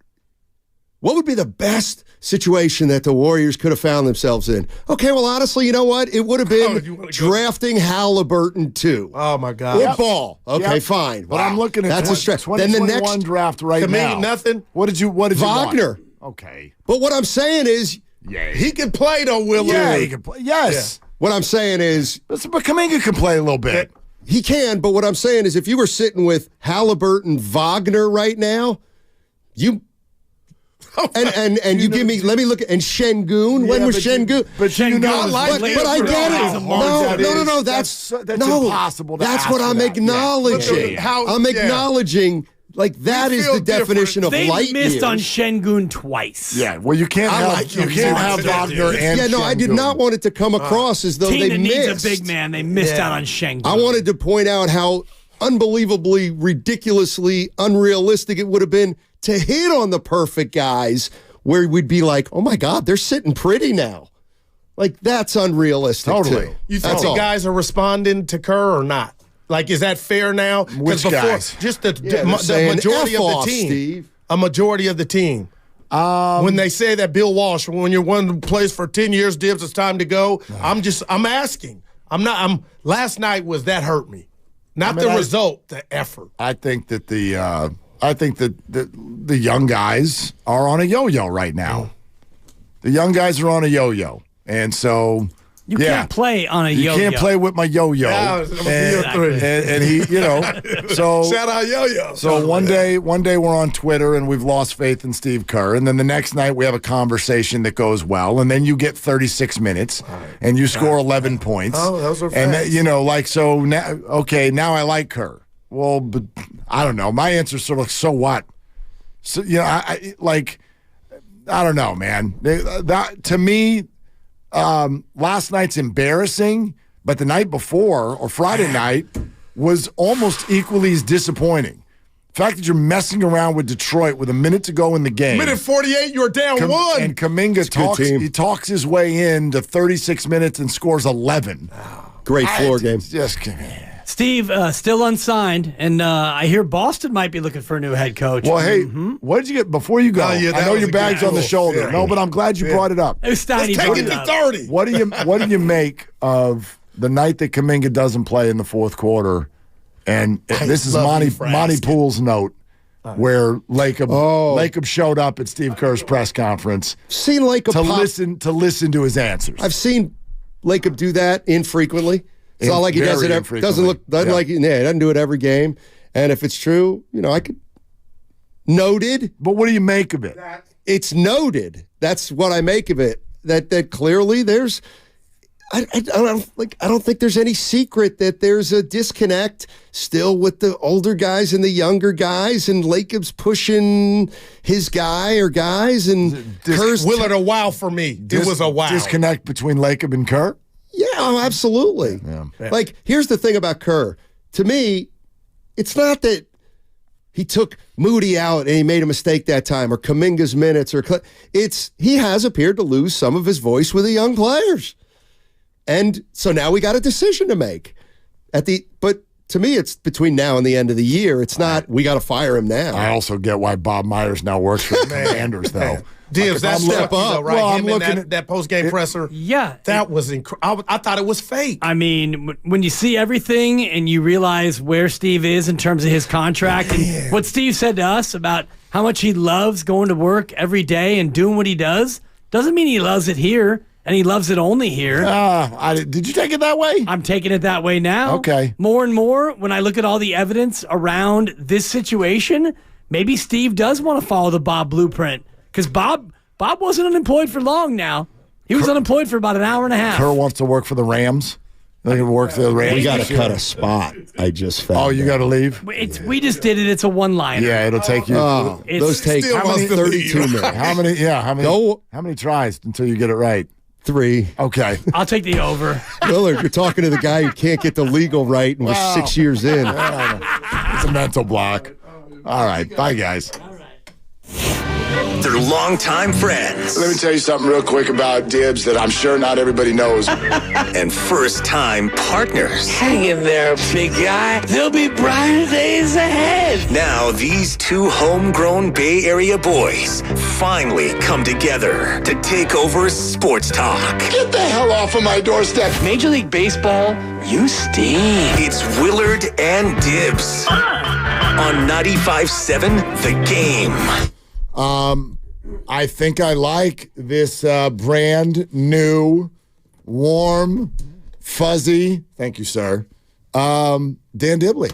what would be the best situation that the Warriors could have found themselves in. Okay, well, honestly, you know what? It would have been drafting Halliburton too. Oh, my God. Or Ball. Okay, fine. But I'm looking at that's a stretch. 2021 draft right now. Nothing. What did you Wagner. Want? Okay. But what I'm saying is, he can play though, Willard. Yeah, he can play. Yes. Yeah. What I'm saying is, but Kuminga can play a little bit. He can, but what I'm saying is if you were sitting with Halliburton, Wagner right now, you you give me, let me look at, and Şengün. When was Şengün? But Şengün but I get it. No, that's impossible to That's what I'm acknowledging. I'm acknowledging. Like, that is the definition of light years. They missed on Şengün twice. Yeah, well, you can't have Wagner and Yeah, no, I did not want it to come across as though they missed. Needs a big man. They missed out on Şengün. I wanted to point out how unbelievably, ridiculously unrealistic it would have been to hit on the perfect guys where we'd be like, oh, my God, they're sitting pretty now. Like, that's unrealistic, too. You think the guys are responding to Kerr or not? Like, is that fair now? Which guys? Just the majority of the team. Steve. A majority of the team. When they say that Bill Walsh, when you're one who plays for 10 years, Dibs, it's time to go. I'm asking. Last night that hurt me. Not the result, the effort. I think that the young guys are on a yo-yo right now. The young guys are on a yo-yo. And so you can't play on a yo-yo. You can't play with my yo-yo. And he, so shout out yo-yo. So one day we're on Twitter and we've lost faith in Steve Kerr, and then the next night we have a conversation that goes well, and then you get 36 minutes and you score 11 points. Oh, those are fast. And so now I like Kerr. Well, but I don't know. My answer is sort of like, so what? So I don't know, man. That to me. Last night's embarrassing, but the night before, or Friday night, was almost equally as disappointing. The fact that you're messing around with Detroit with a minute to go in the game. Minute 48, you're down one. And Kuminga talks his way into 36 minutes and scores 11. Great floor game. Just Steve, still unsigned, and I hear Boston might be looking for a new head coach. Well, hey, what did you get before you go? I know your bag's on the shoulder. No, but I'm glad you brought it up. Let's take it to 30. What do you make of the night that Kuminga doesn't play in the fourth quarter? And this is Monty Poole's note, where Lacob showed up at Steve Kerr's press conference. Seen Lacob to listen to his answers. I've seen Lacob do that infrequently. It's not like he does it. Doesn't do it every game. And if it's true, I could noted. But what do you make of it? It's noted. That's what I make of it. That clearly there's. I don't think there's any secret that there's a disconnect still with the older guys and the younger guys, and Lacob's pushing his guy or guys, and Kerr's Willard a wow for me. It was a wow. Disconnect between Lacob and Kerr? Yeah, absolutely. Yeah. Like, here's the thing about Kerr. To me, it's not that he took Moody out and he made a mistake that time, or Kuminga's minutes, he has appeared to lose some of his voice with the young players. And so now we got a decision to make. But to me, it's between now and the end of the year. It's not, we got to fire him now. I also get why Bob Myers now works for the Commanders, though. Divs, that step up, though, right? Well, Him I'm looking at that post-game presser. Yeah. That was incredible. I thought it was fake. I mean, when you see everything and you realize where Steve is in terms of his contract and what Steve said to us about how much he loves going to work every day and doing what he does, doesn't mean he loves it here and he loves it only here. Did you take it that way? I'm taking it that way now. Okay. More and more, when I look at all the evidence around this situation, maybe Steve does want to follow the Bob blueprint. Because Bob wasn't unemployed for long now. He was unemployed for about an hour and a half. Kerr wants to work for the Rams. They can work for the Rams. We got to cut a spot. I just found. Oh, you got to leave? We just did it. It's a one-liner. Yeah, it'll take you. Those take how many, 32 minutes. How many tries until you get it right? 3. Okay. I'll take the over. Willard, you're talking to the guy who can't get the legal right and was 6 years in. It's a mental block. All right. Bye, guys. They're longtime friends. Let me tell you something real quick about Dibs that I'm sure not everybody knows. And first-time partners. Hang in there, big guy. There'll be brighter days ahead. Now, these two homegrown Bay Area boys finally come together to take over sports talk. Get the hell off of my doorstep. Major League Baseball, you stink. It's Willard and Dibs on 95.7 The Game. I think I like this brand new, warm, fuzzy. Thank you, sir. Dan Dibley.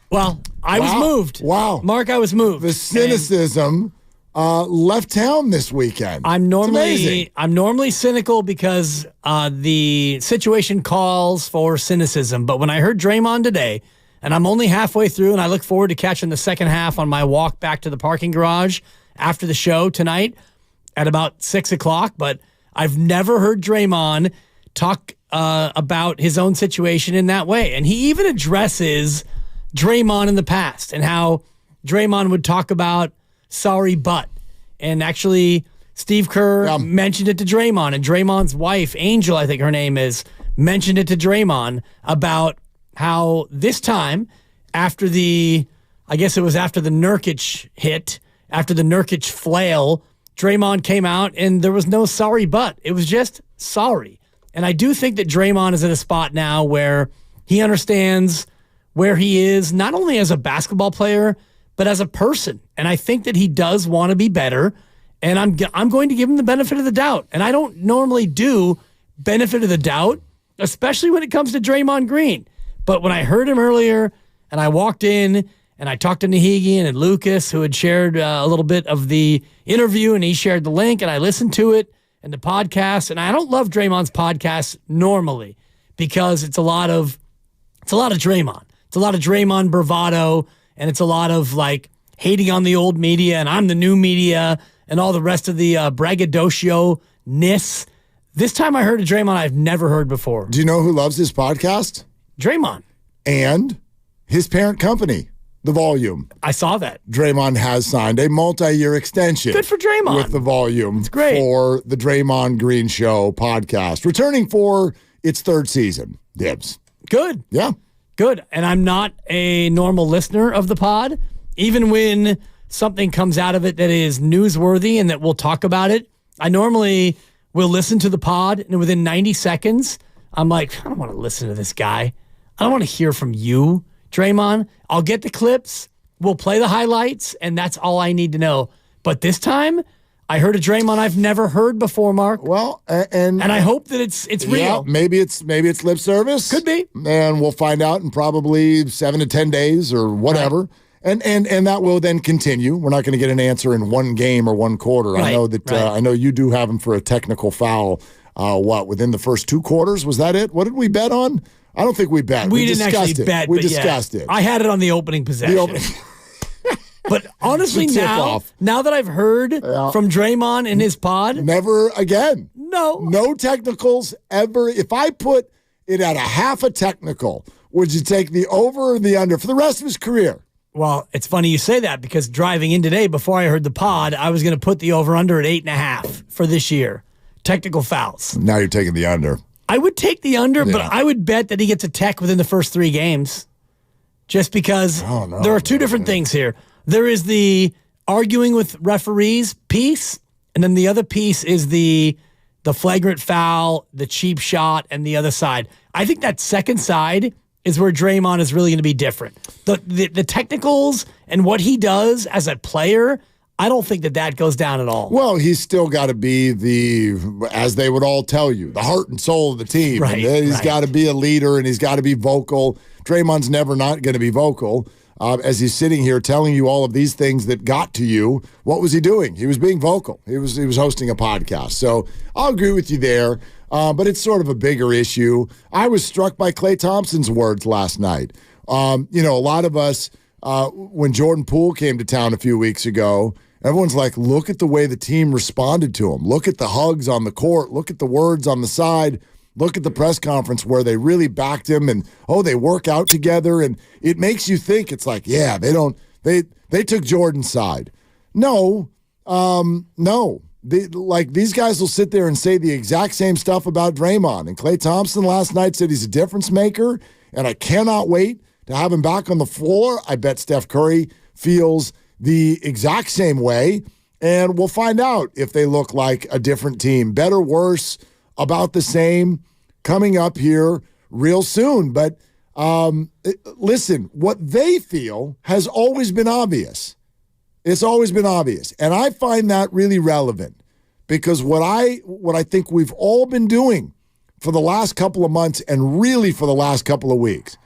Well, I was moved. Wow. Mark, I was moved. The cynicism left town this weekend. I'm normally cynical because the situation calls for cynicism. But when I heard Draymond today, and I'm only halfway through, and I look forward to catching the second half on my walk back to the parking garage after the show tonight at about 6 o'clock, but I've never heard Draymond talk about his own situation in that way. And he even addresses Draymond in the past and how Draymond would talk about sorry butt. And actually, Steve Kerr mentioned it to Draymond, and Draymond's wife, Angel, I think her name is, mentioned it to Draymond about how this time, after the Nurkic hit, after the Nurkic flail, Draymond came out and there was no sorry butt. It was just sorry. And I do think that Draymond is at a spot now where he understands where he is, not only as a basketball player, but as a person. And I think that he does want to be better. And I'm going to give him the benefit of the doubt. And I don't normally do benefit of the doubt, especially when it comes to Draymond Green. But when I heard him earlier and I walked in and I talked to Nahigian and Lucas, who had shared a little bit of the interview, and he shared the link, and I listened to it and the podcast. And I don't love Draymond's podcast normally because it's a lot of Draymond. It's a lot of Draymond bravado, and it's a lot of like hating on the old media, and I'm the new media, and all the rest of the braggadocio-ness. This time I heard a Draymond I've never heard before. Do you know who loves his podcast? Draymond. And his parent company, The Volume. I saw that. Draymond has signed a multi-year extension. Good for Draymond. With The Volume. It's great. For the Draymond Green Show podcast. Returning for its third season. Dibs. Good. Yeah. Good. And I'm not a normal listener of the pod. Even when something comes out of it that is newsworthy and that we'll talk about it, I normally will listen to the pod, and within 90 seconds, I'm like, I don't want to listen to this guy. I don't want to hear from you, Draymond. I'll get the clips, we'll play the highlights, and that's all I need to know. But this time, I heard a Draymond I've never heard before, Mark. Well, and I hope that it's real. Yeah, maybe it's lip service. Could be. And we'll find out in probably 7 to 10 days or whatever. Right. And that will then continue. We're not going to get an answer in one game or one quarter. Right. I know that I know you do have him for a technical foul. Within the first 2 quarters? Was that it? What did we bet on? I don't think we bet. We didn't actually bet. We discussed it. I had it on the opening possession. But honestly, now that I've heard from Draymond in his pod, never again. No technicals ever. If I put it at a half a technical, would you take the over or the under for the rest of his career? Well, it's funny you say that because driving in today, before I heard the pod, I was going to put the over-under at 8.5 for this year. Technical fouls. Now you're taking the under. I would take the under, but I would bet that he gets a tech within the first 3 games. just because there are two different things here. There is the arguing with referees piece, and then the other piece is the flagrant foul, the cheap shot, and the other side. I think that second side is where Draymond is really going to be different. The technicals and what he does as a player, I don't think that goes down at all. Well, he's still got to be as they would all tell you, the heart and soul of the team. Right, and he's got to be a leader, and he's got to be vocal. Draymond's never not going to be vocal. As he's sitting here telling you all of these things that got to you, what was he doing? He was being vocal. He was hosting a podcast. So I'll agree with you there, but it's sort of a bigger issue. I was struck by Klay Thompson's words last night. A lot of us, when Jordan Poole came to town a few weeks ago, everyone's like, look at the way the team responded to him. Look at the hugs on the court. Look at the words on the side. Look at the press conference where they really backed him and, they work out together. And it makes you think it's like, yeah, they took Jordan's side. No. These guys will sit there and say the exact same stuff about Draymond. And Klay Thompson last night said he's a difference maker, and I cannot wait to have him back on the floor. I bet Steph Curry feels the exact same way, and we'll find out if they look like a different team. Better, worse, about the same, coming up here real soon. But listen, what they feel has always been obvious. It's always been obvious. And I find that really relevant because what I think we've all been doing for the last couple of months and really for the last couple of weeks,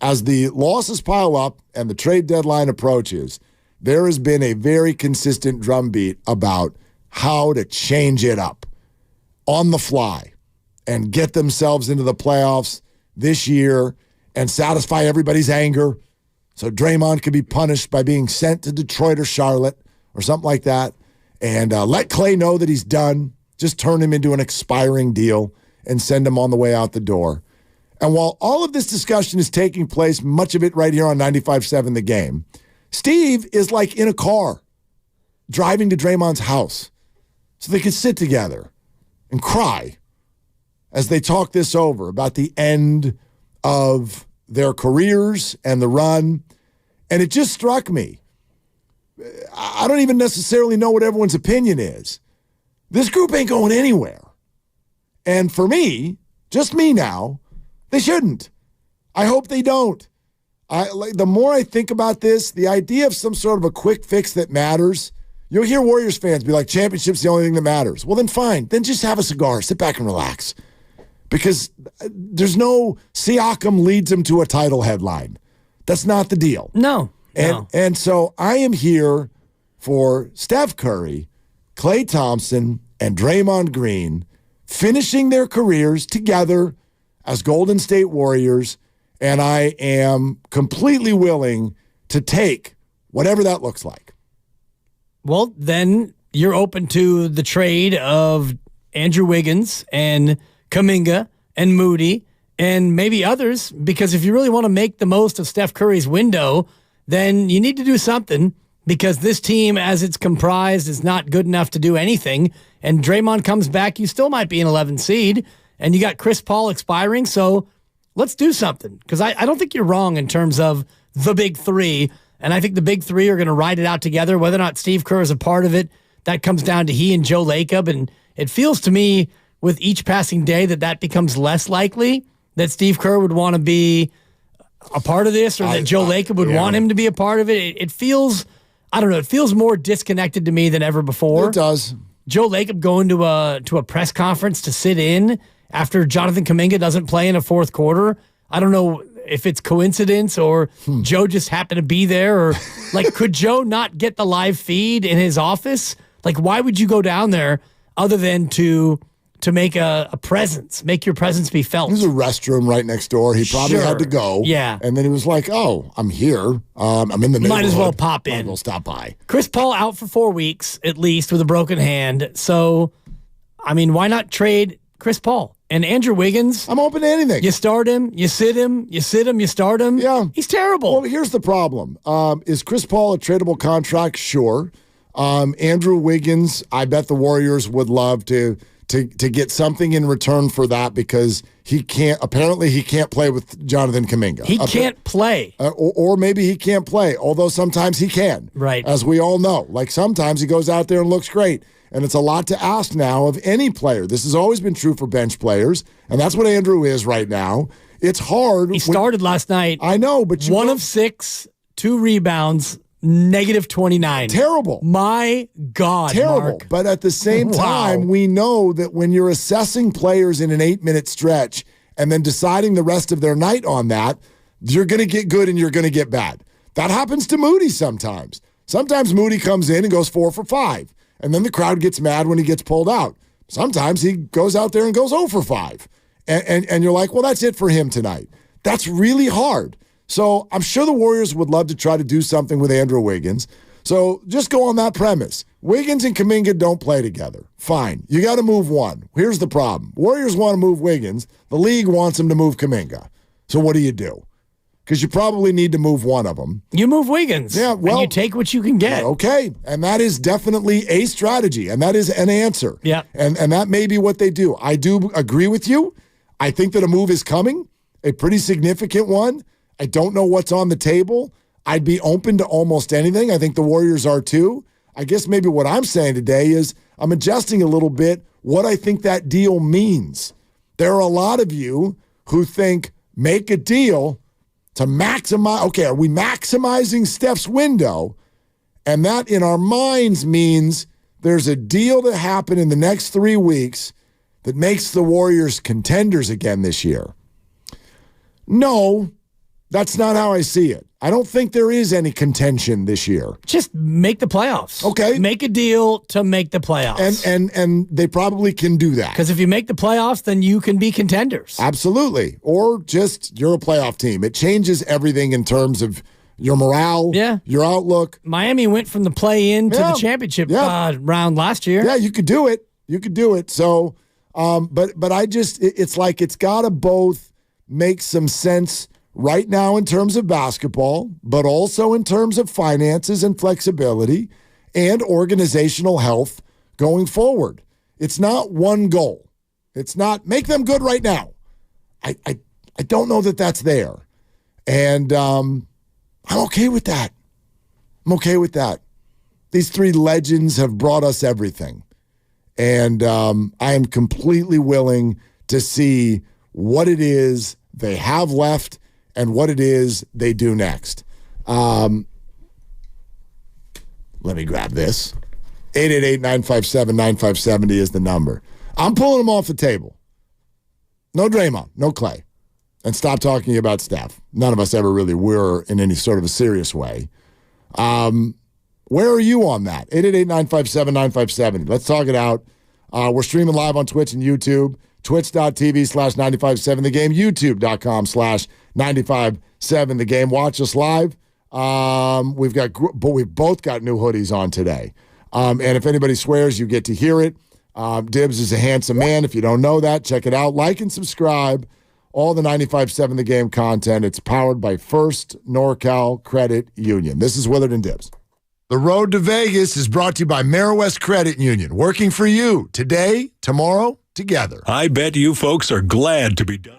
as the losses pile up and the trade deadline approaches, there has been a very consistent drumbeat about how to change it up on the fly and get themselves into the playoffs this year and satisfy everybody's anger so Draymond could be punished by being sent to Detroit or Charlotte or something like that, and let Klay know that he's done. Just turn him into an expiring deal and send him on the way out the door. And while all of this discussion is taking place, much of it right here on 95.7 The Game, Steve is like in a car driving to Draymond's house so they could sit together and cry as they talk this over about the end of their careers and the run. And it just struck me. I don't even necessarily know what everyone's opinion is. This group ain't going anywhere. And for me, just me now, they shouldn't. I hope they don't. The more I think about this, the idea of some sort of a quick fix that matters, you'll hear Warriors fans be like, championship's the only thing that matters. Well, then fine. Then just have a cigar. Sit back and relax. Because there's no Siakam leads him to a title headline. That's not the deal. No. And so I am here for Steph Curry, Klay Thompson, and Draymond Green finishing their careers together as Golden State Warriors, and I am completely willing to take whatever that looks like. Well, then you're open to the trade of Andrew Wiggins and Kuminga and Moody and maybe others, because if you really want to make the most of Steph Curry's window, then you need to do something, because this team, as it's comprised, is not good enough to do anything. And Draymond comes back, you still might be an 11 seed, and you got Chris Paul expiring, so let's do something. Because I don't think you're wrong in terms of the big three, and I think the big three are going to ride it out together. Whether or not Steve Kerr is a part of it, that comes down to he and Joe Lacob, and it feels to me with each passing day that becomes less likely that Steve Kerr would want to be a part of this, or that Joe Lacob would want him to be a part of it. It feels, I don't know, it feels more disconnected to me than ever before. It does. Joe Lacob going to a press conference to sit in after Jonathan Kuminga doesn't play in a fourth quarter. I don't know if it's coincidence or Joe just happened to be there, or like, could Joe not get the live feed in his office? Like, why would you go down there other than to make a presence, make your presence be felt? There's a restroom right next door. He probably had to go. Yeah. And then he was like, oh, I'm here. I'm in the neighborhood. Might as well pop in. Might as well stop by. Chris Paul out for 4 weeks, at least, with a broken hand. So, I mean, why not trade Chris Paul? And Andrew Wiggins. I'm open to anything. You start him, you sit him, you sit him, you start him. Yeah. He's terrible. Well, here's the problem. Is Chris Paul a tradable contract? Sure. Andrew Wiggins, I bet the Warriors would love to to get something in return for that because he can't play with Jonathan Kuminga. He can't play. Or maybe he can't play, although sometimes he can. Right. As we all know. Like sometimes he goes out there and looks great. And it's a lot to ask now of any player. This has always been true for bench players, and that's what Andrew is right now. It's hard. He started last night. I know, but 1 of 6, 2 rebounds, -29. Terrible. My God, terrible. Mark. But at the same time, we know that when you're assessing players in an 8-minute stretch and then deciding the rest of their night on that, you're going to get good and you're going to get bad. That happens to Moody sometimes. Sometimes Moody comes in and goes 4 for 5. And then the crowd gets mad when he gets pulled out. Sometimes he goes out there and goes 0 for 5. And you're like, well, that's it for him tonight. That's really hard. So I'm sure the Warriors would love to try to do something with Andrew Wiggins. So just go on that premise. Wiggins and Kuminga don't play together. Fine. You got to move one. Here's the problem. Warriors want to move Wiggins. The league wants them to move Kuminga. So what do? Because you probably need to move one of them. You move Wiggins. Yeah, well, and you take what you can get. Okay, and that is definitely a strategy, and that is an answer. Yeah. And that may be what they do. I do agree with you. I think that a move is coming, a pretty significant one. I don't know what's on the table. I'd be open to almost anything. I think the Warriors are too. I guess maybe what I'm saying today is I'm adjusting a little bit what I think that deal means. There are a lot of you who think make a deal to maximize, okay, are we maximizing Steph's window? And that in our minds means there's a deal to happen in the next 3 weeks that makes the Warriors contenders again this year. No, that's not how I see it. I don't think there is any contention this year. Just make the playoffs. Okay. Make a deal to make the playoffs. And they probably can do that. Because if you make the playoffs, then you can be contenders. Absolutely. Or just you're a playoff team. It changes everything in terms of your morale, your outlook. Miami went from the play-in to the championship round last year. Yeah, you could do it. You could do it. So, but I just, it's like it's got to both make some sense right now in terms of basketball, but also in terms of finances and flexibility and organizational health going forward. It's not one goal. It's not make them good right now. I don't know that that's there. And I'm okay with that. I'm okay with that. These 3 legends have brought us everything. And I am completely willing to see what it is they have left and what it is they do next. Let me grab this. 888-957-9570 is the number. I'm pulling them off the table. No Draymond, no Clay. And stop talking about Steph. None of us ever really were in any sort of a serious way. Where are you on that? 888-957-9570. Let's talk it out. We're streaming live on Twitch and YouTube. Twitch.tv/957 The Game. YouTube.com/957 The Game. Watch us live. We've both got new hoodies on today. And if anybody swears, you get to hear it. Dibs is a handsome man. If you don't know that, check it out. Like and subscribe. All the 95.7 The Game content. It's powered by First NorCal Credit Union. This is Willard and Dibs. The road to Vegas is brought to you by Marinwest Credit Union. Working for you today, tomorrow, together. I bet you folks are glad to be done.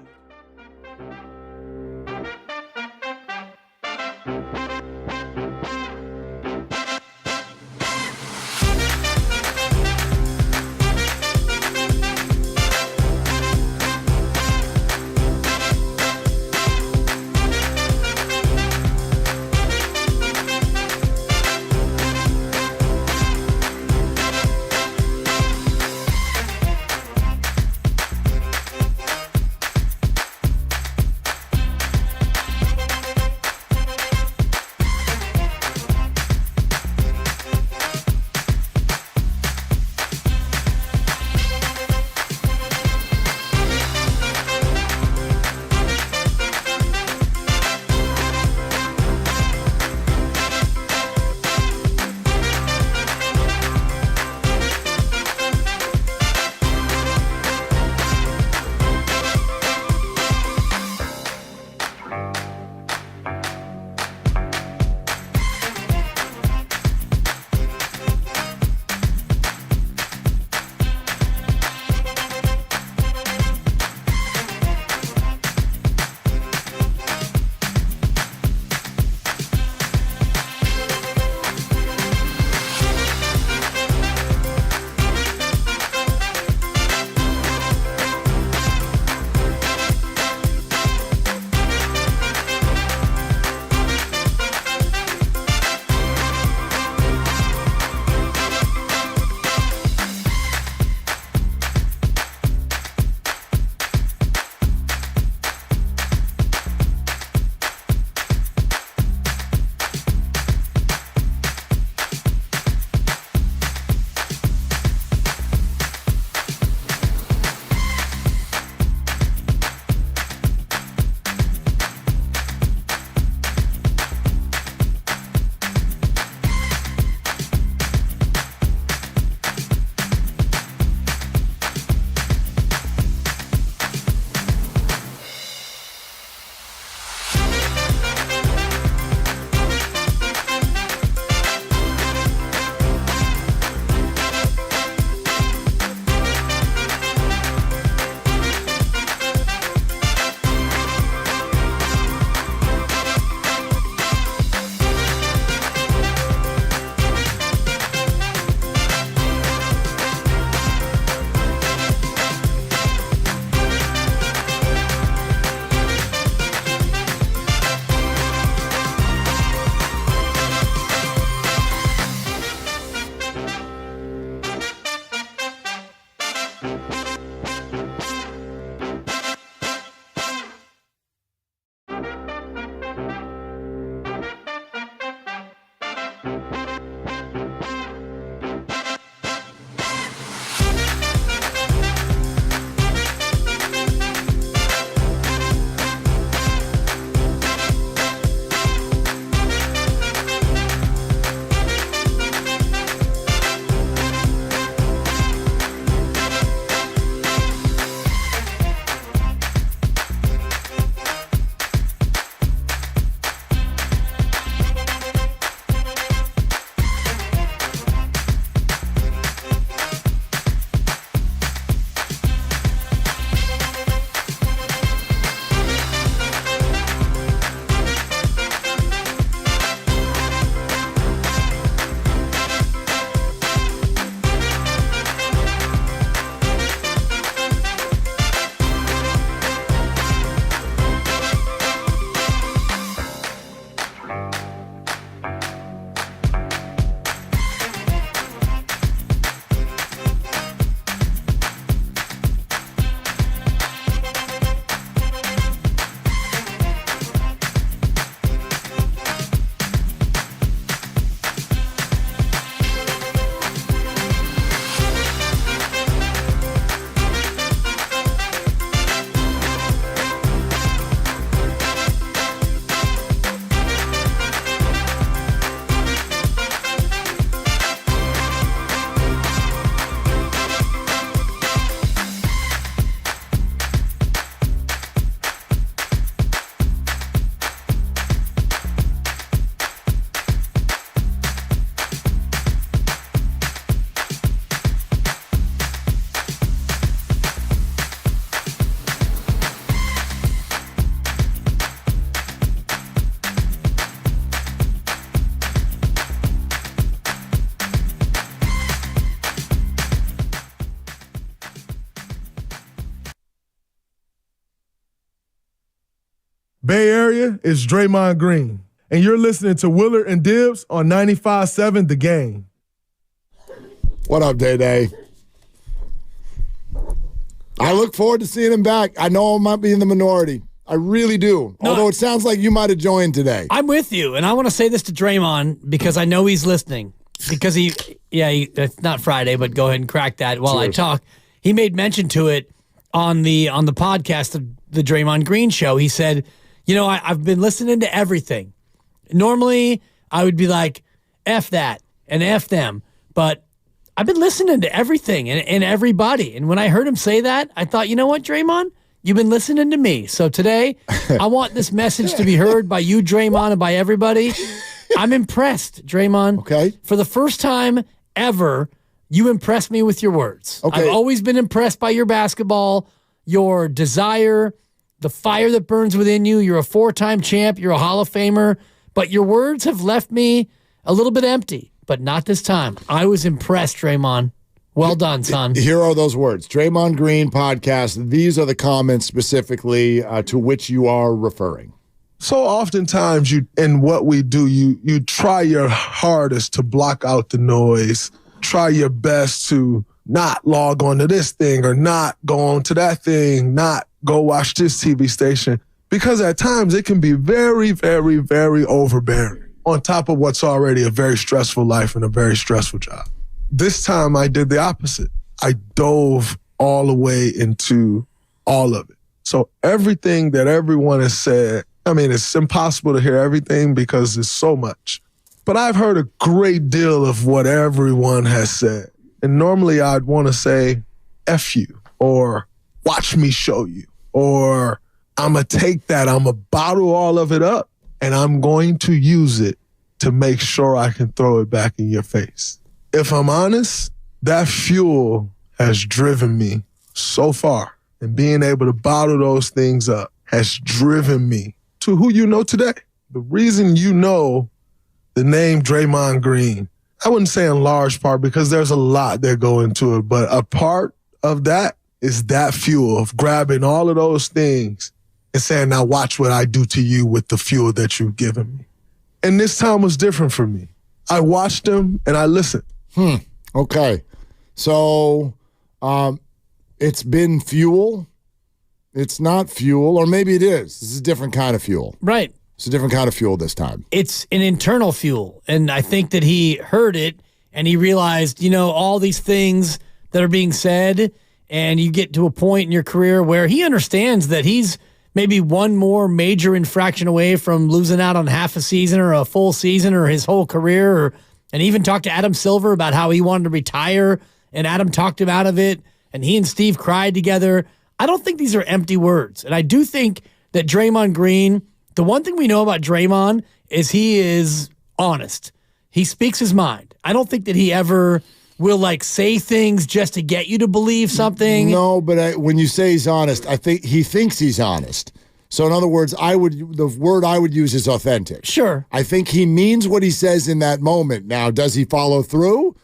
Bay Area, it's Draymond Green. And you're listening to Willard and Dibbs on 95.7 The Game. What up, Day-Day? I look forward to seeing him back. I know I might be in the minority. I really do. No, although it sounds like you might have joined today. I'm with you, and I want to say this to Draymond because I know he's listening. Because it's not Friday, but go ahead and crack that while I talk. He made mention to it on the podcast of the Draymond Green show. He said, I've been listening to everything. Normally, I would be like, F that and F them. But I've been listening to everything and everybody. And when I heard him say that, I thought, you know what, Draymond? You've been listening to me. So today, I want this message to be heard by you, Draymond, and by everybody. I'm impressed, Draymond. Okay. For the first time ever, you impressed me with your words. Okay. I've always been impressed by your basketball, your desire, the fire that burns within you. You're a 4-time champ. You're a Hall of Famer. But your words have left me a little bit empty, but not this time. I was impressed, Draymond. Well done, son. Here are those words. Draymond Green podcast. These are the comments specifically to which you are referring. So oftentimes in what we do, you try your hardest to block out the noise, try your best to not log on to this thing or not go on to that thing, not go watch this TV station. Because at times it can be very, very, very overbearing on top of what's already a very stressful life and a very stressful job. This time I did the opposite. I dove all the way into all of it. So everything that everyone has said, it's impossible to hear everything because there's so much. But I've heard a great deal of what everyone has said. And normally I'd want to say, F you, or watch me show you, or I'm going to take that, I'm going to bottle all of it up, and I'm going to use it to make sure I can throw it back in your face. If I'm honest, that fuel has driven me so far. And being able to bottle those things up has driven me to who you know today. The reason you know the name Draymond Green, I wouldn't say in large part because there's a lot that go into it, but a part of that is that fuel of grabbing all of those things and saying, now watch what I do to you with the fuel that you've given me. And this time was different for me. I watched him and I listened. Okay. So it's been fuel. It's not fuel, or maybe it is. This is a different kind of fuel. Right. It's a different kind of fuel this time. It's an internal fuel. And I think that he heard it and he realized, all these things that are being said, and you get to a point in your career where he understands that he's maybe one more major infraction away from losing out on half a season or a full season or his whole career, and even talked to Adam Silver about how he wanted to retire, and Adam talked him out of it, and he and Steve cried together. I don't think these are empty words. And I do think that Draymond Green, the one thing we know about Draymond is he is honest. He speaks his mind. I don't think that he ever will say things just to get you to believe something. No, but when you say he's honest, I think he thinks he's honest. So in other words, the word I would use is authentic. Sure. I think he means what he says in that moment. Now, does he follow through?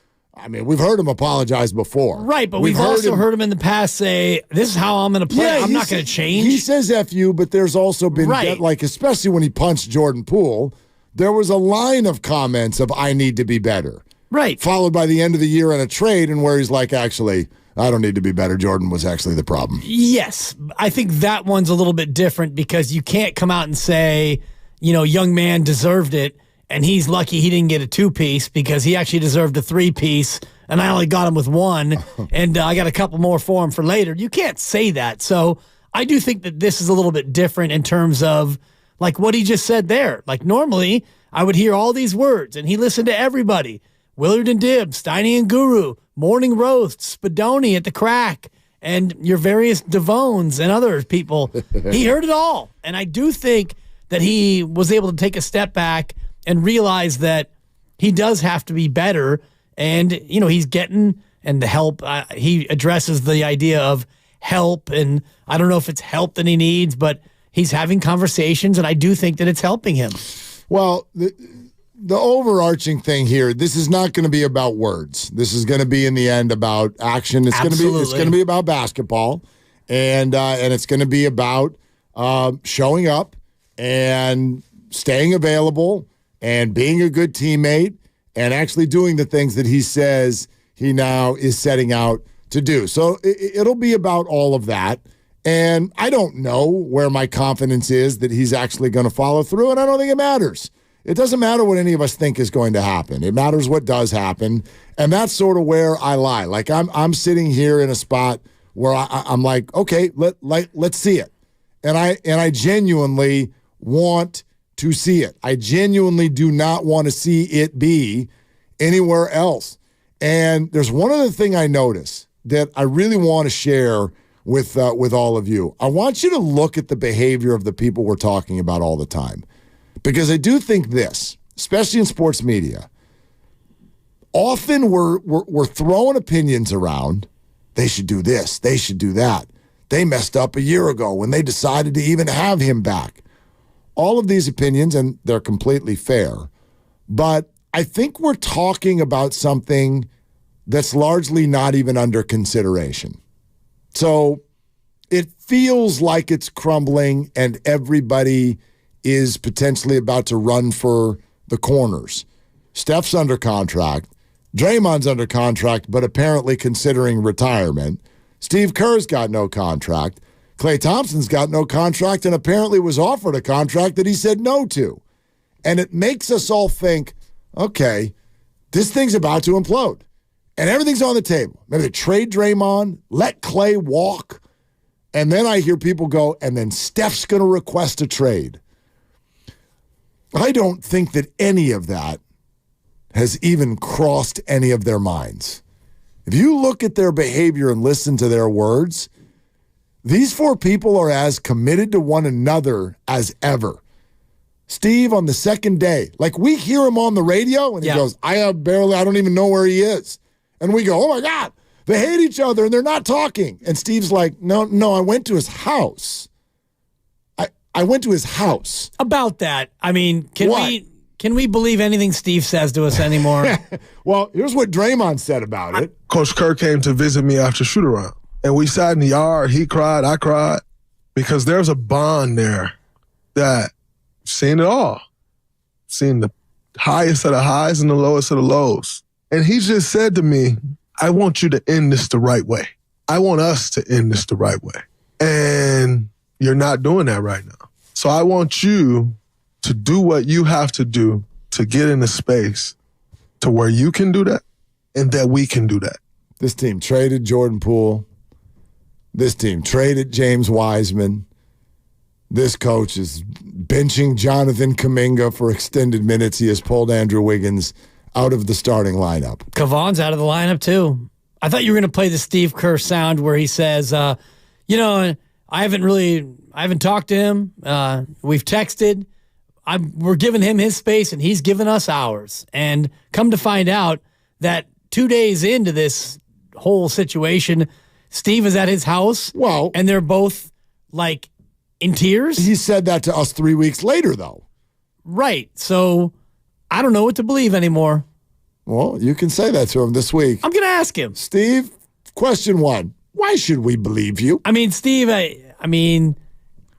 We've heard him apologize before. Right, but we've also heard him in the past say, this is how I'm going to play. I'm not going to change. He says F you, but there's also been, especially when he punched Jordan Poole, there was a line of comments of, I need to be better. Right. Followed by the end of the year in a trade, and where he's like, actually, I don't need to be better. Jordan was actually the problem. Yes. I think that one's a little bit different because you can't come out and say, young man deserved it, and he's lucky he didn't get a 2-piece because he actually deserved a 3-piece, and I only got him with 1, and I got a couple more for him for later. You can't say that. So I do think that this is a little bit different in terms of what he just said there. Normally, I would hear all these words, and he listened to everybody. Willard and Dibbs, Steiny and Guru, Morning Roast, Spadoni at the Crack, and your various Devones and other people. He heard it all. And I do think that he was able to take a step back and realize that he does have to be better. And, he's getting and the help. He addresses the idea of help. And I don't know if it's help that he needs, but he's having conversations. And I do think that it's helping him. Well, the overarching thing here, this is not going to be about words. This is going to be in the end about action. It's going to be about basketball, and it's going to be about showing up and staying available and being a good teammate and actually doing the things that he says he now is setting out to do. So it'll be about all of that. And I don't know where my confidence is that he's actually going to follow through, and I don't think it matters. It doesn't matter what any of us think is going to happen. It matters what does happen, and that's sort of where I lie. Like I'm sitting here in a spot where I'm like, okay, let's see it, and I genuinely want to see it. I genuinely do not want to see it be anywhere else. And there's one other thing I notice that I really want to share with all of you. I want you to look at the behavior of the people we're talking about all the time. Because I do think this, especially in sports media, often we're throwing opinions around. They should do this. They should do that. They messed up a year ago when they decided to even have him back. All of these opinions, and they're completely fair, but I think we're talking about something that's largely not even under consideration. So it feels like it's crumbling and everybody is potentially about to run for the corners. Steph's under contract. Draymond's under contract, but apparently considering retirement. Steve Kerr's got no contract. Klay Thompson's got no contract and apparently was offered a contract that he said no to. And it makes us all think, okay, this thing's about to implode. And everything's on the table. Maybe they trade Draymond, let Klay walk, and then I hear people go, and then Steph's going to request a trade. I don't think that any of that has even crossed any of their minds. If you look at their behavior and listen to their words, these four people are as committed to one another as ever. Steve, on the second day, like we hear him on the radio and he goes, I don't even know where he is. And we go, oh my God, they hate each other and they're not talking. And Steve's like, no, I went to his house. I went to his house. About that, I mean, can we believe anything Steve says to us anymore? Well, here's what Draymond said about it. Coach Kerr came to visit me after shoot-around, and we sat in the yard. He cried, I cried, because there's a bond there that I've seen it all. Seen the highest of the highs and the lowest of the lows. And he just said to me, I want you to end this the right way. I want us to end this the right way. And you're not doing that right now. So I want you to do what you have to do to get in a space to where you can do that and that we can do that. This team traded Jordan Poole. This team traded James Wiseman. This coach is benching Jonathan Kuminga for extended minutes. He has pulled Andrew Wiggins out of the starting lineup. Kavon's out of the lineup too. I thought you were going to play the Steve Kerr sound where he says, I haven't talked to him. We've texted. We're giving him his space and he's given us ours. And come to find out that 2 days into this whole situation, Steve is at his house. Well, and they're both like in tears. He said that to us 3 weeks later, though. Right. So I don't know what to believe anymore. Well, you can say that to him this week. I'm going to ask him. Steve, question one. Why should we believe you? I mean, Steve,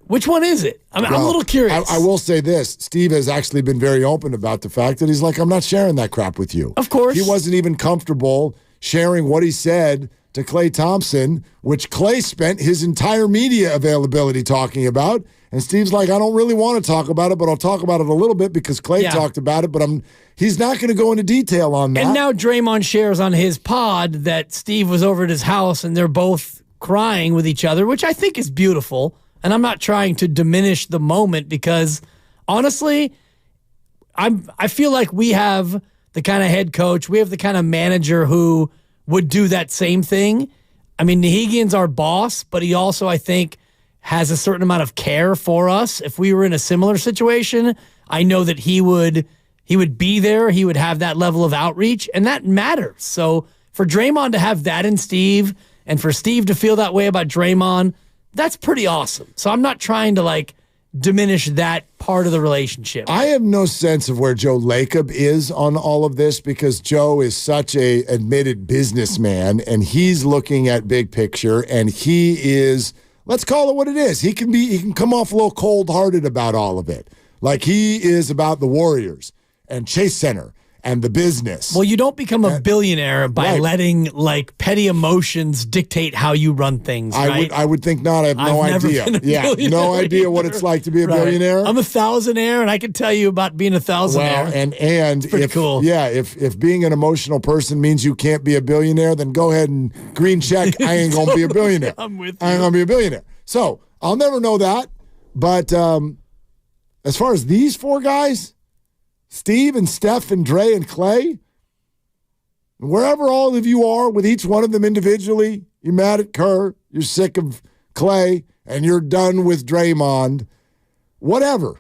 which one is it? I'm a little curious. I will say this. Steve has actually been very open about the fact that he's like, I'm not sharing that crap with you. Of course. He wasn't even comfortable sharing what he said to Klay Thompson, which Klay spent his entire media availability talking about. And Steve's like, I don't really want to talk about it, but I'll talk about it a little bit because Klay talked about it, but he's not going to go into detail on that. And now Draymond shares on his pod that Steve was over at his house and they're both crying with each other, which I think is beautiful. And I'm not trying to diminish the moment because, honestly, I feel like we have the kind of head coach, we have the kind of manager who would do that same thing. I mean, Nahigian's our boss, but he also, I think, has a certain amount of care for us. If we were in a similar situation, I know that he would be there. He would have that level of outreach, and that matters. So for Draymond to have that in Steve, and for Steve to feel that way about Draymond, that's pretty awesome. So I'm not trying to diminish that part of the relationship. I have no sense of where Joe Lacob is on all of this because Joe is such a admitted businessman and he's looking at big picture and he is let's call it what it is. He can come off a little cold-hearted about all of it. Like he is about the Warriors and Chase Center and the business. Well, you don't become a billionaire by letting like petty emotions dictate how you run things, right? I would think not. I have no idea. No idea what it's like to be a billionaire. I'm a thousandaire, and I can tell you about being a thousandaire. Well, and it's pretty cool. Yeah, if being an emotional person means you can't be a billionaire, then go ahead and green check. I ain't gonna be a billionaire. I'm with you. I ain't gonna be a billionaire. So I'll never know that. But as far as these four guys, Steve and Steph and Dre and Clay, wherever all of you are with each one of them individually, you're mad at Kerr, you're sick of Clay, and you're done with Draymond, whatever.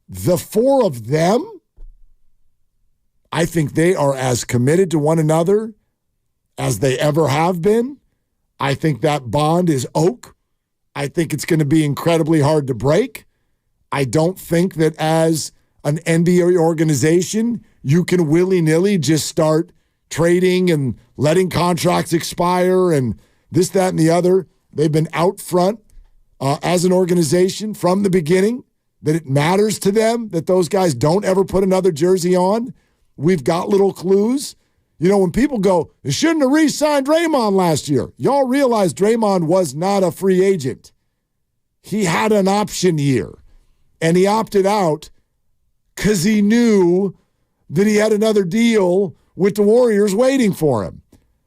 The four of them, I think they are as committed to one another as they ever have been. I think that bond is oak. I think it's going to be incredibly hard to break. I don't think that as an NBA organization, you can willy-nilly just start trading and letting contracts expire and this, that, and the other. They've been out front as an organization from the beginning that it matters to them that those guys don't ever put another jersey on. We've got little clues. You know, when people go, they shouldn't have re-signed Draymond last year. Y'all realize Draymond was not a free agent. He had an option year, and he opted out because he knew that he had another deal with the Warriors waiting for him.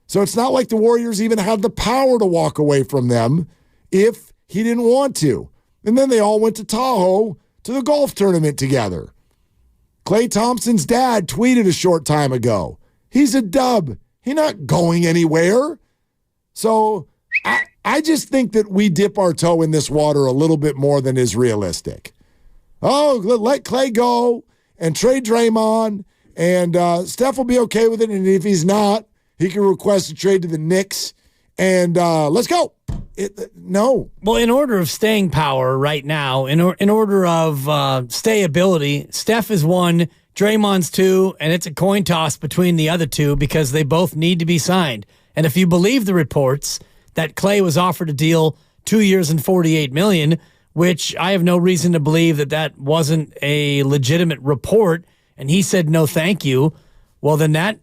So it's not like the Warriors even had the power to walk away from them if he didn't want to. And then they all went to Tahoe to the golf tournament together. Klay Thompson's dad tweeted a short time ago, he's a dub. He's not going anywhere. So I just think that we dip our toe in this water a little bit more than is realistic. Oh, let Clay go and trade Draymond, and Steph will be okay with it. And if he's not, he can request a trade to the Knicks, and let's go. No. Well, in order of staying power right now, in order of stayability, Steph is 1, Draymond's 2, and it's a coin toss between the other two because they both need to be signed. And if you believe the reports that Clay was offered a deal 2 years and $48 million, which I have no reason to believe that wasn't a legitimate report, and he said no thank you, well, then that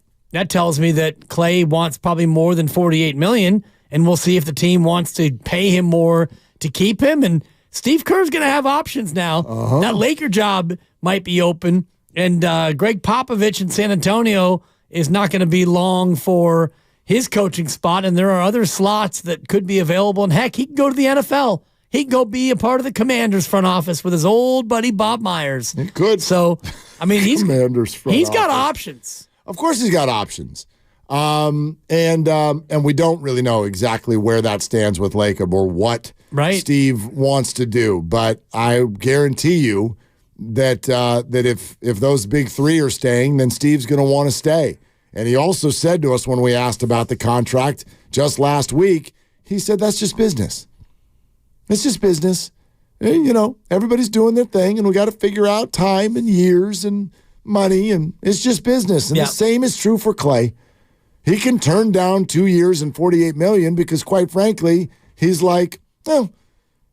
tells me that Clay wants probably more than $48 million, and we'll see if the team wants to pay him more to keep him. And Steve Kerr's going to have options now. That Laker job might be open, and Greg Popovich in San Antonio is not going to be long for his coaching spot, and there are other slots that could be available. And heck, he can go to the NFL. He can go be a part of the Commanders front office with his old buddy Bob Myers. He could. So, I mean, he's got office. options. Of course he's got options. And we don't really know exactly where that stands with Lacob or what Steve wants to do. But I guarantee you that if those big three are staying, then Steve's going to want to stay. And he also said to us when we asked about the contract just last week, he said that's just business. It's just business. And, you know, everybody's doing their thing, and we got to figure out time and years and money, and it's just business. And the same is true for Clay. He can turn down 2 years and $48 million because, quite frankly, he's like,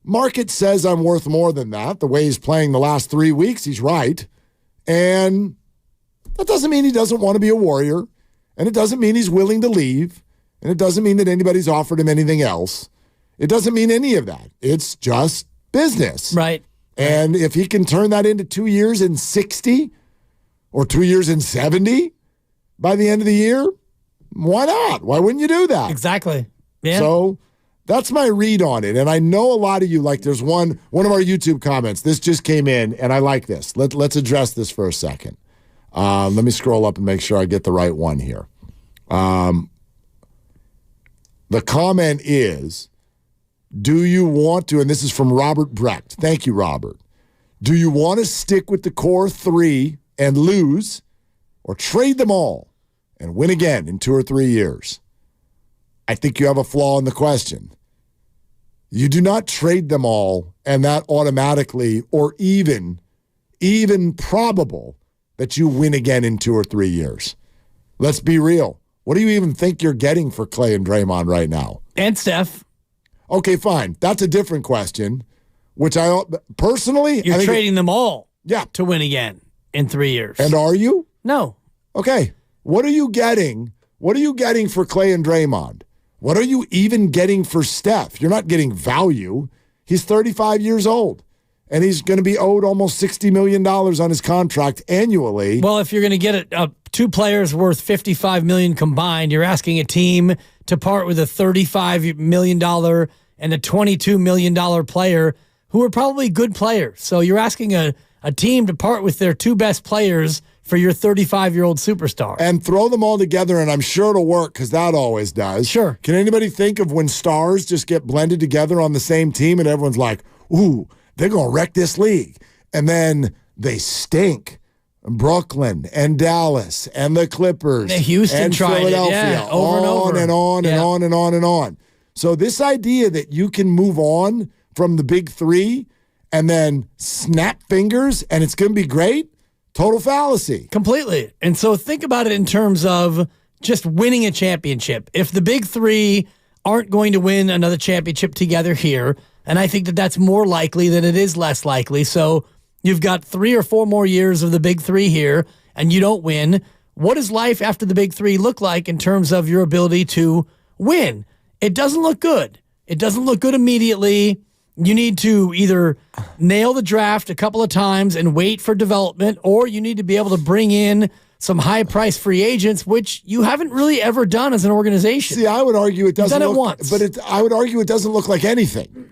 market says I'm worth more than that. The way he's playing the last 3 weeks, he's right. And that doesn't mean he doesn't want to be a Warrior, and it doesn't mean he's willing to leave, and it doesn't mean that anybody's offered him anything else. It doesn't mean any of that. It's just business. Right. And if he can turn that into 2 years and 60 or 2 years and 70 by the end of the year, why not? Why wouldn't you do that? Exactly. Yeah. So that's my read on it. And I know a lot of you, like there's one of our YouTube comments. This just came in, and I like this. Let's address this for a second. Let me scroll up and make sure I get the right one here. The comment is, do you want to, and this is from Robert Brecht. Thank you, Robert. Do you want to stick with the core three and lose, or trade them all and win again in 2 or 3 years? I think you have a flaw in the question. You do not trade them all and that automatically or even probable that you win again in 2 or 3 years. Let's be real. What do you even think you're getting for Clay and Draymond right now? And Steph. Okay, fine. That's a different question, which I personally... You're trading them all yeah. to win again in 3 years. And are you? No. Okay. What are you getting? What are you getting for Clay and Draymond? What are you even getting for Steph? You're not getting value. He's 35 years old, and he's going to be owed almost $60 million on his contract annually. Well, if you're going to get two players worth $55 million combined, you're asking a team to part with a $35 million and a $22 million player who are probably good players. So you're asking a team to part with their two best players for your 35-year-old superstar. And throw them all together, and I'm sure it'll work because that always does. Sure. Can anybody think of when stars just get blended together on the same team and everyone's like, ooh, they're going to wreck this league. And then they stink. Brooklyn and Dallas and the Clippers and Houston and tried Philadelphia. It, over and over. And on and on and on and on. So this idea that you can move on from the big three and then snap fingers and it's going to be great, total fallacy. Completely. And so think about it in terms of just winning a championship. If the big three aren't going to win another championship together here, and I think that that's more likely than it is less likely. So you've got 3 or 4 more years of the big three here, and you don't win. What does life after the big three look like in terms of your ability to win? It doesn't look good. It doesn't look good immediately. You need to either nail the draft a couple of times and wait for development, or you need to be able to bring in some high-priced free agents, which you haven't really ever done as an organization. See, I would argue it doesn't look, once. But I would argue it doesn't look like anything.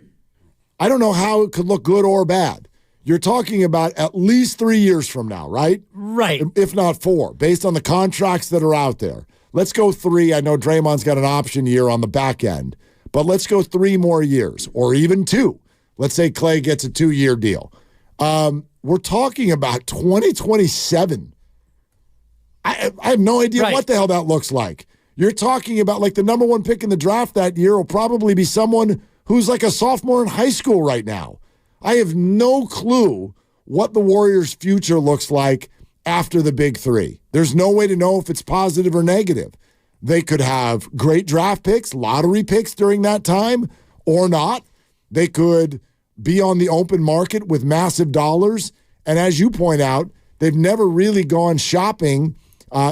I don't know how it could look good or bad. You're talking about at least 3 years from now, right? Right. If not 4, based on the contracts that are out there. Let's go 3. I know Draymond's got an option year on the back end, but let's go 3 more years, or even 2. Let's say Clay gets a 2-year deal. We're talking about 2027. I have no idea what the hell that looks like. You're talking about like the number 1 pick in the draft that year will probably be someone who's like a sophomore in high school right now. I have no clue what the Warriors' future looks like after the big three. There's no way to know if it's positive or negative. They could have great draft picks, lottery picks during that time, or not. They could be on the open market with massive dollars. And as you point out, they've never really gone shopping.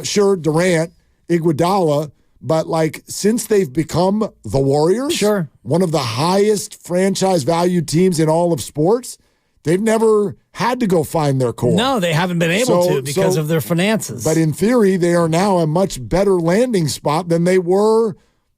Sure, Durant, Iguodala, but like since they've become the Warriors, sure, one of the highest franchise value teams in all of sports, they've never had to go find their core. No, they haven't been able to because of their finances. But in theory, they are now a much better landing spot than they were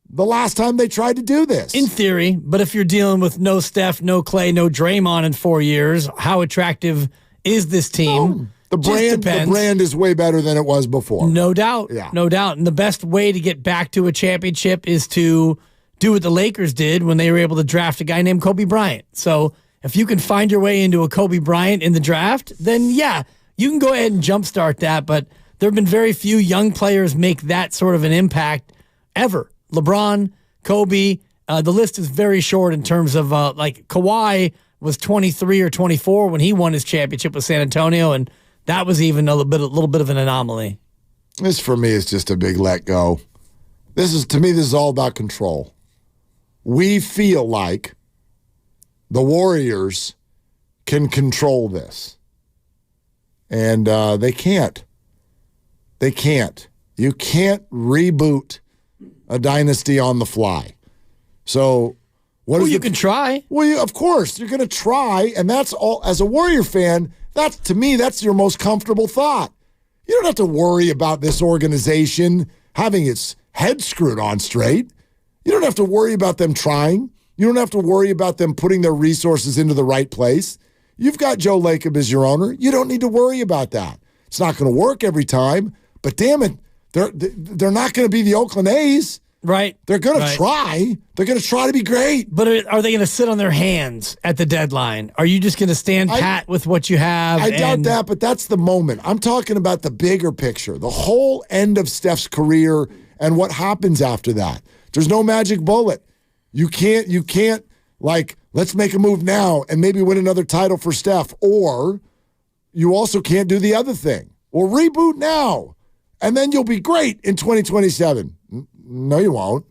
the last time they tried to do this. In theory, but if you're dealing with no Steph, no Clay, no Draymond in 4 years, how attractive is this team? The brand is way better than it was before. No doubt. Yeah. No doubt. And the best way to get back to a championship is to do what the Lakers did when they were able to draft a guy named Kobe Bryant. So if you can find your way into a Kobe Bryant in the draft, then yeah, you can go ahead and jumpstart that. But there have been very few young players make that sort of an impact ever. LeBron, Kobe, the list is very short in terms of like Kawhi was 23 or 24 when he won his championship with San Antonio, and that was even a little bit of an anomaly. This for me is just a big let go. This is all about control. We feel like the Warriors can control this. And they can't. They can't. You can't reboot a dynasty on the fly. So you can try. Well, of course, you're going to try, and that's all. As a Warrior fan, to me, that's your most comfortable thought. You don't have to worry about this organization having its head screwed on straight. You don't have to worry about them trying. You don't have to worry about them putting their resources into the right place. You've got Joe Lacob as your owner. You don't need to worry about that. It's not going to work every time, but damn it, they're not going to be the Oakland A's. Right. They're going to try. They're going to try to be great. But are they going to sit on their hands at the deadline? Are you just going to stand pat with what you have? I doubt that, but that's the moment. I'm talking about the bigger picture, the whole end of Steph's career and what happens after that. There's no magic bullet. You can't like, let's make a move now and maybe win another title for Steph. Or you also can't do the other thing. Well, reboot now, and then you'll be great in 2027. No, you won't.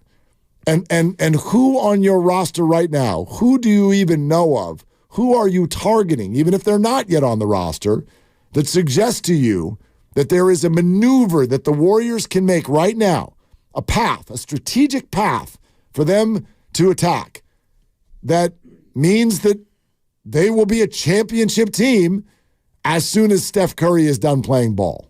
And who on your roster right now, who do you even know of? Who are you targeting, even if they're not yet on the roster, that suggests to you that there is a maneuver that the Warriors can make right now, a path, a strategic path for them to attack that means that they will be a championship team as soon as Steph Curry is done playing ball?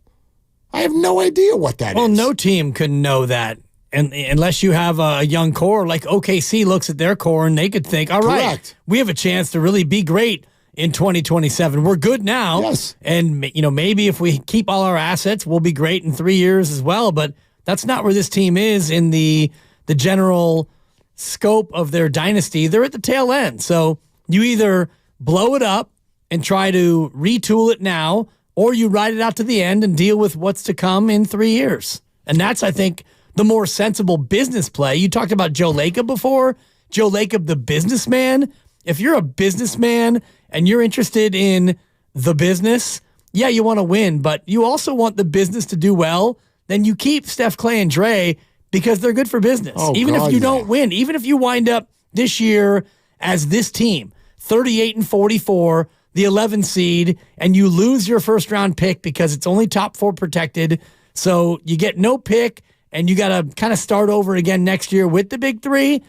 I have no idea what that is. Well, no team could know that. And unless you have a young core, like OKC looks at their core and they could think, all right, we have a chance to really be great in 2027. We're good now. Yes. And, maybe if we keep all our assets, we'll be great in 3 years as well. But that's not where this team is in the general scope of their dynasty. They're at the tail end. So you either blow it up and try to retool it now, or you ride it out to the end and deal with what's to come in 3 years. And that's, I think, the more sensible business play. You talked about Joe Lacob before. Joe Lacob, the businessman. If you're a businessman and you're interested in the business, yeah, you want to win, but you also want the business to do well. Then you keep Steph, Clay, and Dre because they're good for business. Even if you don't win, even if you wind up this year as this team, 38-44, the 11 seed, and you lose your first round pick because it's only top 4 protected. So you get no pick and you got to kind of start over again next year with the big 3.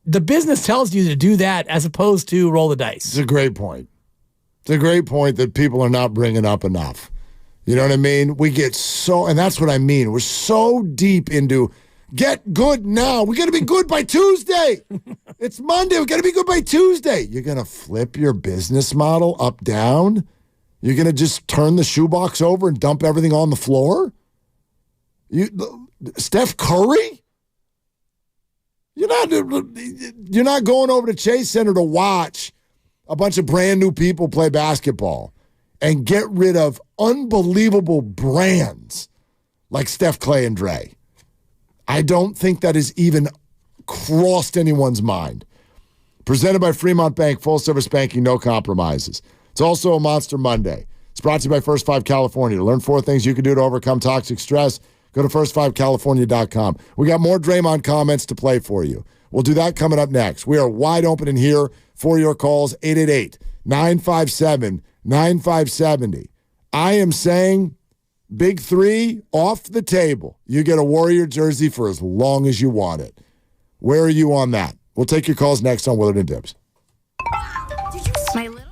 The business tells you to do that as opposed to roll the dice. It's a great point. It's a great point that people are not bringing up enough. You know what I mean? We get so, and that's what I mean. We're so deep into get good now. We got to be good by Tuesday. It's Monday. We got to be good by Tuesday. You're going to flip your business model up, down? You're going to just turn the shoebox over and dump everything on the floor? Steph Curry? You're not going over to Chase Center to watch a bunch of brand new people play basketball and get rid of unbelievable brands like Steph, Clay, and Dre. I don't think that has even crossed anyone's mind. Presented by Fremont Bank, full service banking, no compromises. It's also a Monster Monday. It's brought to you by First 5 California. To learn 4 things you can do to overcome toxic stress, go to first5california.com. We got more Draymond comments to play for you. We'll do that coming up next. We are wide open in here for your calls, 888-957-9570. I am saying big 3 off the table. You get a Warrior jersey for as long as you want it. Where are you on that? We'll take your calls next on Willard and Dibs. My little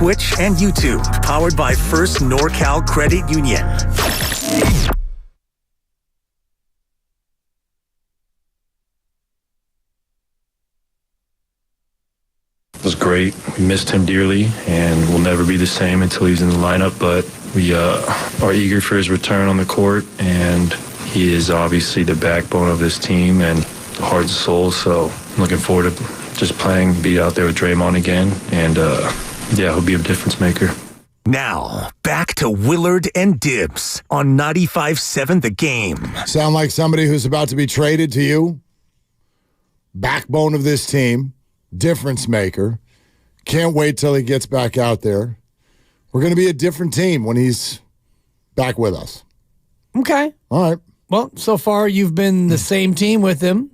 Twitch, and YouTube. Powered by First NorCal Credit Union. It was great. We missed him dearly, and we'll never be the same until he's in the lineup, but we are eager for his return on the court, and he is obviously the backbone of this team and the heart and soul, so I'm looking forward to just playing, be out there with Draymond again, and yeah, he'll be a difference maker. Now, back to Willard and Dibbs on 95.7 The Game. Sound like somebody who's about to be traded to you? Backbone of this team, difference maker. Can't wait till he gets back out there. We're going to be a different team when he's back with us. Okay. All right. Well, so far you've been the same team with him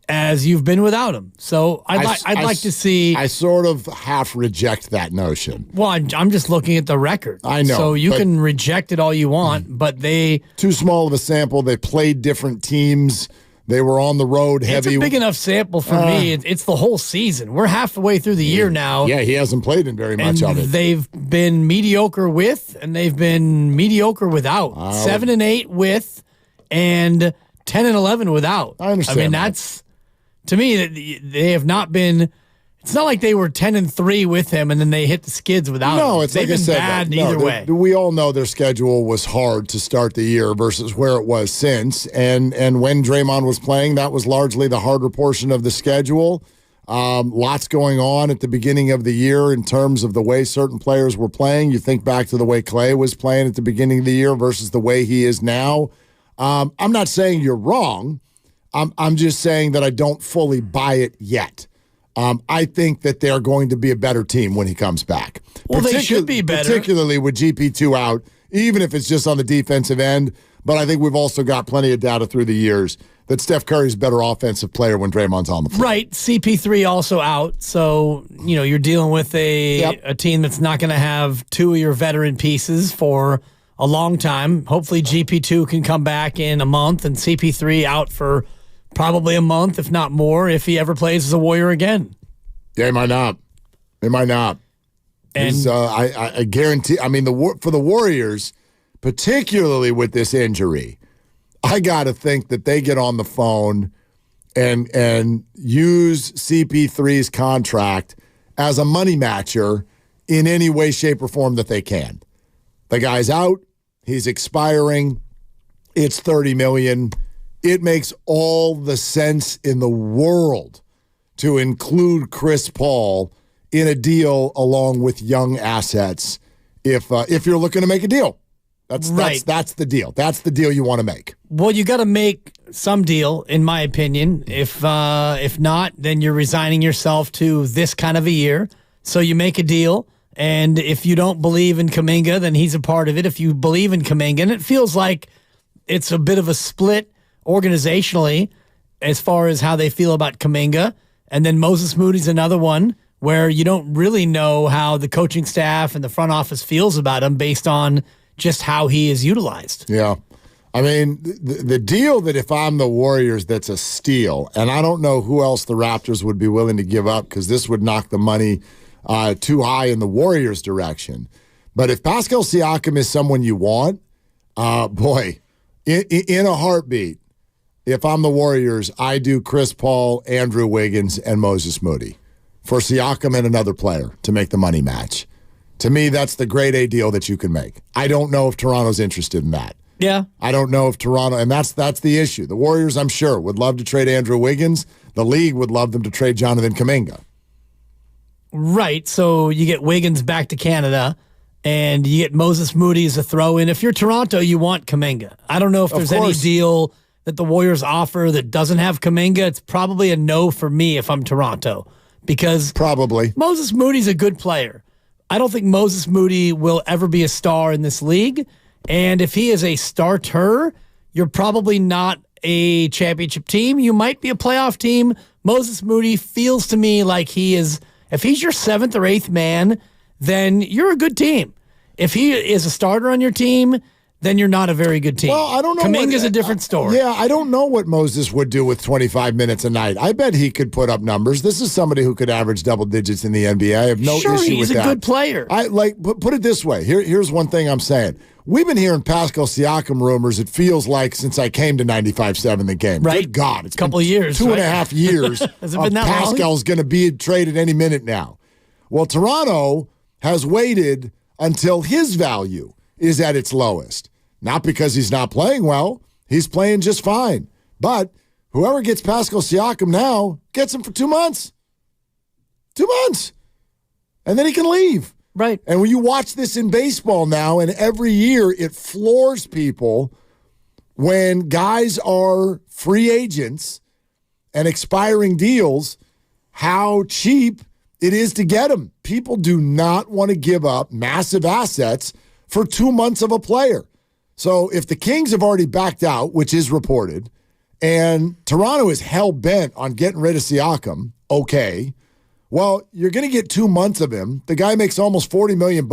as you've been without him. So I'd like to see. I sort of half reject that notion. Well, I'm just looking at the record. I know. So you can reject it all you want, but they too small of a sample. They played different teams. They were on the road heavy. It's a big enough sample for me. It's the whole season. We're halfway through the year now. Yeah, he hasn't played in very much of it. They've been mediocre with, and they've been mediocre without. 7-8 with, and 10-11 without. I understand. I mean, that's, to me, they have not been. It's not like they were 10-3 with him and then they hit the skids without him. No, it's They've like I been said. bad either way. We all know their schedule was hard to start the year versus where it was since. And when Draymond was playing, that was largely the harder portion of the schedule. Lots going on at the beginning of the year in terms of the way certain players were playing. You think back to the way Clay was playing at the beginning of the year versus the way he is now. I'm not saying you're wrong. I'm just saying that I don't fully buy it yet. I think that they're going to be a better team when he comes back. Well, they should be better. Particularly with GP2 out, even if it's just on the defensive end. But I think we've also got plenty of data through the years that Steph Curry's a better offensive player when Draymond's on the floor. Right. CP3 also out. So, you're dealing with a team that's not going to have two of your veteran pieces for a long time. Hopefully GP2 can come back in a month and CP3 out for probably a month, if not more, if he ever plays as a Warrior again. Yeah, he might not. He might not. And I guarantee, for the Warriors, particularly with this injury, I got to think that they get on the phone and use CP3's contract as a money matcher in any way, shape, or form that they can. The guy's out. He's expiring. It's $30 million. it makes all the sense in the world to include Chris Paul in a deal along with young assets if you're looking to make a deal. That's the deal. That's the deal you want to make. Well, you got to make some deal, in my opinion. If not, then you're resigning yourself to this kind of a year. So you make a deal, and if you don't believe in Kuminga, then he's a part of it. If you believe in Kuminga, and it feels like it's a bit of a split organizationally as far as how they feel about Kuminga, and then Moses Moody's another one where you don't really know how the coaching staff and the front office feels about him based on just how he is utilized. Yeah. I mean, the deal that if I'm the Warriors, that's a steal, and I don't know who else the Raptors would be willing to give up because this would knock the money too high in the Warriors' direction. But if Pascal Siakam is someone you want, boy, in a heartbeat, if I'm the Warriors, I do Chris Paul, Andrew Wiggins, and Moses Moody for Siakam and another player to make the money match. To me, that's the grade A deal that you can make. I don't know if Toronto's interested in that. Yeah. I don't know if Toronto, and that's the issue. The Warriors, I'm sure, would love to trade Andrew Wiggins. The league would love them to trade Jonathan Kuminga. Right. So you get Wiggins back to Canada, and you get Moses Moody as a throw-in. If you're Toronto, you want Kuminga. I don't know if there's any deal that the Warriors offer that doesn't have Kuminga. It's probably a no for me if I'm Toronto, because probably Moses Moody's a good player. I don't think Moses Moody will ever be a star in this league. And if he is a starter, you're probably not a championship team. You might be a playoff team. Moses Moody feels to me like he is, if he's your 7th or 8th man, then you're a good team. If he is a starter on your team, then you're not a very good team. Well, I don't know. Kuminga's a different story. Yeah, I don't know what Moses would do with 25 minutes a night. I bet he could put up numbers. This is somebody who could average double digits in the NBA. I have no issue with that. He's a good player. Put it this way. Here's one thing I'm saying. We've been hearing Pascal Siakam rumors, it feels like, since I came to 95.7 The Game. Right. Good God. It's a couple of years. 2.5 years Has it been that Pascal's going to be traded any minute now. Well, Toronto has waited until his value is at its lowest. Not because he's not playing well. He's playing just fine. But whoever gets Pascal Siakam now gets him for 2 months. 2 months. And then he can leave. Right. And when you watch this in baseball now, and every year it floors people when guys are free agents and expiring deals, how cheap it is to get them. People do not want to give up massive assets for 2 months of a player. So if the Kings have already backed out, which is reported, and Toronto is hell-bent on getting rid of Siakam, okay, well, you're going to get 2 months of him. The guy makes almost $40 million,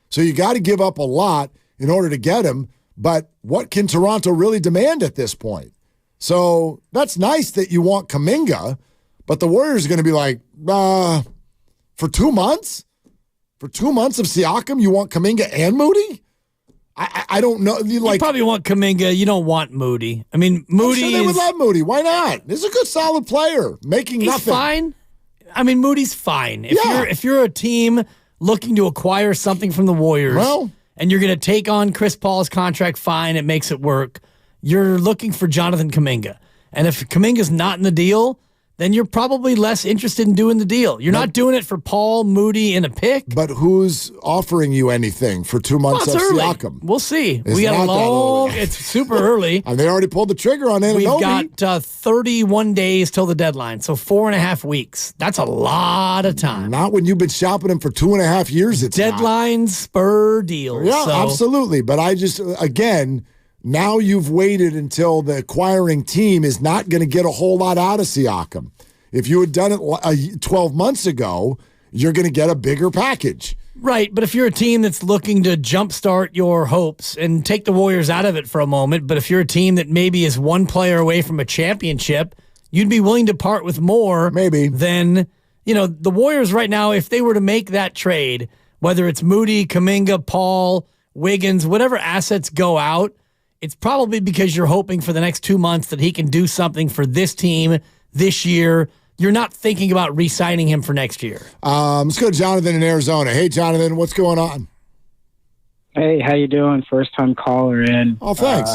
so you got to give up a lot in order to get him. But what can Toronto really demand at this point? So that's nice that you want Kuminga, but the Warriors are going to be like, for 2 months? For 2 months of Siakam, you want Kuminga and Moody? I don't know. You probably want Kuminga. You don't want Moody. I mean, Moody. I'm sure they would love Moody. Why not? He's a good, solid player, making he's nothing. Fine. I mean, Moody's fine. If you're a team looking to acquire something from the Warriors, and you're going to take on Chris Paul's contract, fine, it makes it work. You're looking for Jonathan Kuminga, and if Kuminga's not in the deal, then you're probably less interested in doing the deal. You're not doing it for Paul, Moody, and a pick. But who's offering you anything for 2 months of Siakam? We'll see. We got a long. It's super early. And they already pulled the trigger on Anunoby. We've got 31 days till the deadline, so 4.5 weeks. That's a lot of time. Not when you've been shopping him for 2.5 years. It's deadline spur deals. Yeah, absolutely. But I just, again, now you've waited until the acquiring team is not going to get a whole lot out of Siakam. If you had done it 12 months ago, you're going to get a bigger package. Right, but if you're a team that's looking to jumpstart your hopes and take the Warriors out of it for a moment, but if you're a team that maybe is one player away from a championship, you'd be willing to part with more than, the Warriors right now, if they were to make that trade, whether it's Moody, Kuminga, Paul, Wiggins, whatever assets go out, it's probably because you're hoping for the next 2 months that he can do something for this team this year. You're not thinking about re-signing him for next year. Let's go to Jonathan in Arizona. Hey, Jonathan, what's going on? Hey, how you doing? First-time caller in. Oh, thanks.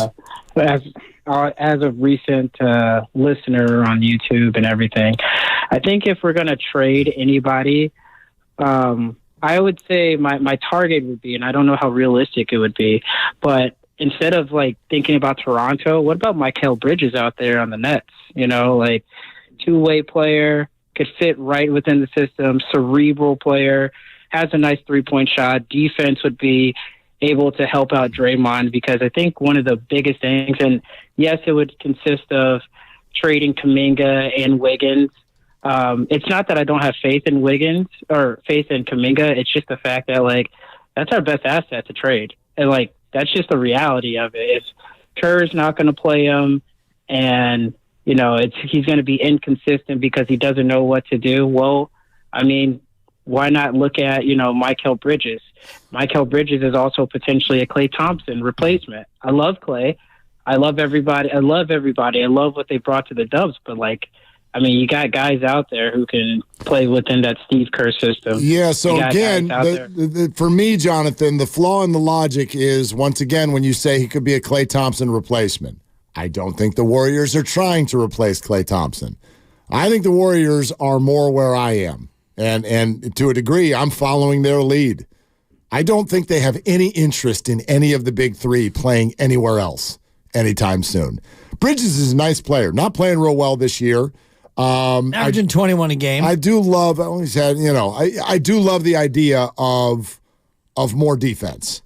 As as a recent listener on YouTube and everything, I think if we're going to trade anybody, I would say my target would be, and I don't know how realistic it would be, but instead of like thinking about Toronto, what about Mikal Bridges out there on the Nets? You know, like two-way player, could fit right within the system, cerebral player, has a nice three-point shot. Defense would be able to help out Draymond, because I think one of the biggest things, and yes, it would consist of trading Kuminga and Wiggins. It's not that I don't have faith in Wiggins or faith in Kuminga. It's just the fact that, like, that's our best asset to trade. And, like, that's just the reality of it. If Kerr's not going to play him and, you know, he's going to be inconsistent because he doesn't know what to do, well, I mean, why not look at, you know, Mikal Bridges? Mikal Bridges is also potentially a Klay Thompson replacement. I love Klay. I love everybody. I love what they brought to the Dubs. But, like, I mean, you got guys out there who can play within that Steve Kerr system. Yeah, so again, for me, Jonathan, the flaw in the logic is, once again, when you say he could be a Klay Thompson replacement. I don't think the Warriors are trying to replace Klay Thompson. I think the Warriors are more where I am. And to a degree, I'm following their lead. I don't think they have any interest in any of the big three playing anywhere else anytime soon. Bridges is a nice player. Not playing real well this year. Averaging 21 a game. I do love, I do love the idea of more defense.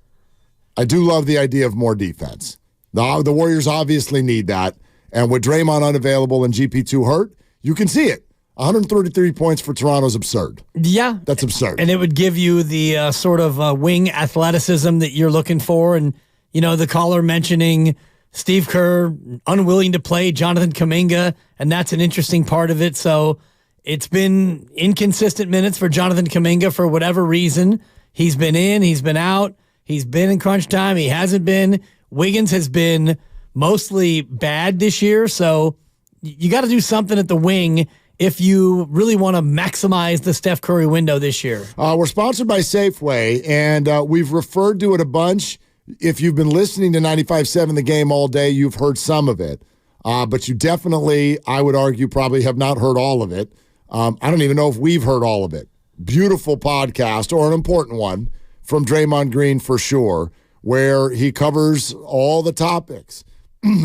I do love the idea of more defense. The Warriors obviously need that. And with Draymond unavailable and GP2 hurt, you can see it. 133 points for Toronto is absurd. Yeah. That's absurd. And it would give you the sort of wing athleticism that you're looking for. And, you know, the caller mentioning Steve Kerr unwilling to play Jonathan Kuminga, and that's an interesting part of it. So it's been inconsistent minutes for Jonathan Kuminga for whatever reason. He's been in, he's been out, he's been in crunch time, he hasn't been. Wiggins has been mostly bad this year, so you got to do something at the wing if you really want to maximize the Steph Curry window this year. We're sponsored by Safeway, and we've referred to it a bunch. If you've been listening to 95.7 The Game all day, you've heard some of it. But you definitely, I would argue, probably have not heard all of it. I don't even know if we've heard all of it. Beautiful podcast, or an important one, from Draymond Green for sure, where he covers all the topics.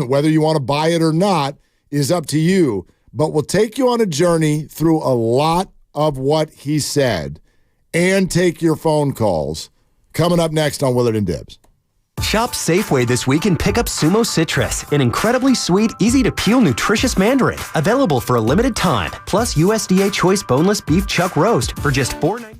Whether you want to buy it or not is up to you. But we'll take you on a journey through a lot of what he said and take your phone calls. Coming up next on Willard and Dibs. Shop Safeway this week and pick up Sumo Citrus, an incredibly sweet, easy-to-peel, nutritious mandarin. Available for a limited time. Plus USDA Choice Boneless Beef Chuck Roast for just $4.99.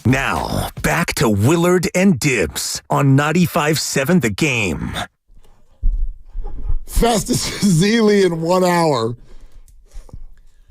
Now, back to Willard and Dibs on 95.7 The Game. Festus Ezeli in 1 hour.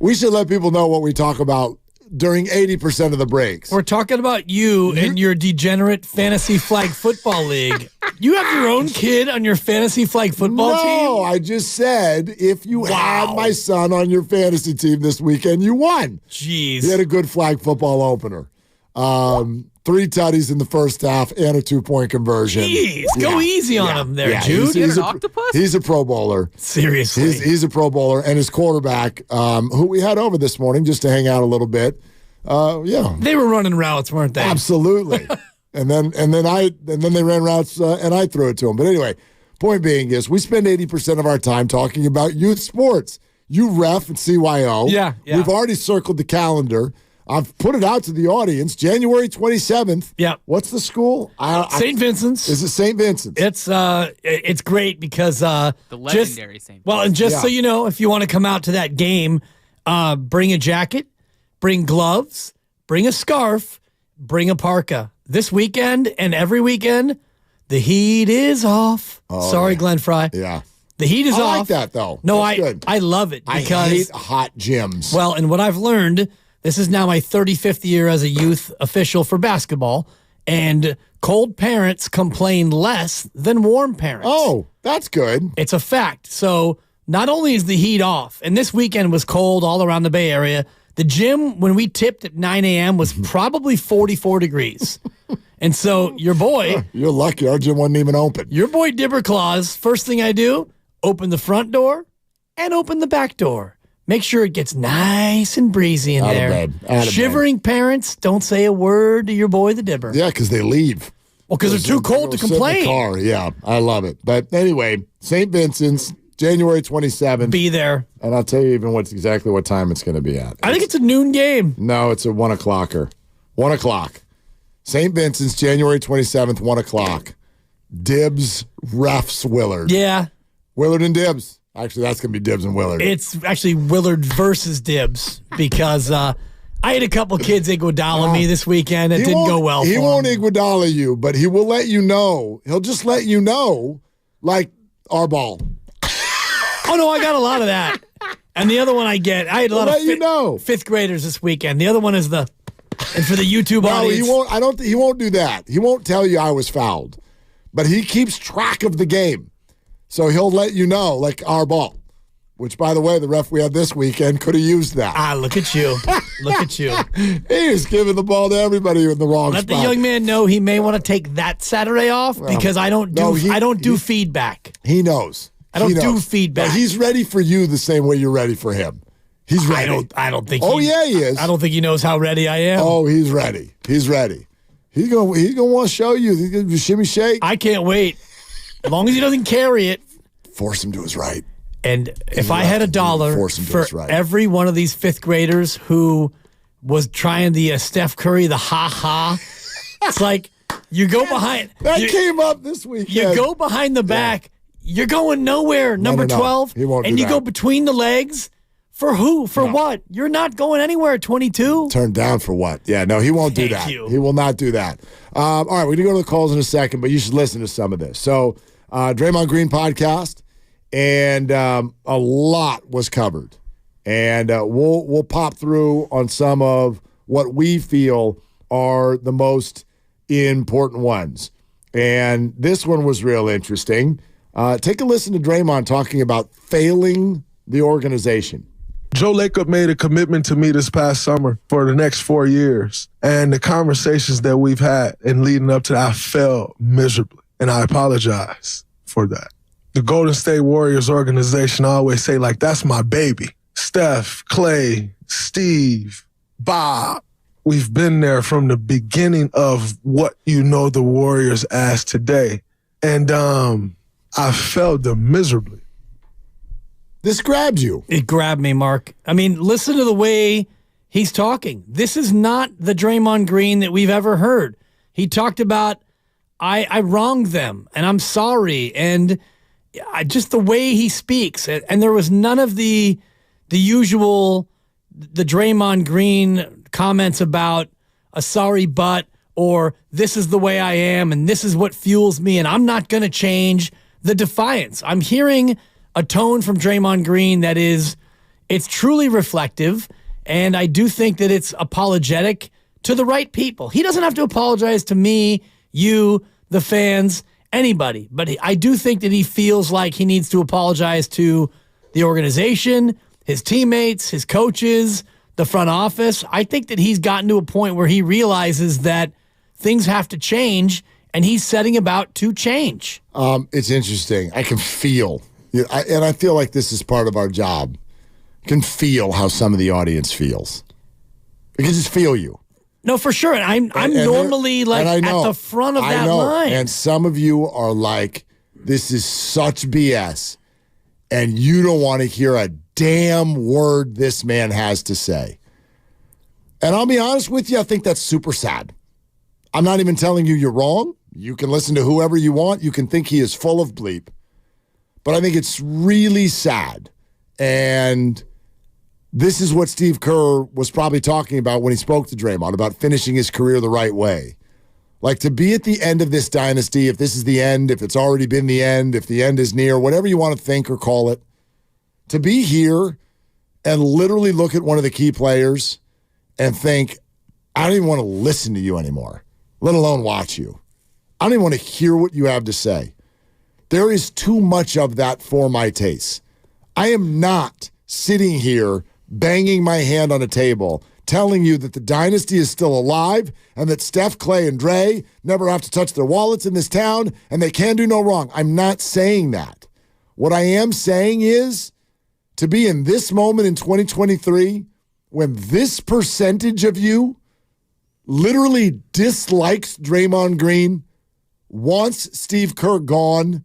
We should let people know what we talk about during 80% of the breaks. We're talking about you and your degenerate fantasy flag football league. You have your own kid on your fantasy flag football team? No, I just said if you had my son on your fantasy team this weekend, you won. Jeez. He had a good flag football opener. 3 tutties in the first half and a 2-point conversion. Jeez, go easy on him there, Jude. He's a Pro Bowler. Seriously. He's a Pro Bowler, and his quarterback, who we had over this morning just to hang out a little bit. They were running routes, weren't they? Absolutely. and then they ran routes, and I threw it to him. But anyway, point being is we spend 80% of our time talking about youth sports. You ref at CYO. Yeah. We've already circled the calendar. I've put it out to the audience. January 27th. Yeah. What's the school? St. Vincent's. Is it St. Vincent's? It's great because the legendary St. Well, and just so you know, if you want to come out to that game, bring a jacket, bring gloves, bring a scarf, bring a parka. This weekend and every weekend, the heat is off. Sorry, Glenn Fry. Yeah. The heat is off. I like that though. No, That's good. I love it because I hate hot gyms. Well, and what I've learned. This is now my 35th year as a youth official for basketball, and cold parents complain less than warm parents. Oh, that's good. It's a fact. So not only is the heat off, and this weekend was cold all around the Bay Area, the gym, when we tipped at 9 a.m., was probably 44 degrees. And so your boy... You're lucky. Our gym wasn't even open. Your boy Dibber Claus, first thing I do, open the front door and open the back door. Make sure it gets nice and breezy in there. Shivering parents, don't say a word to your boy, the Dibber. Yeah, because they leave. Well, because they're too cold to complain. In the car. Yeah, I love it. But anyway, St. Vincent's, January 27th. Be there. And I'll tell you even exactly what time it's going to be at. I think it's a noon game. No, it's a 1 o'clocker. 1 o'clock. St. Vincent's, January 27th, 1 o'clock. Dibs, refs, Willard. Yeah. Willard and Dibs. Actually, that's going to be Dibs and Willard. It's actually Willard versus Dibs because I had a couple kids Iguodala me this weekend. It didn't go well for him. He won't Iguodala you, but he will let you know. He'll just let you know, like our ball. Oh, no, I got a lot of that. And the other one I had a lot of fifth graders this weekend. The other one is and for the YouTube audience. He won't do that. He won't tell you I was fouled, but he keeps track of the game. So he'll let you know, like our ball, which, by the way, the ref we had this weekend could have used that. Look at you. Look at you. He was giving the ball to everybody in the wrong spot. Let the young man know he may want to take that Saturday off because I don't do feedback. He knows. I don't do feedback. But he's ready for you the same way you're ready for him. He's ready. I don't think. Oh, yeah, he is. I don't think he knows how ready I am. Oh, he's ready. He's ready. He's gonna want to show you. He's gonna shimmy shake. I can't wait. As long as he doesn't carry it. Force him to his right. And if I had $1 for every one of these fifth graders who was trying the Steph Curry, the ha-ha, it's like you go behind. That came up this week. You go behind the back. You're going nowhere, number 12. He won't and do you that. go between the legs. For who? For what? You're not going anywhere at 22. Turned down for what? Yeah, no, he won't do that. He will not do that. All right, we're going to go to the calls in a second, but you should listen to some of this. So, Draymond Green podcast, and a lot was covered. And we'll pop through on some of what we feel are the most important ones. And this one was real interesting. Take a listen to Draymond talking about failing the organization. Joe Lacob made a commitment to me this past summer for the next 4 years. And the conversations that we've had and leading up to that, I failed miserably. And I apologize for that. The Golden State Warriors organization, I always say, like, that's my baby. Steph, Clay, Steve, Bob. We've been there from the beginning of what you know the Warriors as today. And I failed them miserably. This grabbed you. It grabbed me, Mark. I mean, listen to the way he's talking. This is not the Draymond Green that we've ever heard. He talked about, I wronged them, and I'm sorry, and just the way he speaks. And there was none of the usual, the Draymond Green comments about a sorry but, or this is the way I am, and this is what fuels me, and I'm not going to change. The defiance. I'm hearing a tone from Draymond Green that is, it's truly reflective, and I do think that it's apologetic to the right people. He doesn't have to apologize to me, you, the fans, anybody, but I do think that he feels like he needs to apologize to the organization, his teammates, his coaches, the front office. I think that he's gotten to a point where he realizes that things have to change, and he's setting about to change. It's interesting. I can feel, and I feel like this is part of our job. I can feel how some of the audience feels. I can just feel you. No, for sure. And I'm normally like at the front of that line. And some of you are like, this is such BS, and you don't want to hear a damn word this man has to say. And I'll be honest with you, I think that's super sad. I'm not even telling you you're wrong. You can listen to whoever you want. You can think he is full of bleep. But I think it's really sad. And this is what Steve Kerr was probably talking about when he spoke to Draymond, about finishing his career the right way. Like, to be at the end of this dynasty, if this is the end, if it's already been the end, if the end is near, whatever you want to think or call it, to be here and literally look at one of the key players and think, I don't even want to listen to you anymore, let alone watch you. I don't even want to hear what you have to say. There is too much of that for my taste. I am not sitting here banging my hand on a table telling you that the dynasty is still alive and that Steph, Clay, and Dre never have to touch their wallets in this town and they can do no wrong. I'm not saying that. What I am saying is, to be in this moment in 2023 when this percentage of you literally dislikes Draymond Green, wants Steve Kerr gone,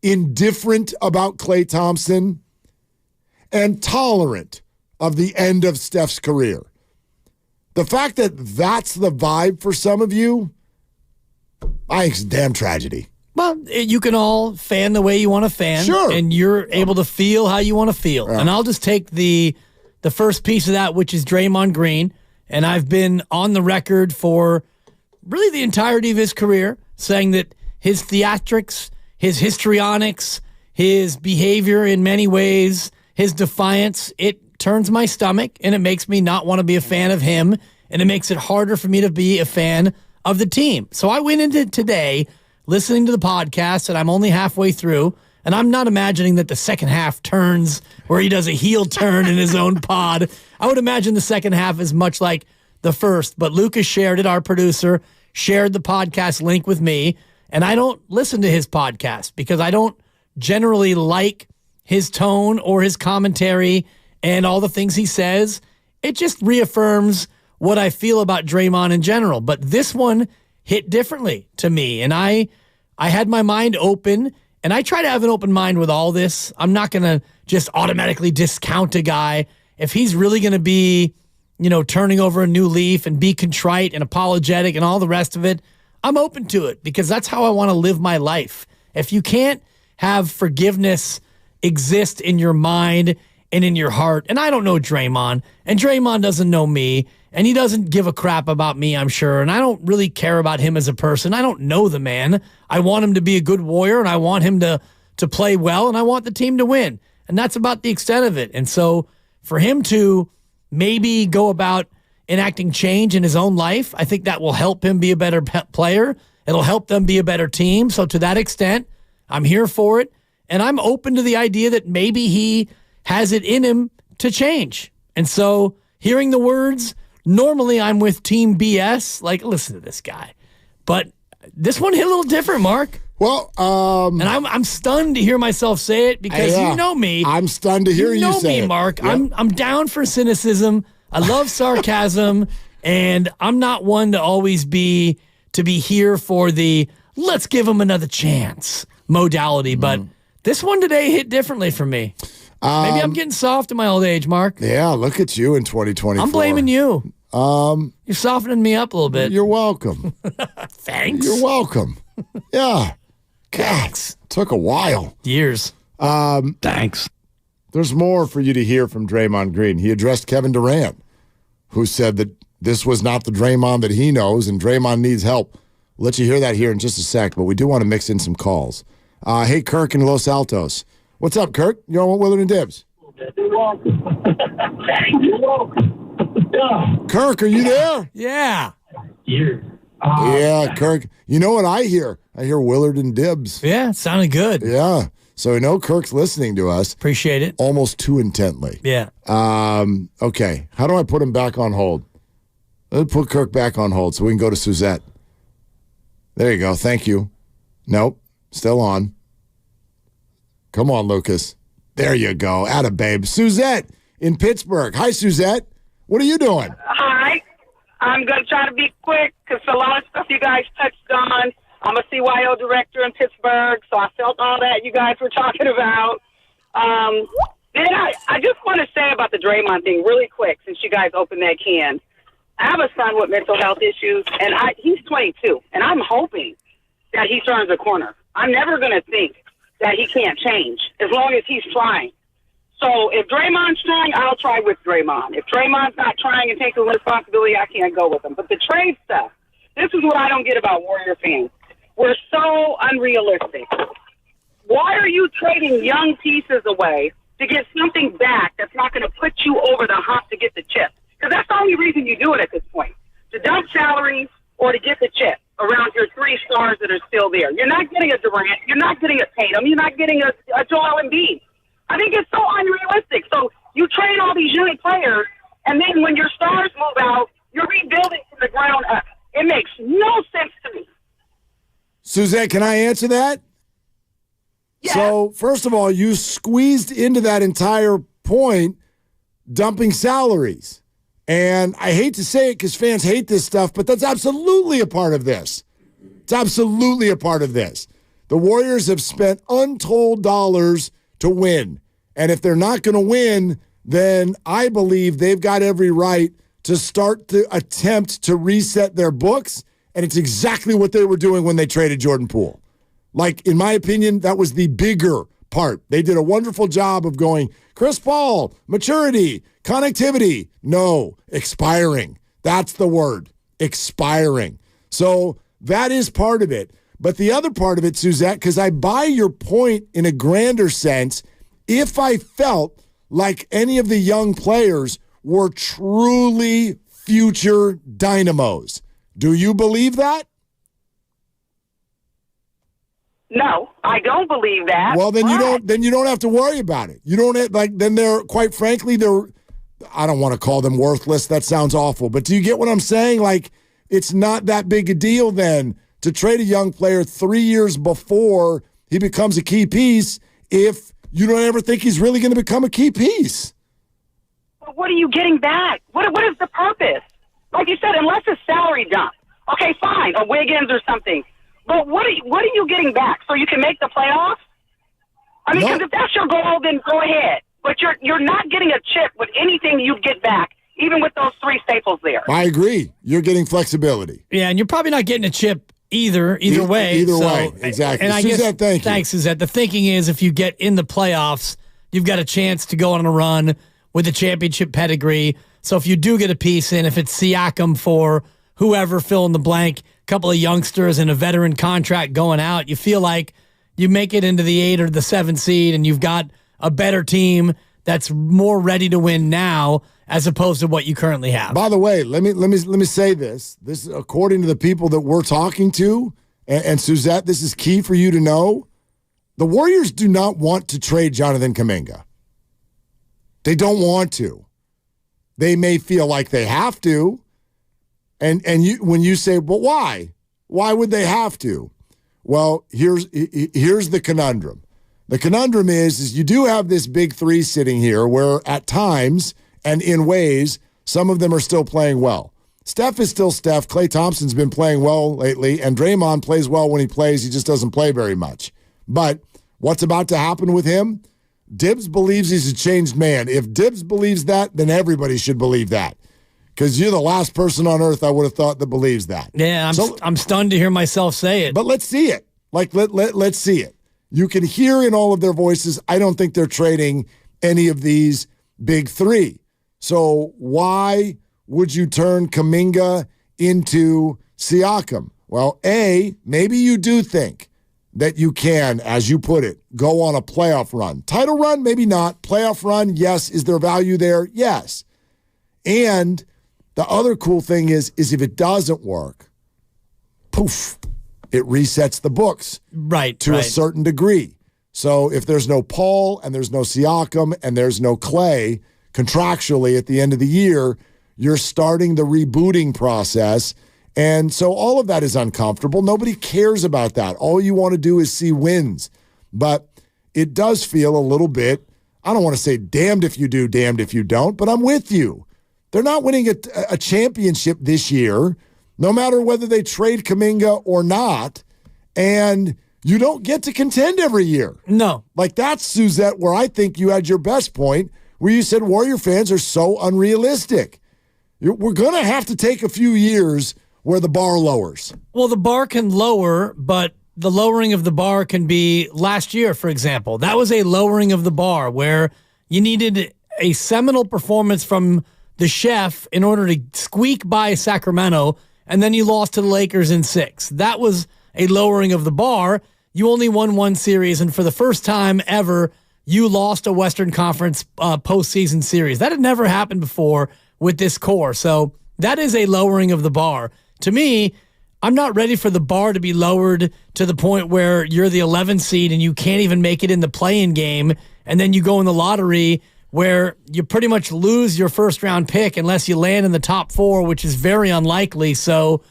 indifferent about Klay Thompson, and tolerant of the end of Steph's career. The fact that that's the vibe for some of you, I think it's a damn tragedy. Well, you can all fan the way you want to fan. Sure. And you're able to feel how you want to feel. Yeah. And I'll just take the first piece of that, which is Draymond Green. And I've been on the record for really the entirety of his career saying that his theatrics, his histrionics, his behavior in many ways, his defiance, it turns my stomach and it makes me not want to be a fan of him, and it makes it harder for me to be a fan of the team. So I went into today listening to the podcast, and I'm only halfway through, and I'm not imagining that the second half turns where he does a heel turn in his own pod. I would imagine the second half is much like the first, but Lucas shared it, our producer, shared the podcast link with me, and I don't listen to his podcast because I don't generally like his tone or his commentary, and all the things he says, it just reaffirms what I feel about Draymond in general. But this one hit differently to me, and I had my mind open, and I try to have an open mind with all this. I'm not going to just automatically discount a guy. If he's really going to be, turning over a new leaf and be contrite and apologetic and all the rest of it, I'm open to it because that's how I want to live my life. If you can't have forgiveness exist in your mind and in your heart, and I don't know Draymond, and Draymond doesn't know me, and he doesn't give a crap about me, I'm sure, and I don't really care about him as a person. I don't know the man. I want him to be a good Warrior, and I want him to play well, and I want the team to win. And that's about the extent of it. And so for him to maybe go about enacting change in his own life, I think that will help him be a better player. It'll help them be a better team. So to that extent, I'm here for it. And I'm open to the idea that maybe he has it in him to change. And so hearing the words, normally I'm with Team BS, like, listen to this guy. But this one hit a little different, Mark. Well, and I'm stunned to hear myself say it because you know me. I'm stunned to hear you say it. You know me, Mark. Yep. I'm down for cynicism. I love sarcasm, and I'm not one to always be here for the let's give him another chance modality. But this one today hit differently for me. Maybe I'm getting soft in my old age, Mark. Yeah, look at you in 2024. I'm blaming you. You're softening me up a little bit. You're welcome. Thanks. You're welcome. Yeah. Thanks. Took a while. Years. Thanks. There's more for you to hear from Draymond Green. He addressed Kevin Durant, who said that this was not the Draymond that he knows, and Draymond needs help. We'll let you hear that here in just a sec, but we do want to mix in some calls. Hey, Kirk in Los Altos. What's up, Kirk? You're on Willard and Dibs. Kirk, are you there? Yeah. Yeah, Kirk. You know what I hear? I hear Willard and Dibs. Yeah, it sounded good. Yeah. So I know Kirk's listening to us. Appreciate it. Almost too intently. Yeah. Okay. How do I put him back on hold? Let's put Kirk back on hold so we can go to Suzette. There you go. Thank you. Nope. Still on. Come on, Lucas. There you go. Atta babe. Suzette in Pittsburgh. Hi, Suzette. What are you doing? Hi. I'm going to try to be quick because a lot of stuff you guys touched on. I'm a CYO director in Pittsburgh, so I felt all that you guys were talking about. Then I just want to say about the Draymond thing really quick since you guys opened that can. I have a son with mental health issues, and he's 22, and I'm hoping that he turns a corner. I'm never going to think that he can't change as long as he's trying. So if Draymond's trying, I'll try with Draymond. If Draymond's not trying and taking responsibility, I can't go with him. But the trade stuff, this is what I don't get about Warrior fans. We're so unrealistic. Why are you trading young pieces away to get something back that's not going to put you over the hump to get the chip? Because that's the only reason you do it at this point, to dump salaries or to get the chip around your three stars that are still there. You're not getting a Durant. You're not getting a Tatum. You're not getting a Joel Embiid. I think it's so unrealistic. So you trade all these young players, and then when your stars move out, you're rebuilding from the ground up. It makes no sense to me. Suzette, can I answer that? Yeah. So, first of all, you squeezed into that entire point dumping salaries. And I hate to say it because fans hate this stuff, but that's absolutely a part of this. It's absolutely a part of this. The Warriors have spent untold dollars to win. And if they're not going to win, then I believe they've got every right to start to attempt to reset their books. And it's exactly what they were doing when they traded Jordan Poole. Like, in my opinion, that was the bigger part. They did a wonderful job of going, Chris Paul, maturity, connectivity. No, expiring. That's the word, expiring. So that is part of it. But the other part of it, Suzette, because I buy your point in a grander sense, if I felt like any of the young players were truly future dynamos. Do you believe that? No, I don't believe that. Well, then you don't have to worry about it. You don't have, then they're, quite frankly, I don't want to call them worthless. That sounds awful. But do you get what I'm saying? Like, it's not that big a deal then to trade a young player 3 years before he becomes a key piece if you don't ever think he's really going to become a key piece. But what are you getting back? What is the purpose? Like you said, unless it's salary dump. Okay, fine, a Wiggins or something. But what are you getting back? So you can make the playoffs? I mean, because if that's your goal, then go ahead. But you're not getting a chip with anything you'd get back, even with those 3 staples there. I agree. You're getting flexibility. Yeah, and you're probably not getting a chip either way. Either way, exactly. And I Suzette, guess, thanks, Suzette. The thinking is if you get in the playoffs, you've got a chance to go on a run with a championship pedigree. So if you do get a piece in, if it's Siakam for whoever, fill in the blank, a couple of youngsters and a veteran contract going out, you feel like you make it into the 8 or the 7 seed and you've got a better team that's more ready to win now as opposed to what you currently have. By the way, let me say this. This, according to the people that we're talking to, and Suzette, this is key for you to know. The Warriors do not want to trade Jonathan Kuminga. They don't want to. They may feel like they have to. And when you say, but why? Why would they have to? Well, here's the conundrum. The conundrum is you do have this big 3 sitting here where at times and in ways, some of them are still playing well. Steph is still Steph. Klay Thompson's been playing well lately, and Draymond plays well when he plays. He just doesn't play very much. But what's about to happen with him? Dibbs believes he's a changed man. If Dibbs believes that, then everybody should believe that. Because you're the last person on earth I would have thought that believes that. Yeah, I'm stunned to hear myself say it. But let's see it. Let's see it. You can hear in all of their voices, I don't think they're trading any of these big 3. So why would you turn Kuminga into Siakam? Well, maybe you do think that you can, as you put it, go on a playoff run. Title run, maybe not. Playoff run, yes. Is there value there? Yes. And the other cool thing is if it doesn't work, poof, it resets the books to a certain degree. So if there's no Paul and there's no Siakam and there's no Klay, contractually at the end of the year, you're starting the rebooting process. And so all of that is uncomfortable. Nobody cares about that. All you want to do is see wins. But it does feel a little bit, I don't want to say damned if you do, damned if you don't, but I'm with you. They're not winning a championship this year, no matter whether they trade Kuminga or not. And you don't get to contend every year. No. Like that's, Suzette, where I think you had your best point, where you said Warrior fans are so unrealistic. We're going to have to take a few years where the bar lowers. Well, the bar can lower, but the lowering of the bar can be last year, for example. That was a lowering of the bar where you needed a seminal performance from the Chef in order to squeak by Sacramento, and then you lost to the Lakers in 6. That was a lowering of the bar. You only won 1 series, and for the first time ever, you lost a Western Conference postseason series. That had never happened before with this core. So that is a lowering of the bar. To me, I'm not ready for the bar to be lowered to the point where you're the 11th seed and you can't even make it in the play-in game, and then you go in the lottery where you pretty much lose your first-round pick unless you land in the top 4, which is very unlikely. So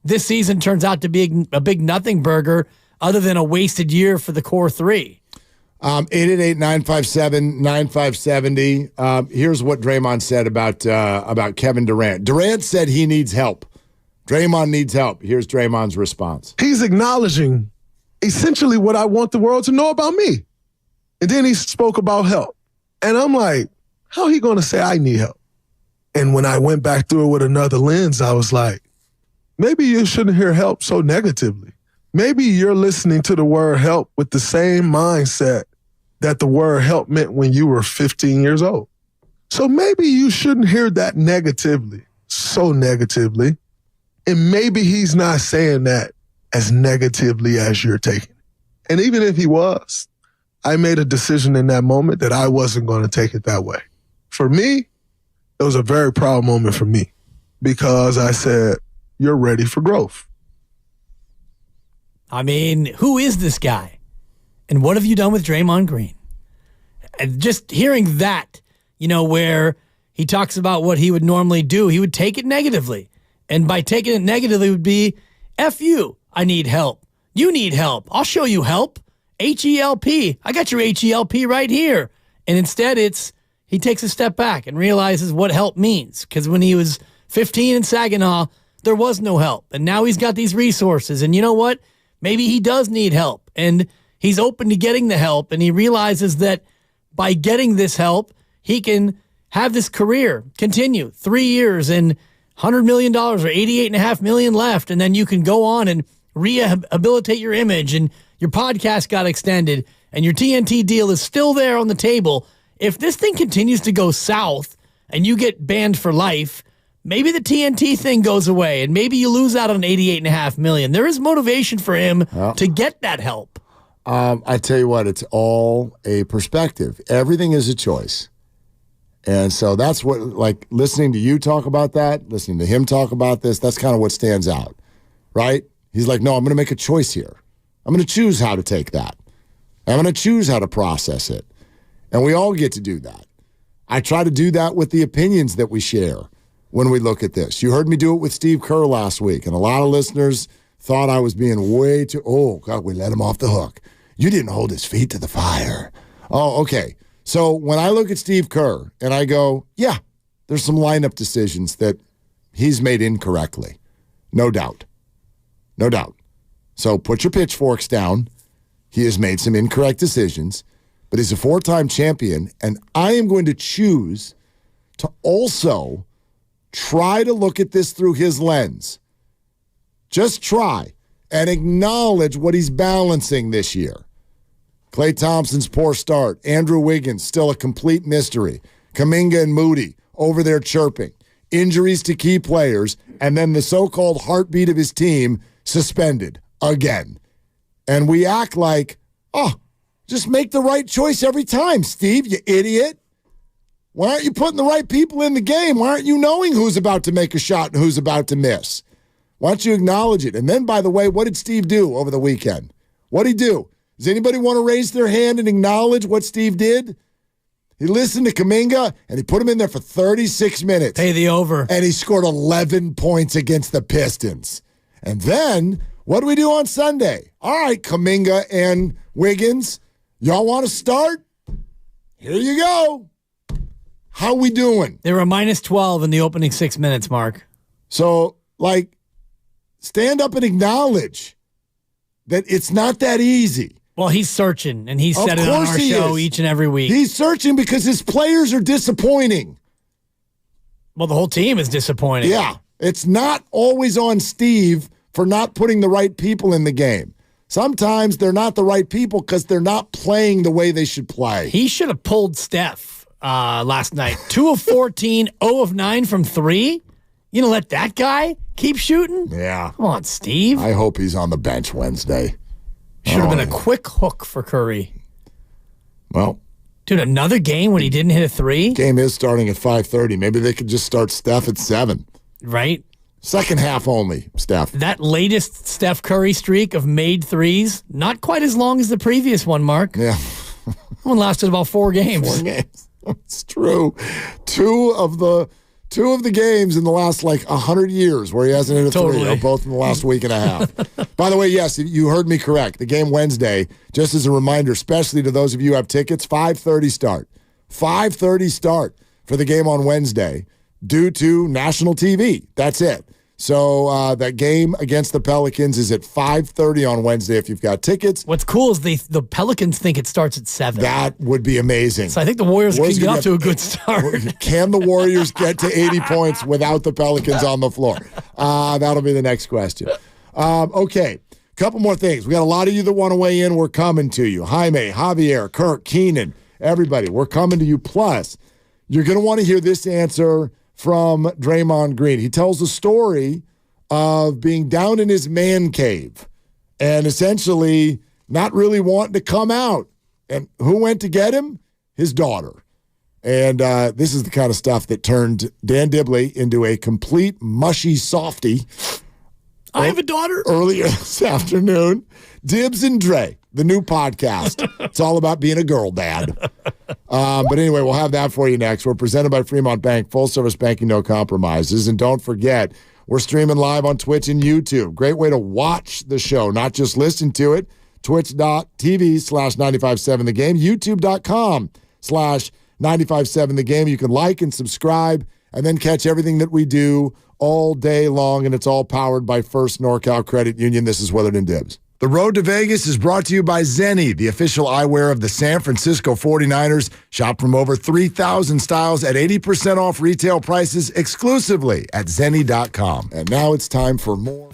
this season turns out to be a big nothing burger other than a wasted year for the core 3. 888-957-9570. Here's what Draymond said about Kevin Durant. Durant said he needs help. Draymond needs help. Here's Draymond's response. He's acknowledging essentially what I want the world to know about me. And then he spoke about help. And I'm like, how he going to say I need help? And when I went back through it with another lens, I was like, maybe you shouldn't hear help so negatively. Maybe you're listening to the word help with the same mindset that the word help meant when you were 15 years old. So maybe you shouldn't hear that negatively, so negatively. And maybe he's not saying that as negatively as you're taking it. And even if he was, I made a decision in that moment that I wasn't going to take it that way. For me, it was a very proud moment for me because I said, you're ready for growth. I mean, who is this guy? And what have you done with Draymond Green? And just hearing that, where he talks about what he would normally do, he would take it negatively. And by taking it negatively would be, F you, I need help. You need help. I'll show you help. H-E-L-P. I got your H-E-L-P right here. And instead it's, he takes a step back and realizes what help means. Because when he was 15 in Saginaw, there was no help. And now he's got these resources. And you know what? Maybe he does need help. And he's open to getting the help. And he realizes that by getting this help, he can have this career continue 3 years and $100 million or $88.5 million left. And then you can go on and rehabilitate your image, and your podcast got extended, and your TNT deal is still there on the table. If this thing continues to go south and you get banned for life, maybe the TNT thing goes away and maybe you lose out on $88.5 million. There is motivation for him to get that help. I tell you what, it's all a perspective. Everything is a choice. And so that's what, like, listening to you talk about that, listening to him talk about this, that's kind of what stands out, right? He's like, no, I'm going to make a choice here. I'm going to choose how to take that. I'm going to choose how to process it. And we all get to do that. I try to do that with the opinions that we share when we look at this. You heard me do it with Steve Kerr last week, and a lot of listeners thought I was being way too, oh, God, we let him off the hook. You didn't hold his feet to the fire. Oh, okay. So when I look at Steve Kerr and I go, yeah, there's some lineup decisions that he's made incorrectly. No doubt. No doubt. So put your pitchforks down. He has made some incorrect decisions, but he's a 4-time champion, and I am going to choose to also try to look at this through his lens. Just try and acknowledge what he's balancing this year. Klay Thompson's poor start. Andrew Wiggins, still a complete mystery. Kuminga and Moody over there chirping. Injuries to key players, and then the so-called heartbeat of his team suspended again. And we act like, oh, just make the right choice every time, Steve, you idiot. Why aren't you putting the right people in the game? Why aren't you knowing who's about to make a shot and who's about to miss? Why don't you acknowledge it? And then, by the way, what did Steve do over the weekend? What did he do? Does anybody want to raise their hand and acknowledge what Steve did? He listened to Kuminga, and he put him in there for 36 minutes. Pay the over. And he scored 11 points against the Pistons. And then, what do we do on Sunday? All right, Kuminga and Wiggins, y'all want to start? Here you go. How we doing? They were minus 12 in the opening 6 minutes, Mark. So, like, stand up and acknowledge that it's not that easy. Well, he's searching, and he said it on our show each and every week. He's searching because his players are disappointing. Well, the whole team is disappointing. Yeah. It's not always on Steve for not putting the right people in the game. Sometimes they're not the right people because they're not playing the way they should play. He should have pulled Steph last night. 2 of 14, 0 of 9 from 3. You gonna let that guy keep shooting? Yeah. Come on, Steve. I hope he's on the bench Wednesday. Should have been a quick hook for Curry. Well, dude, another game when he didn't hit a 3? Game is starting at 5:30. Maybe they could just start Steph at 7. Right? Second half only, Steph. That latest Steph Curry streak of made 3s, not quite as long as the previous one, Mark. Yeah. That one lasted about 4 games. 4 games. It's true. Two of the games in the last 100 years where he hasn't hit a 3, or both in the last week and a half. By the way, yes, you heard me correct. The game Wednesday, just as a reminder, especially to those of you who have tickets, 5:30 start. 5:30 start for the game on Wednesday due to national TV. That's it. So that game against the Pelicans is at 5:30 on Wednesday if you've got tickets. What's cool is the Pelicans think it starts at 7. That would be amazing. So I think the Warriors can get off to a good start. Can the Warriors get to 80 points without the Pelicans on the floor? That'll be the next question. Okay, couple more things. We got a lot of you that want to weigh in. We're coming to you. Jaime, Javier, Kirk, Keenan, everybody. We're coming to you. Plus, you're going to want to hear this answer from Draymond Green. He tells the story of being down in his man cave and essentially not really wanting to come out. And who went to get him? His daughter. And this is the kind of stuff that turned Dan Dibley into a complete mushy softy. I have a daughter. Earlier this afternoon. Dibs and Dre, the new podcast. It's all about being a girl dad. But anyway, we'll have that for you next. We're presented by Fremont Bank, full service banking, no compromises. And don't forget, we're streaming live on Twitch and YouTube. Great way to watch the show, not just listen to it. Twitch.tv/957 The Game, YouTube.com/957 95.7 The Game. You can like and subscribe and then catch everything that we do all day long, and it's all powered by First NorCal Credit Union. This is Weatherden Dibs. The Road to Vegas is brought to you by Zenni, the official eyewear of the San Francisco 49ers. Shop from over 3,000 styles at 80% off retail prices exclusively at Zenni.com. And now it's time for more.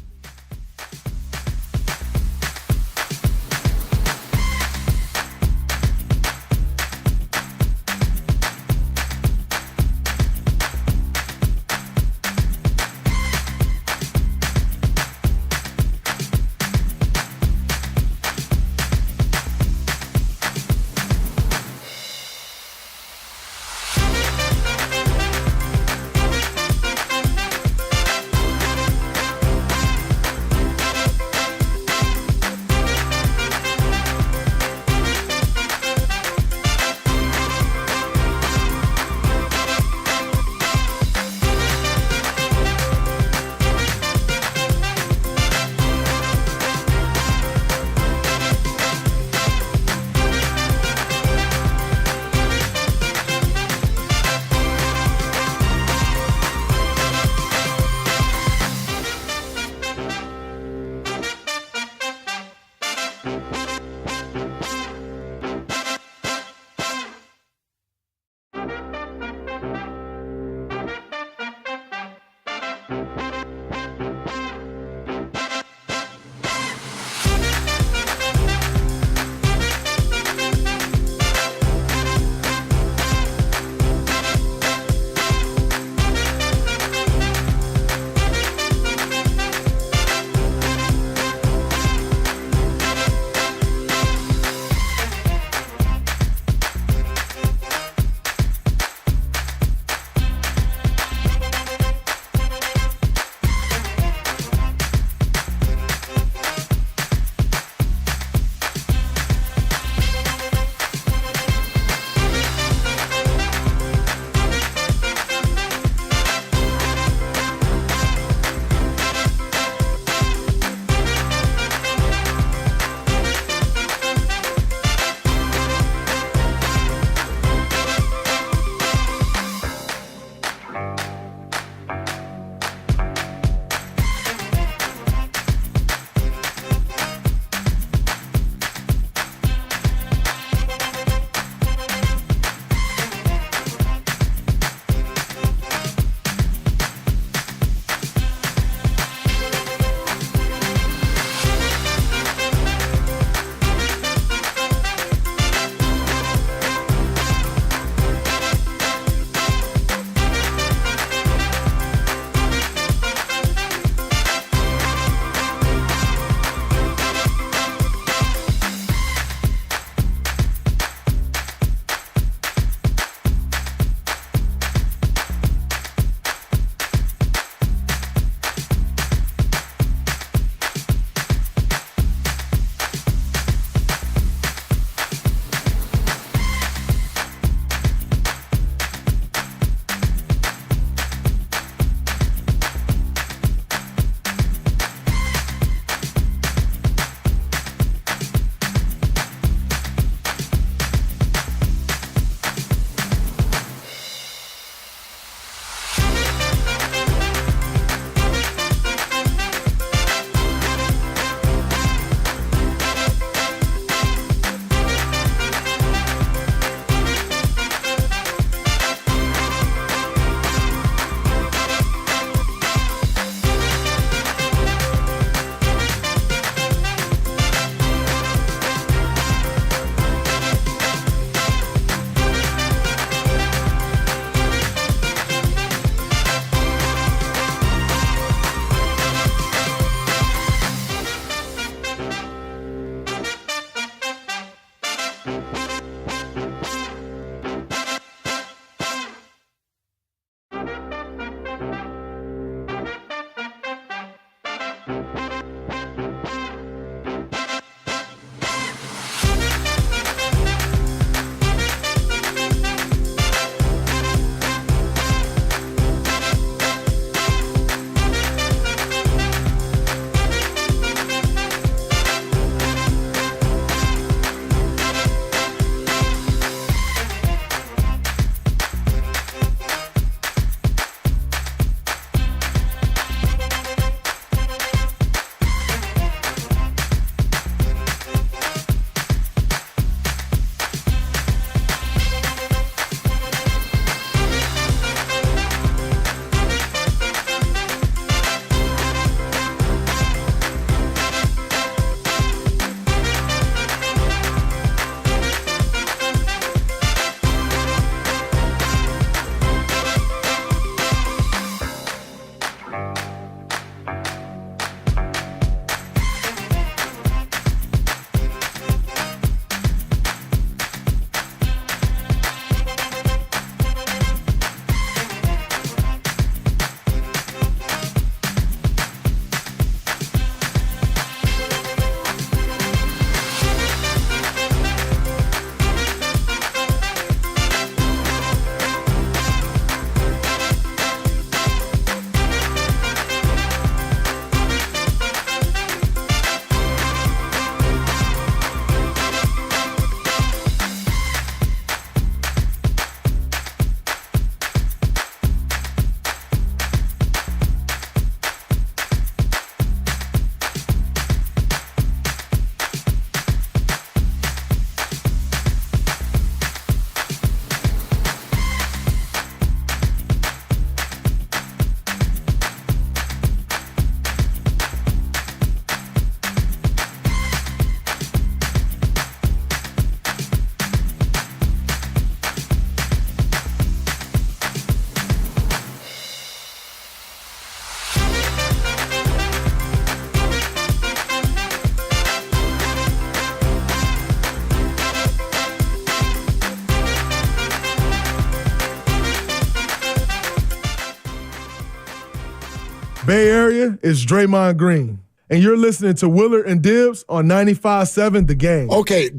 Bay Area is Draymond Green. And you're listening to Willard and Dibbs on 95.7 The Game. Okay,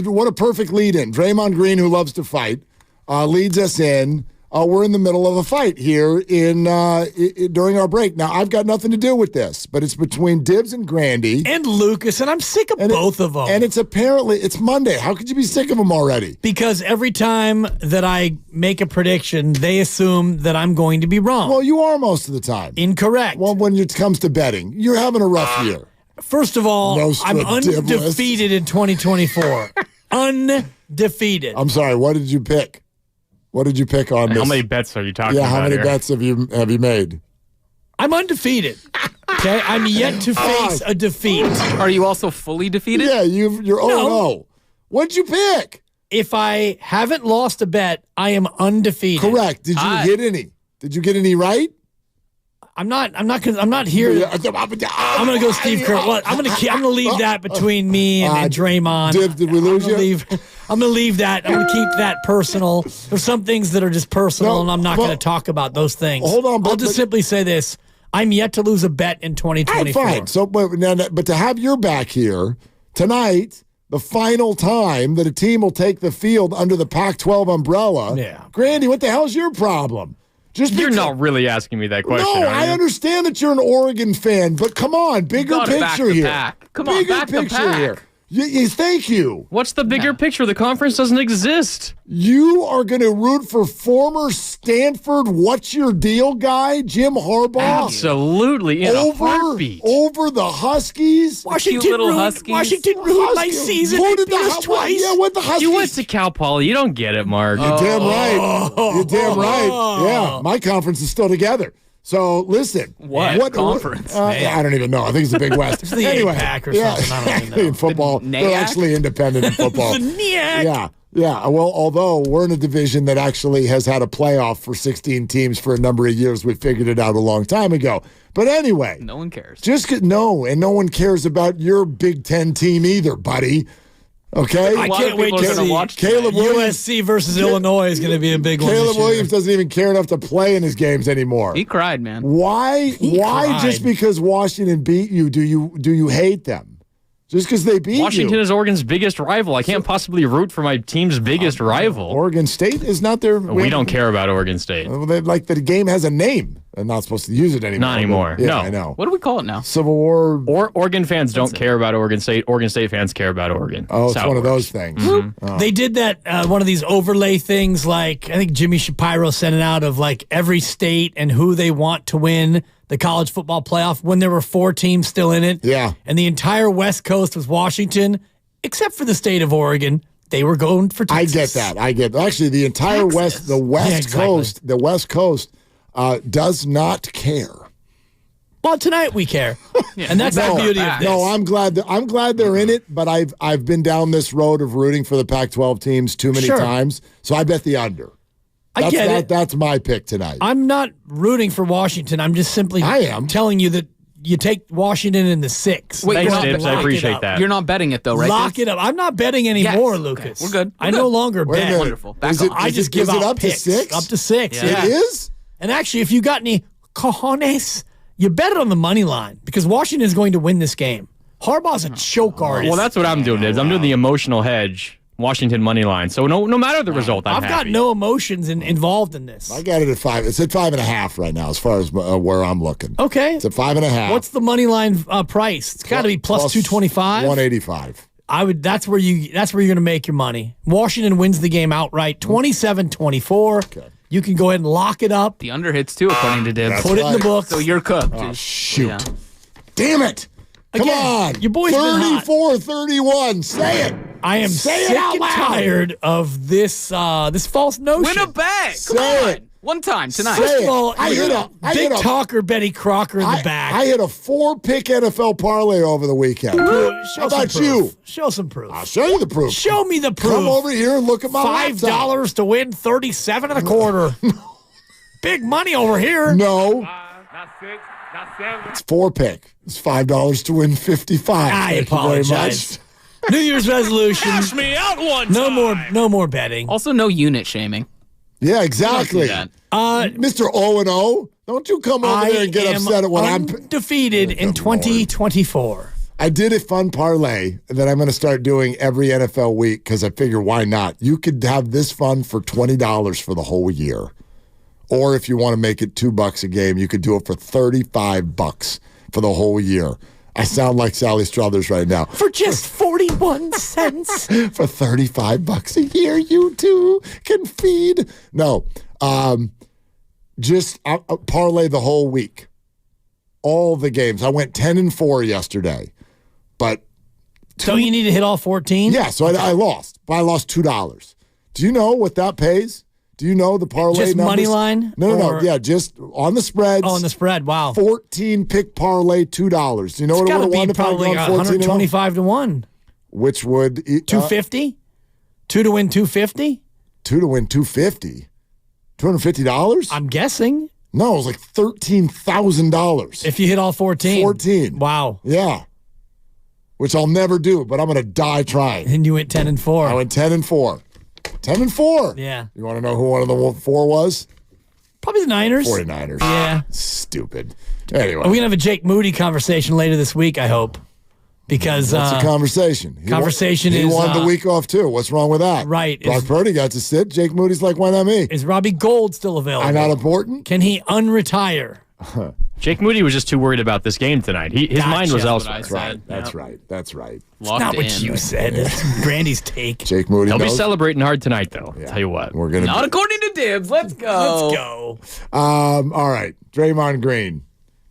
what a perfect lead in. Draymond Green, who loves to fight, leads us in. We're in the middle of a fight here during our break. Now, I've got nothing to do with this, but it's between Dibbs and Grandy. And Lucas, and I'm sick of both of them. And it's Monday. How could you be sick of them already? Because every time that I make a prediction, they assume that I'm going to be wrong. Well, you are most of the time. Incorrect. Well, when it comes to betting, you're having a rough year. First of all, I'm undefeated in 2024. Undefeated. I'm sorry, what did you pick? What did you pick on this? How many bets are you talking about? Yeah, how many here? bets have you made? I'm undefeated. Okay, I'm yet to face a defeat. Are you also fully defeated? Yeah, you're 0-0. What'd you pick? If I haven't lost a bet, I am undefeated. Correct. Did you get any? Did you get any right? I'm not here. I'm gonna go Steve Kerr. What? I'm gonna leave that between me and Draymond. Did we lose you? I'm gonna leave that. I'm gonna keep that personal. There's some things that are just personal, and I'm not gonna talk about those things. Hold on, I'll just simply say this: I'm yet to lose a bet in 2024. Fine. So, but to have your back here tonight, the final time that a team will take the field under the Pac-12 umbrella. Yeah, Grandy, what the hell's your problem? You're not really asking me that question. No, I understand that you're an Oregon fan, but come on, bigger picture here. Come on, back the pack. Here. Thank you. What's the bigger picture? The conference doesn't exist. You are going to root for former Stanford what's your deal guy, Jim Harbaugh? Absolutely, in a heartbeat. Over the Huskies? Washington ruined my season. They beat us twice. Yeah, what the Huskies? You went to Cal Poly. You don't get it, Mark. You're damn right. You're damn right. Yeah, my conference is still together. So listen, what conference? I don't even know. I think it's the Big West. It's the APAC or something. I don't even know. In football, they're actually independent in football. The NEAC. Yeah. Well, although we're in a division that actually has had a playoff for 16 teams for a number of years, we figured it out a long time ago. But anyway, no one cares. And no one cares about your Big Ten team either, buddy. Okay, I can't wait to see Caleb Williams. USC versus Illinois is going to be a big one. Caleb Williams doesn't even care enough to play in his games anymore. He cried, man. Why? Just because Washington beat you, do you hate them? Just because they beat Washington is Oregon's biggest rival. I can't possibly root for my team's biggest rival. Oregon State is not their. We don't care about Oregon State. Like the game has a name. I'm not supposed to use it anymore. Not anymore. Yeah, no, I know. What do we call it now? Civil War. Oregon fans don't care about Oregon State. Oregon State fans care about Oregon. Oh, it's one of those things. Mm-hmm. Oh. They did that one of these overlay things. Like I think Jimmy Shapiro sent it out of like every state and who they want to win the college football playoff when there were 4 teams still in it. Yeah, and the entire West Coast was Washington, except for the state of Oregon. They were going for Texas. I get that. Actually, the entire Texas. the West Coast does not care. Well, tonight we care, and that's the beauty of this. No, I'm glad they're in it, but I've been down this road of rooting for the Pac-12 teams too many times, so I bet the under. I get it. That's my pick tonight. I'm not rooting for Washington. I'm just simply telling you that you take Washington in the 6. Wait, thanks, Dibbs. I appreciate that. You're not betting it, though, right? Lock it up. I'm not betting anymore, Lucas. Okay. We're good. I no longer bet. Wonderful. I just give out up picks. to 6? Up to 6. Yeah. It is? And actually, if you got any cojones, you bet it on the money line because Washington is going to win this game. Harbaugh's a choke artist. Well, that's what I'm doing, Dibbs. I'm doing the emotional hedge. Washington money line. So no matter the result, I've got no emotions involved in this. I got it at 5. It's at 5.5 right now, as far as where I'm looking. Okay, it's at 5.5. What's the money line price? It's got to be plus 225. 185. That's where you're going to make your money. Washington wins the game outright, 27-24. Okay. You can go ahead and lock it up. The under hits too, according to Dibbs. Put it in the books. So you're cooked. Oh, shoot! Damn it! Come on, your boy's 34-31. Say it. I am sick and tired of this this false notion. Win a bet. Come on. One time tonight. First of all, I hit a big talker Betty Crocker in the back. I hit a 4-pick NFL parlay over the weekend. How about you? Show some proof. I'll show you the proof. Show me the proof. Come over here and look at my $5 to win 37 1/4. Big money over here. No. It's 4-pick. It's $5 to win 55. I apologize. New Year's resolution. Cash me out one time. No more betting. Also, no unit shaming. Yeah, exactly. Don't do Mr. O&O, Don't you come over there and get upset at what I'm defeated in 2024. I did a fun parlay that I'm going to start doing every NFL week because I figure why not? You could have this fun for $20 for the whole year. Or if you want to make it $2 a game, you could do it for $35 for the whole year. I sound like Sally Struthers right now. For just 41 cents. For $35 a year, you two can feed. No, just parlay the whole week. All the games. I went 10-4 yesterday. But so you need to hit all 14? Yeah, so I lost. But I lost $2. Do you know what that pays? Do you know the parlay just numbers? Money line? No. Yeah, just on the spreads. Oh, on the spread. Wow. 14 pick parlay, $2. Do you know what it would have won if I won 125 to 1. Which would 250? 2 to win 250? 2 to win 250? $250? I'm guessing. No, it was like $13,000. If you hit all 14. 14. Wow. Yeah. Which I'll never do, but I'm going to die trying. And you went 10-4. I went 10-4. 10-4. Yeah. You want to know who one of the 4 was? Probably the Niners. 49ers. Yeah. Stupid. Anyway. We're going to have a Jake Moody conversation later this week, I hope. Because what's a conversation? He won the week off too. What's wrong with that? Right. Brock Purdy got to sit. Jake Moody's like, why not me? Is Robbie Gould still available? I'm not important. Can he unretire? Jake Moody was just too worried about this game tonight. His mind was elsewhere. That's right. That's right. It's not what you said. It's Grandy's take. Jake Moody. He'll be celebrating hard tonight, though. Yeah. Tell you what. We're gonna Not according to Dibs. Let's go. Let's go. All right. Draymond Green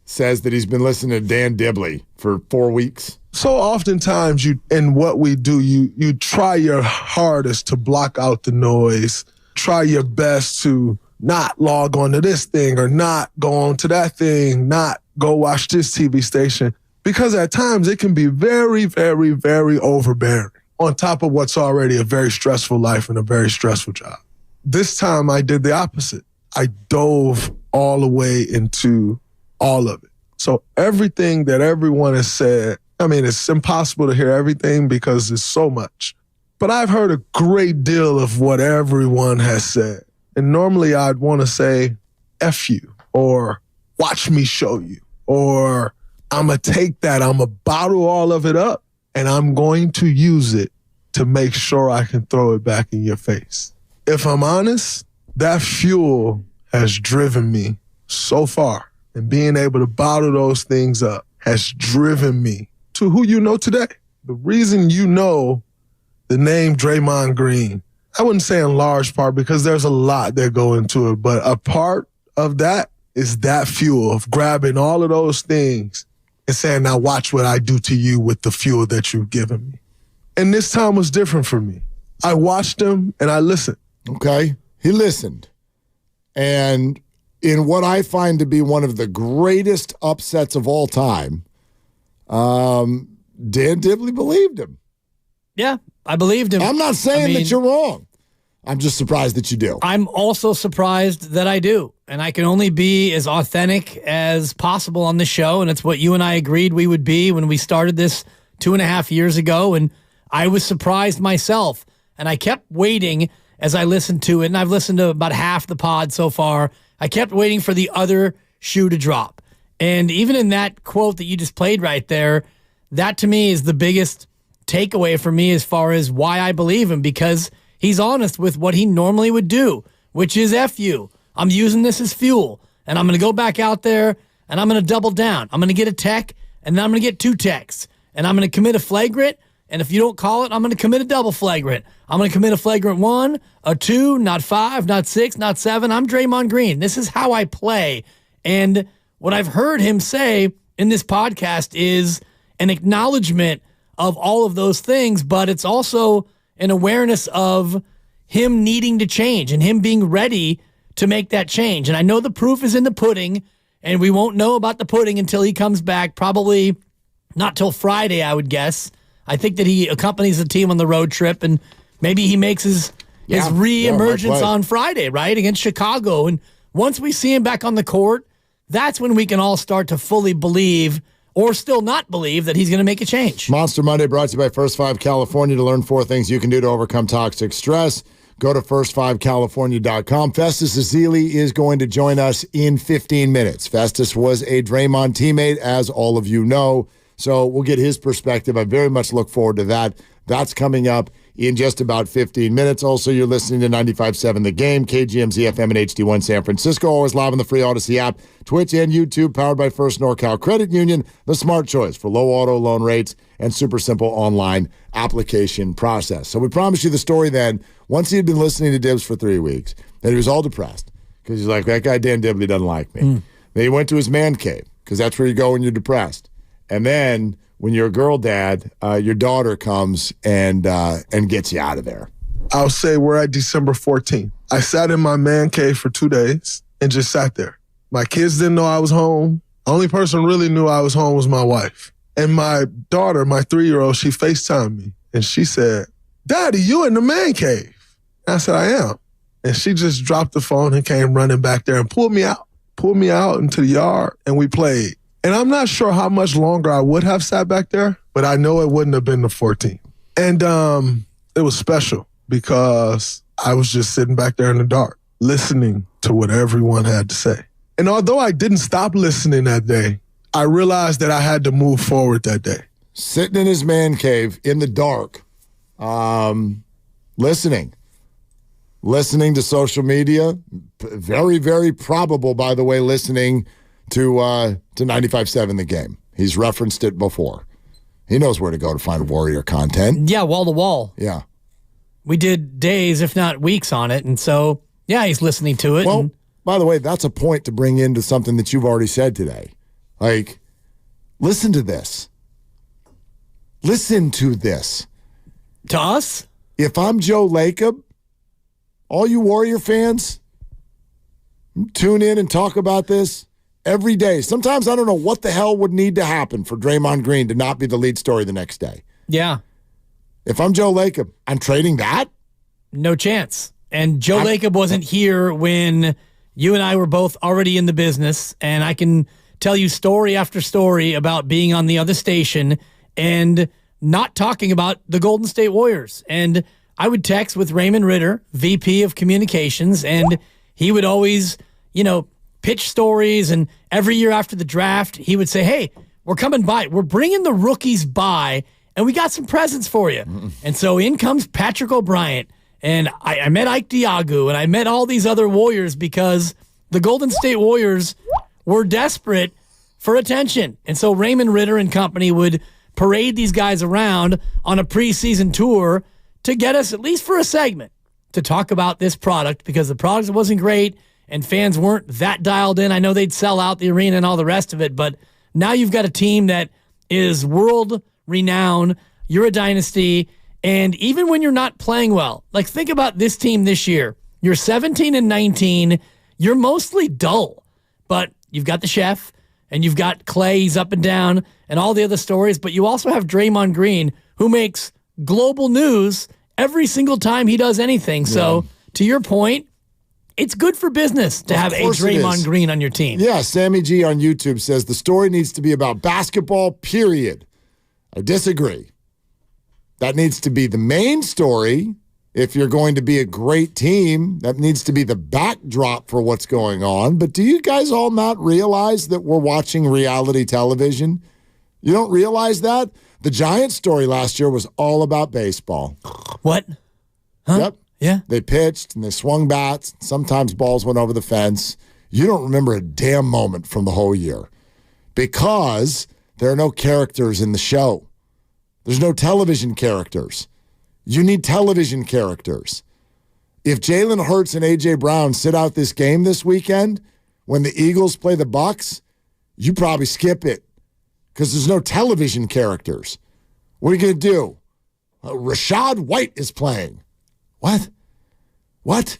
says that he's been listening to Dan Dibley for 4 weeks. So oftentimes in what we do, you try your hardest to block out the noise, try your best to not log on to this thing or not go on to that thing, not go watch this TV station, because at times it can be very, very, very overbearing on top of what's already a very stressful life and a very stressful job. This time I did the opposite. I dove all the way into all of it. So everything that everyone has said, I mean, it's impossible to hear everything because there's so much. But I've heard a great deal of what everyone has said. And normally I'd want to say, F you, or watch me show you, or I'm going to take that, I'm going to bottle all of it up, and I'm going to use it to make sure I can throw it back in your face. If I'm honest, that fuel has driven me so far. And being able to bottle those things up has driven me to who you know today. The reason you know the name Draymond Green, I wouldn't say in large part because there's a lot that go into it, but a part of that is that fuel of grabbing all of those things and saying, now watch what I do to you with the fuel that you've given me. And this time was different for me. I watched him and I listened. Okay. He listened. And in what I find to be one of the greatest upsets of all time, Dan Dibley believed him. Yeah, I believed him. I'm not saying that you're wrong. I'm just surprised that you do. I'm also surprised that I do. And I can only be as authentic as possible on this show. And it's what you and I agreed we would be when we started this 2.5 years ago. And I was surprised myself. And I kept waiting as I listened to it. And I've listened to about half the pod so far. I kept waiting for the other shoe to drop. And even in that quote that you just played right there, that to me is the biggest takeaway for me as far as why I believe him, because he's honest with what he normally would do, which is F you. I'm using this as fuel, and I'm going to go back out there, and I'm going to double down. I'm going to get a tech, and then I'm going to get 2 techs, and I'm going to commit a flagrant, and if you don't call it, I'm going to commit a double flagrant. I'm going to commit a flagrant 1, a 2, not 5, not 6, not 7. I'm Draymond Green. This is how I play. And what I've heard him say in this podcast is an acknowledgement of all of those things, but it's also an awareness of him needing to change and him being ready to make that change. And I know the proof is in the pudding, and we won't know about the pudding until he comes back, probably not till Friday, I would guess. I think that he accompanies the team on the road trip, and maybe he makes his re-emergence on Friday, right, against Chicago. And once we see him back on the court, that's when we can all start to fully believe or still not believe that he's going to make a change. Monster Monday brought to you by First 5 California. To learn 4 things you can do to overcome toxic stress, go to first5california.com. Festus Ezeli is going to join us in 15 minutes. Festus was a Draymond teammate, as all of you know, so we'll get his perspective. I very much look forward to that. That's coming up in just about 15 minutes. Also, you're listening to 95.7 The Game, KGMZ FM and HD1 San Francisco. Always live on the free Odyssey app, Twitch and YouTube, powered by First NorCal Credit Union, the smart choice for low auto loan rates and super simple online application process. So we promised you the story then, once he had been listening to Dibs for 3 weeks, that he was all depressed because he's like, that guy Dan Dibley doesn't like me. Then he went to his man cave because that's where you go when you're depressed. And then when you're a girl dad, your daughter comes and gets you out of there. I'll say we're at December 14th. I sat in my man cave for 2 days and just sat there. My kids didn't know I was home. The only person really knew I was home was my wife. And my daughter, my 3-year-old, she FaceTimed me and she said, "Daddy, you in the man cave?" And I said, "I am." And she just dropped the phone and came running back there and pulled me out into the yard, and we played. And I'm not sure how much longer I would have sat back there, but I know it wouldn't have been the 14th. And it was special because I was just sitting back there in the dark, listening to what everyone had to say. And although I didn't stop listening that day, I realized that I had to move forward that day. Sitting in his man cave in the dark, listening to social media, very, very probable, by the way, listening to 95.7 The Game. He's referenced it before. He knows where to go to find Warrior content. Yeah, wall to wall. Yeah. We did days, if not weeks on it, and so, yeah, he's listening to it. Well, by the way, that's a point to bring into something that you've already said today. Like, listen to this. Listen to this. To us? If I'm Joe Lacob, all you Warrior fans, tune in and talk about this every day. Sometimes I don't know what the hell would need to happen for Draymond Green to not be the lead story the next day. Yeah. If I'm Joe Lacob, I'm trading that? No chance. And Joe Lacob wasn't here when you and I were both already in the business, and I can tell you story after story about being on the other station and not talking about the Golden State Warriors. And I would text with Raymond Ritter, VP of Communications, and he would always, pitch stories, and every year after the draft, he would say, "Hey, we're coming by. We're bringing the rookies by, and we got some presents for you." And so in comes Patrick O'Brien, and I met Ike Diagu, and I met all these other Warriors because the Golden State Warriors were desperate for attention. And so Raymond Ritter and company would parade these guys around on a preseason tour to get us, at least for a segment, to talk about this product because the product wasn't great and fans weren't that dialed in. I know they'd sell out the arena and all the rest of it, but now you've got a team that is world renowned. You're a dynasty, and even when you're not playing well, like think about this team this year. You're 17-19. You're mostly dull, but you've got the chef and you've got Clay. He's up and down and all the other stories, but you also have Draymond Green, who makes global news every single time he does anything. So to your point, it's good for business to have a Draymond Green on your team. Yeah, Sammy G on YouTube says the story needs to be about basketball, period. I disagree. That needs to be the main story. If you're going to be a great team, that needs to be the backdrop for what's going on. But do you guys all not realize that we're watching reality television? You don't realize that? The Giants story last year was all about baseball. What? Huh? Yep. Yeah. They pitched and they swung bats. Sometimes balls went over the fence. You don't remember a damn moment from the whole year because there are no characters in the show. There's no television characters. You need television characters. If Jalen Hurts and A.J. Brown sit out this game this weekend when the Eagles play the Bucks, you probably skip it because there's no television characters. What are you going to do? Rashad White is playing. What?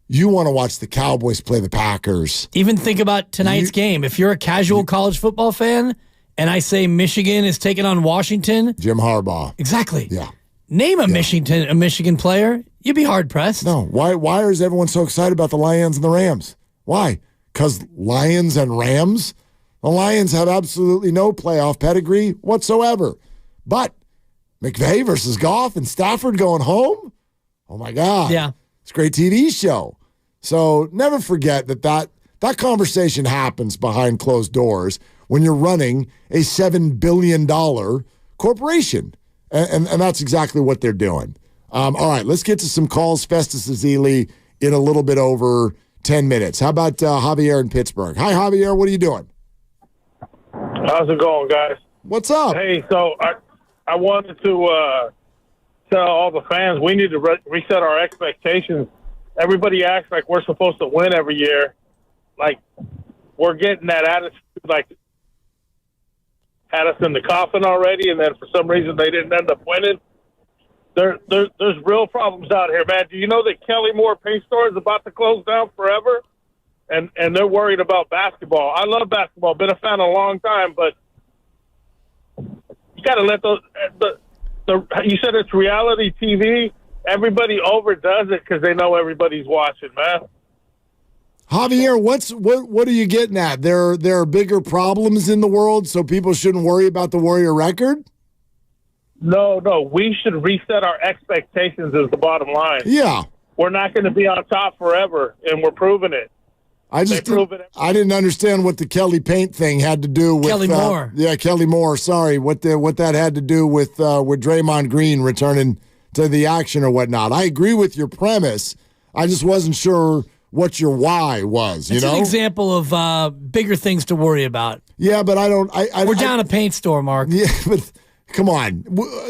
You want to watch the Cowboys play the Packers. Even think about tonight's game. If you're a casual college football fan and I say Michigan is taking on Washington. Jim Harbaugh. Exactly. Yeah. Name a Michigan player. You'd be hard-pressed. No. Why is everyone so excited about the Lions and the Rams? Why? Because Lions and Rams? The Lions have absolutely no playoff pedigree whatsoever. But McVay versus Goff and Stafford going home? Oh, my God. Yeah. It's a great TV show. So never forget that conversation happens behind closed doors when you're running a $7 billion corporation. And that's exactly what they're doing. All right, let's get to some calls. Festus Ezeli in a little bit over 10 minutes. How about Javier in Pittsburgh? Hi, Javier. What are you doing? How's it going, guys? What's up? Hey, so I wanted to tell all the fans we need to reset our expectations. Everybody acts like we're supposed to win every year. Like, we're getting that attitude, like, had us in the coffin already, and then for some reason they didn't end up winning. There's real problems out here, man. Do you know that Kelly Moore Paint Store is about to close down forever? And they're worried about basketball. I love basketball. Been a fan a long time, but you got to let you said it's reality TV. Everybody overdoes it because they know everybody's watching, man. Javier, what are you getting at? There are bigger problems in the world, so people shouldn't worry about the Warrior record? No, we should reset our expectations is the bottom line. Yeah. We're not going to be on top forever, and we're proving it. I didn't understand what the Kelly Paint thing had to do with Kelly Moore. Yeah, Kelly Moore. Sorry, what that had to do with Draymond Green returning to the action or whatnot. I agree with your premise. I just wasn't sure what your why was. It's an example of bigger things to worry about. Yeah, but I don't. We're down a paint store, Mark. Yeah, but come on.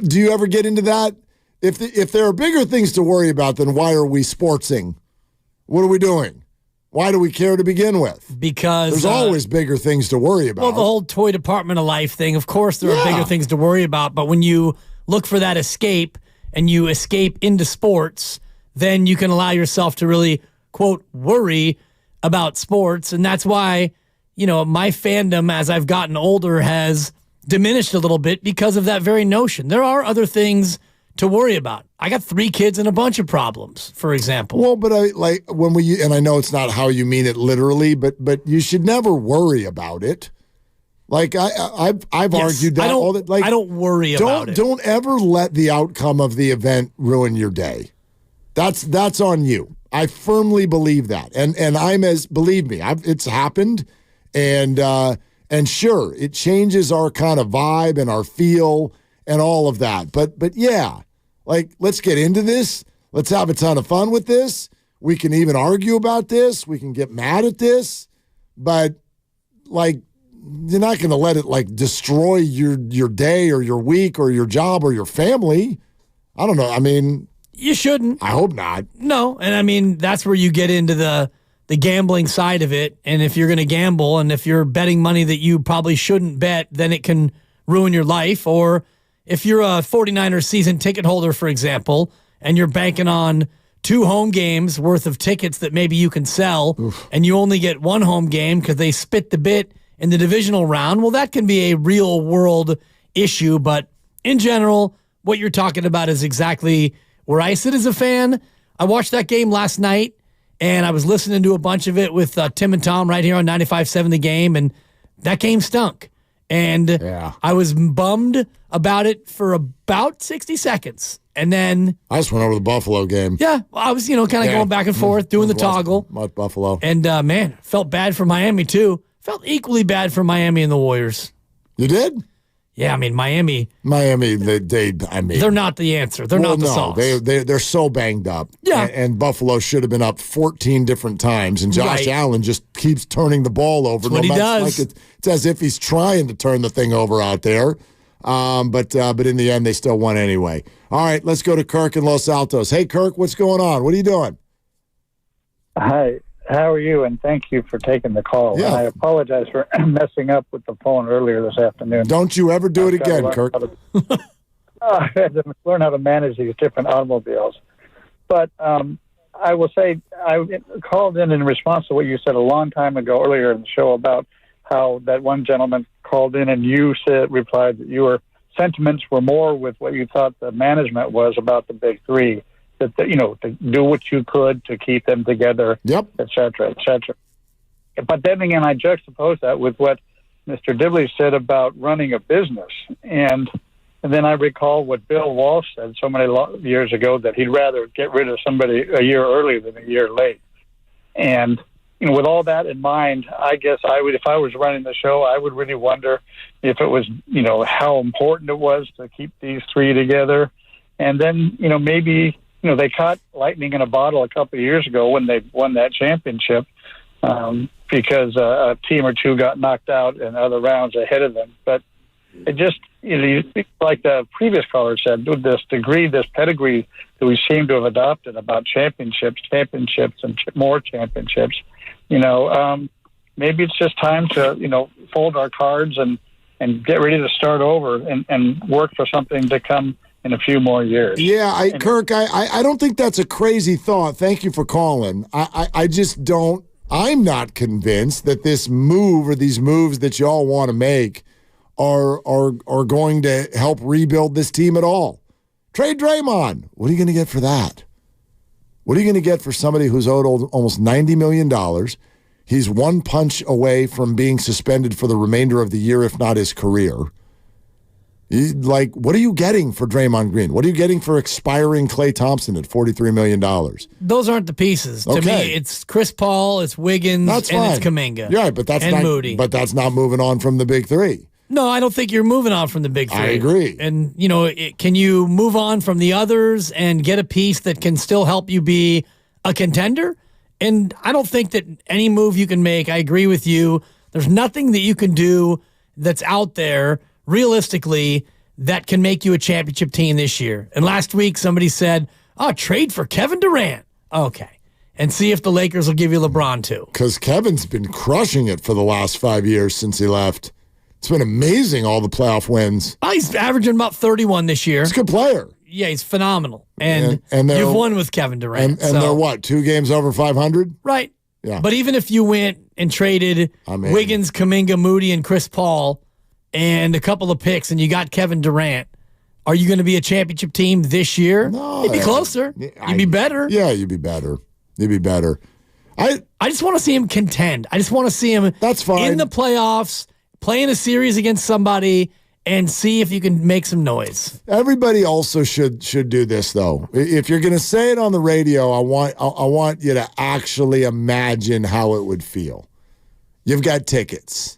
Do you ever get into that? If there are bigger things to worry about, then why are we sportsing? What are we doing? Why do we care to begin with? Because there's always bigger things to worry about. Well, the whole toy department of life thing, of course there are bigger things to worry about, but when you look for that escape and you escape into sports, then you can allow yourself to really, quote, worry about sports. And that's why, my fandom as I've gotten older has diminished a little bit because of that very notion. There are other things to worry about. I got 3 kids and a bunch of problems, for example. Well, but and I know it's not how you mean it literally, but you should never worry about it. Like I've argued that all that. Like I don't worry about it. Don't ever let the outcome of the event ruin your day. That's on you. I firmly believe that, and believe me, it's happened, and sure, it changes our kind of vibe and our feel and all of that. But yeah, like, let's get into this. Let's have a ton of fun with this. We can even argue about this. We can get mad at this, but like, you're not going to let it like destroy your day or your week or your job or your family. I don't know. I mean, you shouldn't. I hope not. No, and I mean, that's where you get into the gambling side of it. And if you're going to gamble and if you're betting money that you probably shouldn't bet, then it can ruin your life. Or if you're a 49ers season ticket holder, for example, and you're banking on 2 home games worth of tickets that maybe you can sell, and you only get 1 home game because they spit the bit in the divisional round, well, that can be a real world issue. But in general, what you're talking about is exactly where I sit as a fan. I watched that game last night, and I was listening to a bunch of it with Tim and Tom right here on 95.7 The Game, and that game stunk. And I was bummed about it for about 60 seconds. And then I just went over the Buffalo game. Yeah, I was, kind of going back and forth, doing the toggle. Buffalo. And, man, felt bad for Miami, too. Felt equally bad for Miami and the Warriors. You did? Yeah, I mean, Miami, they're not the answer. They're not the sauce. They're so banged up. Yeah. And Buffalo should have been up 14 different times, and Josh Allen just keeps turning the ball over. That's what he does. Like it's as if he's trying to turn the thing over out there. But in the end, they still won anyway. All right, let's go to Kirk in Los Altos. Hey, Kirk, what's going on? What are you doing? Hi. How are you? And thank you for taking the call. Yeah. And I apologize for messing up with the phone earlier this afternoon. Don't you ever do it again, Kirk. I had to learn how to manage these different automobiles. But I will say I called in response to what you said a long time ago earlier in the show about how that one gentleman called in and you replied that your sentiments were more with what you thought the management was about the big 3. That to do what you could to keep them together, et cetera, et cetera. But then again, I juxtapose that with what Mr. Dibley said about running a business. And And then I recall what Bill Walsh said so many years ago, that he'd rather get rid of somebody a year early than a year late. And with all that in mind, I guess I would, if I was running the show, I would really wonder if it was, how important it was to keep these three together. And then, maybe, they caught lightning in a bottle a couple of years ago when they won that championship, because a team or two got knocked out in other rounds ahead of them. But it just, like the previous caller said, this pedigree that we seem to have adopted about championships, and more championships, maybe it's just time to, fold our cards and get ready to start over and work for something to come in a few more years. Yeah, Kirk, I don't think that's a crazy thought. Thank you for calling. I just don't. I'm not convinced that this move or these moves that y'all want to make are going to help rebuild this team at all. Trade Draymond. What are you going to get for that? What are you going to get for somebody who's owed almost $90 million? He's one punch away from being suspended for the remainder of the year, if not his career. What are you getting for Draymond Green? What are you getting for expiring Klay Thompson at $43 million? Those aren't the pieces. To me, it's Chris Paul, it's Wiggins, and it's Kuminga. Yeah, but that's not Moody. But that's not moving on from the big three. No, I don't think you're moving on from the big three. I agree. And, can you move on from the others and get a piece that can still help you be a contender? And I don't think that any move you can make, I agree with you, there's nothing that you can do that's out there realistically that can make you a championship team this year. And last week somebody said, trade for Kevin Durant. Okay. And see if the Lakers will give you LeBron too. Because Kevin's been crushing it for the last 5 years since he left. It's been amazing, all the playoff wins. He's averaging about 31 this year. He's a good player. Yeah, he's phenomenal. And you've won with Kevin Durant. And they're what, 2 games over 500? Right. Yeah. But even if you went and traded Wiggins, Kuminga, Moody, and Chris Paul and a couple of picks and you got Kevin Durant, are you going to be a championship team this year? No. You'd be closer. You'd be better. Yeah, you'd be better. I just want to see him contend. I just want to see him in the playoffs, playing a series against somebody, and see if you can make some noise. Everybody also should do this, though. If you're going to say it on the radio, I want you to actually imagine how it would feel. You've got tickets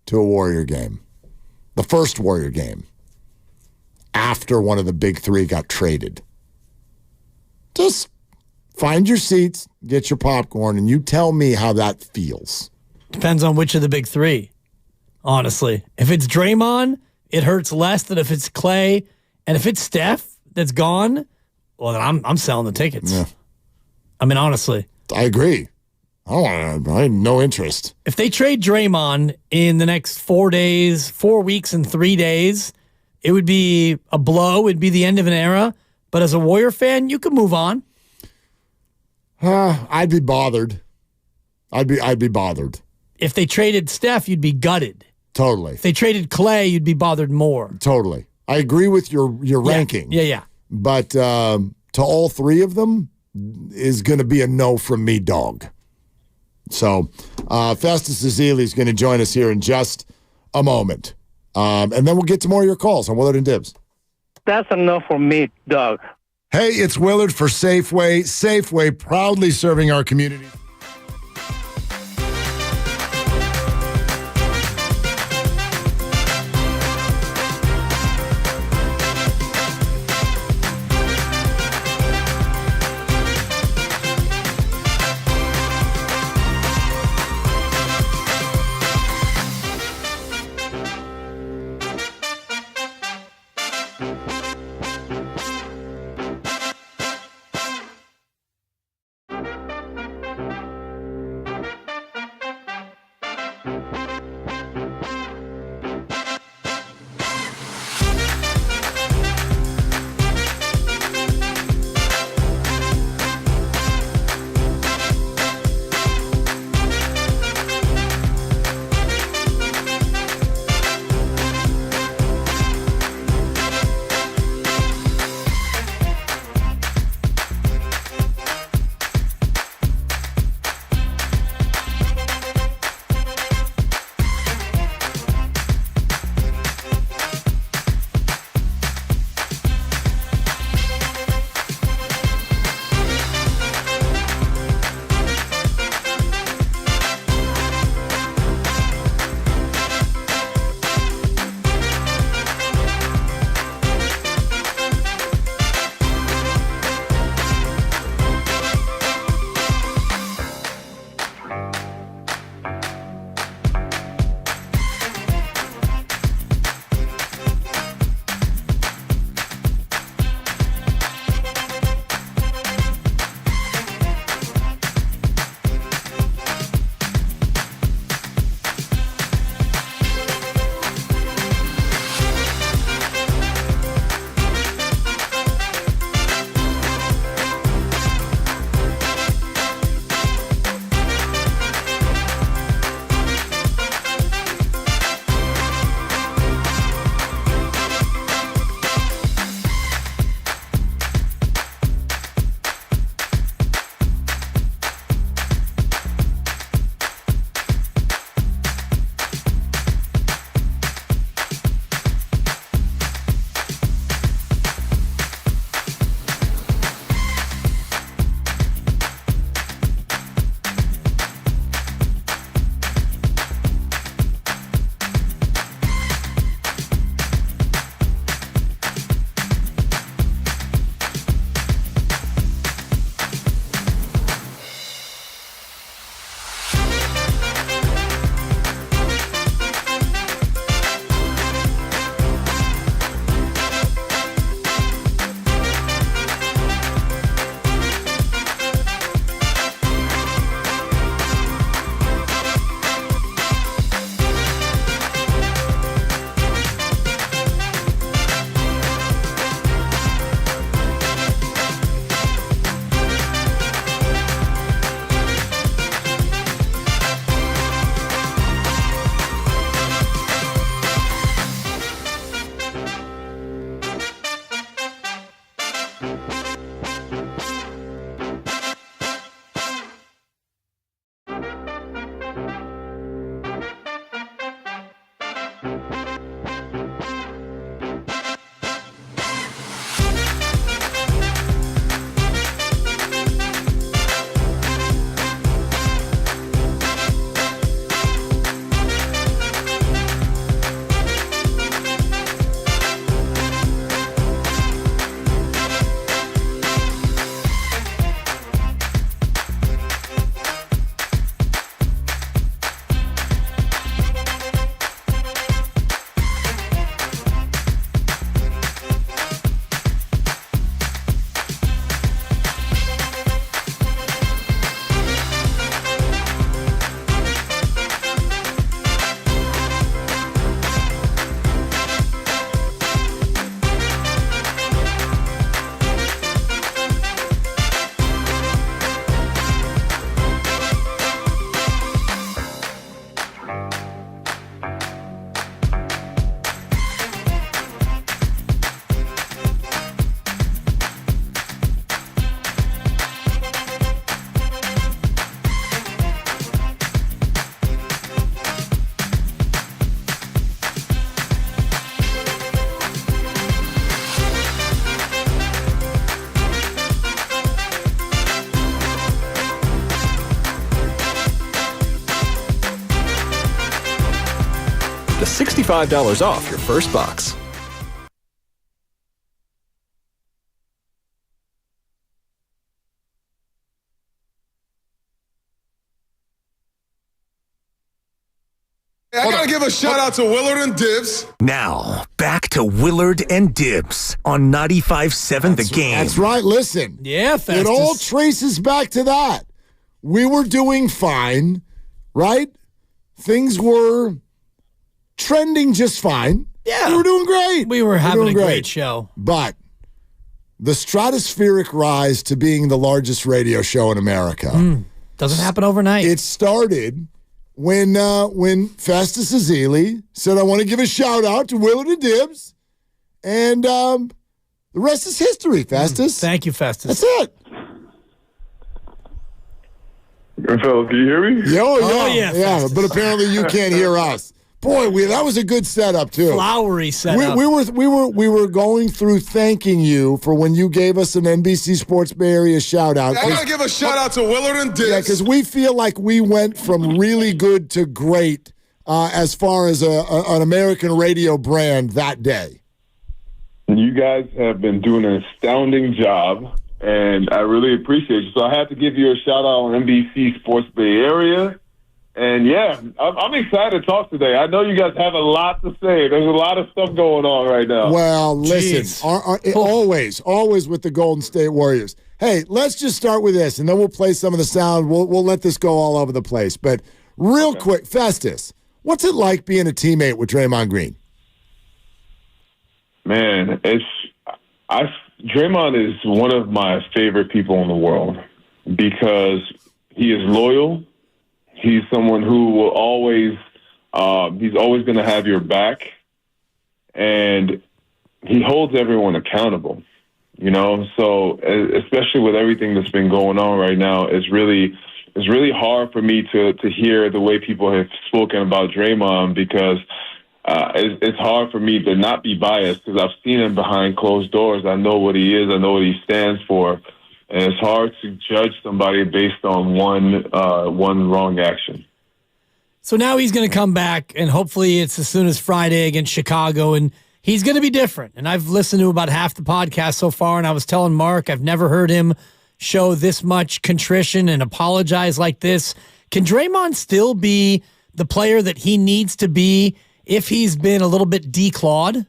to a Warrior game, the first Warrior game, after one of the big three got traded. Just find your seats, get your popcorn, and you tell me how that feels. Depends on which of the big three, honestly. If it's Draymond, it hurts less than if it's Klay. And if it's Steph that's gone, well, then I'm selling the tickets. Yeah. I mean, honestly. I agree. I have no interest. If they trade Draymond in the next 4 weeks and 3 days, it would be a blow. It'd be the end of an era. But as a Warrior fan, you could move on. I'd be bothered. I'd be bothered. If they traded Steph, you'd be gutted. Totally. If they traded Klay, you'd be bothered more. Totally. I agree with your ranking. Yeah. But to all three of them is going to be a no from me, dog. So Festus Ezeli is going to join us here in just a moment. And then we'll get to more of your calls on Willard and Dibs. That's enough for me, Doug. Hey, it's Willard for Safeway. Safeway proudly serving our community. $65 off your first box. I gotta give a shout out to Willard and Dibs. Now, back to Willard and Dibs on 95.7 The Game. That's right. Listen. Yeah, Festus. It all traces back to that. We were doing fine, right? Things were trending just fine. Yeah. We were doing great. We were having a great show. But the stratospheric rise to being the largest radio show in America. Doesn't happen overnight. It started when Festus Ezeli said, I want to give a shout out to Willard and Dibs. And the rest is history, Festus. Thank you, Festus. That's it. Fellas, can you hear me? Yeah, but apparently you can't hear us. Boy, that was a good setup too. Flowery setup. We were going through thanking you for when you gave us an NBC Sports Bay Area shout out. I gotta give a shout out to Willard and Dibs. Yeah, because we feel like we went from really good to great as far as an American radio brand that day. You guys have been doing an astounding job, and I really appreciate you. So I have to give you a shout out on NBC Sports Bay Area. And yeah, I'm excited to talk today. I know you guys have a lot to say. There's a lot of stuff going on right now. Well, listen, always with the Golden State Warriors. Hey, let's just start with this, and then we'll play some of the sound. We'll let this go all over the place. But real quick, Festus, what's it like being a teammate with Draymond Green? Man, Draymond is one of my favorite people in the world because he is loyal. He's someone who will always, he's always going to have your back, and he holds everyone accountable, you know? So especially with everything that's been going on right now, it's really hard for me to hear the way people have spoken about Draymond because it's hard for me to not be biased because I've seen him behind closed doors. I know what he is. I know what he stands for. And it's hard to judge somebody based on one wrong action. So now he's going to come back, and hopefully it's as soon as Friday against Chicago, and he's going to be different. And I've listened to about half the podcast so far, and I was telling Mark I've never heard him show this much contrition and apologize like this. Can Draymond still be the player that he needs to be if he's been a little bit declawed?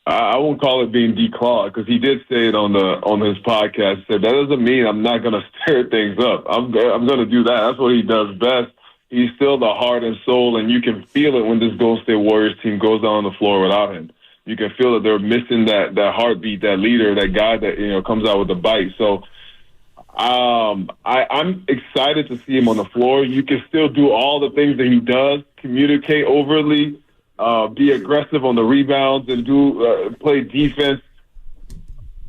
I won't call it being declawed because he did say it on his podcast. He said that doesn't mean I'm not going to stir things up. I'm going to do that. That's what he does best. He's still the heart and soul, and you can feel it when this Golden State Warriors team goes down on the floor without him. You can feel that they're missing that heartbeat, that leader, that guy that comes out with a bite. So I'm excited to see him on the floor. You can still do all the things that he does, communicate overtly. Be aggressive on the rebounds and play defense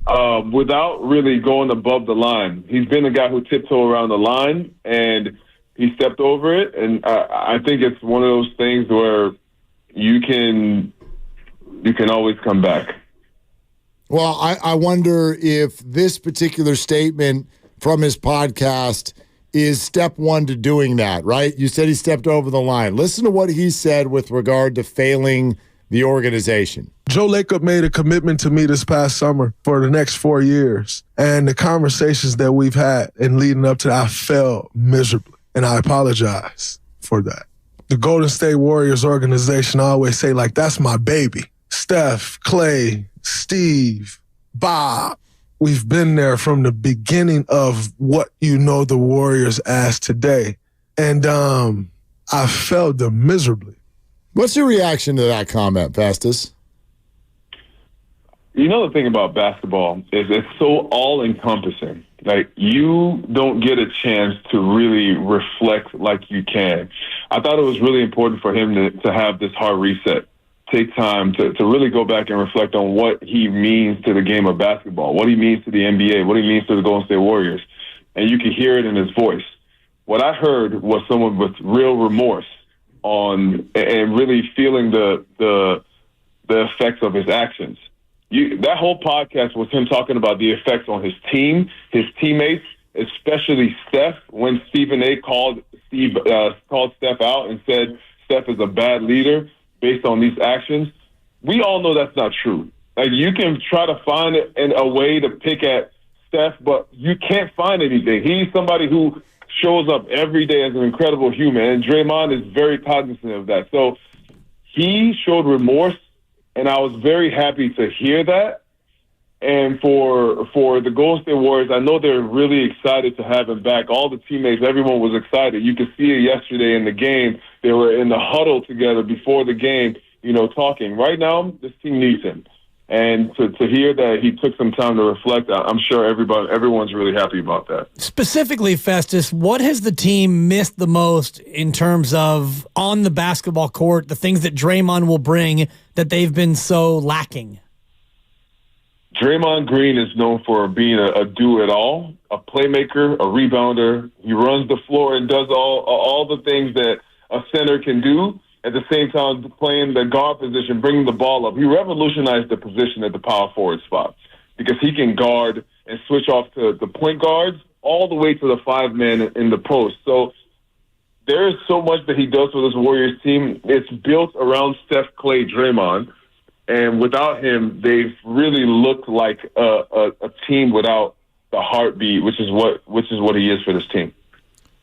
without really going above the line. He's been a guy who tiptoed around the line, and he stepped over it. And I think it's one of those things where you can always come back. Well, I wonder if this particular statement from his podcast is step one to doing that, right? You said he stepped over the line. Listen to what he said with regard to failing the organization. Joe Lacob made a commitment to me this past summer for the next 4 years. And the conversations that we've had and leading up to that, I failed miserably. And I apologize for that. The Golden State Warriors organization, I always say, like, that's my baby. Steph, Clay, Steve, Bob. We've been there from the beginning of what the Warriors as today. And I failed them miserably. What's your reaction to that comment, Festus? You know, the thing about basketball is it's so all-encompassing. Like, you don't get a chance to really reflect like you can. I thought it was really important for him to have this hard reset. Take time to really go back and reflect on what he means to the game of basketball, what he means to the NBA, what he means to the Golden State Warriors. And you can hear it in his voice. What I heard was someone with real remorse and really feeling the effects of his actions. That whole podcast was him talking about the effects on his team, his teammates, especially Steph, when Stephen A. called Steph out and said, Steph is a bad leader based on these actions. We all know that's not true. Like, you can try to find a way to pick at Steph, but you can't find anything. He's somebody who shows up every day as an incredible human, and Draymond is very cognizant of that. So he showed remorse, and I was very happy to hear that. And for the Golden State Warriors, I know they're really excited to have him back. All the teammates, everyone was excited. You could see it yesterday in the game. They were in the huddle together before the game, talking. Right now, this team needs him. And to hear that he took some time to reflect, I'm sure everyone's really happy about that. Specifically, Festus, what has the team missed the most in terms of on the basketball court, the things that Draymond will bring that they've been so lacking? Draymond Green is known for being a do-it-all, a playmaker, a rebounder. He runs the floor and does all the things that a center can do. At the same time, playing the guard position, bringing the ball up. He revolutionized the position at the power forward spot because he can guard and switch off to the point guards all the way to the 5-man in the post. So there is so much that he does for this Warriors team. It's built around Steph, Clay, Draymond. And without him, they've really looked like a team without the heartbeat, which is what he is for this team.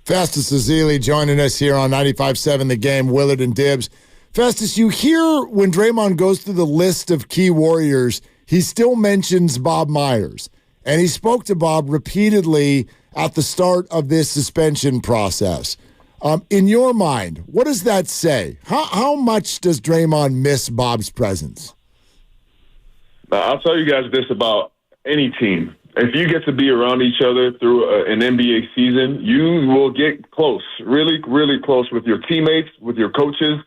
Festus Ezeli joining us here on 95.7 The Game, Willard and Dibbs. Festus, you hear when Draymond goes through the list of key Warriors, he still mentions Bob Myers. And he spoke to Bob repeatedly at the start of this suspension process. In your mind, what does that say? How much does Draymond miss Bob's presence? I'll tell you guys this about any team. If you get to be around each other through an NBA season, you will get close, really, really close with your teammates, with your coaches,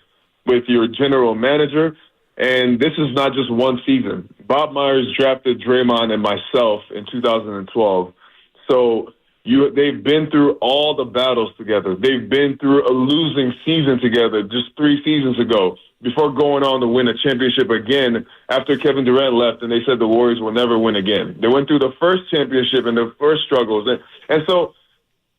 with your general manager. And this is not just one season. Bob Myers drafted Draymond and myself in 2012. So they've been through all the battles together. They've been through a losing season together just 3 seasons ago before going on to win a championship again after Kevin Durant left and they said the Warriors will never win again. They went through the first championship and the first struggles. And so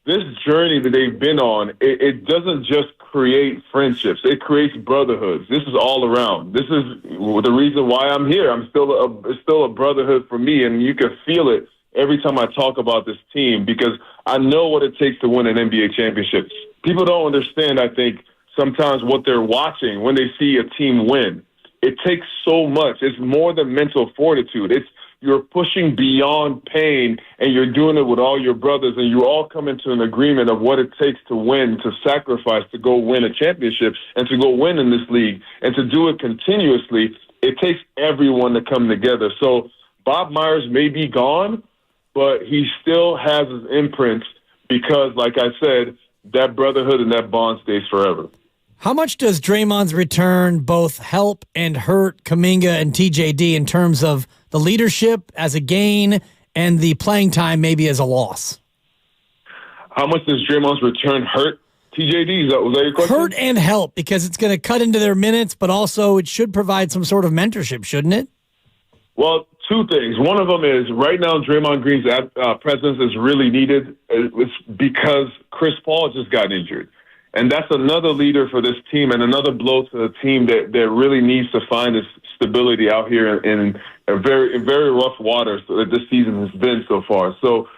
this journey that they've been on, it doesn't just create friendships. It creates brotherhoods. This is all around. This is the reason why I'm here. It's still a brotherhood for me, and you can feel it every time I talk about this team because I know what it takes to win an NBA championship. People don't understand, I think, sometimes what they're watching when they see a team win. It takes so much. It's more than mental fortitude. You're pushing beyond pain, and you're doing it with all your brothers, and you all come into an agreement of what it takes to win, to sacrifice, to go win a championship, and to go win in this league, and to do it continuously. It takes everyone to come together. So Bob Myers may be gone, but he still has his imprint because, like I said, that brotherhood and that bond stays forever. How much does Draymond's return both help and hurt Kuminga and TJD in terms of the leadership as a gain and the playing time maybe as a loss? How much does Draymond's return hurt TJD? Was that your question? Hurt and help because it's going to cut into their minutes, but also it should provide some sort of mentorship, shouldn't it? Well, 2 things. One of them is right now Draymond Green's presence is really needed. It's because Chris Paul just got injured. And that's another leader for this team and another blow to the team that really needs to find this stability out here in very rough waters that this season has been so far. So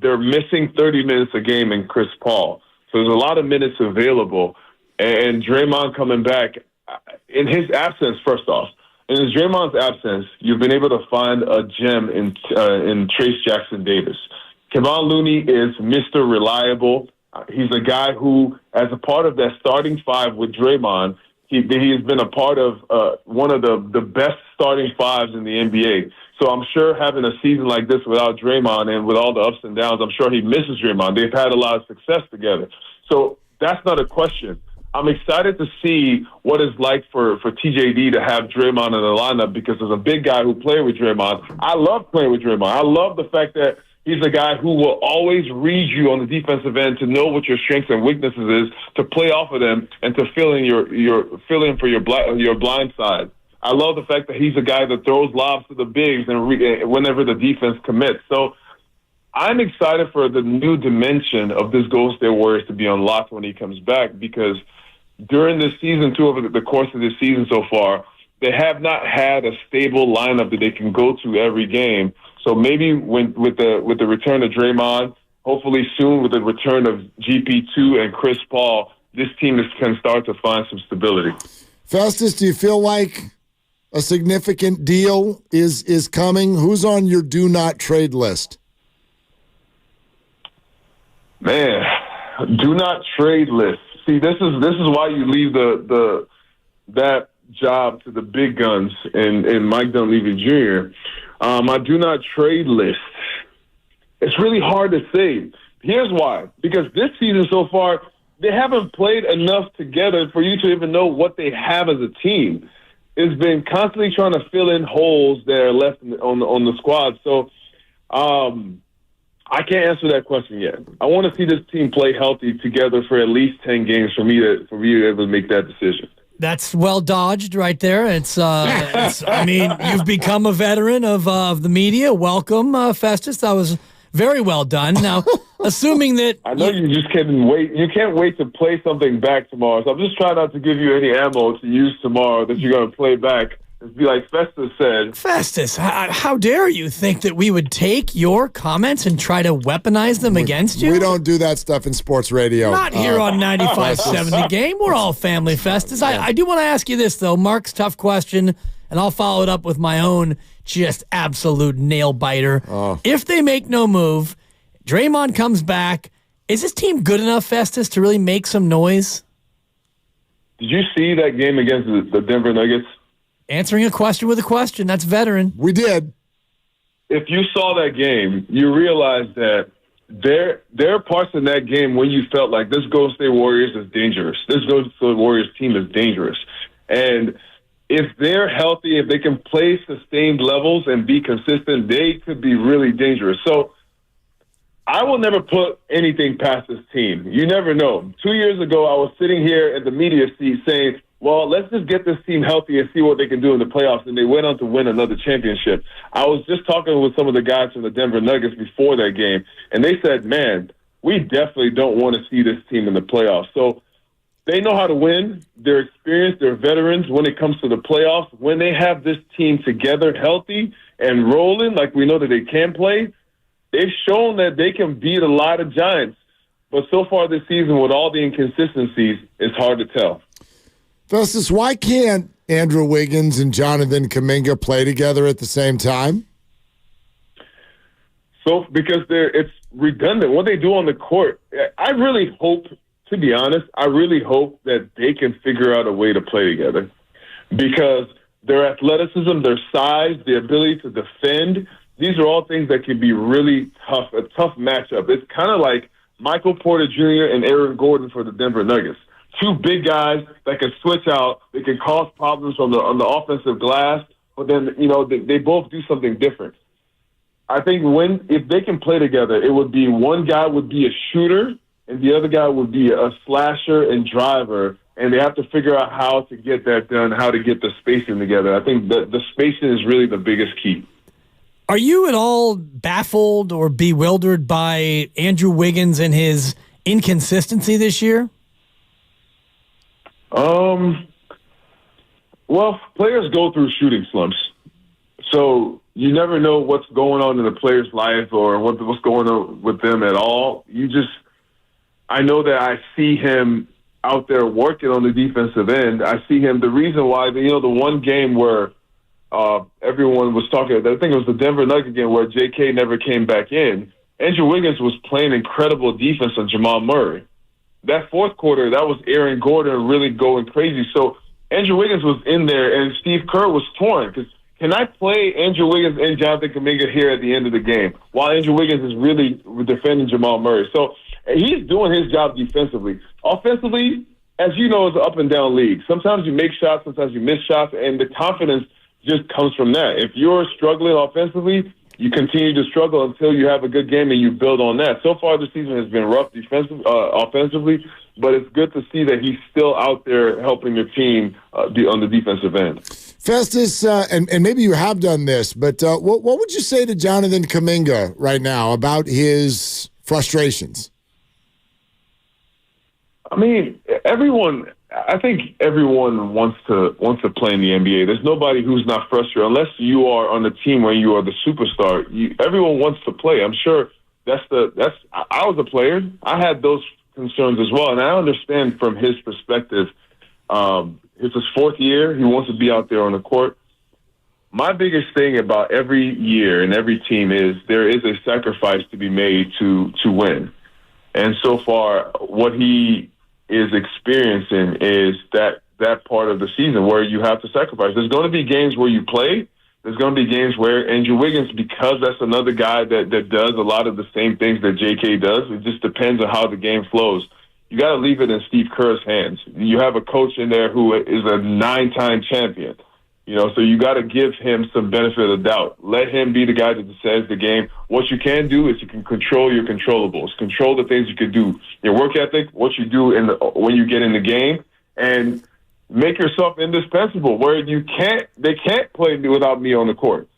they're missing 30 minutes a game in Chris Paul. So there's a lot of minutes available. And Draymond coming back, in his absence, first off, in Draymond's absence, you've been able to find a gem in Trace Jackson Davis. Kevon Looney is Mr. Reliable. He's a guy who, as a part of that starting 5 with Draymond, he has been a part of one of the best starting 5s in the NBA. So I'm sure having a season like this without Draymond and with all the ups and downs, I'm sure he misses Draymond. They've had a lot of success together. So that's not a question. I'm excited to see what it's like for TJD to have Draymond in the lineup because as a big guy who played with Draymond, I love playing with Draymond. I love the fact that he's a guy who will always read you on the defensive end to know what your strengths and weaknesses is, to play off of them, and to fill in for your blind side. I love the fact that he's a guy that throws lobs to the bigs and whenever the defense commits. So I'm excited for the new dimension of this Golden State Warriors to be unlocked when he comes back because during this season, too, over the course of this season so far, they have not had a stable lineup that they can go to every game. So maybe with the return of Draymond, hopefully soon with the return of GP2 and Chris Paul, this team can start to find some stability. Festus, do you feel like a significant deal is coming? Who's on your do not trade list? Man, do not trade list. See, this is why you leave that job to the big guns and Mike Dunleavy Jr. My do not trade list. It's really hard to say. Here's why. Because this season so far, they haven't played enough together for you to even know what they have as a team. It's been constantly trying to fill in holes that are left on the squad. So I can't answer that question yet. I want to see this team play healthy together for at least 10 games for me to be able to make that decision. That's well dodged right there. It's I mean, you've become a veteran of the media. Welcome, Festus. That was very well done. Now, assuming that I know you just can't wait. You can't wait to play something back tomorrow. So I'm just trying not to give you any ammo to use tomorrow that you're going to play back. It'd be like Festus said. Festus, how dare you think that we would take your comments and try to weaponize them against you? We don't do that stuff in sports radio. Not here on 95.7 The Game. We're all family, Festus. I do want to ask you this, though. Mark's tough question, and I'll follow it up with my own just absolute nail-biter. If they make no move, Draymond comes back, is this team good enough, Festus, to really make some noise? Did you see that game against the Denver Nuggets? Answering a question with a question. That's veteran. We did. If you saw that game, you realize that there are parts in that game when you felt like this Golden State Warriors is dangerous. This Golden State Warriors team is dangerous. And if they're healthy, if they can play sustained levels and be consistent, they could be really dangerous. So I will never put anything past this team. You never know. 2 years ago, I was sitting here at the media seat saying, well, let's just get this team healthy and see what they can do in the playoffs. And they went on to win another championship. I was just talking with some of the guys from the Denver Nuggets before that game, and they said, man, we definitely don't want to see this team in the playoffs. So they know how to win. They're experienced. They're veterans when it comes to the playoffs. When they have this team together, healthy and rolling like we know that they can play, they've shown that they can beat a lot of giants. But so far this season, with all the inconsistencies, it's hard to tell. Festus, why can't Andrew Wiggins and Jonathan Kuminga play together at the same time? So, because it's redundant. What they do on the court, I really hope, to be honest, I really hope that they can figure out a way to play together. Because their athleticism, their size, the ability to defend, these are all things that can be really tough, a tough matchup. It's kind of like Michael Porter Jr. and Aaron Gordon for the Denver Nuggets. Two big guys that can switch out. They can cause problems on the offensive glass, but then, they both do something different. I think if they can play together, it would be one guy would be a shooter and the other guy would be a slasher and driver, and they have to figure out how to get that done, how to get the spacing together. I think the spacing is really the biggest key. Are you at all baffled or bewildered by Andrew Wiggins and his inconsistency this year? Well, players go through shooting slumps. So you never know what's going on in a player's life or what's going on with them at all. I know that I see him out there working on the defensive end. I see him. The reason why, the one game where everyone was talking, I think it was the Denver Nuggets game where J.K. never came back in. Andrew Wiggins was playing incredible defense on Jamal Murray. That fourth quarter, that was Aaron Gordon really going crazy. So Andrew Wiggins was in there, and Steve Kerr was torn because can I play Andrew Wiggins and Jonathan Kuminga here at the end of the game while Andrew Wiggins is really defending Jamal Murray? So he's doing his job defensively. Offensively, as you know, it's an up-and-down league. Sometimes you make shots, sometimes you miss shots, and the confidence just comes from that. If you're struggling offensively, you continue to struggle until you have a good game and you build on that. So far, the season has been rough offensively, but it's good to see that he's still out there helping the team on the defensive end. Festus, and maybe you have done this, but what would you say to Jonathan Kuminga right now about his frustrations? I mean, everyone I think everyone wants to play in the NBA. There's nobody who's not frustrated unless you are on the team where you are the superstar. Everyone wants to play. I'm sure I was a player. I had those concerns as well, and I understand from his perspective. It's his 4th year. He wants to be out there on the court. My biggest thing about every year and every team is there is a sacrifice to be made to win. And so far, what he is experiencing is that part of the season where you have to sacrifice. There's going to be games where you play. There's going to be games where Andrew Wiggins, because that's another guy that does a lot of the same things that J.K. does. It just depends on how the game flows. You got to leave it in Steve Kerr's hands. You have a coach in there who is a 9-time champion. So you got to give him some benefit of the doubt. Let him be the guy that decides the game. What you can do is you can control your controllables. Control the things you can do. Your work ethic, what you do when you get in the game, and make yourself indispensable where they can't play without me on the court.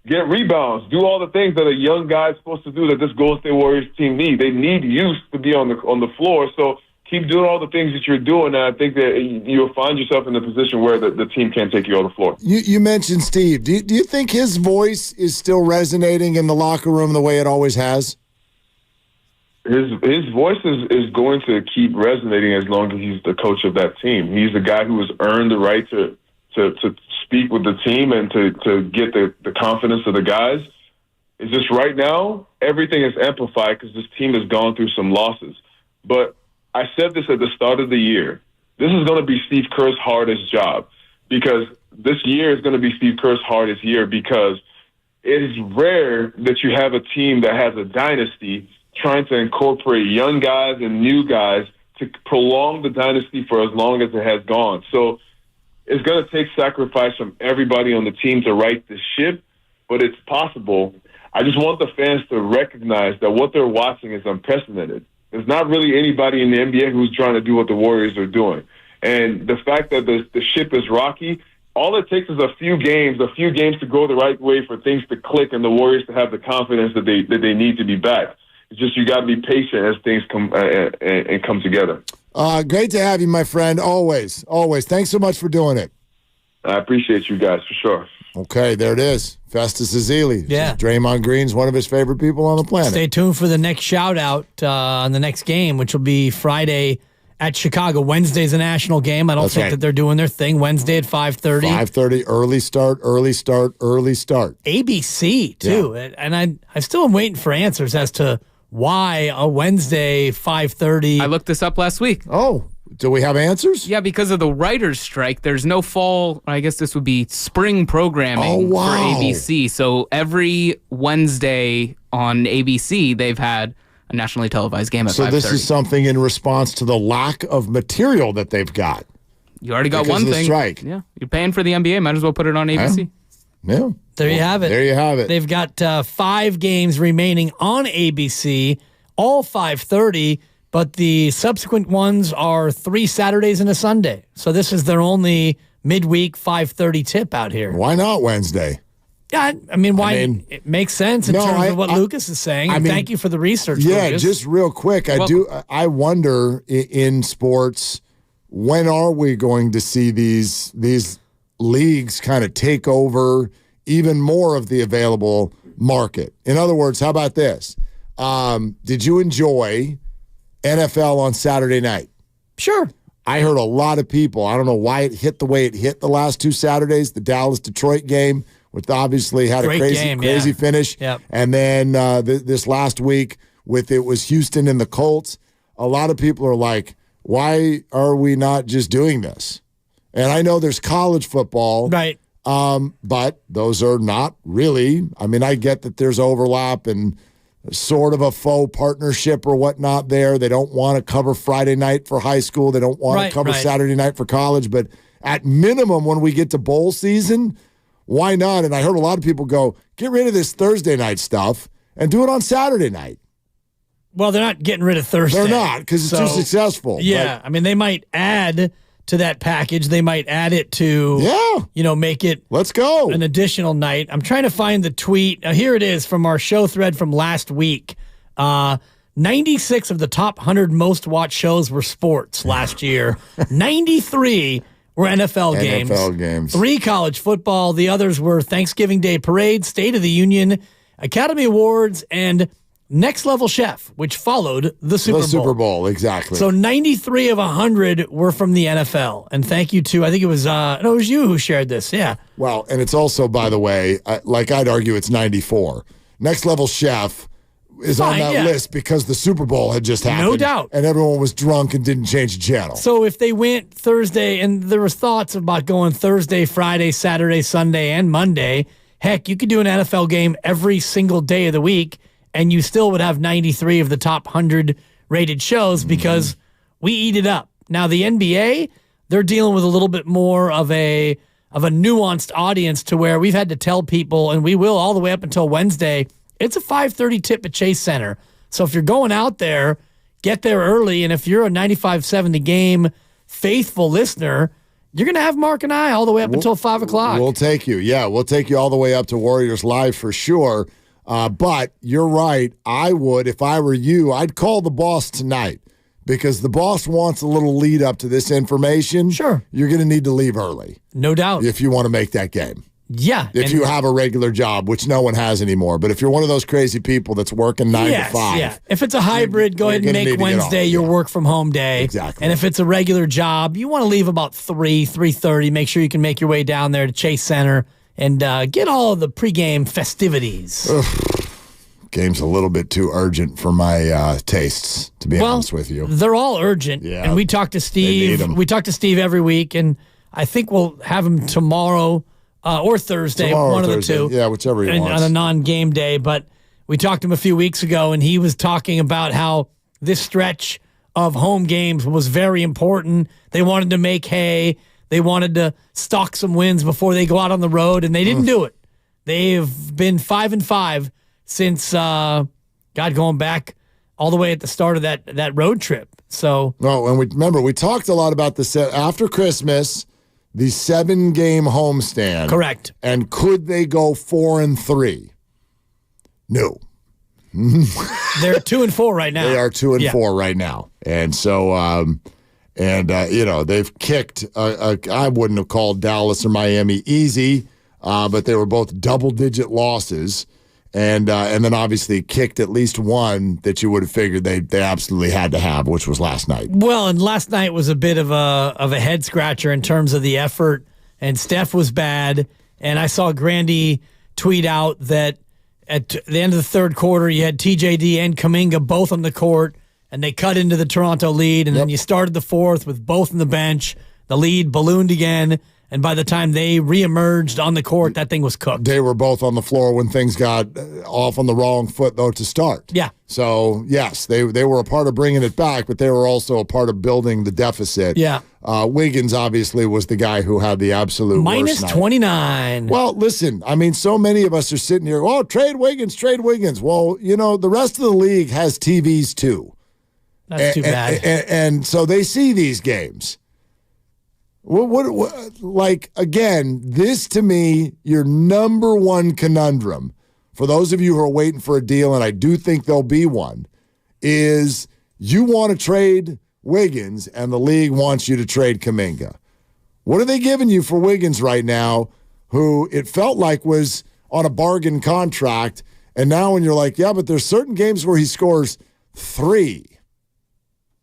Get rebounds. Do all the things that a young guy is supposed to do that this Golden State Warriors team need. They need youth to be on the floor. So keep doing all the things that you're doing, and I think that you'll find yourself in a position where the team can't take you on the floor. You mentioned Steve. Do you think his voice is still resonating in the locker room the way it always has? His voice is going to keep resonating as long as he's the coach of that team. He's the guy who has earned the right to speak with the team and to get the confidence of the guys. It's just right now, everything is amplified because this team has gone through some losses. But I said this at the start of the year. This is going to be Steve Kerr's hardest job because this year is going to be Steve Kerr's hardest year because it is rare that you have a team that has a dynasty trying to incorporate young guys and new guys to prolong the dynasty for as long as it has gone. So it's going to take sacrifice from everybody on the team to right the ship, but it's possible. I just want the fans to recognize that what they're watching is unprecedented. There's not really anybody in the NBA who's trying to do what the Warriors are doing. And the fact that the ship is rocky, all it takes is a few games to go the right way for things to click and the Warriors to have the confidence that they need to be back. It's just you got to be patient as things come and come together. Great to have you, my friend. Always. Thanks so much for doing it. I appreciate you guys for sure. Okay, there it is. Festus Ezeli. Yeah. Draymond Green's one of his favorite people on the planet. Stay tuned for the next shout-out on the next game, which will be Friday at Chicago. Wednesday's a national game. I don't think that they're doing their thing. Wednesday at 5:30. 5:30, early start. ABC, too. Yeah. And I still am waiting for answers as to why a Wednesday 5:30. I looked this up last week. Oh, do we have answers? Yeah, because of the writers' strike, there's no fall, I guess this would be spring programming for ABC. So every Wednesday on ABC, they've had a nationally televised game at 5:30. So this is something in response to the lack of material that they've got. You already got one thing. Strike. Yeah, you're paying for the NBA. Might as well put it on ABC. Yeah. There you have it. There you have it. They've got 5 games remaining on ABC, all 5:30. But the subsequent ones are 3 Saturdays and a Sunday. So this is their only midweek 5:30 tip out here. Why not Wednesday? Yeah, I mean, it makes sense in terms of what Lucas is saying. Thank you for the research, Yeah, Lucas. just real quick, I wonder in sports, when are we going to see these leagues kind of take over even more of the available market? In other words, how about this? Did you enjoy NFL on Saturday night? Sure. I heard a lot of people. I don't know why it hit the way it hit the last 2 Saturdays. The Dallas-Detroit game, which obviously had Great a game, crazy finish. Yep. And then this last week it was Houston and the Colts. A lot of people are like, why are we not just doing this? And I know there's college football. Right. But those are not really. I mean, I get that there's overlap and sort of a faux partnership or whatnot there. They don't want to cover Friday night for high school. They don't want to cover Saturday night for college. But at minimum, when we get to bowl season, why not? And I heard a lot of people go, get rid of this Thursday night stuff and do it on Saturday night. Well, they're not getting rid of Thursday. They're not because it's too successful. Yeah. I mean, they might add to that package. They might add it to, make it Let's go. An additional night. I'm trying to find the tweet. Here it is from our show thread from last week. 96 of the top 100 most watched shows were sports last year. 93 were NFL games. NFL games. 3 college football. The others were Thanksgiving Day Parade, State of the Union, Academy Awards, and Next Level Chef, which followed the Super Bowl. The Super Bowl, exactly. So 93 of 100 were from the NFL. And thank you to, I think it was you who shared this. Yeah. Well, and it's also, by the way, I'd argue it's 94. Next Level Chef is on that list because the Super Bowl had just happened. No doubt. And everyone was drunk and didn't change the channel. So if they went Thursday, and there was thoughts about going Thursday, Friday, Saturday, Sunday, and Monday, heck, you could do an NFL game every single day of the week, and you still would have 93 of the top 100 rated shows because we eat it up. Now, the NBA, they're dealing with a little bit more of a nuanced audience to where we've had to tell people, and we will all the way up until Wednesday, it's a 5:30 tip at Chase Center. So if you're going out there, get there early, and if you're a 95.7 The Game faithful listener, you're going to have Mark and I all the way up until 5 o'clock. We'll take you. Yeah, we'll take you all the way up to Warriors Live for sure. But you're right. I would, if I were you, I'd call the boss tonight because the boss wants a little lead up to this information. Sure. You're going to need to leave early. No doubt. If you want to make that game. Yeah. If you have a regular job, which no one has anymore. But if you're one of those crazy people that's working 9 to 5. Yeah. If it's a hybrid, go ahead and make Wednesday your work from home day. Exactly. And if it's a regular job, you want to leave about 3:30. Make sure you can make your way down there to Chase Center and get all of the pregame festivities. Game's a little bit too urgent for my tastes, to be honest with you. They're all urgent. Yeah. And we talk to Steve. We talk to Steve every week, and I think we'll have him tomorrow or Thursday, one of the two. Yeah, whichever he wants. On a non-game day. But we talked to him a few weeks ago, and he was talking about how this stretch of home games was very important. They wanted to make hay. They wanted to stock some wins before they go out on the road, and they didn't do it. They've been 5-5 since, going back all the way at the start of that road trip. So, and we talked a lot about this after Christmas, the 7-game homestand. Correct. And could they go 4-3? No. They're 2-4 right now. They are 2-4 right now, and so. They've kicked, I wouldn't have called Dallas or Miami easy, but they were both double-digit losses, and then obviously kicked at least one that you would have figured they absolutely had to have, which was last night. Well, and last night was a bit of a head-scratcher in terms of the effort, and Steph was bad, and I saw Grandy tweet out that at the end of the third quarter, you had TJD and Kuminga both on the court, and they cut into the Toronto lead, and then you started the fourth with both on the bench. The lead ballooned again, and by the time they reemerged on the court, that thing was cooked. They were both on the floor when things got off on the wrong foot, though, to start. Yeah. So, yes, they were a part of bringing it back, but they were also a part of building the deficit. Yeah. Wiggins, obviously, was the guy who had the absolute minus worst night. 29. Well, listen, I mean, so many of us are sitting here, trade Wiggins. Well, the rest of the league has TVs, too. That's too bad. And so they see these games. Again, this to me, your number one conundrum, for those of you who are waiting for a deal, and I do think there'll be one, is you want to trade Wiggins and the league wants you to trade Kuminga. What are they giving you for Wiggins right now, who it felt like was on a bargain contract, and now when you're like, yeah, but there's certain games where he scores 3.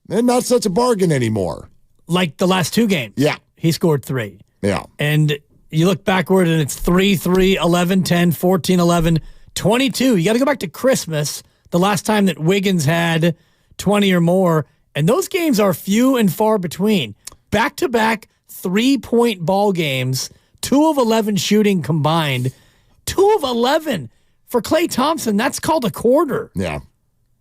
They're not such a bargain anymore. Like the last 2 games. Yeah. He scored 3. Yeah. And you look backward and it's 3, 11, 10, 14, 11, 22. You got to go back to Christmas, the last time that Wiggins had 20 or more. And those games are few and far between. Back-to-back 3-point ball games, 2 of 11 shooting combined. 2 of 11. For Klay Thompson, that's called a quarter. Yeah.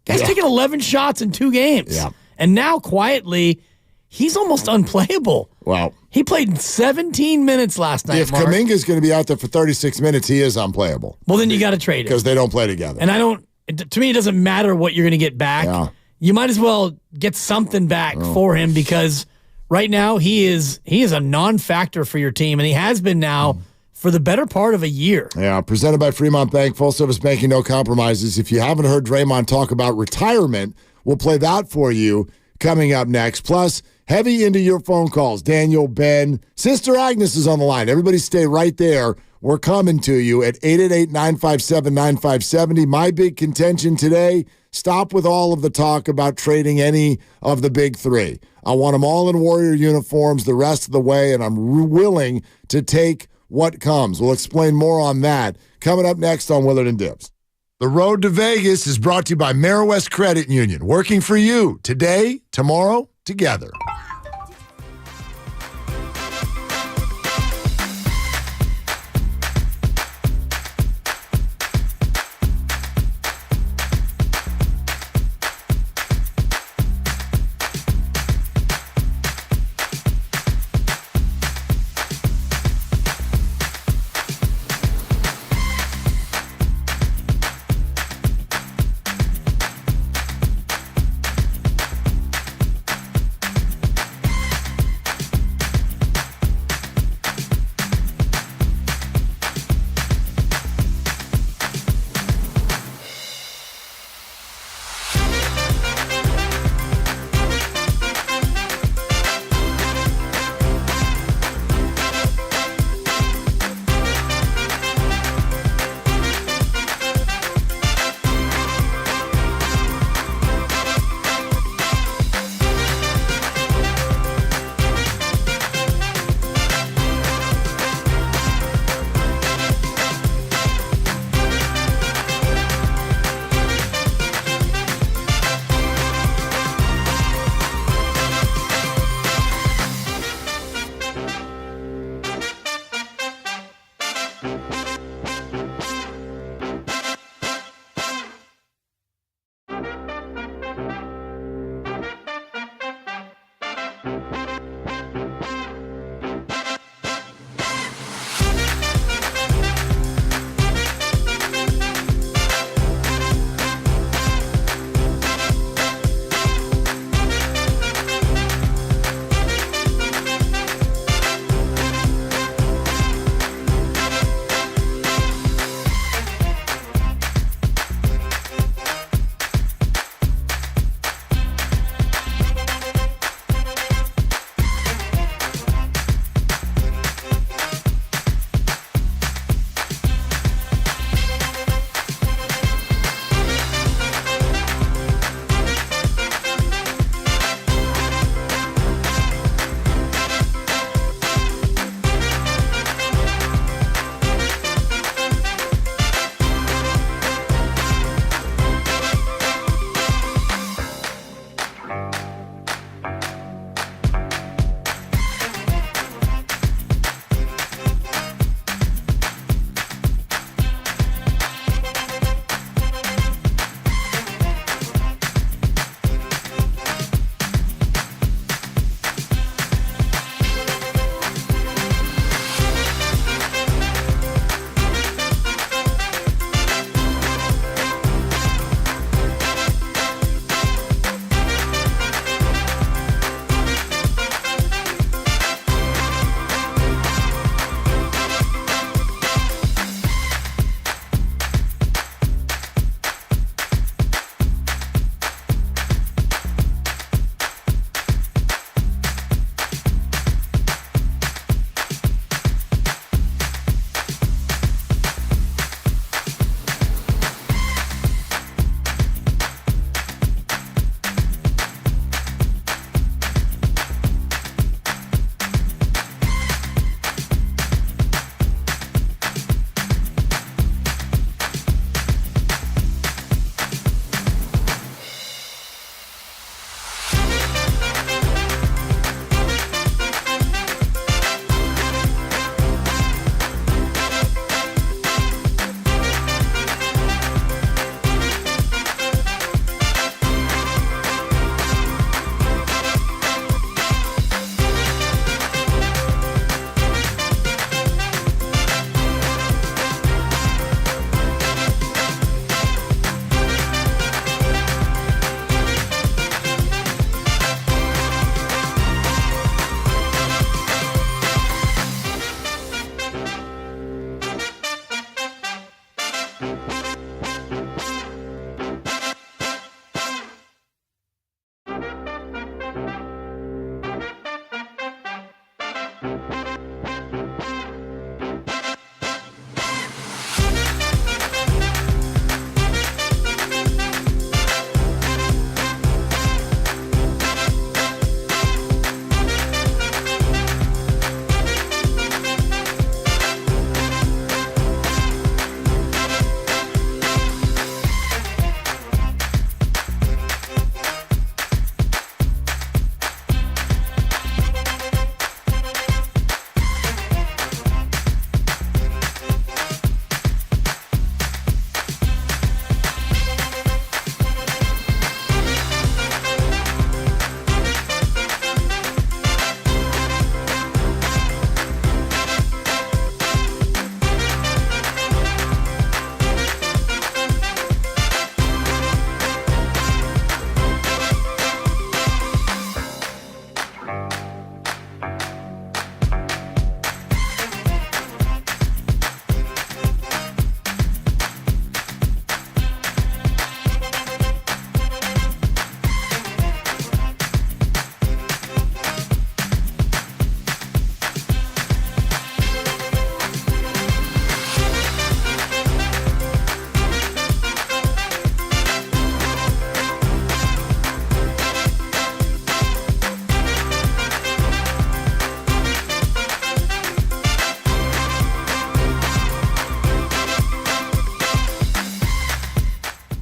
Guy's taking 11 shots in 2 games. Yeah. And now, quietly, he's almost unplayable. Wow. He played 17 minutes last night, If Kuminga's going to be out there for 36 minutes, he is unplayable. Well, then you got to trade him. Because they don't play together. And to me, it doesn't matter what you're going to get back. Yeah. You might as well get something back for him because right now he is a non-factor for your team, and he has been now for the better part of a year. Yeah, presented by Fremont Bank, full service banking, no compromises. If you haven't heard Draymond talk about retirement, we'll play that for you coming up next. Plus, heavy into your phone calls. Daniel, Ben, Sister Agnes is on the line. Everybody stay right there. We're coming to you at 888-957-9570. My big contention today, stop with all of the talk about trading any of the big three. I want them all in Warrior uniforms the rest of the way, and I'm willing to take what comes. We'll explain more on that coming up next on Willard and Dibs. The road to Vegas is brought to you by Marinwest Credit Union, working for you today, tomorrow, together.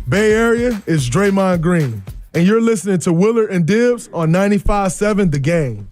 Bay Area, it's Draymond Green. And you're listening to Willard and Dibbs on 95.7 The Game.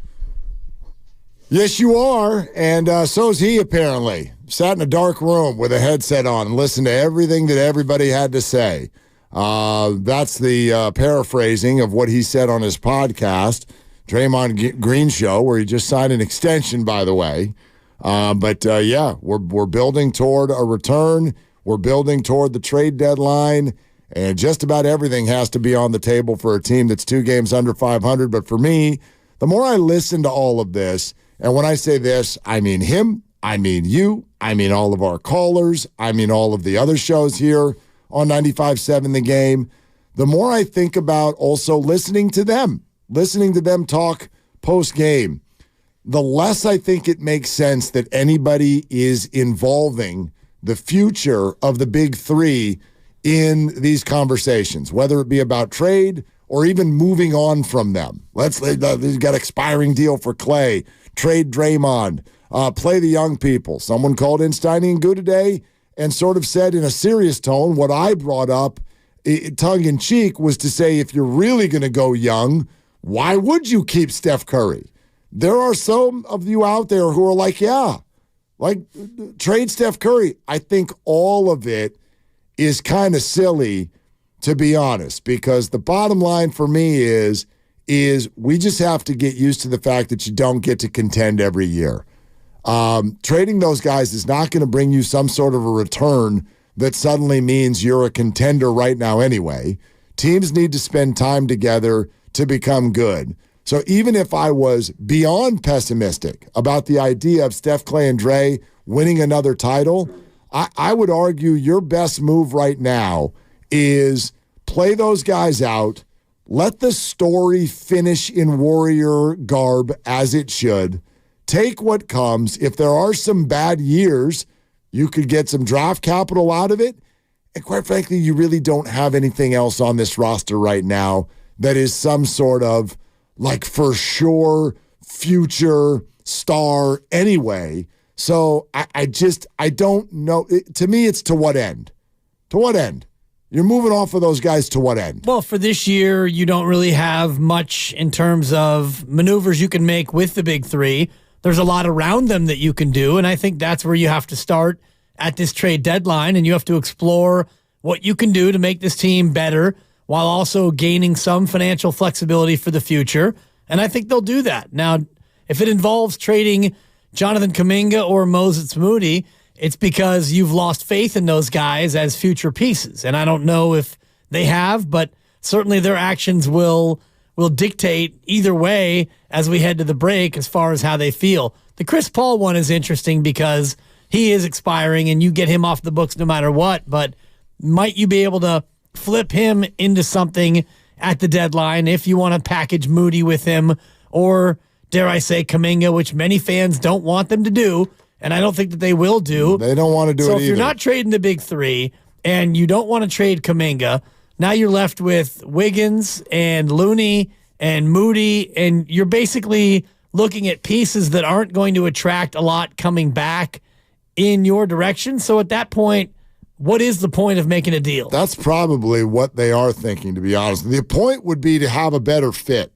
Yes, you are, and so's he apparently. Sat in a dark room with a headset on and listened to everything that everybody had to say. That's the paraphrasing of what he said on his podcast, Draymond Green Show, where he just signed an extension, by the way. Yeah, we're building toward a return. We're building toward the trade deadline, and just about everything has to be on the table for a team that's 2 games under 500. But for me, the more I listen to all of this, and when I say this, I mean him, I mean you, I mean all of our callers, I mean all of the other shows here on 95.7 The Game, the more I think about also listening to them talk post-game, the less I think it makes sense that anybody is involving the future of the big three in these conversations, whether it be about trade or even moving on from them. They've got expiring deal for Clay, trade Draymond, play the young people. Someone called in Steiny and Good today and sort of said in a serious tone what I brought up tongue-in-cheek was to say, if you're really going to go young, why would you keep Steph Curry? There are some of you out there who are like, yeah, like trade Steph Curry. I think all of it is kind of silly, to be honest, because the bottom line for me is we just have to get used to the fact that you don't get to contend every year. Trading those guys is not going to bring you some sort of a return that suddenly means you're a contender right now anyway. Teams need to spend time together to become good. So even if I was beyond pessimistic about the idea of Steph, Clay, and Dre winning another title, I would argue your best move right now is play those guys out, let the story finish in Warrior garb as it should, take what comes. If there are some bad years, you could get some draft capital out of it. And quite frankly, you really don't have anything else on this roster right now that is some sort of like for sure future star anyway. So I don't know. To me, it's to what end? To what end? You're moving off of those guys to what end? Well, for this year, you don't really have much in terms of maneuvers you can make with the big three. There's a lot around them that you can do, and I think that's where you have to start at this trade deadline, and you have to explore what you can do to make this team better while also gaining some financial flexibility for the future. And I think they'll do that. Now, if it involves trading Jonathan Kuminga or Moses Moody, it's because you've lost faith in those guys as future pieces. And I don't know if they have, but certainly their actions will dictate either way as we head to the break as far as how they feel. The Chris Paul one is interesting because he is expiring and you get him off the books no matter what, but might you be able to flip him into something at the deadline if you want to package Moody with him, or dare I say Kuminga, which many fans don't want them to do, and I don't think that they will do. They don't want to do it either. So if you're not trading the big three and you don't want to trade Kuminga, now you're left with Wiggins and Looney and Moody, and you're basically looking at pieces that aren't going to attract a lot coming back in your direction. So at that point, what is the point of making a deal? That's probably what they are thinking, to be honest. The point would be to have a better fit.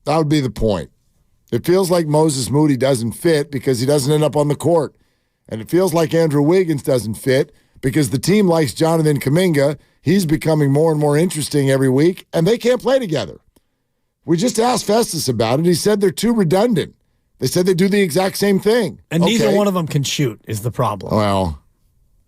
That would be the point. It feels like Moses Moody doesn't fit because he doesn't end up on the court. And it feels like Andrew Wiggins doesn't fit because the team likes Jonathan Kuminga. He's becoming more and more interesting every week, and they can't play together. We just asked Festus about it. He said they're too redundant. They said they do the exact same thing. And neither one of them can shoot is the problem. Well,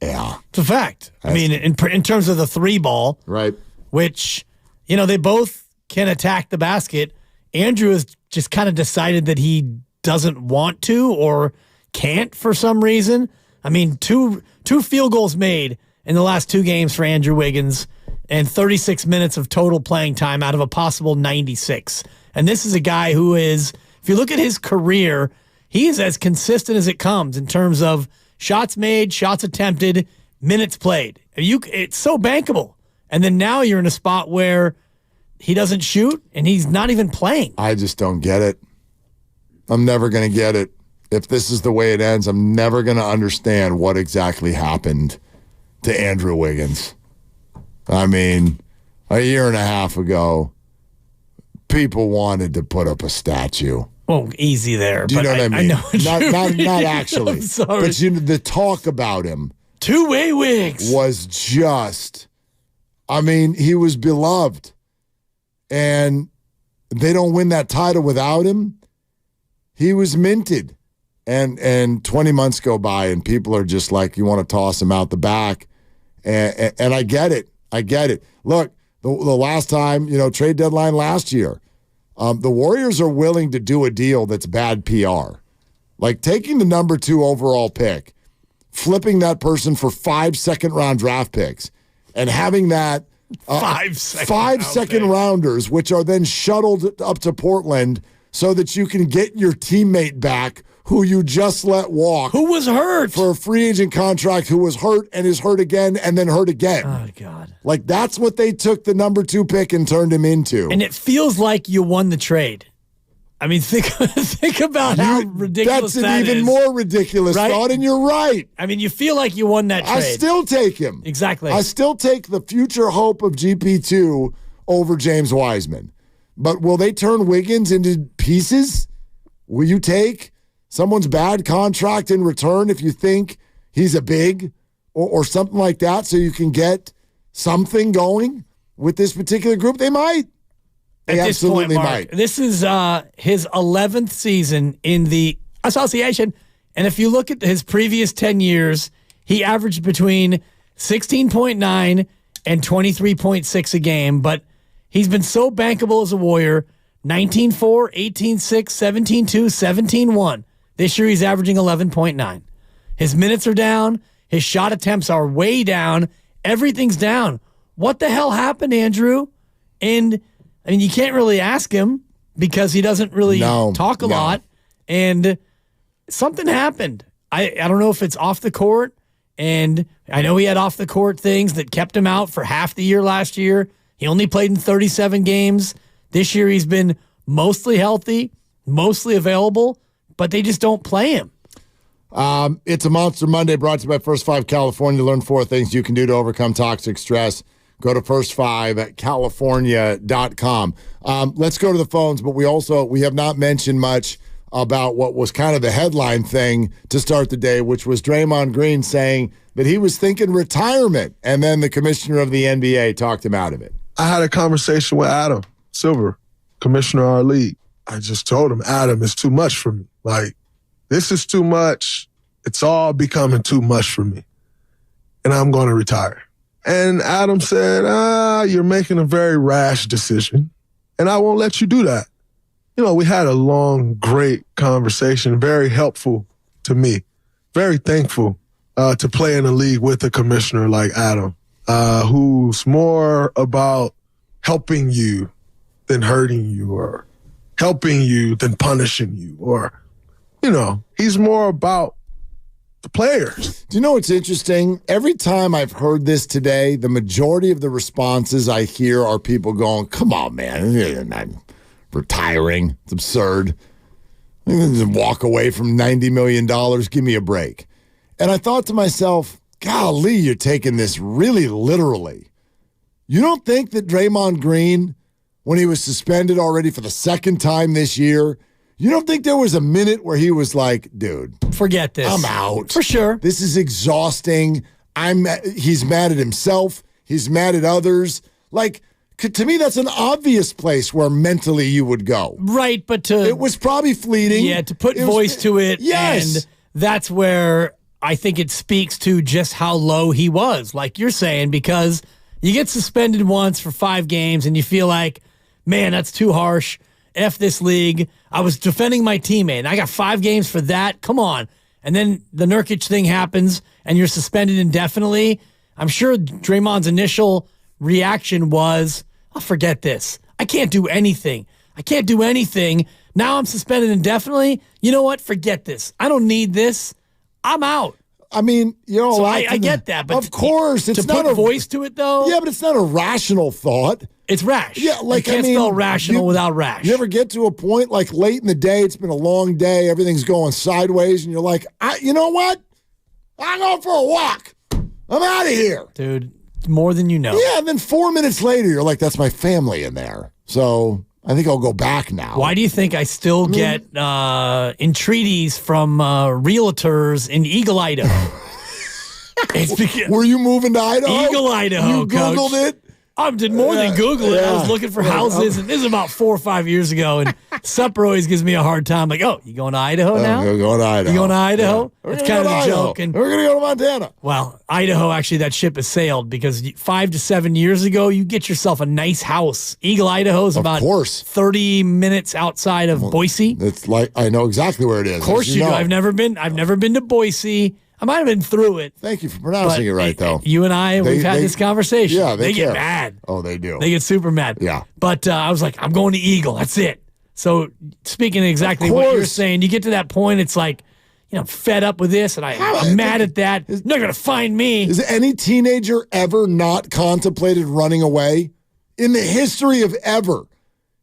yeah. It's a fact. I mean, in terms of the three ball, right? Which, they both can attack the basket. Andrew has just kind of decided that he doesn't want to or can't for some reason. I mean, two field goals made in the last 2 games for Andrew Wiggins and 36 minutes of total playing time out of a possible 96. And this is a guy who is, if you look at his career, he is as consistent as it comes in terms of shots made, shots attempted, minutes played. It's so bankable. And then now you're in a spot where he doesn't shoot and he's not even playing. I just don't get it. I'm never going to get it. If this is the way it ends, I'm never going to understand what exactly happened to Andrew Wiggins. I mean, a year and a half ago, people wanted to put up a statue. Oh, easy there. Do you know what I mean? I know what not actually. I'm sorry. But the talk about him. Two-way wigs. Was just, I mean, he was beloved. And they don't win that title without him. He was minted. And 20 months go by and people are just like, you want to toss him out the back. And I get it. I get it. Look, the last time, trade deadline last year, the Warriors are willing to do a deal that's bad PR. Like taking the number 2 overall pick, flipping that person for 5 second-round draft picks, and having that 5 second rounders, which are then shuttled up to Portland so that you can get your teammate back who you just let walk. Who was hurt. For a free agent contract, who was hurt and is hurt again and then hurt again. Oh, God. Like, that's what they took the number 2 pick and turned him into. And it feels like you won the trade. I mean, think about how ridiculous that's an even more ridiculous thought, and you're right. I mean, you feel like you won that trade. I still take him. Exactly. I still take the future hope of GP2 over James Wiseman. But will they turn Wiggins into pieces? Will you take someone's bad contract in return if you think he's a big or something like that so you can get something going with this particular group? They might. They At this point, Mark, might. This is his 11th season in the association. And if you look at his previous 10 years, he averaged between 16.9 and 23.6 a game. But he's been so bankable as a Warrior, 19-4, 18-6, 17-2, 17-1. This year he's averaging 11.9. His minutes are down. His shot attempts are way down. Everything's down. What the hell happened, Andrew? And, I mean, you can't really ask him because he doesn't really talk a lot. And something happened. I don't know if it's off the court. And I know he had off the court things that kept him out for half the year last year. He only played in 37 games. This year he's been mostly healthy, mostly available, but they just don't play him. It's a Monster Monday brought to you by First 5 California. Learn 4 things you can do to overcome toxic stress. Go to first5california.com. Let's go to the phones, but we have not mentioned much about what was kind of the headline thing to start the day, which was Draymond Green saying that he was thinking retirement, and then the commissioner of the NBA talked him out of it. I had a conversation with Adam Silver, commissioner of our league. I just told him, Adam, it's too much for me. Like, this is too much. It's all becoming too much for me. And I'm going to retire. And Adam said, you're making a very rash decision, and I won't let you do that. We had a long, great conversation, very helpful to me. Very thankful to play in a league with a commissioner like Adam, who's more about helping you than hurting you, or helping you than punishing you, or, he's more about the players. Do you know what's interesting? Every time I've heard this today, the majority of the responses I hear are people going, come on, man, I'm retiring. It's absurd. Just walk away from $90 million. Give me a break. And I thought to myself, golly, you're taking this really literally. You don't think that Draymond Green, when he was suspended already for the second time this year, you don't think there was a minute where he was like, dude, forget this. I'm out. For sure. This is exhausting. He's mad at himself. He's mad at others. Like, to me, that's an obvious place where mentally you would go. Right, but it was probably fleeting. Yeah, to put voice to it. Yes. And that's where I think it speaks to just how low he was, like you're saying, because you get suspended once for 5 games and you feel like, man, that's too harsh. F this league. I was defending my teammate, and I got 5 games for that. Come on. And then the Nurkic thing happens, and you're suspended indefinitely. I'm sure Draymond's initial reaction was, I'll forget this. I can't do anything. Now I'm suspended indefinitely. You know what? Forget this. I don't need this. I'm out. I mean, so I get that, but of course, it's to not put voice to it, though. Yeah, but it's not a rational thought. It's rash. Yeah, like you can't spell rational without rash. You ever get to a point like late in the day? It's been a long day. Everything's going sideways, and you're like, you know what? I'm going for a walk. I'm out of here, dude. more than you know. Yeah, and then 4 minutes later, you're like, that's my family in there. So I think I'll go back now. Why do you think I still get entreaties from realtors in Eagle, Idaho? It's because were you moving to Idaho? Eagle, Idaho, You Googled Coach. it? I did more than Google it. I was looking for houses, and this is about 4 or 5 years ago. And Supper always gives me a hard time. Like, oh, you going to Idaho now? We're going to Idaho. You going to Idaho? Yeah. It's kind of a joke. And we're going to go to Montana. Well, Idaho, actually, that ship has sailed because 5 to 7 years ago, you get yourself a nice house. Eagle, Idaho is about 30 minutes outside of Boise. It's like, I know exactly where it is. Of course you do. I've never been to Boise. I might have been through it. Thank you for pronouncing it right, though. You and I, we've had this conversation. Yeah, they care. get mad. Oh, they do. They get super mad. Yeah. But I was like, I'm going to Eagle. That's it. So speaking exactly what you're saying, you get to that point, it's like, fed up with this, and I'm mad at that. You're not going to find me. Has any teenager ever not contemplated running away? In the history of ever.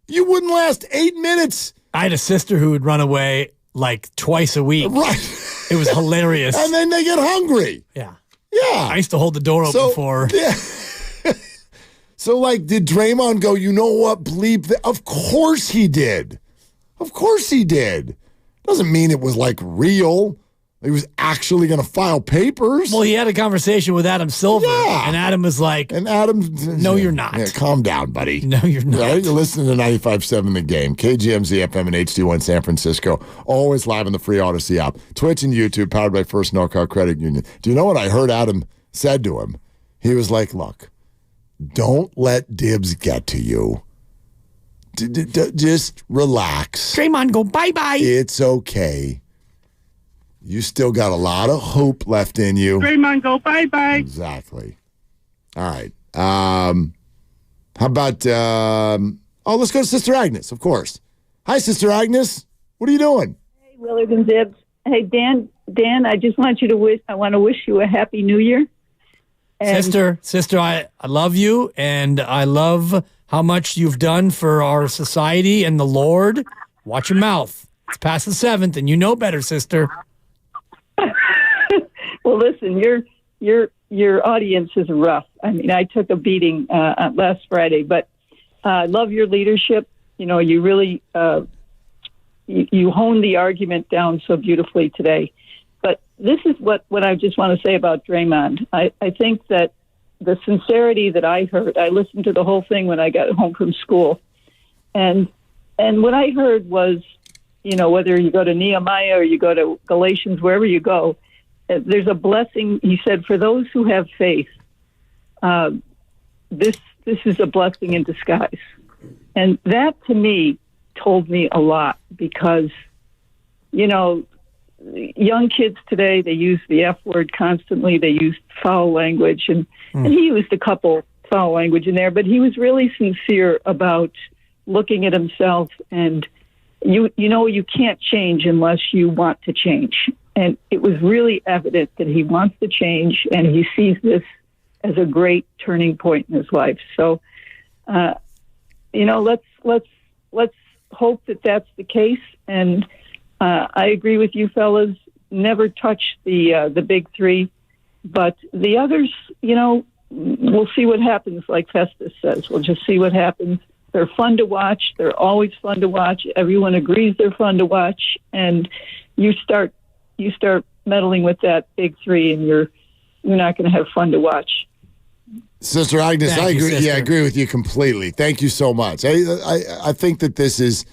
You wouldn't last 8 minutes. I had a sister who would run away like twice a week. Right. It was hilarious. And then they get hungry. Yeah. Yeah. I used to hold the door open for her. Yeah. So, did Draymond go, you know what, bleep that? Of course he did. Of course he did. Doesn't mean it was, real. He was actually going to file papers. Well, he had a conversation with Adam Silver, and Adam was like, no, you're not. Yeah, calm down, buddy. No, you're not. Right? You're listening to 95.7 The Game, KGMZ FM and HD1 San Francisco, always live on the free Odyssey app, Twitch and YouTube, powered by First NorCal Credit Union. Do you know what I heard Adam said to him? He was like, look, don't let Dibs get to you. Just relax. Draymond, go bye-bye. It's okay. You still got a lot of hope left in you. Draymond, go bye-bye. Exactly. All right. How about, let's go to Sister Agnes, of course. Hi, Sister Agnes. What are you doing? Hey, Willard and Dibs. Hey, Dan, I just want to wish you a happy New Year. And Sister, I love you, and I love how much you've done for our society and the Lord. Watch your mouth. It's past the 7th, and you know better, sister. Well, listen, your audience is rough. I mean, I took a beating last Friday, but I love your leadership. You really you honed the argument down so beautifully today. But this is what I just want to say about Draymond. I think that the sincerity that I heard, I listened to the whole thing when I got home from school, and what I heard was, whether you go to Nehemiah or you go to Galatians, wherever you go, there's a blessing. He said, for those who have faith, this is a blessing in disguise. And that, to me, told me a lot because, young kids today, they use the F word constantly. They use foul language. And he used a couple foul language in there, but he was really sincere about looking at himself. And, you can't change unless you want to change. And it was really evident that he wants to change, and he sees this as a great turning point in his life. So, let's hope that that's the case. And I agree with you, fellas. Never touch the big three, but the others, we'll see what happens. Like Festus says, we'll just see what happens. They're fun to watch. They're always fun to watch. Everyone agrees they're fun to watch, and you start meddling with that big three, and you're not going to have fun to watch. Sister Agnes, I agree. Yeah, I agree with you completely. Thank you so much. I think that this is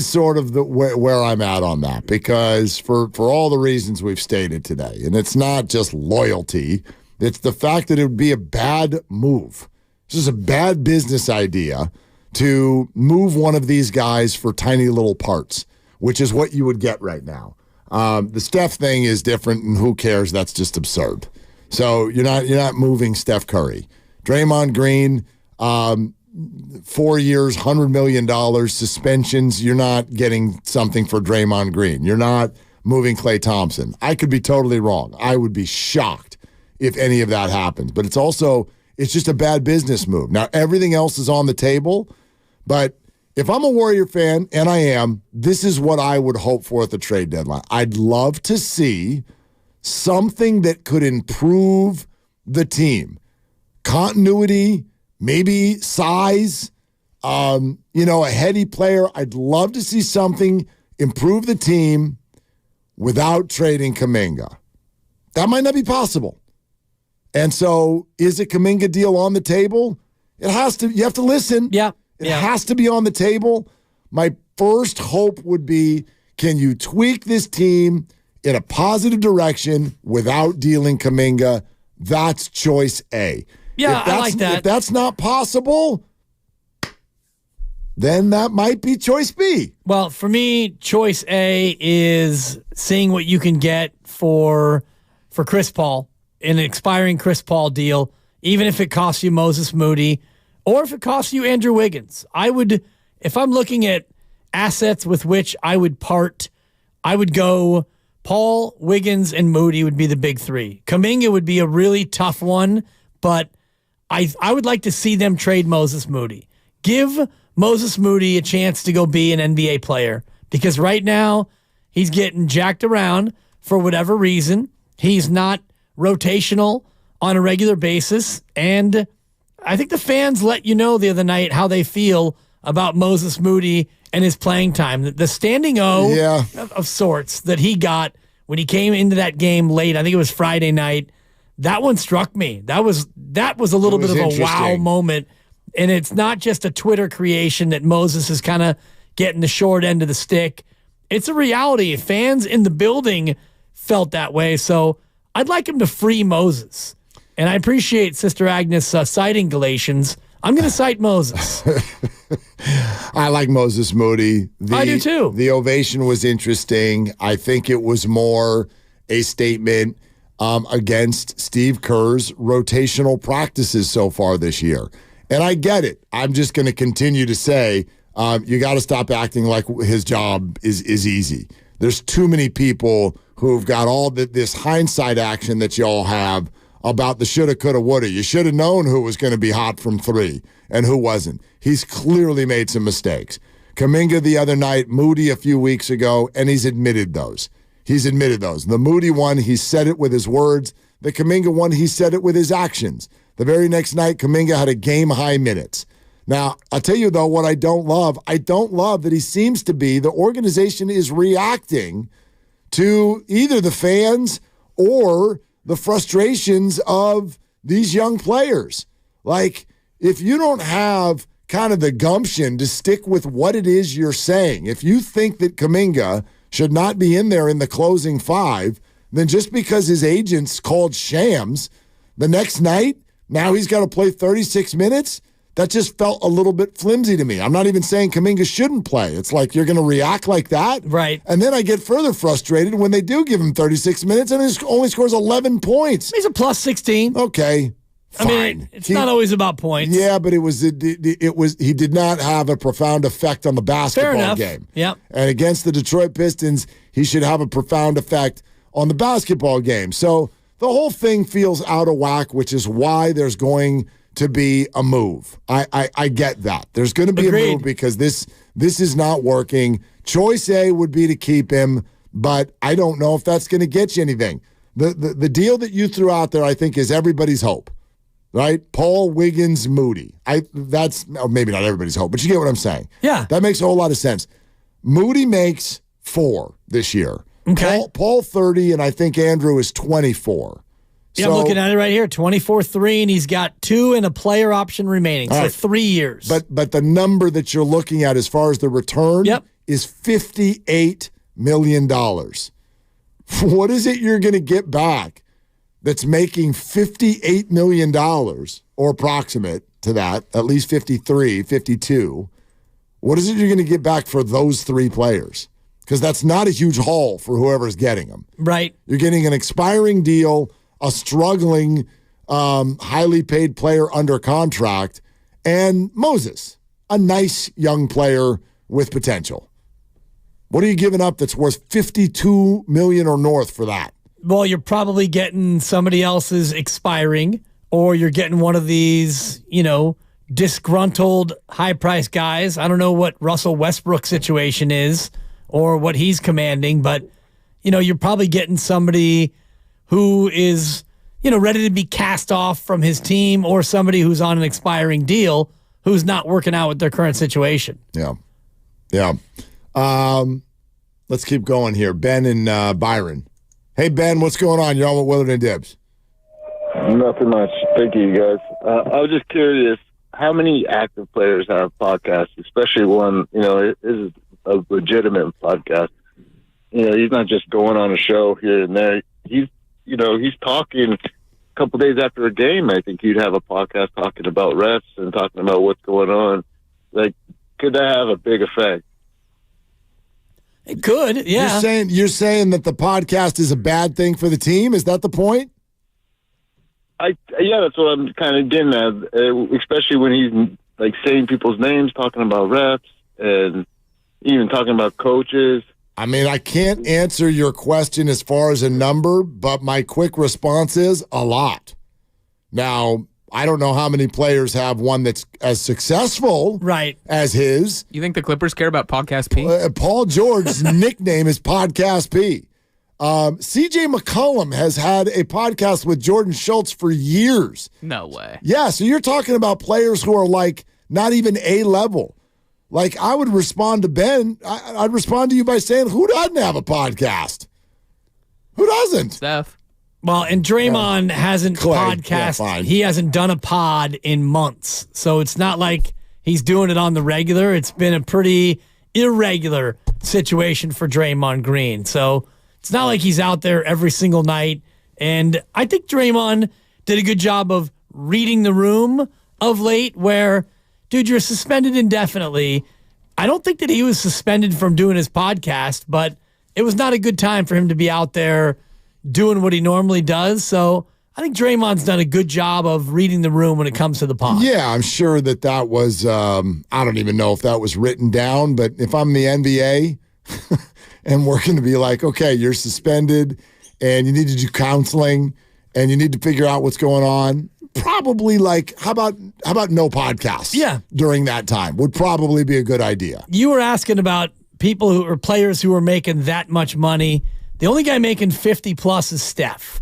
sort of where I'm at on that, because for all the reasons we've stated today, and it's not just loyalty, it's the fact that it would be a bad move. It's just a bad business idea to move one of these guys for tiny little parts, which is what you would get right now. The Steph thing is different, and who cares? That's just absurd. So you're not moving Steph Curry. Draymond Green, 4 years, $100 million, suspensions. You're not getting something for Draymond Green. You're not moving Klay Thompson. I could be totally wrong. I would be shocked if any of that happens. But it's just a bad business move. Now, everything else is on the table, but if I'm a Warrior fan, and I am, this is what I would hope for at the trade deadline. I'd love to see something that could improve the team. continuity, maybe size, a heady player. I'd love to see something improve the team without trading Kuminga. That might not be possible. And so is a Kuminga deal on the table? It has to. You have to listen. Yeah. It has to be on the table. My first hope would be, can you tweak this team in a positive direction without dealing Kuminga? That's choice A. Yeah, I like that. If that's not possible, then that might be choice B. Well, for me, choice A is seeing what you can get for Chris Paul in an expiring Chris Paul deal, even if it costs you Moses Moody or if it costs you Andrew Wiggins. I would, if I'm looking at assets with which I would part, I would go Paul, Wiggins, and Moody would be the big three. Kuminga would be a really tough one, but I would like to see them trade Moses Moody. Give Moses Moody a chance to go be an NBA player, because right now he's getting jacked around for whatever reason. He's not rotational on a regular basis, and I think the fans let you know the other night how they feel about Moses Moody and his playing time. The standing O of sorts that he got when he came into that game late, I think it was Friday night, that one struck me. That was a little bit of a wow moment. And it's not just a Twitter creation that Moses is kind of getting the short end of the stick. It's a reality. Fans in the building felt that way. So I'd like him to free Moses. And I appreciate Sister Agnes citing Galatians. I'm going to cite Moses. I like Moses Moody. I do too. The ovation was interesting. I think it was more a statement against Steve Kerr's rotational practices so far this year. And I get it. I'm just going to continue to say, you got to stop acting like his job is easy. There's too many people who've got all this hindsight action that y'all have about the shoulda, coulda, woulda. You should have known who was going to be hot from three and who wasn't. He's clearly made some mistakes. Kuminga the other night, Moody a few weeks ago, and he's admitted those. The Moody one, he said it with his words. The Kuminga one, he said it with his actions. The very next night, Kuminga had a game-high minutes. Now, I'll tell you, though, what I don't love that he seems to be, the organization is reacting to either the fans or the frustrations of these young players. Like, if you don't have kind of the gumption to stick with what it is you're saying, if you think that Kuminga should not be in there in the closing five, then just because his agent's called shams, the next night, now he's got to play 36 minutes? That just felt a little bit flimsy to me. I'm not even saying Kuminga shouldn't play. It's like you're going to react like that? Right. And then I get further frustrated when they do give him 36 minutes and he only scores 11 points. He's a plus 16. Okay. Fine. I mean, it's not always about points. Yeah, but it was he did not have a profound effect on the basketball game. Yep. And against the Detroit Pistons, he should have a profound effect on the basketball game. So the whole thing feels out of whack, which is why there's going to be a move. I get that. There's going to be a move because this is not working. Choice A would be to keep him, but I don't know if that's going to get you anything. The deal that you threw out there, I think, is everybody's hope. Right? Paul, Wiggins, Moody. That's maybe not everybody's hope, but you get what I'm saying. Yeah. That makes a whole lot of sense. Moody makes 4 this year. Okay. Paul 30, and I think Andrew is 24. Yeah, I'm looking at it right here. 24-3, and he's got 2 and a player option remaining. So 3 years. But the number that you're looking at as far as the return is $58 million. What is it you're going to get back that's making $58 million, or approximate to that, at least 53, 52? What is it you're going to get back for those 3 players? Because that's not a huge haul for whoever's getting them. Right. You're getting an expiring deal, a struggling, highly paid player under contract, and Moses, a nice young player with potential. What are you giving up that's worth $52 million or north for that? Well, you're probably getting somebody else's expiring, or you're getting one of these, disgruntled, high-priced guys. I don't know what Russell Westbrook's situation is or what he's commanding, but, you're probably getting somebody who is ready to be cast off from his team, or somebody who's on an expiring deal who's not working out with their current situation. Yeah. Yeah. Let's keep going here. Ben and Byron. Hey, Ben, what's going on? You're on with Willard and Dibs. Nothing much. Thank you, guys. I was just curious, how many active players have podcasts, especially one, is a legitimate podcast. He's not just going on a show here and there. He's talking a couple days after a game. I think he'd have a podcast talking about refs and talking about what's going on. Like, could that have a big effect? It could, yeah. You're saying that the podcast is a bad thing for the team? Is that the point? Yeah, that's what I'm kind of getting at, especially when he's like saying people's names, talking about refs, and even talking about coaches. I mean, I can't answer your question as far as a number, but my quick response is a lot. Now, I don't know how many players have one that's as successful as his. You think the Clippers care about Podcast P? Paul George's nickname is Podcast P. CJ McCollum has had a podcast with Jordan Schultz for years. No way. Yeah, so you're talking about players who are like not even A-level. Like, I would respond to Ben. I'd respond to you by saying, who doesn't have a podcast? Who doesn't? Steph. Well, and Draymond hasn't podcast. Yeah, he hasn't done a pod in months. So it's not like he's doing it on the regular. It's been a pretty irregular situation for Draymond Green. So it's not like he's out there every single night. And I think Draymond did a good job of reading the room of late where, dude, you're suspended indefinitely. I don't think that he was suspended from doing his podcast, but it was not a good time for him to be out there doing what he normally does. So I think Draymond's done a good job of reading the room when it comes to the pod. Yeah, I'm sure that was, I don't even know if that was written down, but if I'm the NBA and we're going to be like, okay, you're suspended and you need to do counseling and you need to figure out what's going on, probably like, how about no podcasts? Yeah. During that time would probably be a good idea. You were asking about people who are players who are making that much money. The only guy making 50 plus is Steph.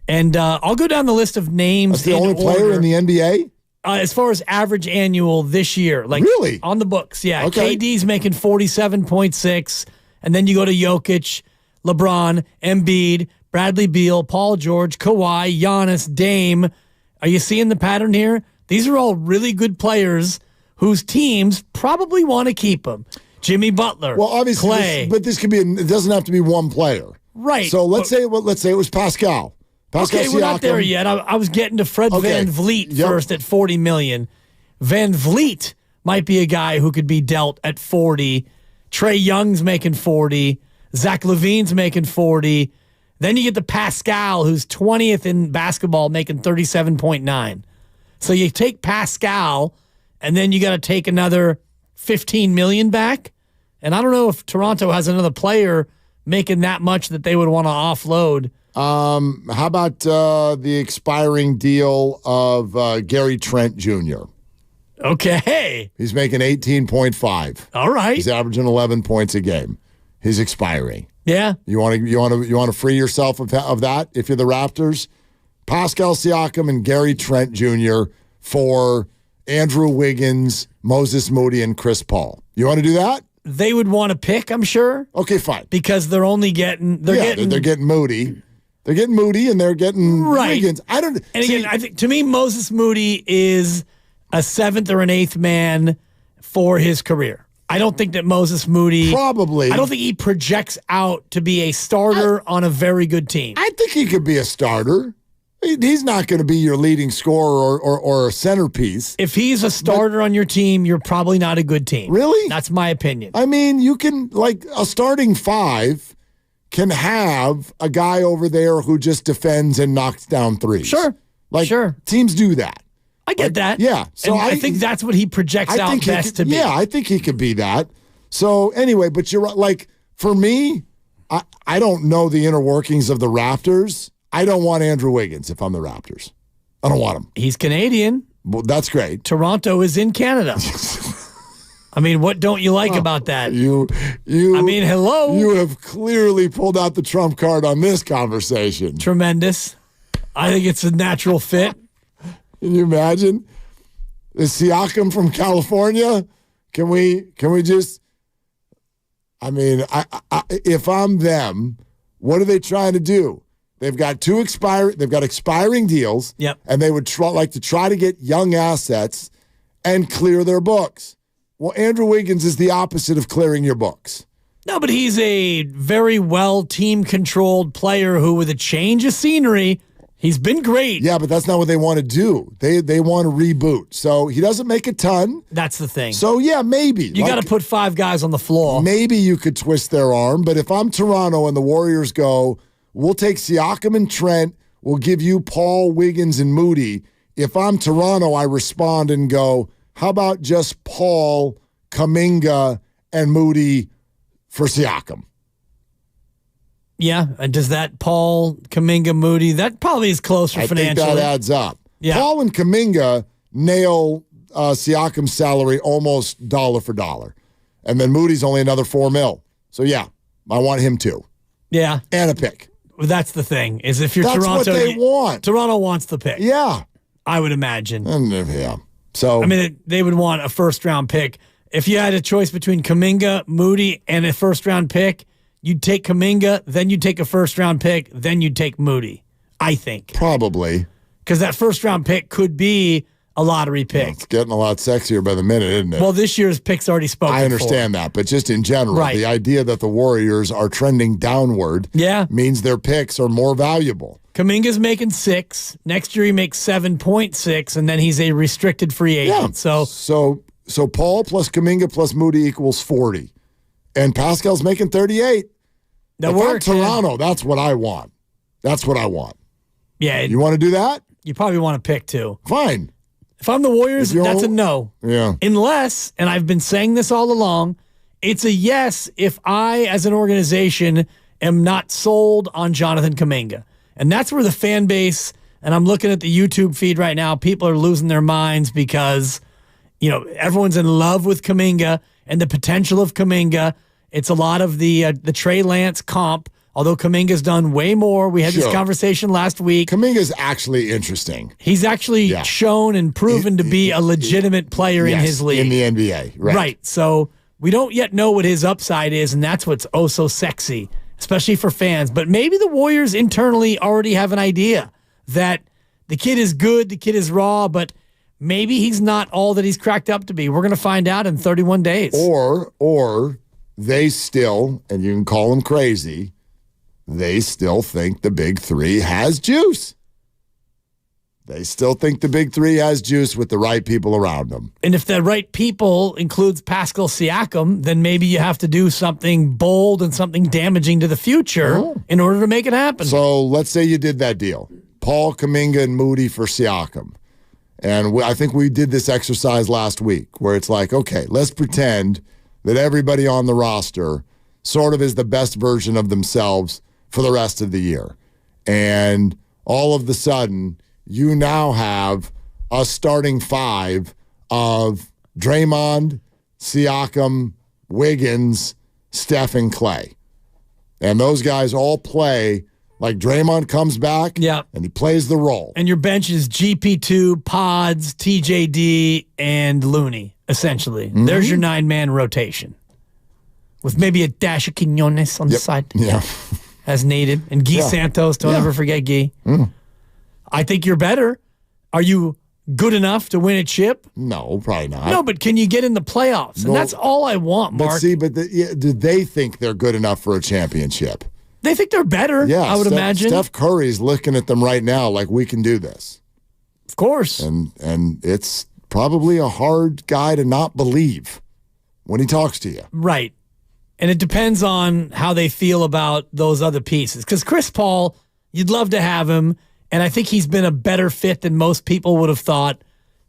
And I'll go down the list of names. That's the only player in the NBA? As far as average annual this year. Like, really? On the books, yeah. Okay. KD's making 47.6. And then you go to Jokic, LeBron, Embiid, Bradley Beal, Paul George, Kawhi, Giannis, Dame. Are you seeing the pattern here? These are all really good players whose teams probably want to keep them. Jimmy Butler, well, obviously, Clay. But this could be. It doesn't have to be one player, right? So let's say it was Pascal. Okay, we're not there yet. I was getting to Fred Van Vliet first at $40 million. Van Vliet might be a guy who could be dealt at 40. Trae Young's making 40. Zach LaVine's making 40. Then you get the Pascal, who's 20th in basketball, making 37.9. So you take Pascal, and then you got to take another $15 million back. And I don't know if Toronto has another player making that much that they would want to offload. How about the expiring deal of Gary Trent Jr.? Okay. He's making 18.5. All right. He's averaging 11 points a game. He's expiring. Yeah. You want to free yourself of that if you're the Raptors? Pascal Siakam and Gary Trent Jr. for Andrew Wiggins, Moses Moody, and Chris Paul. You want to do that? They would want to pick, I'm sure. Okay, fine. Because they're only getting they're getting Moody. They're getting Moody and they're getting Wiggins. And again, I think to me, Moses Moody is a 7th or an 8th man for his career. I don't think that Moses Moody I don't think he projects out to be a starter on a very good team. I think he could be a starter. He's not going to be your leading scorer or a centerpiece. If he's a starter on your team, you're probably not a good team. Really? That's my opinion. I mean, you can, like, a starting 5 can have a guy over there who just defends and knocks down threes. Sure. Teams do that. I get that. Yeah. So I think that's what he projects out best to be. Yeah, I think he could be that. So anyway, but you're right. Like, for me, I don't know the inner workings of the Raptors. I don't want Andrew Wiggins if I'm the Raptors. I don't want him. He's Canadian. Well, that's great. Toronto is in Canada. I mean, what don't you like about that? I mean, hello. You have clearly pulled out the trump card on this conversation. Tremendous. I think it's a natural fit. Can you imagine? Is Siakam from California? Can we just? I mean, if I'm them, what are they trying to do? They've got They've got expiring deals. Yep. And they would like to try to get young assets and clear their books. Well, Andrew Wiggins is the opposite of clearing your books. No, but he's a very well team-controlled player who, with a change of scenery, he's been great. Yeah, but that's not what they want to do. They want to reboot. So he doesn't make a ton. That's the thing. So, yeah, maybe. You got to put 5 guys on the floor. Maybe you could twist their arm. But if I'm Toronto and the Warriors go, we'll take Siakam and Trent, we'll give you Paul, Wiggins, and Moody. If I'm Toronto, I respond and go, how about just Paul, Kuminga, and Moody for Siakam? Yeah, and does that Paul, Kuminga, Moody, that probably is closer financially. I think that adds up. Yeah. Paul and Kuminga nail Siakam's salary almost dollar for dollar. And then Moody's only another $4 million. So, yeah, I want him too. Yeah. And a pick. Well, that's the thing, is if you're That's Toronto. what they want. Toronto wants the pick. Yeah. I would imagine. Yeah. So, I mean, they would want a first-round pick. If you had a choice between Kuminga, Moody, and a first-round pick, you'd take Kuminga, then you'd take a first-round pick, then you'd take Moody, I think. Probably. Because that first-round pick could be a lottery pick. It's getting a lot sexier by the minute, isn't it? Well, this year's pick's already spoken I understand that, but just in general, Right. the idea that the Warriors are trending downward means their picks are more valuable. Kuminga's making 6. Next year he makes 7.6, and then he's a restricted free agent. So Paul plus Kuminga plus Moody equals 40. And Pascal's making 38. That if works. I'm Toronto, that's what I want. That's what I want. Yeah. You want to do that? You probably want to pick 2. Fine. If I'm the Warriors, that's a no. Yeah. Unless, and I've been saying this all along, it's a yes if I, as an organization, am not sold on Jonathan Kuminga. And that's where the fan base, and I'm looking at the YouTube feed right now, people are losing their minds because, everyone's in love with Kuminga and the potential of Kuminga. It's a lot of the Trey Lance comp, although Kuminga's done way more. We had this conversation last week. Kuminga's actually interesting. He's actually shown and proven to be a legitimate player in his league. In the NBA, right. Right. So we don't yet know what his upside is, and that's what's oh so sexy, especially for fans. But maybe the Warriors internally already have an idea that the kid is good, the kid is raw, but maybe he's not all that he's cracked up to be. We're going to find out in 31 days. Or they still, and you can call them crazy, they still think the big 3 has juice. They still think the big 3 has juice with the right people around them. And if the right people includes Pascal Siakam, then maybe you have to do something bold and something damaging to the future in order to make it happen. So let's say you did that deal. Paul, Kuminga, and Moody for Siakam. And I think we did this exercise last week where it's like, okay, let's pretend that everybody on the roster sort of is the best version of themselves for the rest of the year. And all of the sudden, you now have a starting 5 of Draymond, Siakam, Wiggins, Steph, and Clay. And those guys all play like Draymond comes back and he plays the role. And your bench is GP2, Pods, TJD, and Looney, essentially. Mm-hmm. There's your 9-man rotation. With maybe a dash of Quinones on the side. Yeah. As needed. And Guy Santos, don't ever forget Guy. I think you're better. Are you good enough to win a chip? No, probably not. No, but can you get in the playoffs? No. And that's all I want, Mark. But see, do they think they're good enough for a championship? They think they're better, I would imagine. Steph Curry's looking at them right now like, we can do this. Of course. And it's probably a hard guy to not believe when he talks to you. Right. And it depends on how they feel about those other pieces. Because Chris Paul, you'd love to have him, and I think he's been a better fit than most people would have thought.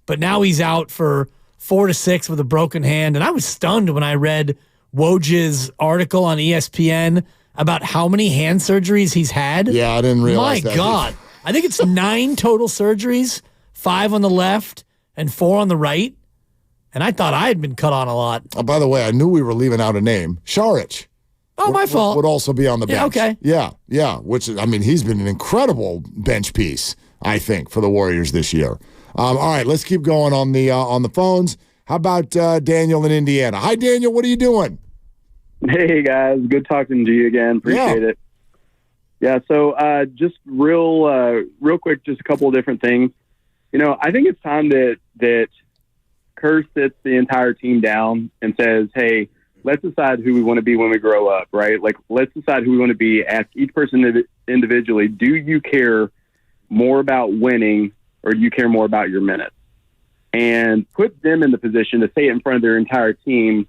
But now he's out for 4 to 6 with a broken hand. And I was stunned when I read Woj's article on ESPN about how many hand surgeries he's had. Yeah, I didn't realize that. My God. I think it's 9 total surgeries, 5 on the left and 4 on the right. And I thought I had been cut on a lot. Oh, by the way, I knew we were leaving out a name. Saric. my fault. Would also be on the bench. Okay. Yeah. Which, I mean, he's been an incredible bench piece, I think, for the Warriors this year. All right, let's keep going on the phones. How about Daniel in Indiana? Hi, Daniel. What are you doing? Hey, guys. Good talking to you again. Appreciate it. Yeah, so just real quick, just a couple of different things. I think it's time that Kerr sits the entire team down and says, hey, let's decide who we want to be when we grow up, right? Like, let's decide who we want to be. Ask each person individually, do you care more about winning or do you care more about your minutes? And put them in the position to say it in front of their entire team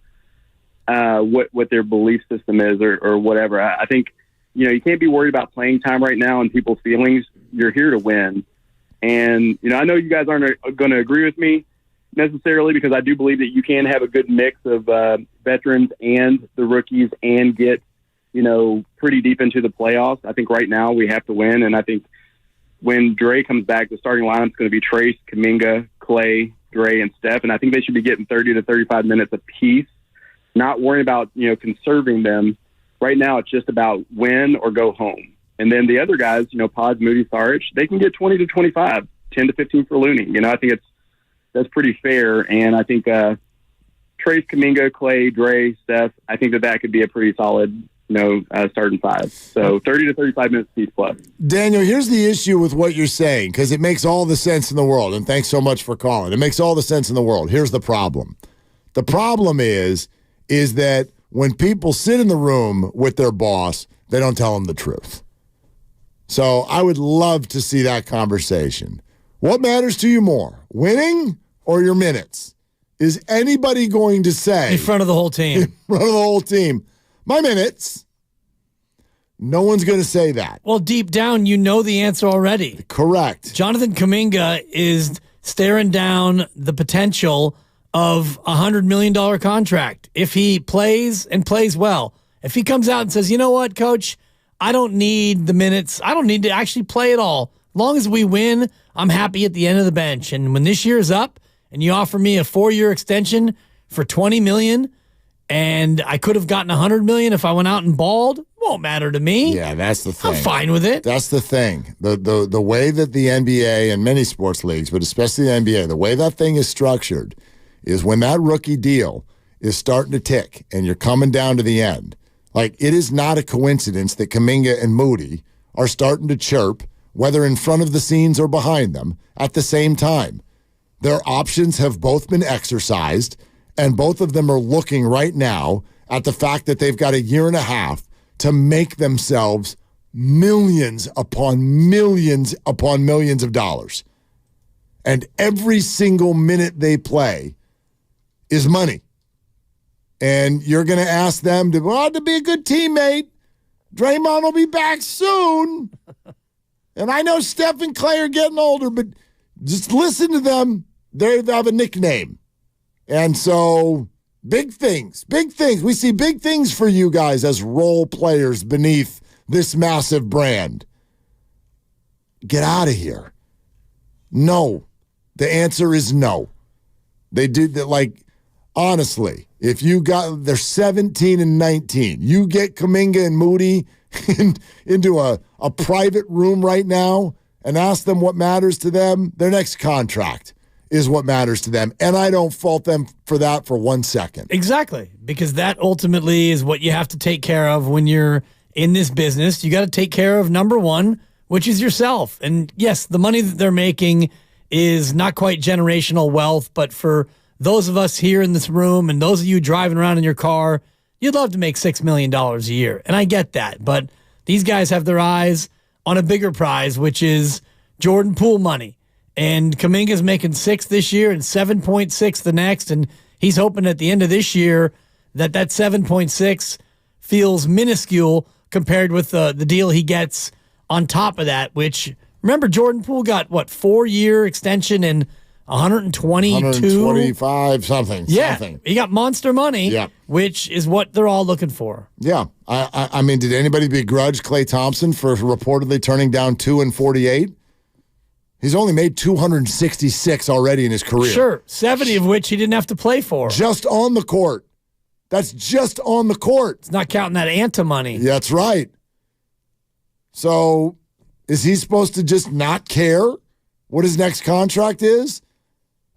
what their belief system is or whatever. I think, you can't be worried about playing time right now and people's feelings. You're here to win. And, I know you guys aren't going to agree with me necessarily because I do believe that you can have a good mix of veterans and the rookies and get, pretty deep into the playoffs. I think right now we have to win. And I think when Dre comes back, the starting lineup is going to be Trace, Kuminga, Clay, Dre, and Steph. And I think they should be getting 30 to 35 minutes apiece, not worrying about, conserving them. Right now, it's just about win or go home. And then the other guys, Pods, Moody, Saric, they can get 20 to 25, 10 to 15 for Looney. I think that's pretty fair. And I think Trace, Kuminga, Clay, Dre, Steph, I think that could be a pretty solid, starting five. So 30 to 35 minutes each plus. Daniel, here's the issue with what you're saying, because it makes all the sense in the world. And thanks so much for calling. It makes all the sense in the world. Here's the problem. The problem is that when people sit in the room with their boss, they don't tell them the truth. So I would love to see that conversation. What matters to you more, winning or your minutes? Is anybody going to say... In front of the whole team. In front of the whole team, my minutes. No one's going to say that. Well, deep down, you know the answer already. Correct. Jonathan Kuminga is staring down the potential of a $100 million contract if he plays and plays well. If he comes out and says, you know what, coach, I don't need the minutes. I don't need to actually play at all. As long as we win, I'm happy at the end of the bench. And when this year is up and you offer me a 4-year extension for $20 million and I could have gotten $100 million if I went out and balled, won't matter to me. Yeah, that's the thing. I'm fine with it. That's the thing. The way that the NBA and many sports leagues, but especially the NBA, the way that thing is structured is when that rookie deal is starting to tick and you're coming down to the end. Like, it is not a coincidence that Kuminga and Moody are starting to chirp, whether in front of the scenes or behind them, at the same time. Their options have both been exercised, and both of them are looking right now at the fact that they've got a year and a half to make themselves millions upon millions of dollars. And every single minute they play is money. And you're going to ask them to be a good teammate. Draymond will be back soon. And I know Steph and Clay are getting older, but just listen to them. They have a nickname. And so big things. We see big things for you guys as role players beneath this massive brand. Get out of here. No. The answer is no. They did that, like, honestly, if you got, they're 17 and 19. You get Kuminga and Moody into a private room right now and ask them what matters to them, their next contract is what matters to them. And I don't fault them for that for 1 second. Exactly, because that ultimately is what you have to take care of when you're in this business. You got to take care of number one, which is yourself. And yes, the money that they're making is not quite generational wealth, but for those of us here in this room and those of you driving around in your car, you'd love to make $6 million a year. And I get that, but these guys have their eyes on a bigger prize, which is Jordan Poole money. And Kuminga's making 6 this year and 7.6 the next. And he's hoping at the end of this year that 7.6 feels minuscule compared with the deal he gets on top of that, which, remember, Jordan Poole got, 4-year extension and 125 something. Yeah, he got monster money, which is what they're all looking for. Yeah. I mean, did anybody begrudge Klay Thompson for reportedly turning down 2 and 48? He's only made 266 already in his career. Sure, 70 of which he didn't have to play for. Just on the court. That's just on the court. It's not counting that Anta money. That's right. So is he supposed to just not care what his next contract is?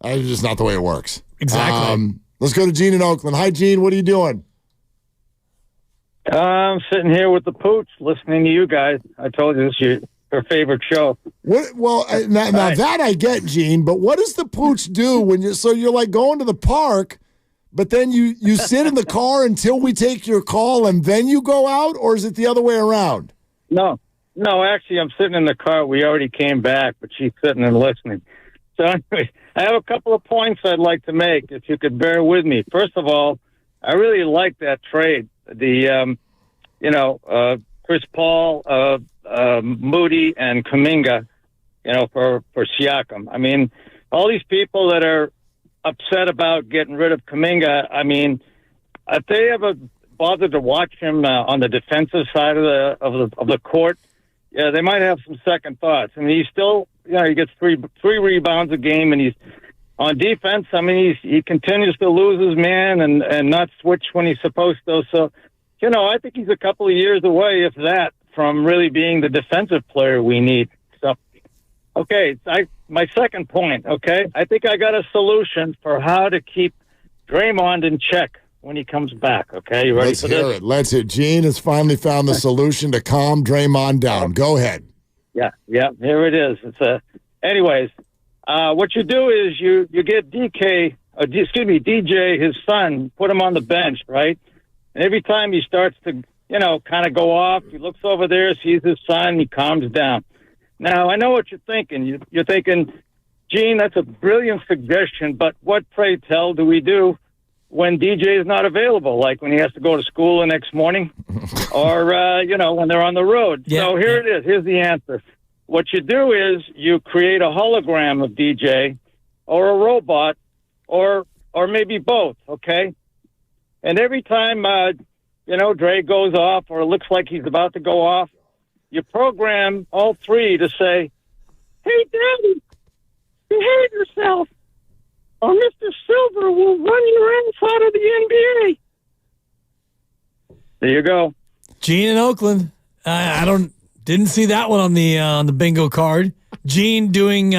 It's just not the way it works. Exactly. Let's go to Gene in Oakland. Hi, Gene. What are you doing? I'm sitting here with the pooch listening to you guys. I told you this is your favorite show. Now that I get, Gene, but what does the pooch do when you're like going to the park, but then you sit in the car until we take your call and then you go out, or is it the other way around? No, actually, I'm sitting in the car. We already came back, but she's sitting and listening. So anyway, I have a couple of points I'd like to make, if you could bear with me. First of all, I really like that trade. The, Chris Paul, Moody, and Kuminga, for Siakam. I mean, all these people that are upset about getting rid of Kuminga, I mean, if they ever bothered to watch him on the defensive side of the court, yeah, they might have some second thoughts. I mean, he's still, he gets three rebounds a game, and he's on defense. I mean, he continues to lose his man and not switch when he's supposed to. So, I think he's a couple of years away, if that, from really being the defensive player we need. So, okay, my second point, okay? I think I got a solution for how to keep Draymond in check when he comes back, okay? You ready for this? Let's hear it. Gene has finally found the solution to calm Draymond down. Go ahead. Yeah, here it is. Anyways, what you do is you get DJ, his son, put him on the bench, right? And every time he starts to, kind of go off, he looks over there, sees his son, he calms down. Now, I know what you're thinking. You're thinking, Gene, that's a brilliant suggestion, but what, pray tell, do we do when DJ is not available, like when he has to go to school the next morning or, when they're on the road? Yeah, so here it is. Here's the answer. What you do is you create a hologram of DJ or a robot or maybe both, okay? And every time, Dre goes off or it looks like he's about to go off, you program all three to say, "Hey, Daddy, behave yourself, or Mr. Silver will run your ass out of the NBA." There you go. Gene in Oakland. Didn't see that one on the bingo card. Gene doing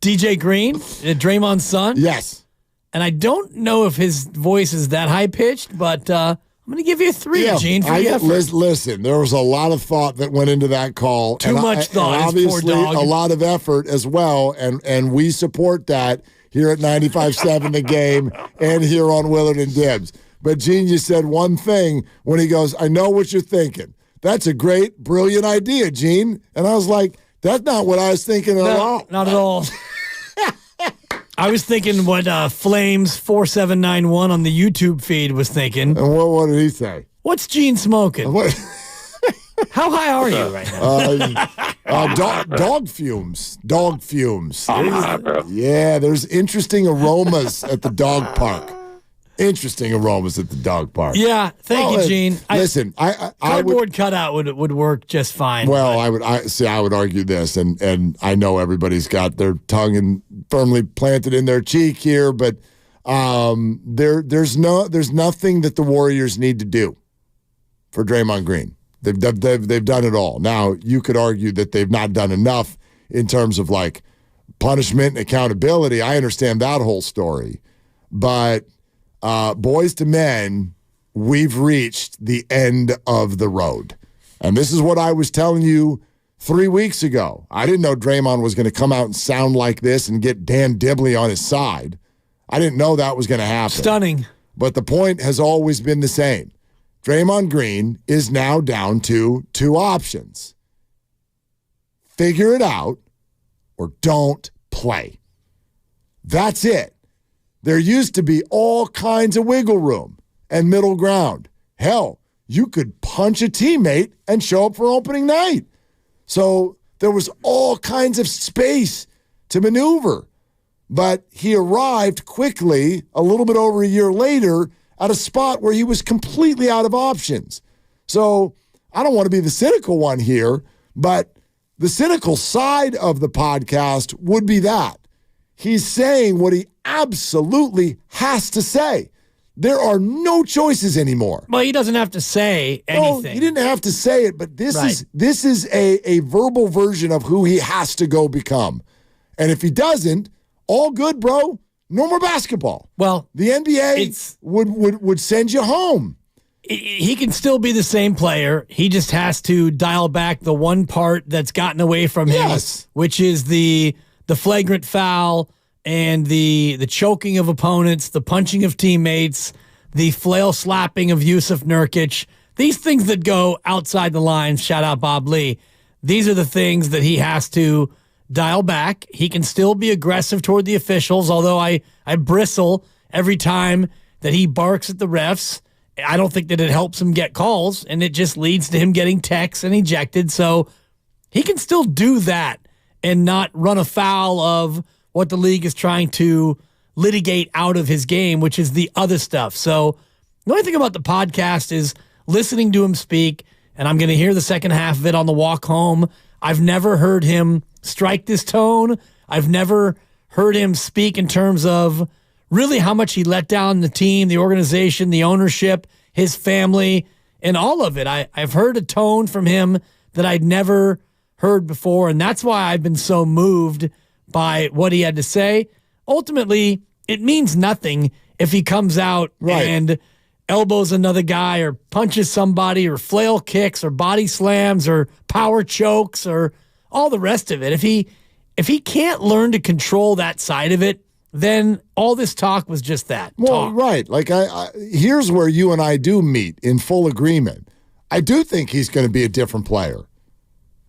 DJ Green, Draymond's son. Yes. And I don't know if his voice is that high pitched, but I'm going to give you a 3, Gene. For the effort. Listen, there was a lot of thought that went into that call. Too much thought. And obviously, a lot of effort as well, and we support that here at 95.7 The Game and here on Willard and Dibs. But Gene, you said one thing when he goes, "I know what you're thinking. That's a great, brilliant idea, Gene." And I was like, that's not what I was thinking at all. Not at all. I was thinking what Flames 4791 on the YouTube feed was thinking. And what did he say? What's Gene smoking? How high are you right now? Dog fumes. Dog fumes. There's interesting aromas at the dog park. Interesting aromas at the dog park. Yeah, thank you, Gene. Listen, cardboard cutout would work just fine. Well, I would argue this, and I know everybody's got their tongue firmly planted in their cheek here, but there's nothing that the Warriors need to do for Draymond Green. They've done it all. Now you could argue that they've not done enough in terms of like punishment and accountability. I understand that whole story, but. Boys to men, we've reached the end of the road. And this is what I was telling you 3 weeks ago. I didn't know Draymond was going to come out and sound like this and get Dan Dibley on his side. I didn't know that was going to happen. Stunning. But the point has always been the same. Draymond Green is now down to 2 options. Figure it out or don't play. That's it. There used to be all kinds of wiggle room and middle ground. Hell, you could punch a teammate and show up for opening night. So there was all kinds of space to maneuver. But he arrived quickly, a little bit over a year later, at a spot where he was completely out of options. So I don't want to be the cynical one here, but the cynical side of the podcast would be that. He's saying what he absolutely has to say. There are no choices anymore. Well, he doesn't have to say anything. No, he didn't have to say it, but this Right. is a verbal version of who he has to go become. And if he doesn't, all good, bro. No more basketball. Well, the NBA would send you home. He can still be the same player. He just has to dial back the one part that's gotten away from him, which is the flagrant foul and the choking of opponents, the punching of teammates, the flail slapping of Yusuf Nurkic. These things that go outside the lines, shout out Bob Lee, these are the things that he has to dial back. He can still be aggressive toward the officials, although I bristle every time that he barks at the refs. I don't think that it helps him get calls, and it just leads to him getting texts and ejected. So he can still do that and not run afoul of what the league is trying to litigate out of his game, which is the other stuff. So the only thing about the podcast is listening to him speak, and I'm going to hear the second half of it on the walk home. I've never heard him strike this tone. I've never heard him speak in terms of really how much he let down the team, the organization, the ownership, his family, and all of it. I've heard a tone from him that I'd never heard before, and that's why I've been so moved by what he had to say. Ultimately, it means nothing if he comes out and elbows another guy or punches somebody or flail kicks or body slams or power chokes or all the rest of it. If he can't learn to control that side of it, then all this talk was just that. Well, right. Like, here's where you and I do meet in full agreement. I do think he's going to be a different player.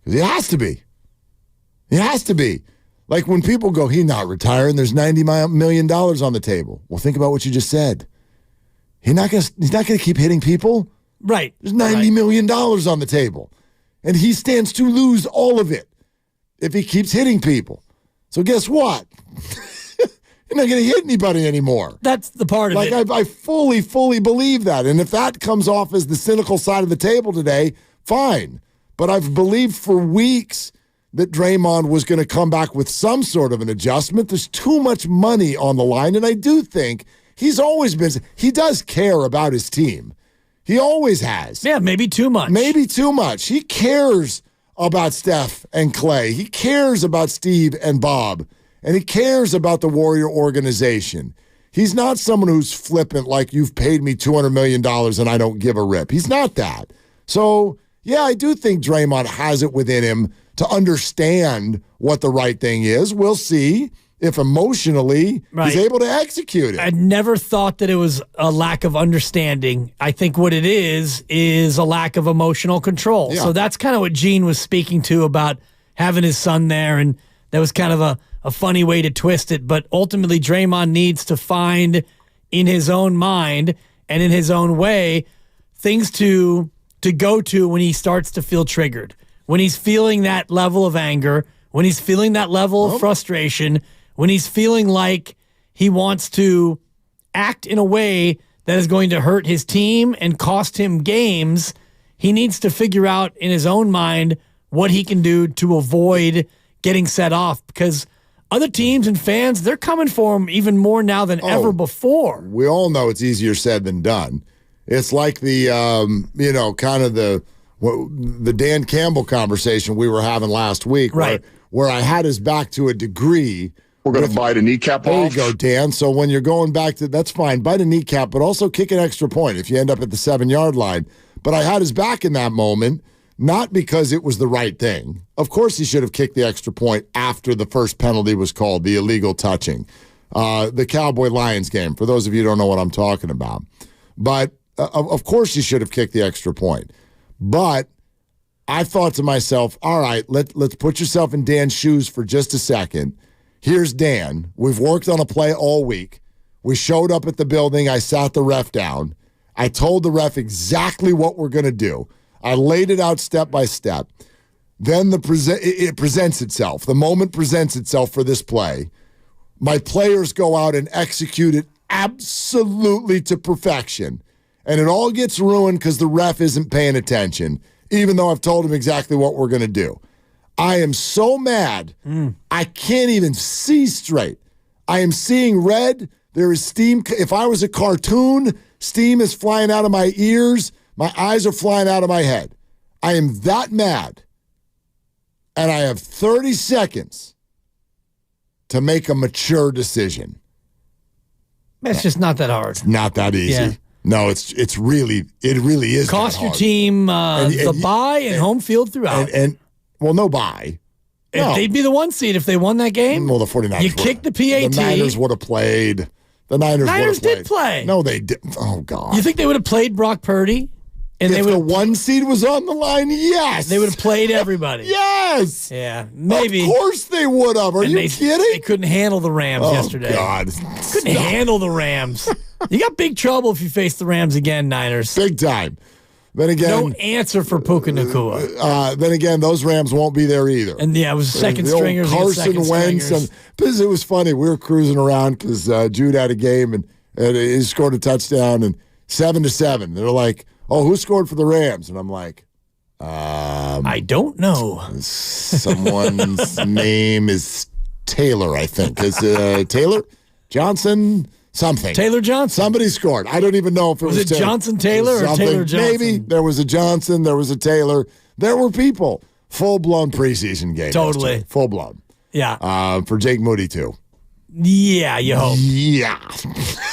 Because he has to be. He has to be. Like when people go, he's not retiring, there's $90 million on the table. Well, think about what you just said. He's not going to keep hitting people. Right. There's $90 million on the table. And he stands to lose all of it if he keeps hitting people. So guess what? You're not going to hit anybody anymore. That's the part of it. Like, I fully believe that. And if that comes off as the cynical side of the table today, fine. But I've believed for weeks that Draymond was going to come back with some sort of an adjustment. There's too much money on the line. And I do think he's always been, he does care about his team. He always has. Yeah, maybe too much. Maybe too much. He cares about Steph and Clay. He cares about Steve and Bob. And he cares about the Warrior organization. He's not someone who's flippant like you've paid me $200 million and I don't give a rip. He's not that. So, yeah, I do think Draymond has it within him to understand what the right thing is. We'll see if emotionally he's able to execute it. I never thought that it was a lack of understanding. I think what it is a lack of emotional control. Yeah. So that's kind of what Gene was speaking to about having his son there, and that was kind of a funny way to twist it. But ultimately, Draymond needs to find in his own mind and in his own way things to go to when he starts to feel triggered, when he's feeling that level of anger, when he's feeling that level of frustration, when he's feeling like he wants to act in a way that is going to hurt his team and cost him games. He needs to figure out in his own mind what he can do to avoid getting set off, because other teams and fans, they're coming for him even more now than ever before. We all know it's easier said than done. It's like the, kind of the Dan Campbell conversation we were having last week, where I had his back to a degree. We're going to bite a kneecap off. There you go, Dan. So when you're going back to, that's fine, bite a kneecap, but also kick an extra point if you end up at the 7-yard line. But I had his back in that moment, not because it was the right thing. Of course he should have kicked the extra point after the first penalty was called, the illegal touching. The Cowboy-Lions game, for those of you who don't know what I'm talking about. But, of course he should have kicked the extra point. But I thought to myself, all right, let's put yourself in Dan's shoes for just a second. Here's Dan. We've worked on a play all week. We showed up at the building. I sat the ref down. I told the ref exactly what we're going to do. I laid it out step by step. Then it presents itself. The moment presents itself for this play. My players go out and execute it absolutely to perfection. And it all gets ruined because the ref isn't paying attention, even though I've told him exactly what we're going to do. I am so mad, I can't even see straight. I am seeing red. There is steam. If I was a cartoon, steam is flying out of my ears. My eyes are flying out of my head. I am that mad. And I have 30 seconds to make a mature decision. It's just not that hard. It's not that easy. Yeah. No, it really is. Cost your team the bye and home field throughout. Well, no bye. No. They'd be the 1 seed if they won that game. Well, the 49ers. You kicked the PAT. The Niners would have played. The Niners did play. No, they did. Oh, God. You think they would have played Brock Purdy? And if the 1 seed was on the line, yes. They would have played everybody. Yes. Yeah, maybe. Of course they would have. Are you kidding? They couldn't handle the Rams yesterday. Oh, God. Couldn't handle the Rams. You got big trouble if you face the Rams again, Niners. Big time. Then again, no answer for Puka Nacua. Then again, those Rams won't be there either. And yeah, it was second the stringers. Carson Wentz. Because it was funny. We were cruising around because Jude had a game and he scored a touchdown and 7-7. They're like, "Oh, who scored for the Rams?" And I'm like, I don't know. Someone's name is Taylor, I think. Is Taylor Johnson? Something. Taylor Johnson. Somebody scored. I don't even know if it was it Johnson Taylor or Taylor Johnson? Maybe there was a Johnson. There was a Taylor. There were people. Full-blown preseason game. Totally. Full-blown. Yeah. For Jake Moody, too. Yeah, you hope. Yeah.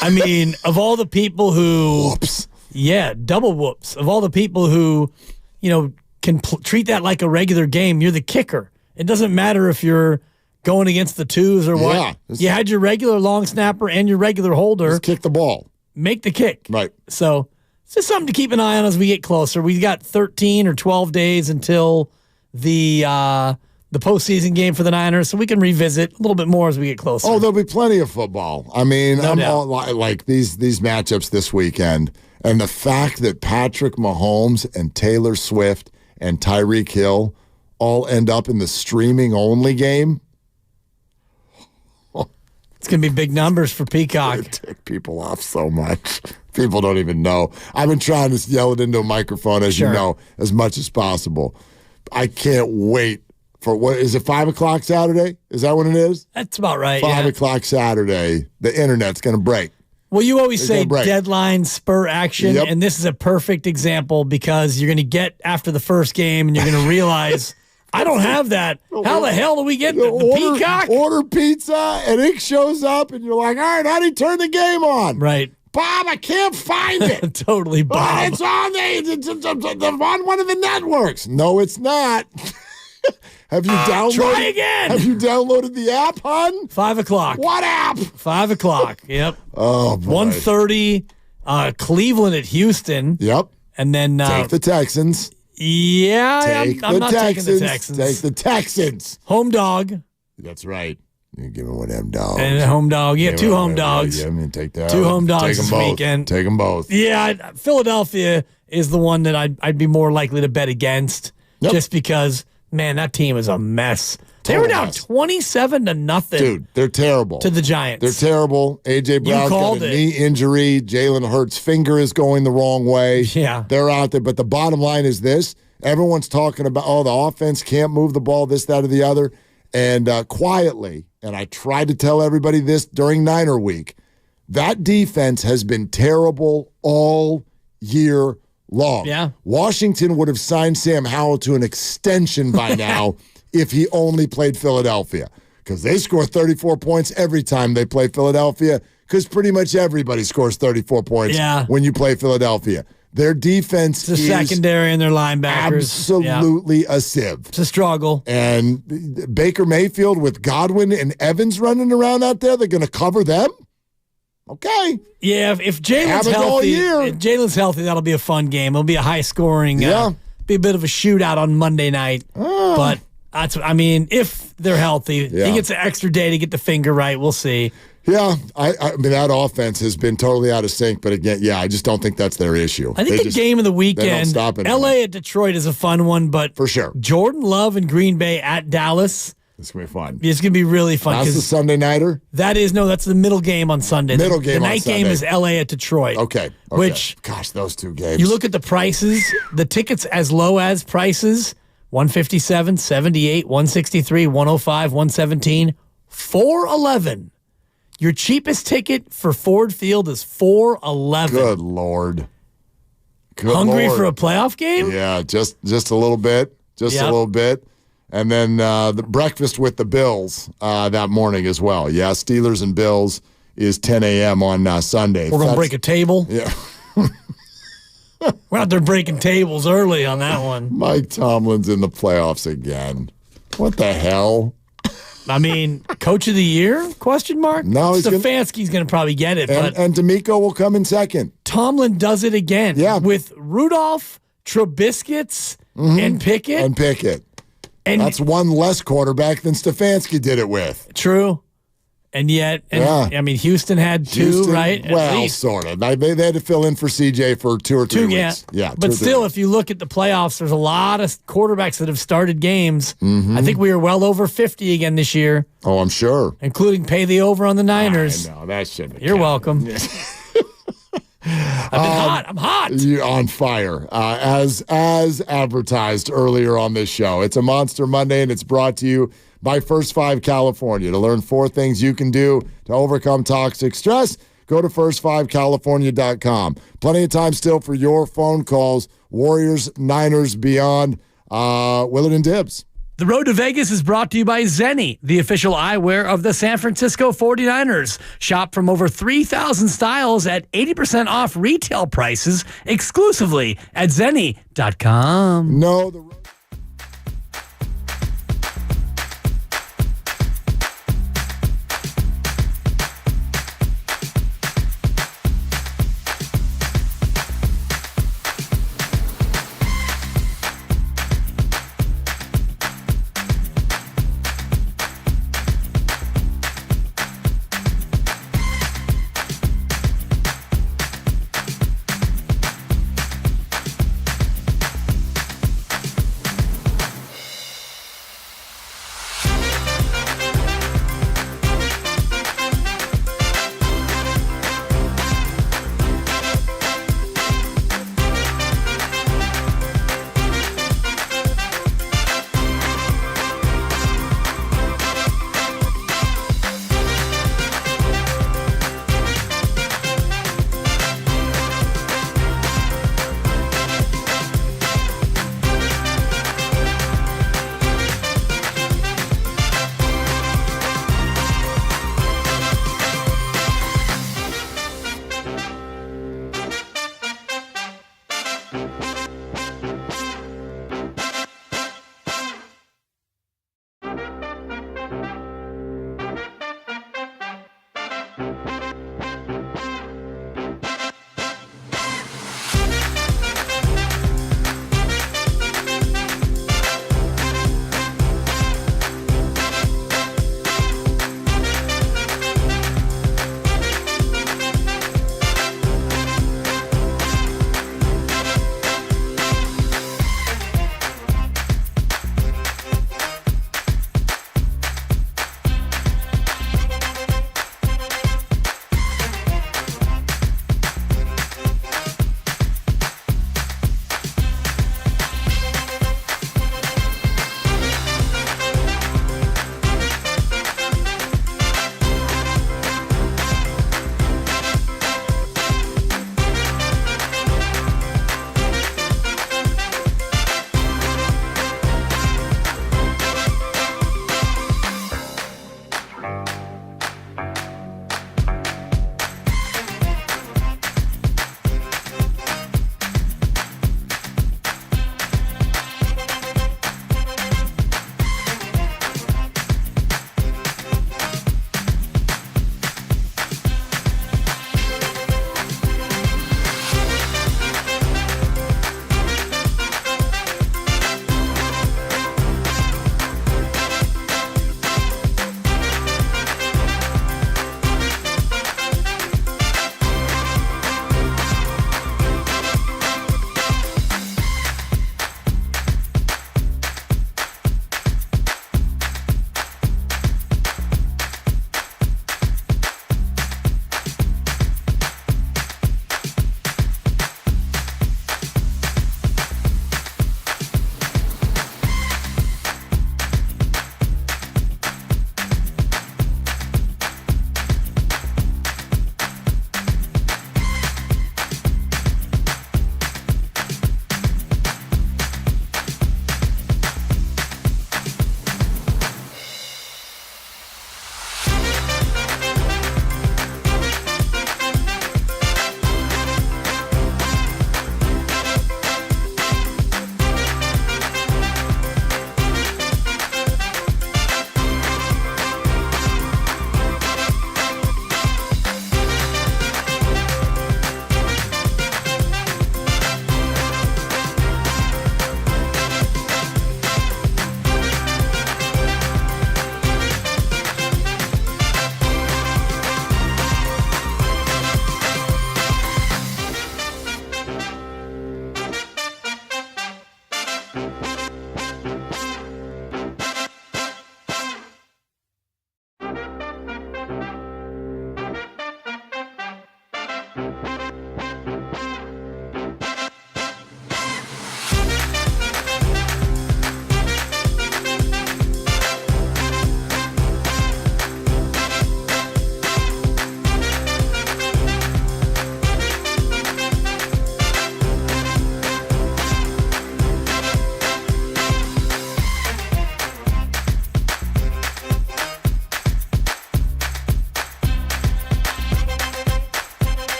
I mean, of all the people who... Whoops. Yeah, double whoops. Of all the people who, can treat that like a regular game, you're the kicker. It doesn't matter if you're going against the twos or what. Yeah, you had your regular long snapper and your regular holder. Just kick the ball. Make the kick. Right. So it's just something to keep an eye on as we get closer. We got 13 or 12 days until the postseason game for the Niners, so we can revisit a little bit more as we get closer. Oh, there'll be plenty of football. I mean, like these matchups this weekend, and the fact that Patrick Mahomes and Taylor Swift and Tyreek Hill all end up in the streaming-only game. It's going to be big numbers for Peacock. It tick people off so much. People don't even know. I've been trying to yell it into a microphone, as you know, as much as possible. I can't wait for what is it, 5 o'clock Saturday? Is that what it is? That's about right. 5 o'clock Saturday. The internet's going to break. Well, you always say deadline spur action, and this is a perfect example because you're going to get after the first game and you're going to realize, I don't have that. How the hell do we get the Peacock? Order pizza, and it shows up, and you're like, all right, how do you turn the game on? Right. Bob, I can't find it. Totally, Bob. It's on on one of the networks. No, it's not. Have you downloaded? Try again. Have you downloaded the app, hon? 5 o'clock. What app? 5 o'clock. Yep. Oh, boy. 1:30. Cleveland at Houston. Yep. And then take the Texans. Yeah, I'm not taking the Texans. Take the Texans. Home dog. That's right. You give me one of them dogs. And a home dog. Yeah, two home dogs. Yeah, I mean, take that. 2 home dogs this both. weekend. Take them both. Yeah, Philadelphia is the one that I'd be more likely to bet against, just because. Man, that team is a mess. They were down 27-0. Dude, they're terrible. To the Giants. They're terrible. A.J. Brown's got a knee injury. Jalen Hurts' finger is going the wrong way. Yeah. They're out there. But the bottom line is this. Everyone's talking about, the offense can't move the ball, this, that, or the other. And quietly, and I tried to tell everybody this during Niner Week, that defense has been terrible all year long. Yeah. Washington would have signed Sam Howell to an extension by now if he only played Philadelphia, because they score 34 points every time they play Philadelphia, because pretty much everybody scores 34 points when you play Philadelphia. Their defense is secondary and their linebackers. Absolutely a sieve. It's a struggle. And Baker Mayfield with Godwin and Evans running around out there, they're going to cover them? Okay. Yeah, if Jalen's healthy, that'll be a fun game. It'll be a high scoring, be a bit of a shootout on Monday night. But if they're healthy, he gets an extra day to get the finger right. We'll see. Yeah, I mean, that offense has been totally out of sync. But again, I just don't think that's their issue. I think the game of the weekend, they don't stop it. LA at Detroit is a fun one, but for sure, Jordan Love and Green Bay at Dallas. It's going to be fun. It's going to be really fun. That's the Sunday nighter? That's the middle game on Sunday. The night game is LA at Detroit. Okay. Which, gosh, those two games. You look at the prices, the tickets as low as prices, $157, $78, $163, $105, $117, $411. Your cheapest ticket for Ford Field is $4.11. Good Lord. Good Hungry Lord. for a playoff game? Yeah, just a little bit. Just a little bit. And then the breakfast with the Bills that morning as well. Yeah, Steelers and Bills is 10 a.m. on Sunday. We're going to break a table? Yeah. We're out there breaking tables early on that one. Mike Tomlin's in the playoffs again. What the hell? I mean, Coach of the Year? Question mark? No, Stefanski's going to probably get it. And D'Amico will come in second. Tomlin does it again. Yeah. With Rudolph, Trubisky, and Pickett. And that's one less quarterback than Stefanski did it with. True. And yet, I mean, Houston had two, right? Well, sort of. They had to fill in for CJ for 2 or 3 weeks. Yeah. But still, if you look at the playoffs, there's a lot of quarterbacks that have started games. Mm-hmm. I think we are well over 50 again this year. Oh, I'm sure. Including pay the over on the Niners. I know, that shouldn't have You're counted. welcome. I've been hot. I'm hot. You're on fire, as advertised earlier on this show. It's a Monster Monday, and it's brought to you by First 5 California. To learn 4 things you can do to overcome toxic stress, go to first5california.com. Plenty of time still for your phone calls. Warriors, Niners, beyond. Willard and Dibbs. The Road to Vegas is brought to you by Zenni, the official eyewear of the San Francisco 49ers. Shop from over 3,000 styles at 80% off retail prices exclusively at Zenni.com. No, the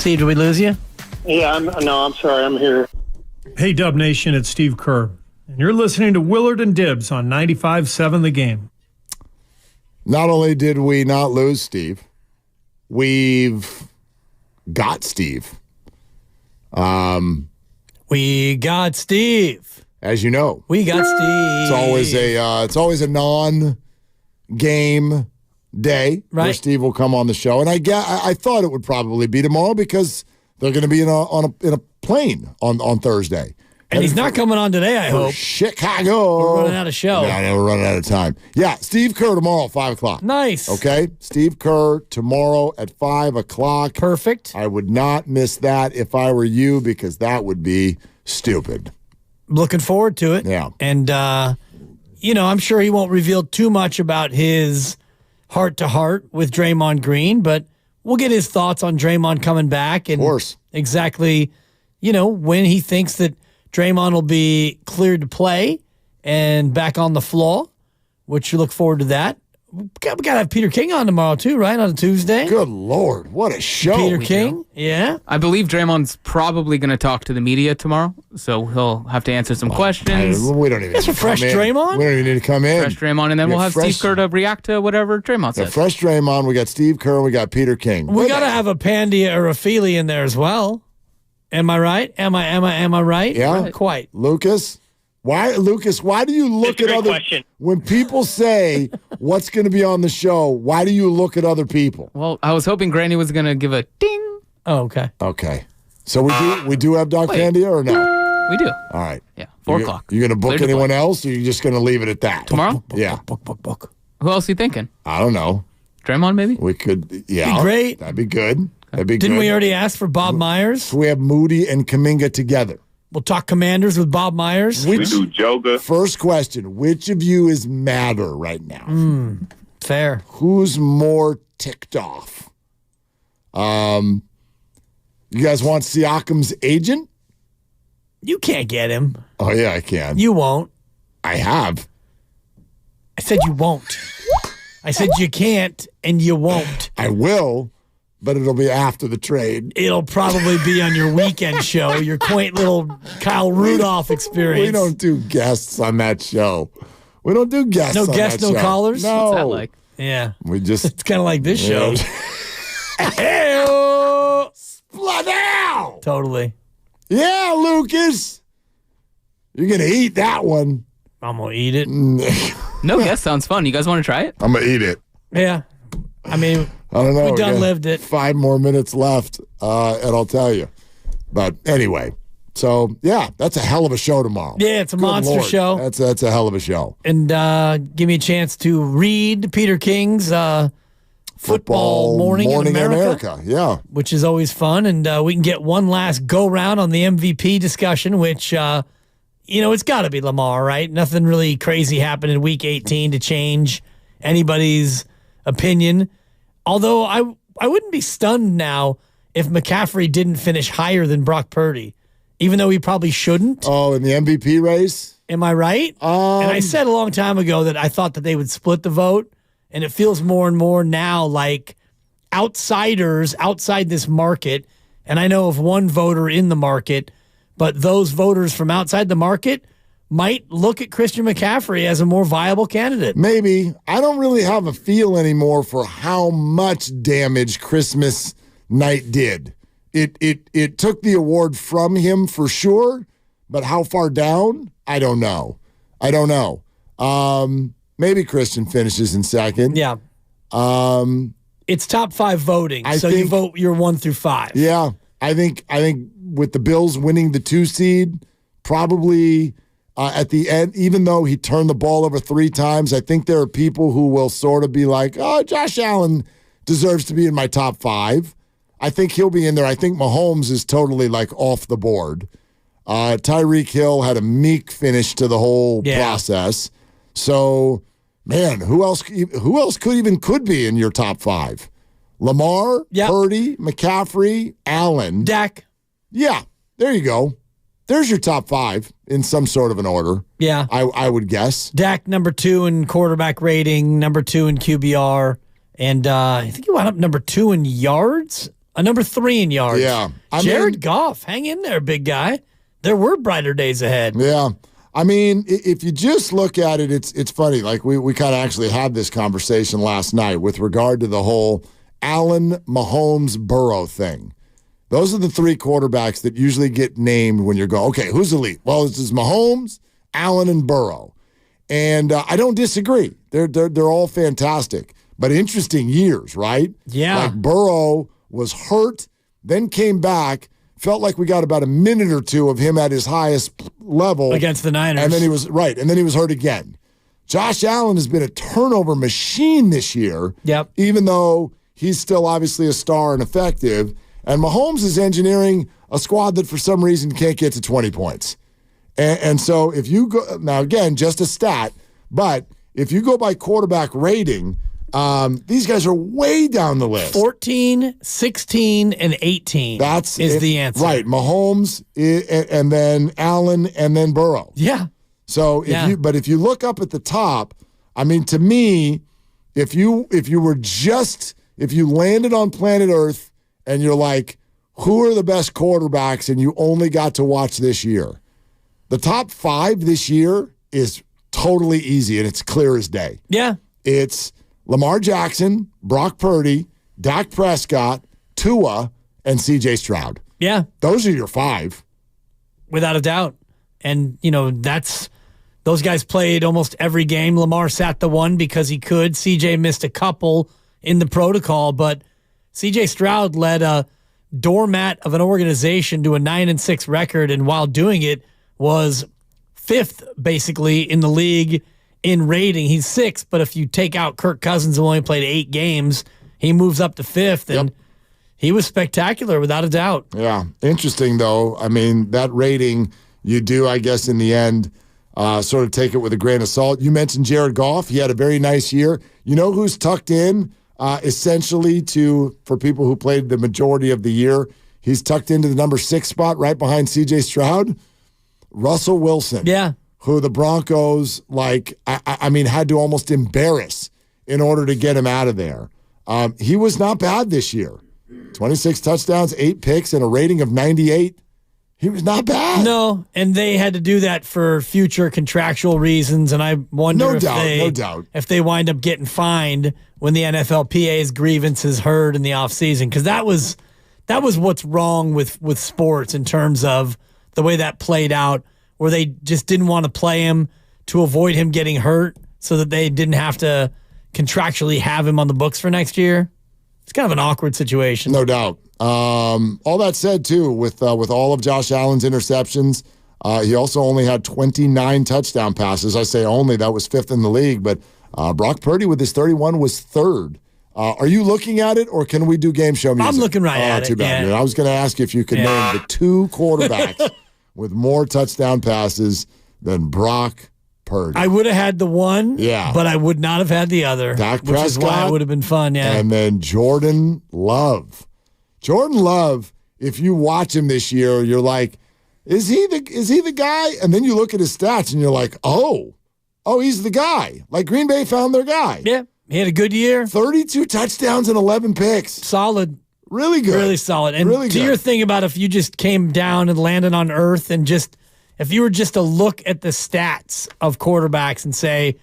Steve, did we lose you? Yeah, I'm sorry. I'm here. Hey, Dub Nation, it's Steve Kerr, and you're listening to Willard and Dibbs on 95.7 The Game. Not only did we not lose Steve, we've got Steve. We got Steve. As you know, we got Steve. It's always a non-game day where Steve will come on the show, and I thought it would probably be tomorrow because they're going to be in a plane on Thursday. And he's not coming on today, I hope. Chicago. We're running out of show. Yeah, we're running out of time. Yeah, Steve Kerr tomorrow, 5 o'clock. Nice. Okay, Steve Kerr tomorrow at 5 o'clock. Perfect. I would not miss that if I were you because that would be stupid. Looking forward to it. Yeah. And, I'm sure he won't reveal too much about his heart-to-heart with Draymond Green, but we'll get his thoughts on Draymond coming back. And of course. Exactly, when he thinks that Draymond will be cleared to play and back on the floor, which you look forward to that. We got to have Peter King on tomorrow, too, right? On a Tuesday. Good Lord. What a show. Peter King. Yeah. I believe Draymond's probably going to talk to the media tomorrow, so he'll have to answer some questions. We don't even need to fresh Draymond? We don't even need to come in. Fresh Draymond, and then we'll have Steve Kerr to react to whatever Draymond says. Fresh Draymond. We got Steve Kerr. We got Peter King. We got to have a Pandia or a Feely in there as well. Am I right? Am I right? Yeah. Not quite. Lucas? Why do you look at other question. When people say what's going to be on the show, why do you look at other people? Well, I was hoping Granny was going to give a ding. Oh, okay. Okay. So we do have Doc Pandia or no? We do. All right. Yeah. 4 o'clock. You going to book Clear to anyone play. else or you just going to leave it at that? Tomorrow? Yeah. Book. Who else are you thinking? I don't know. Draymond, maybe? We could, yeah. Be great. That'd be good. Didn't we already ask for Bob Myers? We have Moody and Kuminga together. We'll talk Commanders with Bob Myers. We do yoga. First question, which of you is madder right now? Fair. Who's more ticked off? You guys want Siakam's agent? You can't get him. Oh, yeah, I can. You won't. I have. I said you won't. I said you can't and you won't. I will, but it'll be after the trade. It'll probably be on your weekend show, your quaint little Kyle Rudolph experience. We don't do guests on that show. We don't do guests No on guests, that no show. callers? No. What's that like? Yeah. We just... It's kind of like this show. Splat out! Totally. Yeah, Lucas. You're going to eat that one. I'm going to eat it. No guess sounds fun. You guys want to try it? I'm going to eat it. Yeah. I mean, I don't know. we done lived it. 5 more minutes left, and I'll tell you. But anyway, so yeah, that's a hell of a show tomorrow. Yeah, it's a Good monster Lord. show. That's a hell of a show. And give me a chance to read Peter King's Football Morning in America. Yeah. Which is always fun. And we can get one last go-round on the MVP discussion, which, it's got to be Lamar, right? Nothing really crazy happened in Week 18 to change anybody's opinion. Although I wouldn't be stunned now if McCaffrey didn't finish higher than Brock Purdy, even though he probably shouldn't. Oh, in the MVP race? Am I right? And I said a long time ago that I thought that they would split the vote, and it feels more and more now like outsiders outside this market, and I know of one voter in the market, but those voters from outside the market might look at Christian McCaffrey as a more viable candidate. Maybe. I don't really have a feel anymore for how much damage Christmas night did. It took the award from him for sure, but how far down? I don't know. Maybe Christian finishes in second. Yeah. It's top 5 voting, you vote your 1 through 5. Yeah. I think with the Bills winning the 2 seed, probably at the end, even though he turned the ball over 3 times, I think there are people who will sort of be like, oh, Josh Allen deserves to be in my top 5. I think he'll be in there. I think Mahomes is totally like off the board. Tyreek Hill had a meek finish to the whole process. So, man, who else could be in your top 5? Lamar, Purdy, McCaffrey, Allen. Dak. Yeah, there you go. There's your top 5 in some sort of an order. Yeah. I would guess. Dak, number 2 in quarterback rating, number 2 in QBR, and I think he wound up number 2 in yards a number 3 in yards. Yeah. Jared Goff, hang in there, big guy. There were brighter days ahead. Yeah. I mean, if you just look at it, it's funny. Like we kind of actually had this conversation last night with regard to the whole Allen, Mahomes, Burrow thing. Those are the 3 quarterbacks that usually get named when you're going, okay, who's elite? Well, this is Mahomes, Allen, and Burrow. And I don't disagree. They're all fantastic. But interesting years, right? Yeah. Like Burrow was hurt, then came back, felt like we got about a minute or two of him at his highest level. Against the Niners. And then he was hurt again. Josh Allen has been a turnover machine this year. Yep. Even though he's still obviously a star and effective. And Mahomes is engineering a squad that for some reason can't get to 20 points. And so if you go, now again, just a stat, but if you go by quarterback rating, these guys are way down the list. 14, 16, and 18 is the answer. Right. Mahomes, and then Allen, and then Burrow. Yeah. So if you look up at the top, I mean, to me, if you landed on planet Earth and you're like, who are the best quarterbacks, and you only got to watch this year, the top 5 this year is totally easy, and it's clear as day. Yeah. It's Lamar Jackson, Brock Purdy, Dak Prescott, Tua, and C.J. Stroud. Yeah. Those are your 5. Without a doubt. And, those guys played almost every game. Lamar sat the one because he could. CJ missed a couple in the protocol, but CJ Stroud led a doormat of an organization to a 9-6 record, and while doing it was 5th basically in the league in rating. He's 6th, but if you take out Kirk Cousins, who only played 8 games, he moves up to 5th, and he was spectacular without a doubt. Yeah. Interesting, though. I mean, that rating, you do, I guess, in the end, sort of take it with a grain of salt. You mentioned Jared Goff. He had a very nice year. You know who's tucked in essentially for people who played the majority of the year? He's tucked into the number 6 spot right behind C.J. Stroud. Russell Wilson. Yeah. Who the Broncos, had to almost embarrass in order to get him out of there. He was not bad this year. 26 touchdowns, 8 picks, and a rating of 98. He was not bad. No, and they had to do that for future contractual reasons, and I wonder if they wind up getting fined when the NFLPA's grievance is heard in the offseason, because that was what's wrong with sports in terms of the way that played out, where they just didn't want to play him to avoid him getting hurt so that they didn't have to contractually have him on the books for next year. It's kind of an awkward situation. No doubt. All that said, too, with all of Josh Allen's interceptions, he also only had 29 touchdown passes. I say only, that was 5th in the league, but Brock Purdy with his 31 was 3rd. Are you looking at it, or can we do game show music? I'm looking right at it. Too bad. Yeah. I was going to ask you if you could name the 2 quarterbacks with more touchdown passes than Brock Purdy. I would have had the one, but I would not have had the other, Dak which Prescott, is why it would have been fun, And then Jordan Love. Jordan Love, if you watch him this year, you're like, is he the guy? And then you look at his stats and you're like, oh, he's the guy. Like Green Bay found their guy. Yeah, he had a good year. 32 touchdowns and 11 picks. Solid. Really good. Really solid. And really to your thing about if you just came down and landed on earth and if you were just to look at the stats of quarterbacks and say,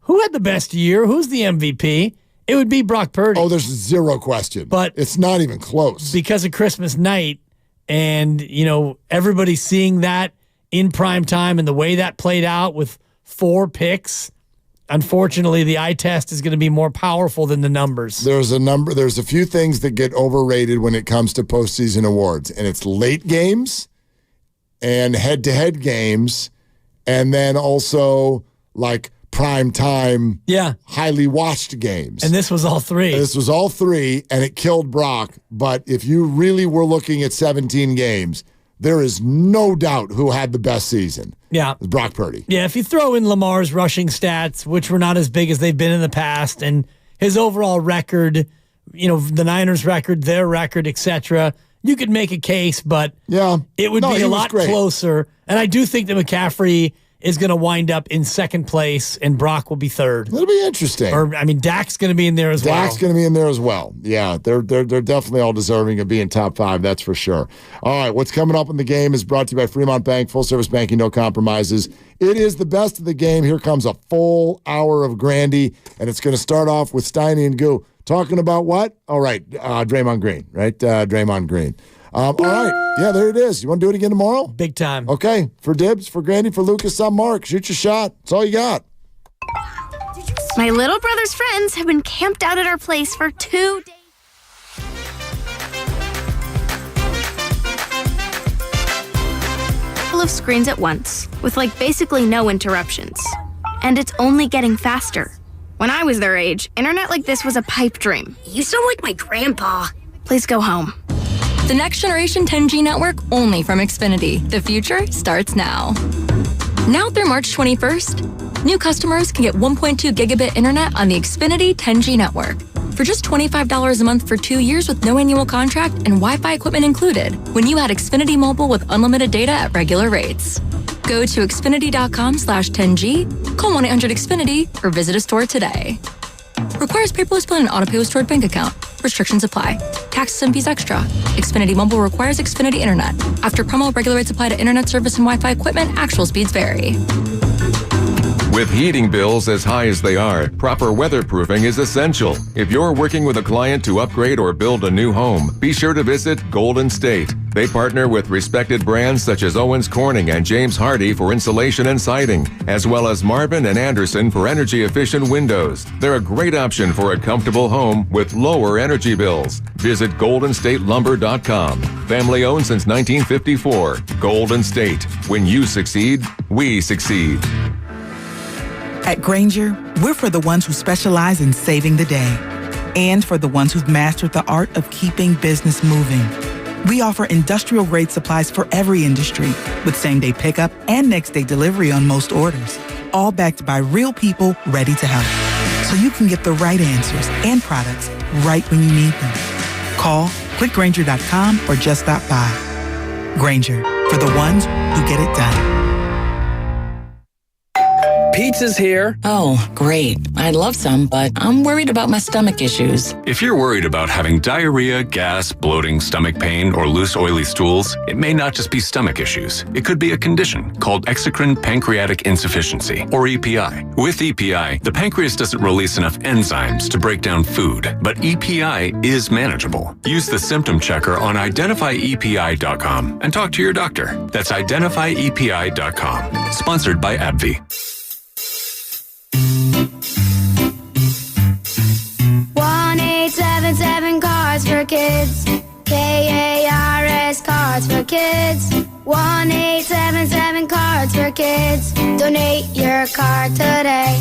who had the best year? Who's the MVP? It would be Brock Purdy. Oh, there's zero question. But it's not even close. Because of Christmas night and, everybody seeing that in prime time and the way that played out with 4 picks, unfortunately, the eye test is going to be more powerful than the numbers. There's a few things that get overrated when it comes to postseason awards, and it's late games and head-to-head games, and then also like prime time, highly watched games. And this was all 3. And it killed Brock. But if you really were looking at 17 games, there is no doubt who had the best season. Yeah. It was Brock Purdy. Yeah, if you throw in Lamar's rushing stats, which were not as big as they've been in the past, and his overall record, the Niners record, their record, etc., you could make a case, but it would be a lot closer. And I do think that McCaffrey is going to wind up in second place and Brock will be third. It'll be interesting. Or, I mean, Dak's going to be in there as well. Dak's going to be in there as well. Yeah, they're definitely all deserving of being top 5, that's for sure. All right, what's coming up in the game is brought to you by Fremont Bank, full-service banking, no compromises. It is the best of the game. Here comes a full hour of Grandy, and it's going to start off with Steiny and Goo. Talking about what? All right, Draymond Green, right? Draymond Green. All right, yeah, there it is. You want to do it again tomorrow? Big time. Okay, for Dibs, for Grandy, for Lucas, I'm Mark. Shoot your shot. That's all you got. My little brother's friends have been camped out at our place for 2 days. Full of screens at once, with like basically no interruptions. And it's only getting faster. When I was their age, internet like this was a pipe dream. You sound like my grandpa. Please go home. The next generation 10G network only from Xfinity. The future starts now. Now through March 21st, new customers can get 1.2 gigabit internet on the Xfinity 10G network for just $25 a month for 2 years with no annual contract and Wi-Fi equipment included when you add Xfinity Mobile with unlimited data at regular rates. Go to Xfinity.com/10G, call 1-800-XFINITY, or visit a store today. Requires paperless bill and auto-pay with stored bank account. Restrictions apply. Taxes and fees extra. Xfinity Mobile requires Xfinity Internet. After promo, regular rates apply to internet service and Wi-Fi equipment. Actual speeds vary. With heating bills as high as they are, proper weatherproofing is essential. If you're working with a client to upgrade or build a new home, be sure to visit Golden State. They partner with respected brands such as Owens Corning and James Hardie for insulation and siding, as well as Marvin and Anderson for energy-efficient windows. They're a great option for a comfortable home with lower energy bills. Visit GoldenStateLumber.com. Family owned since 1954. Golden State. When you succeed, we succeed. At Grainger, we're for the ones who specialize in saving the day and for the ones who've mastered the art of keeping business moving. We offer industrial-grade supplies for every industry with same-day pickup and next-day delivery on most orders, all backed by real people ready to help. So you can get the right answers and products right when you need them. Call, clickgrainger.com, or just stop by. Grainger, for the ones who get it done. Pizza's here. Oh, great. I'd love some, but I'm worried about my stomach issues. If you're worried about having diarrhea, gas, bloating, stomach pain, or loose, oily stools, it may not just be stomach issues. It could be a condition called exocrine pancreatic insufficiency, or EPI. With EPI, the pancreas doesn't release enough enzymes to break down food, but EPI is manageable. Use the symptom checker on identifyepi.com and talk to your doctor. That's identifyepi.com. Sponsored by AbbVie. 1-877 Cars for Kids. KARS Cards for Kids. 1-877 Cards for Kids. Donate your card today.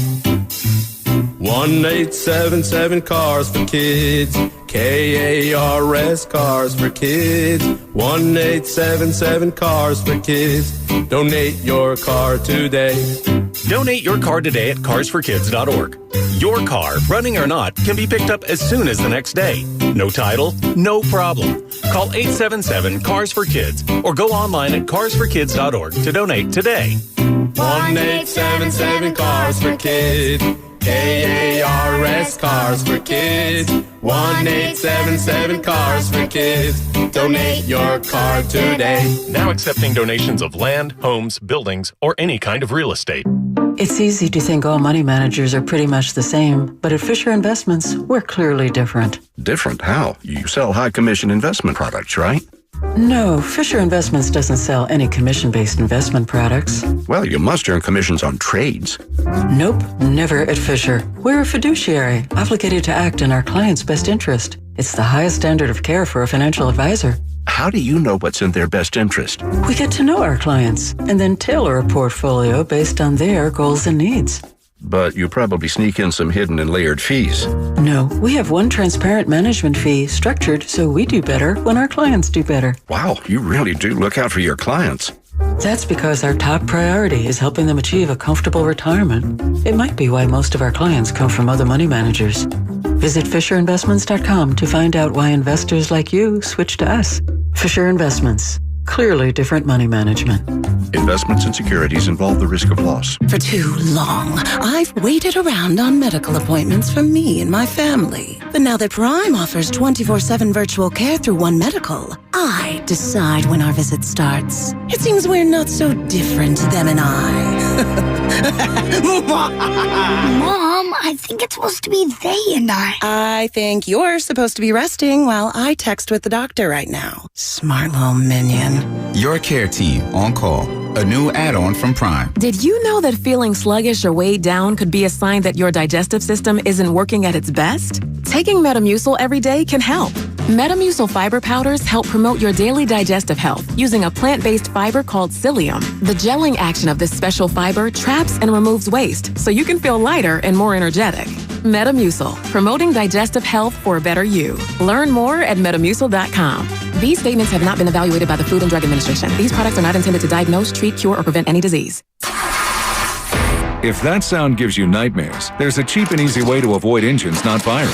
1-877 Cars for Kids. KARS Cars for Kids. 1-877 Cars for Kids. Donate your car today. Donate your car today at carsforkids.org. Your car, running or not, can be picked up as soon as the next day. No title? No problem. Call 877-CARS-FOR-KIDS or go online at carsforkids.org to donate today. 1-877 Cars for Kids. KARS Cars for Kids. 1-877 Cars for Kids. Donate your car today. Now accepting donations of land, homes, buildings, or any kind of real estate. It's easy to think all money managers are pretty much the same, but at Fisher Investments, we're clearly different. Different? How? You sell high commission investment products, right? No, Fisher Investments doesn't sell any commission-based investment products. Well, you must earn commissions on trades. Nope, never at Fisher. We're a fiduciary, obligated to act in our client's best interest. It's the highest standard of care for a financial advisor. How do you know what's in their best interest? We get to know our clients and then tailor a portfolio based on their goals and needs. But you probably sneak in some hidden and layered fees. No, we have one transparent management fee structured so we do better when our clients do better. Wow, you really do look out for your clients. That's because our top priority is helping them achieve a comfortable retirement. It might be why most of our clients come from other money managers. Visit FisherInvestments.com to find out why investors like you switch to us. Fisher Investments. Clearly different money management. Investments and securities involve the risk of loss. For too long, I've waited around on medical appointments for me and my family. But now that Prime offers 24/7 virtual care through One Medical, I decide when our visit starts. It seems we're not so different, them and I. Mom, I think it's supposed to be they and I. I think you're supposed to be resting while I text with the doctor right now. Smart little minion. Your care team on call. A new add-on from Prime. Did you know that feeling sluggish or weighed down could be a sign that your digestive system isn't working at its best? Taking Metamucil every day can help. Metamucil fiber powders help promote your daily digestive health using a plant-based fiber called psyllium. The gelling action of this special fiber traps and removes waste so you can feel lighter and more energetic. Metamucil, promoting digestive health for a better you. Learn more at metamucil.com. These statements have not been evaluated by the Food and Drug Administration. These products are not intended to diagnose, treat, cure, or prevent any disease. If that sound gives you nightmares, there's a cheap and easy way to avoid engines not firing.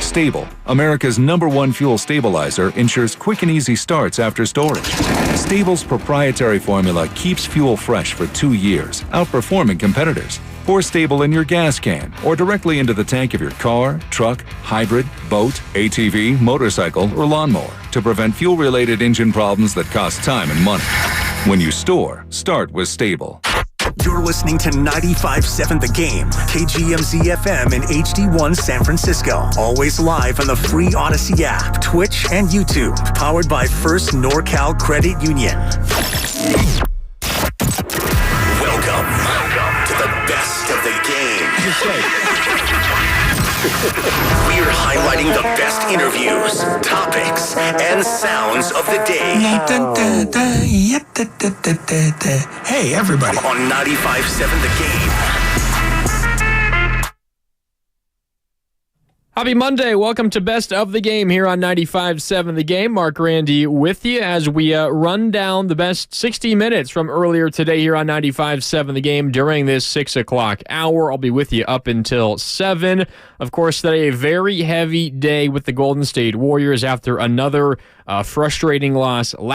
Stable, America's #1 fuel stabilizer, ensures quick and easy starts after storage. Stable's proprietary formula keeps fuel fresh for 2 years, outperforming competitors. Pour Stable in your gas can or directly into the tank of your car, truck, hybrid, boat, ATV, motorcycle, or lawnmower to prevent fuel-related engine problems that cost time and money. When you store, start with Stable. You're listening to 95.7 The Game, KGMZ FM and HD1 San Francisco. Always live on the free Odyssey app, Twitch, and YouTube. Powered by First NorCal Credit Union. Welcome to the best of the game. We're highlighting the best interviews, topics, and sounds of the day. Hey, everybody. On 95.7 The Game. Happy Monday. Welcome to Best of the Game here on 95.7 The Game. Mark Randy with you as we run down the best 60 minutes from earlier today here on 95.7 The Game during this 6 o'clock hour. I'll be with you up until 7. Of course, today a very heavy day with the Golden State Warriors after another frustrating loss.